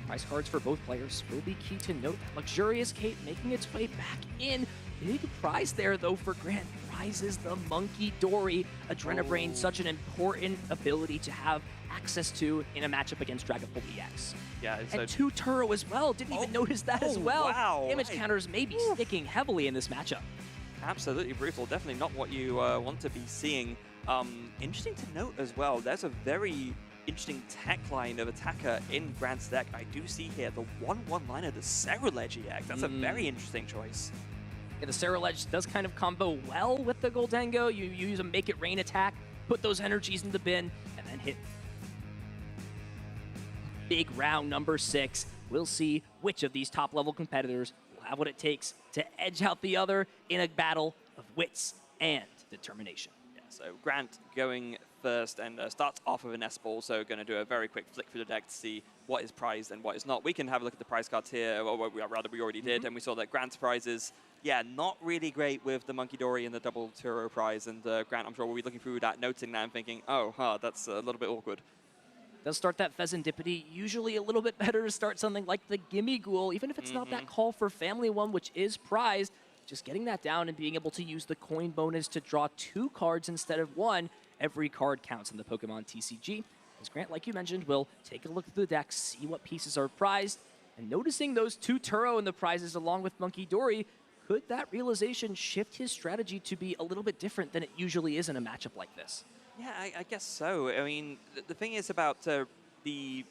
Prize cards for both players will be key to note. That Luxurious Cape making its way back in. Big prize there, though, for Grant. Prize is the Monkey Dory. Adrenabrain, such an important ability to have access to in a matchup against Dragapult EX. Yeah, and 2 Turo as well. Didn't even notice that as well. Wow. Damage counters may be sticking heavily in this matchup. Absolutely brutal. Definitely not what you want to be seeing. Interesting to note as well, there's a very interesting tech line of attacker in Grant's deck. I do see here the 1/1 liner, the Ceruledge EX. That's a very interesting choice. Yeah, the Ceruledge does kind of combo well with the Goldengo. You use a Make It Rain attack, put those energies in the bin, and then hit big round number 6. We'll see which of these top-level competitors will have what it takes to edge out the other in a battle of wits and determination. Yeah, so Grant going first and starts off with an S-Ball, so going to do a very quick flick through the deck to see what is prized and what is not. We can have a look at the prize cards here, or rather we already did, and we saw that Grant's prizes, yeah, not really great with the Monkey Dory and the double Turo prize, and Grant, I'm sure, will be looking through that, noting that and thinking, oh, that's a little bit awkward. Does start that Pheasantipity. Usually a little bit better to start something like the Gimme Ghoul, even if it's not that Call for Family one, which is prized. Just getting that down and being able to use the coin bonus to draw 2 cards instead of 1. Every card counts in the Pokemon TCG. As Grant, like you mentioned, will take a look through the deck, see what pieces are prized, and noticing those 2 Turo in the prizes along with Monkey Dory, could that realization shift his strategy to be a little bit different than it usually is in a matchup like this? Yeah, I guess so. I mean, the thing is about the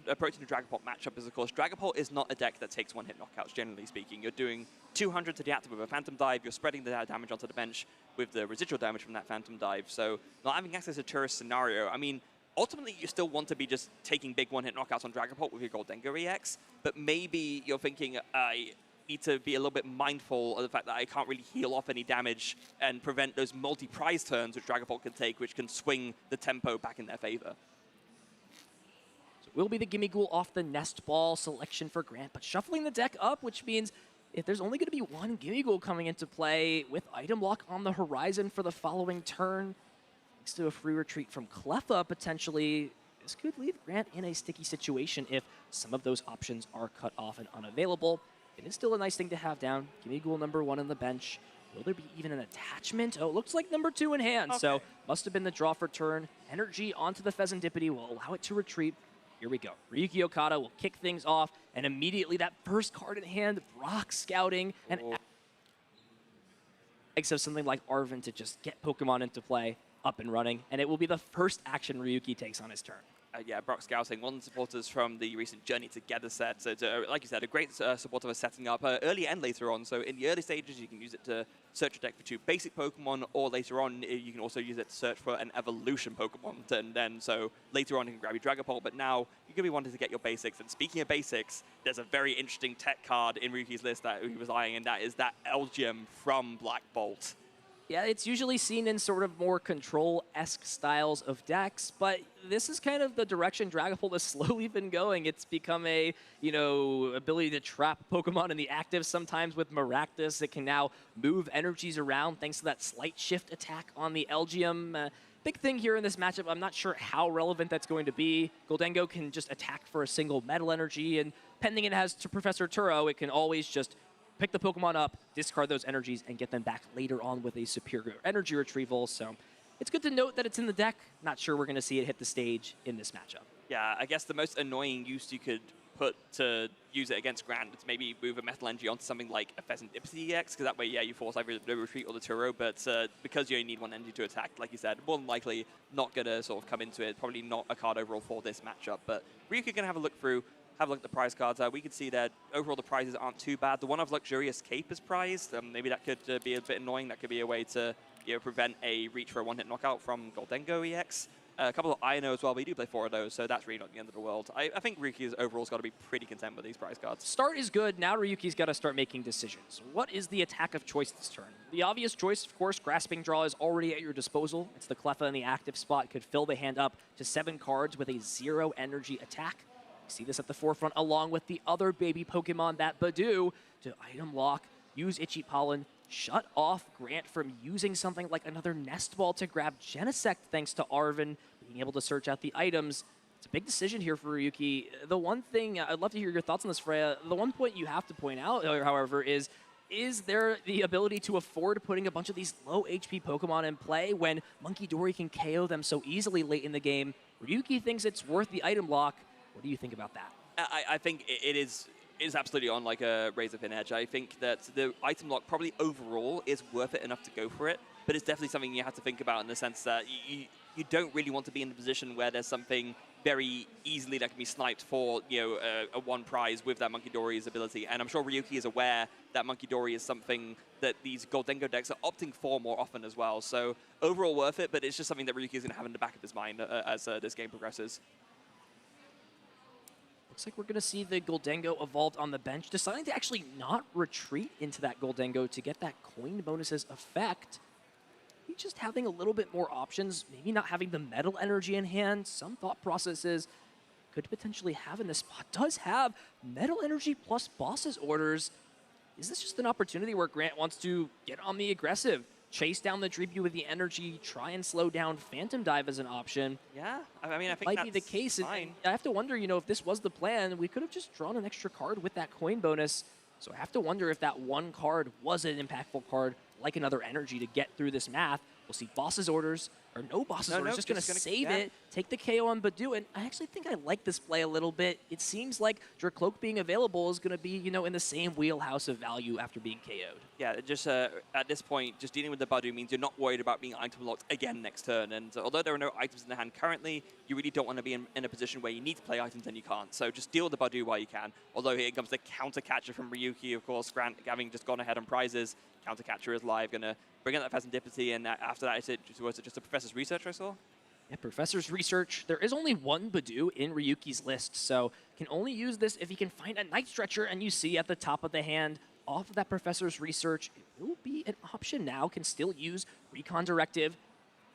approach to the Dragapult matchup is, of course, Dragapult is not a deck that takes one-hit knockouts, generally speaking. You're doing 200 to the active with a Phantom Dive. You're spreading the damage onto the bench with the residual damage from that Phantom Dive. So not having access to Tourist Scenario, I mean, ultimately, you still want to be just taking big one-hit knockouts on Dragapult with your Goldengo EX, but maybe you're thinking, I need to be a little bit mindful of the fact that I can't really heal off any damage and prevent those multi-prize turns which Dragapult can take, which can swing the tempo back in their favor. So it will be the Gimme Ghoul off the Nest Ball selection for Grant, but shuffling the deck up, which means if there's only going to be one Gimme Ghoul coming into play with item lock on the horizon for the following turn, thanks to a free retreat from Cleffa potentially, this could leave Grant in a sticky situation if some of those options are cut off and unavailable. It is still a nice thing to have down. Gimme Ghoul number 1 on the bench. Will there be even an attachment? Oh, it looks like number 2 in hand. Okay. So must have been the draw for turn. Energy onto the Pheasantipity will allow it to retreat. Here we go. Ryuki Okada will kick things off, and immediately that first card in hand, Rock Scouting, and of something like Arven to just get Pokemon into play, up and running, and it will be the first action Ryuki takes on his turn. Yeah, Brock Scouting, one of the supporters from the recent Journey Together set. So, it's like you said, a great supporter for setting up early and later on. So in the early stages, you can use it to search your deck for 2 basic Pokemon, or later on, you can also use it to search for an evolution Pokemon. And then, so later on, you can grab your Dragapult, but now you're going to be wanting to get your basics. And speaking of basics, there's a very interesting tech card in Ryuki's list that he was eyeing, and that is that Elgyem from Black Bolt. Yeah, it's usually seen in sort of more control-esque styles of decks, but this is kind of the direction Dragapult has slowly been going. It's become a, ability to trap Pokemon in the active sometimes with Maractus. It can now move energies around thanks to that slight shift attack on the Elgyem. Big thing here in this matchup, I'm not sure how relevant that's going to be. Goldengo can just attack for a single metal energy, and pending it has to Professor Turo, it can always just pick the Pokemon up, discard those energies, and get them back later on with a superior energy retrieval. So it's good to note that it's in the deck. Not sure we're going to see it hit the stage in this matchup. Yeah, I guess the most annoying use you could put to use it against Grant is maybe move a Metal Energy onto something like a Pheasantipity EX, because that way, yeah, you force either the retreat or the Turo, but because you only need 1 energy to attack, like you said, more than likely not going to sort of come into it. Probably not a card overall for this matchup, but Ryuki going to have a look through. Have a look at the prize cards. We can see that overall the prizes aren't too bad. The one of Luxurious Cape is prized. Maybe that could be a bit annoying. That could be a way to prevent a reach for a 1-hit knockout from Goldengo EX. A couple of Ino as well. We do play 4 of those, so that's really not the end of the world. I think Ryuki's overall's got to be pretty content with these prize cards. Start is good. Now Ryuki's got to start making decisions. What is the attack of choice this turn? The obvious choice, of course, Grasping Draw is already at your disposal. It's the Cleffa in the active spot. Could fill the hand up to 7 cards with a 0 energy attack. See this at the forefront along with the other baby Pokemon, that Badoo, to item lock, use Itchy Pollen, shut off Grant from using something like another Nest Ball to grab Genesect thanks to Arven, being able to search out the items. It's a big decision here for Ryuki. The one thing, I'd love to hear your thoughts on this, Freya. The one point you have to point out, however, is there the ability to afford putting a bunch of these low HP Pokemon in play when Monkey Dory can KO them so easily late in the game? Ryuki thinks it's worth the item lock. What do you think about that? I think it is absolutely on like a razor-thin edge. I think that the item lock probably overall is worth it enough to go for it, but it's definitely something you have to think about in the sense that you don't really want to be in a position where there's something very easily that can be sniped for, you know, a one prize with that Monkey Dory's ability. And I'm sure Ryuki is aware that Monkey Dory is something that these Goldengo decks are opting for more often as well. So overall worth it, but it's just something that Ryuki is going to have in the back of his mind as this game progresses. Looks like we're going to see the Goldengo evolved on the bench, deciding to actually not retreat into that Goldengo to get that coin bonus's effect. Maybe just having a little bit more options, maybe not having the metal energy in hand. Some thought processes could potentially have in this spot. Does have metal energy plus boss's orders. Is this just an opportunity where Grant wants to get on the aggressive, chase down the Dreepy with the energy, try and slow down Phantom Dive as an option? Yeah, I mean, I think might that's be the case. fine. And I have to wonder, you know, if this was the plan, we could have just drawn an extra card with that coin bonus. So I have to wonder if that one card was an impactful card, like another energy, to get through this math. We'll see boss's orders, or no boss's orders, just going to save it, take the KO on Badu, and I actually think I like this play a little bit. It seems like Dracloak being available is going to be, you know, in the same wheelhouse of value after being KO'd. Yeah, just at this point, just dealing with the Badu means you're not worried about being item locked again next turn. And although there are no items in the hand currently, you really don't want to be in a position where you need to play items and you can't. So just deal with the Badu while you can. Although here comes the counter catcher from Ryuki, of course. Grant having just gone ahead on prizes. Counter catcher is live, going to bring out that Pheasantipity, and after that, was it just a Professor's Research I saw? Yeah, Professor's Research. There is only one Badu in Ryuki's list, so can only use this if he can find a Night Stretcher, and you see at the top of the hand, off of that Professor's Research, it will be an option now, can still use Recon Directive,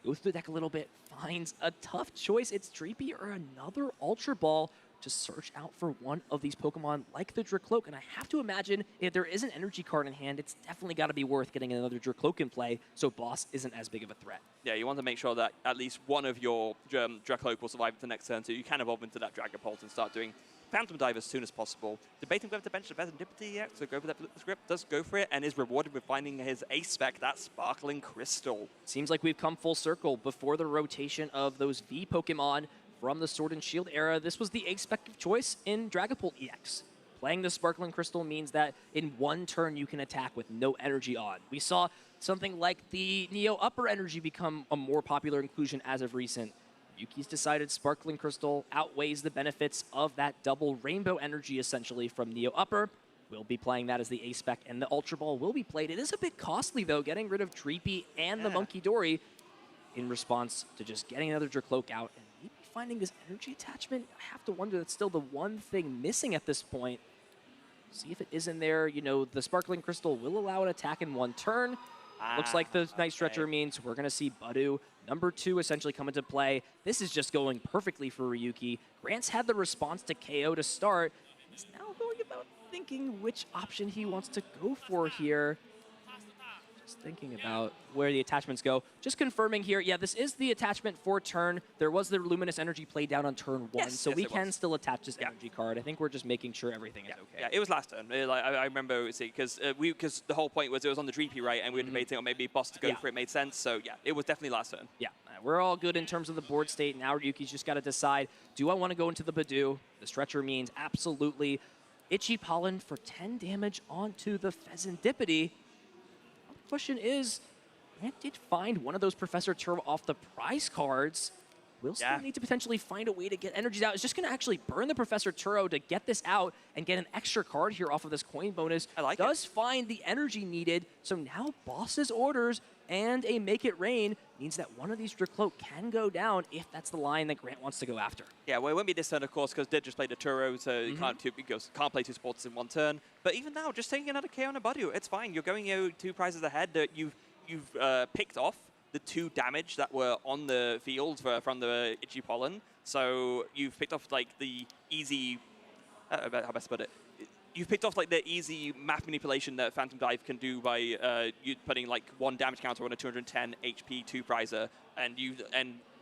goes through the deck a little bit, finds a tough choice. It's Dreepy or another Ultra Ball to search out for one of these Pokemon like the Dracloak. And I have to imagine if there is an energy card in hand, it's definitely got to be worth getting another Dracloak in play so Boss isn't as big of a threat. Yeah, you want to make sure that at least one of your Dracloak will survive the next turn, so you can evolve into that Dragapult and start doing Phantom Dive as soon as possible. Debating whether to bench the Pheasantipity yet, so go for that script, does go for it, and is rewarded with finding his ace spec, that Sparkling Crystal. Seems like we've come full circle before the rotation of those V Pokemon from the Sword and Shield era. This was the ace spec of choice in Dragapult EX. Playing the Sparkling Crystal means that in one turn you can attack with no energy on. We saw something like the Neo Upper energy become a more popular inclusion as of recent. Yuki's decided Sparkling Crystal outweighs the benefits of that double rainbow energy essentially from Neo Upper. We'll be playing that as the ace spec, and the Ultra Ball will be played. It is a bit costly though, getting rid of Dreepy and the Monkey Dory in response to just getting another Dracloak out and maybe finding this energy attachment. I have to wonder, that's still the one thing missing at this point. See if it is in there. You know, the Sparkling Crystal will allow an attack in one turn. Looks like the Night Stretcher means we're going to see Badu, number 2, essentially come into play. This is just going perfectly for Ryuki. Grant's had the response to KO to start. He's now going about thinking which option he wants to go for here. Just thinking about where the attachments go. Just confirming here, yeah, this is the attachment for turn. There was the Luminous Energy played down on turn 1, so we can still attach this energy card. I think we're just making sure everything is okay. Yeah, it was last turn. I remember, because the whole point was it was on the Dreepy, right, and we were debating on maybe Boss to go for it made sense. So yeah, it was definitely last turn. Yeah, we're all good in terms of the board state. Now Ryuki's just got to decide, do I want to go into the Badu? The Stretcher means absolutely. Itchy Pollen for 10 damage onto the Pheasantipity. The question is, Grant did find one of those Professor Turo off the prize cards. We'll still need to potentially find a way to get energies out. It's just going to actually burn the Professor Turo to get this out and get an extra card here off of this coin bonus. I like Does find the energy needed, so now Boss's orders and a Make It Rain means that one of these Dracloak can go down if that's the line that Grant wants to go after. Yeah, well, it won't be this turn, of course, because Did just played a Turo, so you can't play 2 sports in one turn. But even now, just taking another KO on a Badu, it's fine. You're going 2 prizes ahead. You've picked off the 2 damage that were on the field from the Itchy Pollen. So you've picked off like the easy, how best to put it? You've picked off like the easy math manipulation that Phantom Dive can do by you putting like 1 damage counter on a 210 HP 2 prizer, and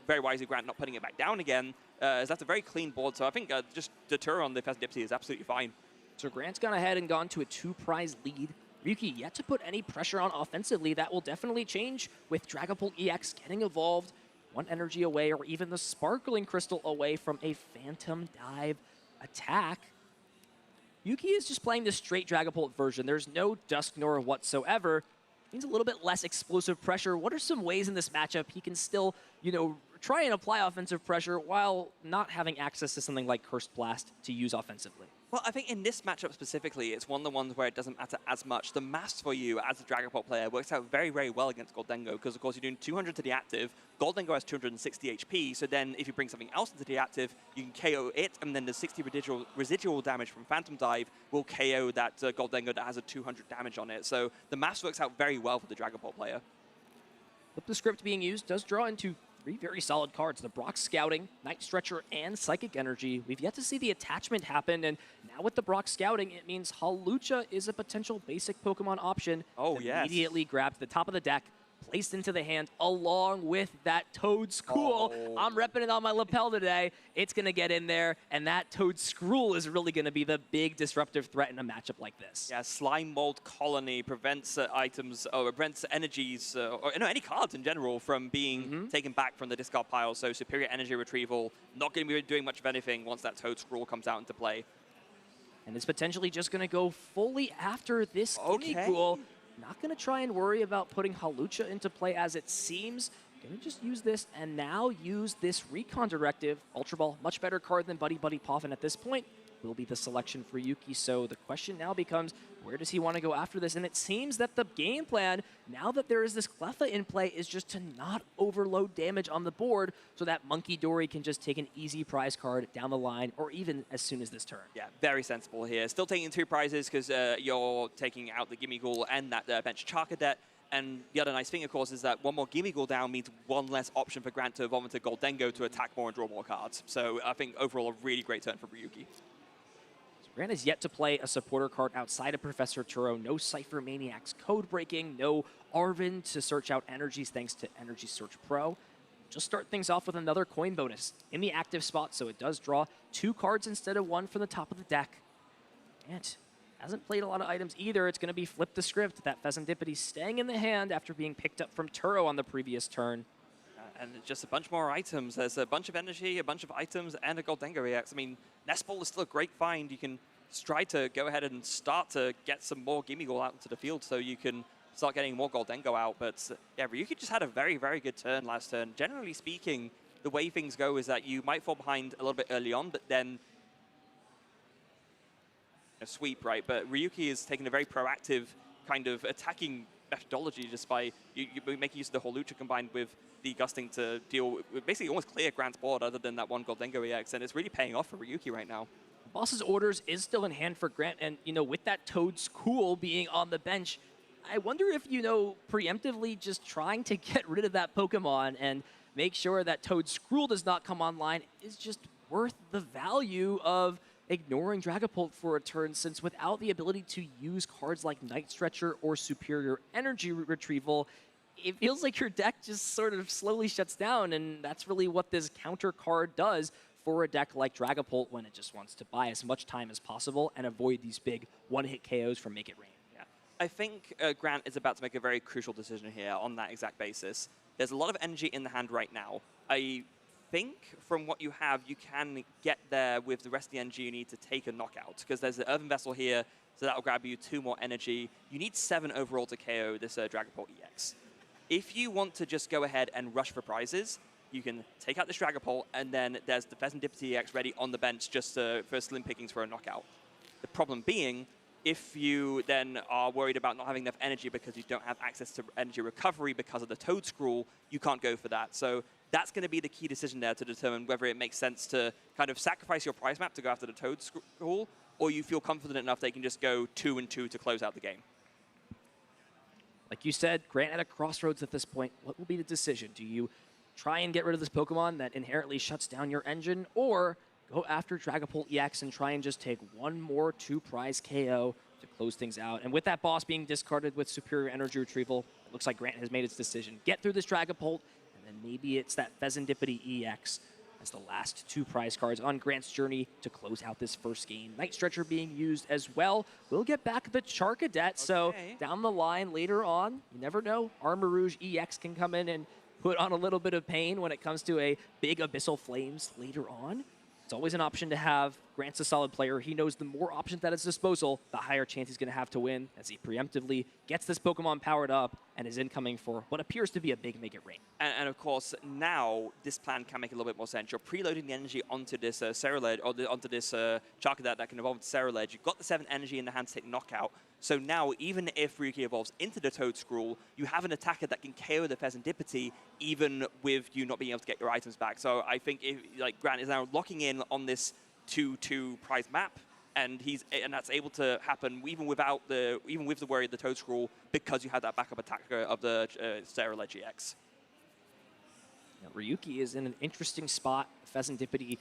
very wisely Grant not putting it back down again, as that's a very clean board. So I think just deter on the Pheasantipsy is absolutely fine. So Grant's gone ahead and gone to a 2-prize lead. Ryuki yet to put any pressure on offensively. That will definitely change with Dragapult EX getting evolved, 1 energy away, or even the Sparkling Crystal away from a Phantom Dive attack. Yuki is just playing the straight Dragapult version. There's no Dusknoir whatsoever. Needs a little bit less explosive pressure. What are some ways in this matchup he can still, try and apply offensive pressure while not having access to something like Cursed Blast to use offensively? Well, I think in this matchup specifically, it's one of the ones where it doesn't matter as much. The maths for you as a Dragapult player works out very, very well against Goldengo, because of course you're doing 200 to the active. Goldengo has 260 HP, so then if you bring something else into the active, you can KO it, and then the 60 residual damage from Phantom Dive will KO that Goldengo that has a 200 damage on it. So the maths works out very well for the Dragapult player. Flip the Script being used does draw into 3 very solid cards. The Brock Scouting, Night Stretcher, and Psychic Energy. We've yet to see the attachment happen, and now with the Brock Scouting, it means Hawlucha is a potential basic Pokemon option. Oh, yes. Immediately grabbed the top of the deck, placed into the hand, along with that Toad School. Oh. I'm repping it on my lapel today. It's going to get in there, and that Toad Scroll is really going to be the big disruptive threat in a matchup like this. Yeah, Slime Mold Colony prevents items, or prevents energies, or any cards in general from being taken back from the discard pile. So Superior Energy Retrieval, not going to be doing much of anything once that Toad Scroll comes out into play. And it's potentially just going to go fully after this Okay. Cool. Not going to try and worry about putting Hawlucha into play as it seems. Going to just use this and now use this Recon Directive. Ultra Ball, much better card than Buddy Buddy Poffin at this point, will be the selection for Yuki. So the question now becomes, where does he want to go after this? And it seems that the game plan, now that there is this Cleffa in play, is just to not overload damage on the board so that Monkey Dory can just take an easy prize card down the line or even as soon as this turn. Yeah, very sensible here. Still taking 2 prizes because you're taking out the Gimmighoul and that bench Charcadet. And the other nice thing, of course, is that 1 more Gimmighoul down means 1 less option for Grant to evolve into Goldengo to attack more and draw more cards. So I think overall a really great turn for Ryuki. Grant has yet to play a supporter card outside of Professor Turo. No Cypher Maniacs code breaking, no Arven to search out energies thanks to Energy Search Pro. Just start things off with another coin bonus in the active spot, so it does draw 2 cards instead of 1 from the top of the deck. And hasn't played a lot of items either. It's going to be Flip the Script. That Pheasantipity staying in the hand after being picked up from Turo on the previous turn. And just a bunch more items. There's a bunch of energy, a bunch of items, and a Goldengo EX. I mean, Nest Ball is still a great find. You can try to go ahead and start to get some more Gimmighoul out into the field so you can start getting more Goldengo out. But yeah, Ryuki just had a very, very good turn last turn. Generally speaking, the way things go is that you might fall behind a little bit early on, but then a sweep, right? But Ryuki is taking a very proactive kind of attacking methodology just by you making use of the Hawlucha combined with the Gusting to deal with basically almost clear Grant's board other than that 1 Goldengo EX, and it's really paying off for Ryuki right now. Boss's Orders is still in hand for Grant, and, with that Toad's Cool being on the bench, I wonder if, preemptively just trying to get rid of that Pokemon and make sure that Toad Scroll does not come online is just worth the value of ignoring Dragapult for a turn, since without the ability to use cards like Night Stretcher or Superior Energy Retrieval, it feels like your deck just sort of slowly shuts down, and that's really what this counter card does for a deck like Dragapult when it just wants to buy as much time as possible and avoid these big one-hit KOs from Make It Rain. Yeah, I think Grant is about to make a very crucial decision here on that exact basis. There's a lot of energy in the hand right now. I think from what you have, you can get there with the rest of the energy you need to take a knockout, because there's the Earthen Vessel here, so that'll grab you 2 more energy. You need 7 overall to KO this Dragapult EX. If you want to just go ahead and rush for prizes, you can take out this Dragapult, and then there's the Pheasantipity EX ready on the bench just for slim pickings for a knockout. The problem being, if you then are worried about not having enough energy because you don't have access to energy recovery because of the Toad Scroll, you can't go for that. So that's going to be the key decision there to determine whether it makes sense to kind of sacrifice your prize map to go after the Toad Scroll, or you feel confident enough they can just go 2 and 2 to close out the game. Like you said, Grant at a crossroads at this point. What will be the decision? Do you try and get rid of this Pokemon that inherently shuts down your engine, or go after Dragapult EX and try and just take 1 more 2-prize KO to close things out? And with that boss being discarded with Superior Energy Retrieval, it looks like Grant has made its decision. Get through this Dragapult, and And maybe it's that Pheasantipity EX as the last 2 prize cards on Grant's journey to close out this first game. Night Stretcher being used as well. We'll get back the Charcadet, so down the line later on, you never know, Armarouge EX can come in and put on a little bit of pain when it comes to a big Abyssal Flames later on. It's always an option to have. Grant's a solid player. He knows the more options at his disposal, the higher chance he's going to have to win, as he preemptively gets this Pokemon powered up and is incoming for what appears to be a big Make It Rain. And of course, now this plan can make a little bit more sense. You're preloading the energy onto this Ceruledge, or onto this Charcadet that can evolve into Ceruledge. You've got the 7 energy in the hand to take Knockout. So now, even if Ryuki evolves into the Toedscruel, you have an attacker that can KO the Pheasantipity, even with you not being able to get your items back. So I think Grant is now locking in on this 2-2 prize map, and that's able to happen even with the worry of the Toedscruel, because you have that backup attacker of the Ceruledge EX. Now, Ryuki is in an interesting spot. Pheasantipity,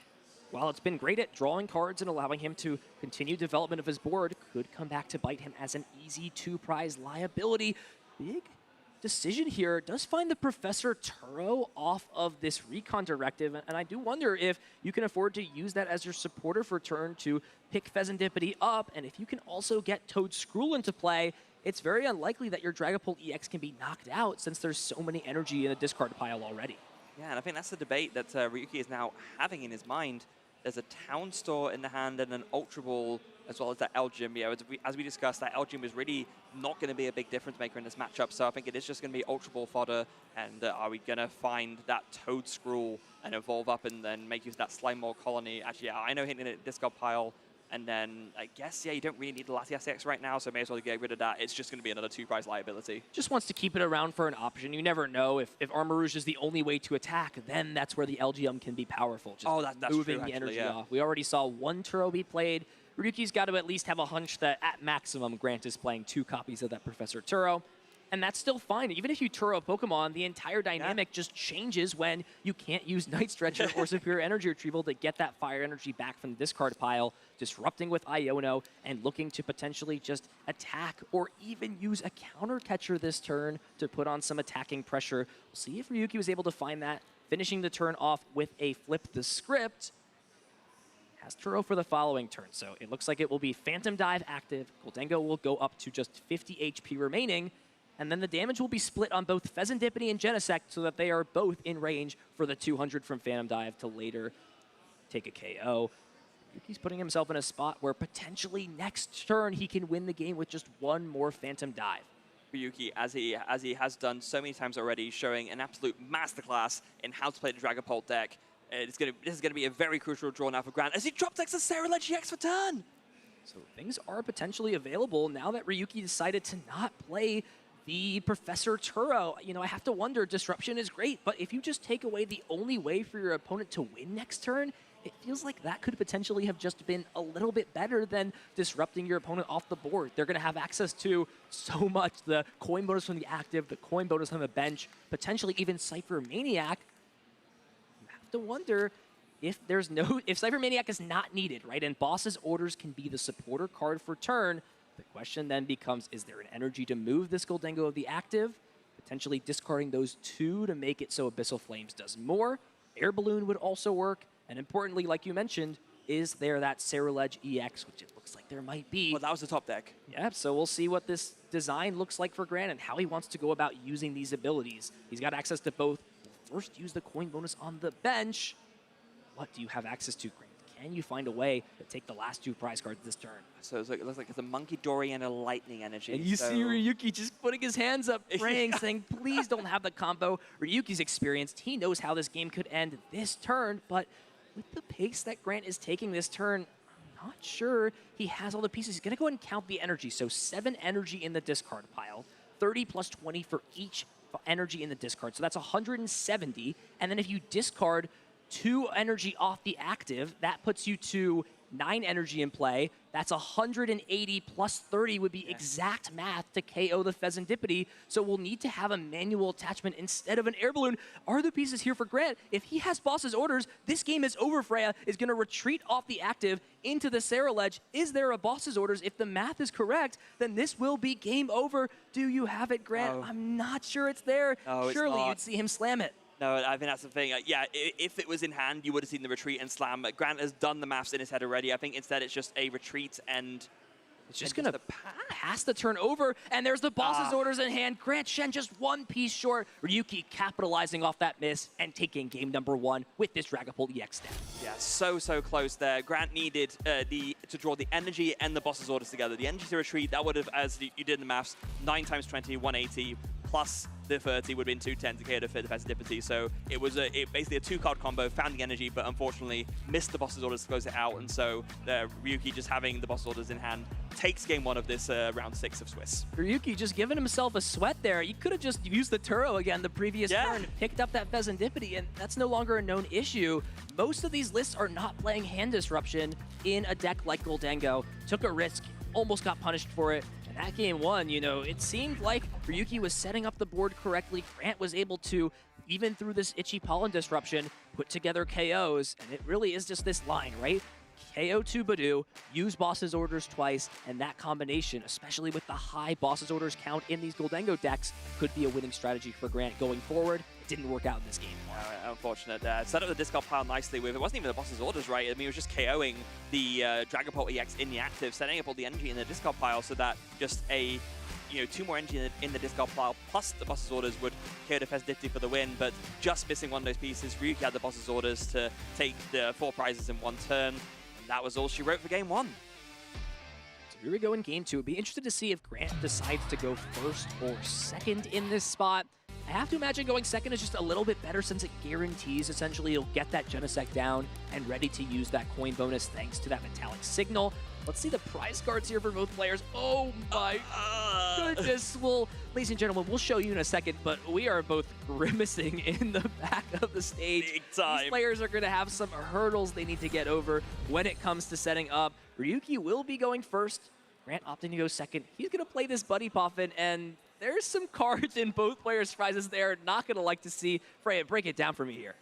while it's been great at drawing cards and allowing him to continue development of his board, could come back to bite him as an easy 2-prize liability. Big decision here does find the Professor Turo off of this Recon Directive, and I do wonder if you can afford to use that as your supporter for turn to pick Pheasantipity up, and if you can also get Toedscruel into play, it's very unlikely that your Dragapult EX can be knocked out, since there's so many energy in the discard pile already. Yeah, and I think that's the debate that Ryuki is now having in his mind. There's a Town Store in the hand and an Ultra Ball, as well as that Elgyem. Yeah, as we discussed, that Elgyem is really not going to be a big difference maker in this matchup, so I think it is just going to be Ultra Ball fodder, and are we going to find that Toedscruel and evolve up and then make use of that Slime Mold Colony? Actually, yeah, I know hitting it discard pile, and then I guess, yeah, you don't really need the Latias EX right now, so may as well get rid of that. It's just going to be another 2-prize liability. Just wants to keep it around for an option. You never know. If Armarouge is the only way to attack, then that's where the Elgyem can be powerful. Just that's moving true, the energy yeah. off. We already saw 1 Turo be played. Ryuki's got to at least have a hunch that at maximum, Grant is playing 2 copies of that Professor Turo. And that's still fine. Even if you Turo a Pokemon, the entire dynamic just changes when you can't use Night Stretcher or Superior Energy Retrieval to get that fire energy back from the discard pile, disrupting with Iono and looking to potentially just attack or even use a counter catcher this turn to put on some attacking pressure. We'll see if Ryuki was able to find that, finishing the turn off with a Flip the Script. Has Turo for the following turn, so it looks like it will be Phantom Dive active. Gholdengo will go up to just 50 HP remaining, and then the damage will be split on both Pheasantipity and Genesect so that they are both in range for the 200 from Phantom Dive to later take a KO. Yuki's putting himself in a spot where potentially next turn he can win the game with just 1 more Phantom Dive. Ryuki, as he has done so many times already, showing an absolute masterclass in how to play the Dragapult deck. This is going to be a very crucial draw now for Grant as he drop decks a Ceruledge EX for turn. So things are potentially available now that Ryuki decided to not play the Professor Turo. You know, I have to wonder, disruption is great, but if you just take away the only way for your opponent to win next turn, it feels like that could potentially have just been a little bit better than disrupting your opponent off the board. They're going to have access to so much, the coin bonus from the active, the coin bonus on the bench, potentially even Cypher Maniac. You have to wonder if Cypher Maniac is not needed, right? And Boss's Orders can be the supporter card for turn. The question then becomes, is there an energy to move this Gholdengo of the active? Potentially discarding those 2 to make it so Abyssal Flames does more. Air Balloon would also work. And importantly, like you mentioned, is there that Ceruledge EX, which it looks like there might be. Well, that was the top deck. Yeah, so we'll see what this design looks like for Grant and how he wants to go about using these abilities. He's got access to both. First, use the coin bonus on the bench. What do you have access to, Grant? Can you find a way to take the last 2 prize cards this turn? So it looks like it's a Monkey Dory and a Lightning Energy. And you see Ryuki just putting his hands up, praying, saying, please don't have the combo. Ryuki's experienced. He knows how this game could end this turn, but with the pace that Grant is taking this turn, I'm not sure he has all the pieces. He's going to go ahead and count the energy. So 7 energy in the discard pile, 30 plus 20 for each energy in the discard. So that's 170. And then if you discard 2 energy off the active, that puts you to 9 energy in play. That's 180 plus 30 would be exact math to KO the Pheasantipity. So we'll need to have a manual attachment instead of an Air Balloon. Are the pieces here for Grant? If he has Boss's Orders, this game is over. Freya is going to retreat off the active into the Ceruledge. Is there a Boss's Orders? If the math is correct, then this will be game over. Do you have it, Grant? I'm not sure it's there. No, Surely it's not. you'd see him slam it. No, I think that's the thing. Yeah, if it was in hand, you would have seen the retreat and slam. Grant has done the maths in his head already. I think instead it's just a retreat and... It's just going to pass the turn over, and there's the boss's orders in hand. Grant Shen just one piece short. Ryuki capitalizing off that miss and taking game number 1 with this Dragapult EX deck. Yeah, so close there. Grant needed to draw the energy and the boss's orders together. The energy to retreat, that would have, as you did in the maths, 9 times 20, 180, plus the 30 would have been 210 to KO the defensive difficulty. So it was basically a 2-card combo, found the energy, but unfortunately missed the boss's orders to close it out. And so Ryuki just having the boss's orders in hand takes game 1 of this round 6 of Swiss. Ryuki just giving himself a sweat there. You could have just used the Turo again the previous turn, picked up that Pheasantipity, and that's no longer a known issue. Most of these lists are not playing hand disruption in a deck like Goldengo. Took a risk, almost got punished for it. And that game 1, you know, it seemed like Ryuki was setting up the board correctly. Grant was able to, even through this itchy pollen disruption, put together KOs, and it really is just this line, right? KO 2 Badoo, use boss's orders twice, and that combination, especially with the high boss's orders count in these Goldengo decks, could be a winning strategy for Grant going forward. It didn't work out in this game. Unfortunate. Set up the discard pile nicely with, it wasn't even the boss's orders, right? I mean, it was just KOing the Dragapult EX in the active, setting up all the energy in the discard pile so that just a 2 more energy in the discard pile plus the boss's orders would KO the Festivity for the win, but just missing one of those pieces. Ryuki had the boss's orders to take the 4 prizes in 1 turn. That was all she wrote for game 1. So here we go in game 2. Be interested to see if Grant decides to go first or second in this spot. I have to imagine going second is just a little bit better since it guarantees essentially you'll get that Genesect down and ready to use that coin bonus thanks to that metallic signal. Let's see the prize cards here for both players. Oh my goodness. Well, ladies and gentlemen, we'll show you in a second, but we are both grimacing in the back of the stage. Big time. These players are going to have some hurdles they need to get over when it comes to setting up. Ryuki will be going first. Grant opting to go second. He's going to play this Buddy Puffin, and there's some cards in both players' prizes they're not going to like to see. Freya, break it down for me here.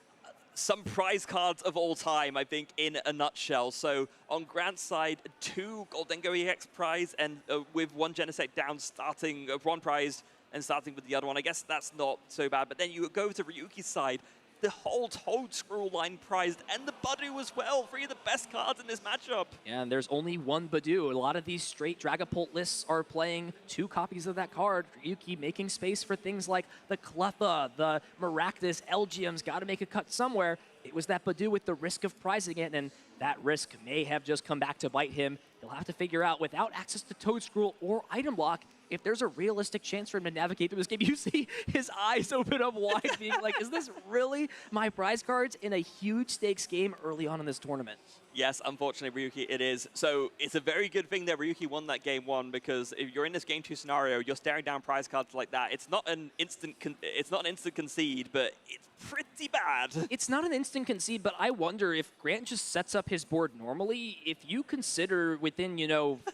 Some prize cards of all time, I think, in a nutshell. So on Grant's side, 2 Goldengo EX prize, and with 1 Genesect down, starting 1 prize and starting with the other one. I guess that's not so bad. But then you go to Ryuki's side, the whole Toad Screw line prized, and the Badoo as well. 3 of the best cards in this matchup. Yeah, and there's only 1 Badoo. A lot of these straight Dragapult lists are playing 2 copies of that card. Ryuki making space for things like the Cleffa, the Maractus, Elgium's got to make a cut somewhere. It was that Badoo with the risk of prizing it, and that risk may have just come back to bite him. He'll have to figure out, without access to Toadstool or Item Block, if there's a realistic chance for him to navigate through this game. You see his eyes open up wide, being like, is this really my prize cards in a huge stakes game early on in this tournament? Yes, unfortunately, Ryuki, it is. So it's a very good thing that Ryuki won that game 1, because if you're in this game 2 scenario, you're staring down prize cards like that. It's not an instant concede, but it's pretty bad. It's not an instant concede, but I wonder if Grant just sets up his board normally, if you consider within,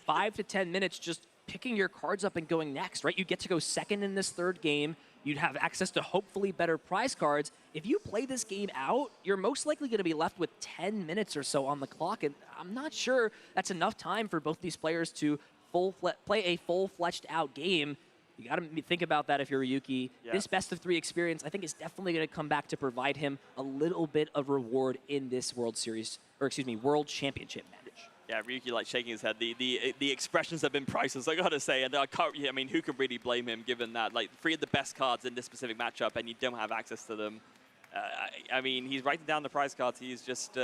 5 to 10 minutes just picking your cards up and going next, right? You get to go second in this 3rd game. You'd have access to hopefully better prize cards. If you play this game out, you're most likely going to be left with 10 minutes or so on the clock, and I'm not sure that's enough time for both these players to play a full-fledged out game. You got to think about that if you're Ryuki. Yes. This best-of-3 experience, I think, is definitely going to come back to provide him a little bit of reward in this World Championship match. Yeah, Ryuki shaking his head. The expressions have been priceless, I gotta say, and I mean, who can really blame him given that 3 of the best cards in this specific matchup, and you don't have access to them. I mean, he's writing down the prize cards. He's just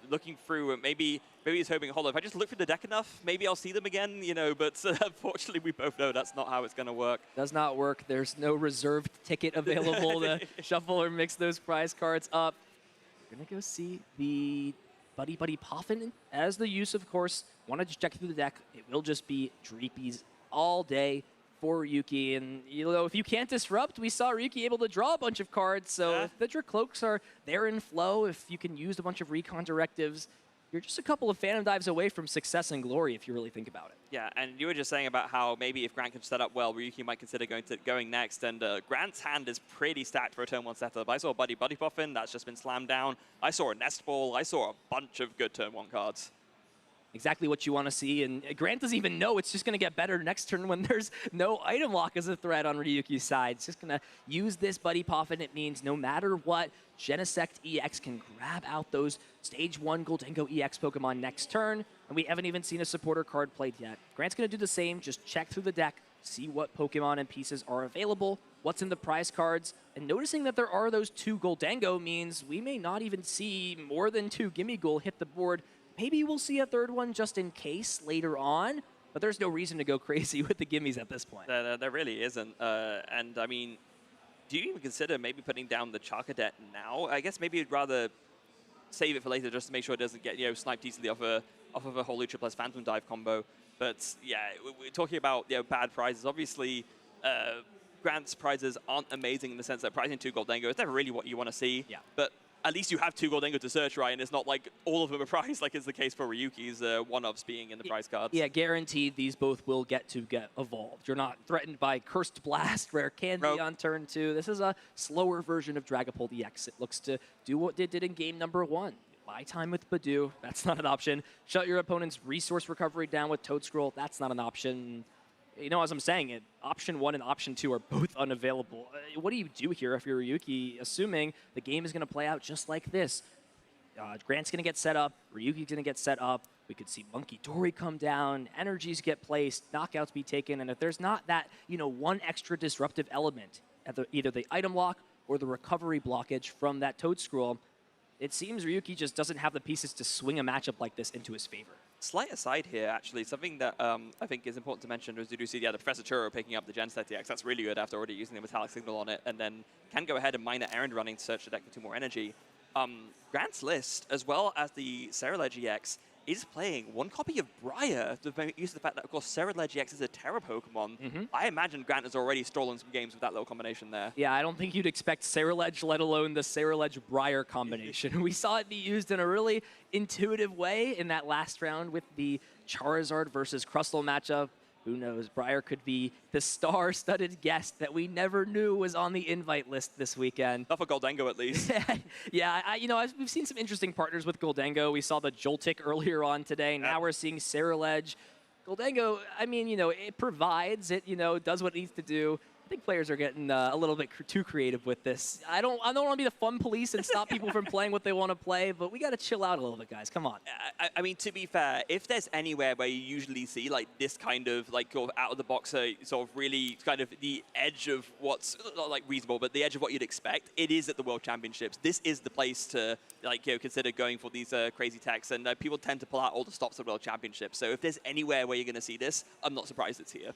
looking through. Maybe he's hoping, hold on, if I just look through the deck enough, maybe I'll see them again. But unfortunately, we both know that's not how it's gonna work. Does not work. There's no reserved ticket available to shuffle or mix those prize cards up. We're gonna go see the Buddy Poffin as the use, of course. Want to just check through the deck. It will just be Dreepies all day for Ryuki. And, if you can't disrupt, we saw Ryuki able to draw a bunch of cards. So if the Dracloaks are there in flow, if you can use a bunch of recon directives, you're just a couple of Phantom Dives away from success and glory if you really think about it. Yeah, and you were just saying about how maybe if Grant can set up well, Ryuki might consider going next. And Grant's hand is pretty stacked for a turn 1 setup. I saw a Buddy Puffin, that's just been slammed down. I saw a Nest Ball. I saw a bunch of good turn 1 cards. exactly what you want to see. And Grant doesn't even know it's just going to get better next turn when there's no item lock as a threat on Ryuki's side. It's just going to use this Buddy Puff, and it means no matter what, Genesect EX can grab out those Stage 1 Goldengo EX Pokemon next turn, and we haven't even seen a supporter card played yet. Grant's going to do the same, just check through the deck, see what Pokemon and pieces are available, what's in the prize cards, and noticing that there are those 2 Goldengo means we may not even see more than 2 Gimmighoul hit the board. Maybe we'll see a third one just in case later on, but there's no reason to go crazy with the gimmies at this point. There really isn't. And I mean, do you even consider maybe putting down the Charcadet now? I guess maybe you'd rather save it for later just to make sure it doesn't get sniped easily off of a Holucha plus Phantom Dive combo. But yeah, we're talking about bad prizes. Obviously, Grant's prizes aren't amazing in the sense that prizing 2 Goldengo is never really what you want to see. Yeah. But at least you have 2 Goldengo to search, right? And it's not like all of them are prized, like is the case for Ryuki's one-ups being in the prize cards. Yeah, guaranteed these both will get evolved. You're not threatened by Cursed Blast, Rare Candy on turn 2. This is a slower version of Dragapult EX. It looks to do what it did in game number 1. Buy time with Badoo, that's not an option. Shut your opponent's resource recovery down with Toad Scroll, that's not an option. As I'm saying, option 1 and option 2 are both unavailable. What do you do here if you're Ryuki, assuming the game is going to play out just like this? Grant's going to get set up, Ryuki's going to get set up, we could see Monkey Dory come down, energies get placed, knockouts be taken, and if there's not that, one extra disruptive element, at either the item lock or the recovery blockage from that Toad Scroll, it seems Ryuki just doesn't have the pieces to swing a matchup like this into his favor. Slight aside here, actually, something that I think is important to mention is you do see the Professor Churro picking up the Genesect EX. That's really good after already using the Metallic Signal on it, and then can go ahead and mine an errand running to search the deck for 2 more energy. Grant's list, as well as the Ceruledge EX, is playing 1 copy of Briar, to use the fact that, of course, Ceruledge EX is a Terra Pokemon. I imagine Grant has already stolen some games with that little combination there. Yeah, I don't think you'd expect Ceruledge, let alone the Ceruledge-Briar combination. We saw it be used in a really intuitive way in that last round with the Charizard versus Crustle matchup. Who knows, Briar could be the star-studded guest that we never knew was on the invite list this weekend. Not for Goldengo, at least. Yeah, we've seen some interesting partners with Goldengo. We saw the Joltik earlier on today. Now we're seeing Ceruledge. Goldengo, it provides, it does what it needs to do. I think players are getting a little bit too creative with this. I don't want to be the fun police and stop people from playing what they want to play, but we got to chill out a little bit, guys. Come on. I mean, to be fair, if there's anywhere where you usually see like this kind of out of the box, sort of really kind of the edge of what's not like reasonable, but the edge of what you'd expect, it is at the World Championships. This is the place to consider going for these crazy techs, and people tend to pull out all the stops at World Championships. So if there's anywhere where you're going to see this, I'm not surprised it's here.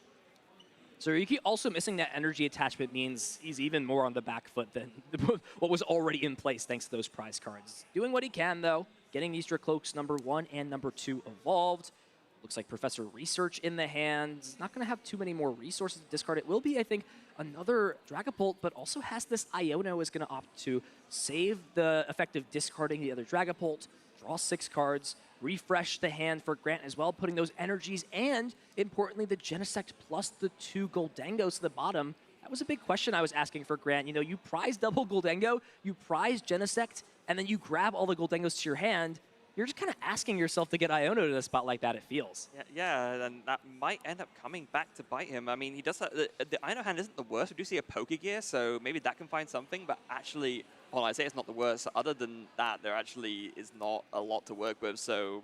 So Ryuki also missing that energy attachment means he's even more on the back foot than what was already in place thanks to those prize cards. Doing what he can, though, getting these Dracloaks number 1 and number 2 evolved. Looks like Professor Research in the hand. Not going to have too many more resources to discard. It will be, I think, another Dragapult, but also has this Iono is going to opt to save the effect of discarding the other Dragapult, draw 6 cards, refresh the hand for Grant as well, putting those energies and, importantly, the Genesect plus the 2 Goldengos to the bottom. That was a big question I was asking for Grant. You prize double Goldengo, you prize Genesect, and then you grab all the Goldengos to your hand. You're just kind of asking yourself to get Iono to a spot like that, it feels. Yeah, and that might end up coming back to bite him. I mean, he does that. The Iono hand isn't the worst. We do see a Pokegear, so maybe that can find something, but actually, well, I say it's not the worst. Other than that, there actually is not a lot to work with, so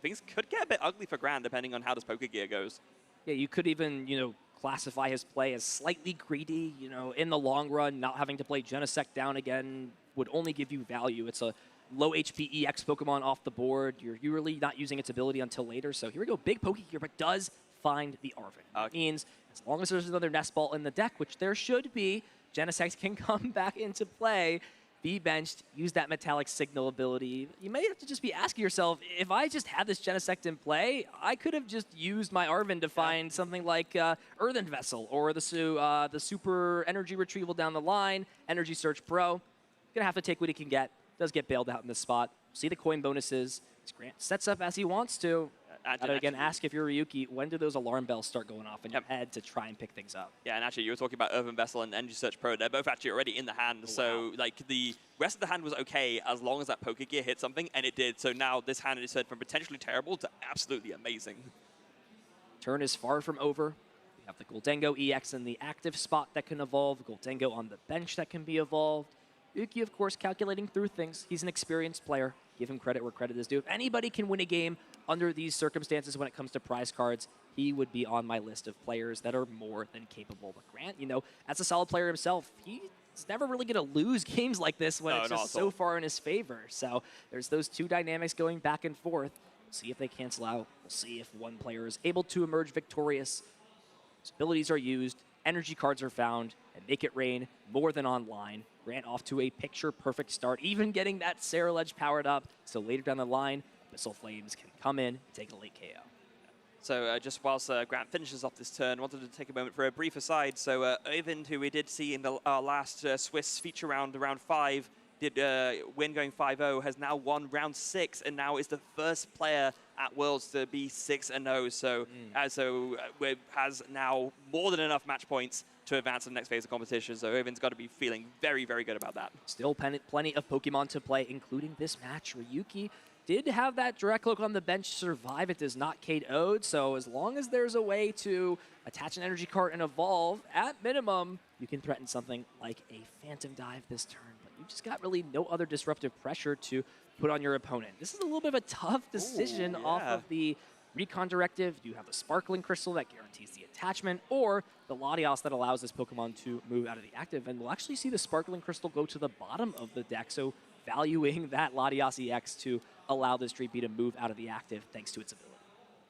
things could get a bit ugly for Grant depending on how this Pokegear goes. Yeah, you could even, classify his play as slightly greedy. In the long run, not having to play Genesect down again would only give you value. It's a low HP EX Pokemon off the board. You're really not using its ability until later. So here we go, big Pokegear, but does find the Arven. That means as long as there's another Nest Ball in the deck, which there should be, Genesect can come back into play, be benched, use that Metallic Signal ability. You may have to just be asking yourself, if I just had this Genesect in play, I could have just used my Arven to find something like Earthen Vessel or the Super Energy Retrieval down the line, Energy Search Pro. Gonna have to take what he can get. Does get bailed out in this spot. See the coin bonuses. Grant sets up as he wants to. Gotta again ask if you're Ryuki, when do those alarm bells start going off in your head to try and pick things up? Yeah, and actually you were talking about Earthen Vessel and Energy Search Pro. They're both actually already in the hand. So like the rest of the hand was okay as long as that Poké Gear hit something, and it did. So now this hand is turned from potentially terrible to absolutely amazing. Turn is far from over. We have the Gholdengo EX in the active spot that can evolve, Gholdengo on the bench that can be evolved. Ryuki, of course, calculating through things. He's an experienced player. Give him credit where credit is due. If anybody can win a game under these circumstances when it comes to prize cards, he would be on my list of players that are more than capable. But Grant, you know, as a solid player himself, he's never really going to lose games like this when it's just so far in his favor. So there's those two dynamics going back and forth. We'll see if they cancel out. We'll see if one player is able to emerge victorious. His abilities are used, energy cards are found, and make it rain more than online. Grant off to a picture-perfect start, even getting that Sarah Ledge powered up. So later down the line, Abyssal Flames can come in and take a late KO. So just whilst Grant finishes off this turn, wanted to take a moment for a brief aside. So Oyvind, who we did see in the last Swiss feature round, round 5, did win going 5-0, has now won round 6, and now is the first player at Worlds to be 6-0. So has now more than enough match points to advance to the next phase of competition. So Oyvind's got to be feeling very, very good about that. Still plenty of Pokemon to play, including this match. Ryuki did have that direct look on the bench survive. It does not KO'd, so as long as there's a way to attach an energy card and evolve, at minimum, you can threaten something like a Phantom Dive this turn. But you've just got really no other disruptive pressure to put on your opponent. This is a little bit of a tough decision off of the Recon Directive. You have the Sparkling Crystal that guarantees the attachment, or the Latios that allows this Pokemon to move out of the active. And we'll actually see the Sparkling Crystal go to the bottom of the deck, so valuing that Latios EX to allow this Dreepy to move out of the active thanks to its ability.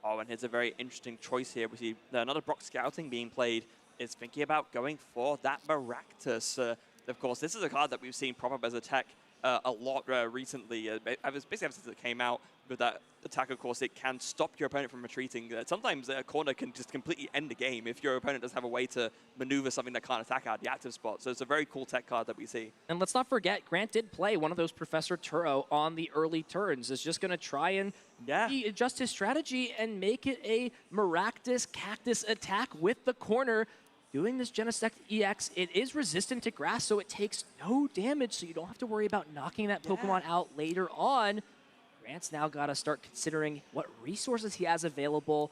Oh, and here's a very interesting choice here. We see another Brock Scouting being played. Is thinking about going for that Maractus. Of course, this is a card that we've seen prop up as a tech a lot recently. Basically ever since it came out with that attack, of course, it can stop your opponent from retreating. Sometimes a corner can just completely end the game if your opponent doesn't have a way to maneuver something that can't attack out the active spot. So it's a very cool tech card that we see. And let's not forget, Grant did play one of those Professor Turo on the early turns. Is just going to try and adjust his strategy and make it a Maractus Cactus attack with the corner. Doing this Genesect EX, it is resistant to grass, so it takes no damage, so you don't have to worry about knocking that Pokemon out later on. Grant's now got to start considering what resources he has available.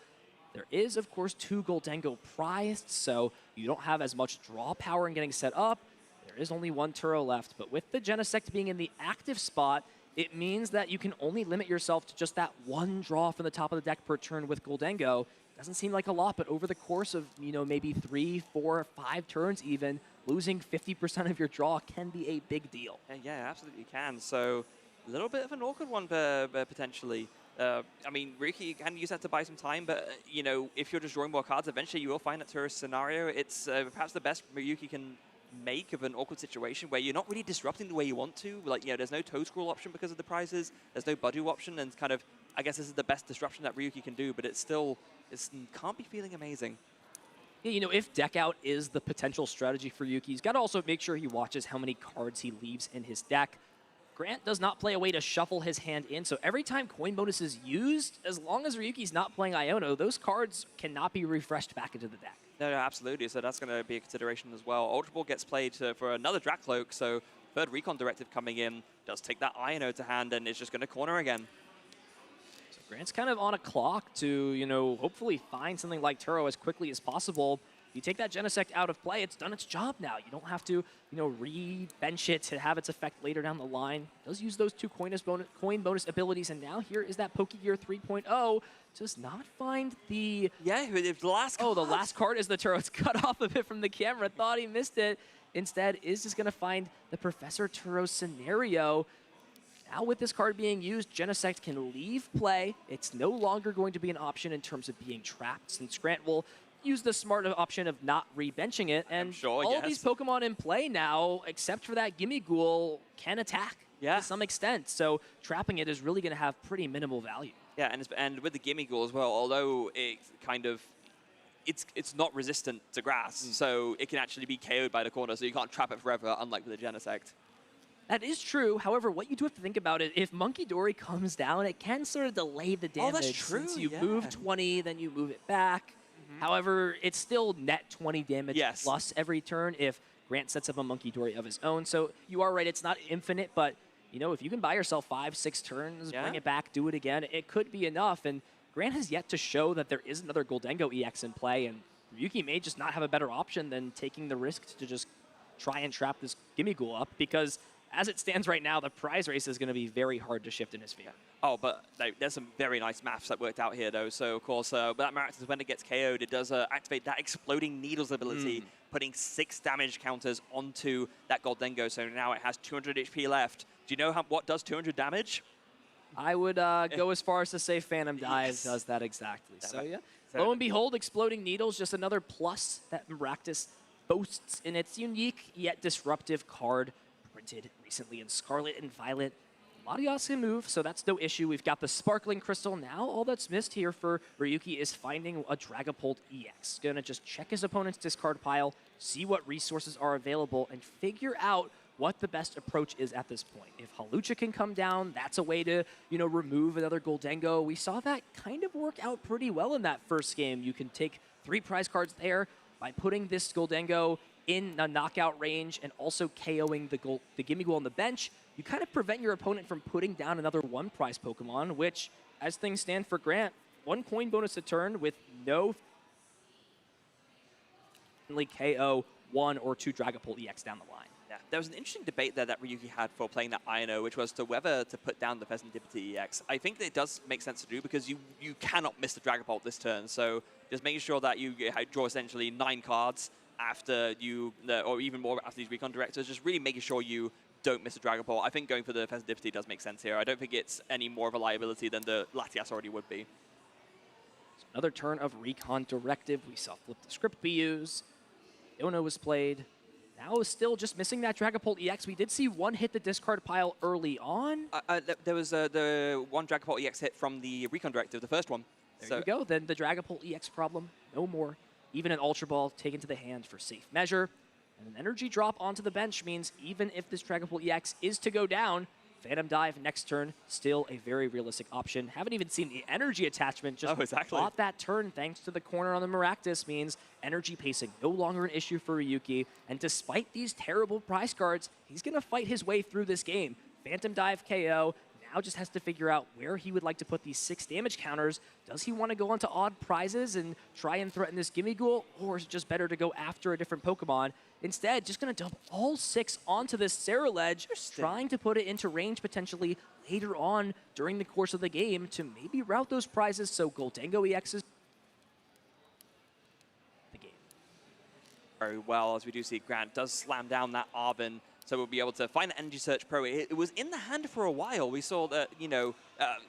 There is, of course, 2 Gholdengo prized, so you don't have as much draw power in getting set up. There is only 1 Turo left, but with the Genesect being in the active spot, it means that you can only limit yourself to just that 1 draw from the top of the deck per turn with Gholdengo. Doesn't seem like a lot, but over the course of, maybe 3, 4, 5 turns even, losing 50% of your draw can be a big deal. Yeah, absolutely can. So a little bit of an awkward one potentially. I mean, Ryuki can use that to buy some time, but, if you're just drawing more cards, eventually you will find that tourist scenario. It's perhaps the best Ryuki can make of an awkward situation where you're not really disrupting the way you want to. Like, there's no Toad Scroll option because of the prizes. There's no Budu option, and kind of, I guess this is the best disruption that Ryuki can do, but it's still, it can't be feeling amazing. Yeah, if deck out is the potential strategy for Ryuki, he's got to also make sure he watches how many cards he leaves in his deck. Grant does not play a way to shuffle his hand in, so every time coin bonus is used, as long as Ryuki's not playing Iono, those cards cannot be refreshed back into the deck. No, absolutely. So that's going to be a consideration as well. Ultra Ball gets played for another Dracloak, so third Recon Directive coming in does take that Iono to hand, and it's just going to corner again. So Grant's kind of on a clock to, hopefully find something like Turo as quickly as possible. You take that Genesect out of play, it's done its job now. You don't have to, re-bench it to have its effect later down the line. It does use those 2 coin bonus abilities, and now here is that Pokegear 3.0. Does not find the... Yeah, the last card. Oh, the last card is the Turo. It's cut off a bit from the camera. Thought he missed it. Instead, is just going to find the Professor Turo scenario. Now with this card being used, Genesect can leave play. It's no longer going to be an option in terms of being trapped, since Grant will use the smart option of not re-benching it. And all of these Pokemon in play now, except for that Gimmighoul, can attack to some extent. So trapping it is really going to have pretty minimal value. Yeah, and with the Gimmighoul as well, although it kind of, it's not resistant to grass, so it can actually be KO'd by the corner, so you can't trap it forever, unlike with the Genesect. That is true. However, what you do have to think about is if Monkey Dory comes down, it can sort of delay the damage. Oh, that's true, Since you yeah. move 20, then you move it back. However, it's still net 20 damage plus every turn if Grant sets up a Monkey Dory of his own. So you are right, it's not infinite, but you know, if you can buy yourself 5, 6 turns, bring it back, do it again, it could be enough. And Grant has yet to show that there is another Goldengo EX in play, and Ryuki may just not have a better option than taking the risk to just try and trap this Gimme Ghoul up, because as it stands right now, the prize race is going to be very hard to shift in his favor. Oh, but there's some very nice maths that worked out here, though. So, of course, that Maractus, when it gets KO'd, it does activate that Exploding Needles ability, putting 6 damage counters onto that Goldengo. So now it has 200 HP left. Do you know what does 200 damage? I would go as far as to say Phantom Dive does that exactly. So, yeah. Lo and behold, Exploding Needles, just another plus that Maractus boasts in its unique yet disruptive card, printed recently in Scarlet and Violet. Latias can move, so that's no issue. We've got the Sparkling Crystal. Now all that's missed here for Ryuki is finding a Dragapult EX. Gonna just check his opponent's discard pile, see what resources are available, and figure out what the best approach is at this point. If Hawlucha can come down, that's a way to, you know, remove another Goldengo. We saw that kind of work out pretty well in that first game. You can take 3 prize cards there by putting this Goldengo in a knockout range and also KOing the Gimme Ghoul on the bench. You kind of prevent your opponent from putting down another 1 prize Pokemon, which, as things stand for Grant, 1 coin bonus a turn with no KO 1 or 2 Dragapult EX down the line. Yeah, there was an interesting debate there that Ryuki had for playing that Ino, which was to whether to put down the Pheasantipity EX. I think that it does make sense to do because you cannot miss the Dragapult this turn. So just making sure that you draw essentially 9 cards after you, or even more after these Recon Directors, just really making sure you don't miss a Dragapult. I think going for the Pheasantipity does make sense here. I don't think it's any more of a liability than the Latias already would be. So another turn of Recon Directive. We saw Flip the Script be used. Iono was played. Now is still just missing that Dragapult EX. We did see 1 hit the discard pile early on. There was the 1 Dragapult EX hit from the Recon Directive, the first one. There you go. Then the Dragapult EX problem, no more. Even an Ultra Ball taken to the hand for safe measure. And an energy drop onto the bench means even if this Dragapult EX is to go down, Phantom Dive next turn, still a very realistic option. Haven't even seen the energy attachment, just bought that turn thanks to the corner on the Maractus, means energy pacing no longer an issue for Ryuki. And despite these terrible prize cards, he's going to fight his way through this game. Phantom Dive KO, now just has to figure out where he would like to put these 6 damage counters. Does he want to go onto odd prizes and try and threaten this Gimme Ghoul, or is it just better to go after a different Pokemon? Instead, just going to dump all 6 onto this Ceruledge, trying to put it into range potentially later on during the course of the game to maybe route those prizes so Goldengo EXs the game. Very well, as we do see Grant does slam down that Arven, so we'll be able to find the Energy Search Pro. It was in the hand for a while. We saw that, you know,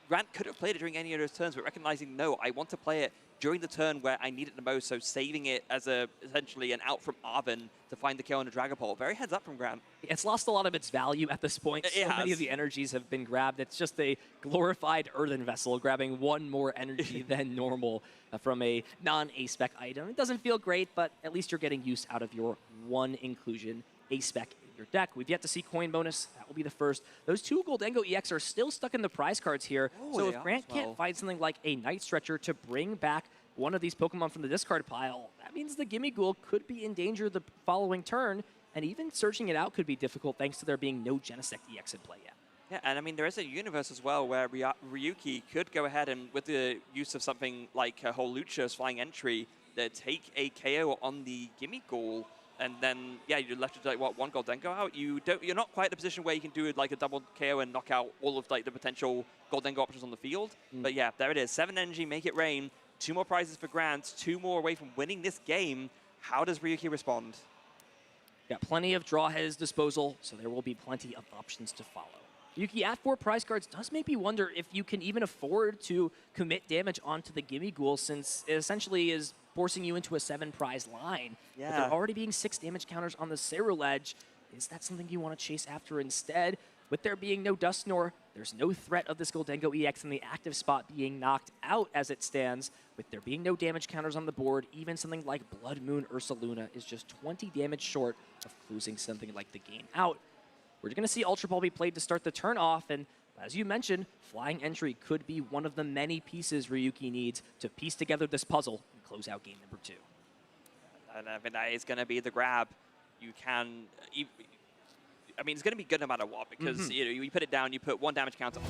Grant could have played it during any of those turns, but recognizing, no, I want to play it during the turn where I need it the most, so saving it as essentially an out from Arven to find the kill on the Dragapult. Very heads up from Grant. It's lost a lot of its value at this point. So many of the energies have been grabbed. It's just a glorified earthen vessel grabbing 1 more energy than normal from a non-A-spec item. It doesn't feel great, but at least you're getting use out of your 1 inclusion A-spec in your deck. We've yet to see coin bonus. That will be the first. Those 2 Goldengo EX are still stuck in the prize cards here. So if Grant can't find something like a Night Stretcher to bring back one of these Pokemon from the discard pile, that means the Gimme Ghoul could be in danger the following turn, and even searching it out could be difficult thanks to there being no Genesect EX in play yet. Yeah, and I mean, there is a universe as well where Ryuki could go ahead and, with the use of something like Hawlucha's Flying Entry, take a KO on the Gimme Ghoul, and then, yeah, you're left with, like, what, 1 Goldengo out? You're not quite in a position where you can do, like, a double KO and knock out all of, like, the potential Goldengo options on the field. But, yeah, there it is. 7 energy, make it rain. 2 more prizes for Grant, 2 more away from winning this game. How does Ryuki respond? Got plenty of draw at his disposal, so there will be plenty of options to follow. Ryuki at 4 prize cards does make me wonder if you can even afford to commit damage onto the Gimme Ghoul, since it essentially is forcing you into a 7 prize line. Yeah. With there already being 6 damage counters on the Ceruledge, is that something you want to chase after instead? With there being no Dusknoir, there's no threat of this Goldengo EX in the active spot being knocked out as it stands. With there being no damage counters on the board, even something like Blood Moon Ursaluna is just 20 damage short of closing something like the game out. we're going to see Ultra Ball be played to start the turn off, and as you mentioned, Flying Entry could be one of the many pieces Ryuki needs to piece together this puzzle and close out game number 2. And I think that is going to be the grab. You can... I mean, it's going to be good no matter what, because you know, you put it down, you put 1 damage counter.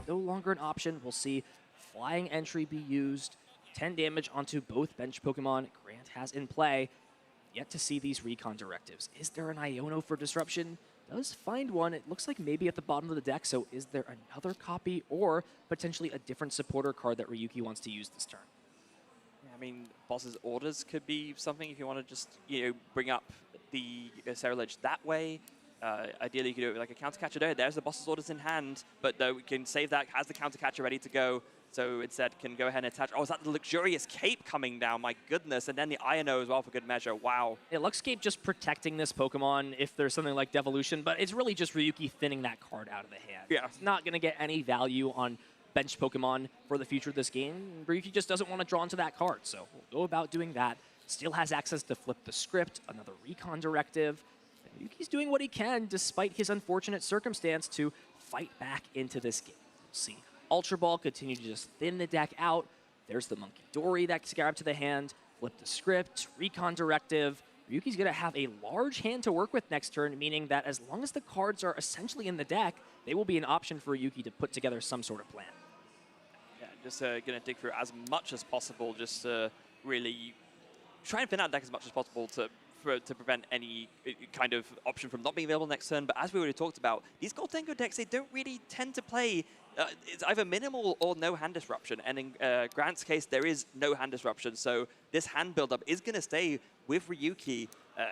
No longer an option. We'll see Flying Entry be used. 10 damage onto both bench Pokemon Grant has in play. Yet to see these recon directives. Is there an Iono for Disruption? Does find one. It looks like maybe at the bottom of the deck, so is there another copy or potentially a different supporter card that Ryuki wants to use this turn? Yeah, I mean, Boss's Orders could be something if you want to just, you know, bring up the Ceruledge that way. Ideally, you could do it with like a counter catcher there. There's the Boss's Orders in hand, but though we can save that, has the counter catcher ready to go. So instead can go ahead and attach. Oh, is that the Luxurious Cape coming down? My goodness. And then the Iono as well for good measure. Wow. Yeah, Luxcape just protecting this Pokemon if there's something like Devolution, but it's really just Ryuki thinning that card out of the hand. Yeah. It's not going to get any value on bench Pokemon for the future of this game. Ryuki just doesn't want to draw into that card, so we'll go about doing that. Still has access to flip the script, another recon directive. Ryuki's doing what he can, despite his unfortunate circumstance, to fight back into this game. We'll see Ultra Ball continue to just thin the deck out. There's the Monkey Dory that's grabbed to the hand, flip the script, recon directive. Ryuki's going to have a large hand to work with next turn, meaning that as long as the cards are essentially in the deck, they will be an option for Ryuki to put together some sort of plan. Yeah, just going to dig through as much as possible, just to really try and thin out the deck as much as possible to prevent any kind of option from not being available next turn. But as we already talked about, these Gold Tenko decks, they don't really tend to play, it's either minimal or no hand disruption. And in Grant's case, there is no hand disruption. So this hand buildup is going to stay with Ryuki.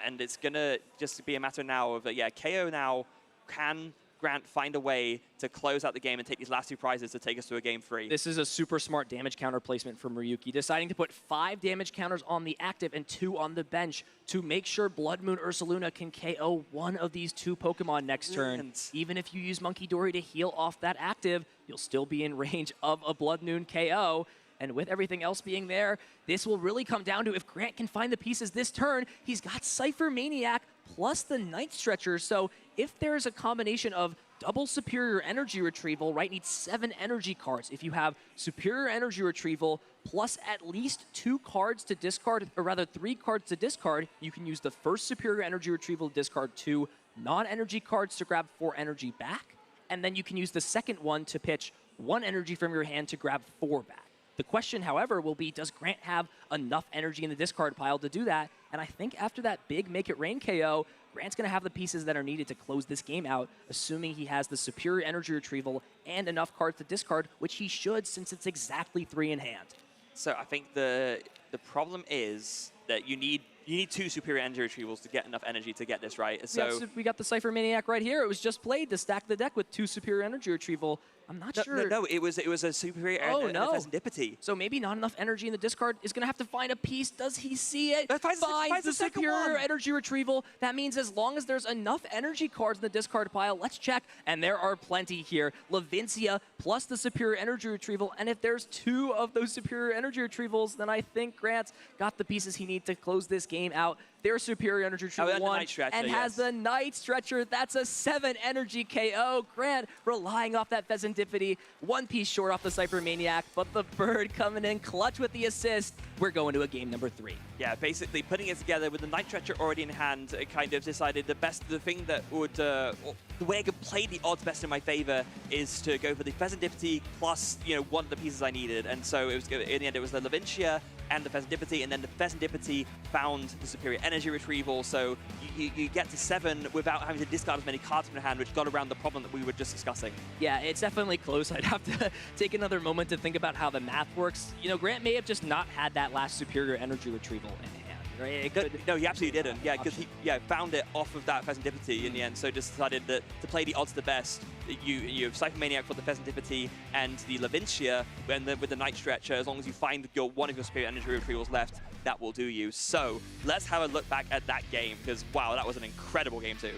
And it's going to just be a matter now of, KO now. Can Grant find a way to close out the game and take these last 2 prizes to take us to a game 3? This is a super smart damage counter placement from Ryuki, deciding to put 5 damage counters on the active and 2 on the bench to make sure Blood Moon Ursaluna can KO one of these 2 Pokemon next turn. Even if you use Monkey Dory to heal off that active, you'll still be in range of a Blood Moon KO. And with everything else being there, this will really come down to if Grant can find the pieces this turn. He's got Cypher Maniac plus the Night Stretcher. So if there's a combination of double Superior Energy Retrieval, right, needs 7 energy cards. If you have Superior Energy Retrieval plus at least 2 cards to discard, or rather 3 cards to discard, you can use the first Superior Energy Retrieval to discard 2 non-energy cards to grab 4 energy back. And then you can use the second one to pitch 1 energy from your hand to grab 4 back. The question, however, will be, does Grant have enough energy in the discard pile to do that? And I think after that big Make It Rain KO, Grant's going to have the pieces that are needed to close this game out, assuming he has the Superior Energy Retrieval and enough cards to discard, which he should since it's exactly 3 in hand. So I think the problem is that you need 2 Superior Energy Retrievals to get enough energy to get this right. So yeah, we got the Cypher Maniac right here. It was just played to stack the deck with 2 Superior Energy Retrieval. I'm not sure. No, it was a Superior and a Pheasantipity. So maybe not enough energy in the discard. Is going to have to find a piece. Does he see it? Finds the Superior Energy Retrieval. That means as long as there's enough energy cards in the discard pile, let's check. And there are plenty here. Lavincia plus the Superior Energy Retrieval. And if there's 2 of those Superior Energy Retrievals, then I think Grant's got the pieces he needs to close this game out. Their Superior Energy Retrieval 1 and has the Night Stretcher. That's a 7 energy KO. Grant relying off that Pheasantipity. 1 piece short off the Cypher Maniac, but the Bird coming in clutch with the assist. We're going to a game number 3. Yeah, basically putting it together with the Night Stretcher already in hand, it kind of decided the thing that would, the way I could play the odds best in my favor is to go for the Pheasantipity plus, one of the pieces I needed. And so it was, in the end, it was the Lavincia and the Pheasantipity, and then the Pheasantipity found the Superior Energy Retrieval, so you get to 7 without having to discard as many cards from your hand, which got around the problem that we were just discussing. Yeah, it's definitely close. I'd have to take another moment to think about how the math works. Grant may have just not had that last Superior Energy Retrieval in hand. No, he absolutely didn't. Yeah, because he found it off of that Pheasantipity in the end, so just decided that to play the odds the best, you have Cypher Maniac for the Pheasantipity and the Lavincia, and then with the Night Stretcher, as long as you find one of your Spirit Energy Retrievals left, that will do you. So let's have a look back at that game, because wow, that was an incredible game too.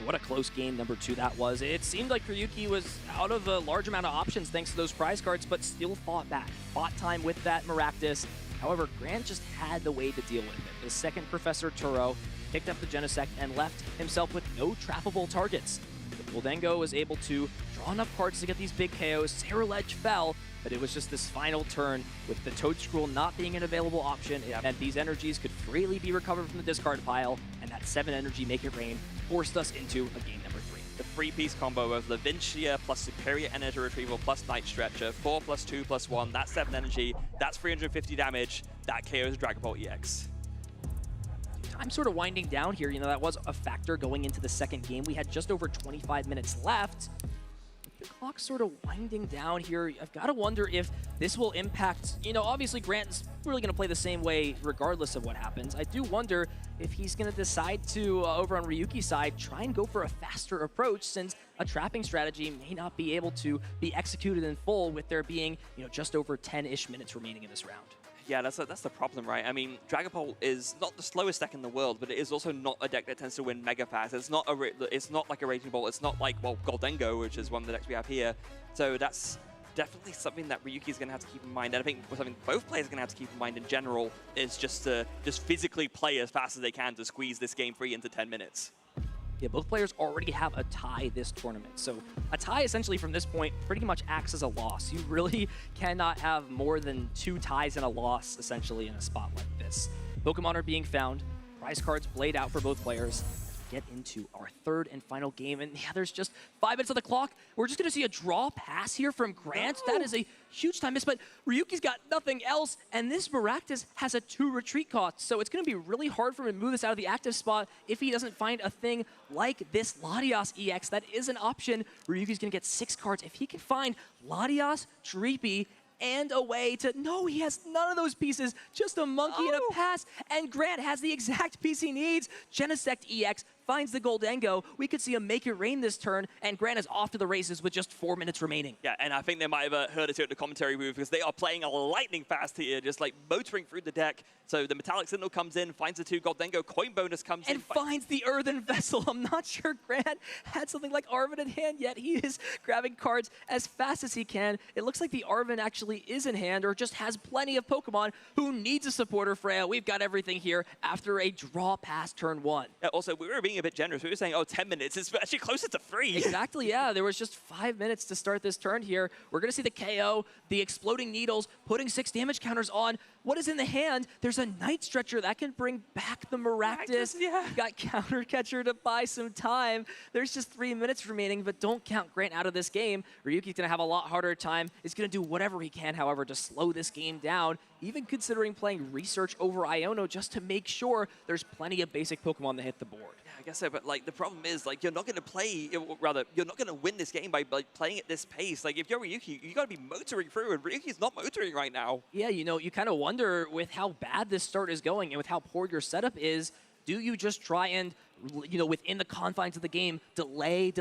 What a close game number 2 that was. It seemed like Ryuki was out of a large amount of options thanks to those prize cards, but still fought back. Fought time with that Maractus. However, Grant just had the way to deal with it. The second Professor Turo picked up the Genesect and left himself with no trappable targets. Goldengo was able to draw enough cards to get these big KOs. Sarah Ledge fell, but it was just this final turn with the Toad Scroll not being an available option. It meant these energies could freely be recovered from the discard pile, and that 7 energy Make It Rain forced us into a game number 3. The 3-piece combo of Lavincia plus Superior Energy Retrieval plus Night Stretcher, 4 + 2 + 1, that's 7 energy, that's 350 damage, that KOs Dragon Ball EX. I'm sort of winding down here. You know, that was a factor going into the second game. We had just over 25 minutes left. The clock's sort of winding down here. I've got to wonder if this will impact, you know, obviously Grant's really going to play the same way regardless of what happens. I do wonder if he's going to decide to, over on Ryuki's side, try and go for a faster approach, since a trapping strategy may not be able to be executed in full with there being, you know, just over 10-ish minutes remaining in this round. Yeah, that's the problem, right? I mean, Dragapult is not the slowest deck in the world, but it is also not a deck that tends to win mega fast. It's not like a Raging Bolt. It's not like, well, Goldengo, which is one of the decks we have here. So that's definitely something that Ryuki's going to have to keep in mind. And I think something both players are going to have to keep in mind in general is just to physically play as fast as they can to squeeze this game free into 10 minutes. Yeah, both players already have a tie this tournament. So a tie essentially from this point pretty much acts as a loss. You really cannot have more than 2 ties and a loss essentially in a spot like this. Pokemon are being found, prize cards played out for both players. Get into our third and final game, and yeah, there's just 5 minutes on the clock. We're just gonna see a draw pass here from Grant. That is a huge time miss, but Ryuki's got nothing else, and this Maractus has a 2 retreat cost, so it's gonna be really hard for him to move this out of the active spot if he doesn't find a thing like this Latias EX. That is an option. Ryuki's gonna get 6 cards. If he can find Latias, Dreepy, and a way to... No, he has none of those pieces. Just a monkey and a pass. And Grant has the exact piece he needs. Genesect EX finds the Goldengo. We could see him make it rain this turn, and Grant is off to the races with just 4 minutes remaining. Yeah, and I think they might have heard it at the commentary booth, because they are playing a lightning fast here, just like motoring through the deck. So the Metallic Signal comes in, finds the 2 Goldengo, coin bonus comes in. And finds the Earthen Vessel. I'm not sure Grant had something like Arven in hand yet. He is grabbing cards as fast as he can. It looks like the Arven actually is in hand, or just has plenty of Pokemon. Who needs a supporter, Freya? We've got everything here after a draw past turn 1. Yeah, also, we were being a bit generous. We were saying, oh, 10 minutes. It's actually closer to 3. Exactly, yeah. There was just 5 minutes to start this turn here. We're going to see the KO, the Exploding Needles, putting 6 damage counters on. What is in the hand? There's a Night Stretcher that can bring back the Maractus. Yeah. Got Counter Catcher to buy some time. There's just 3 minutes remaining, but don't count Grant out of this game. Ryuki's going to have a lot harder time. He's going to do whatever he can, however, to slow this game down, even considering playing Research over Iono just to make sure there's plenty of basic Pokemon to hit the board. Yeah, I guess so, but like the problem is, like, you're not going to play, rather, you're not going to win this game by playing at this pace. Like, if you're Ryuki, you got to be motoring through, and Ryuki's not motoring right now. Yeah, you know, you kind of wonder with how bad this start is going and with how poor your setup is, do you just try and, you know, within the confines of the game, delay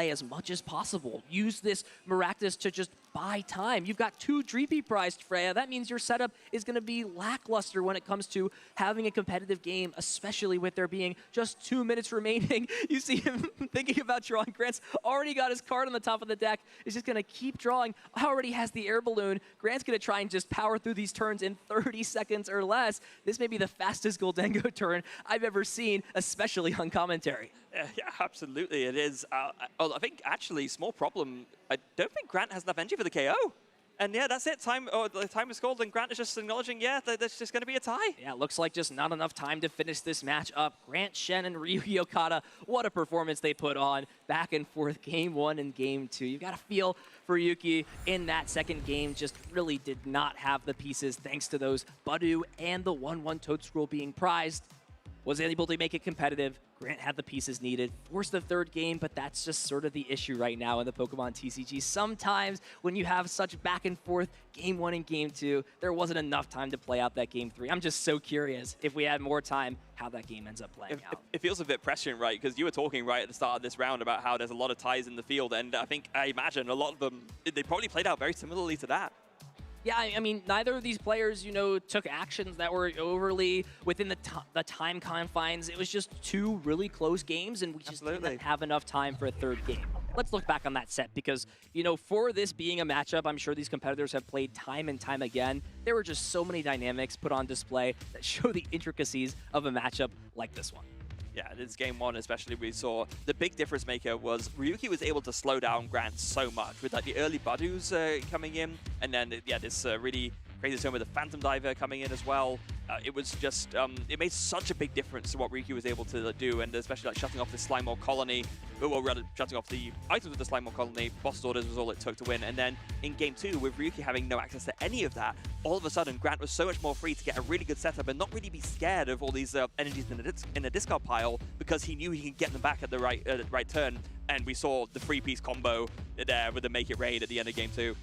as much as possible? Use this Maractus to just buy time. You've got 2 Dreepy prized, Freya. That means your setup is going to be lackluster when it comes to having a competitive game, especially with there being just 2 minutes remaining. You see him thinking about drawing. Grant's already got his card on the top of the deck. He's just going to keep drawing. Already has the air balloon. Grant's going to try and just power through these turns in 30 seconds or less. This may be the fastest Goldengo turn I've ever seen, especially on commentary. Yeah, absolutely, it is. I think, actually, small problem. I don't think Grant has enough energy for the KO. And yeah, that's it. The time is called, and Grant is just acknowledging, yeah, that's just going to be a tie. Yeah, looks like just not enough time to finish this match up. Grant Shen and Ryuki Okada, what a performance they put on. Back and forth, game 1 and game 2. You got to feel for Ryuki in that second game. Just really did not have the pieces thanks to those Budu and the 1/1 Toad Scroll being prized. was able to make it competitive. Grant had the pieces needed, forced the third game, but that's just sort of the issue right now in the Pokemon TCG. Sometimes when you have such back and forth game 1 and game 2, there wasn't enough time to play out that game 3. I'm just so curious if we had more time, how that game ends up playing out. It feels a bit prescient, right? Because you were talking right at the start of this round about how there's a lot of ties in the field, and I imagine a lot of them, they probably played out very similarly to that. Yeah, I mean, neither of these players, took actions that were overly within the time confines. It was just 2 really close games, and we just didn't have enough time for a third game. Let's look back on that set because, for this being a matchup, I'm sure these competitors have played time and time again. There were just so many dynamics put on display that show the intricacies of a matchup like this one. Yeah, this game 1 especially, we saw the big difference maker was Ryuki was able to slow down Grant so much with the early Badus coming in, and then this really crazy turn with the Phantom Diver coming in as well. It was just, it made such a big difference to what Ryuki was able to do, and especially shutting off the Slimewall colony, well, rather shutting off the items with the Slimewall colony, boss orders was all it took to win. And then in game 2, with Ryuki having no access to any of that, all of a sudden Grant was so much more free to get a really good setup and not really be scared of all these energies in the discard pile, because he knew he could get them back at the right turn. And we saw the 3-piece combo there with the Make It Rain at the end of game 2.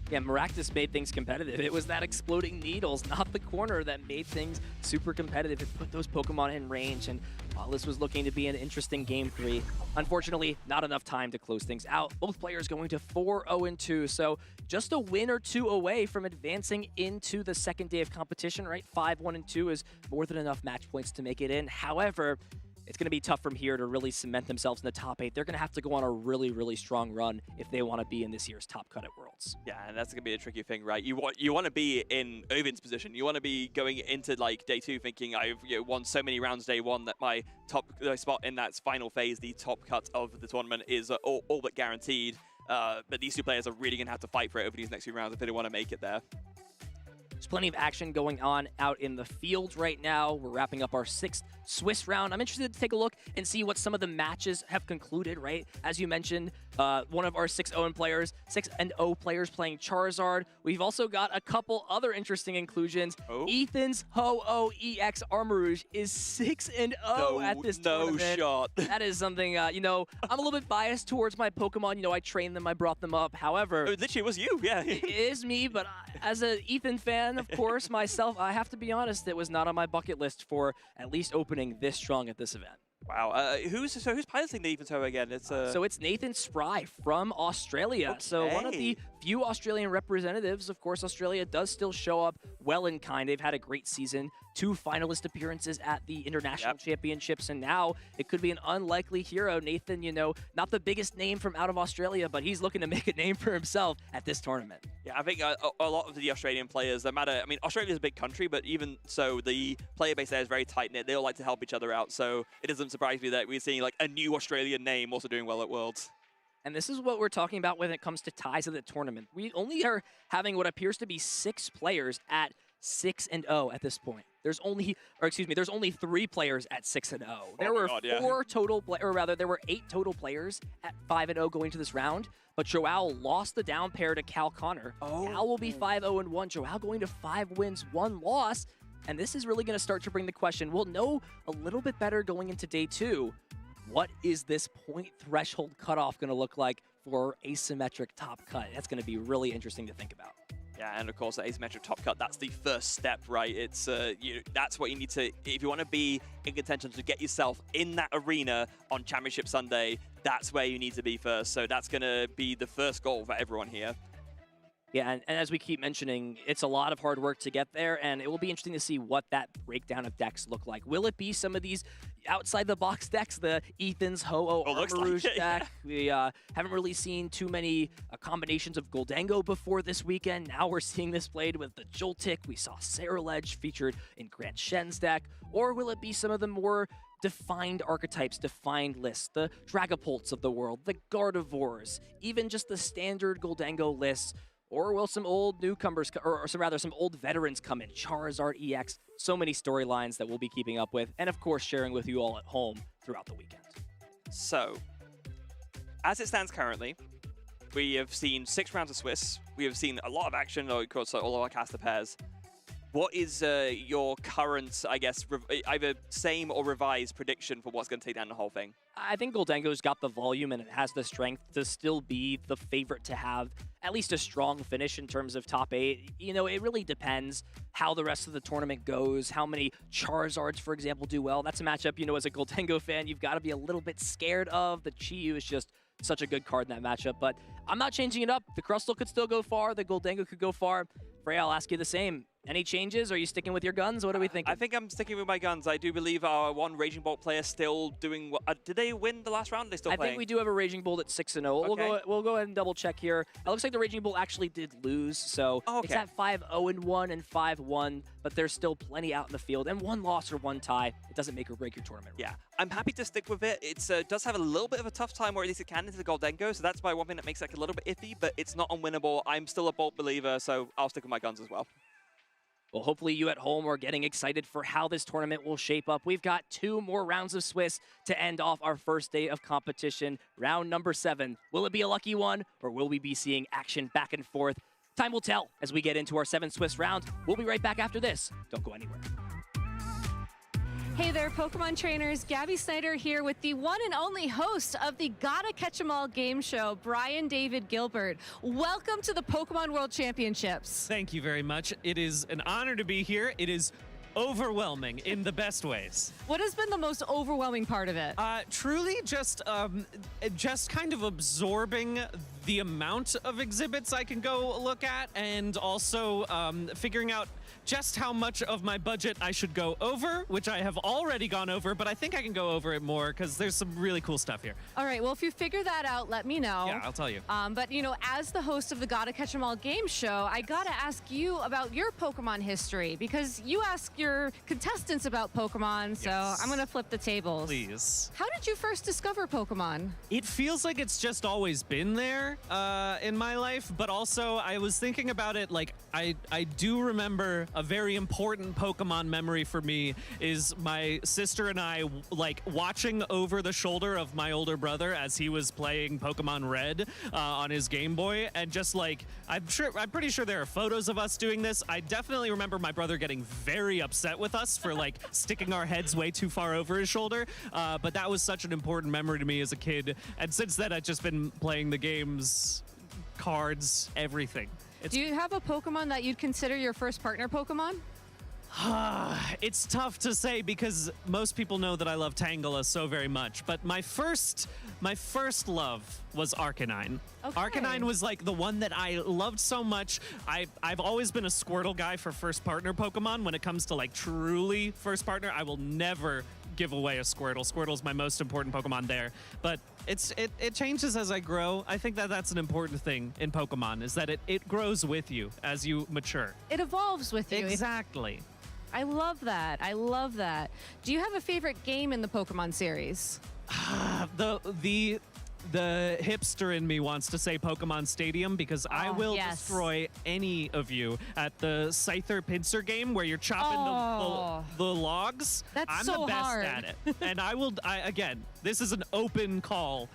Yeah, Maractus made things competitive. It was that exploding needles, not the corner, that made things super competitive. It put those Pokemon in range, and while this was looking to be an interesting game 3, unfortunately, not enough time to close things out. Both players going to 4-0-2, so just a win or 2 away from advancing into the second day of competition, right? 5-1-2 is more than enough match points to make it in. However, it's going to be tough from here to really cement themselves in the top 8. They're going to have to go on a really, really strong run if they want to be in this year's top cut at Worlds. Yeah, and that's going to be a tricky thing, right? You want to be in Ovin's position. You want to be going into day 2 thinking, I've won so many rounds day 1 that my top spot in that final phase, the top cut of the tournament, is all but guaranteed. But these 2 players are really going to have to fight for it over these next few rounds if they don't want to make it there. There's plenty of action going on out in the field right now. We're wrapping up our 6th Swiss round. I'm interested to take a look and see what some of the matches have concluded, right? As you mentioned, one of our 6-0 players, 6-0 players playing Charizard. We've also got a couple other interesting inclusions. Ethan's Ho-Oh EX Armarouge is 6-0 at this tournament. No shot. That is something, I'm a little bit biased towards my Pokemon. I trained them, I brought them up. However, literally, it was you, yeah. It is me, but as an Ethan fan, of course, myself, I have to be honest, it was not on my bucket list for at least opening this strong at this event. Wow. Who's piloting the Ethan's Ho again? So it's Nathan Spry from Australia. Okay. So one of the few Australian representatives. Of course, Australia does still show up well in kind. They've had a great season. 2 finalist appearances at the International Championships, and now it could be an unlikely hero. Nathan, not the biggest name from out of Australia, but he's looking to make a name for himself at this tournament. Yeah, I think a lot of the Australian players, no matter, Australia's a big country, but even so, the player base there is very tight-knit. They all like to help each other out, so it doesn't surprise me that we're seeing a new Australian name also doing well at Worlds. And this is what we're talking about when it comes to ties of the tournament. We only are having what appears to be 6 players at 6-0 at this point. There's only 3 players at 6-0. There were 8 total players at 5-0 going to this round. But Joao lost the down pair to Cal Connor. Cal will be 5-0-1. Joao going to 5 wins, 1 loss. And this is really going to start to bring the question. We'll know a little bit better going into day 2. What is this point threshold cutoff going to look like for asymmetric top cut? That's going to be really interesting to think about. Yeah, and of course, the asymmetric top cut, that's the first step, right? It's that's what you need to, if you want to be in contention to get yourself in that arena on Championship Sunday, that's where you need to be first. So that's going to be the first goal for everyone here. Yeah, and as we keep mentioning, it's a lot of hard work to get there, and it will be interesting to see what that breakdown of decks look like. Will it be some of these outside-the-box decks, the Ethan's Ho-Oh Armarouge deck? We haven't really seen too many combinations of Goldango before this weekend. Now we're seeing this played with the Joltik. We saw Sarilege featured in Grant Shen's deck. Or will it be some of the more defined archetypes, defined lists, the Dragapults of the world, the Gardevoirs, even just the standard Goldango lists? Or will some old newcomers, or some old veterans come in? Charizard EX, so many storylines that we'll be keeping up with, and of course sharing with you all at home throughout the weekend. So, as it stands currently, we have seen 6 rounds of Swiss. We have seen a lot of action, of course, all of our caster pairs. What is your current, I guess, either same or revised prediction for what's going to take down the whole thing? I think Goldengo's got the volume and it has the strength to still be the favorite to have at least a strong finish in terms of top 8. You know, it really depends how the rest of the tournament goes, how many Charizards, for example, do well. That's a matchup, you know, as a Goldengo fan, you've got to be a little bit scared of. The Chi-Yu is just such a good card in that matchup, but I'm not changing it up. The Crustle could still go far, the Goldengo could go far. Freya, I'll ask you the same. Any changes? Are you sticking with your guns? What are we thinking? I think I'm sticking with my guns. I do believe our one Raging Bolt player still doing... did they win the last round? Are they still playing? I think we do have a Raging Bolt at 6-0. Okay. We'll go ahead and double check here. It looks like the Raging Bolt actually did lose, so it's at 5-0-1 and 5-1, but there's still plenty out in the field. And one loss or one tie, it doesn't make or break your tournament. Yeah, I'm happy to stick with it. It does have a little bit of a tough time, or at least it can into the Goldengo, so that's my one thing that makes it a little bit iffy, but it's not unwinnable. I'm still a Bolt believer, so I'll stick with my guns as well. Well, hopefully you at home are getting excited for how this tournament will shape up. We've got 2 more rounds of Swiss to end off our first day of competition. Round number 7. Will it be a lucky one, or will we be seeing action back and forth? Time will tell as we get into our 7th Swiss round. We'll be right back after this. Don't go anywhere. Hey there, Pokemon trainers. Gabby Snyder here with the one and only host of the Gotta Catch 'Em All game show, Brian David Gilbert. Welcome to the Pokemon World Championships. Thank you very much. It is an honor to be here. It is overwhelming in the best ways. What has been the most overwhelming part of it? Truly just kind of absorbing the amount of exhibits I can go look at, and also figuring out just how much of my budget I should go over, which I have already gone over, but I think I can go over it more because there's some really cool stuff here. All right, well, if you figure that out, let me know. Yeah, I'll tell you. But, you know, as the host of the Gotta Catch 'Em All game show, I gotta ask you about your Pokemon history, because you ask your contestants about Pokemon, so I'm gonna flip the tables. Please. How did you first discover Pokemon? It feels like it's just always been there in my life, but also I was thinking about it, like, I do remember a very important Pokemon memory for me is my sister and I, like, watching over the shoulder of my older brother as he was playing Pokemon Red on his Game Boy, and just, like, I'm pretty sure there are photos of us doing this. I definitely remember my brother getting very upset with us for, like, sticking our heads way too far over his shoulder, but that was such an important memory to me as a kid, and since then I've just been playing the games, cards, everything. Do you have a Pokemon that you'd consider your first partner Pokemon? It's tough to say because most people know that I love Tangela so very much, but my first love was Arcanine. Okay. Arcanine was like the one that I loved so much. I've always been a Squirtle guy for first partner Pokemon. When it comes to, like, truly first partner, I will never give away a Squirtle. Squirtle's my most important Pokemon there, but it changes as I grow. I think that that's an important thing in Pokemon, is that it grows with you as you mature. It evolves with you. Exactly. I love that. I love that. Do you have a favorite game in the Pokemon series? The hipster in me wants to say Pokemon Stadium, because I will destroy any of you at the Scyther Pinsir game where you're chopping the logs. That's I'm so the best hard. at it. And again, this is an open call.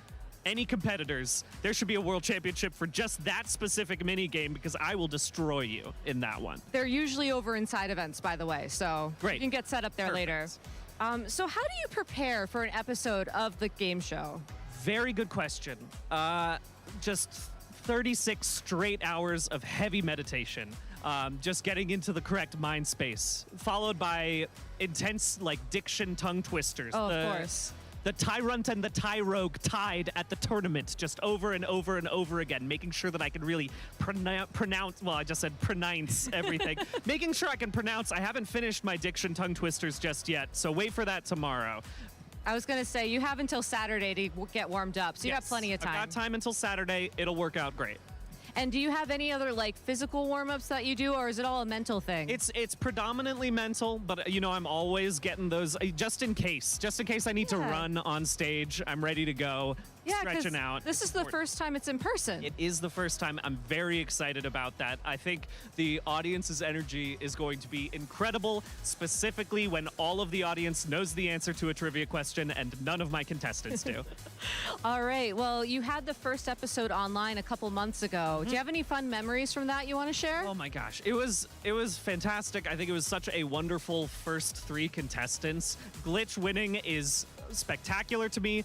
Any competitors, there should be a world championship for just that specific mini game, because I will destroy you in that one. They're usually over inside events, by the way, so Great. you can get set up there later. So how do you prepare for an episode of the game show? Very good question. Just 36 straight hours of heavy meditation. Just getting into the correct mind space, followed by intense, like, diction tongue twisters. Oh, of course. The Tyrunt and the Tyrogue tied at the tournament, just over and over and over again, making sure that I can really pronounce, well, I just said pronounce everything. Making sure I can pronounce. I haven't finished my diction tongue twisters just yet, so wait for that tomorrow. I was going to say, you have until Saturday to get warmed up, so you have plenty of time. I've got time until Saturday. It'll work out great. And do you have any other, like, physical warm-ups that you do, or is it all a mental thing? It's predominantly mental, but, you know, I'm always getting those just in case I need to run on stage. I'm ready to go. Yeah, 'cause stretching out. this is the first time it's in person. It is the first time. I'm very excited about that. I think the audience's energy is going to be incredible, specifically when all of the audience knows the answer to a trivia question and none of my contestants do. All right. Well, you had the first episode online a couple months ago. Do you have any fun memories from that you want to share? Oh my gosh, it was fantastic. I think it was such a wonderful first 3 contestants. Glitch winning is spectacular to me,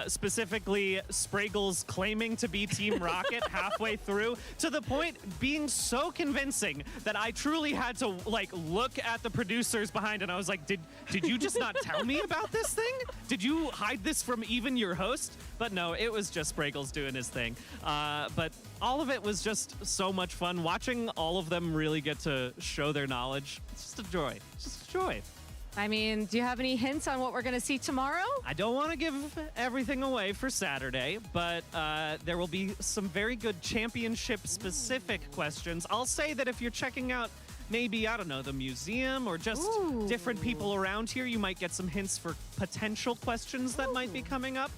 specifically Spraggle's claiming to be Team Rocket halfway through, to the point being so convincing that I truly had to like look at the producers behind and I was like, did you just not tell me about this thing? Did you hide this from even your host? But no, it was just Spraggle's doing his thing. But all of it was just so much fun. Watching all of them really get to show their knowledge, it's just a joy. It's just a joy. I mean, do you have any hints on what we're going to see tomorrow? I don't want to give everything away for Saturday, but there will be some very good championship-specific questions. I'll say that if you're checking out maybe, I don't know, the museum or just different people around here, you might get some hints for potential questions that might be coming up.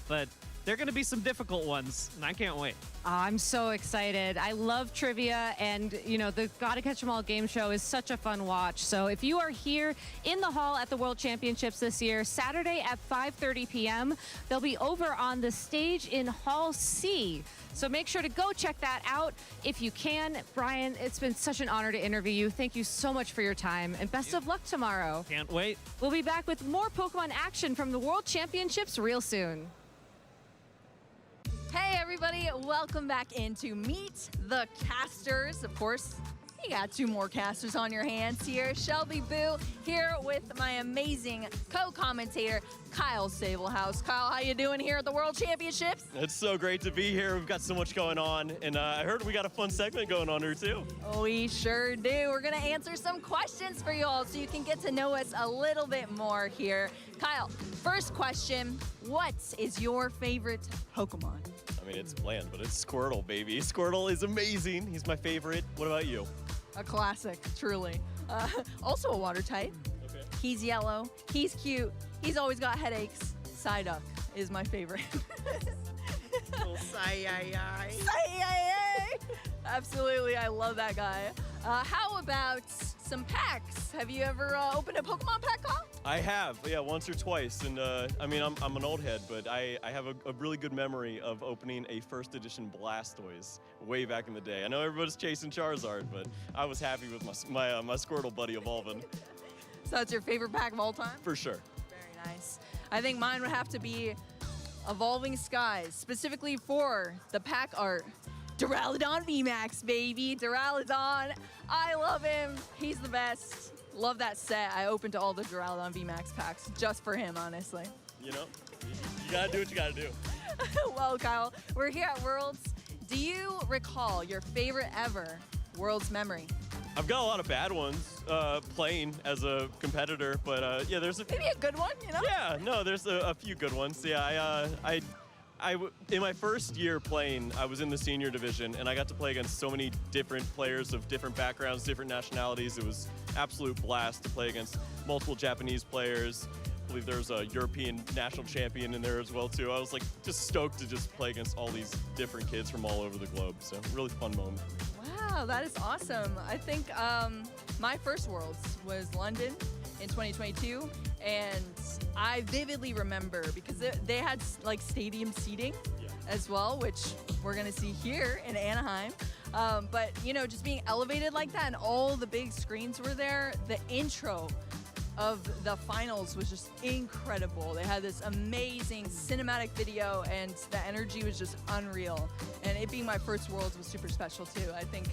But there are going to be some difficult ones, and I can't wait. I'm so excited. I love trivia, and you know, the Gotta Catch 'Em All game show is such a fun watch. So if you are here in the hall at the World Championships this year, Saturday at 5:30 p.m., they'll be over on the stage in Hall C. So make sure to go check that out if you can. Brian, it's been such an honor to interview you. Thank you so much for your time, and best of luck tomorrow. Can't wait. We'll be back with more Pokemon action from the World Championships real soon. Hey everybody, welcome back into Meet the Casters. Of course, you got 2 more casters on your hands here. Shelby Boo here with my amazing co-commentator, Kyle Sablehouse. Kyle, how you doing here at the World Championships? It's so great to be here. We've got so much going on, and I heard we got a fun segment going on here too. We sure do. We're gonna answer some questions for you all so you can get to know us a little bit more here. Kyle, first question, what is your favorite Pokemon? I mean, it's bland, but it's Squirtle, baby. Squirtle is amazing. He's my favorite. What about you? A classic, truly. Also a water type. Okay. He's yellow, he's cute, he's always got headaches. Psyduck is my favorite. Absolutely, I love that guy. How about some packs? Have you ever opened a Pokemon pack, Kyle? I have, yeah, once or twice. And I mean, I'm an old head, but I have a really good memory of opening a first edition Blastoise way back in the day. I know everybody's chasing Charizard, but I was happy with my Squirtle buddy evolving. So that's your favorite pack of all time? For sure. Very nice. I think mine would have to be Evolving Skies, specifically for the pack art. Duraludon VMAX, baby. Duraludon. I love him. He's the best. Love that set. I opened all the Duraludon VMAX packs just for him, honestly. You know, you gotta do what you gotta do. Well, Kyle, we're here at Worlds. Do you recall your favorite ever Worlds memory? I've got a lot of bad ones playing as a competitor, but yeah, there's a Maybe a good one, you know? Yeah, no, there's a few good ones. Yeah, in my first year playing, I was in the senior division, and I got to play against so many different players of different backgrounds, different nationalities. It was absolute blast to play against multiple Japanese players. I believe there's a European national champion in there as well too. I was like just stoked to just play against all these different kids from all over the globe. So really fun moment. Wow, that is awesome. I think my first Worlds was London in 2022, and I vividly remember because they had like stadium seating as well, which we're gonna see here in Anaheim. But you know, just being elevated like that and all the big screens were there, the intro of the finals was just incredible. They had this amazing cinematic video and the energy was just unreal. And it being my first Worlds was super special too. I think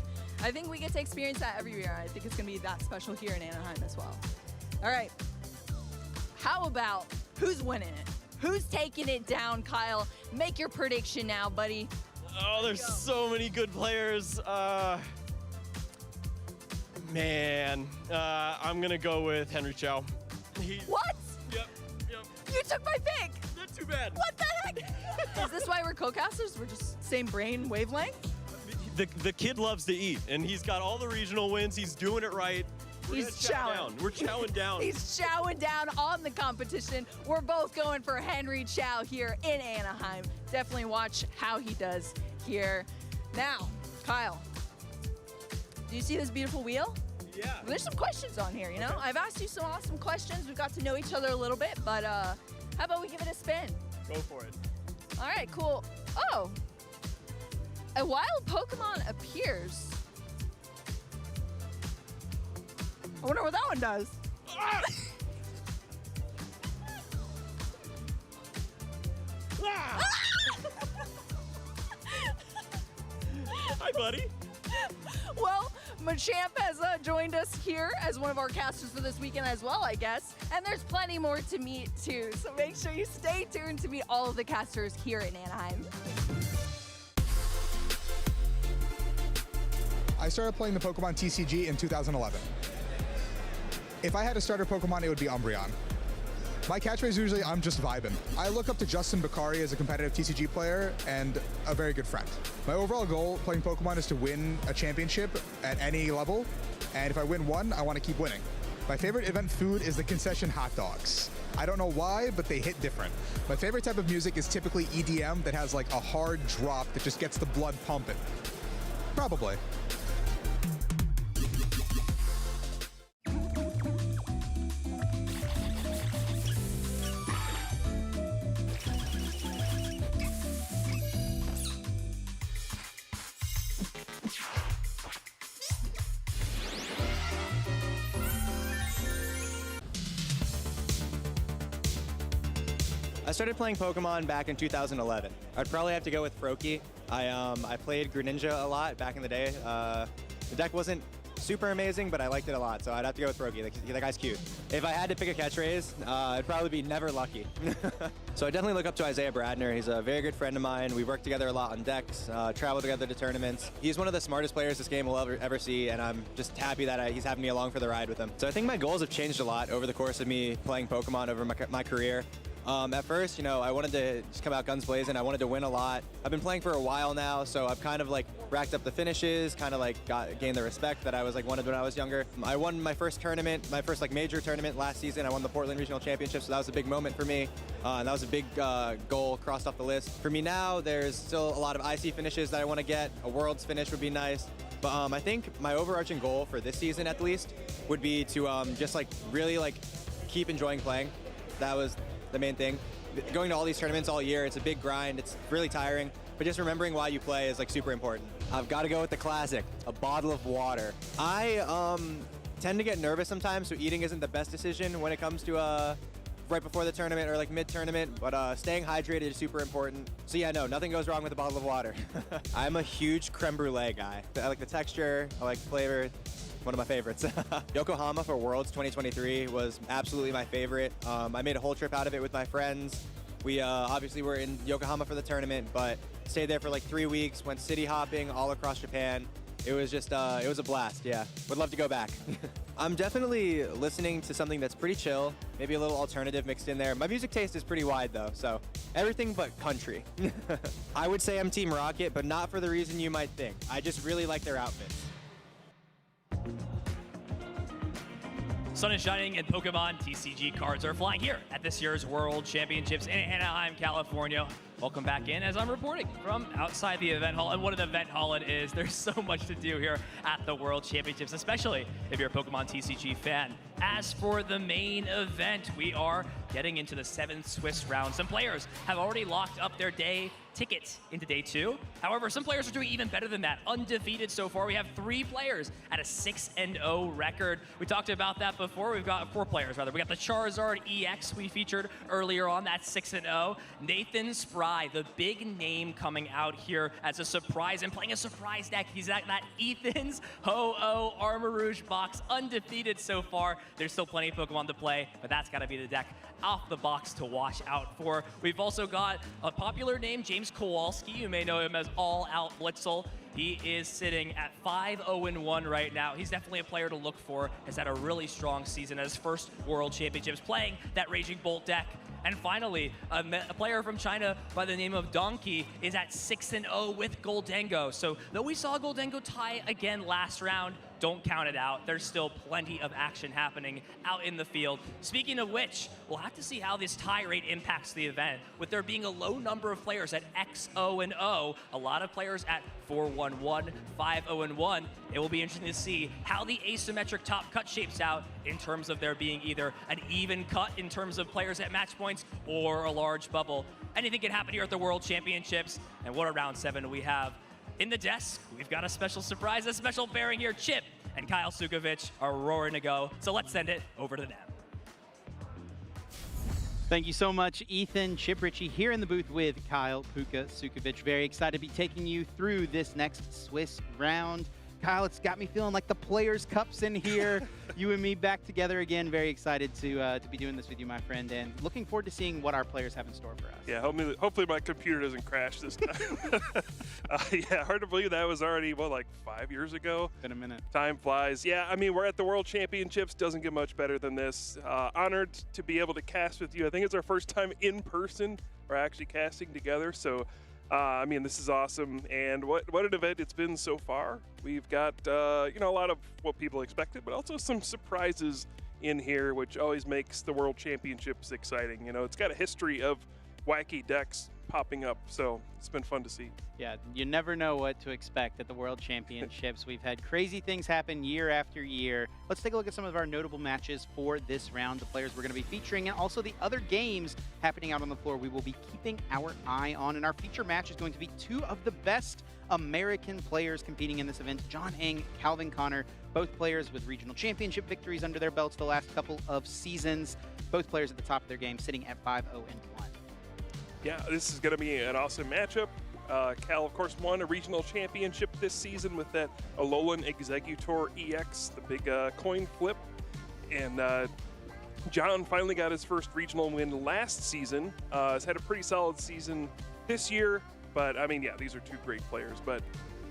we get to experience that every year. I think it's gonna be that special here in Anaheim as well. All right, how about who's winning it? Who's taking it down, Kyle? Make your prediction now, buddy. Oh, there's so many good players. Man, I'm gonna go with Henry Chow. What? Yep. You took my pick. Not too bad. What the heck? Is this why we're co-casters? We're just same brain wavelength? The kid loves to eat, and he's got all the regional wins. He's doing it right. He's chowing. We're chowing down. He's chowing down on the competition. We're both going for Henry Chow here in Anaheim. Definitely watch how he does here. Now, Kyle, do you see this beautiful wheel? Yeah. There's some questions on here, you know? I've asked you some awesome questions. We've got to know each other a little bit, but how about we give it a spin? Go for it. All right, cool. Oh, a wild Pokemon appears. I wonder what that one does. Hi, buddy. Well, Machamp has joined us here as one of our casters for this weekend as well, I guess. And there's plenty more to meet too. So make sure you stay tuned to meet all of the casters here in Anaheim. I started playing the Pokemon TCG in 2011. If I had a starter Pokemon, it would be Umbreon. My catchphrase is usually, I'm just vibing. I look up to Justin Bakari as a competitive TCG player and a very good friend. My overall goal playing Pokemon is to win a championship at any level, and if I win one, I want to keep winning. My favorite event food is the concession hot dogs. I don't know why, but they hit different. My favorite type of music is typically EDM that has like a hard drop that just gets the blood pumping. Probably. I started playing Pokemon back in 2011. I'd probably have to go with Froakie. I played Greninja a lot back in the day. The deck wasn't super amazing, but I liked it a lot, so I'd have to go with Froakie. That guy's cute. If I had to pick a catchphrase, it'd probably be never lucky. So I definitely look up to Isaiah Bradner. He's a very good friend of mine. We work together a lot on decks, travel together to tournaments. He's one of the smartest players this game will ever see, and I'm just happy that he's having me along for the ride with him. So I think my goals have changed a lot over the course of me playing Pokemon over my career. At first, I wanted to just come out guns blazing. I wanted to win a lot. I've been playing for a while now, so I've kind of like racked up the finishes, kind of like gained the respect that I was like wanted when I was younger. I won my first tournament, my first like major tournament last season. I won the Portland Regional Championships, so that was a big moment for me. And that was a big goal crossed off the list. For me now, there's still a lot of IC finishes that I want to get. A Worlds finish would be nice. But I think my overarching goal for this season, at least, would be to just like really like keep enjoying playing. That was the main thing. Going to all these tournaments all year, it's a big grind, it's really tiring, but just remembering why you play is like super important. I've got to go with the classic, a bottle of water. I tend to get nervous sometimes, so eating isn't the best decision when it comes to right before the tournament or like mid-tournament, but staying hydrated is super important. So yeah, no, nothing goes wrong with a bottle of water. I'm a huge creme brulee guy. I like the texture, I like the flavor. One of my favorites. Yokohama for Worlds 2023 was absolutely my favorite. I made a whole trip out of it with my friends. We obviously were in Yokohama for the tournament, but stayed there for like 3 weeks, went city hopping all across Japan. It was just, it was a blast, yeah. Would love to go back. I'm definitely listening to something that's pretty chill, maybe a little alternative mixed in there. My music taste is pretty wide though, so everything but country. I would say I'm Team Rocket, but not for the reason you might think. I just really like their outfits. Sun is shining and Pokemon TCG cards are flying here at this year's World Championships in Anaheim, California. Welcome back in as I'm reporting from outside the event hall. And what an event hall it is. There's so much to do here at the World Championships, especially if you're a Pokemon TCG fan. As for the main event, we are getting into the 7th Swiss round. Some players have already locked up their day tickets into day 2. However, some players are doing even better than that. Undefeated so far. We have 3 players at a 6-0 record. We talked about that before. We've got 4 players, rather. We got the Charizard EX we featured earlier on. That's 6-0. Nathan Spry, the big name coming out here as a surprise and playing a surprise deck. He's at that Ethan's Ho-Oh Armor Rouge box. Undefeated so far. There's still plenty of Pokemon to play, but that's got to be the deck off the box to watch out for. We've also got a popular name, James Kowalski. You may know him as All Out Blitzel. He is sitting at 5-0-1 right now. He's definitely a player to look for. Has had a really strong season at his first World Championships, playing that Raging Bolt deck. And finally, a player from China by the name of Donkey is at 6-0 with Goldengo. So though we saw Goldengo tie again last round, don't count it out. There's still plenty of action happening out in the field. Speaking of which, we'll have to see how this tie rate impacts the event. With there being a low number of players at X0-0, a lot of players at 4-1-1, 5-0-1, it will be interesting to see how the asymmetric top cut shapes out in terms of there being either an even cut in terms of players at match points or a large bubble. Anything can happen here at the World Championships. And what a round 7 we have. In the desk, we've got a special surprise, a special pairing here. Chip and Kyle Sukovic are roaring to go. So let's send it over to them. Thank you so much, Ethan. Chip Ritchie here in the booth with Kyle Puka Sukovic. Very excited to be taking you through this next Swiss round. Kyle, it's got me feeling like the Players' Cup's in here. You and me back together again. Very excited to be doing this with you, my friend, and looking forward to seeing what our players have in store for us. Yeah, hopefully my computer doesn't crash this time. Yeah, hard to believe that was already, what, like 5 years ago? Been a minute. Time flies. Yeah, I mean, we're at the World Championships. Doesn't get much better than this. Honored to be able to cast with you. I think it's our first time in person. We're actually casting together, so I mean, this is awesome, and what an event it's been so far. We've got, you know, a lot of what people expected, but also some surprises in here, which always makes the World Championships exciting. You know, it's got a history of wacky decks popping up, so it's been fun to see. Yeah, you never know what to expect at the World Championships. We've had crazy things happen year after year. Let's take a look at some of our notable matches for this round, the players we're going to be featuring, and also the other games happening out on the floor we will be keeping our eye on. And our feature match is going to be two of the best American players competing in this event, John Eng, Calvin Connor, both players with regional championship victories under their belts the last couple of seasons. Both players at the top of their game, sitting at 5-0-1. Yeah, this is going to be an awesome matchup. Cal, of course, won a regional championship this season with that Alolan Executor EX, the big coin flip. And John finally got his first regional win last season. Has had a pretty solid season this year. But, I mean, yeah, these are two great players. But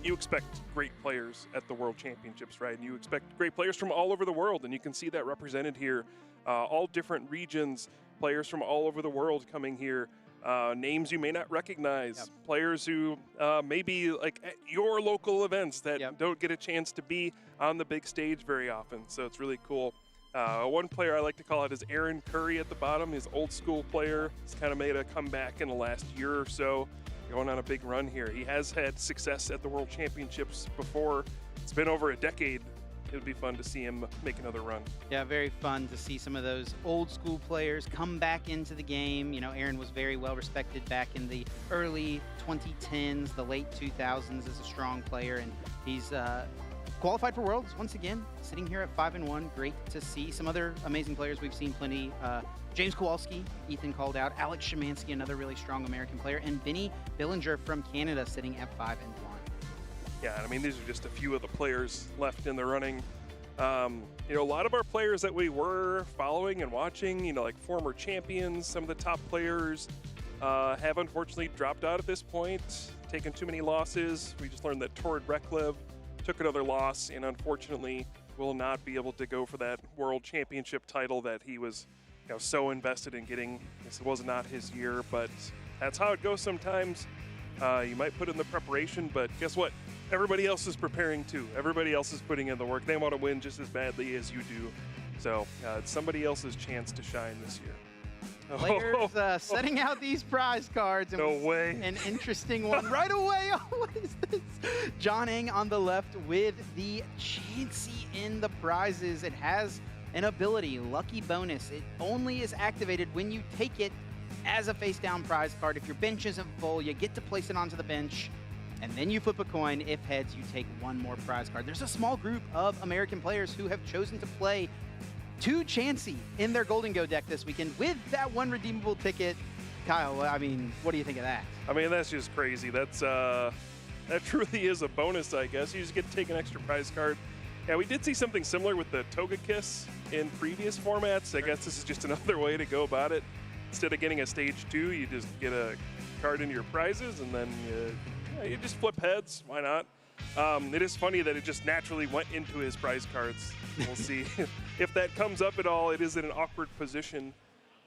you expect great players at the World Championships, right? And you expect great players from all over the world. And you can see that represented here. All different regions, players from all over the world coming here. Names you may not recognize, players who may be like at your local events that don't get a chance to be on the big stage very often. So it's really cool. One player I like to call it is Aaron Curry at the bottom. He's an old school player. He's kind of made a comeback in the last year or so, going on a big run here. He has had success at the World Championships before. It's been over a decade. It would be fun to see him make another run. Yeah, very fun to see some of those old school players come back into the game. You know, Aaron was very well respected back in the early 2010s, the late 2000s as a strong player, and he's qualified for Worlds once again, sitting here at 5-1. Great to see some other amazing players. We've seen plenty. James Kowalski, Ethan called out, Alex Szymanski, another really strong American player, and Vinny Billinger from Canada sitting at 5-1. Yeah, I mean, these are just a few of the players left in the running. You know, a lot of our players that we were following and watching, you know, like former champions, some of the top players have unfortunately dropped out at this point, taken too many losses. We just learned that Torrid Reklev took another loss and unfortunately will not be able to go for that World Championship title that he was, you know, so invested in getting. This was not his year, but that's how it goes sometimes. You might put in the preparation, but guess what? Everybody else is preparing too. Everybody else is putting in the work. They want to win just as badly as you do. So it's somebody else's chance to shine this year. Players setting out these prize cards. And no way. An interesting one right away. Oh, what is this? John Eng on the left with the Chansey in the prizes. It has an ability, Lucky Bonus. It only is activated when you take it as a face-down prize card. If your bench isn't full, you get to place it onto the bench. And then you flip a coin. If heads, you take one more prize card. There's a small group of American players who have chosen to play two Chansey in their Golden Go deck this weekend with that one redeemable ticket. Kyle, I mean, what do you think of that? I mean, that's just crazy. That's that truly is a bonus, I guess. You just get to take an extra prize card. Yeah, we did see something similar with the Togekiss in previous formats. I guess this is just another way to go about it. Instead of getting a stage 2, you just get a card into your prizes, and then you just flip heads. Why not? It is funny that it just naturally went into his prize cards. We'll see if that comes up at all. It is in an awkward position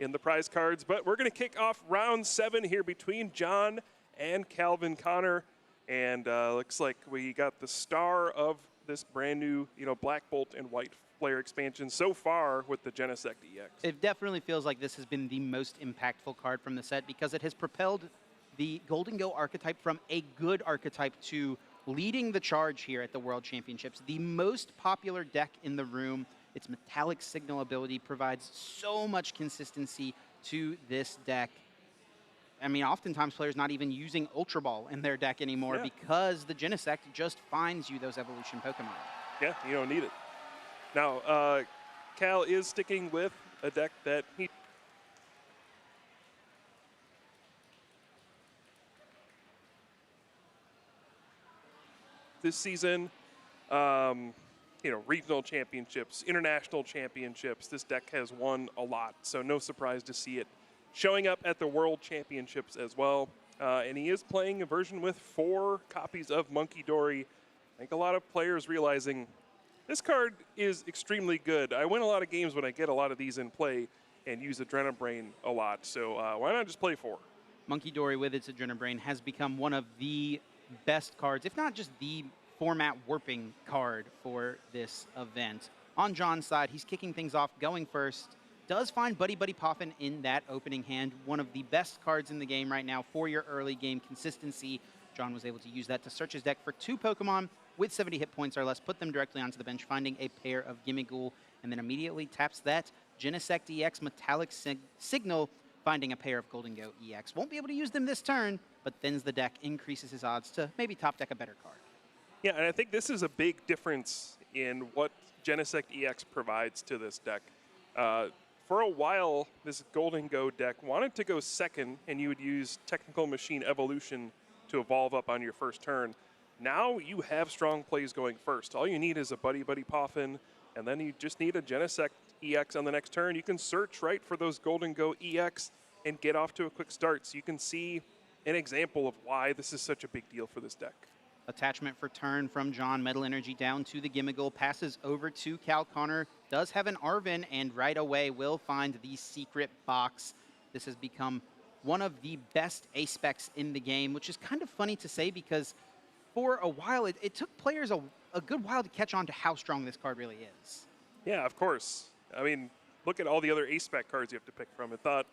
in the prize cards. But we're going to kick off round 7 here between John and Calvin Connor. And looks like we got the star of this brand new, Black Bolt and White Flare expansion so far with the Genesect EX. It definitely feels like this has been the most impactful card from the set because it has propelled the Golden Go archetype from a good archetype to leading the charge here at the World Championships. The most popular deck in the room, its Metallic Signal ability provides so much consistency to this deck. I mean, oftentimes players not even using Ultra Ball in their deck anymore because the Genesect just finds you those evolution Pokemon. Yeah, you don't need it. Now, Cal is sticking with a deck that he... This season, regional championships, international championships, this deck has won a lot, so no surprise to see it showing up at the World Championships as well. And he is playing a version with 4 copies of Monkey Dory. I think a lot of players realizing this card is extremely good. I win a lot of games when I get a lot of these in play and use Adrenabrain a lot, so why not just play 4? Monkey Dory with its Adrenabrain has become one of the best cards, if not just the format warping card for this event. On John's side, he's kicking things off, going first. Does find Buddy Buddy Poffin in that opening hand, one of the best cards in the game right now for your early game consistency. John was able to use that to search his deck for 2 Pokemon with 70 hit points or less, put them directly onto the bench, finding a pair of Gimmighoul, and then immediately taps that Genesect EX Metallic Signal, finding a pair of Golden Go EX. Won't be able to use them this turn, but thins the deck, increases his odds to maybe top deck a better card. Yeah, and I think this is a big difference in what Genesect EX provides to this deck. For a while, this Golden Go deck wanted to go second, and you would use Technical Machine Evolution to evolve up on your first turn. Now you have strong plays going first. All you need is a Buddy Buddy Poffin, and then you just need a Genesect EX on the next turn. You can search right for those Golden Go EX and get off to a quick start. So you can see an example of why this is such a big deal for this deck. Attachment for turn from John. Metal Energy down to the Gimmighoul. Passes over to Cal Connor. Does have an Arven, and right away will find the secret box. This has become one of the best A-specs in the game, which is kind of funny to say because for a while, it took players a good while to catch on to how strong this card really is. Yeah, of course. I mean, look at all the other A-spec cards you have to pick from. I thought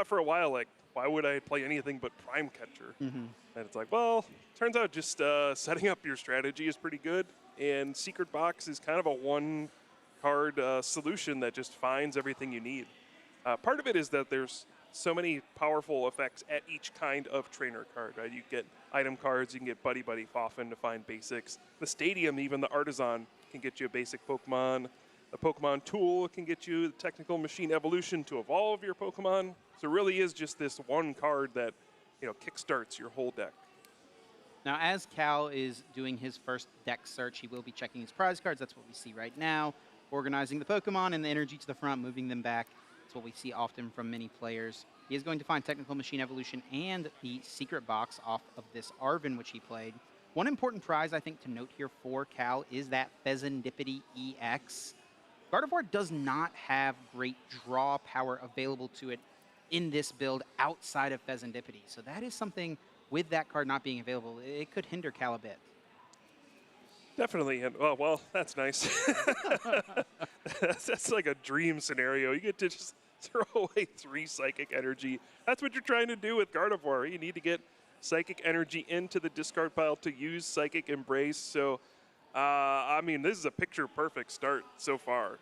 for a while, like, why would I play anything but Prime Catcher? And it's like, well, turns out just setting up your strategy is pretty good, and Secret Box is kind of a one-card solution that just finds everything you need. Part of it is that there's so many powerful effects at each kind of trainer card, right? You get item cards, you can get Buddy Buddy Poffin to find basics. The Stadium, even the Artisan, can get you a basic Pokemon. The Pokemon Tool can get you the Technical Machine Evolution to evolve your Pokemon. So it really is just this one card that, kickstarts your whole deck. Now, as Cal is doing his first deck search, he will be checking his prize cards. That's what we see right now. Organizing the Pokemon and the energy to the front, moving them back. That's what we see often from many players. He is going to find Technical Machine Evolution and the Secret Box off of this Arven, which he played. One important prize, I think, to note here for Cal is that Pheasantipity EX. Gardevoir does not have great draw power available to it in this build outside of Pheasantipity. So that is something, with that card not being available, it could hinder Cal a bit. Definitely, and well, that's nice. that's like a dream scenario. You get to just throw away 3 Psychic Energy. That's what you're trying to do with Gardevoir. You need to get Psychic Energy into the discard pile to use Psychic Embrace. So, I mean, this is a picture-perfect start so far.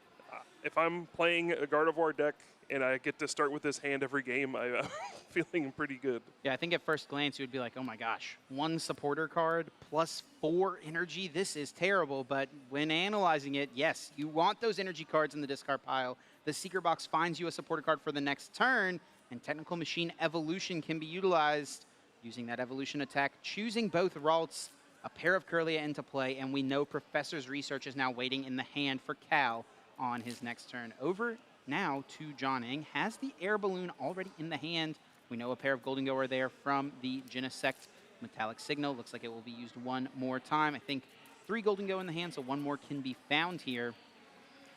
If I'm playing a Gardevoir deck and I get to start with this hand every game, I'm feeling pretty good. Yeah, I think at first glance you would be like, oh my gosh, 1 supporter card plus 4 energy, this is terrible. But when analyzing it, yes, you want those energy cards in the discard pile. The Secret Box finds you a supporter card for the next turn, and Technical Machine Evolution can be utilized using that evolution attack, choosing both Ralts, a pair of Kirlia into play, and we know Professor's Research is now waiting in the hand for Cal on his next turn. Over now to John Ing, has the Air Balloon already in the hand. We know a pair of Golden Go are there from the Genesect Metallic Signal. Looks like it will be used one more time. I think 3 Golden Go in the hand, so 1 more can be found here.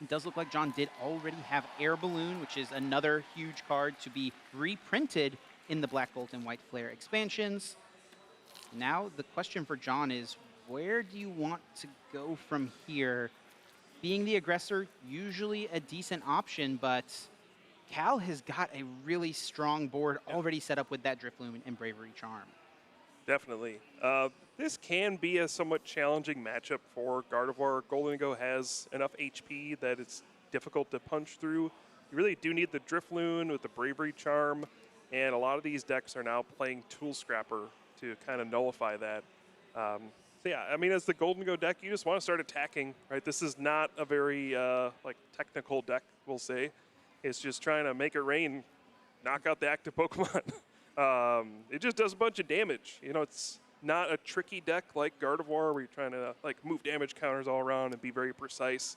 It does look like John did already have Air Balloon, which is another huge card to be reprinted in the Black Bolt and White Flare expansions. Now the question for John is, where do you want to go from here? Being the aggressor, usually a decent option, but Cal has got a really strong board already set up with that Drifloon and Bravery Charm. Definitely. This can be a somewhat challenging matchup for Gardevoir. Golden Go has enough HP that it's difficult to punch through. You really do need the Drifloon with the Bravery Charm, and a lot of these decks are now playing Tool Scrapper to kind of nullify that. So yeah, I mean, as the Golden Go deck, you just want to start attacking, right? This is not a very like technical deck, we'll say. It's just trying to make it rain, knock out the active Pokemon. It just does a bunch of damage. You know, it's not a tricky deck like Gardevoir where you're trying to like move damage counters all around and be very precise.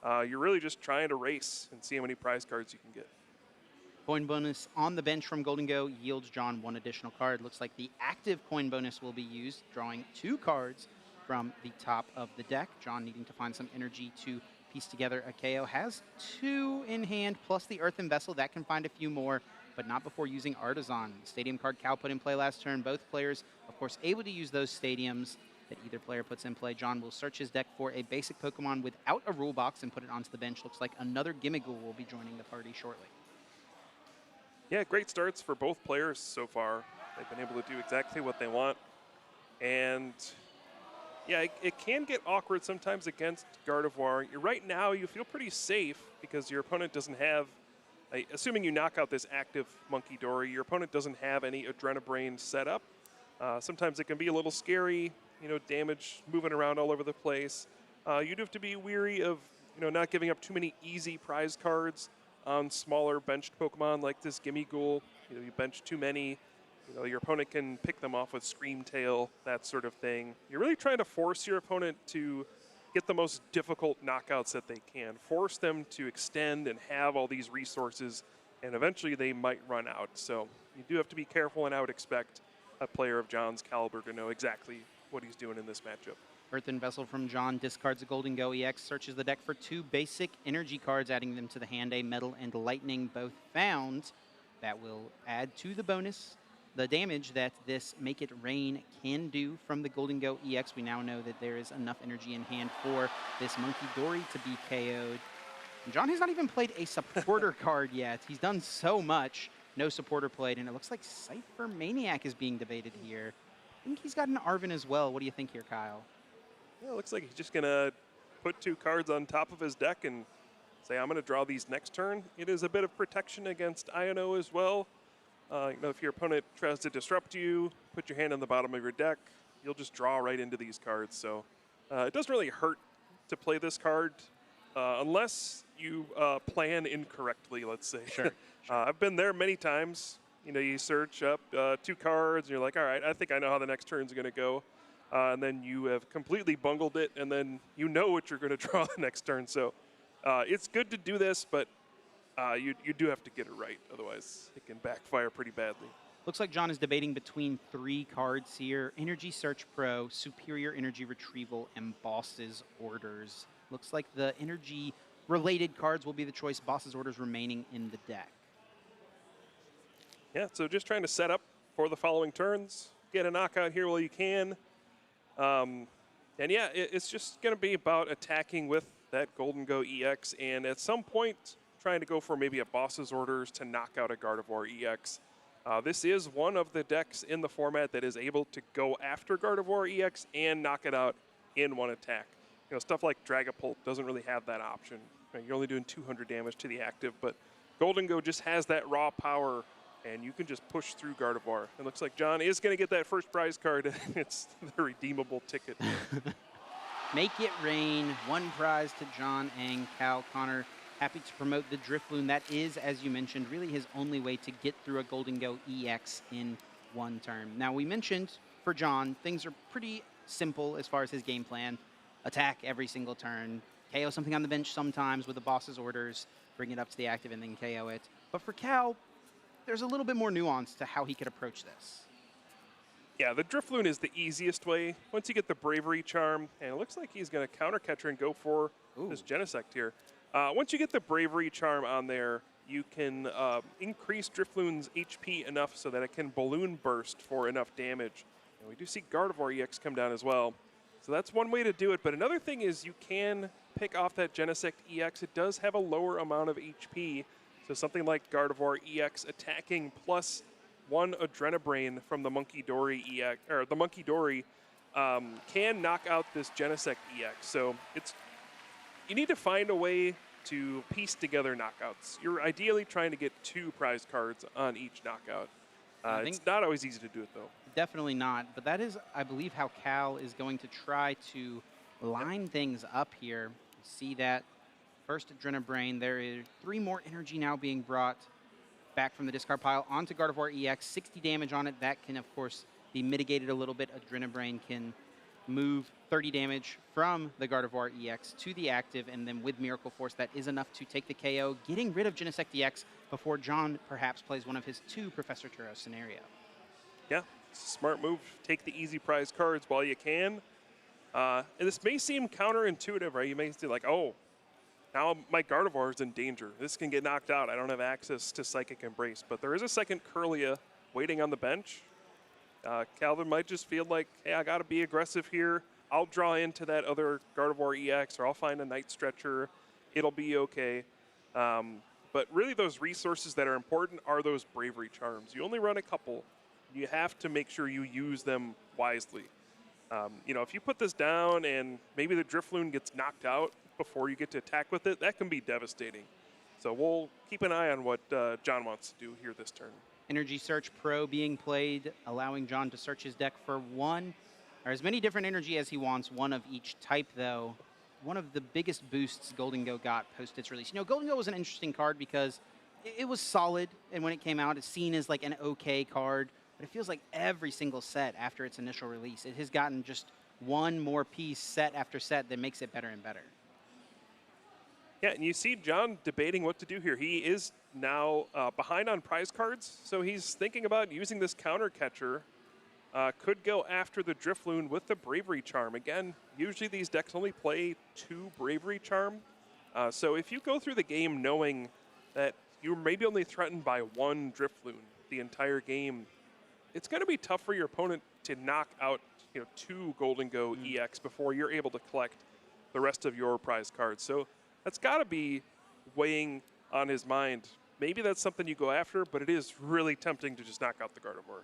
You're really just trying to race and see how many prize cards you can get. Coin bonus on the bench from Golden Go yields John one additional card. Looks like the active coin bonus will be used, drawing 2 cards from the top of the deck. John needing to find some energy to piece together a KO. Has 2 in hand, plus the Earthen Vessel. That can find a few more, but not before using Artisan. Stadium card Cal put in play last turn. Both players, of course, able to use those stadiums that either player puts in play. John will search his deck for a basic Pokemon without a rule box and put it onto the bench. Looks like another Gimmighoul will be joining the party shortly. Yeah, great starts for both players so far. They've been able to do exactly what they want. And yeah, it can get awkward sometimes against Gardevoir. Right now, you feel pretty safe because your opponent doesn't have, assuming you knock out this active Monkey Dory, your opponent doesn't have any Adrenabrain set up. Sometimes it can be a little scary, you know, damage moving around all over the place. You do have to be wary of, you know, not giving up too many easy prize cards on smaller benched Pokemon like this Gimmighoul. You know, you bench too many, you know, your opponent can pick them off with Scream Tail, that sort of thing. You're really trying to force your opponent to get the most difficult knockouts that they can. Force them to extend and have all these resources, and eventually they might run out. So you do have to be careful, and I would expect a player of John's caliber to know exactly what he's doing in this matchup. Earthen Vessel from John discards a Golden Go EX, searches the deck for 2 basic energy cards, adding them to the hand. A Metal and Lightning both found. That will add to the bonus the damage that this Make It Rain can do from the Golden Go EX. We now know that there is enough energy in hand for this Monkey Dory to be KO'd. And John has not even played a supporter card yet. He's done so much. No supporter played, and it looks like Cypher Maniac is being debated here. I think he's got an Arven as well. What do you think here, Kyle? Yeah, it looks like he's just going to put 2 cards on top of his deck and say, I'm going to draw these next turn. It is a bit of protection against INO as well. You know, if your opponent tries to disrupt you, put your hand on the bottom of your deck, you'll just draw right into these cards. So it doesn't really hurt to play this card unless you plan incorrectly, let's say. Sure. I've been there many times. You know, you search up 2 cards, and you're like, all right, I think I know how the next turn's going to go. And then you have completely bungled it, and then you know what you're going to draw the next turn. So it's good to do this, but you do have to get it right. Otherwise, it can backfire pretty badly. Looks like John is debating between 3 cards here. Energy Search Pro, Superior Energy Retrieval, and Boss's Orders. Looks like the energy-related cards will be the choice. Boss's Orders remaining in the deck. Yeah, so just trying to set up for the following turns. Get a knockout here while you can. And yeah, it's just going to be about attacking with that Golden Go EX, and at some point trying to go for maybe a Boss's Orders to knock out a Gardevoir EX. This is one of the decks in the format that is able to go after Gardevoir EX and knock it out in one attack. You know, stuff like Dragapult doesn't really have that option. Right? You're only doing 200 damage to the active, but Golden Go just has that raw power, and you can just push through Gardevoir. It looks like John is going to get that first prize card. It's the redeemable ticket. Make It Rain, 1 prize to John and Cal. Connor, happy to promote the Drifloon. That is, as you mentioned, really his only way to get through a Golden Go EX in 1 turn. Now, we mentioned for John, things are pretty simple as far as his game plan. Attack every single turn, KO something on the bench sometimes with the Boss's Orders, bring it up to the active and then KO it. But for Cal, there's a little bit more nuance to how he could approach this. Yeah, the Drifloon is the easiest way. Once you get the Bravery Charm, and it looks like he's going to counter catcher and go for this Genesect here. Once you get the Bravery Charm on there, you can increase Drifloon's HP enough so that it can Balloon Burst for enough damage. And we do see Gardevoir EX come down as well. So that's one way to do it. But another thing is you can pick off that Genesect EX. It does have a lower amount of HP. So something like Gardevoir EX attacking plus 1 Adrenabrain from the Monkey Dory EX, or the Monkey Dory, can knock out this Genesect EX. So you need to find a way to piece together knockouts. You're ideally trying to get 2 prize cards on each knockout. It's not always easy to do it, though. Definitely not. But that is, I believe, how Cal is going to try to line things up here. See that first Adrenabrain. There is 3 more energy now being brought back from the discard pile onto Gardevoir EX. 60 damage on it. That can, of course, be mitigated a little bit. Adrenabrain can move 30 damage from the Gardevoir EX to the active, and then with Miracle Force, that is enough to take the KO, getting rid of Genesect EX before John perhaps plays one of his 2 Professor Turo scenario. Yeah, it's a smart move. Take the easy prize cards while you can. And this may seem counterintuitive, right? You may say like, oh, now my Gardevoir is in danger. This can get knocked out. I don't have access to Psychic Embrace. But there is a second Curlia waiting on the bench. Calvin might just feel like, hey, I got to be aggressive here. I'll draw into that other Gardevoir EX, or I'll find a Night Stretcher. It'll be okay. But really those resources that are important are those Bravery Charms. You only run a couple. You have to make sure you use them wisely. If you put this down and maybe the Drifloon gets knocked out before you get to attack with it, that can be devastating. So we'll keep an eye on what John wants to do here this turn. Energy Search Pro being played, allowing John to search his deck for 1 or as many different energy as he wants, 1 of each type, though. One of the biggest boosts Golden Go got post its release. Golden Go was an interesting card because it was solid, and when it came out, it's seen as like an okay card, but it feels like every single set after its initial release, it has gotten just 1 more piece set after set that makes it better and better. Yeah, and you see John debating what to do here. He is now behind on prize cards, so he's thinking about using this counter catcher. Could go after the Drifloon with the Bravery Charm. Again, usually these decks only play 2 Bravery Charm. So if you go through the game knowing that you're maybe only threatened by 1 Drifloon the entire game, it's going to be tough for your opponent to knock out 2 Golden Go EX before you're able to collect the rest of your prize cards. So that's got to be weighing on his mind. Maybe that's something you go after, but it is really tempting to just knock out the Gardevoir.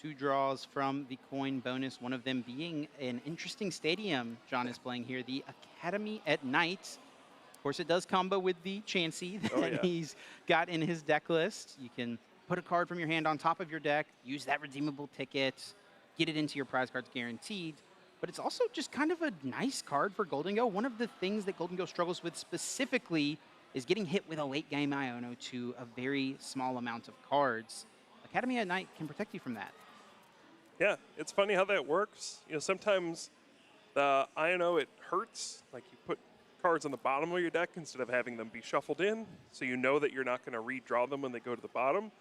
2 draws from the coin bonus, one of them being an interesting stadium John is playing here, the Academy at Night. Of course, it does combo with the Chansey that he's got in his deck list. You can put a card from your hand on top of your deck, use that redeemable ticket, get it into your prize cards guaranteed. But it's also just kind of a nice card for Golden Go. One of the things that Golden Go struggles with specifically is getting hit with a late game Iono to a very small amount of cards. Academy at Night can protect you from that. Yeah, it's funny how that works. Sometimes the Iono, it hurts. Like you put cards on the bottom of your deck instead of having them be shuffled in, so you know that you're not going to redraw them when they go to the bottom.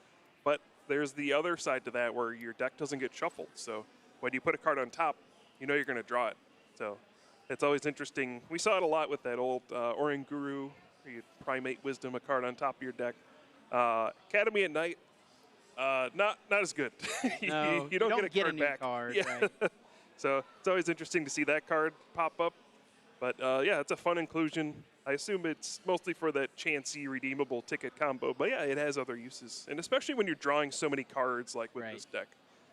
But there's the other side to that where your deck doesn't get shuffled. So when you put a card on top, you know you're going to draw it. So it's always interesting. We saw it a lot with that old Oranguru, where you Primate Wisdom, a card on top of your deck. Academy at Night, not as good. No, you don't get a card back. Right. So it's always interesting to see that card pop up. But yeah, it's a fun inclusion. I assume it's mostly for that Chansey redeemable ticket combo. But yeah, it has other uses. And especially when you're drawing so many cards like with this deck.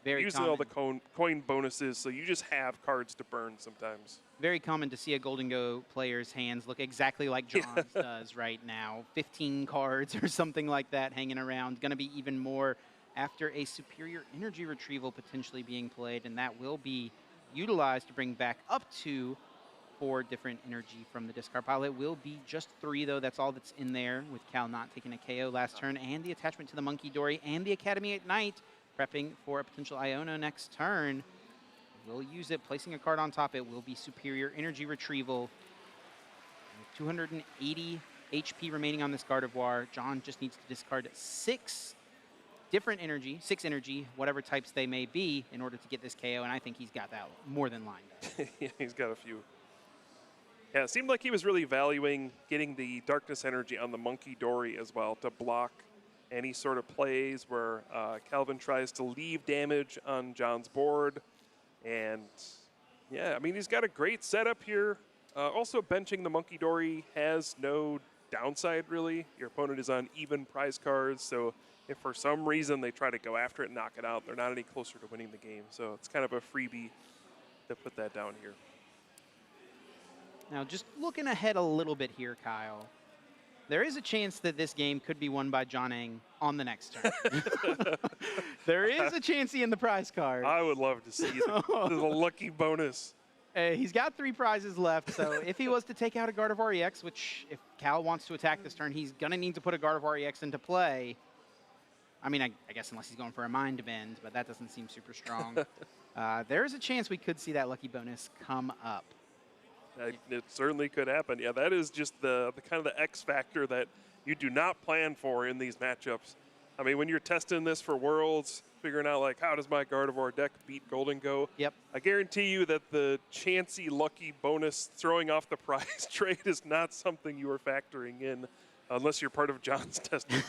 Very using all the coin bonuses, so you just have cards to burn sometimes. Very common to see a Golden Go player's hands look exactly like John's does right now. 15 cards or something like that hanging around. Going to be even more after a superior energy retrieval potentially being played, and that will be utilized to bring back up to 4 different energy from the discard pile. It will be just 3, though. That's all that's in there, with Cal not taking a KO last turn, and the attachment to the Monkey Dory and the Academy at Night, prepping for a potential Iono next turn. We'll use it, placing a card on top. It will be superior energy retrieval. With 280 HP remaining on this Gardevoir, John just needs to discard 6 different energy, 6 energy, whatever types they may be, in order to get this KO, and I think he's got that more than lined up. Yeah, he's got a few. Yeah, it seemed like he was really valuing getting the Darkness energy on the Monkey Dory as well to block any sort of plays where Calvin tries to leave damage on John's board. And yeah, I mean, he's got a great setup here. Also, benching the Monkey Dory has no downside, really. Your opponent is on even prize cards, so if for some reason they try to go after it and knock it out, they're not any closer to winning the game. So it's kind of a freebie to put that down here. Now, just looking ahead a little bit here, Kyle, there is a chance that this game could be won by John Eng on the next turn. There is a chance he in the prize card. I would love to see the lucky bonus. He's got 3 prizes left, so if he was to take out a Gardevoir EX, which if Cal wants to attack this turn, he's going to need to put a Gardevoir EX into play. I mean, I guess unless he's going for a Mind Bend, but that doesn't seem super strong. There is a chance we could see that lucky bonus come up. It certainly could happen. Yeah, that is just the kind of the X factor that you do not plan for in these matchups. I mean, when you're testing this for Worlds, figuring out, like, how does my Gardevoir deck beat Golden Go? Yep. I guarantee you that the chancy lucky bonus throwing off the prize trade is not something you are factoring in unless you're part of John's testing.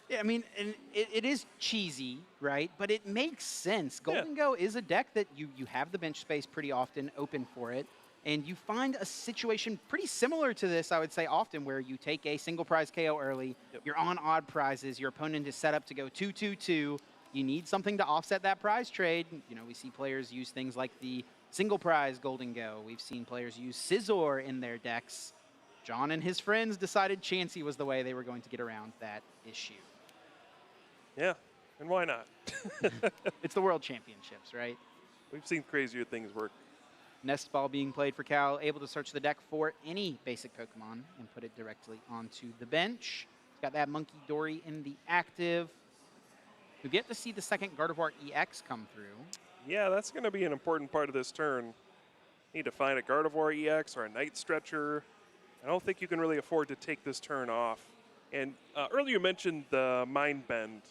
Yeah, I mean, and it is cheesy, right? But it makes sense. Golden Go is a deck that you have the bench space pretty often open for it. And you find a situation pretty similar to this, I would say, often, where you take a single prize KO early, you're on odd prizes, your opponent is set up to go 2-2-2. You need something to offset that prize trade. You know, we see players use things like the single prize Golden Go. We've seen players use Scizor in their decks. John and his friends decided Chansey was the way they were going to get around that issue. Yeah, and why not? It's the World Championships, right? We've seen crazier things work. Nest Ball being played for Cal, able to search the deck for any basic Pokemon and put it directly onto the bench. He's got that Monkey Dory in the active. You get to see the second Gardevoir EX come through. Yeah, that's going to be an important part of this turn. Need to find a Gardevoir EX or a Night Stretcher. I don't think you can really afford to take this turn off. And earlier you mentioned the Mind Bend.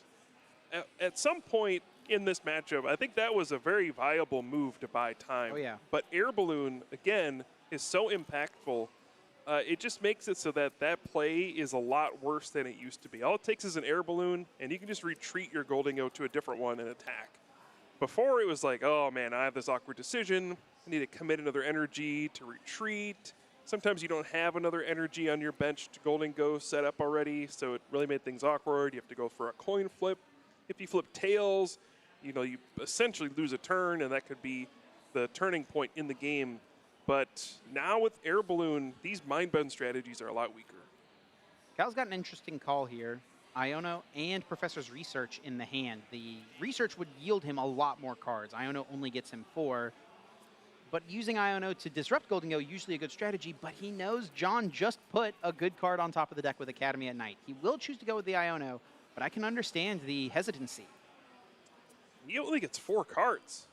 At some point in this matchup, I think that was a very viable move to buy time. Oh, yeah. But Air Balloon, again, is so impactful. It just makes it so that that play is a lot worse than it used to be. All it takes is an Air Balloon, and you can just retreat your Golden Go to a different one and attack. Before, it was like, oh, man, I have this awkward decision. I need to commit another energy to retreat. Sometimes you don't have another energy on your bench to Golden Go set up already, so it really made things awkward. You have to go for a coin flip. If you flip tails, you know, you essentially lose a turn, and that could be the turning point in the game. But now with Air Balloon, these Mind Bend strategies are a lot weaker. Cal's got an interesting call here. Iono and Professor's Research in the hand. The Research would yield him a lot more cards. Iono only gets him 4. But using Iono to disrupt Golden Go, usually a good strategy, but he knows John just put a good card on top of the deck with Academy at Night. He will choose to go with the Iono, but I can understand the hesitancy. He only gets 4 cards.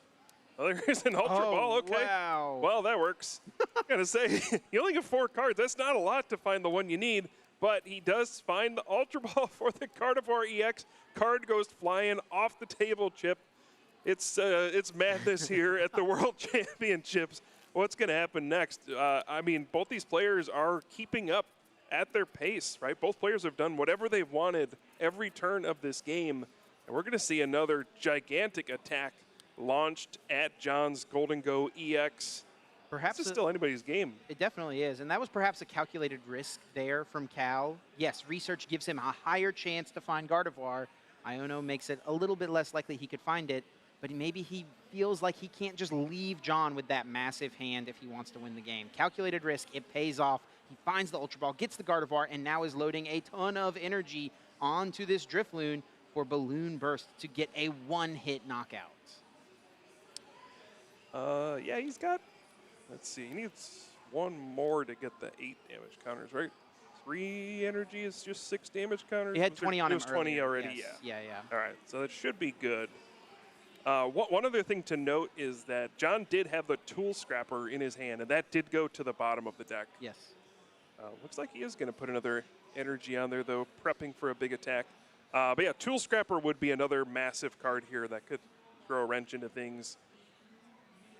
Oh, there's an Ultra Ball, okay. Wow. Well, that works. I'm going to say, you only get 4 cards. That's not a lot to find the one you need, but he does find the Ultra Ball for the Gardevoir EX. Card goes flying off the table, Chip. It's madness here at the World Championships. What's going to happen next? I mean, both these players are keeping up at their pace, right? Both players have done whatever they've wanted every turn of this game. And we're going to see another gigantic attack launched at John's Golden Go EX. Perhaps this is still anybody's game. It definitely is, and that was perhaps a calculated risk there from Cal. Yes, Research gives him a higher chance to find Gardevoir. Iono makes it a little bit less likely he could find it, but maybe he feels like he can't just leave John with that massive hand if he wants to win the game. Calculated risk, it pays off. He finds the Ultra Ball, gets the Gardevoir, and now is loading a ton of energy onto this Drifloon for Balloon Burst to get a one-hit knockout. Yeah, he's got, let's see, he needs 1 more to get the 8 damage counters, right? 3 energy is just 6 damage counters? He had 20 on him earlier. 20 already, yes. yeah. Yeah. All right, so that should be good. One other thing to note is that John did have the Tool Scrapper in his hand, and that did go to the bottom of the deck. Yes. Looks like he is going to put another energy on there, though, prepping for a big attack. But yeah, Tool Scrapper would be another massive card here that could throw a wrench into things.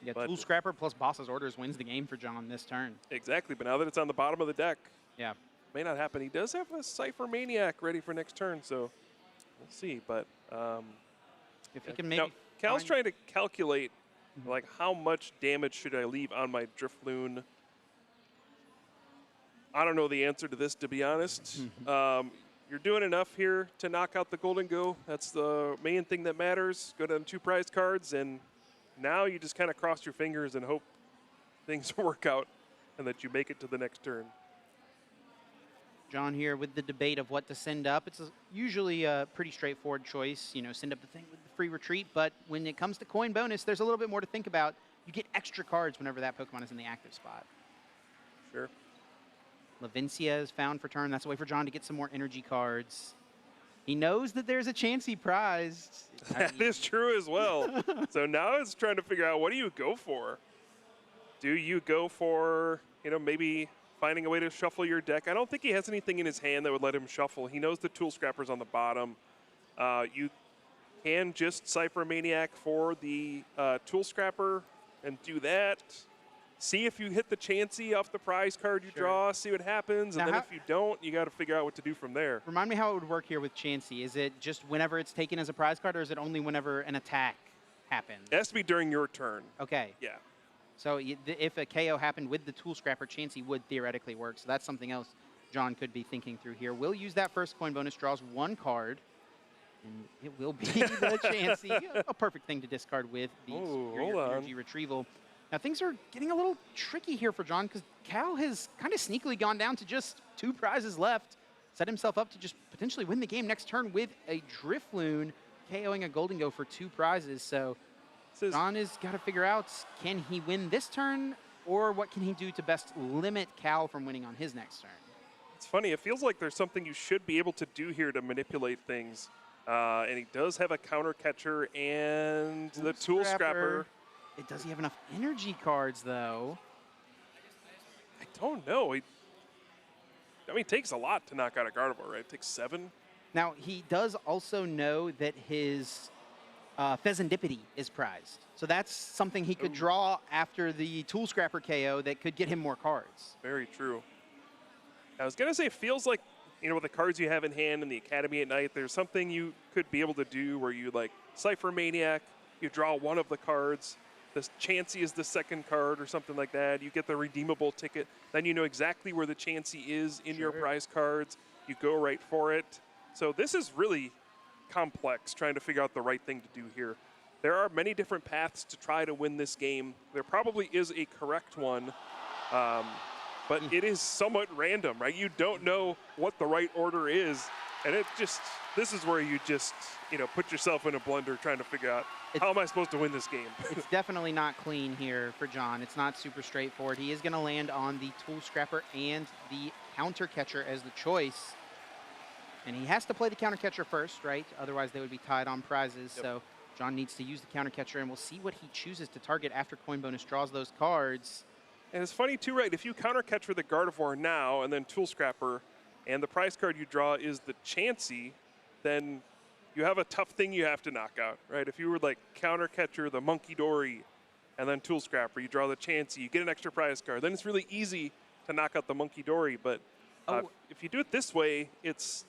Yeah, Tool Scrapper plus Boss's Orders wins the game for John this turn. Exactly, but now that it's on the bottom of the deck, yeah, may not happen. He does have a Cypher Maniac ready for next turn, so we'll see. But if he can maybe Cal's trying to calculate Like, how much damage should I leave on my Drifloon? I don't know the answer to this, to be honest. You're doing enough here to knock out the Golden Go. That's the main thing that matters. Go down 2 prize cards, and now you just kind of cross your fingers and hope things work out and that you make it to the next turn. John here with the debate of what to send up. It's usually a pretty straightforward choice. You know, send up the thing with the free retreat, but when it comes to coin bonus, there's a little bit more to think about. You get extra cards whenever that Pokemon is in the active spot. Sure. Lavincia is found for turn. That's a way for John to get some more energy cards. He knows that there's a chance he prized. That is true as well. So now it's trying to figure out, what do you go for? Do you go for, you know, maybe finding a way to shuffle your deck? I don't think he has anything in his hand that would let him shuffle. He knows the Tool Scrapper's on the bottom. You can just Cypher Maniac for the Tool Scrapper and do that. See if you hit the Chansey off the prize card you draw, see what happens, and then if you don't, you got to figure out what to do from there. Remind me how it would work here with Chansey. Is it just whenever it's taken as a prize card, or is it only whenever an attack happens? It has to be during your turn. Okay. Yeah. So if a KO happened with the Tool Scrapper, Chansey would theoretically work. So that's something else John could be thinking through here. We'll use that first coin bonus, draws 1 card. And it will be the Chansey. A perfect thing to discard with the superior energy retrieval. Now things are getting a little tricky here for John because Cal has kind of sneakily gone down to just 2 prizes left. Set himself up to just potentially win the game next turn with a Drifloon, KOing a Golden Go for 2 prizes. So John has got to figure out, can he win this turn, or what can he do to best limit Cal from winning on his next turn? It's funny, it feels like there's something you should be able to do here to manipulate things. And he does have a counter catcher and the Tool Scrapper. Does he have enough energy cards, though? I don't know. I mean, it takes a lot to knock out a Gardevoir, right? It takes 7. Now, he does also know that his Pheasantipity is prized. So that's something he could draw after the Tool Scrapper KO that could get him more cards. Very true. I was going to say, it feels like, you know, with the cards you have in hand in the Academy at night, there's something you could be able to do where you, like, Cypher Maniac, you draw 1 of the cards, the Chansey is the second card or something like that. You get the redeemable ticket. Then you know exactly where the Chansey is in your prize cards. You go right for it. So this is really complex, trying to figure out the right thing to do here. There are many different paths to try to win this game. There probably is a correct one, but it is somewhat random, right? You don't know what the right order is, and it just, this is where you just, you know, put yourself in a blender trying to figure out, how am I supposed to win this game? It's definitely not clean here for John. It's not super straightforward. He is going to land on the Tool Scrapper and the Counter Catcher as the choice. And he has to play the Counter Catcher first, right? Otherwise, they would be tied on prizes. So John needs to use the Counter Catcher, and we'll see what he chooses to target after Coin Bonus draws those cards. And it's funny, too, right? If you Counter Catcher the Gardevoir now and then Tool Scrapper, and the prize card you draw is the Chansey, then you have a tough thing you have to knock out, right? If you were like Counter Catcher the Monkey Dory and then Tool Scrapper, you draw the Chansey, you get an extra prize card, then it's really easy to knock out the Monkey Dory. But if you do it this way, it's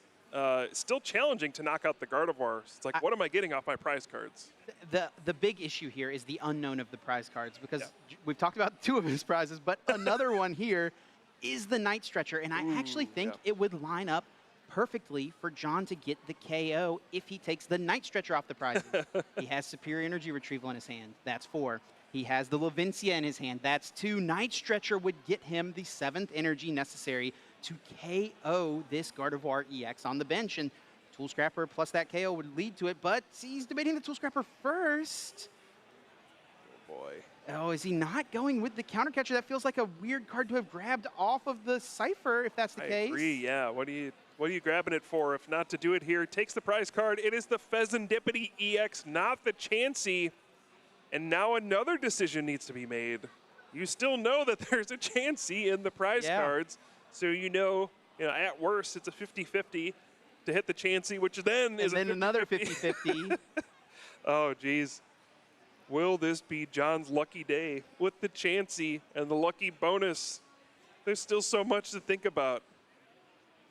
still challenging to knock out the Gardevoir. It's like, what am I getting off my prize cards? The big issue here is the unknown of the prize cards, because we've talked about 2 of his prizes, but another one here is the Night Stretcher, and I actually think it would line up perfectly for John to get the KO if he takes the Night Stretcher off the prizes. He has Superior Energy Retrieval in his hand. That's 4. He has the Lavincia in his hand. That's 2. Night Stretcher would get him the 7th energy necessary to KO this Gardevoir EX on the bench, and Tool Scrapper plus that KO would lead to it, but he's debating the Tool Scrapper first. Oh boy. Oh, is he not going with the Counter Catcher? That feels like a weird card to have grabbed off of the Cypher, if that's the case. I agree, yeah. What are you grabbing it for if not to do it here? Takes the prize card. It is the Pheasantipity EX, not the Chansey. And now another decision needs to be made. You still know that there's a Chansey in the prize cards. So you know, at worst, it's a 50-50 to hit the Chansey, which then is another 50-50. Oh, geez. Will this be John's lucky day with the Chansey and the lucky bonus? There's still so much to think about.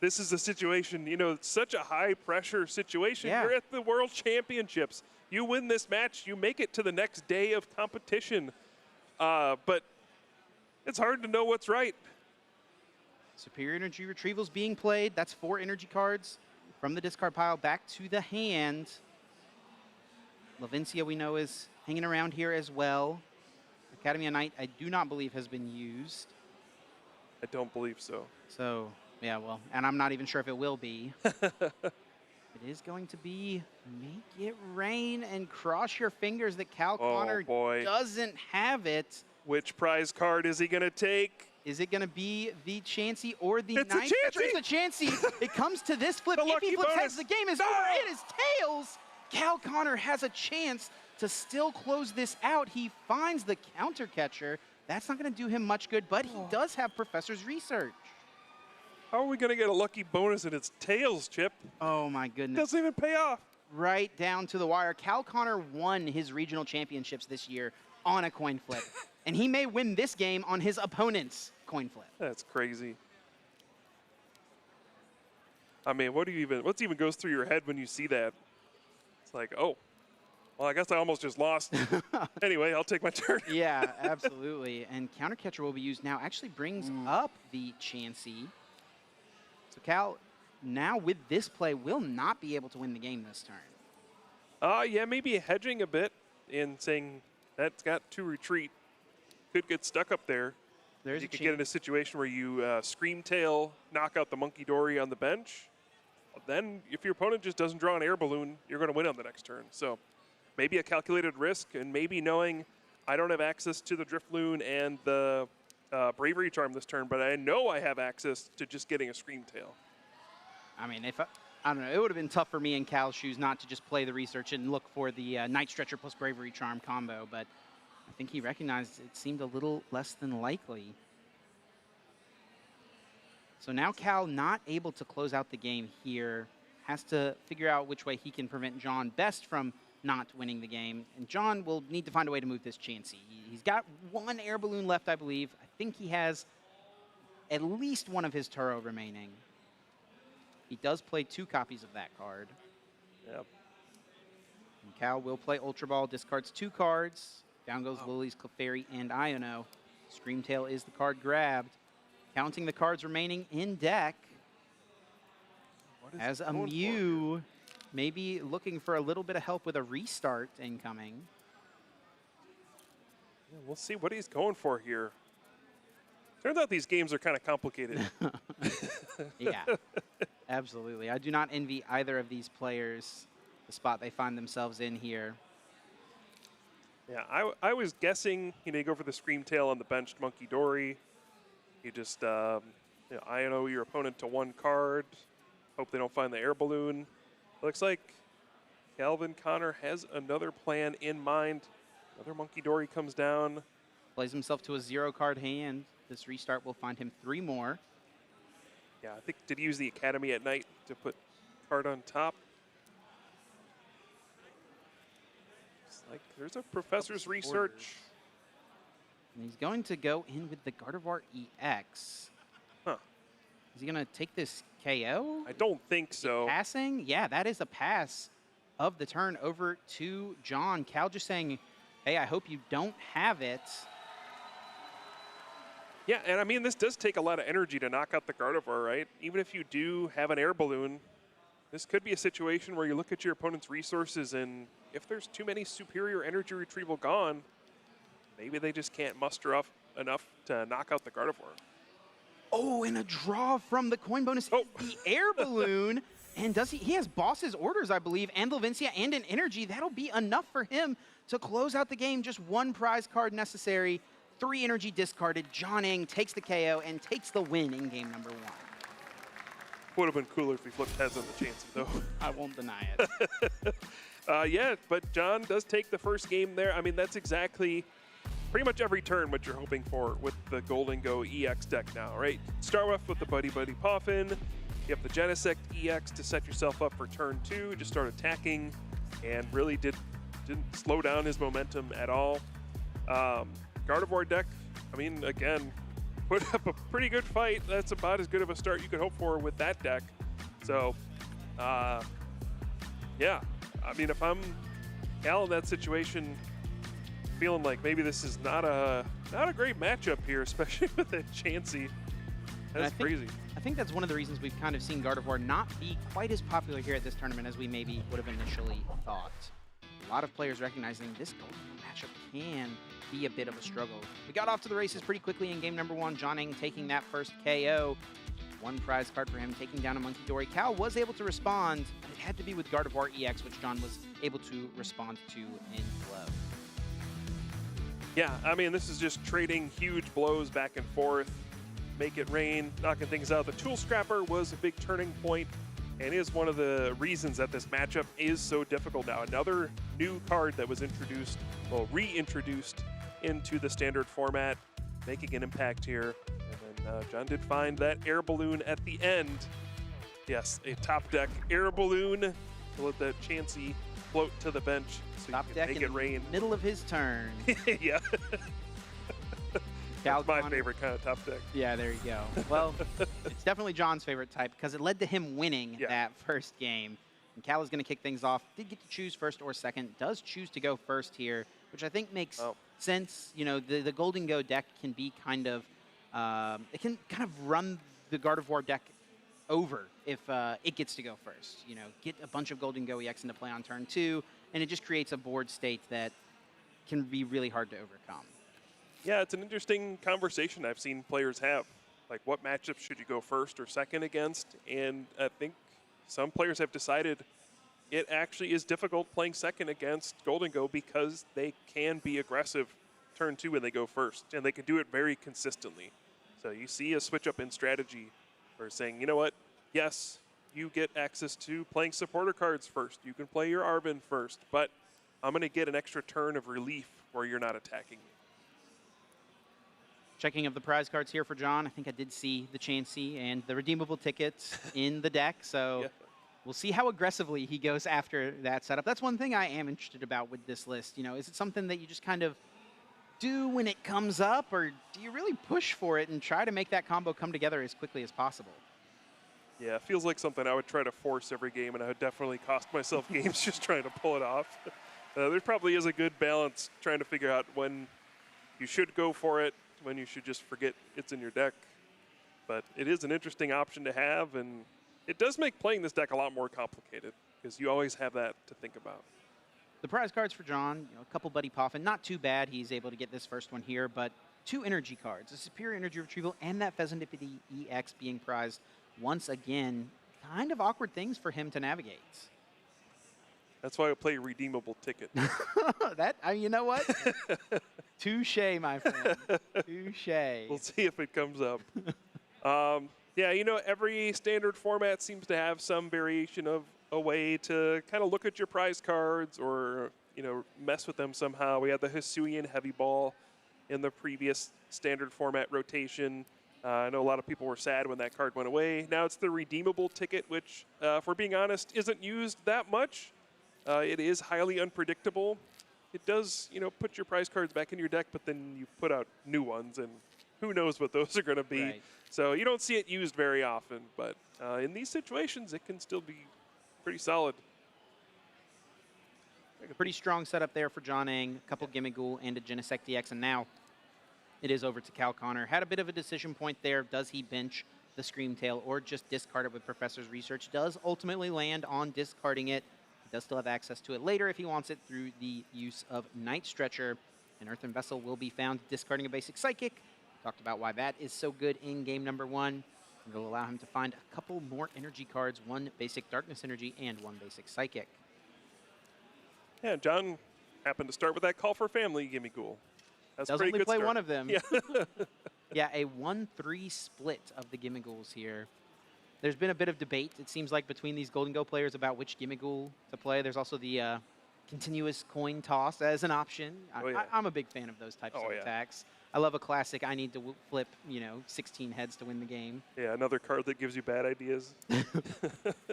this is a situation, you know, it's such a high pressure situation. Yeah. You're at the World Championships. You win this match, you make it to the next day of competition. But it's hard to know what's right. Superior Energy Retrieval's being played. That's 4 energy cards from the discard pile back to the hand. Levincia, we know, is hanging around here as well. Academy of Night, I do not believe, has been used. I don't believe so. So, yeah, well, and I'm not even sure if it will be. It is going to be make it rain and cross your fingers that Cal Connor doesn't have it. Which prize card is he going to take? Is it going to be the Chansey or the It's Night? a Chansey! It's a Chansey. It comes to this flip. The If he lucky flips bonus. heads, the game is over. It is tails. Cal Connor has a chance to still close this out. He finds the counter catcher. That's not going to do him much good, but he does have Professor's Research. How are we going to get a lucky bonus and it's tails, Chip? Oh, my goodness. Doesn't even pay off. Right down to the wire. Cal Connor won his regional championships this year on a coin flip. And he may win this game on his opponent's coin flip. That's crazy. I mean, what even goes through your head when you see that? It's like, oh, well, I guess I almost just lost. Anyway, I'll take my turn. Yeah, absolutely. And counter catcher will be used now. Actually brings up the Chansey. So Cal, now with this play, will not be able to win the game this turn. Yeah, maybe hedging a bit and saying that's got to retreat. Could get stuck up there. There's you a could get in a situation where you Scream Tail, knock out the Monkey Dory on the bench. Then if your opponent just doesn't draw an air balloon, you're going to win on the next turn. So maybe a calculated risk, and maybe knowing I don't have access to the Drifloon and the Bravery Charm this turn, but I know I have access to just getting a Scream Tail. I mean, if I don't know, it would have been tough for me in Cal's shoes not to just play the research and look for the Night Stretcher plus Bravery Charm combo, but I think he recognized it seemed a little less than likely. So now Cal not able to close out the game here, has to figure out which way he can prevent John best from not winning the game. And John will need to find a way to move this Chansey. He's got 1 air balloon left, I believe. I think he has at least 1 of his Turo remaining. He does play 2 copies of that card. Yep. And Cal will play Ultra Ball, discards 2 cards. Down goes Lily's Clefairy and Iono. Screamtail is the card grabbed. Counting the cards remaining in deck. As a Mew, maybe looking for a little bit of help with a restart incoming. Yeah, we'll see what he's going for here. Turns out these games are kind of complicated. Yeah, absolutely. I do not envy either of these players the spot they find themselves in here. Yeah, I was guessing, you go for the Scream Tail on the benched Monkey Dory. You just, INO your opponent to 1 card. Hope they don't find the air balloon. Looks like Calvin Connor has another plan in mind. Another Monkey Dory comes down. Plays himself to a 0-card hand. This restart will find him 3 more. Yeah, I think did he use the Academy at Night to put card on top? It's like there's a Professor's Research. And he's going to go in with the Gardevoir EX. Huh. Is he going to take this KO? I don't think so. Passing? Yeah, that is a pass of the turn over to John. Cal just saying, hey, I hope you don't have it. Yeah, and I mean, this does take a lot of energy to knock out the Gardevoir, right? Even if you do have an air balloon, this could be a situation where you look at your opponent's resources, and if there's too many superior energy retrieval gone, maybe they just can't muster up enough to knock out the Gardevoir. Oh, and a draw from the coin bonus is the air balloon. And does he has Boss's Orders, I believe, and Levincia and an energy. That'll be enough for him to close out the game. Just 1 prize card necessary. 3 energy discarded. John Ing takes the KO and takes the win in game number 1. Would have been cooler if we flipped heads on the Chansey, though. I won't deny it. Yeah, but John does take the first game there. I mean, that's exactly pretty much every turn what you're hoping for with the Golden Go EX deck now, right? Start off with the Buddy Buddy Poffin. You have the Genesect EX to set yourself up for turn 2. Just start attacking and really didn't slow down his momentum at all. Gardevoir deck, I mean, again, put up a pretty good fight. That's about as good of a start you could hope for with that deck. So, yeah. I mean, if I'm Cal in that situation, feeling like maybe this is not a great matchup here, especially with that Chansey. That's crazy. I think that's one of the reasons we've kind of seen Gardevoir not be quite as popular here at this tournament as we maybe would have initially thought. A lot of players recognizing this Golden matchup can be a bit of a struggle. We got off to the races pretty quickly in game number 1. John Eng taking that first KO. One prize card for him, taking down a Monkey Dory. Cal was able to respond, but it had to be with Gardevoir EX, which John was able to respond to in flow. Yeah, I mean, this is just trading huge blows back and forth. Make it rain, knocking things out. The Tool Scrapper was a big turning point and is one of the reasons that this matchup is so difficult now. Another new card that was introduced, well, reintroduced into the standard format, making an impact here. And then John did find that air balloon at the end. Yes, a top deck air balloon to let that Chansey float to the bench so Top you can deck make it rain. Middle of his turn. Yeah. That's my favorite kind of top deck. Yeah, there you go. Well, it's definitely John's favorite type because it led to him winning that first game. And Cal is going to kick things off. Did get to choose first or second. Does choose to go first here, which I think makes sense. You know, the Golden Go deck can be kind of, it can kind of run the Gardevoir deck over if it gets to go first. You know, get a bunch of Golden Go EX into play on turn 2, and it just creates a board state that can be really hard to overcome. Yeah, it's an interesting conversation I've seen players have. Like, what matchups should you go first or second against? And I think some players have decided it actually is difficult playing second against Golden Go because they can be aggressive turn 2 when they go first, and they can do it very consistently. So you see a switch up in strategy for saying, you know what, yes, you get access to playing supporter cards first. You can play your Arvin first, but I'm going to get an extra turn of relief where you're not attacking me. Checking of the prize cards here for John. I think I did see the Chansey and the redeemable tickets in the deck, so we'll see how aggressively he goes after that setup. That's one thing I am interested about with this list. You know, is it something that you just kind of do when it comes up, or do you really push for it and try to make that combo come together as quickly as possible? Yeah, it feels like something I would try to force every game, and I would definitely cost myself games just trying to pull it off. There probably is a good balance trying to figure out when you should go for it, when you should just forget it's in your deck. But it is an interesting option to have, and it does make playing this deck a lot more complicated because you always have that to think about. The prize cards for John, you know, a couple Buddy Poffin, not too bad. He's able to get this first one here, but 2 energy cards, a Superior Energy Retrieval and that Pheasantipede EX being prized once again. Kind of awkward things for him to navigate. That's why I play Redeemable Ticket. You know what? Touche, my friend. Touche. We'll see if it comes up. Yeah, you know, every standard format seems to have some variation of a way to kind of look at your prize cards or, you know, mess with them somehow. We had the Hisuian Heavy Ball in the previous standard format rotation. I know a lot of people were sad when that card went away. Now it's the Redeemable Ticket, which, if we're being honest, isn't used that much. It is highly unpredictable. It does, you know, put your prize cards back in your deck, but then you put out new ones, and who knows what those are going to be. Right. So you don't see it used very often, but in these situations, it can still be pretty solid. A pretty strong setup there for John Eng. A couple Gimmighoul and a Genesect DX, and now it is over to Cal Connor. Had a bit of a decision point there. Does he bench the Screamtail or just discard it with Professor's Research? Does ultimately land on discarding it. Does still have access to it later if he wants it through the use of Night Stretcher. An Earthen Vessel will be found discarding a basic Psychic. Talked about why that is so good in game number 1. It'll allow him to find a couple more energy cards, 1 basic Darkness Energy and 1 basic Psychic. Yeah, John happened to start with that Call for Family Gimmighoul. That's Does pretty only good play start. one of them. Yeah. Yeah, a 1-3 split of the Gimmighouls here. There's been a bit of debate, it seems like, between these Golden Go players about which Gimmighoul to play. There's also the continuous coin toss as an option. I'm a big fan of those types of attacks. I love a classic, I need to flip, you know, 16 heads to win the game. Yeah, another card that gives you bad ideas.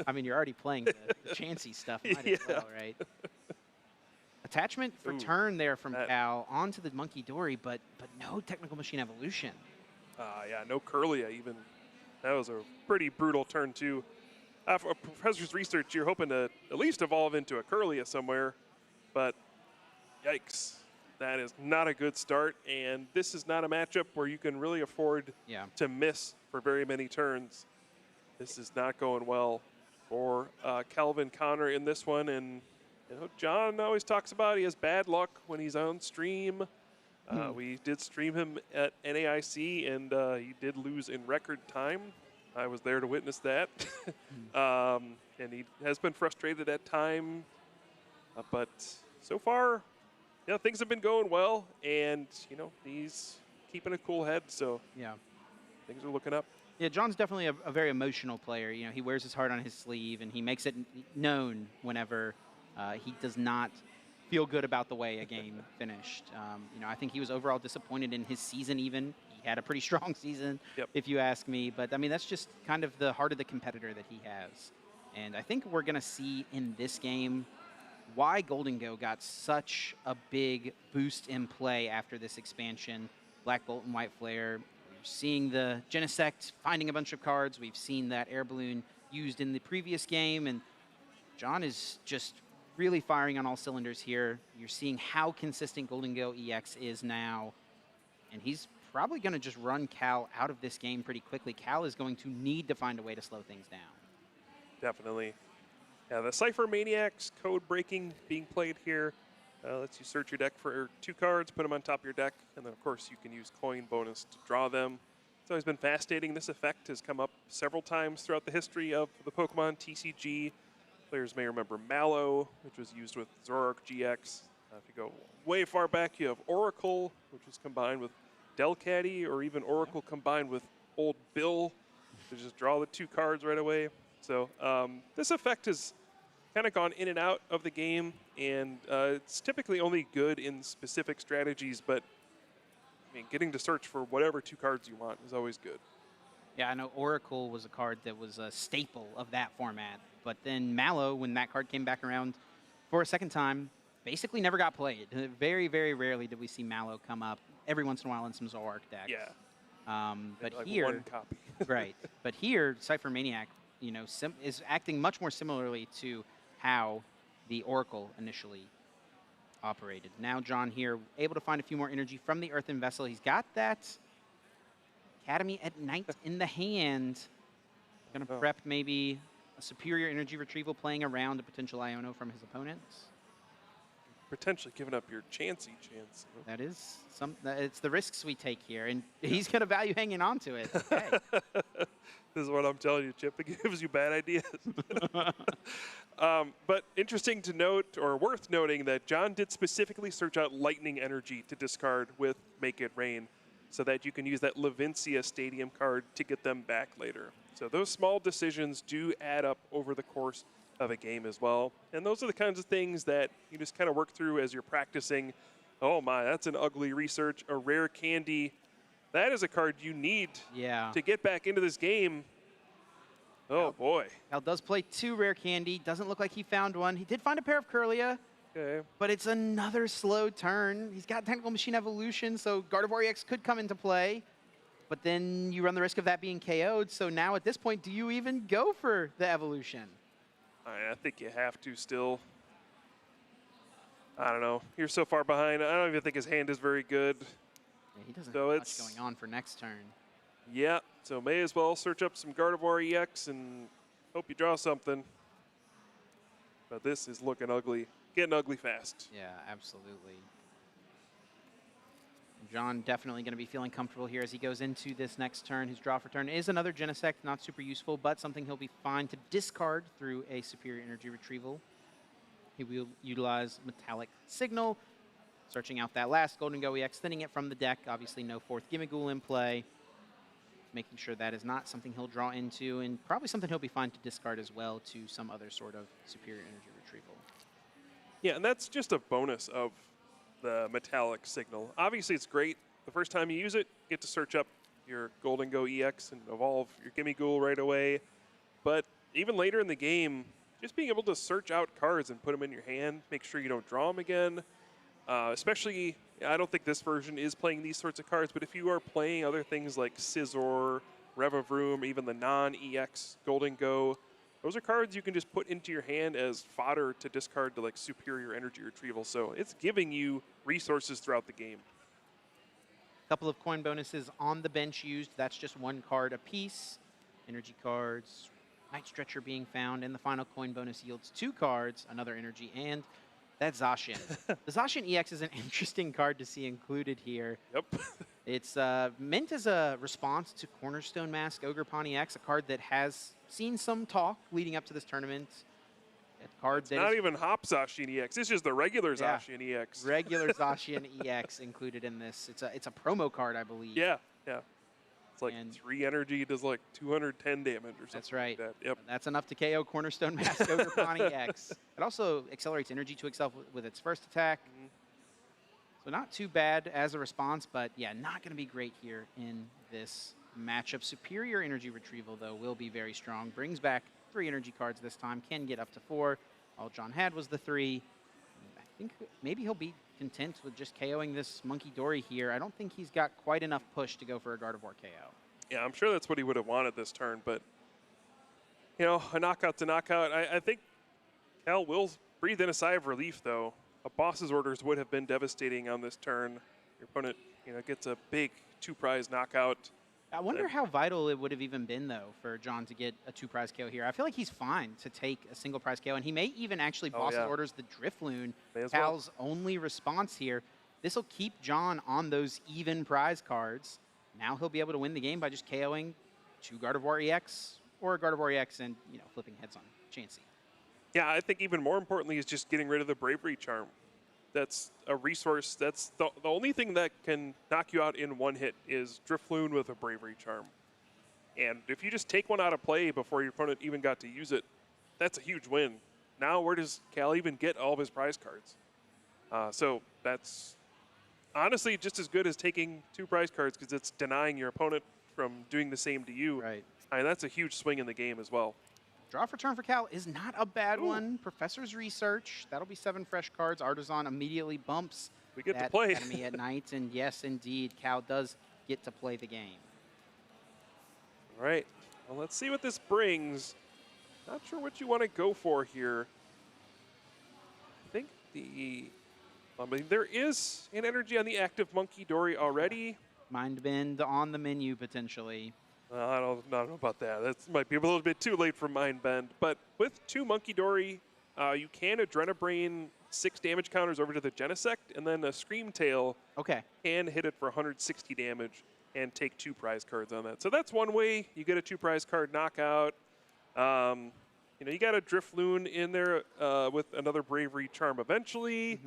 I mean, you're already playing the Chansey stuff, might as well, right? Attachment for turn there from Cal onto the Monkey Dory, but no Technical Machine Evolution. Yeah, no Curlia even. That was a pretty brutal turn too. For Professor's Research, you're hoping to at least evolve into a Curlia somewhere, but yikes. That is not a good start, and this is not a matchup where you can really afford to miss for very many turns. This is not going well for Calvin Connor in this one, and John always talks about he has bad luck when he's on stream. We did stream him at NAIC, and he did lose in record time. I was there to witness that. And he has been frustrated at time, but so far, things have been going well, and he's keeping a cool head. So things are looking up. Yeah, John's definitely a very emotional player. He wears his heart on his sleeve, and he makes it known whenever he does not feel good about the way a game finished. I think he was overall disappointed in his season even. He had a pretty strong season, if you ask me. But, I mean, that's just kind of the heart of the competitor that he has. And I think we're going to see in this game why Golden Go got such a big boost in play after this expansion. Black Bolt and White Flare. We're seeing the Genesect finding a bunch of cards. We've seen that air balloon used in the previous game. And John is just really firing on all cylinders here. You're seeing how consistent Golden Go EX is now. And he's probably going to just run Cal out of this game pretty quickly. Cal is going to need to find a way to slow things down. Definitely. Yeah, the Cypher Maniacs code breaking being played here lets you search your deck for 2 cards, put them on top of your deck, and then of course you can use coin bonus to draw them. It's always been fascinating. This effect has come up several times throughout the history of the Pokemon TCG. Players may remember Mallow, which was used with Zoroark GX. If you go way far back, you have Oracle, which was combined with Delcatty, or even Oracle combined with Old Bill to just draw the 2 cards right away. So this effect has kind of gone in and out of the game, and it's typically only good in specific strategies, but I mean, getting to search for whatever 2 cards you want is always good. Yeah, I know Oracle was a card that was a staple of that format, but then Mallow, when that card came back around for a second time, basically never got played. Very, very rarely did we see Mallow come up. Every once in a while in some Zoroark decks. Yeah. But like here, 1 copy. right. But here, Cypher Maniac, is acting much more similarly to how the Oracle initially operated. Now John here able to find a few more energy from the Earthen Vessel. He's got that Academy at Night in the hand. Going to prep maybe a superior energy retrieval, playing around a potential Iono from his opponents. Potentially giving up your Chansey chance. That is it's the risks we take here, and he's going to value hanging on to it. Okay. This is what I'm telling you, Chip. It gives you bad ideas. But interesting to note, or worth noting, that John did specifically search out Lightning Energy to discard with Make It Rain, so that you can use that Levincia Stadium card to get them back later. So those small decisions do add up over the course of a game as well. And those are the kinds of things that you just kind of work through as you're practicing. Oh my, that's an ugly research, a rare candy. That is a card you need to get back into this game. Oh boy. Cal does play 2 rare candy. Doesn't look like he found one. He did find a pair of Curlia. Okay. But it's another slow turn. He's got Technical Machine Evolution, so Gardevoir EX could come into play. But then you run the risk of that being KO'd. So now at this point, do you even go for the evolution? I think you have to still. I don't know. You're so far behind. I don't even think his hand is very good. Yeah, he doesn't so have much going on for next turn. Yeah, so may as well search up some Gardevoir EX and hope you draw something. But this is looking ugly. Getting ugly fast. Yeah, absolutely. John definitely going to be feeling comfortable here as he goes into this next turn. His draw for turn is another Genesect, not super useful, but something he'll be fine to discard through a superior energy retrieval. He will utilize Metallic Signal, searching out that last Golden Go EX, thinning it from the deck. Obviously no 4th Gimmighoul in play. Making sure that is not something he'll draw into, and probably something he'll be fine to discard as well to some other sort of superior energy retrieval. Yeah, and that's just a bonus of the Metallic Signal. Obviously, it's great. The first time you use it, you get to search up your Golden Go EX and evolve your Gimmighoul right away. But even later in the game, just being able to search out cards and put them in your hand, make sure you don't draw them again, Especially, I don't think this version is playing these sorts of cards, but if you are playing other things like Scizor, Revavroom, even the non-EX Golden Go, those are cards you can just put into your hand as fodder to discard to like superior energy retrieval. So it's giving you resources throughout the game. Couple of coin bonuses on the bench used. That's just one card apiece. Energy cards, Night Stretcher being found, and the final coin bonus yields 2 cards, another energy, and that Zacian. The Zacian EX is an interesting card to see included here. Yep. It's meant as a response to Cornerstone Mask Ogre Pawn EX, a card that has seen some talk leading up to this tournament. A card It's not even Hop Zacian EX. It's just the regular Zacian EX. Regular Zacian EX included in this. It's a promo card, I believe. Yeah, yeah. It's like 3 energy, does like 210 damage or something. That's right. Like that. Yep. That's enough to KO Cornerstone Mask Ogre Pawn EX. It also accelerates energy to itself with its first attack. So not too bad as a response, but yeah, not going to be great here in this matchup. Superior energy retrieval, though, will be very strong. Brings back 3 energy cards this time. Can get up to 4. All John had was the 3. I think maybe he'll be content with just KOing this Monkey Dory here. I don't think he's got quite enough push to go for a Gardevoir KO. Yeah, I'm sure that's what he would have wanted this turn, but, you know, a knockout to knockout. I think Cal will breathe in a sigh of relief, though. A boss's orders would have been devastating on this turn. Your opponent, you know, gets a big 2-prize knockout. I wonder how vital it would have even been, though, for John to get a 2-prize KO here. I feel like he's fine to take a single prize KO, and he may even actually boss's orders the Drifloon, Cal's only response here. This will keep John on those even prize cards. Now he'll be able to win the game by just KOing 2 Gardevoir EX or a Gardevoir EX and, you know, flipping heads on Chansey. Yeah, I think even more importantly is just getting rid of the Bravery Charm. That's a resource. That's the only thing that can knock you out in one hit is Drifloon with a Bravery Charm. And if you just take one out of play before your opponent even got to use it, that's a huge win. Now where does Cal even get all of his prize cards? So that's honestly just as good as taking 2 prize cards because it's denying your opponent from doing the same to you. Right. And that's a huge swing in the game as well. Draw for turn for Cal is not a bad one. Professor's Research. That'll be 7 fresh cards. Artisan immediately bumps we get that to play Academy at night. And yes, indeed, Cal does get to play the game. All right. Well, let's see what this brings. Not sure what you want to go for here. I think there is an energy on the active Monkey Dory already. Mind Bend on the menu, potentially. I don't know about that. That might be a little bit too late for Mind Bend. But with 2 Monkey Dory, you can Adrenabrain 6 damage counters over to the Genesect, and then a Scream Tail can hit it for 160 damage and take 2 prize cards on that. So that's one way you get a 2 prize card knockout. You know, you got a Drifloon in there with another Bravery Charm eventually.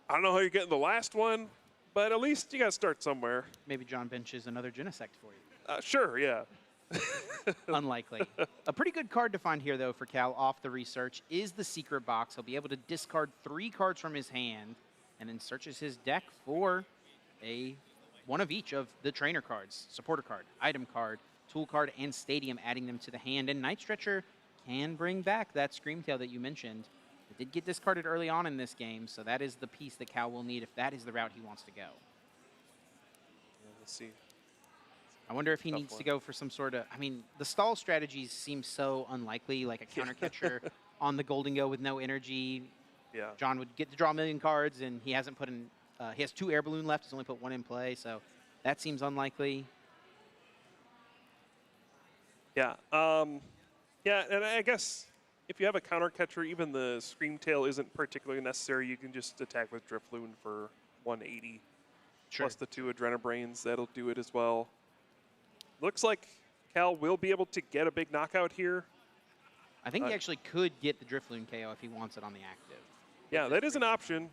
I don't know how you're getting the last one, but at least you got to start somewhere. Maybe John benches another Genesect for you. Sure, yeah. Unlikely. A pretty good card to find here, though, for Cal off the research is the Secret Box. He'll be able to discard 3 cards from his hand and then searches his deck for one of each of the trainer cards, supporter card, item card, tool card, and stadium, adding them to the hand. And Night Stretcher can bring back that Screamtail that you mentioned. It did get discarded early on in this game, so that is the piece that Cal will need if that is the route he wants to go. Yeah, let's see. I wonder if he needs to go for some sort of, I mean, the stall strategies seem so unlikely, like a counter catcher on the Golden Go with no energy. Yeah. John would get to draw a million cards, and he hasn't put in, he has 2 Air Balloon left, he's only put 1 in play, so that seems unlikely. Yeah. Yeah, and I guess if you have a counter catcher, even the Screamtail isn't particularly necessary. You can just attack with Drifloon for 180. Plus the 2 Adrenabrains, that'll do it as well. Looks like Cal will be able to get a big knockout here. I think he actually could get the Drifloon KO if he wants it on the active. Yeah, that is an option.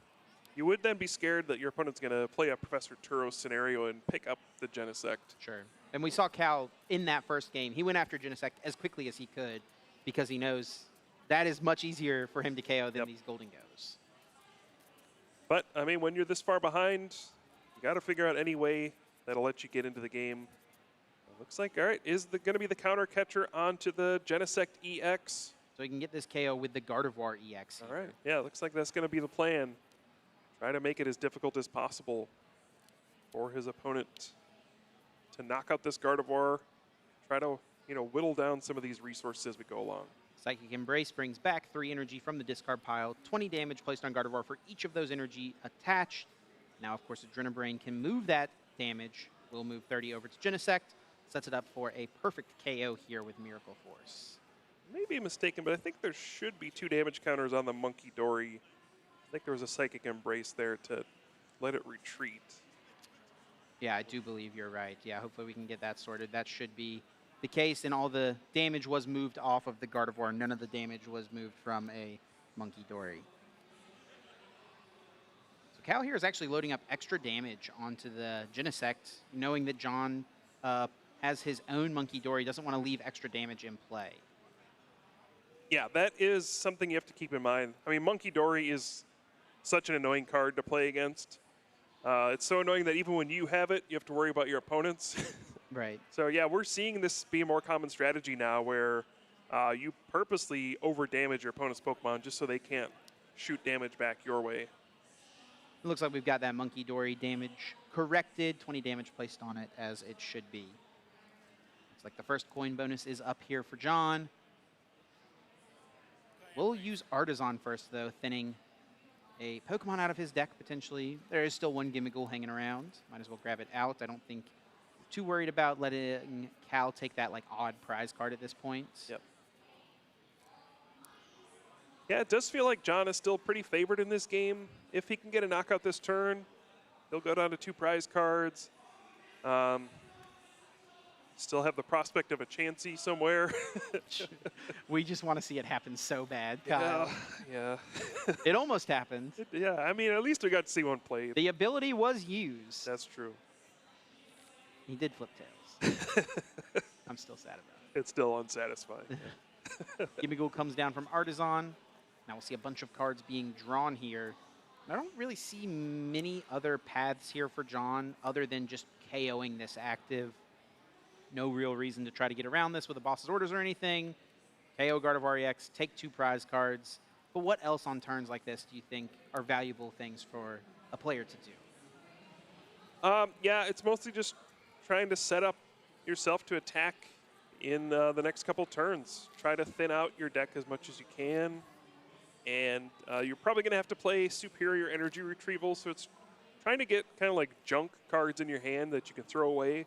You would then be scared that your opponent's going to play a Professor Turo scenario and pick up the Genesect. Sure. And we saw Cal in that first game. He went after Genesect as quickly as he could because he knows that is much easier for him to KO than these Golden Goes. But, I mean, when you're this far behind, you got to figure out any way that'll let you get into the game. Looks like, all right, is going to be the counter catcher onto the Genesect EX. So he can get this KO with the Gardevoir EX here. All right, yeah, looks like that's going to be the plan. try to make it as difficult as possible for his opponent to knock out this Gardevoir, try to, whittle down some of these resources as we go along. Psychic Embrace brings back 3 energy from the discard pile, 20 damage placed on Gardevoir for each of those energy attached. Now, of course, Adrenabrain can move that damage. We'll move 30 over to Genesect, sets it up for a perfect KO here with Miracle Force. May be mistaken, but I think there should be 2 damage counters on the Monkey Dory. I think there was a Psychic Embrace there to let it retreat. Yeah, I do believe you're right. Yeah, hopefully we can get that sorted. That should be the case, and all the damage was moved off of the Gardevoir. None of the damage was moved from a Monkey Dory. So Cal here is actually loading up extra damage onto the Genesect, knowing that John has his own Monkey Dory, doesn't want to leave extra damage in play. Yeah, that is something you have to keep in mind. I mean, Monkey Dory is such an annoying card to play against. It's so annoying that even when you have it, you have to worry about your opponents. Right. So yeah, we're seeing this be a more common strategy now where you purposely over-damage your opponent's Pokemon just so they can't shoot damage back your way. It looks like we've got that Monkey Dory damage corrected, 20 damage placed on it as it should be. Looks like the first coin bonus is up here for John. We'll use Artisan first, though, thinning a Pokemon out of his deck, potentially. There is still one Gimmighoul hanging around. Might as well grab it out. I don't think too worried about letting Cal take that odd prize card at this point. Yep. Yeah, it does feel like John is still pretty favored in this game. If he can get a knockout this turn, he'll go down to 2 prize cards. Still have the prospect of a Chansey somewhere. We just want to see it happen so bad, Kyle. Yeah. It almost happened. Yeah, I mean, at least we got to see one played. The ability was used. That's true. He did flip tails. I'm still sad about it. It's still unsatisfying. Gimmighoul comes down from Artisan. Now we'll see a bunch of cards being drawn here. I don't really see many other paths here for John other than just KOing this active. No real reason to try to get around this with a boss's orders or anything. KO Gardevoir EX, take 2 prize cards. But what else on turns like this do you think are valuable things for a player to do? Yeah, it's mostly just trying to set up yourself to attack in the next couple turns. Try to thin out your deck as much as you can. And you're probably going to have to play superior energy retrieval, so it's trying to get kind of like junk cards in your hand that you can throw away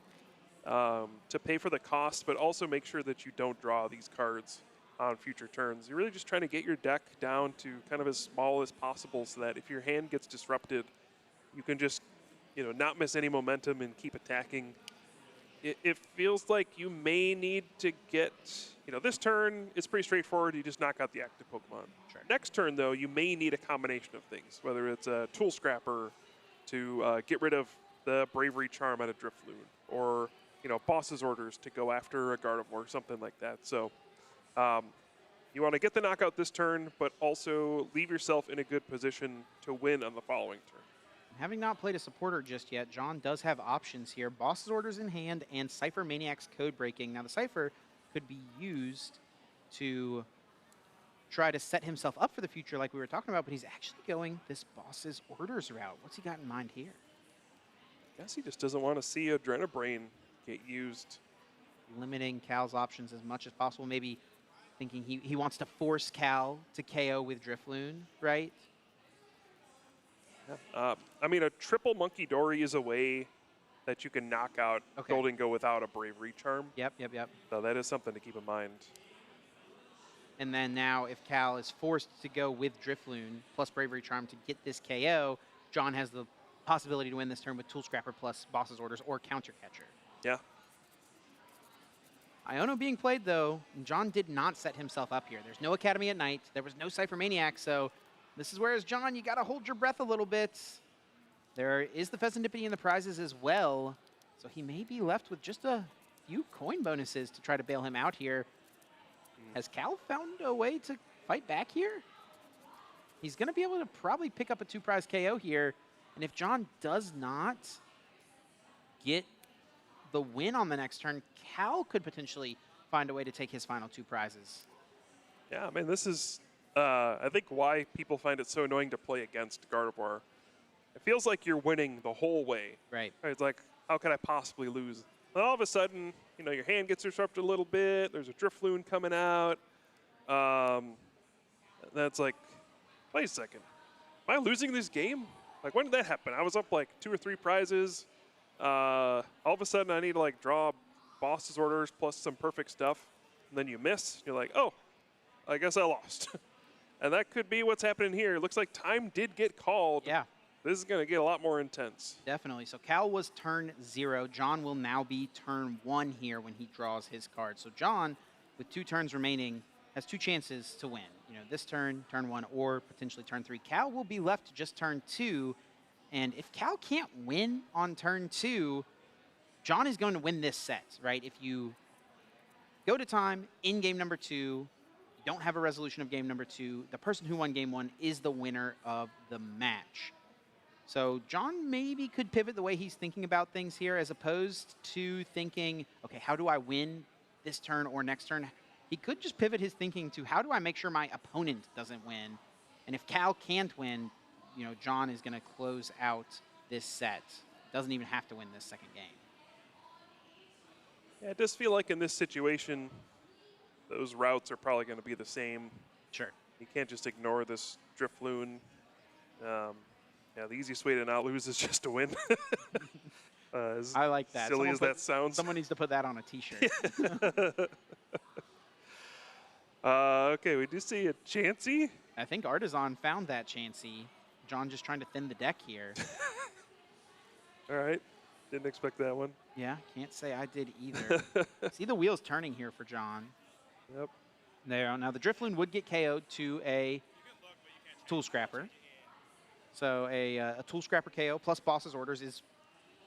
to pay for the cost, but also make sure that you don't draw these cards on future turns. You're really just trying to get your deck down to kind of as small as possible so that if your hand gets disrupted, you can just not miss any momentum and keep attacking. It feels like you may need to get, this turn is pretty straightforward. You just knock out the active Pokemon. Sure. Next turn, though, you may need a combination of things, whether it's a Tool Scrapper to get rid of the Bravery Charm out of Drifloon, or, boss's orders to go after a Gardevoir or something like that. So you want to get the knockout this turn, but also leave yourself in a good position to win on the following turn. Having not played a supporter just yet, John does have options here. Boss's orders in hand and Cypher Maniac's code breaking. Now the Cypher could be used to try to set himself up for the future like we were talking about, but he's actually going this boss's orders route. What's he got in mind here? I guess he just doesn't want to see Adrenabrain get used. Limiting Cal's options as much as possible. Maybe thinking he wants to force Cal to KO with Drifloon, right? I mean, a triple Monkey Dory is a way that you can knock out Golden Go without a Bravery Charm. Yep. So that is something to keep in mind. And then now if Cal is forced to go with Drifloon plus Bravery Charm to get this KO, John has the possibility to win this turn with Tool Scrapper plus Boss's Orders or Counter Catcher. Yeah. Iono being played, though, and John did not set himself up here. There's no Academy at Night. There was no Cypher Maniac, so this is where, as John, you got to hold your breath a little bit. There is the Pheasantipity in the prizes as well, so he may be left with just a few coin bonuses to try to bail him out here. Has Cal found a way to fight back here? He's going to be able to probably pick up a 2-prize KO here, and if John does not get the win on the next turn, Cal could potentially find a way to take his final 2 prizes. Yeah, I mean, this is, I think, why people find it so annoying to play against Gardevoir. It feels like you're winning the whole way. Right. It's like, how could I possibly lose? And all of a sudden, you know, your hand gets disrupted a little bit. There's a Drifloon coming out. That's like, wait a second. Am I losing this game? Like, when did that happen? I was up like 2 or 3 prizes. All of a sudden, I need to like draw boss's orders plus some perfect stuff. And then you miss. You're like, oh, I guess I lost. And that could be what's happening here. It looks like time did get called. Yeah. This is going to get a lot more intense. Definitely. So Cal was turn 0. John will now be turn 1 here when he draws his card. So John, with 2 turns remaining, has 2 chances to win. You know, this turn, turn 1, or potentially turn 3. Cal will be left to just turn 2. And if Cal can't win on turn 2, John is going to win this set, right? If you go to time in game number 2, you don't have a resolution of game number 2, the person who won game 1 is the winner of the match. So John maybe could pivot the way he's thinking about things here as opposed to thinking, okay, how do I win this turn or next turn? He could just pivot his thinking to how do I make sure my opponent doesn't win? And if Cal can't win, you know, John is going to close out this set. Doesn't even have to win this second game. Yeah, it does feel like in this situation, those routes are probably going to be the same. Sure. You can't just ignore this Drifloon. Yeah, the easiest way to not lose is just to win. I like that. Silly as that sounds. Someone needs to put that on a T-shirt. Okay, we do see a Chansey. I think Artisan found that Chansey. John just trying to thin the deck here. All right. Didn't expect that one. Yeah, can't say I did either. See the wheels turning here for John. Yep. There. Now the Drifloon would get KO'd to a Tool Scrapper. So a Tool Scrapper KO plus Boss's Orders is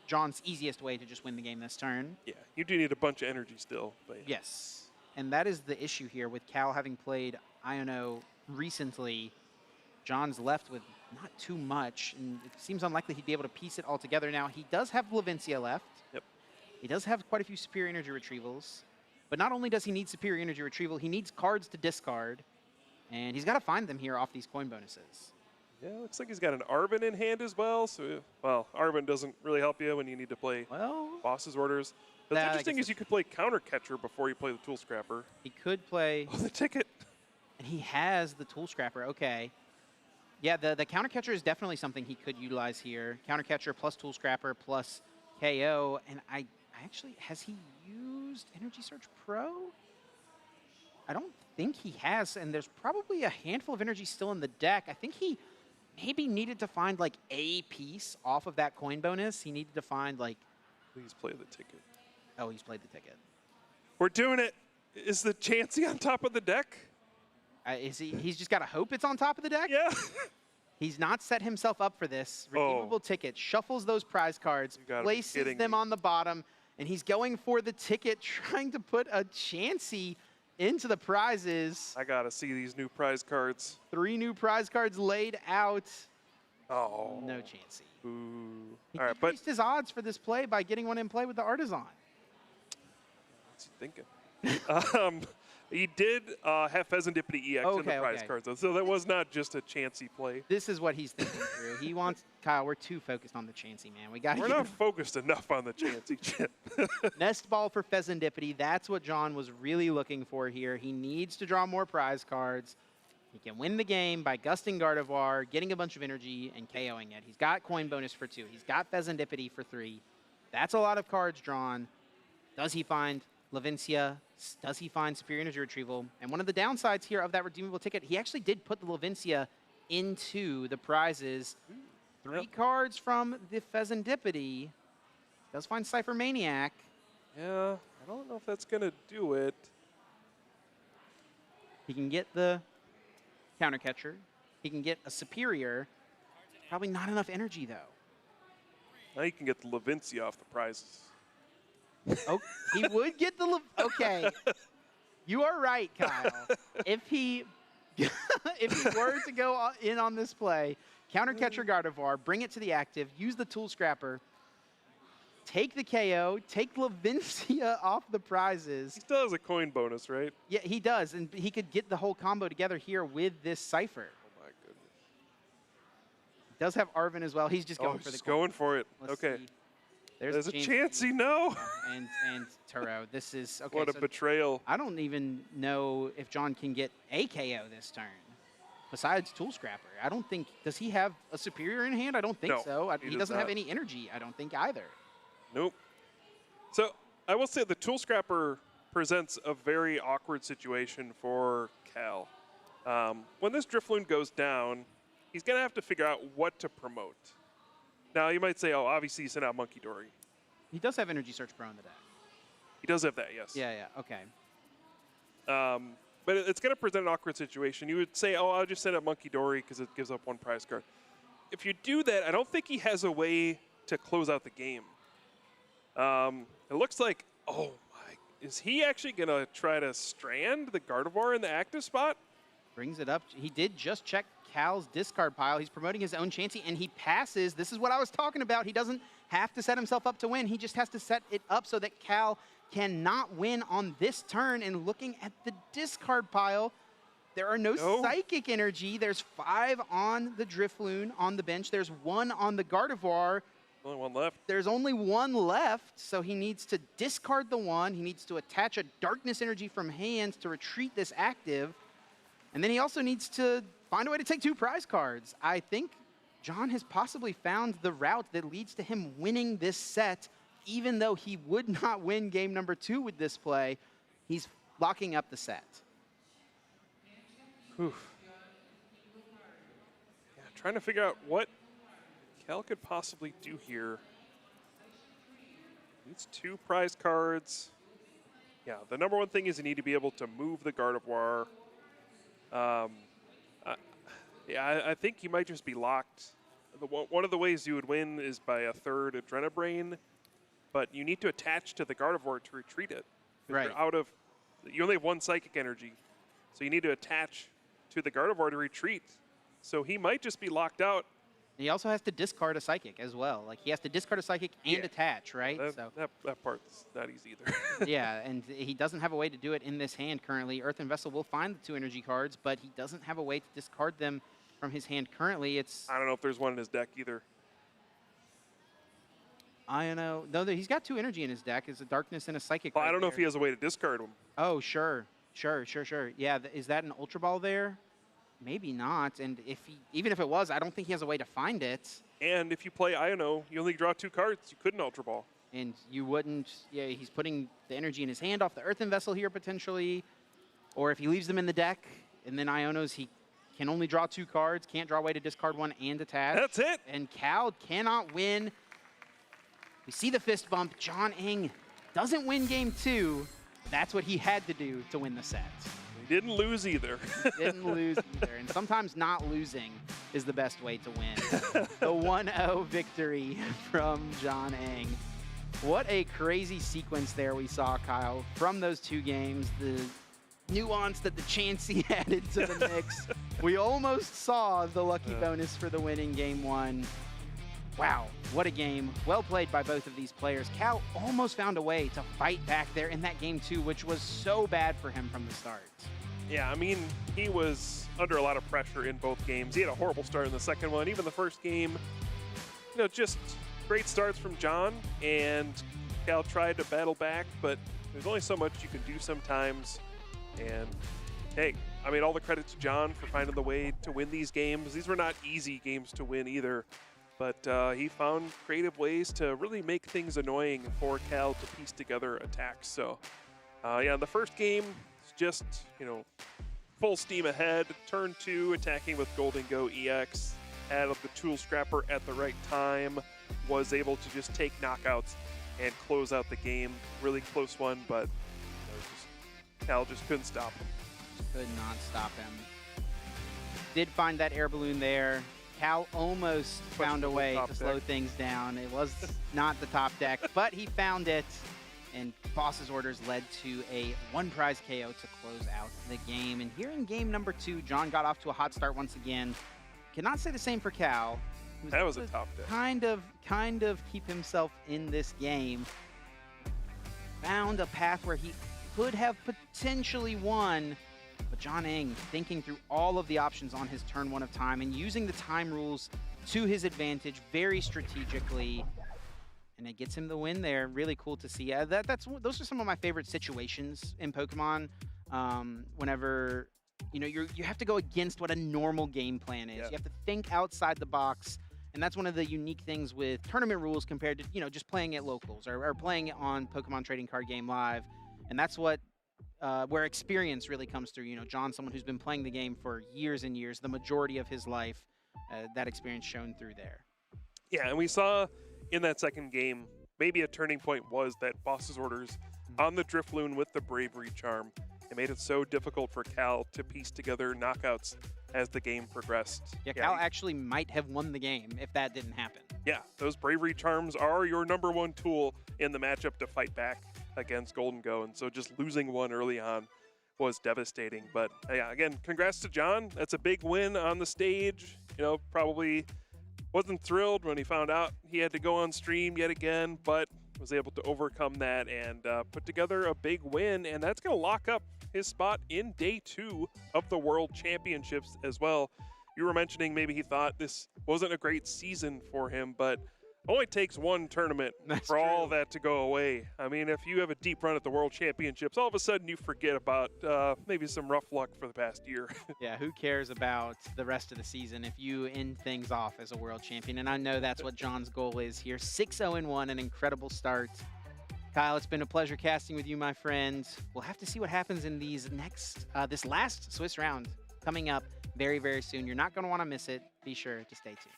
John's easiest way to just win the game this turn. Yeah, you do need a bunch of energy still. But yeah. Yes. And that is the issue here with Cal having played Iono recently. John's left with not too much, and it seems unlikely he'd be able to piece it all together. Now, he does have Levincia left. Yep. He does have quite a few Superior Energy Retrievals. But not only does he need Superior Energy Retrieval, he needs cards to discard. And he's got to find them here off these coin bonuses. Yeah, looks like he's got an Arven in hand as well. So, well, Arven doesn't really help you when you need to play Boss's Orders. But the interesting is you could play Counter Catcher before you play the Tool Scrapper. He could play... Oh, the ticket! And he has the Tool Scrapper, okay. Yeah, the Counter Catcher is definitely something he could utilize here. Counter Catcher plus Tool Scrapper plus KO. And I actually, has he used Energy Search Pro? I don't think he has, and there's probably a handful of energy still in the deck. I think he maybe needed to find like a piece off of that coin bonus. He needed to find like... Please play the ticket. Oh, he's played the ticket. We're doing it. Is the Chansey on top of the deck? Is he? He's just got to hope it's on top of the deck? Yeah. He's not set himself up for this. Redeemable ticket, shuffles those prize cards, places them on the bottom, and he's going for the ticket, trying to put a Chansey into the prizes. I got to see these new prize cards. 3 new prize cards laid out. Oh. No Chansey. Ooh. He All right, increased his odds for this play by getting one in play with the Artisan. What's he thinking? He did have Pheasantipity EX in the prize cards, though, so that was not just a Chansey play. This is what he's thinking through. He wants Kyle. We're too focused on the Chansey, man. We're not focused enough on the Chansey chip. Nest Ball for Pheasantipity. That's what John was really looking for here. He needs to draw more prize cards. He can win the game by gusting Gardevoir, getting a bunch of energy, and KOing it. He's got coin bonus for 2. He's got Pheasantipity for 3. That's a lot of cards drawn. Does he find Levincia? Does he find Superior Energy Retrieval? And one of the downsides here of that redeemable ticket, he actually did put the Levincia into the prizes. 3 cards from the Pheasantipity. Does find Cypher Maniac. Yeah, I don't know if that's going to do it. He can get the Counter Catcher. He can get a Superior. Probably not enough energy, though. Now you can get the Levincia off the prizes. Oh, he would get the... Okay. You are right, Kyle. If he were to go in on this play, Counter Catcher Gardevoir, bring it to the active, use the Tool Scrapper, take the KO, take Levincia off the prizes. He still has a coin bonus, right? Yeah, he does, and he could get the whole combo together here with this Cypher. Oh, my goodness. does have Arven as well. He's just going Oh, for the just coin. going for it. Let's Okay. see. There's a Chansey, no. And Turo. This is okay. What a betrayal. I don't even know if John can get a KO this turn. Besides Tool Scrapper, I don't think, does he have a superior in hand? I don't think No, so. he He does doesn't have not. any energy, I don't think either. Nope. So I will say the Tool Scrapper presents a very awkward situation for Cal. When this Drifloon goes down, he's going to have to figure out what to promote. Now, you might say, oh, obviously you sent out Monkey Dory. He does have Energy Search Pro in the deck. He does have that, yes. Yeah, okay. But it's going to present an awkward situation. You would say, oh, I'll just send out Monkey Dory because it gives up one prize card. If you do that, I don't think he has a way to close out the game. It looks like, oh my, is he actually going to try to strand the Gardevoir in the active spot? Brings it up. He did just check Cal's discard pile. He's promoting his own Chansey, and he passes. This is what I was talking about. He doesn't have to set himself up to win. He just has to set it up so that Cal cannot win on this turn. And looking at the discard pile, there are no Psychic Energy. There's 5 on the Drifloon on the bench. There's 1 on the Gardevoir. Only 1 left. There's only 1 left, so he needs to discard the 1. He needs to attach a Darkness Energy from hand to retreat this active. And then he also needs to find a way to take 2 prize cards. I think John has possibly found the route that leads to him winning this set, even though he would not win game number 2 with this play. He's locking up the set. Yeah, trying to figure out what Cal could possibly do here. Needs 2 prize cards. Yeah, the number one thing is you need to be able to move the Gardevoir. Yeah, I think you might just be locked. One of the ways you would win is by a 3rd Adrenabrain, but you need to attach to the Gardevoir to retreat it. Right. You only have 1 Psychic Energy, so you need to attach to the Gardevoir to retreat. So he might just be locked out. He also has to discard a Psychic as well. Like, he has to discard a Psychic and attach, right? That part's not easy either. Yeah, and he doesn't have a way to do it in this hand currently. Earthen Vessel will find the 2 energy cards, but he doesn't have a way to discard them from his hand currently. I don't know if there's one in his deck either. I don't know. No, he's got 2 energy in his deck. It's a Darkness and a Psychic. Well, I don't know if he has a way to discard them. Oh, sure. Yeah, is that an Ultra Ball there? Maybe not. And even if it was, I don't think he has a way to find it. And if you play Iono, you only draw 2 cards. You couldn't Ultra Ball. And you wouldn't. Yeah, he's putting the energy in his hand off the Earthen Vessel here potentially. Or if he leaves them in the deck, and then Ionos, he can only draw 2 cards, can't draw a way to discard 1 and attach. That's it. And Cal cannot win. We see the fist bump. John Eng doesn't win game 2. That's what he had to do to win the set. He didn't lose either. Didn't lose either. And sometimes not losing is the best way to win. The 1-0 victory from John Eng. What a crazy sequence there we saw, Kyle, from those 2 games. The nuance that the Chansey added to the mix. We almost saw the lucky bonus for the win in game 1. Wow, what a game. Well played by both of these players. Cal almost found a way to fight back there in that game 2, which was so bad for him from the start. Yeah, I mean, he was under a lot of pressure in both games. He had a horrible start in the second one. Even the first game, just great starts from John, and Cal tried to battle back, but there's only so much you can do sometimes. And hey, I mean, all the credit to John for finding the way to win these games. These were not easy games to win either, but he found creative ways to really make things annoying for Cal to piece together attacks. So yeah, in the first game, it's just, full steam ahead. Turn 2, attacking with Golden Go EX. Added the Tool Scrapper at the right time. Was able to just take knockouts and close out the game. Really close one, but Cal just couldn't stop him. Could not stop him. Did find that air balloon there. Cal almost found a way to slow things down. It was not the top deck, but he found it. And Boss's orders led to a 1 prize KO to close out the game. And here in game number 2, John got off to a hot start once again. Cannot say the same for Cal. That was a top deck. Kind of keep himself in this game. Found a path where he could have potentially won, but John Eng thinking through all of the options on his turn 1 of time and using the time rules to his advantage very strategically. And it gets him the win there. Really cool to see. Those are some of my favorite situations in Pokemon. Whenever you have to go against what a normal game plan is. You have to think outside the box, and that's one of the unique things with tournament rules compared to just playing at locals or playing it on Pokemon Trading Card Game Live. And that's what where experience really comes through. John, someone who's been playing the game for years and years, the majority of his life, that experience shown through there. Yeah, and we saw in that second game, maybe a turning point was that Boss's Orders on the Drifloon with the Bravery Charm. It made it so difficult for Cal to piece together knockouts as the game progressed. Yeah, Cal actually might have won the game if that didn't happen. Yeah, those Bravery Charms are your #1 tool in the matchup to fight back against Golden Go, and so just losing one early on was devastating. But yeah, again, congrats to John. That's a big win on the stage. Probably wasn't thrilled when he found out he had to go on stream yet again, but was able to overcome that and put together a big win, and that's going to lock up his spot in day 2 of the World Championships as well. You were mentioning maybe he thought this wasn't a great season for him, but only takes one tournament for all that to go away. I mean, if you have a deep run at the World Championships, all of a sudden you forget about maybe some rough luck for the past year. Yeah, who cares about the rest of the season if you end things off as a world champion? And I know that's what John's goal is here. 6-0-1, an incredible start. Kyle, it's been a pleasure casting with you, my friend. We'll have to see what happens in this last Swiss round coming up very, very soon. You're not going to want to miss it. Be sure to stay tuned.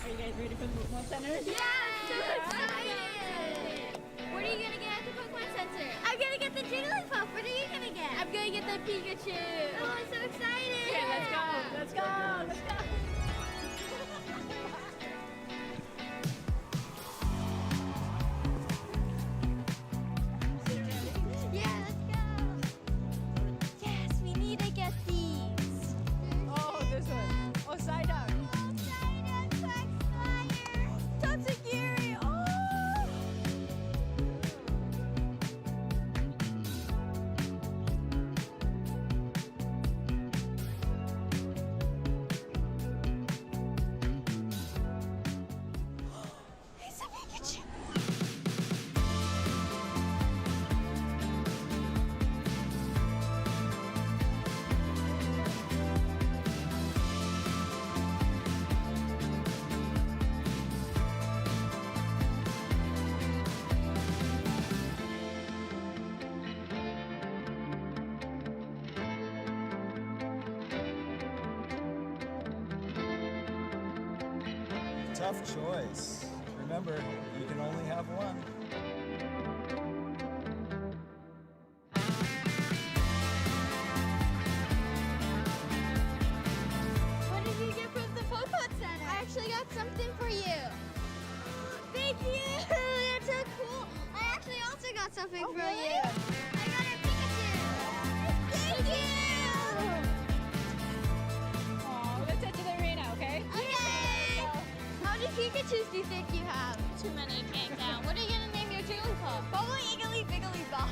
Are you guys ready for the Pokemon Center? Yeah, so excited! What are you gonna get at the Pokemon Center? I'm gonna get the Jigglypuff. What are you gonna get? I'm gonna get the Pikachu. Oh, I'm so excited! Okay, let's go! Let's go! Let's go! Yeah, let's go! Yes, we need to get these. Oh, this one. Oh, side out. Tatsugiri! Oh! It's a Pikachu! Tough choice. Remember, you can only have one. What did you get from the Pokemon Center? I actually got something for you. Thank you! That's so cool. I actually also got something for you. I got a Pikachu. Thank you! Oh, let's head to the arena, okay? Okay! How many Pikachus do you think you have? Too many, can't count. What are you gonna name your Jigglypuff? Probably Iggly Biggly Bop.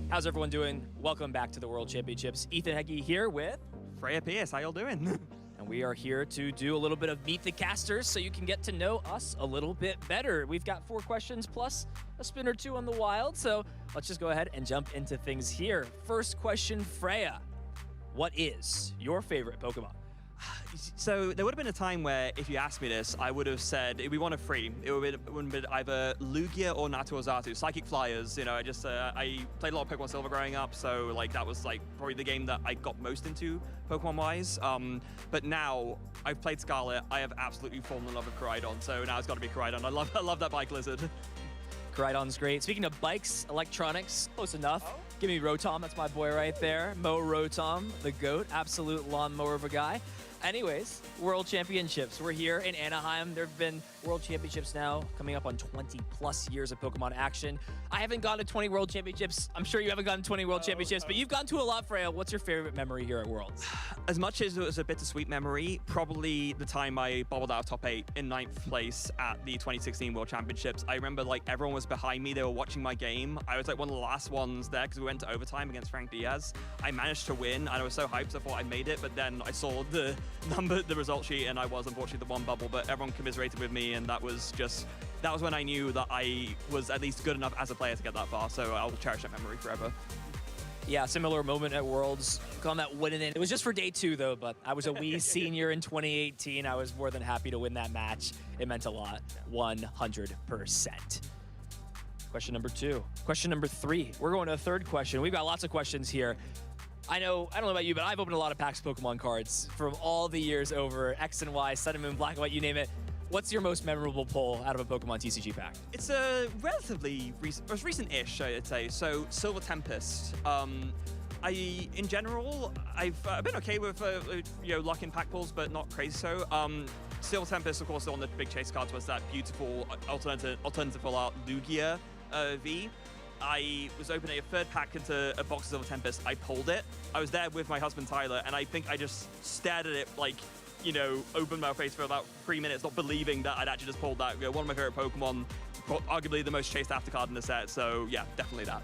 How's everyone doing? Welcome back to the World Championships. Ethan Heggie here with Freya Pierce. How y'all doing? And we are here to do a little bit of Meet the Casters so you can get to know us a little bit better. We've got 4 questions plus a spin or 2 on the wild, so let's just go ahead and jump into things here. First question, Freya. What is your favorite Pokemon? So there would have been a time where if you asked me this, I would have said it'd be one of 3. It would have been either Lugia or Natuozatu. Psychic Flyers, I played a lot of Pokemon Silver growing up, so that was probably the game that I got most into Pokemon-wise. But now I've played Scarlet, I have absolutely fallen in love with Koraidon, so now it's got to be Koraidon. I love that bike lizard. Koraidon's great. Speaking of bikes, electronics, close enough. Give me Rotom, that's my boy right there. Mo Rotom, the GOAT, absolute lawnmower of a guy. Anyways, World Championships. We're here in Anaheim. There have been World Championships now coming up on 20+ years of Pokemon action. I haven't gone to 20 World Championships. I'm sure you haven't gone to 20 World Championships, but you've gone to a lot, Freya. What's your favorite memory here at Worlds? As much as it was a bittersweet memory, probably the time I bobbled out of top 8 in 9th place at the 2016 World Championships. I remember like everyone was behind me. They were watching my game. I was like one of the last ones there because we went to overtime against Frank Diaz. I managed to win and I was so hyped I thought I made it, but then I saw the result sheet and I was unfortunately the one bubble, but everyone commiserated with me and that was when I knew that I was at least good enough as a player to get that far, so I'll cherish that memory forever. Yeah, similar moment at Worlds. Calling that winning it. It was just for day 2 though, but I was a wee senior in 2018. I was more than happy to win that match. It meant a lot, 100%. Question number 2. Question number 3. We're going to a third question. We've got lots of questions here. I don't know about you, but I've opened a lot of packs of Pokemon cards from all the years over, X and Y, Sun and Moon, Black and White, you name it. What's your most memorable pull out of a Pokemon TCG pack? It's a relatively recent-ish, I'd say. So Silver Tempest. In general, I've been okay with lock-in pack pulls, but not crazy so. Silver Tempest, of course, on the big chase cards was that beautiful alternative full art Lugia V. I was opening a third pack into a box of Silver Tempest. I pulled it. I was there with my husband Tyler, and I think I just stared at it like, opened my face for about 3 minutes, not believing that I'd actually just pulled that. One of my favorite Pokemon, arguably the most chased after card in the set. So yeah, definitely that.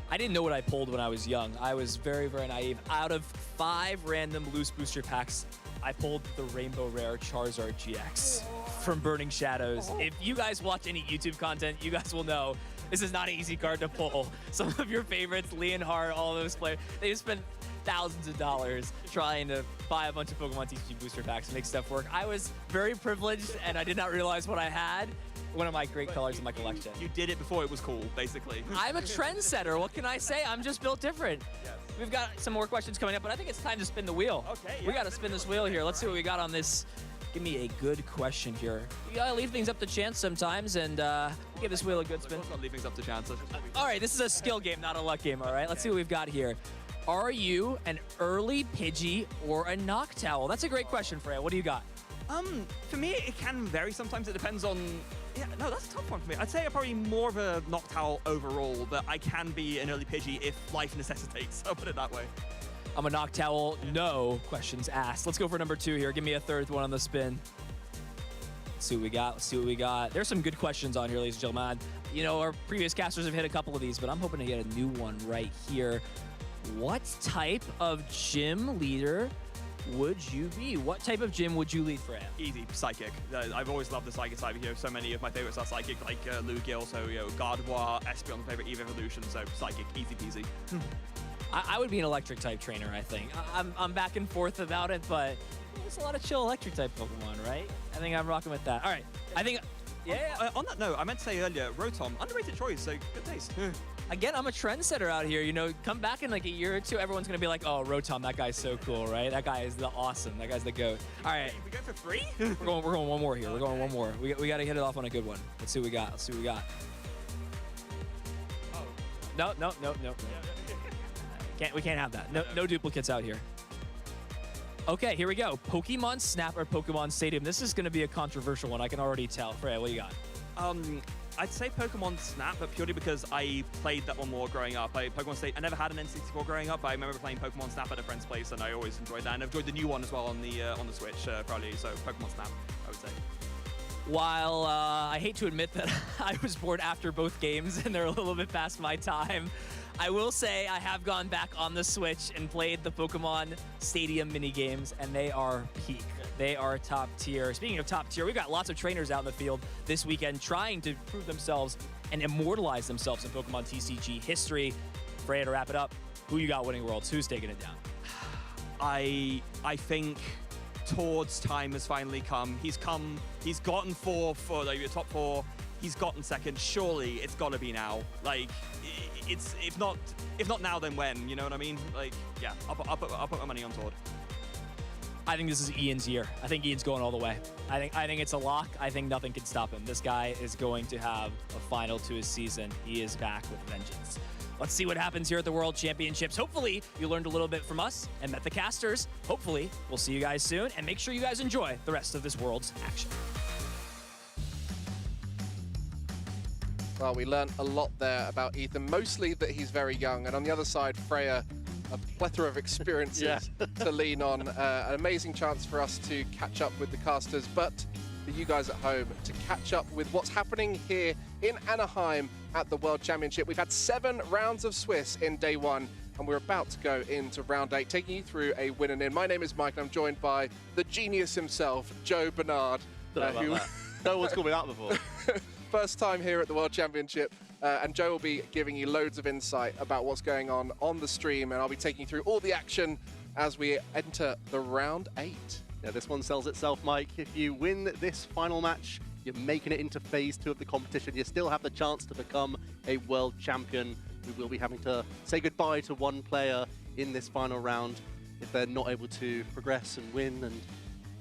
I didn't know what I pulled when I was young. I was very, very naive. Out of 5 random loose booster packs, I pulled the Rainbow Rare Charizard GX from Burning Shadows. If you guys watch any YouTube content, you guys will know this is not an easy card to pull. Some of your favorites, Leonhardt, all those players, they spent thousands of dollars trying to buy a bunch of Pokemon TCG booster packs and make stuff work. I was very privileged and I did not realize what I had. One of my great colors in my collection. You did it before it was cool, basically. I'm a trendsetter. What can I say? I'm just built different. Yes. We've got some more questions coming up, but I think it's time to spin the wheel. Okay. We got to spin this wheel here. Let's see what we got on this. Give me a good question here. You gotta leave things up to chance sometimes, and give this wheel a good spin. Let's not leave things up to chance. All right, this is a skill game, not a luck game. All right, let's see what we've got here. Are you an early Pidgey or a Noctowl? That's a great question, Freya. What do you got? For me, it can vary. Sometimes it depends on. Yeah, no, that's a tough one for me. I'd say I'm probably more of a Noctowl overall, but I can be an early Pidgey if life necessitates. I'll put it that way. I'm a Noctowl, no questions asked. Let's go for number 2 here. Give me a third one on the spin. Let's see what we got. Let's see what we got. There's some good questions on here, ladies and gentlemen. Our previous casters have hit a couple of these, but I'm hoping to get a new one right here. What type of gym leader would you be? What type of gym would you lead, Freya? Easy, Psychic. I've always loved the Psychic side here. So many of my favorites are Psychic, like Lugia, also Gardevoir, Espeon, my favorite EVE Evolution, so Psychic, easy peasy. I would be an electric type trainer, I think. I'm back and forth about it, but there's a lot of chill electric type Pokemon, right? I think I'm rocking with that. All right, I think, yeah. On that note, I meant to say earlier, Rotom, underrated choice, so good taste. Again, I'm a trendsetter out here. Come back in like a year or two, everyone's gonna be like, oh, Rotom, that guy's so cool, right? That guy is the awesome. That guy's the GOAT. All right. We go for 3? We're going one more here. We're going one more. We got to hit it off on a good one. Let's see what we got. Let's see what we got. Oh. No. We can't have that. No duplicates out here. Okay, here we go. Pokemon Snap or Pokemon Stadium. This is going to be a controversial one. I can already tell. Freya, what do you got? I'd say Pokemon Snap, but purely because I played that one more growing up. Pokemon Stadium, I never had an N64 growing up, but I remember playing Pokemon Snap at a friend's place, and I always enjoyed that. And I've enjoyed the new one as well on the Switch, probably. So Pokemon Snap, I would say. While I hate to admit that I was bored after both games, and they're a little bit past my time, I will say I have gone back on the Switch and played the Pokemon Stadium minigames, and they are peak. They are top tier. Speaking of top tier, we've got lots of trainers out in the field this weekend trying to prove themselves and immortalize themselves in Pokemon TCG history. Freya, to wrap it up, who you got winning Worlds? Who's taking it down? I think Tord's time has finally come. He's gotten 4th for the top 4. He's gotten 2nd. Surely it's got to be now. Like, it's if not now, then when? You know what I mean? Like, yeah, I'll put my money on Tord. I think this is Ian's year. I think Ian's going all the way. I think it's a lock. I think nothing can stop him. This guy is going to have a final to his season. He is back with vengeance. Let's see what happens here at the World Championships. Hopefully, you learned a little bit from us and met the casters. Hopefully, we'll see you guys soon, and make sure you guys enjoy the rest of this World's action. Well, we learned a lot there about Ethan, mostly that he's very young, and on the other side, Freya, a plethora of experiences to lean on. An amazing chance for us to catch up with the casters, but for you guys at home to catch up with what's happening here in Anaheim at the World Championship. We've had 7 rounds of Swiss in day 1, and we're about to go into round 8, taking you through a win and in. My name is Mike, and I'm joined by the genius himself, Joe Bernard. No one's called me that before. First time here at the World Championship, and Joe will be giving you loads of insight about what's going on the stream, and I'll be taking you through all the action as we enter the round 8. Yeah, this one sells itself, Mike. If you win this final match, you're making it into phase 2 of the competition. You still have the chance to become a world champion. We will be having to say goodbye to one player in this final round if they're not able to progress and win. And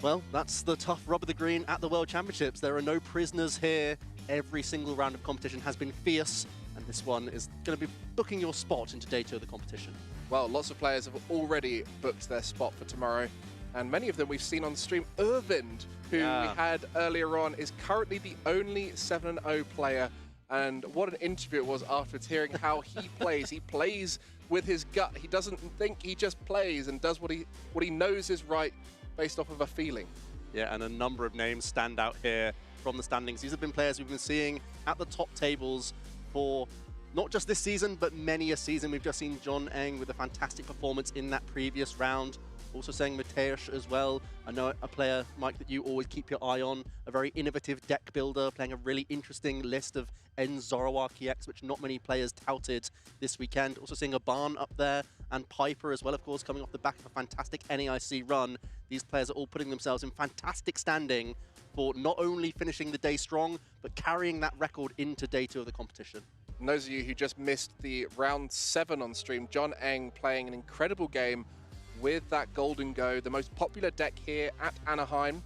well, that's the tough rub of the green at the World Championships. There are no prisoners here. Every single round of competition has been fierce, and this one is going to be booking your spot into day 2 of the competition. Well, lots of players have already booked their spot for tomorrow, and many of them we've seen on stream. Irvind, who we had earlier on, is currently the only 7-0 player, and what an interview it was afterwards, hearing how he plays. He plays with his gut. He doesn't think, he just plays and does what he knows is right based off of a feeling. Yeah, and a number of names stand out here from the standings. These have been players we've been seeing at the top tables for not just this season, but many a season. We've just seen John Eng with a fantastic performance in that previous round. Also saying Mateusz as well. I know a player, Mike, that you always keep your eye on. A very innovative deck builder, playing a really interesting list of N Zoroark EX, which not many players touted this weekend. Also seeing Aban up there, and Piper as well, of course, coming off the back of a fantastic NAIC run. These players are all putting themselves in fantastic standing for not only finishing the day strong, but carrying that record into day 2 of the competition. And those of you who just missed the round 7 on stream, John Eng playing an incredible game with that Golden Go, the most popular deck here at Anaheim.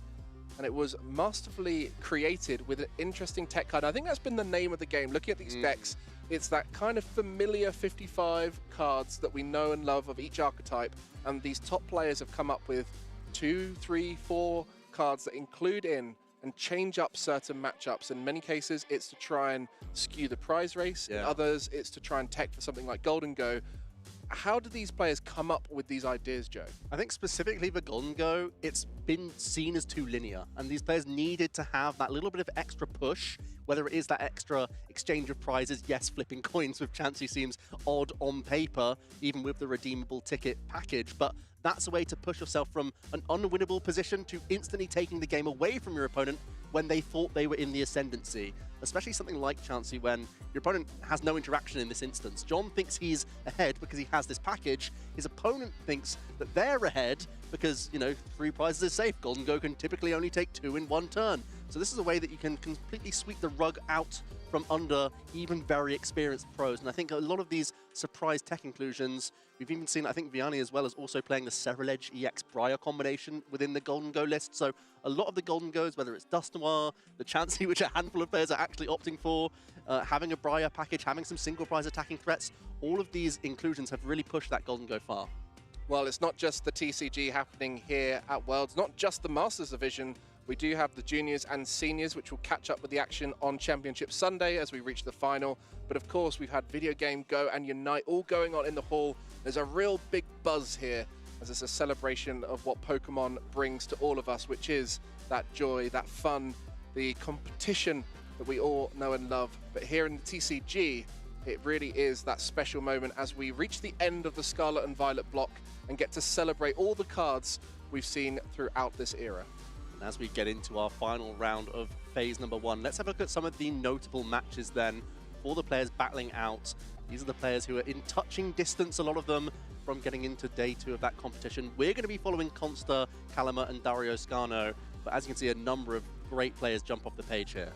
And it was masterfully created with an interesting tech card. I think that's been the name of the game. Looking at these decks, it's that kind of familiar 55 cards that we know and love of each archetype. And these top players have come up with 2, 3, 4 cards that include in and change up certain matchups. In many cases, it's to try and skew the prize race. In others, it's to try and tech for something like Golden Go. How do these players come up with these ideas, Joe? I think specifically for Golden Go, it's been seen as too linear, and these players needed to have that little bit of extra push, whether it is that extra exchange of prizes. Yes, flipping coins with Chansey seems odd on paper, even with the redeemable ticket package, but that's a way to push yourself from an unwinnable position to instantly taking the game away from your opponent when they thought they were in the ascendancy. Especially something like Chansey, when your opponent has no interaction in this instance. John thinks he's ahead because he has this package. His opponent thinks that they're ahead because, you know, 3 prizes is safe. Golden Go can typically only take 2 in 1 turn. So this is a way that you can completely sweep the rug out from under even very experienced pros. And I think a lot of these surprise tech inclusions, we've even seen, I think Vianney as well, as also playing the Ceruledge EX Briar combination within the Golden Go list. So a lot of the Golden Goes, whether it's Dust Noir, the Chansey, which a handful of players are actually opting for, having a Briar package, having some single prize attacking threats, all of these inclusions have really pushed that Golden Go far. Well, it's not just the TCG happening here at Worlds, not just the Masters Division. We do have the juniors and seniors, which will catch up with the action on Championship Sunday as we reach the final. But of course, we've had Video Game, Go, and Unite all going on in the hall. There's a real big buzz here as it's a celebration of what Pokemon brings to all of us, which is that joy, that fun, the competition that we all know and love. But here in the TCG, it really is that special moment as we reach the end of the Scarlet and Violet block and get to celebrate all the cards we've seen throughout this era. And as we get into our final round of phase number 1, let's have a look at some of the notable matches then for the players battling out. These are the players who are in touching distance, a lot of them, from getting into day 2 of that competition. We're going to be following Consta, Kalama, and Dario Scano, but as you can see, a number of great players jump off the page here.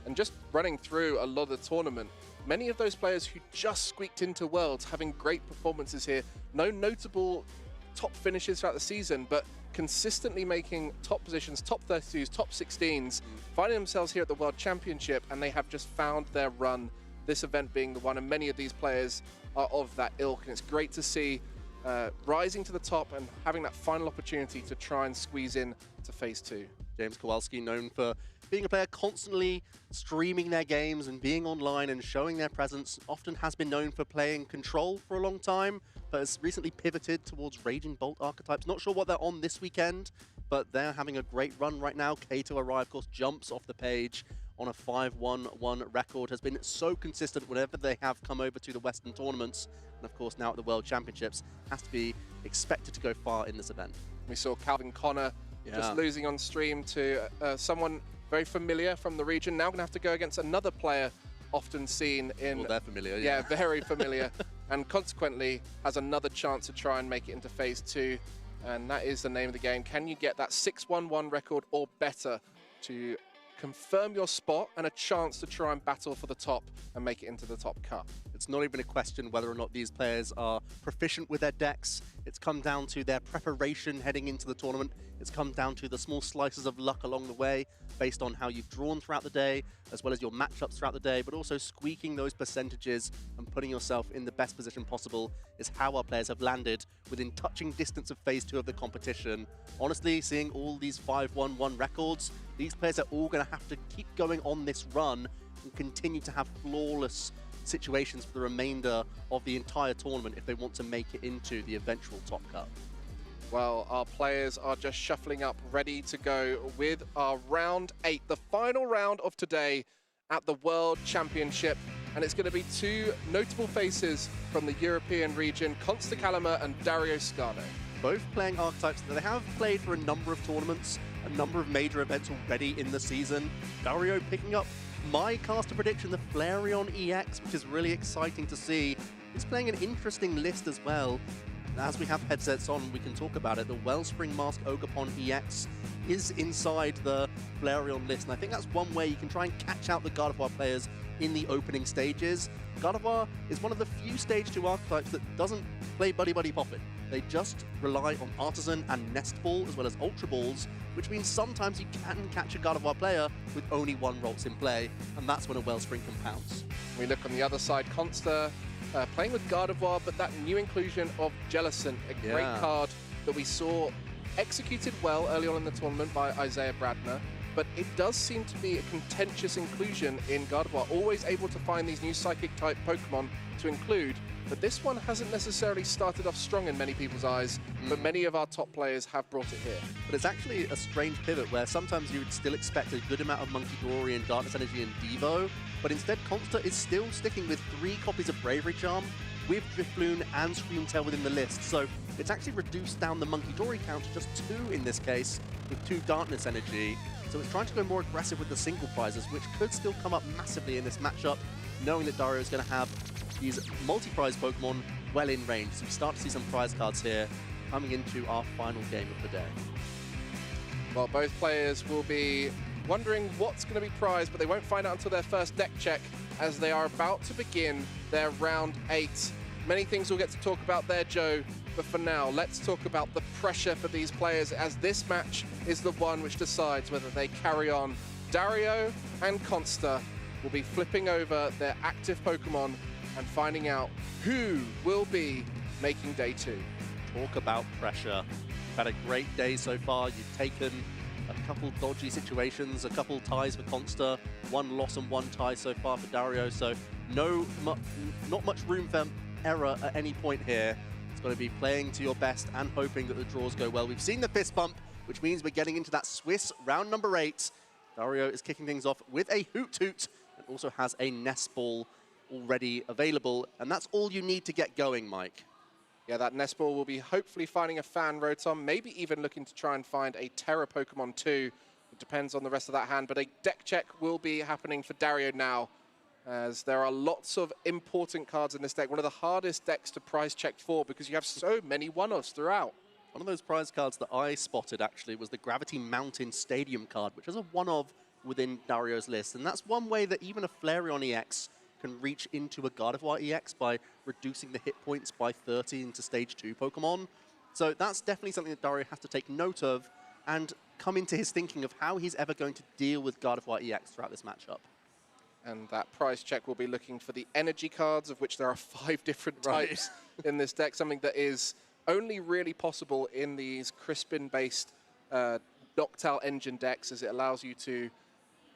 And just running through a lot of the tournament, many of those players who just squeaked into Worlds having great performances here. No notable top finishes throughout the season, but consistently making top positions, top 32s, top 16s, finding themselves here at the World Championship, and they have just found their run this event being the one, and many of these players are of that ilk, and it's great to see rising to the top and having that final opportunity to try and squeeze in to phase 2. James Kowalski, known for being a player constantly streaming their games and being online and showing their presence, often has been known for playing Control for a long time, but has recently pivoted towards Raging Bolt archetypes. Not sure what they're on this weekend, but they're having a great run right now. Kato Arai, of course, jumps off the page on a 5-1-1 record, has been so consistent whenever they have come over to the Western tournaments, and of course now at the World Championships, has to be expected to go far in this event. We saw Calvin Connor just losing on stream to someone very familiar from the region. Now going to have to go against another player often seen in... Well, they're familiar, yeah. Very familiar. And consequently has another chance to try and make it into phase 2. And that is the name of the game. Can you get that 6-1-1 record or better to confirm your spot and a chance to try and battle for the top and make it into the top cup? It's not even a question whether or not these players are proficient with their decks. It's come down to their preparation heading into the tournament. It's come down to the small slices of luck along the way based on how you've drawn throughout the day, as well as your matchups throughout the day, but also squeaking those percentages and putting yourself in the best position possible is how our players have landed within touching distance of phase 2 of the competition. Honestly, seeing all these 5-1-1 records, these players are all going to have to keep going on this run and continue to have flawless situations for the remainder of the entire tournament if they want to make it into the eventual top cup. Well, our players are just shuffling up, ready to go with our round 8, the final round of today at the World Championship. And it's going to be 2 notable faces from the European region, Consta Kalama and Dario Scano. Both playing archetypes that they have played for a number of tournaments, a number of major events already in the season. Dario picking up my caster prediction, the Flareon EX, which is really exciting to see. He's playing an interesting list as well. As we have headsets on, we can talk about it. The Wellspring Mask Ogerpon EX is inside the Flareon list, and I think that's one way you can try and catch out the Gardevoir players in the opening stages. Gardevoir is one of the few Stage 2 archetypes that doesn't play Buddy Buddy Poppin'. They just rely on Artisan and Nest Ball, as well as Ultra Balls, which means sometimes you can catch a Gardevoir player with only 1 Ralts in play, and that's when a Wellspring can pounce. We look on the other side, Consta playing with Gardevoir, but that new inclusion of Jellicent, a great card that we saw executed well early on in the tournament by Isaiah Bradner, but it does seem to be a contentious inclusion in Gardevoir, always able to find these new Psychic-type Pokemon to include, but this one hasn't necessarily started off strong in many people's eyes, but many of our top players have brought it here. But it's actually a strange pivot where sometimes you would still expect a good amount of Monkey Glory and Darkness Energy and Devo, but instead Consta is still sticking with 3 copies of Bravery Charm with Drifloon and Screamtail within the list. So it's actually reduced down the Monkey Glory count to just 2 in this case, with 2 Darkness Energy. So it's trying to go more aggressive with the single prizes, which could still come up massively in this matchup, knowing that Dario is going to have these multi-prize Pokemon well in range. So we start to see some prize cards here coming into our final game of the day. Well, both players will be wondering what's going to be prized, but they won't find out until their first deck check as they are about to begin their round 8. Many things we'll get to talk about there, Joe, but for now, let's talk about the pressure for these players, as this match is the one which decides whether they carry on. Dario and Consta will be flipping over their active Pokemon and finding out who will be making day 2. Talk about pressure. You've had a great day so far. You've taken a couple dodgy situations, a couple ties for Consta, 1 loss and 1 tie so far for Dario, so not much room for error at any point here. It's got to be playing to your best and hoping that the draws go well. We've seen the fist bump, which means we're getting into that Swiss round number 8. Dario is kicking things off with a Hoot Toot and also has a Nest Ball already available, and that's all you need to get going, Mike. Yeah, that Nest Ball will be hopefully finding a Fan Rotom, maybe even looking to try and find a Terra Pokemon too. It depends on the rest of that hand, but a deck check will be happening for Dario now, as there are lots of important cards in this deck. One of the hardest decks to prize check for because you have so many one-offs throughout. One of those prize cards that I spotted actually was the Gravity Mountain Stadium card, which is a one-of within Dario's list, and that's one way that even a Flareon EX can reach into a Gardevoir EX by reducing the hit points by 30 into Stage 2 Pokemon. So that's definitely something that Dario has to take note of and come into his thinking of how he's ever going to deal with Gardevoir EX throughout this matchup. And that prize check will be looking for the energy cards, of which there are 5 different types in this deck, something that is only really possible in these Crispin-based Noctowl engine decks, as it allows you to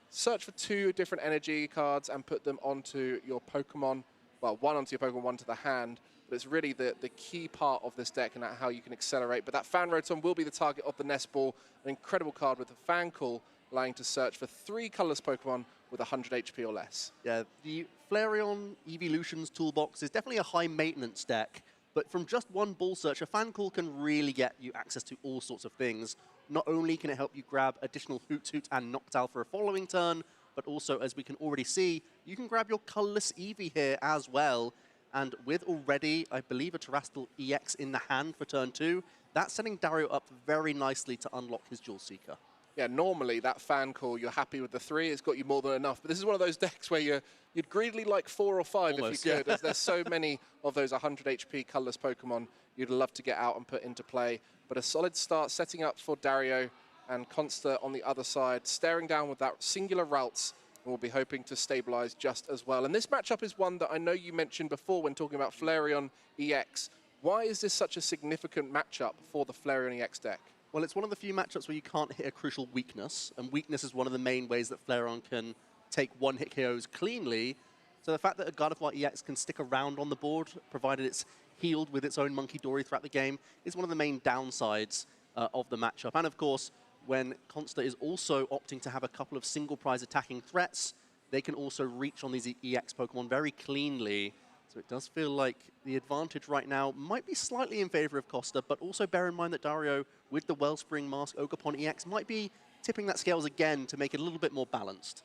search for 2 different energy cards and put them onto your Pokemon, well, 1 onto your Pokemon, 1 to the hand. But it's really the key part of this deck and how you can accelerate. But that Fan Rotom will be the target of the Nest Ball, an incredible card with a Fan Call, allowing you to search for 3 colorless Pokemon with 100 HP or less. Yeah, the Flareon Evolutions toolbox is definitely a high maintenance deck, but from just one ball search, a Fan Call can really get you access to all sorts of things. Not only can it help you grab additional Hoot and Noctowl for a following turn, but also, as we can already see, you can grab your colorless Eevee here as well. And with already, I believe, a Terrestrial EX in the hand for turn 2, that's setting Dario up very nicely to unlock his Jewel Seeker. Yeah, normally that Fan Call, you're happy with the 3, it's got you more than enough. But this is one of those decks where you'd greedily like 4 or 5 Almost, if you could, as there's so many of those 100 HP colorless Pokemon you'd love to get out and put into play. But a solid start setting up for Dario, and Consta on the other side, staring down with that singular Ralts, and we'll be hoping to stabilize just as well. And this matchup is one that I know you mentioned before when talking about Flareon EX. Why is this such a significant matchup for the Flareon EX deck? Well, it's one of the few matchups where you can't hit a crucial weakness, and weakness is one of the main ways that Flareon can take one-hit KOs cleanly. So the fact that a Gardevoir EX can stick around on the board, provided it's healed with its own Monkey Dory throughout the game, is one of the main downsides of the matchup. And of course, when Consta is also opting to have a couple of single prize attacking threats, they can also reach on these EX Pokemon very cleanly. So it does feel like the advantage right now might be slightly in favor of Costa, but also bear in mind that Dario, with the Wellspring Mask Ogerpon EX, might be tipping that scales again to make it a little bit more balanced.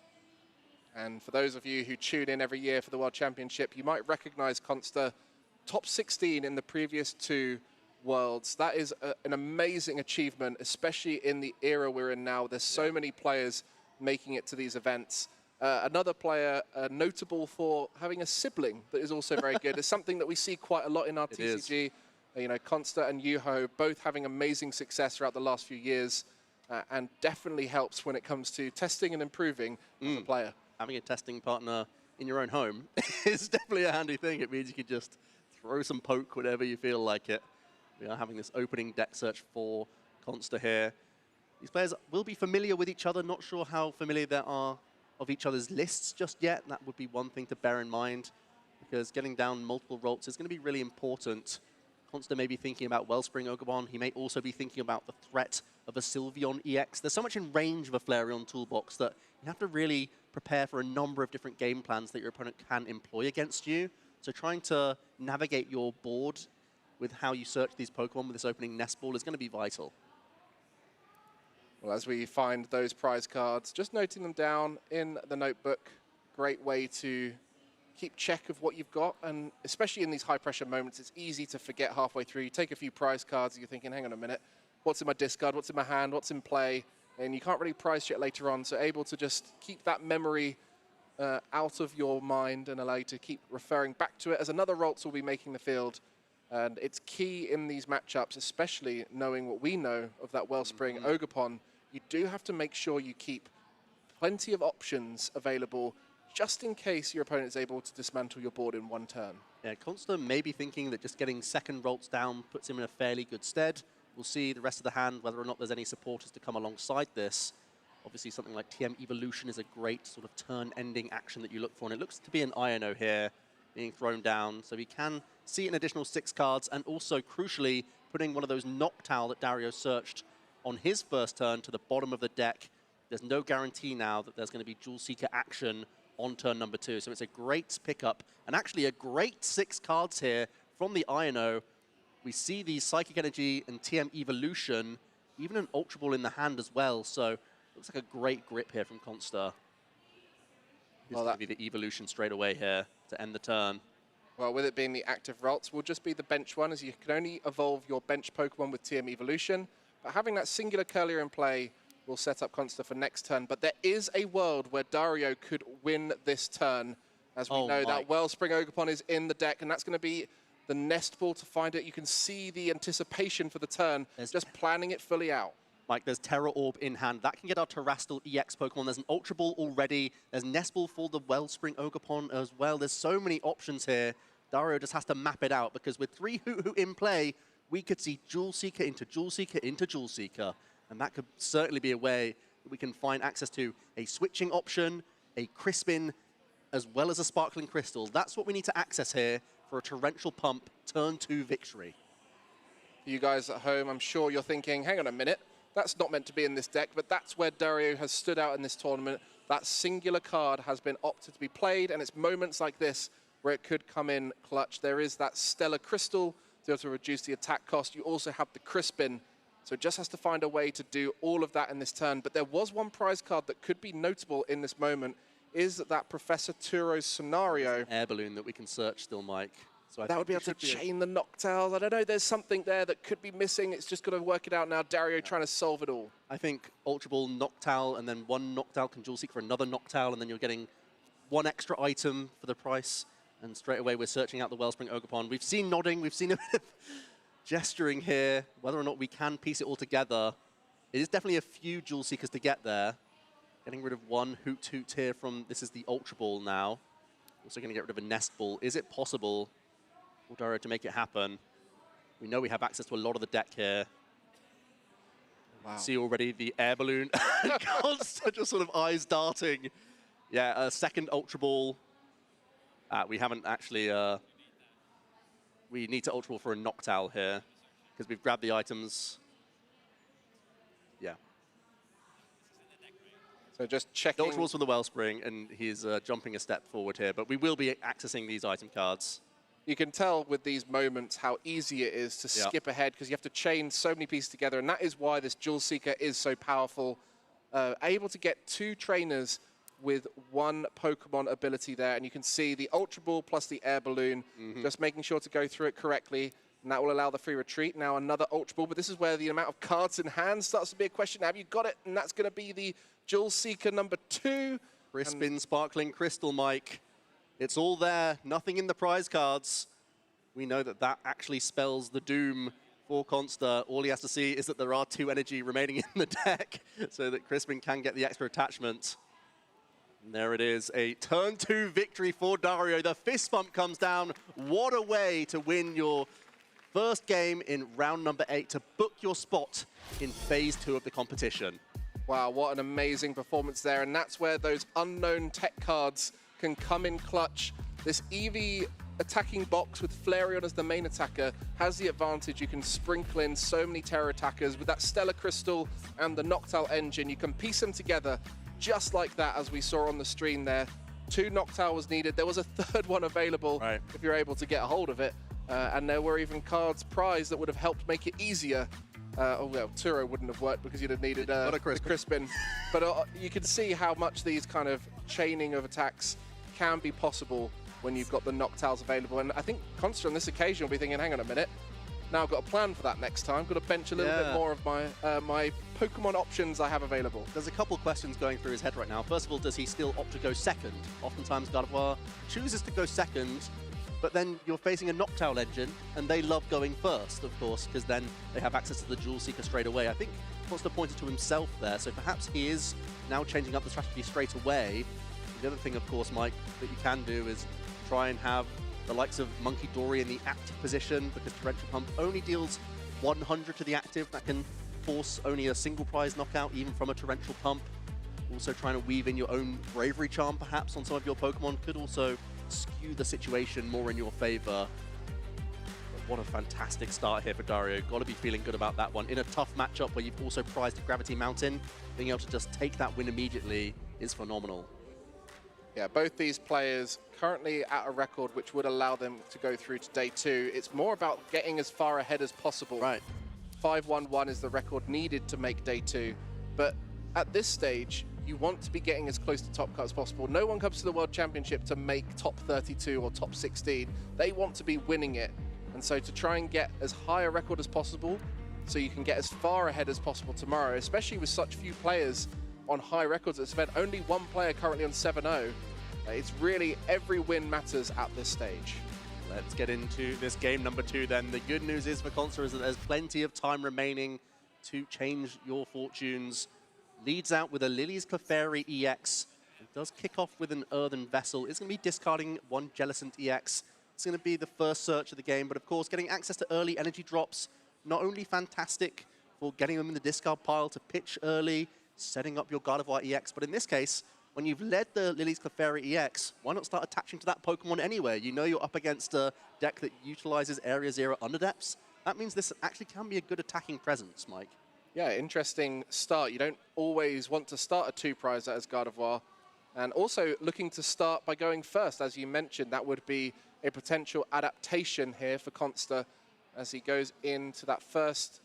And for those of you who tune in every year for the World Championship, you might recognize Consta top 16 in the previous 2 Worlds. That is an amazing achievement, especially in the era we're in now. There's so many players making it to these events. Another player notable for having a sibling that is also very good. It's something that we see quite a lot in our TCG. You know, Consta and Yuho both having amazing success throughout the last few years, and definitely helps when it comes to testing and improving as a player. Having a testing partner in your own home is definitely a handy thing. It means you can just throw some poke whenever you feel like it. We are having this opening deck search for Consta here. These players will be familiar with each other, not sure how familiar they are of each other's lists just yet. That would be one thing to bear in mind, because getting down multiple Ralts is going to be really important. Consta may be thinking about Wellspring Ogerpon. He may also be thinking about the threat of a Sylveon EX. There's so much in range of a Flareon toolbox that you have to really prepare for a number of different game plans that your opponent can employ against you. So trying to navigate your board with how you search these Pokemon with this opening Nest Ball is going to be vital. Well, as we find those prize cards, just noting them down in the notebook, great way to keep check of what you've got, and especially in these high-pressure moments, it's easy to forget halfway through. You take a few prize cards, and you're thinking, hang on a minute, what's in my discard, what's in my hand, what's in play, and you can't really prize check later on, so able to just keep that memory out of your mind and allow you to keep referring back to it, as another Ralts will be making the field. And it's key in these matchups, especially knowing what we know of that Wellspring Ogerpon. You do have to make sure you keep plenty of options available just in case your opponent is able to dismantle your board in one turn. Yeah, Consta may be thinking that just getting second Ralts down puts him in a fairly good stead. We'll see the rest of the hand, whether or not there's any supporters to come alongside this. Obviously, something like TM Evolution is a great sort of turn-ending action that you look for, and it looks to be an Iono here being thrown down, so we can see an additional 6 cards, and also, crucially, putting one of those Noctowl that Dario searched on his first turn to the bottom of the deck. There's no guarantee now that there's going to be Jewel Seeker action on turn number 2, so it's a great pickup, and actually a great 6 cards here from the Iono. We see the Psychic Energy and TM Evolution, even an Ultra Ball in the hand as well, so looks like a great grip here from Consta. This will be the Evolution straight away here to end the turn. Well, with it being the active Ralts, will just be the bench one, as you can only evolve your bench Pokemon with TM Evolution. But having that singular Curlier in play will set up Consta for next turn. But there is a world where Dario could win this turn. As we know, that Wellspring Ogerpon is in the deck, and that's going to be the Nest Ball to find it. You can see the anticipation for the turn, just planning it fully out. Mike, there's Terra Orb in hand. That can get our Terrastal EX Pokemon. There's an Ultra Ball already. There's Nest Ball for the Wellspring Ogerpon as well. There's so many options here. Dario just has to map it out, because with 3 Hoot in play, we could see Jewel Seeker into Jewel Seeker into Jewel Seeker. And that could certainly be a way that we can find access to a switching option, a Crispin, as well as a Sparkling Crystal. That's what we need to access here for a Torrential Pump turn 2 victory. You guys at home, I'm sure you're thinking, hang on a minute, that's not meant to be in this deck, but that's where Dario has stood out in this tournament. That singular card has been opted to be played, and it's moments like this where it could come in clutch. There is that Stellar Crystal to be able to reduce the attack cost. You also have the Crispin, so it just has to find a way to do all of that in this turn. But there was one prize card that could be notable in this moment, is that Professor Turo's Scenario. Air balloon that we can search still, Mike. So that would be able to chain the Noctowl. I don't know, there's something there that could be missing. It's just got to work it out now. Dario trying to solve it all. I think Ultra Ball, Noctowl, and then one Noctowl can dual seek for another Noctowl, and then you're getting one extra item for the price. And straight away, we're searching out the Wellspring Ogerpon. We've seen nodding, we've seen a bit of gesturing here. Whether or not we can piece it all together, it is definitely a few Jewel Seekers to get there. Getting rid of one Hoot here from, this is the Ultra Ball now. Also going to get rid of a Nest Ball. Is it possible for Dario to make it happen? We know we have access to a lot of the deck here. Wow. See already the Air Balloon. Constant just sort of eyes darting. Yeah, a second Ultra Ball. We haven't actually... we need to Ultra Ball for a Noctowl here, because we've grabbed the items. Yeah. So just checking. Ultra Balls for the Wellspring, and he's jumping a step forward here, but we will be accessing these item cards. You can tell with these moments how easy it is to skip ahead, because you have to chain so many pieces together, and that is why this Jewel Seeker is so powerful. Able to get 2 trainers with 1 Pokemon ability there, and you can see the Ultra Ball plus the Air Balloon, just making sure to go through it correctly, and that will allow the free retreat. Now another Ultra Ball, but this is where the amount of cards in hand starts to be a question. Have you got it? And that's going to be the Jewel Seeker number 2. Crispin, Sparkling Crystal, Mike. It's all there, nothing in the prize cards. We know that that actually spells the doom for Consta. All he has to see is that there are 2 energy remaining in the deck so that Crispin can get the extra attachment. And there it is, a turn 2 victory for Dario. The fist bump comes down. What a way to win your first game in round number 8 to book your spot in phase 2 of the competition. Wow, what an amazing performance there. And that's where those unknown tech cards can come in clutch. This Eevee attacking box with Flareon as the main attacker has the advantage. You can sprinkle in so many terror attackers with that Stellar Crystal and the Noctowl engine. You can piece them together just like that, as we saw on the stream there. 2 Noctowl was needed. There was a 3rd one available if you're able to get a hold of it. And there were even cards prized that would have helped make it easier. Oh, well, Turo wouldn't have worked because you'd have needed the Crispin. But you can see how much these kind of chaining of attacks can be possible when you've got the Noctowls available. And I think Consta on this occasion will be thinking, hang on a minute, now I've got a plan for that next time. Got to bench a little bit more of my my Pokemon options I have available. There's a couple questions going through his head right now. First of all, does he still opt to go second? Oftentimes Gardevoir chooses to go second, but then you're facing a Noctowl engine, and they love going first, of course, because then they have access to the Jewel Seeker straight away. I think Consta pointed to himself there, so perhaps he is now changing up the strategy straight away. The other thing, of course, Mike, that you can do is try and have the likes of Monkey Dory in the active position, because Torrential Pump only deals 100 to the active. That can force only a single prize knockout, even from a Torrential Pump. Also trying to weave in your own Bravery Charm, perhaps, on some of your Pokemon could also skew the situation more in your favor. But what a fantastic start here for Dario. Got to be feeling good about that one. In a tough matchup where you've also prized a Gravity Mountain, being able to just take that win immediately is phenomenal. Yeah, both these players currently at a record which would allow them to go through to day 2. It's more about getting as far ahead as possible. Right. 5-1-1 is the record needed to make day 2. But at this stage, you want to be getting as close to top cut as possible. No one comes to the World Championship to make top 32 or top 16. They want to be winning it. And so to try and get as high a record as possible, so you can get as far ahead as possible tomorrow, especially with such few players on high records at this event. Only 1 player currently on 7-0. It's really every win matters at this stage. Let's get into this game number 2 then. The good news is for Consta is that there's plenty of time remaining to change your fortunes. Leads out with a Lily's Clefairy EX. It does kick off with an Earthen Vessel. It's going to be discarding one Jellicent EX. It's going to be the first search of the game, but of course, getting access to early energy drops, not only fantastic for getting them in the discard pile to pitch early, setting up your Gardevoir EX, but in this case, when you've led the Lily's Clefairy EX, why not start attaching to that Pokemon anyway? You know you're up against a deck that utilizes Area Zero Underdepths. That means this actually can be a good attacking presence, Mike. Yeah, interesting start. You don't always want to start a two-prizer as Gardevoir. And also looking to start by going first. As you mentioned, that would be a potential adaptation here for Consta as he goes into that first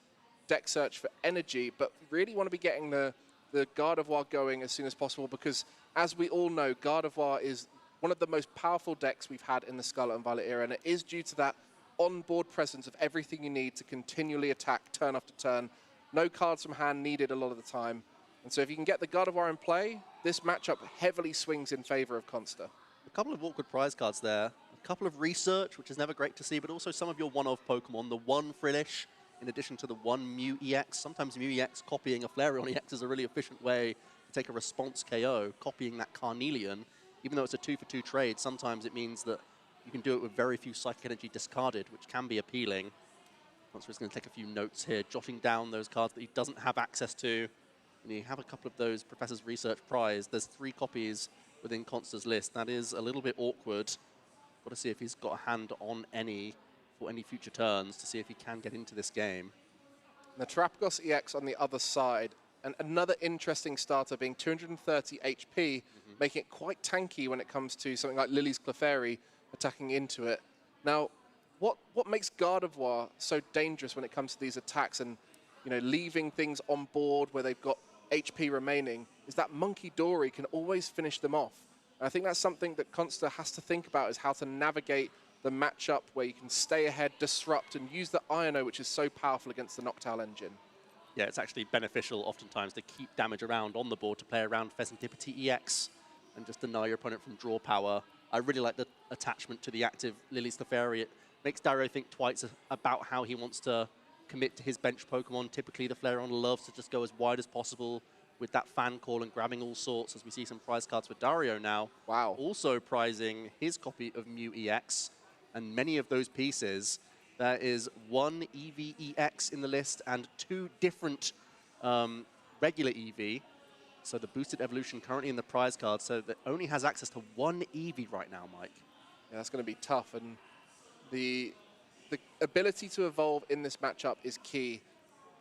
deck search for energy. But really want to be getting the Gardevoir going as soon as possible because, as we all know, Gardevoir is one of the most powerful decks we've had in the Scarlet and Violet era, and it is due to that on-board presence of everything you need to continually attack turn after turn. No cards from hand needed a lot of the time. And so if you can get the Gardevoir in play, this matchup heavily swings in favor of Consta. A couple of awkward prize cards there. A couple of research, which is never great to see, but also some of your one-of Pokemon. The one Frillish, in addition to the one Mew EX. Sometimes Mew EX copying a Flareon EX is a really efficient way to take a response KO. Copying that Carnelian, even though it's a 2-for-2 trade, sometimes it means that you can do it with very few Psychic Energy discarded, which can be appealing. Consta's going to take a few notes here, jotting down those cards that he doesn't have access to. And you have a couple of those Professor's Research Prize. There's 3 copies within Consta's list. That is a little bit awkward. Got to see if he's got a hand on any for any future turns to see if he can get into this game. The Terapagos EX on the other side, and another interesting starter being 230 HP, making it quite tanky when it comes to something like Lily's Clefairy attacking into it. Now, what makes Gardevoir so dangerous when it comes to these attacks and, you know, leaving things on board where they've got HP remaining is that Monkey Dory can always finish them off. And I think that's something that Consta has to think about, is how to navigate the matchup where you can stay ahead, disrupt, and use the Iono, which is so powerful against the Noctowl engine. Yeah, it's actually beneficial oftentimes to keep damage around on the board, to play around Pheasantipity EX and just deny your opponent from draw power. I really like the attachment to the active Lily's Clefairy. It makes Dario think twice about how he wants to commit to his bench Pokemon. Typically, the Flareon loves to just go as wide as possible with that fan call and grabbing all sorts, as we see some prize cards for Dario now. Wow. Also prizing his copy of Mew EX. And many of those pieces, there is one EV-EX in the list and 2 different regular EV. So the boosted evolution currently in the prize card, so that only has access to 1 EV right now, Mike. Yeah, that's going to be tough. And the ability to evolve in this matchup is key.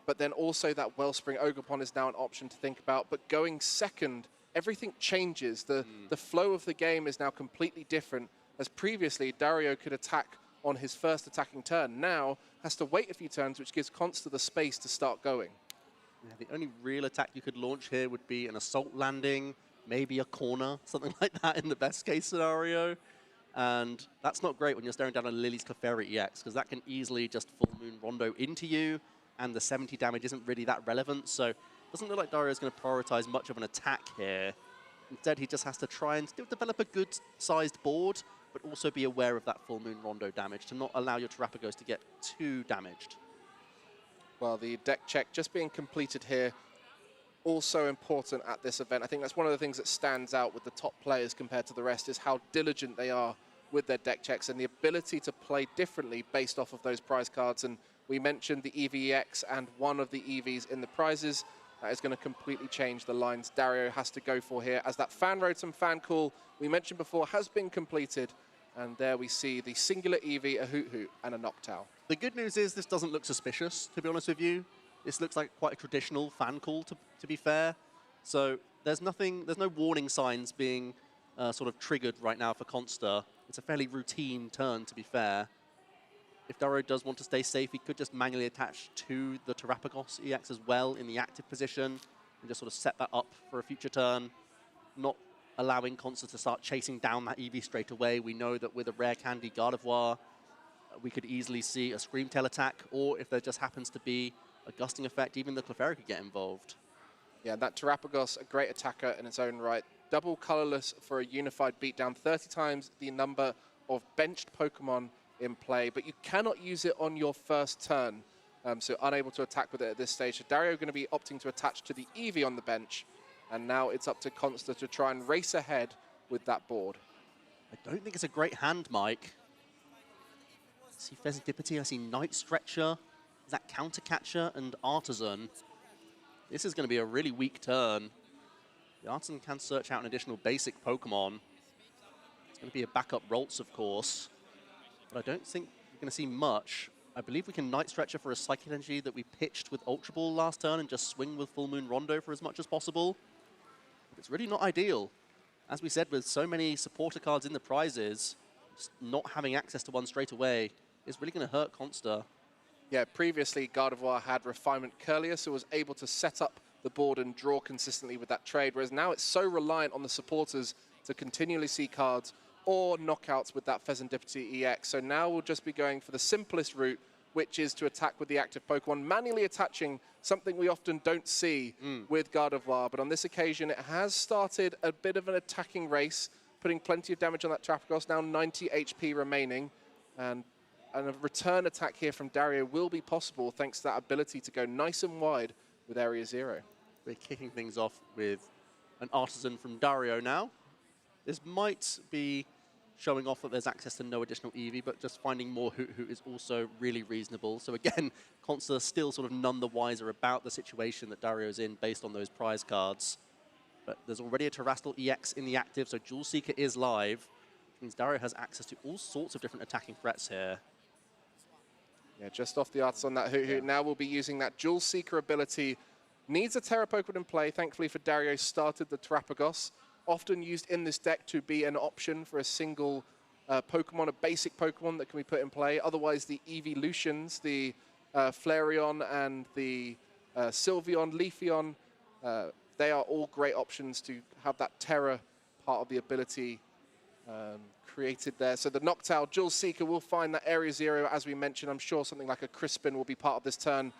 But then also that Wellspring Ogerpon is now an option to think about. But going second, everything changes. The flow of the game is now completely different. As previously, Dario could attack on his first attacking turn. Now has to wait a few turns, which gives Consta the space to start going. Yeah, the only real attack you could launch here would be an Assault Landing, maybe a Corner, something like that in the best case scenario. And that's not great when you're staring down a Lily's Clefairy EX, because that can easily just Full Moon Rondo into you, and the 70 damage isn't really that relevant. So it doesn't look like Dario's going to prioritize much of an attack here. Instead, he just has to try and still develop a good-sized board, but also be aware of that Full Moon Rondo damage to not allow your Terapagos to get too damaged. Well, the deck check just being completed here, also important at this event. I think that's one of the things that stands out with the top players compared to the rest, is how diligent they are with their deck checks and the ability to play differently based off of those prize cards. And we mentioned the EVX and one of the EVs in the prizes. That is going to completely change the lines Dario has to go for here, as that Fan Rotom Fan Call we mentioned before has been completed. And there we see the singular EV, a Hoot Hoot, and a Noctowl. The good news is this doesn't look suspicious, to be honest with you. This looks like quite a traditional fan call, to be fair. So there's no warning signs being sort of triggered right now for Consta. It's a fairly routine turn, to be fair. If Dario does want to stay safe, he could just manually attach to the Terapagos EX as well in the active position and just sort of set that up for a future turn, not allowing Consta to start chasing down that EV straight away. We know that with a rare candy Gardevoir, we could easily see a Screamtail attack, or if there just happens to be a gusting effect, even the Clefairy could get involved. Yeah, that Terapagos, a great attacker in its own right. Double colorless for a unified beatdown, 30 times the number of benched Pokemon in play, but you cannot use it on your first turn. so unable to attack with it at this stage. So Dario going to be opting to attach to the Eevee on the bench, and now it's up to Consta to try and race ahead with that board. I don't think it's a great hand, Mike. I see Pheasantipity, I see Night Stretcher, is that Counter Catcher and Artisan. This is going to be a really weak turn. The Artisan can search out an additional basic Pokemon. It's going to be a backup Ralts, of course, but I don't think we're going to see much. I believe we can Night Stretcher for a Psychic Energy that we pitched with Ultra Ball last turn and just swing with Full Moon Rondo for as much as possible. It's really not ideal. As we said, with so many supporter cards in the prizes, just not having access to one straight away is really going to hurt Consta. Yeah, previously Gardevoir had Refinement Curlier, so was able to set up the board and draw consistently with that trade, whereas now it's so reliant on the supporters to continually see cards or knockouts with that Pheasantipity EX. So now we'll just be going for the simplest route, which is to attack with the active Pokemon, manually attaching, something we often don't see with Gardevoir. But on this occasion, it has started a bit of an attacking race, putting plenty of damage on that Trapagos, now 90 HP remaining. And a return attack here from Dario will be possible thanks to that ability to go nice and wide with Area Zero. We're kicking things off with an Artisan from Dario now. This might be showing off that there's access to no additional Eevee, but just finding more Hoot Hoot is also really reasonable. So again, Consta still sort of none the wiser about the situation that Dario's in based on those prize cards. But there's already a Terrastal EX in the active, so Jewel Seeker is live, which means Dario has access to all sorts of different attacking threats here. Yeah, just off the Artisan, that Hoot Hoot now will be using that Jewel Seeker ability. Needs a Terra Pokemon in play. Thankfully for Dario, started the Terrapagos. Often used in this deck to be an option for a single Pokemon, a basic Pokemon that can be put in play. Otherwise, the Evolutions, the Flareon and the Sylveon, Leafeon, they are all great options to have that Terra part of the ability created there. So the Noctowl, Jewel Seeker will find that Area Zero, as we mentioned. I'm sure something like a Crispin will be part of this turn.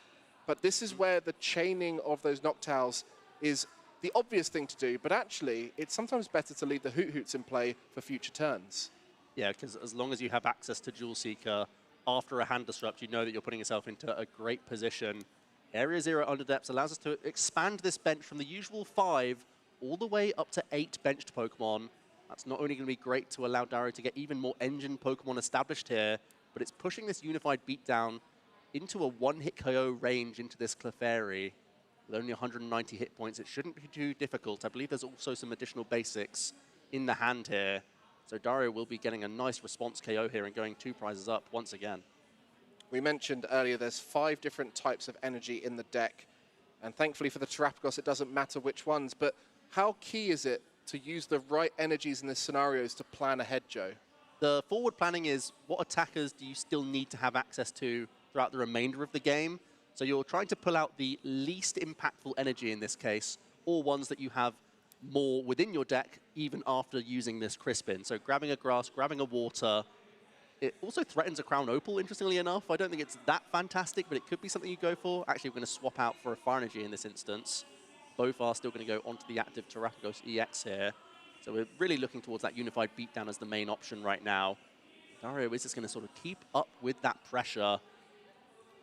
But this is where the chaining of those Noctowls is the obvious thing to do, but actually, it's sometimes better to leave the Hoot Hoots in play for future turns. Yeah, because as long as you have access to Jewel Seeker after a hand disrupt, you know that you're putting yourself into a great position. Area Zero Underdepths allows us to expand this bench from the usual 5 all the way up to 8 benched Pokemon. That's not only going to be great to allow Dario to get even more engine Pokemon established here, but it's pushing this Unified Beatdown into a one-hit KO range into this Clefairy. With only 190 hit points, it shouldn't be too difficult. I believe there's also some additional basics in the hand here. So Dario will be getting a nice response KO here and going 2 prizes up once again. We mentioned earlier there's 5 different types of energy in the deck. And thankfully for the Terrapagos, it doesn't matter which ones. But how key is it to use the right energies in the scenarios to plan ahead, Joe? The forward planning is what attackers do you still need to have access to throughout the remainder of the game. So you're trying to pull out the least impactful energy in this case, or ones that you have more within your deck even after using this Crispin. So grabbing a Grass, grabbing a Water. It also threatens a Crown Opal, interestingly enough. I don't think it's that fantastic, but it could be something you go for. Actually, we're going to swap out for a Fire Energy in this instance. Both are still going to go onto the active Terrapagos EX here. So we're really looking towards that Unified Beatdown as the main option right now. Dario is just going to sort of keep up with that pressure.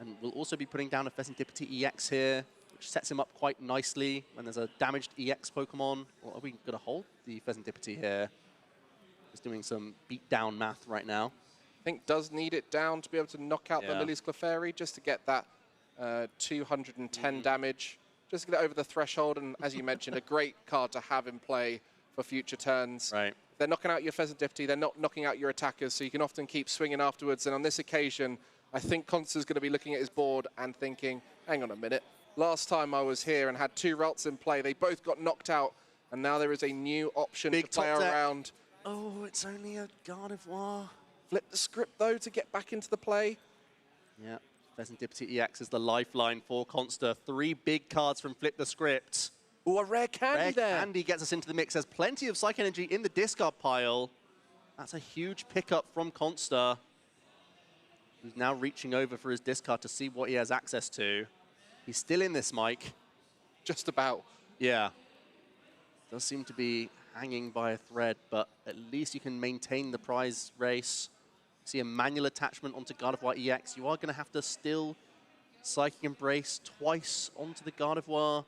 And we'll also be putting down a Pheasantipity EX here, which sets him up quite nicely when there's a damaged EX Pokemon. Or are we going to hold the Pheasantipity here? Just doing some beatdown math right now. I think does need it down to be able to knock out the Lily's Clefairy, just to get that 210 damage, just to get it over the threshold. And as you mentioned, a great card to have in play for future turns. Right. They're knocking out your Pheasantipity, they're not knocking out your attackers, so you can often keep swinging afterwards. And on this occasion, I think Consta's going to be looking at his board and thinking, hang on a minute, last time I was here and had 2 Ralts in play, they both got knocked out, and now there is a new option to play around. Oh, it's only a Gardevoir. Flip the script, though, to get back into the play. Yeah, Pheasantipity EX is the lifeline for Consta. 3 big cards from Flip the Script. Oh, a Rare Candy there. Rare Candy gets us into the mix. There's plenty of Psych Energy in the discard pile. That's a huge pickup from Consta, who's now reaching over for his discard to see what he has access to. He's still in this, Mike. Just about. Yeah. Does seem to be hanging by a thread, but at least you can maintain the prize race. See a manual attachment onto Gardevoir EX. You are going to have to still Psychic Embrace twice onto the Gardevoir,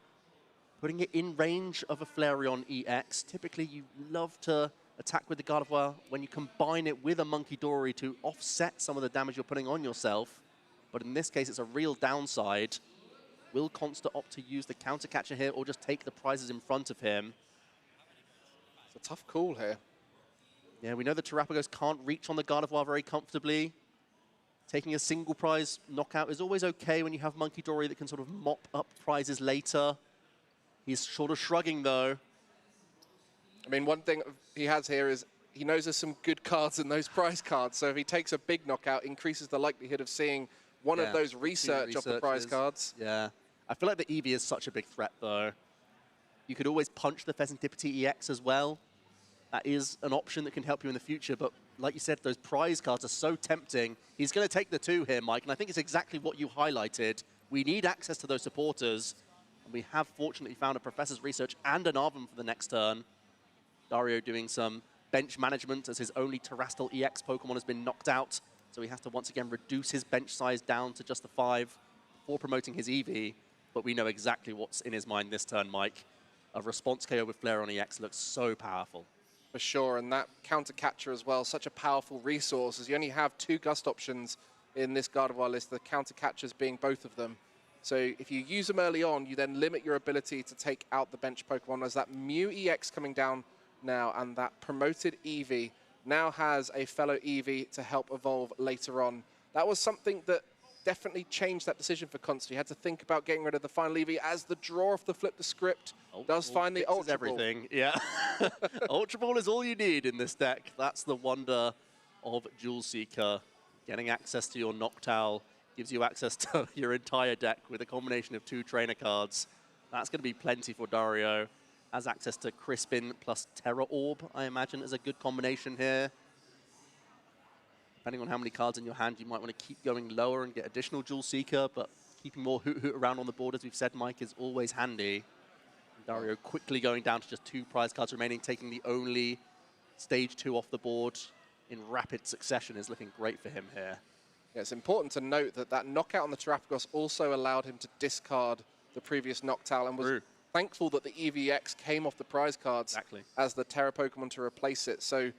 putting it in range of a Flareon EX. Typically, you love to attack with the Gardevoir when you combine it with a Monkey Dory to offset some of the damage you're putting on yourself. But in this case, it's a real downside. Will Consta opt to use the counter catcher here or just take the prizes in front of him? It's a tough call here. Yeah, we know the Terrapagos can't reach on the Gardevoir very comfortably. Taking a single prize knockout is always okay when you have Monkey Dory that can sort of mop up prizes later. He's sort of shrugging, though. I mean, one thing he has here is he knows there's some good cards in those prize cards. So if he takes a big knockout, increases the likelihood of seeing one of those research of the prize cards. Yeah. I feel like the Eevee is such a big threat, though. You could always punch the Pheasantipity EX as well. That is an option that can help you in the future. But like you said, those prize cards are so tempting. He's going to take the 2 here, Mike. And I think it's exactly what you highlighted. We need access to those supporters. And we have fortunately found a Professor's Research and an Arvum for the next turn. Dario doing some bench management as his only Terrastal EX Pokemon has been knocked out. So he has to once again reduce his bench size down to just the 5 before promoting his Eevee. But we know exactly what's in his mind this turn, Mike. A response KO with Flareon EX looks so powerful. For sure, and that counter catcher as well, such a powerful resource, as you only have 2 gust options in this Gardevoir list, the counter catchers being both of them. So if you use them early on, you then limit your ability to take out the bench Pokemon. There's that Mew EX coming down now, and that promoted Eevee now has a fellow Eevee to help evolve later on. That was something that definitely changed that decision for Consta. He had to think about getting rid of the final Eevee as the draw off the flip the script does find the Ultra Ball. Everything, yeah. Ultra Ball is all you need in this deck. That's the wonder of Jewel Seeker. Getting access to your Noctowl gives you access to your entire deck with a combination of 2 trainer cards. That's going to be plenty for Dario. Has access to Crispin plus Terra Orb, I imagine, is a good combination here. Depending on how many cards in your hand, you might want to keep going lower and get additional Jewel Seeker, but keeping more Hoot around on the board, as we've said, Mike, is always handy. And Dario quickly going down to just 2 prize cards remaining, taking the only stage 2 off the board in rapid succession is looking great for him here. Yeah, it's important to note that that knockout on the Terrapagos also allowed him to discard the previous Noctowl and was thankful that the EVX came off the prize cards as the Terra Pokemon to replace it. So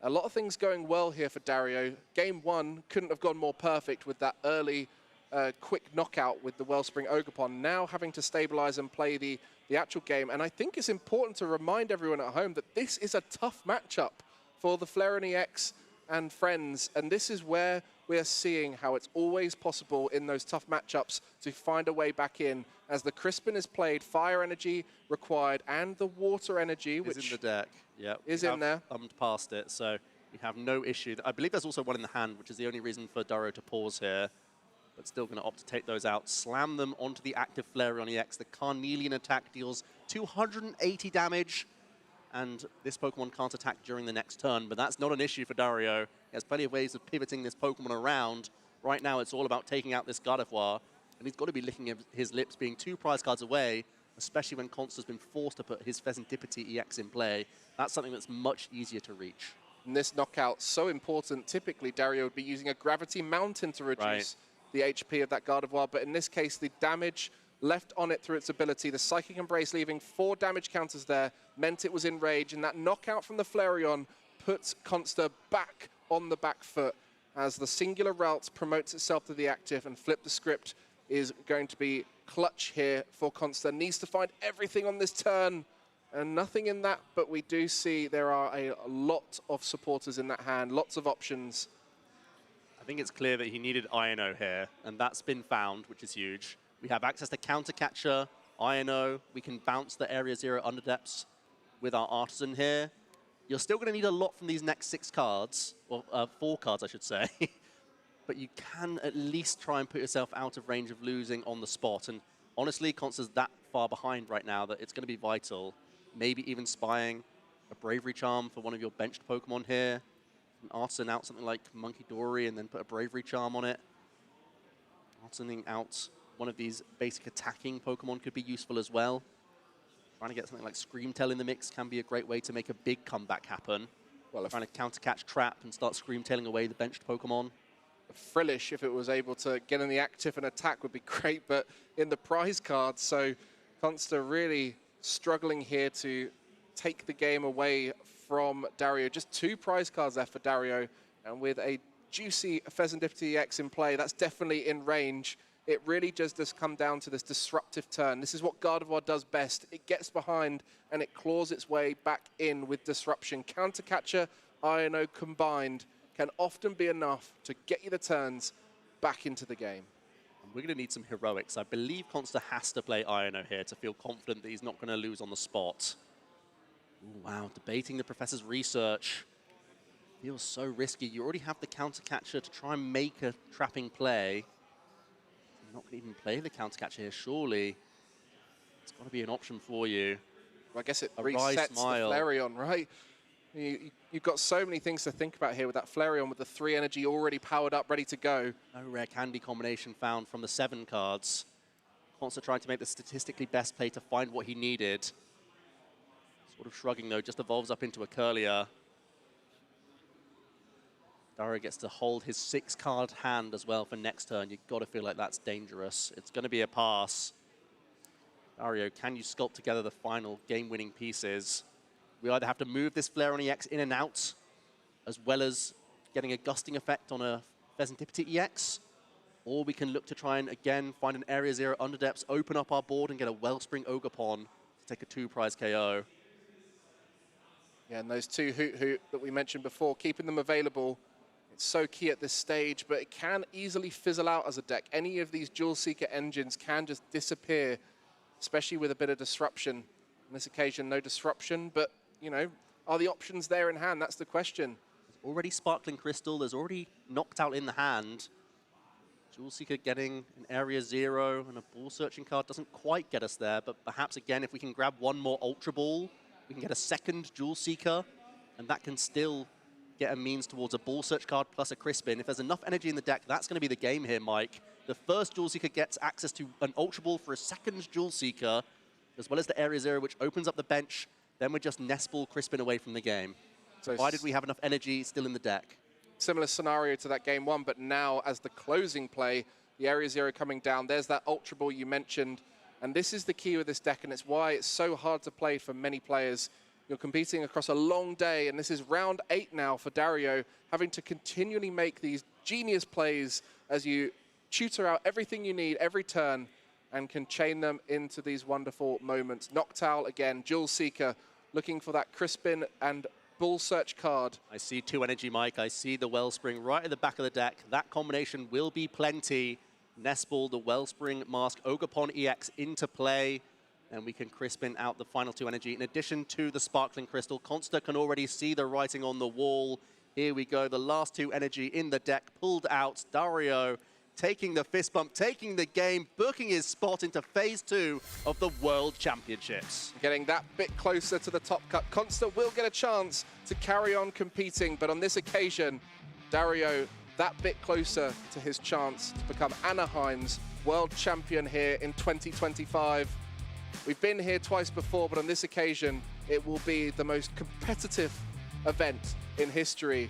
a lot of things going well here for Dario. Game 1 couldn't have gone more perfect with that early quick knockout with the Wellspring Ogerpon. Now having to stabilize and play the actual game. And I think it's important to remind everyone at home that this is a tough matchup for the Flareon EX and friends. And this is where we are seeing how it's always possible in those tough matchups to find a way back in. As the Crispin is played, fire energy required, and the water energy, which is in the deck. Yeah, is in there. Thumbed past it, so we have no issue. I believe there's also one in the hand, which is the only reason for Dario to pause here. But still going to opt to take those out, slam them onto the active Flareon EX. The Carnelian attack deals 280 damage, and this Pokemon can't attack during the next turn, but that's not an issue for Dario. He has plenty of ways of pivoting this Pokemon around. Right now, it's all about taking out this Gardevoir, and he's got to be licking his lips being 2 prize cards away, especially when Consta's been forced to put his Pheasantipity EX in play. That's something that's much easier to reach. And this knockout, so important. Typically, Dario would be using a Gravity Mountain to reduce the HP of that Gardevoir, but in this case, the damage left on it through its ability, the Psychic Embrace leaving 4 damage counters there, meant it was in rage, and that knockout from the Flareon puts Consta back on the back foot as the singular route promotes itself to the active, and flip the script is going to be clutch here for Consta. Needs to find everything on this turn, and nothing in that, but we do see there are a lot of supporters in that hand, lots of options. I think it's clear that he needed Iono here, and that's been found, which is huge. We have access to Counter Catcher, Iono. We can bounce the Area 0 Underdepths with our Artisan here. You're still going to need a lot from these next 6 cards, or 4 cards, I should say. But you can at least try and put yourself out of range of losing on the spot. And honestly, Consta's that far behind right now that it's going to be vital. Maybe even spying a Bravery Charm for one of your benched Pokemon here. An Artisan out something like Monkey Dory and then put a Bravery Charm on it. Artisaning out one of these basic attacking Pokemon could be useful as well. Trying to get something like Screamtail in the mix can be a great way to make a big comeback happen. Well, trying to counter-catch Trap and start Screamtailing away the benched Pokemon. Frillish, if it was able to get in the active and attack, would be great, but in the prize cards. So Consta really struggling here to take the game away from Dario. Just 2 prize cards there for Dario, and with a juicy Pheasantipity EX in play, that's definitely in range. It really just does come down to this disruptive turn. This is what Gardevoir does best. It gets behind and it claws its way back in with disruption. Countercatcher, INO combined can often be enough to get you the turns back into the game. And we're going to need some heroics. I believe Consta has to play INO here to feel confident that he's not going to lose on the spot. Ooh, wow, debating the professor's research. Feels so risky. You already have the countercatcher to try and make a trapping play. You're not going to even play the countercatcher here, surely. It's got to be an option for you. Well, I guess it resets the Flareon, right? You've got so many things to think about here with that Flareon, with the 3 energy already powered up, ready to go. No rare candy combination found from the 7 cards. Consta trying to make the statistically best play to find what he needed. Sort of shrugging, though, just evolves up into a Curlier. Dario gets to hold his 6-card hand as well for next turn. You've got to feel like that's dangerous. It's going to be a pass. Dario, can you sculpt together the final game-winning pieces? We either have to move this Flareon EX in and out, as well as getting a gusting effect on a Pheasantipity EX, or we can look to try and, again, find an Area 0 Underdepths, open up our board, and get a Wellspring Ogerpon to take a 2-prize KO. Yeah, and those 2 Hoot that we mentioned before, keeping them available, it's so key at this stage, but it can easily fizzle out as a deck. Any of these Jewel Seeker engines can just disappear, especially with a bit of disruption. On this occasion, no disruption, but, you know, are the options there in hand? That's the question. There's already Sparkling Crystal. There's already Knocked Out in the hand. Jewel Seeker getting an Area 0 and a Ball Searching card doesn't quite get us there, but perhaps, again, if we can grab 1 more Ultra Ball, we can get a second Jewel Seeker, and that can still get a means towards a Ball Search card plus a Crispin. If there's enough energy in the deck, that's going to be the game here, Mike. The first Jewel Seeker gets access to an Ultra Ball for a second Jewel Seeker, as well as the Area 0, which opens up the bench. Then we're just Nest Ball Crispin away from the game, so provided we have enough energy still in the deck. Similar scenario to that game 1, but now as the closing play, the Area 0 coming down. There's that Ultra Ball you mentioned, and this is the key with this deck, and it's why it's so hard to play for many players. You're competing across a long day, and this is round 8 now for Dario, having to continually make these genius plays as you tutor out everything you need every turn and can chain them into these wonderful moments. Noctowl again, Jewel Seeker, looking for that Crispin and Bull Search card. I see 2 energy, Mike. I see the Wellspring right at the back of the deck. That combination will be plenty. Nest Ball, the Wellspring Mask, Ogerpon EX into play. And we can Crispin out the final 2 energy. In addition to the Sparkling Crystal, Consta can already see the writing on the wall. Here we go, the last 2 energy in the deck pulled out. Dario taking the fist bump, taking the game, booking his spot into Phase 2 of the World Championships. Getting that bit closer to the top cut. Consta will get a chance to carry on competing, but on this occasion, Dario that bit closer to his chance to become Anaheim's World Champion here in 2025. We've been here twice before, but on this occasion, it will be the most competitive event in history.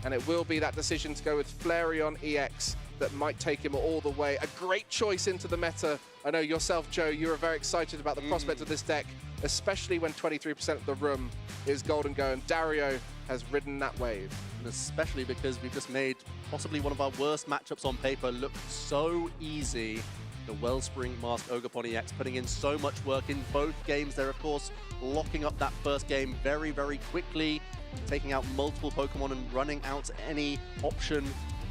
And it will be that decision to go with Flareon EX that might take him all the way. A great choice into the meta. I know yourself, Joe, you are very excited about the prospect of this deck, especially when 23% of the room is Golden Go, and Dario has ridden that wave. And especially because we've just made possibly one of our worst matchups on paper look so easy. The Wellspring Mask Ogerpon EX putting in so much work in both games. They're, of course, locking up that first game very, very quickly, taking out multiple Pokemon and running out any option.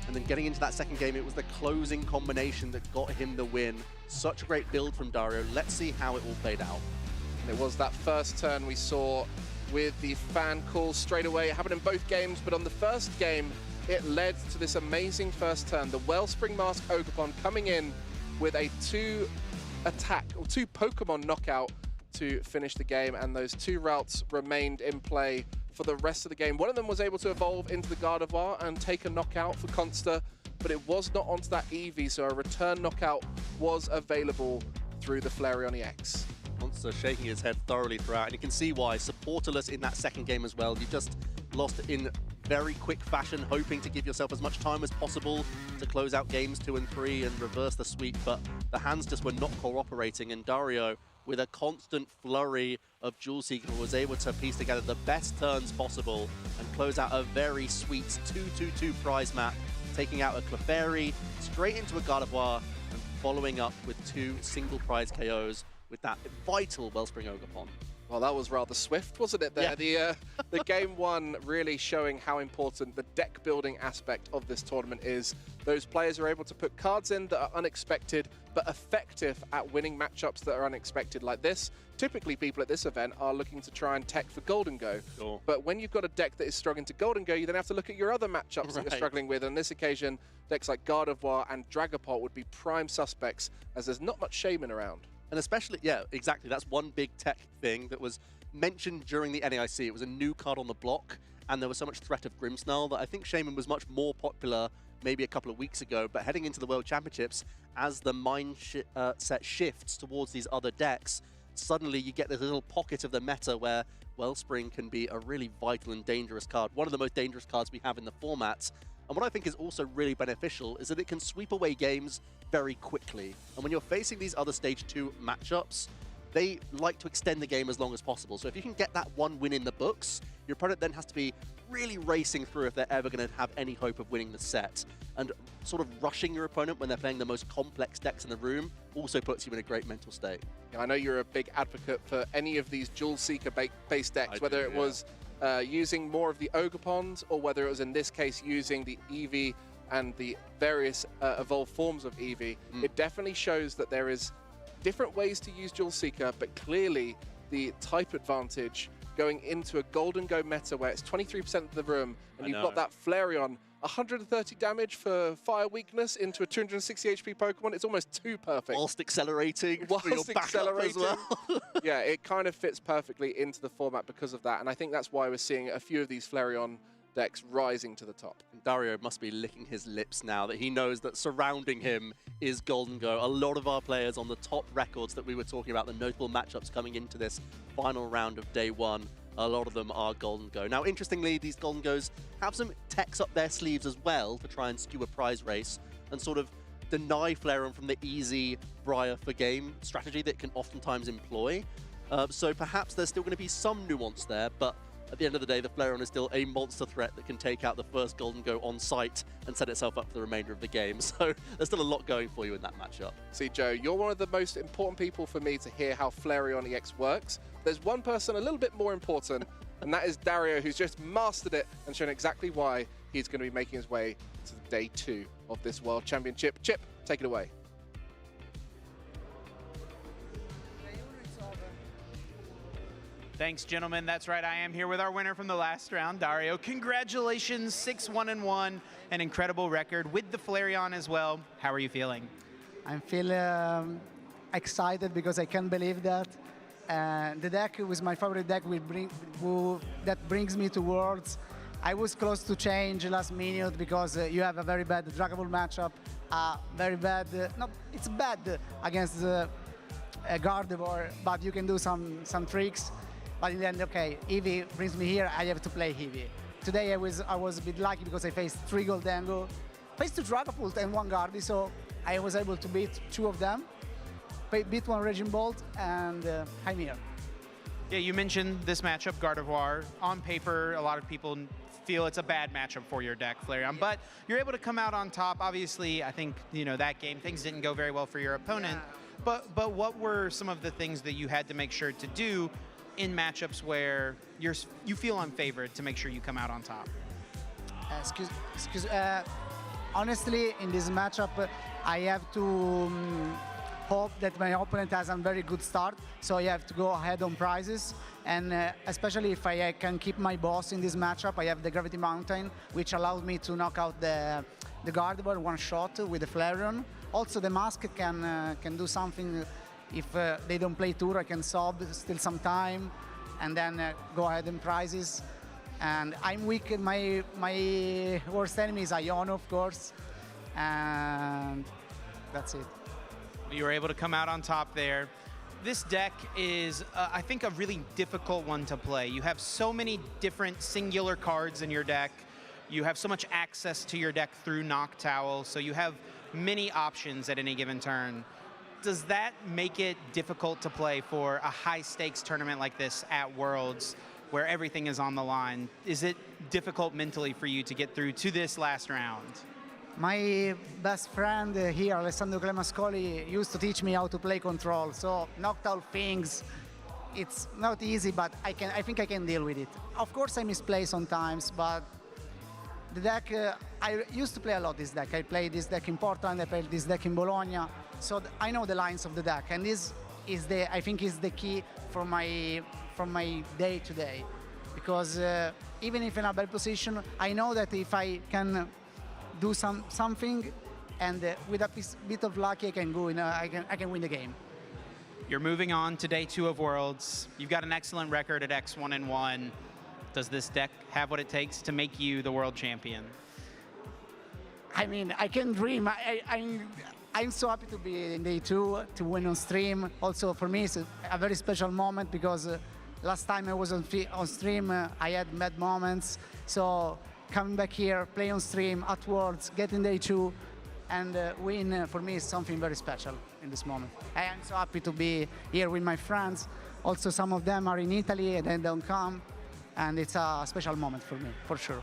And then getting into that second game, it was the closing combination that got him the win. Such a great build from Dario. Let's see how it all played out. And it was that first turn we saw with the fan calls straight away. It happened in both games, but on the first game, it led to this amazing first turn. The Wellspring Mask Ogerpon coming in with a 2 Pokemon knockout to finish the game, and those 2 routes remained in play for the rest of the game. One of them was able to evolve into the Gardevoir and take a knockout for Consta, but it was not onto that Eevee, so a return knockout was available through the Flareon EX. Consta shaking his head thoroughly throughout, and you can see why. Supporterless in that second game as well. You just lost in very quick fashion, hoping to give yourself as much time as possible to close out games 2 and 3 and reverse the sweep, but the hands just were not cooperating, and Dario, with a constant flurry of Jewel Seeker, was able to piece together the best turns possible and close out a very sweet 2-2-2 prize map, taking out a Clefairy straight into a Gardevoir and following up with 2 single prize KOs with that vital Wellspring Ogerpon. Well, that was rather swift, wasn't it there? Yeah. The game one really showing how important the deck building aspect of this tournament is. Those players are able to put cards in that are unexpected, but effective at winning matchups that are unexpected like this. Typically, people at this event are looking to try and tech for Golden Go. Sure. But when you've got a deck that is struggling to Golden Go, you then have to look at your other matchups that you're struggling with. On this occasion, decks like Gardevoir and Dragapult would be prime suspects, as there's not much Shaman around. And especially, yeah, exactly. That's one big tech thing that was mentioned during the NAIC. It was a new card on the block, and there was so much threat of Grimmsnarl that I think Shaman was much more popular maybe a couple of weeks ago. But heading into the World Championships, as the set shifts towards these other decks, suddenly you get this little pocket of the meta where Wellspring can be a really vital and dangerous card. One of the most dangerous cards we have in the format. And what I think is also really beneficial is that it can sweep away games very quickly. And when you're facing these other Stage 2 matchups, they like to extend the game as long as possible. So if you can get that one win in the books, your opponent then has to be really racing through if they're ever going to have any hope of winning the set. And sort of rushing your opponent when they're playing the most complex decks in the room also puts you in a great mental state. Yeah, I know you're a big advocate for any of these Jewel Seeker-based decks, whether it was using more of the Ogerpons, or whether it was in this case using the Eevee and the various evolved forms of Eevee. It definitely shows that there is different ways to use Jewel Seeker, but clearly the type advantage going into a Golden Go meta where it's 23% of the room, and you've got that Flareon, 130 damage for fire weakness into a 260 HP Pokemon. It's almost too perfect. Whilst accelerating. Whilst accelerating. As well. Yeah, it kind of fits perfectly into the format because of that, and I think that's why we're seeing a few of these Flareon decks rising to the top. Dario must be licking his lips now that he knows that surrounding him is Golden Go. A lot of our players on the top records that we were talking about, the notable matchups coming into this final round of day one, a lot of them are Golden Go. Now, interestingly, these Golden Go's have some techs up their sleeves as well to try and skew a prize race and sort of deny Flareon from the easy Briar for game strategy that it can oftentimes employ. So perhaps there's still going to be some nuance there, but at the end of the day, the Flareon is still a monster threat that can take out the first Golden Go on site and set itself up for the remainder of the game. So there's still a lot going for you in that matchup. See, Joe, you're one of the most important people for me to hear how Flareon EX works. There's one person a little bit more important, and that is Dario, who's just mastered it and shown exactly why he's going to be making his way to day 2 of this World Championship. Chip, take it away. Thanks, gentlemen. That's right. I am here with our winner from the last round, Dario. Congratulations, 6-1-1, an incredible record with the Flareon as well. How are you feeling? I'm feeling excited because I can't believe that. The deck was my favorite deck that brings me to Worlds. I was close to change last minute because you have a very bad Dragapult matchup. Very bad, no, it's bad against Gardevoir, but you can do some tricks. But in the end, okay, Eevee brings me here, I have to play Eevee. Today I was a bit lucky because I faced 3 Goldengo, faced 2 Dragapult and 1 Gardy, so I was able to beat 2 of them, beat 1 Raging Bolt, and I'm here. Yeah, you mentioned this matchup, Gardevoir. On paper, a lot of people feel it's a bad matchup for your deck, Flareon, but you're able to come out on top. Obviously, I think, that game, things didn't go very well for your opponent, but what were some of the things that you had to make sure to do in matchups where you feel unfavored to make sure you come out on top? Honestly, in this matchup, I have to hope that my opponent has a very good start, so I have to go ahead on prizes, and especially if I can keep my boss in this matchup, I have the Gravity Mountain, which allows me to knock out the Gardevoir one shot with the Flareon. Also, the Mask can do something. If they don't play tour, I can solve, still some time, and then go ahead in prizes. And I'm weak. My worst enemy is Iono, of course, and that's it. You were able to come out on top there. This deck is, I think, a really difficult one to play. You have so many different singular cards in your deck. You have so much access to your deck through Noctowl, so you have many options at any given turn. Does that make it difficult to play for a high-stakes tournament like this at Worlds, where everything is on the line? Is it difficult mentally for you to get through to this last round? My best friend here, Alessandro Clemascoli, used to teach me how to play control. So Noctowl things, it's not easy, but I think I can deal with it. Of course, I misplay sometimes, but the deck, I used to play a lot this deck. I played this deck in Portland, I played this deck in Bologna, so I know the lines of the deck, and this is I think is the key for my day to day, because even if in a bad position, I know that if I can do something, and with a bit of luck, I can go I can win the game. You're moving on to day 2 of Worlds. You've got an excellent record at X1-1. Does this deck have what it takes to make you the world champion? I mean, I can dream. I'm so happy to be in day 2, to win on stream. Also, for me, it's a very special moment because last time I was on stream, I had bad moments. So coming back here, play on stream, at Worlds, get in day 2, and win, for me, is something very special in this moment. I am so happy to be here with my friends. Also, some of them are in Italy and they don't come. And it's a special moment for me, for sure.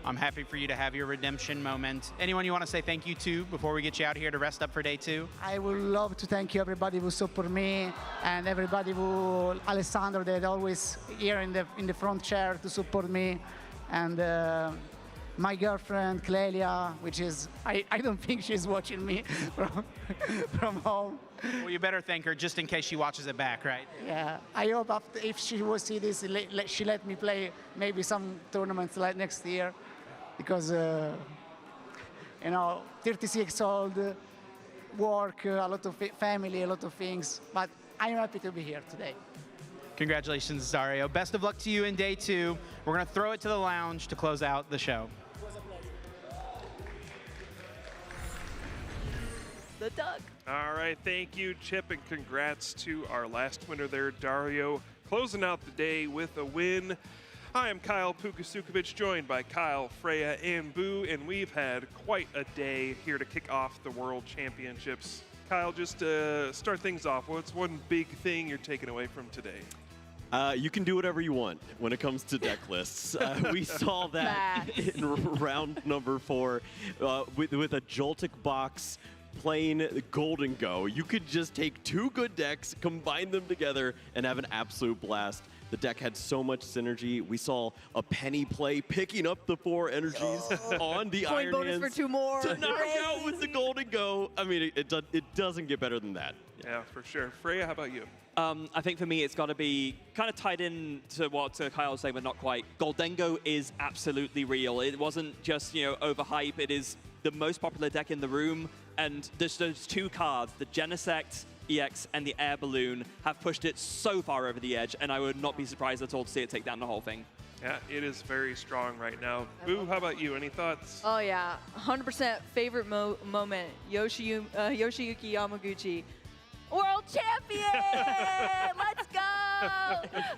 I'm happy for you to have your redemption moment. Anyone you want to say thank you to before we get you out of here to rest up for day 2? I would love to thank you, everybody who support me, and everybody who, Alessandro, that always here in the front chair to support me, and my girlfriend, Clelia, which is, I don't think she's watching me from home. Well, you better thank her just in case she watches it back, right? Yeah, I hope after, if she will see this, she let me play maybe some tournaments like next year, because, 36 old, work, a lot of family, a lot of things, but I'm happy to be here today. Congratulations, Dario. Best of luck to you in day 2. We're going to throw it to the lounge to close out the show. The duck. All right, thank you, Chip, and congrats to our last winner there, Dario, closing out the day with a win. I am Kyle Pukasukovic, joined by Kyle, Freya, and Boo, and we've had quite a day here to kick off the World Championships. Kyle, just to start things off, what's one big thing you're taking away from today? You can do whatever you want when it comes to deck lists. We saw that in round number 4 with a Joltik box playing Golden Go. You could just take 2 good decks, combine them together, and have an absolute blast. The deck had so much synergy. We saw a Penny play picking up the 4 energies on the Point Iron bonus Hands for 2 more. to knock out with the Golden Go. I mean, it doesn't get better than that. Yeah, for sure. Freya, how about you? I think for me, it's got to be kind of tied in to what Kyle was saying, but not quite. Goldengo is absolutely real. It wasn't just, overhype. It is the most popular deck in the room. And there's those 2 cards, the Genesect EX and the Air Balloon, have pushed it so far over the edge, and I would not be surprised at all to see it take down the whole thing. Yeah, it is very strong right now. Boo, how about you? Any thoughts? Oh yeah, 100% favorite moment, Yoshiyuki Yamaguchi. World champion! Let's go!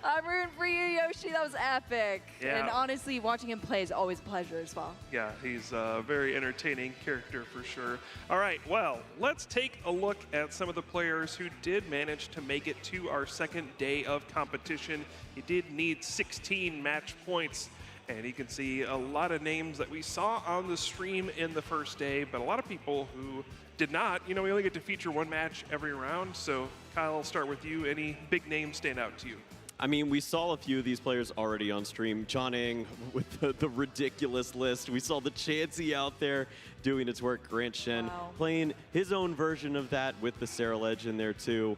I'm rooting for you, Yoshi. That was epic. Yeah. And honestly, watching him play is always a pleasure as well. Yeah, he's a very entertaining character for sure. All right, well, let's take a look at some of the players who did manage to make it to our second day of competition. You did need 16 match points, and you can see a lot of names that we saw on the stream in the first day, but a lot of people who did not. We only get to feature 1 match every round, so Kyle, I'll start with you. Any big names stand out to you? I mean, we saw a few of these players already on stream. John Eng with the ridiculous list. We saw the Chansey out there doing its work. Grant Shen playing his own version of that with the Sarah Ledge in there too.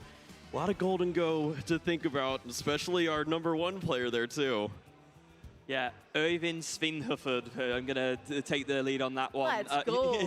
A lot of Golden Go to think about, especially our #1 player there too. Yeah, Øyvind Svinhufvud. I'm going to take the lead on that one. Let's go.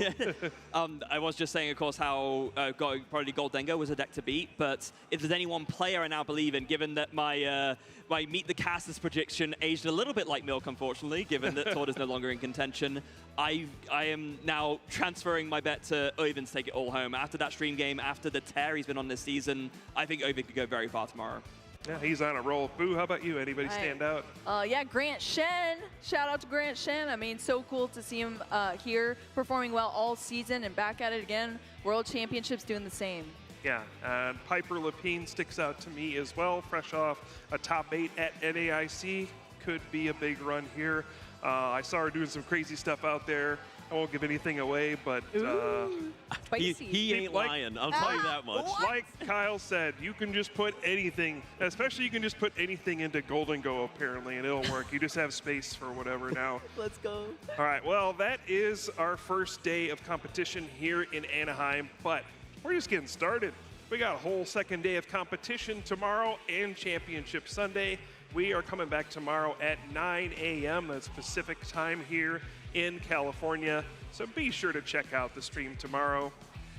I was just saying, of course, how probably Goldengo was a deck to beat, but if there's any one player I now believe in, given that my Meet the Casters prediction aged a little bit like milk, unfortunately, given that Tord is no longer in contention, I am now transferring my bet to Øyvind to take it all home. After that stream game, after the tear he's been on this season, I think Øyvind could go very far tomorrow. Yeah, he's on a roll. Boo, how about you? Anybody stand out? Yeah, Grant Shen. Shout out to Grant Shen. I mean, so cool to see him here performing well all season and back at it again. World Championships doing the same. Yeah, and Piper Lapine sticks out to me as well. Fresh off a top 8 at NAIC. Could be a big run here. I saw her doing some crazy stuff out there. I won't give anything away, but he ain't lying. I'll tell you that much. Like Kyle said, you can just put anything, especially you can just put anything into Golden Go apparently, and it'll work. You just have space for whatever now. Let's go. All right, well, that is our first day of competition here in Anaheim, but we're just getting started. We got a whole second day of competition tomorrow and Championship Sunday. We are coming back tomorrow at 9 a.m. That's Pacific time here in California. So be sure to check out the stream tomorrow.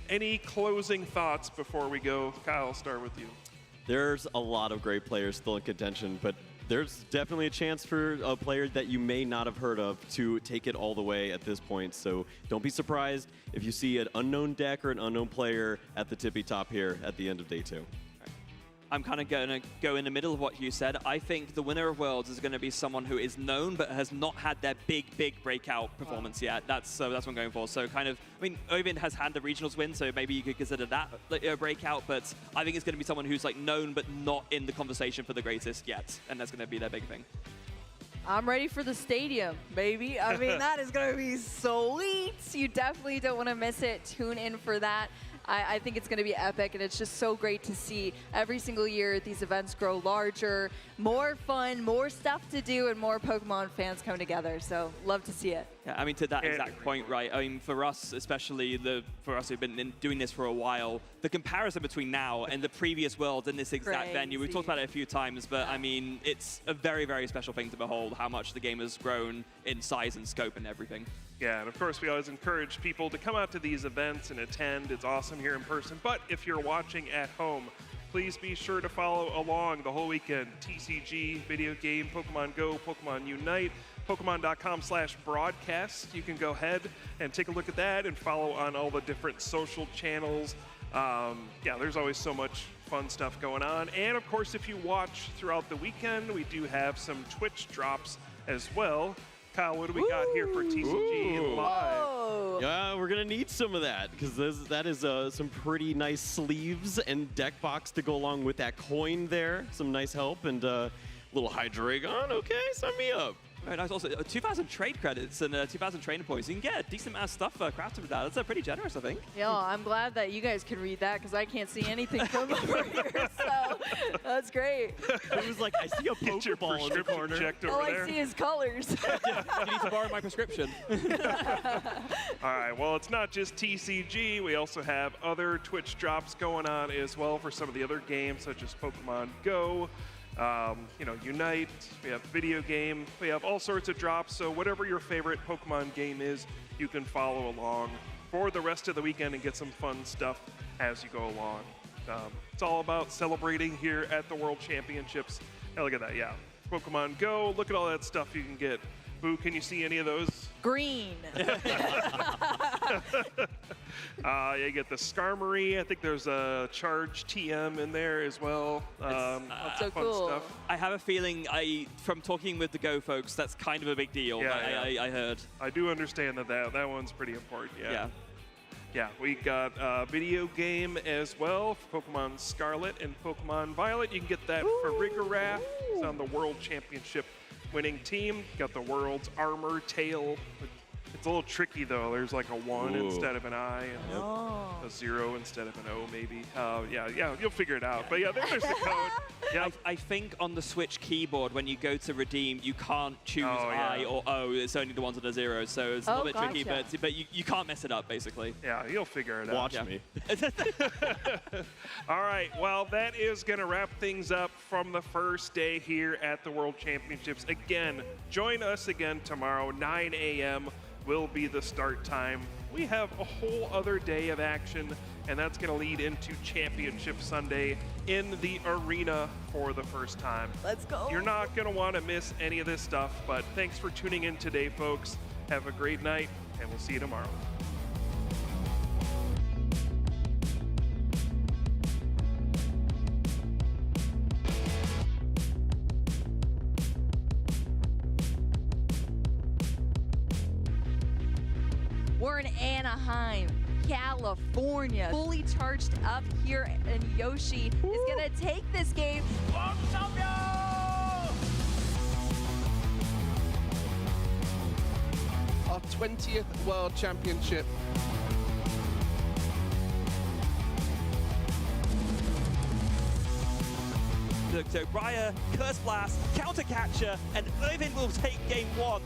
Any closing thoughts before we go? Kyle, I'll start with you. There's a lot of great players still in contention, but there's definitely a chance for a player that you may not have heard of to take it all the way at this point. So don't be surprised if you see an unknown deck or an unknown player at the tippy top here at the end of day 2. I'm kind of going to go in the middle of what you said. I think the winner of Worlds is going to be someone who is known but has not had their big breakout performance yet. That's what I'm going for. So kind of, I mean, Ovind has had the regionals win, so maybe you could consider that a breakout, but I think it's going to be someone who's like known but not in the conversation for the greatest yet, and that's going to be their big thing. I'm ready for the stadium, baby. I mean, that is going to be sweet. You definitely don't want to miss it. Tune in for that. I think it's going to be epic, and it's just so great to see every single year these events grow larger, more fun, more stuff to do, and more Pokemon fans come together. So love to see it. Yeah, I mean, to that exact point, right? I mean, for us, especially for us who've been doing this for a while, the comparison between now and the previous Worlds in this exact venue, we've talked about it a few times, but I mean, it's a very, very special thing to behold how much the game has grown in size and scope and everything. Yeah, and of course, we always encourage people to come out to these events and attend. It's awesome here in person, but if you're watching at home, please be sure to follow along the whole weekend. TCG, video game, Pokemon GO, Pokemon UNITE, Pokemon.com/broadcast. You can go ahead and take a look at that and follow on all the different social channels. Yeah, there's always so much fun stuff going on. And of course, if you watch throughout the weekend, we do have some Twitch drops as well. Kyle, what do we got here for TCG Live? Yeah, we're going to need some of that because that is some pretty nice sleeves and deck box to go along with that coin there. Some nice help and a little Hydreigon. Okay, sign me up. Very nice. Also, 2,000 trade credits and 2,000 trainer points. You can get a decent amount of stuff crafted with that. That's pretty generous, I think. Yeah, I'm glad that you guys can read that because I can't see anything from over here. So that's great. It was like, I see a Pokeball in the corner. All I see is colors. You need to borrow my prescription. All right, well, it's not just TCG. We also have other Twitch drops going on as well for some of the other games, such as Pokemon GO. Unite, we have video game, we have all sorts of drops, so whatever your favorite Pokemon game is, you can follow along for the rest of the weekend and get some fun stuff as you go along. It's all about celebrating here at the World Championships. Hey, look at that, yeah. Pokemon GO, look at all that stuff you can get. Boo, can you see any of those? Green. You get the Skarmory. I think there's a Charge TM in there as well. That's so fun cool. stuff. I have a feeling, from talking with the Go folks, that's kind of a big deal. Yeah, I heard. I do understand that one's pretty important. Yeah. Yeah, we got a video game as well, Pokemon Scarlet and Pokemon Violet. You can get that for Rigorath. It's on the World Championship winning team. Got the world's armor tail. It's a little tricky though. There's like a 1 instead of an I and a 0 instead of an O maybe. Yeah, you'll figure it out. But yeah, there's the code. Yeah. I think on the Switch keyboard, when you go to redeem, you can't choose I or O. It's only the ones that are zeros, so it's a little bit tricky, but you can't mess it up, basically. Yeah, you'll figure it out. Watch me. All right, well, that is going to wrap things up from the first day here at the World Championships. Again, join us again tomorrow, 9 a.m. will be the start time. We have a whole other day of action, and that's going to lead into Championship Sunday in the arena for the first time. Let's go. You're not going to want to miss any of this stuff, but thanks for tuning in today, folks. Have a great night, and we'll see you tomorrow. We're in Anaheim, California, fully charged up here, and Yoshi is gonna take this game. Our 20th World Championship. Look, so Briar, Curse Blast, Counter Catcher, and Irvin will take game one.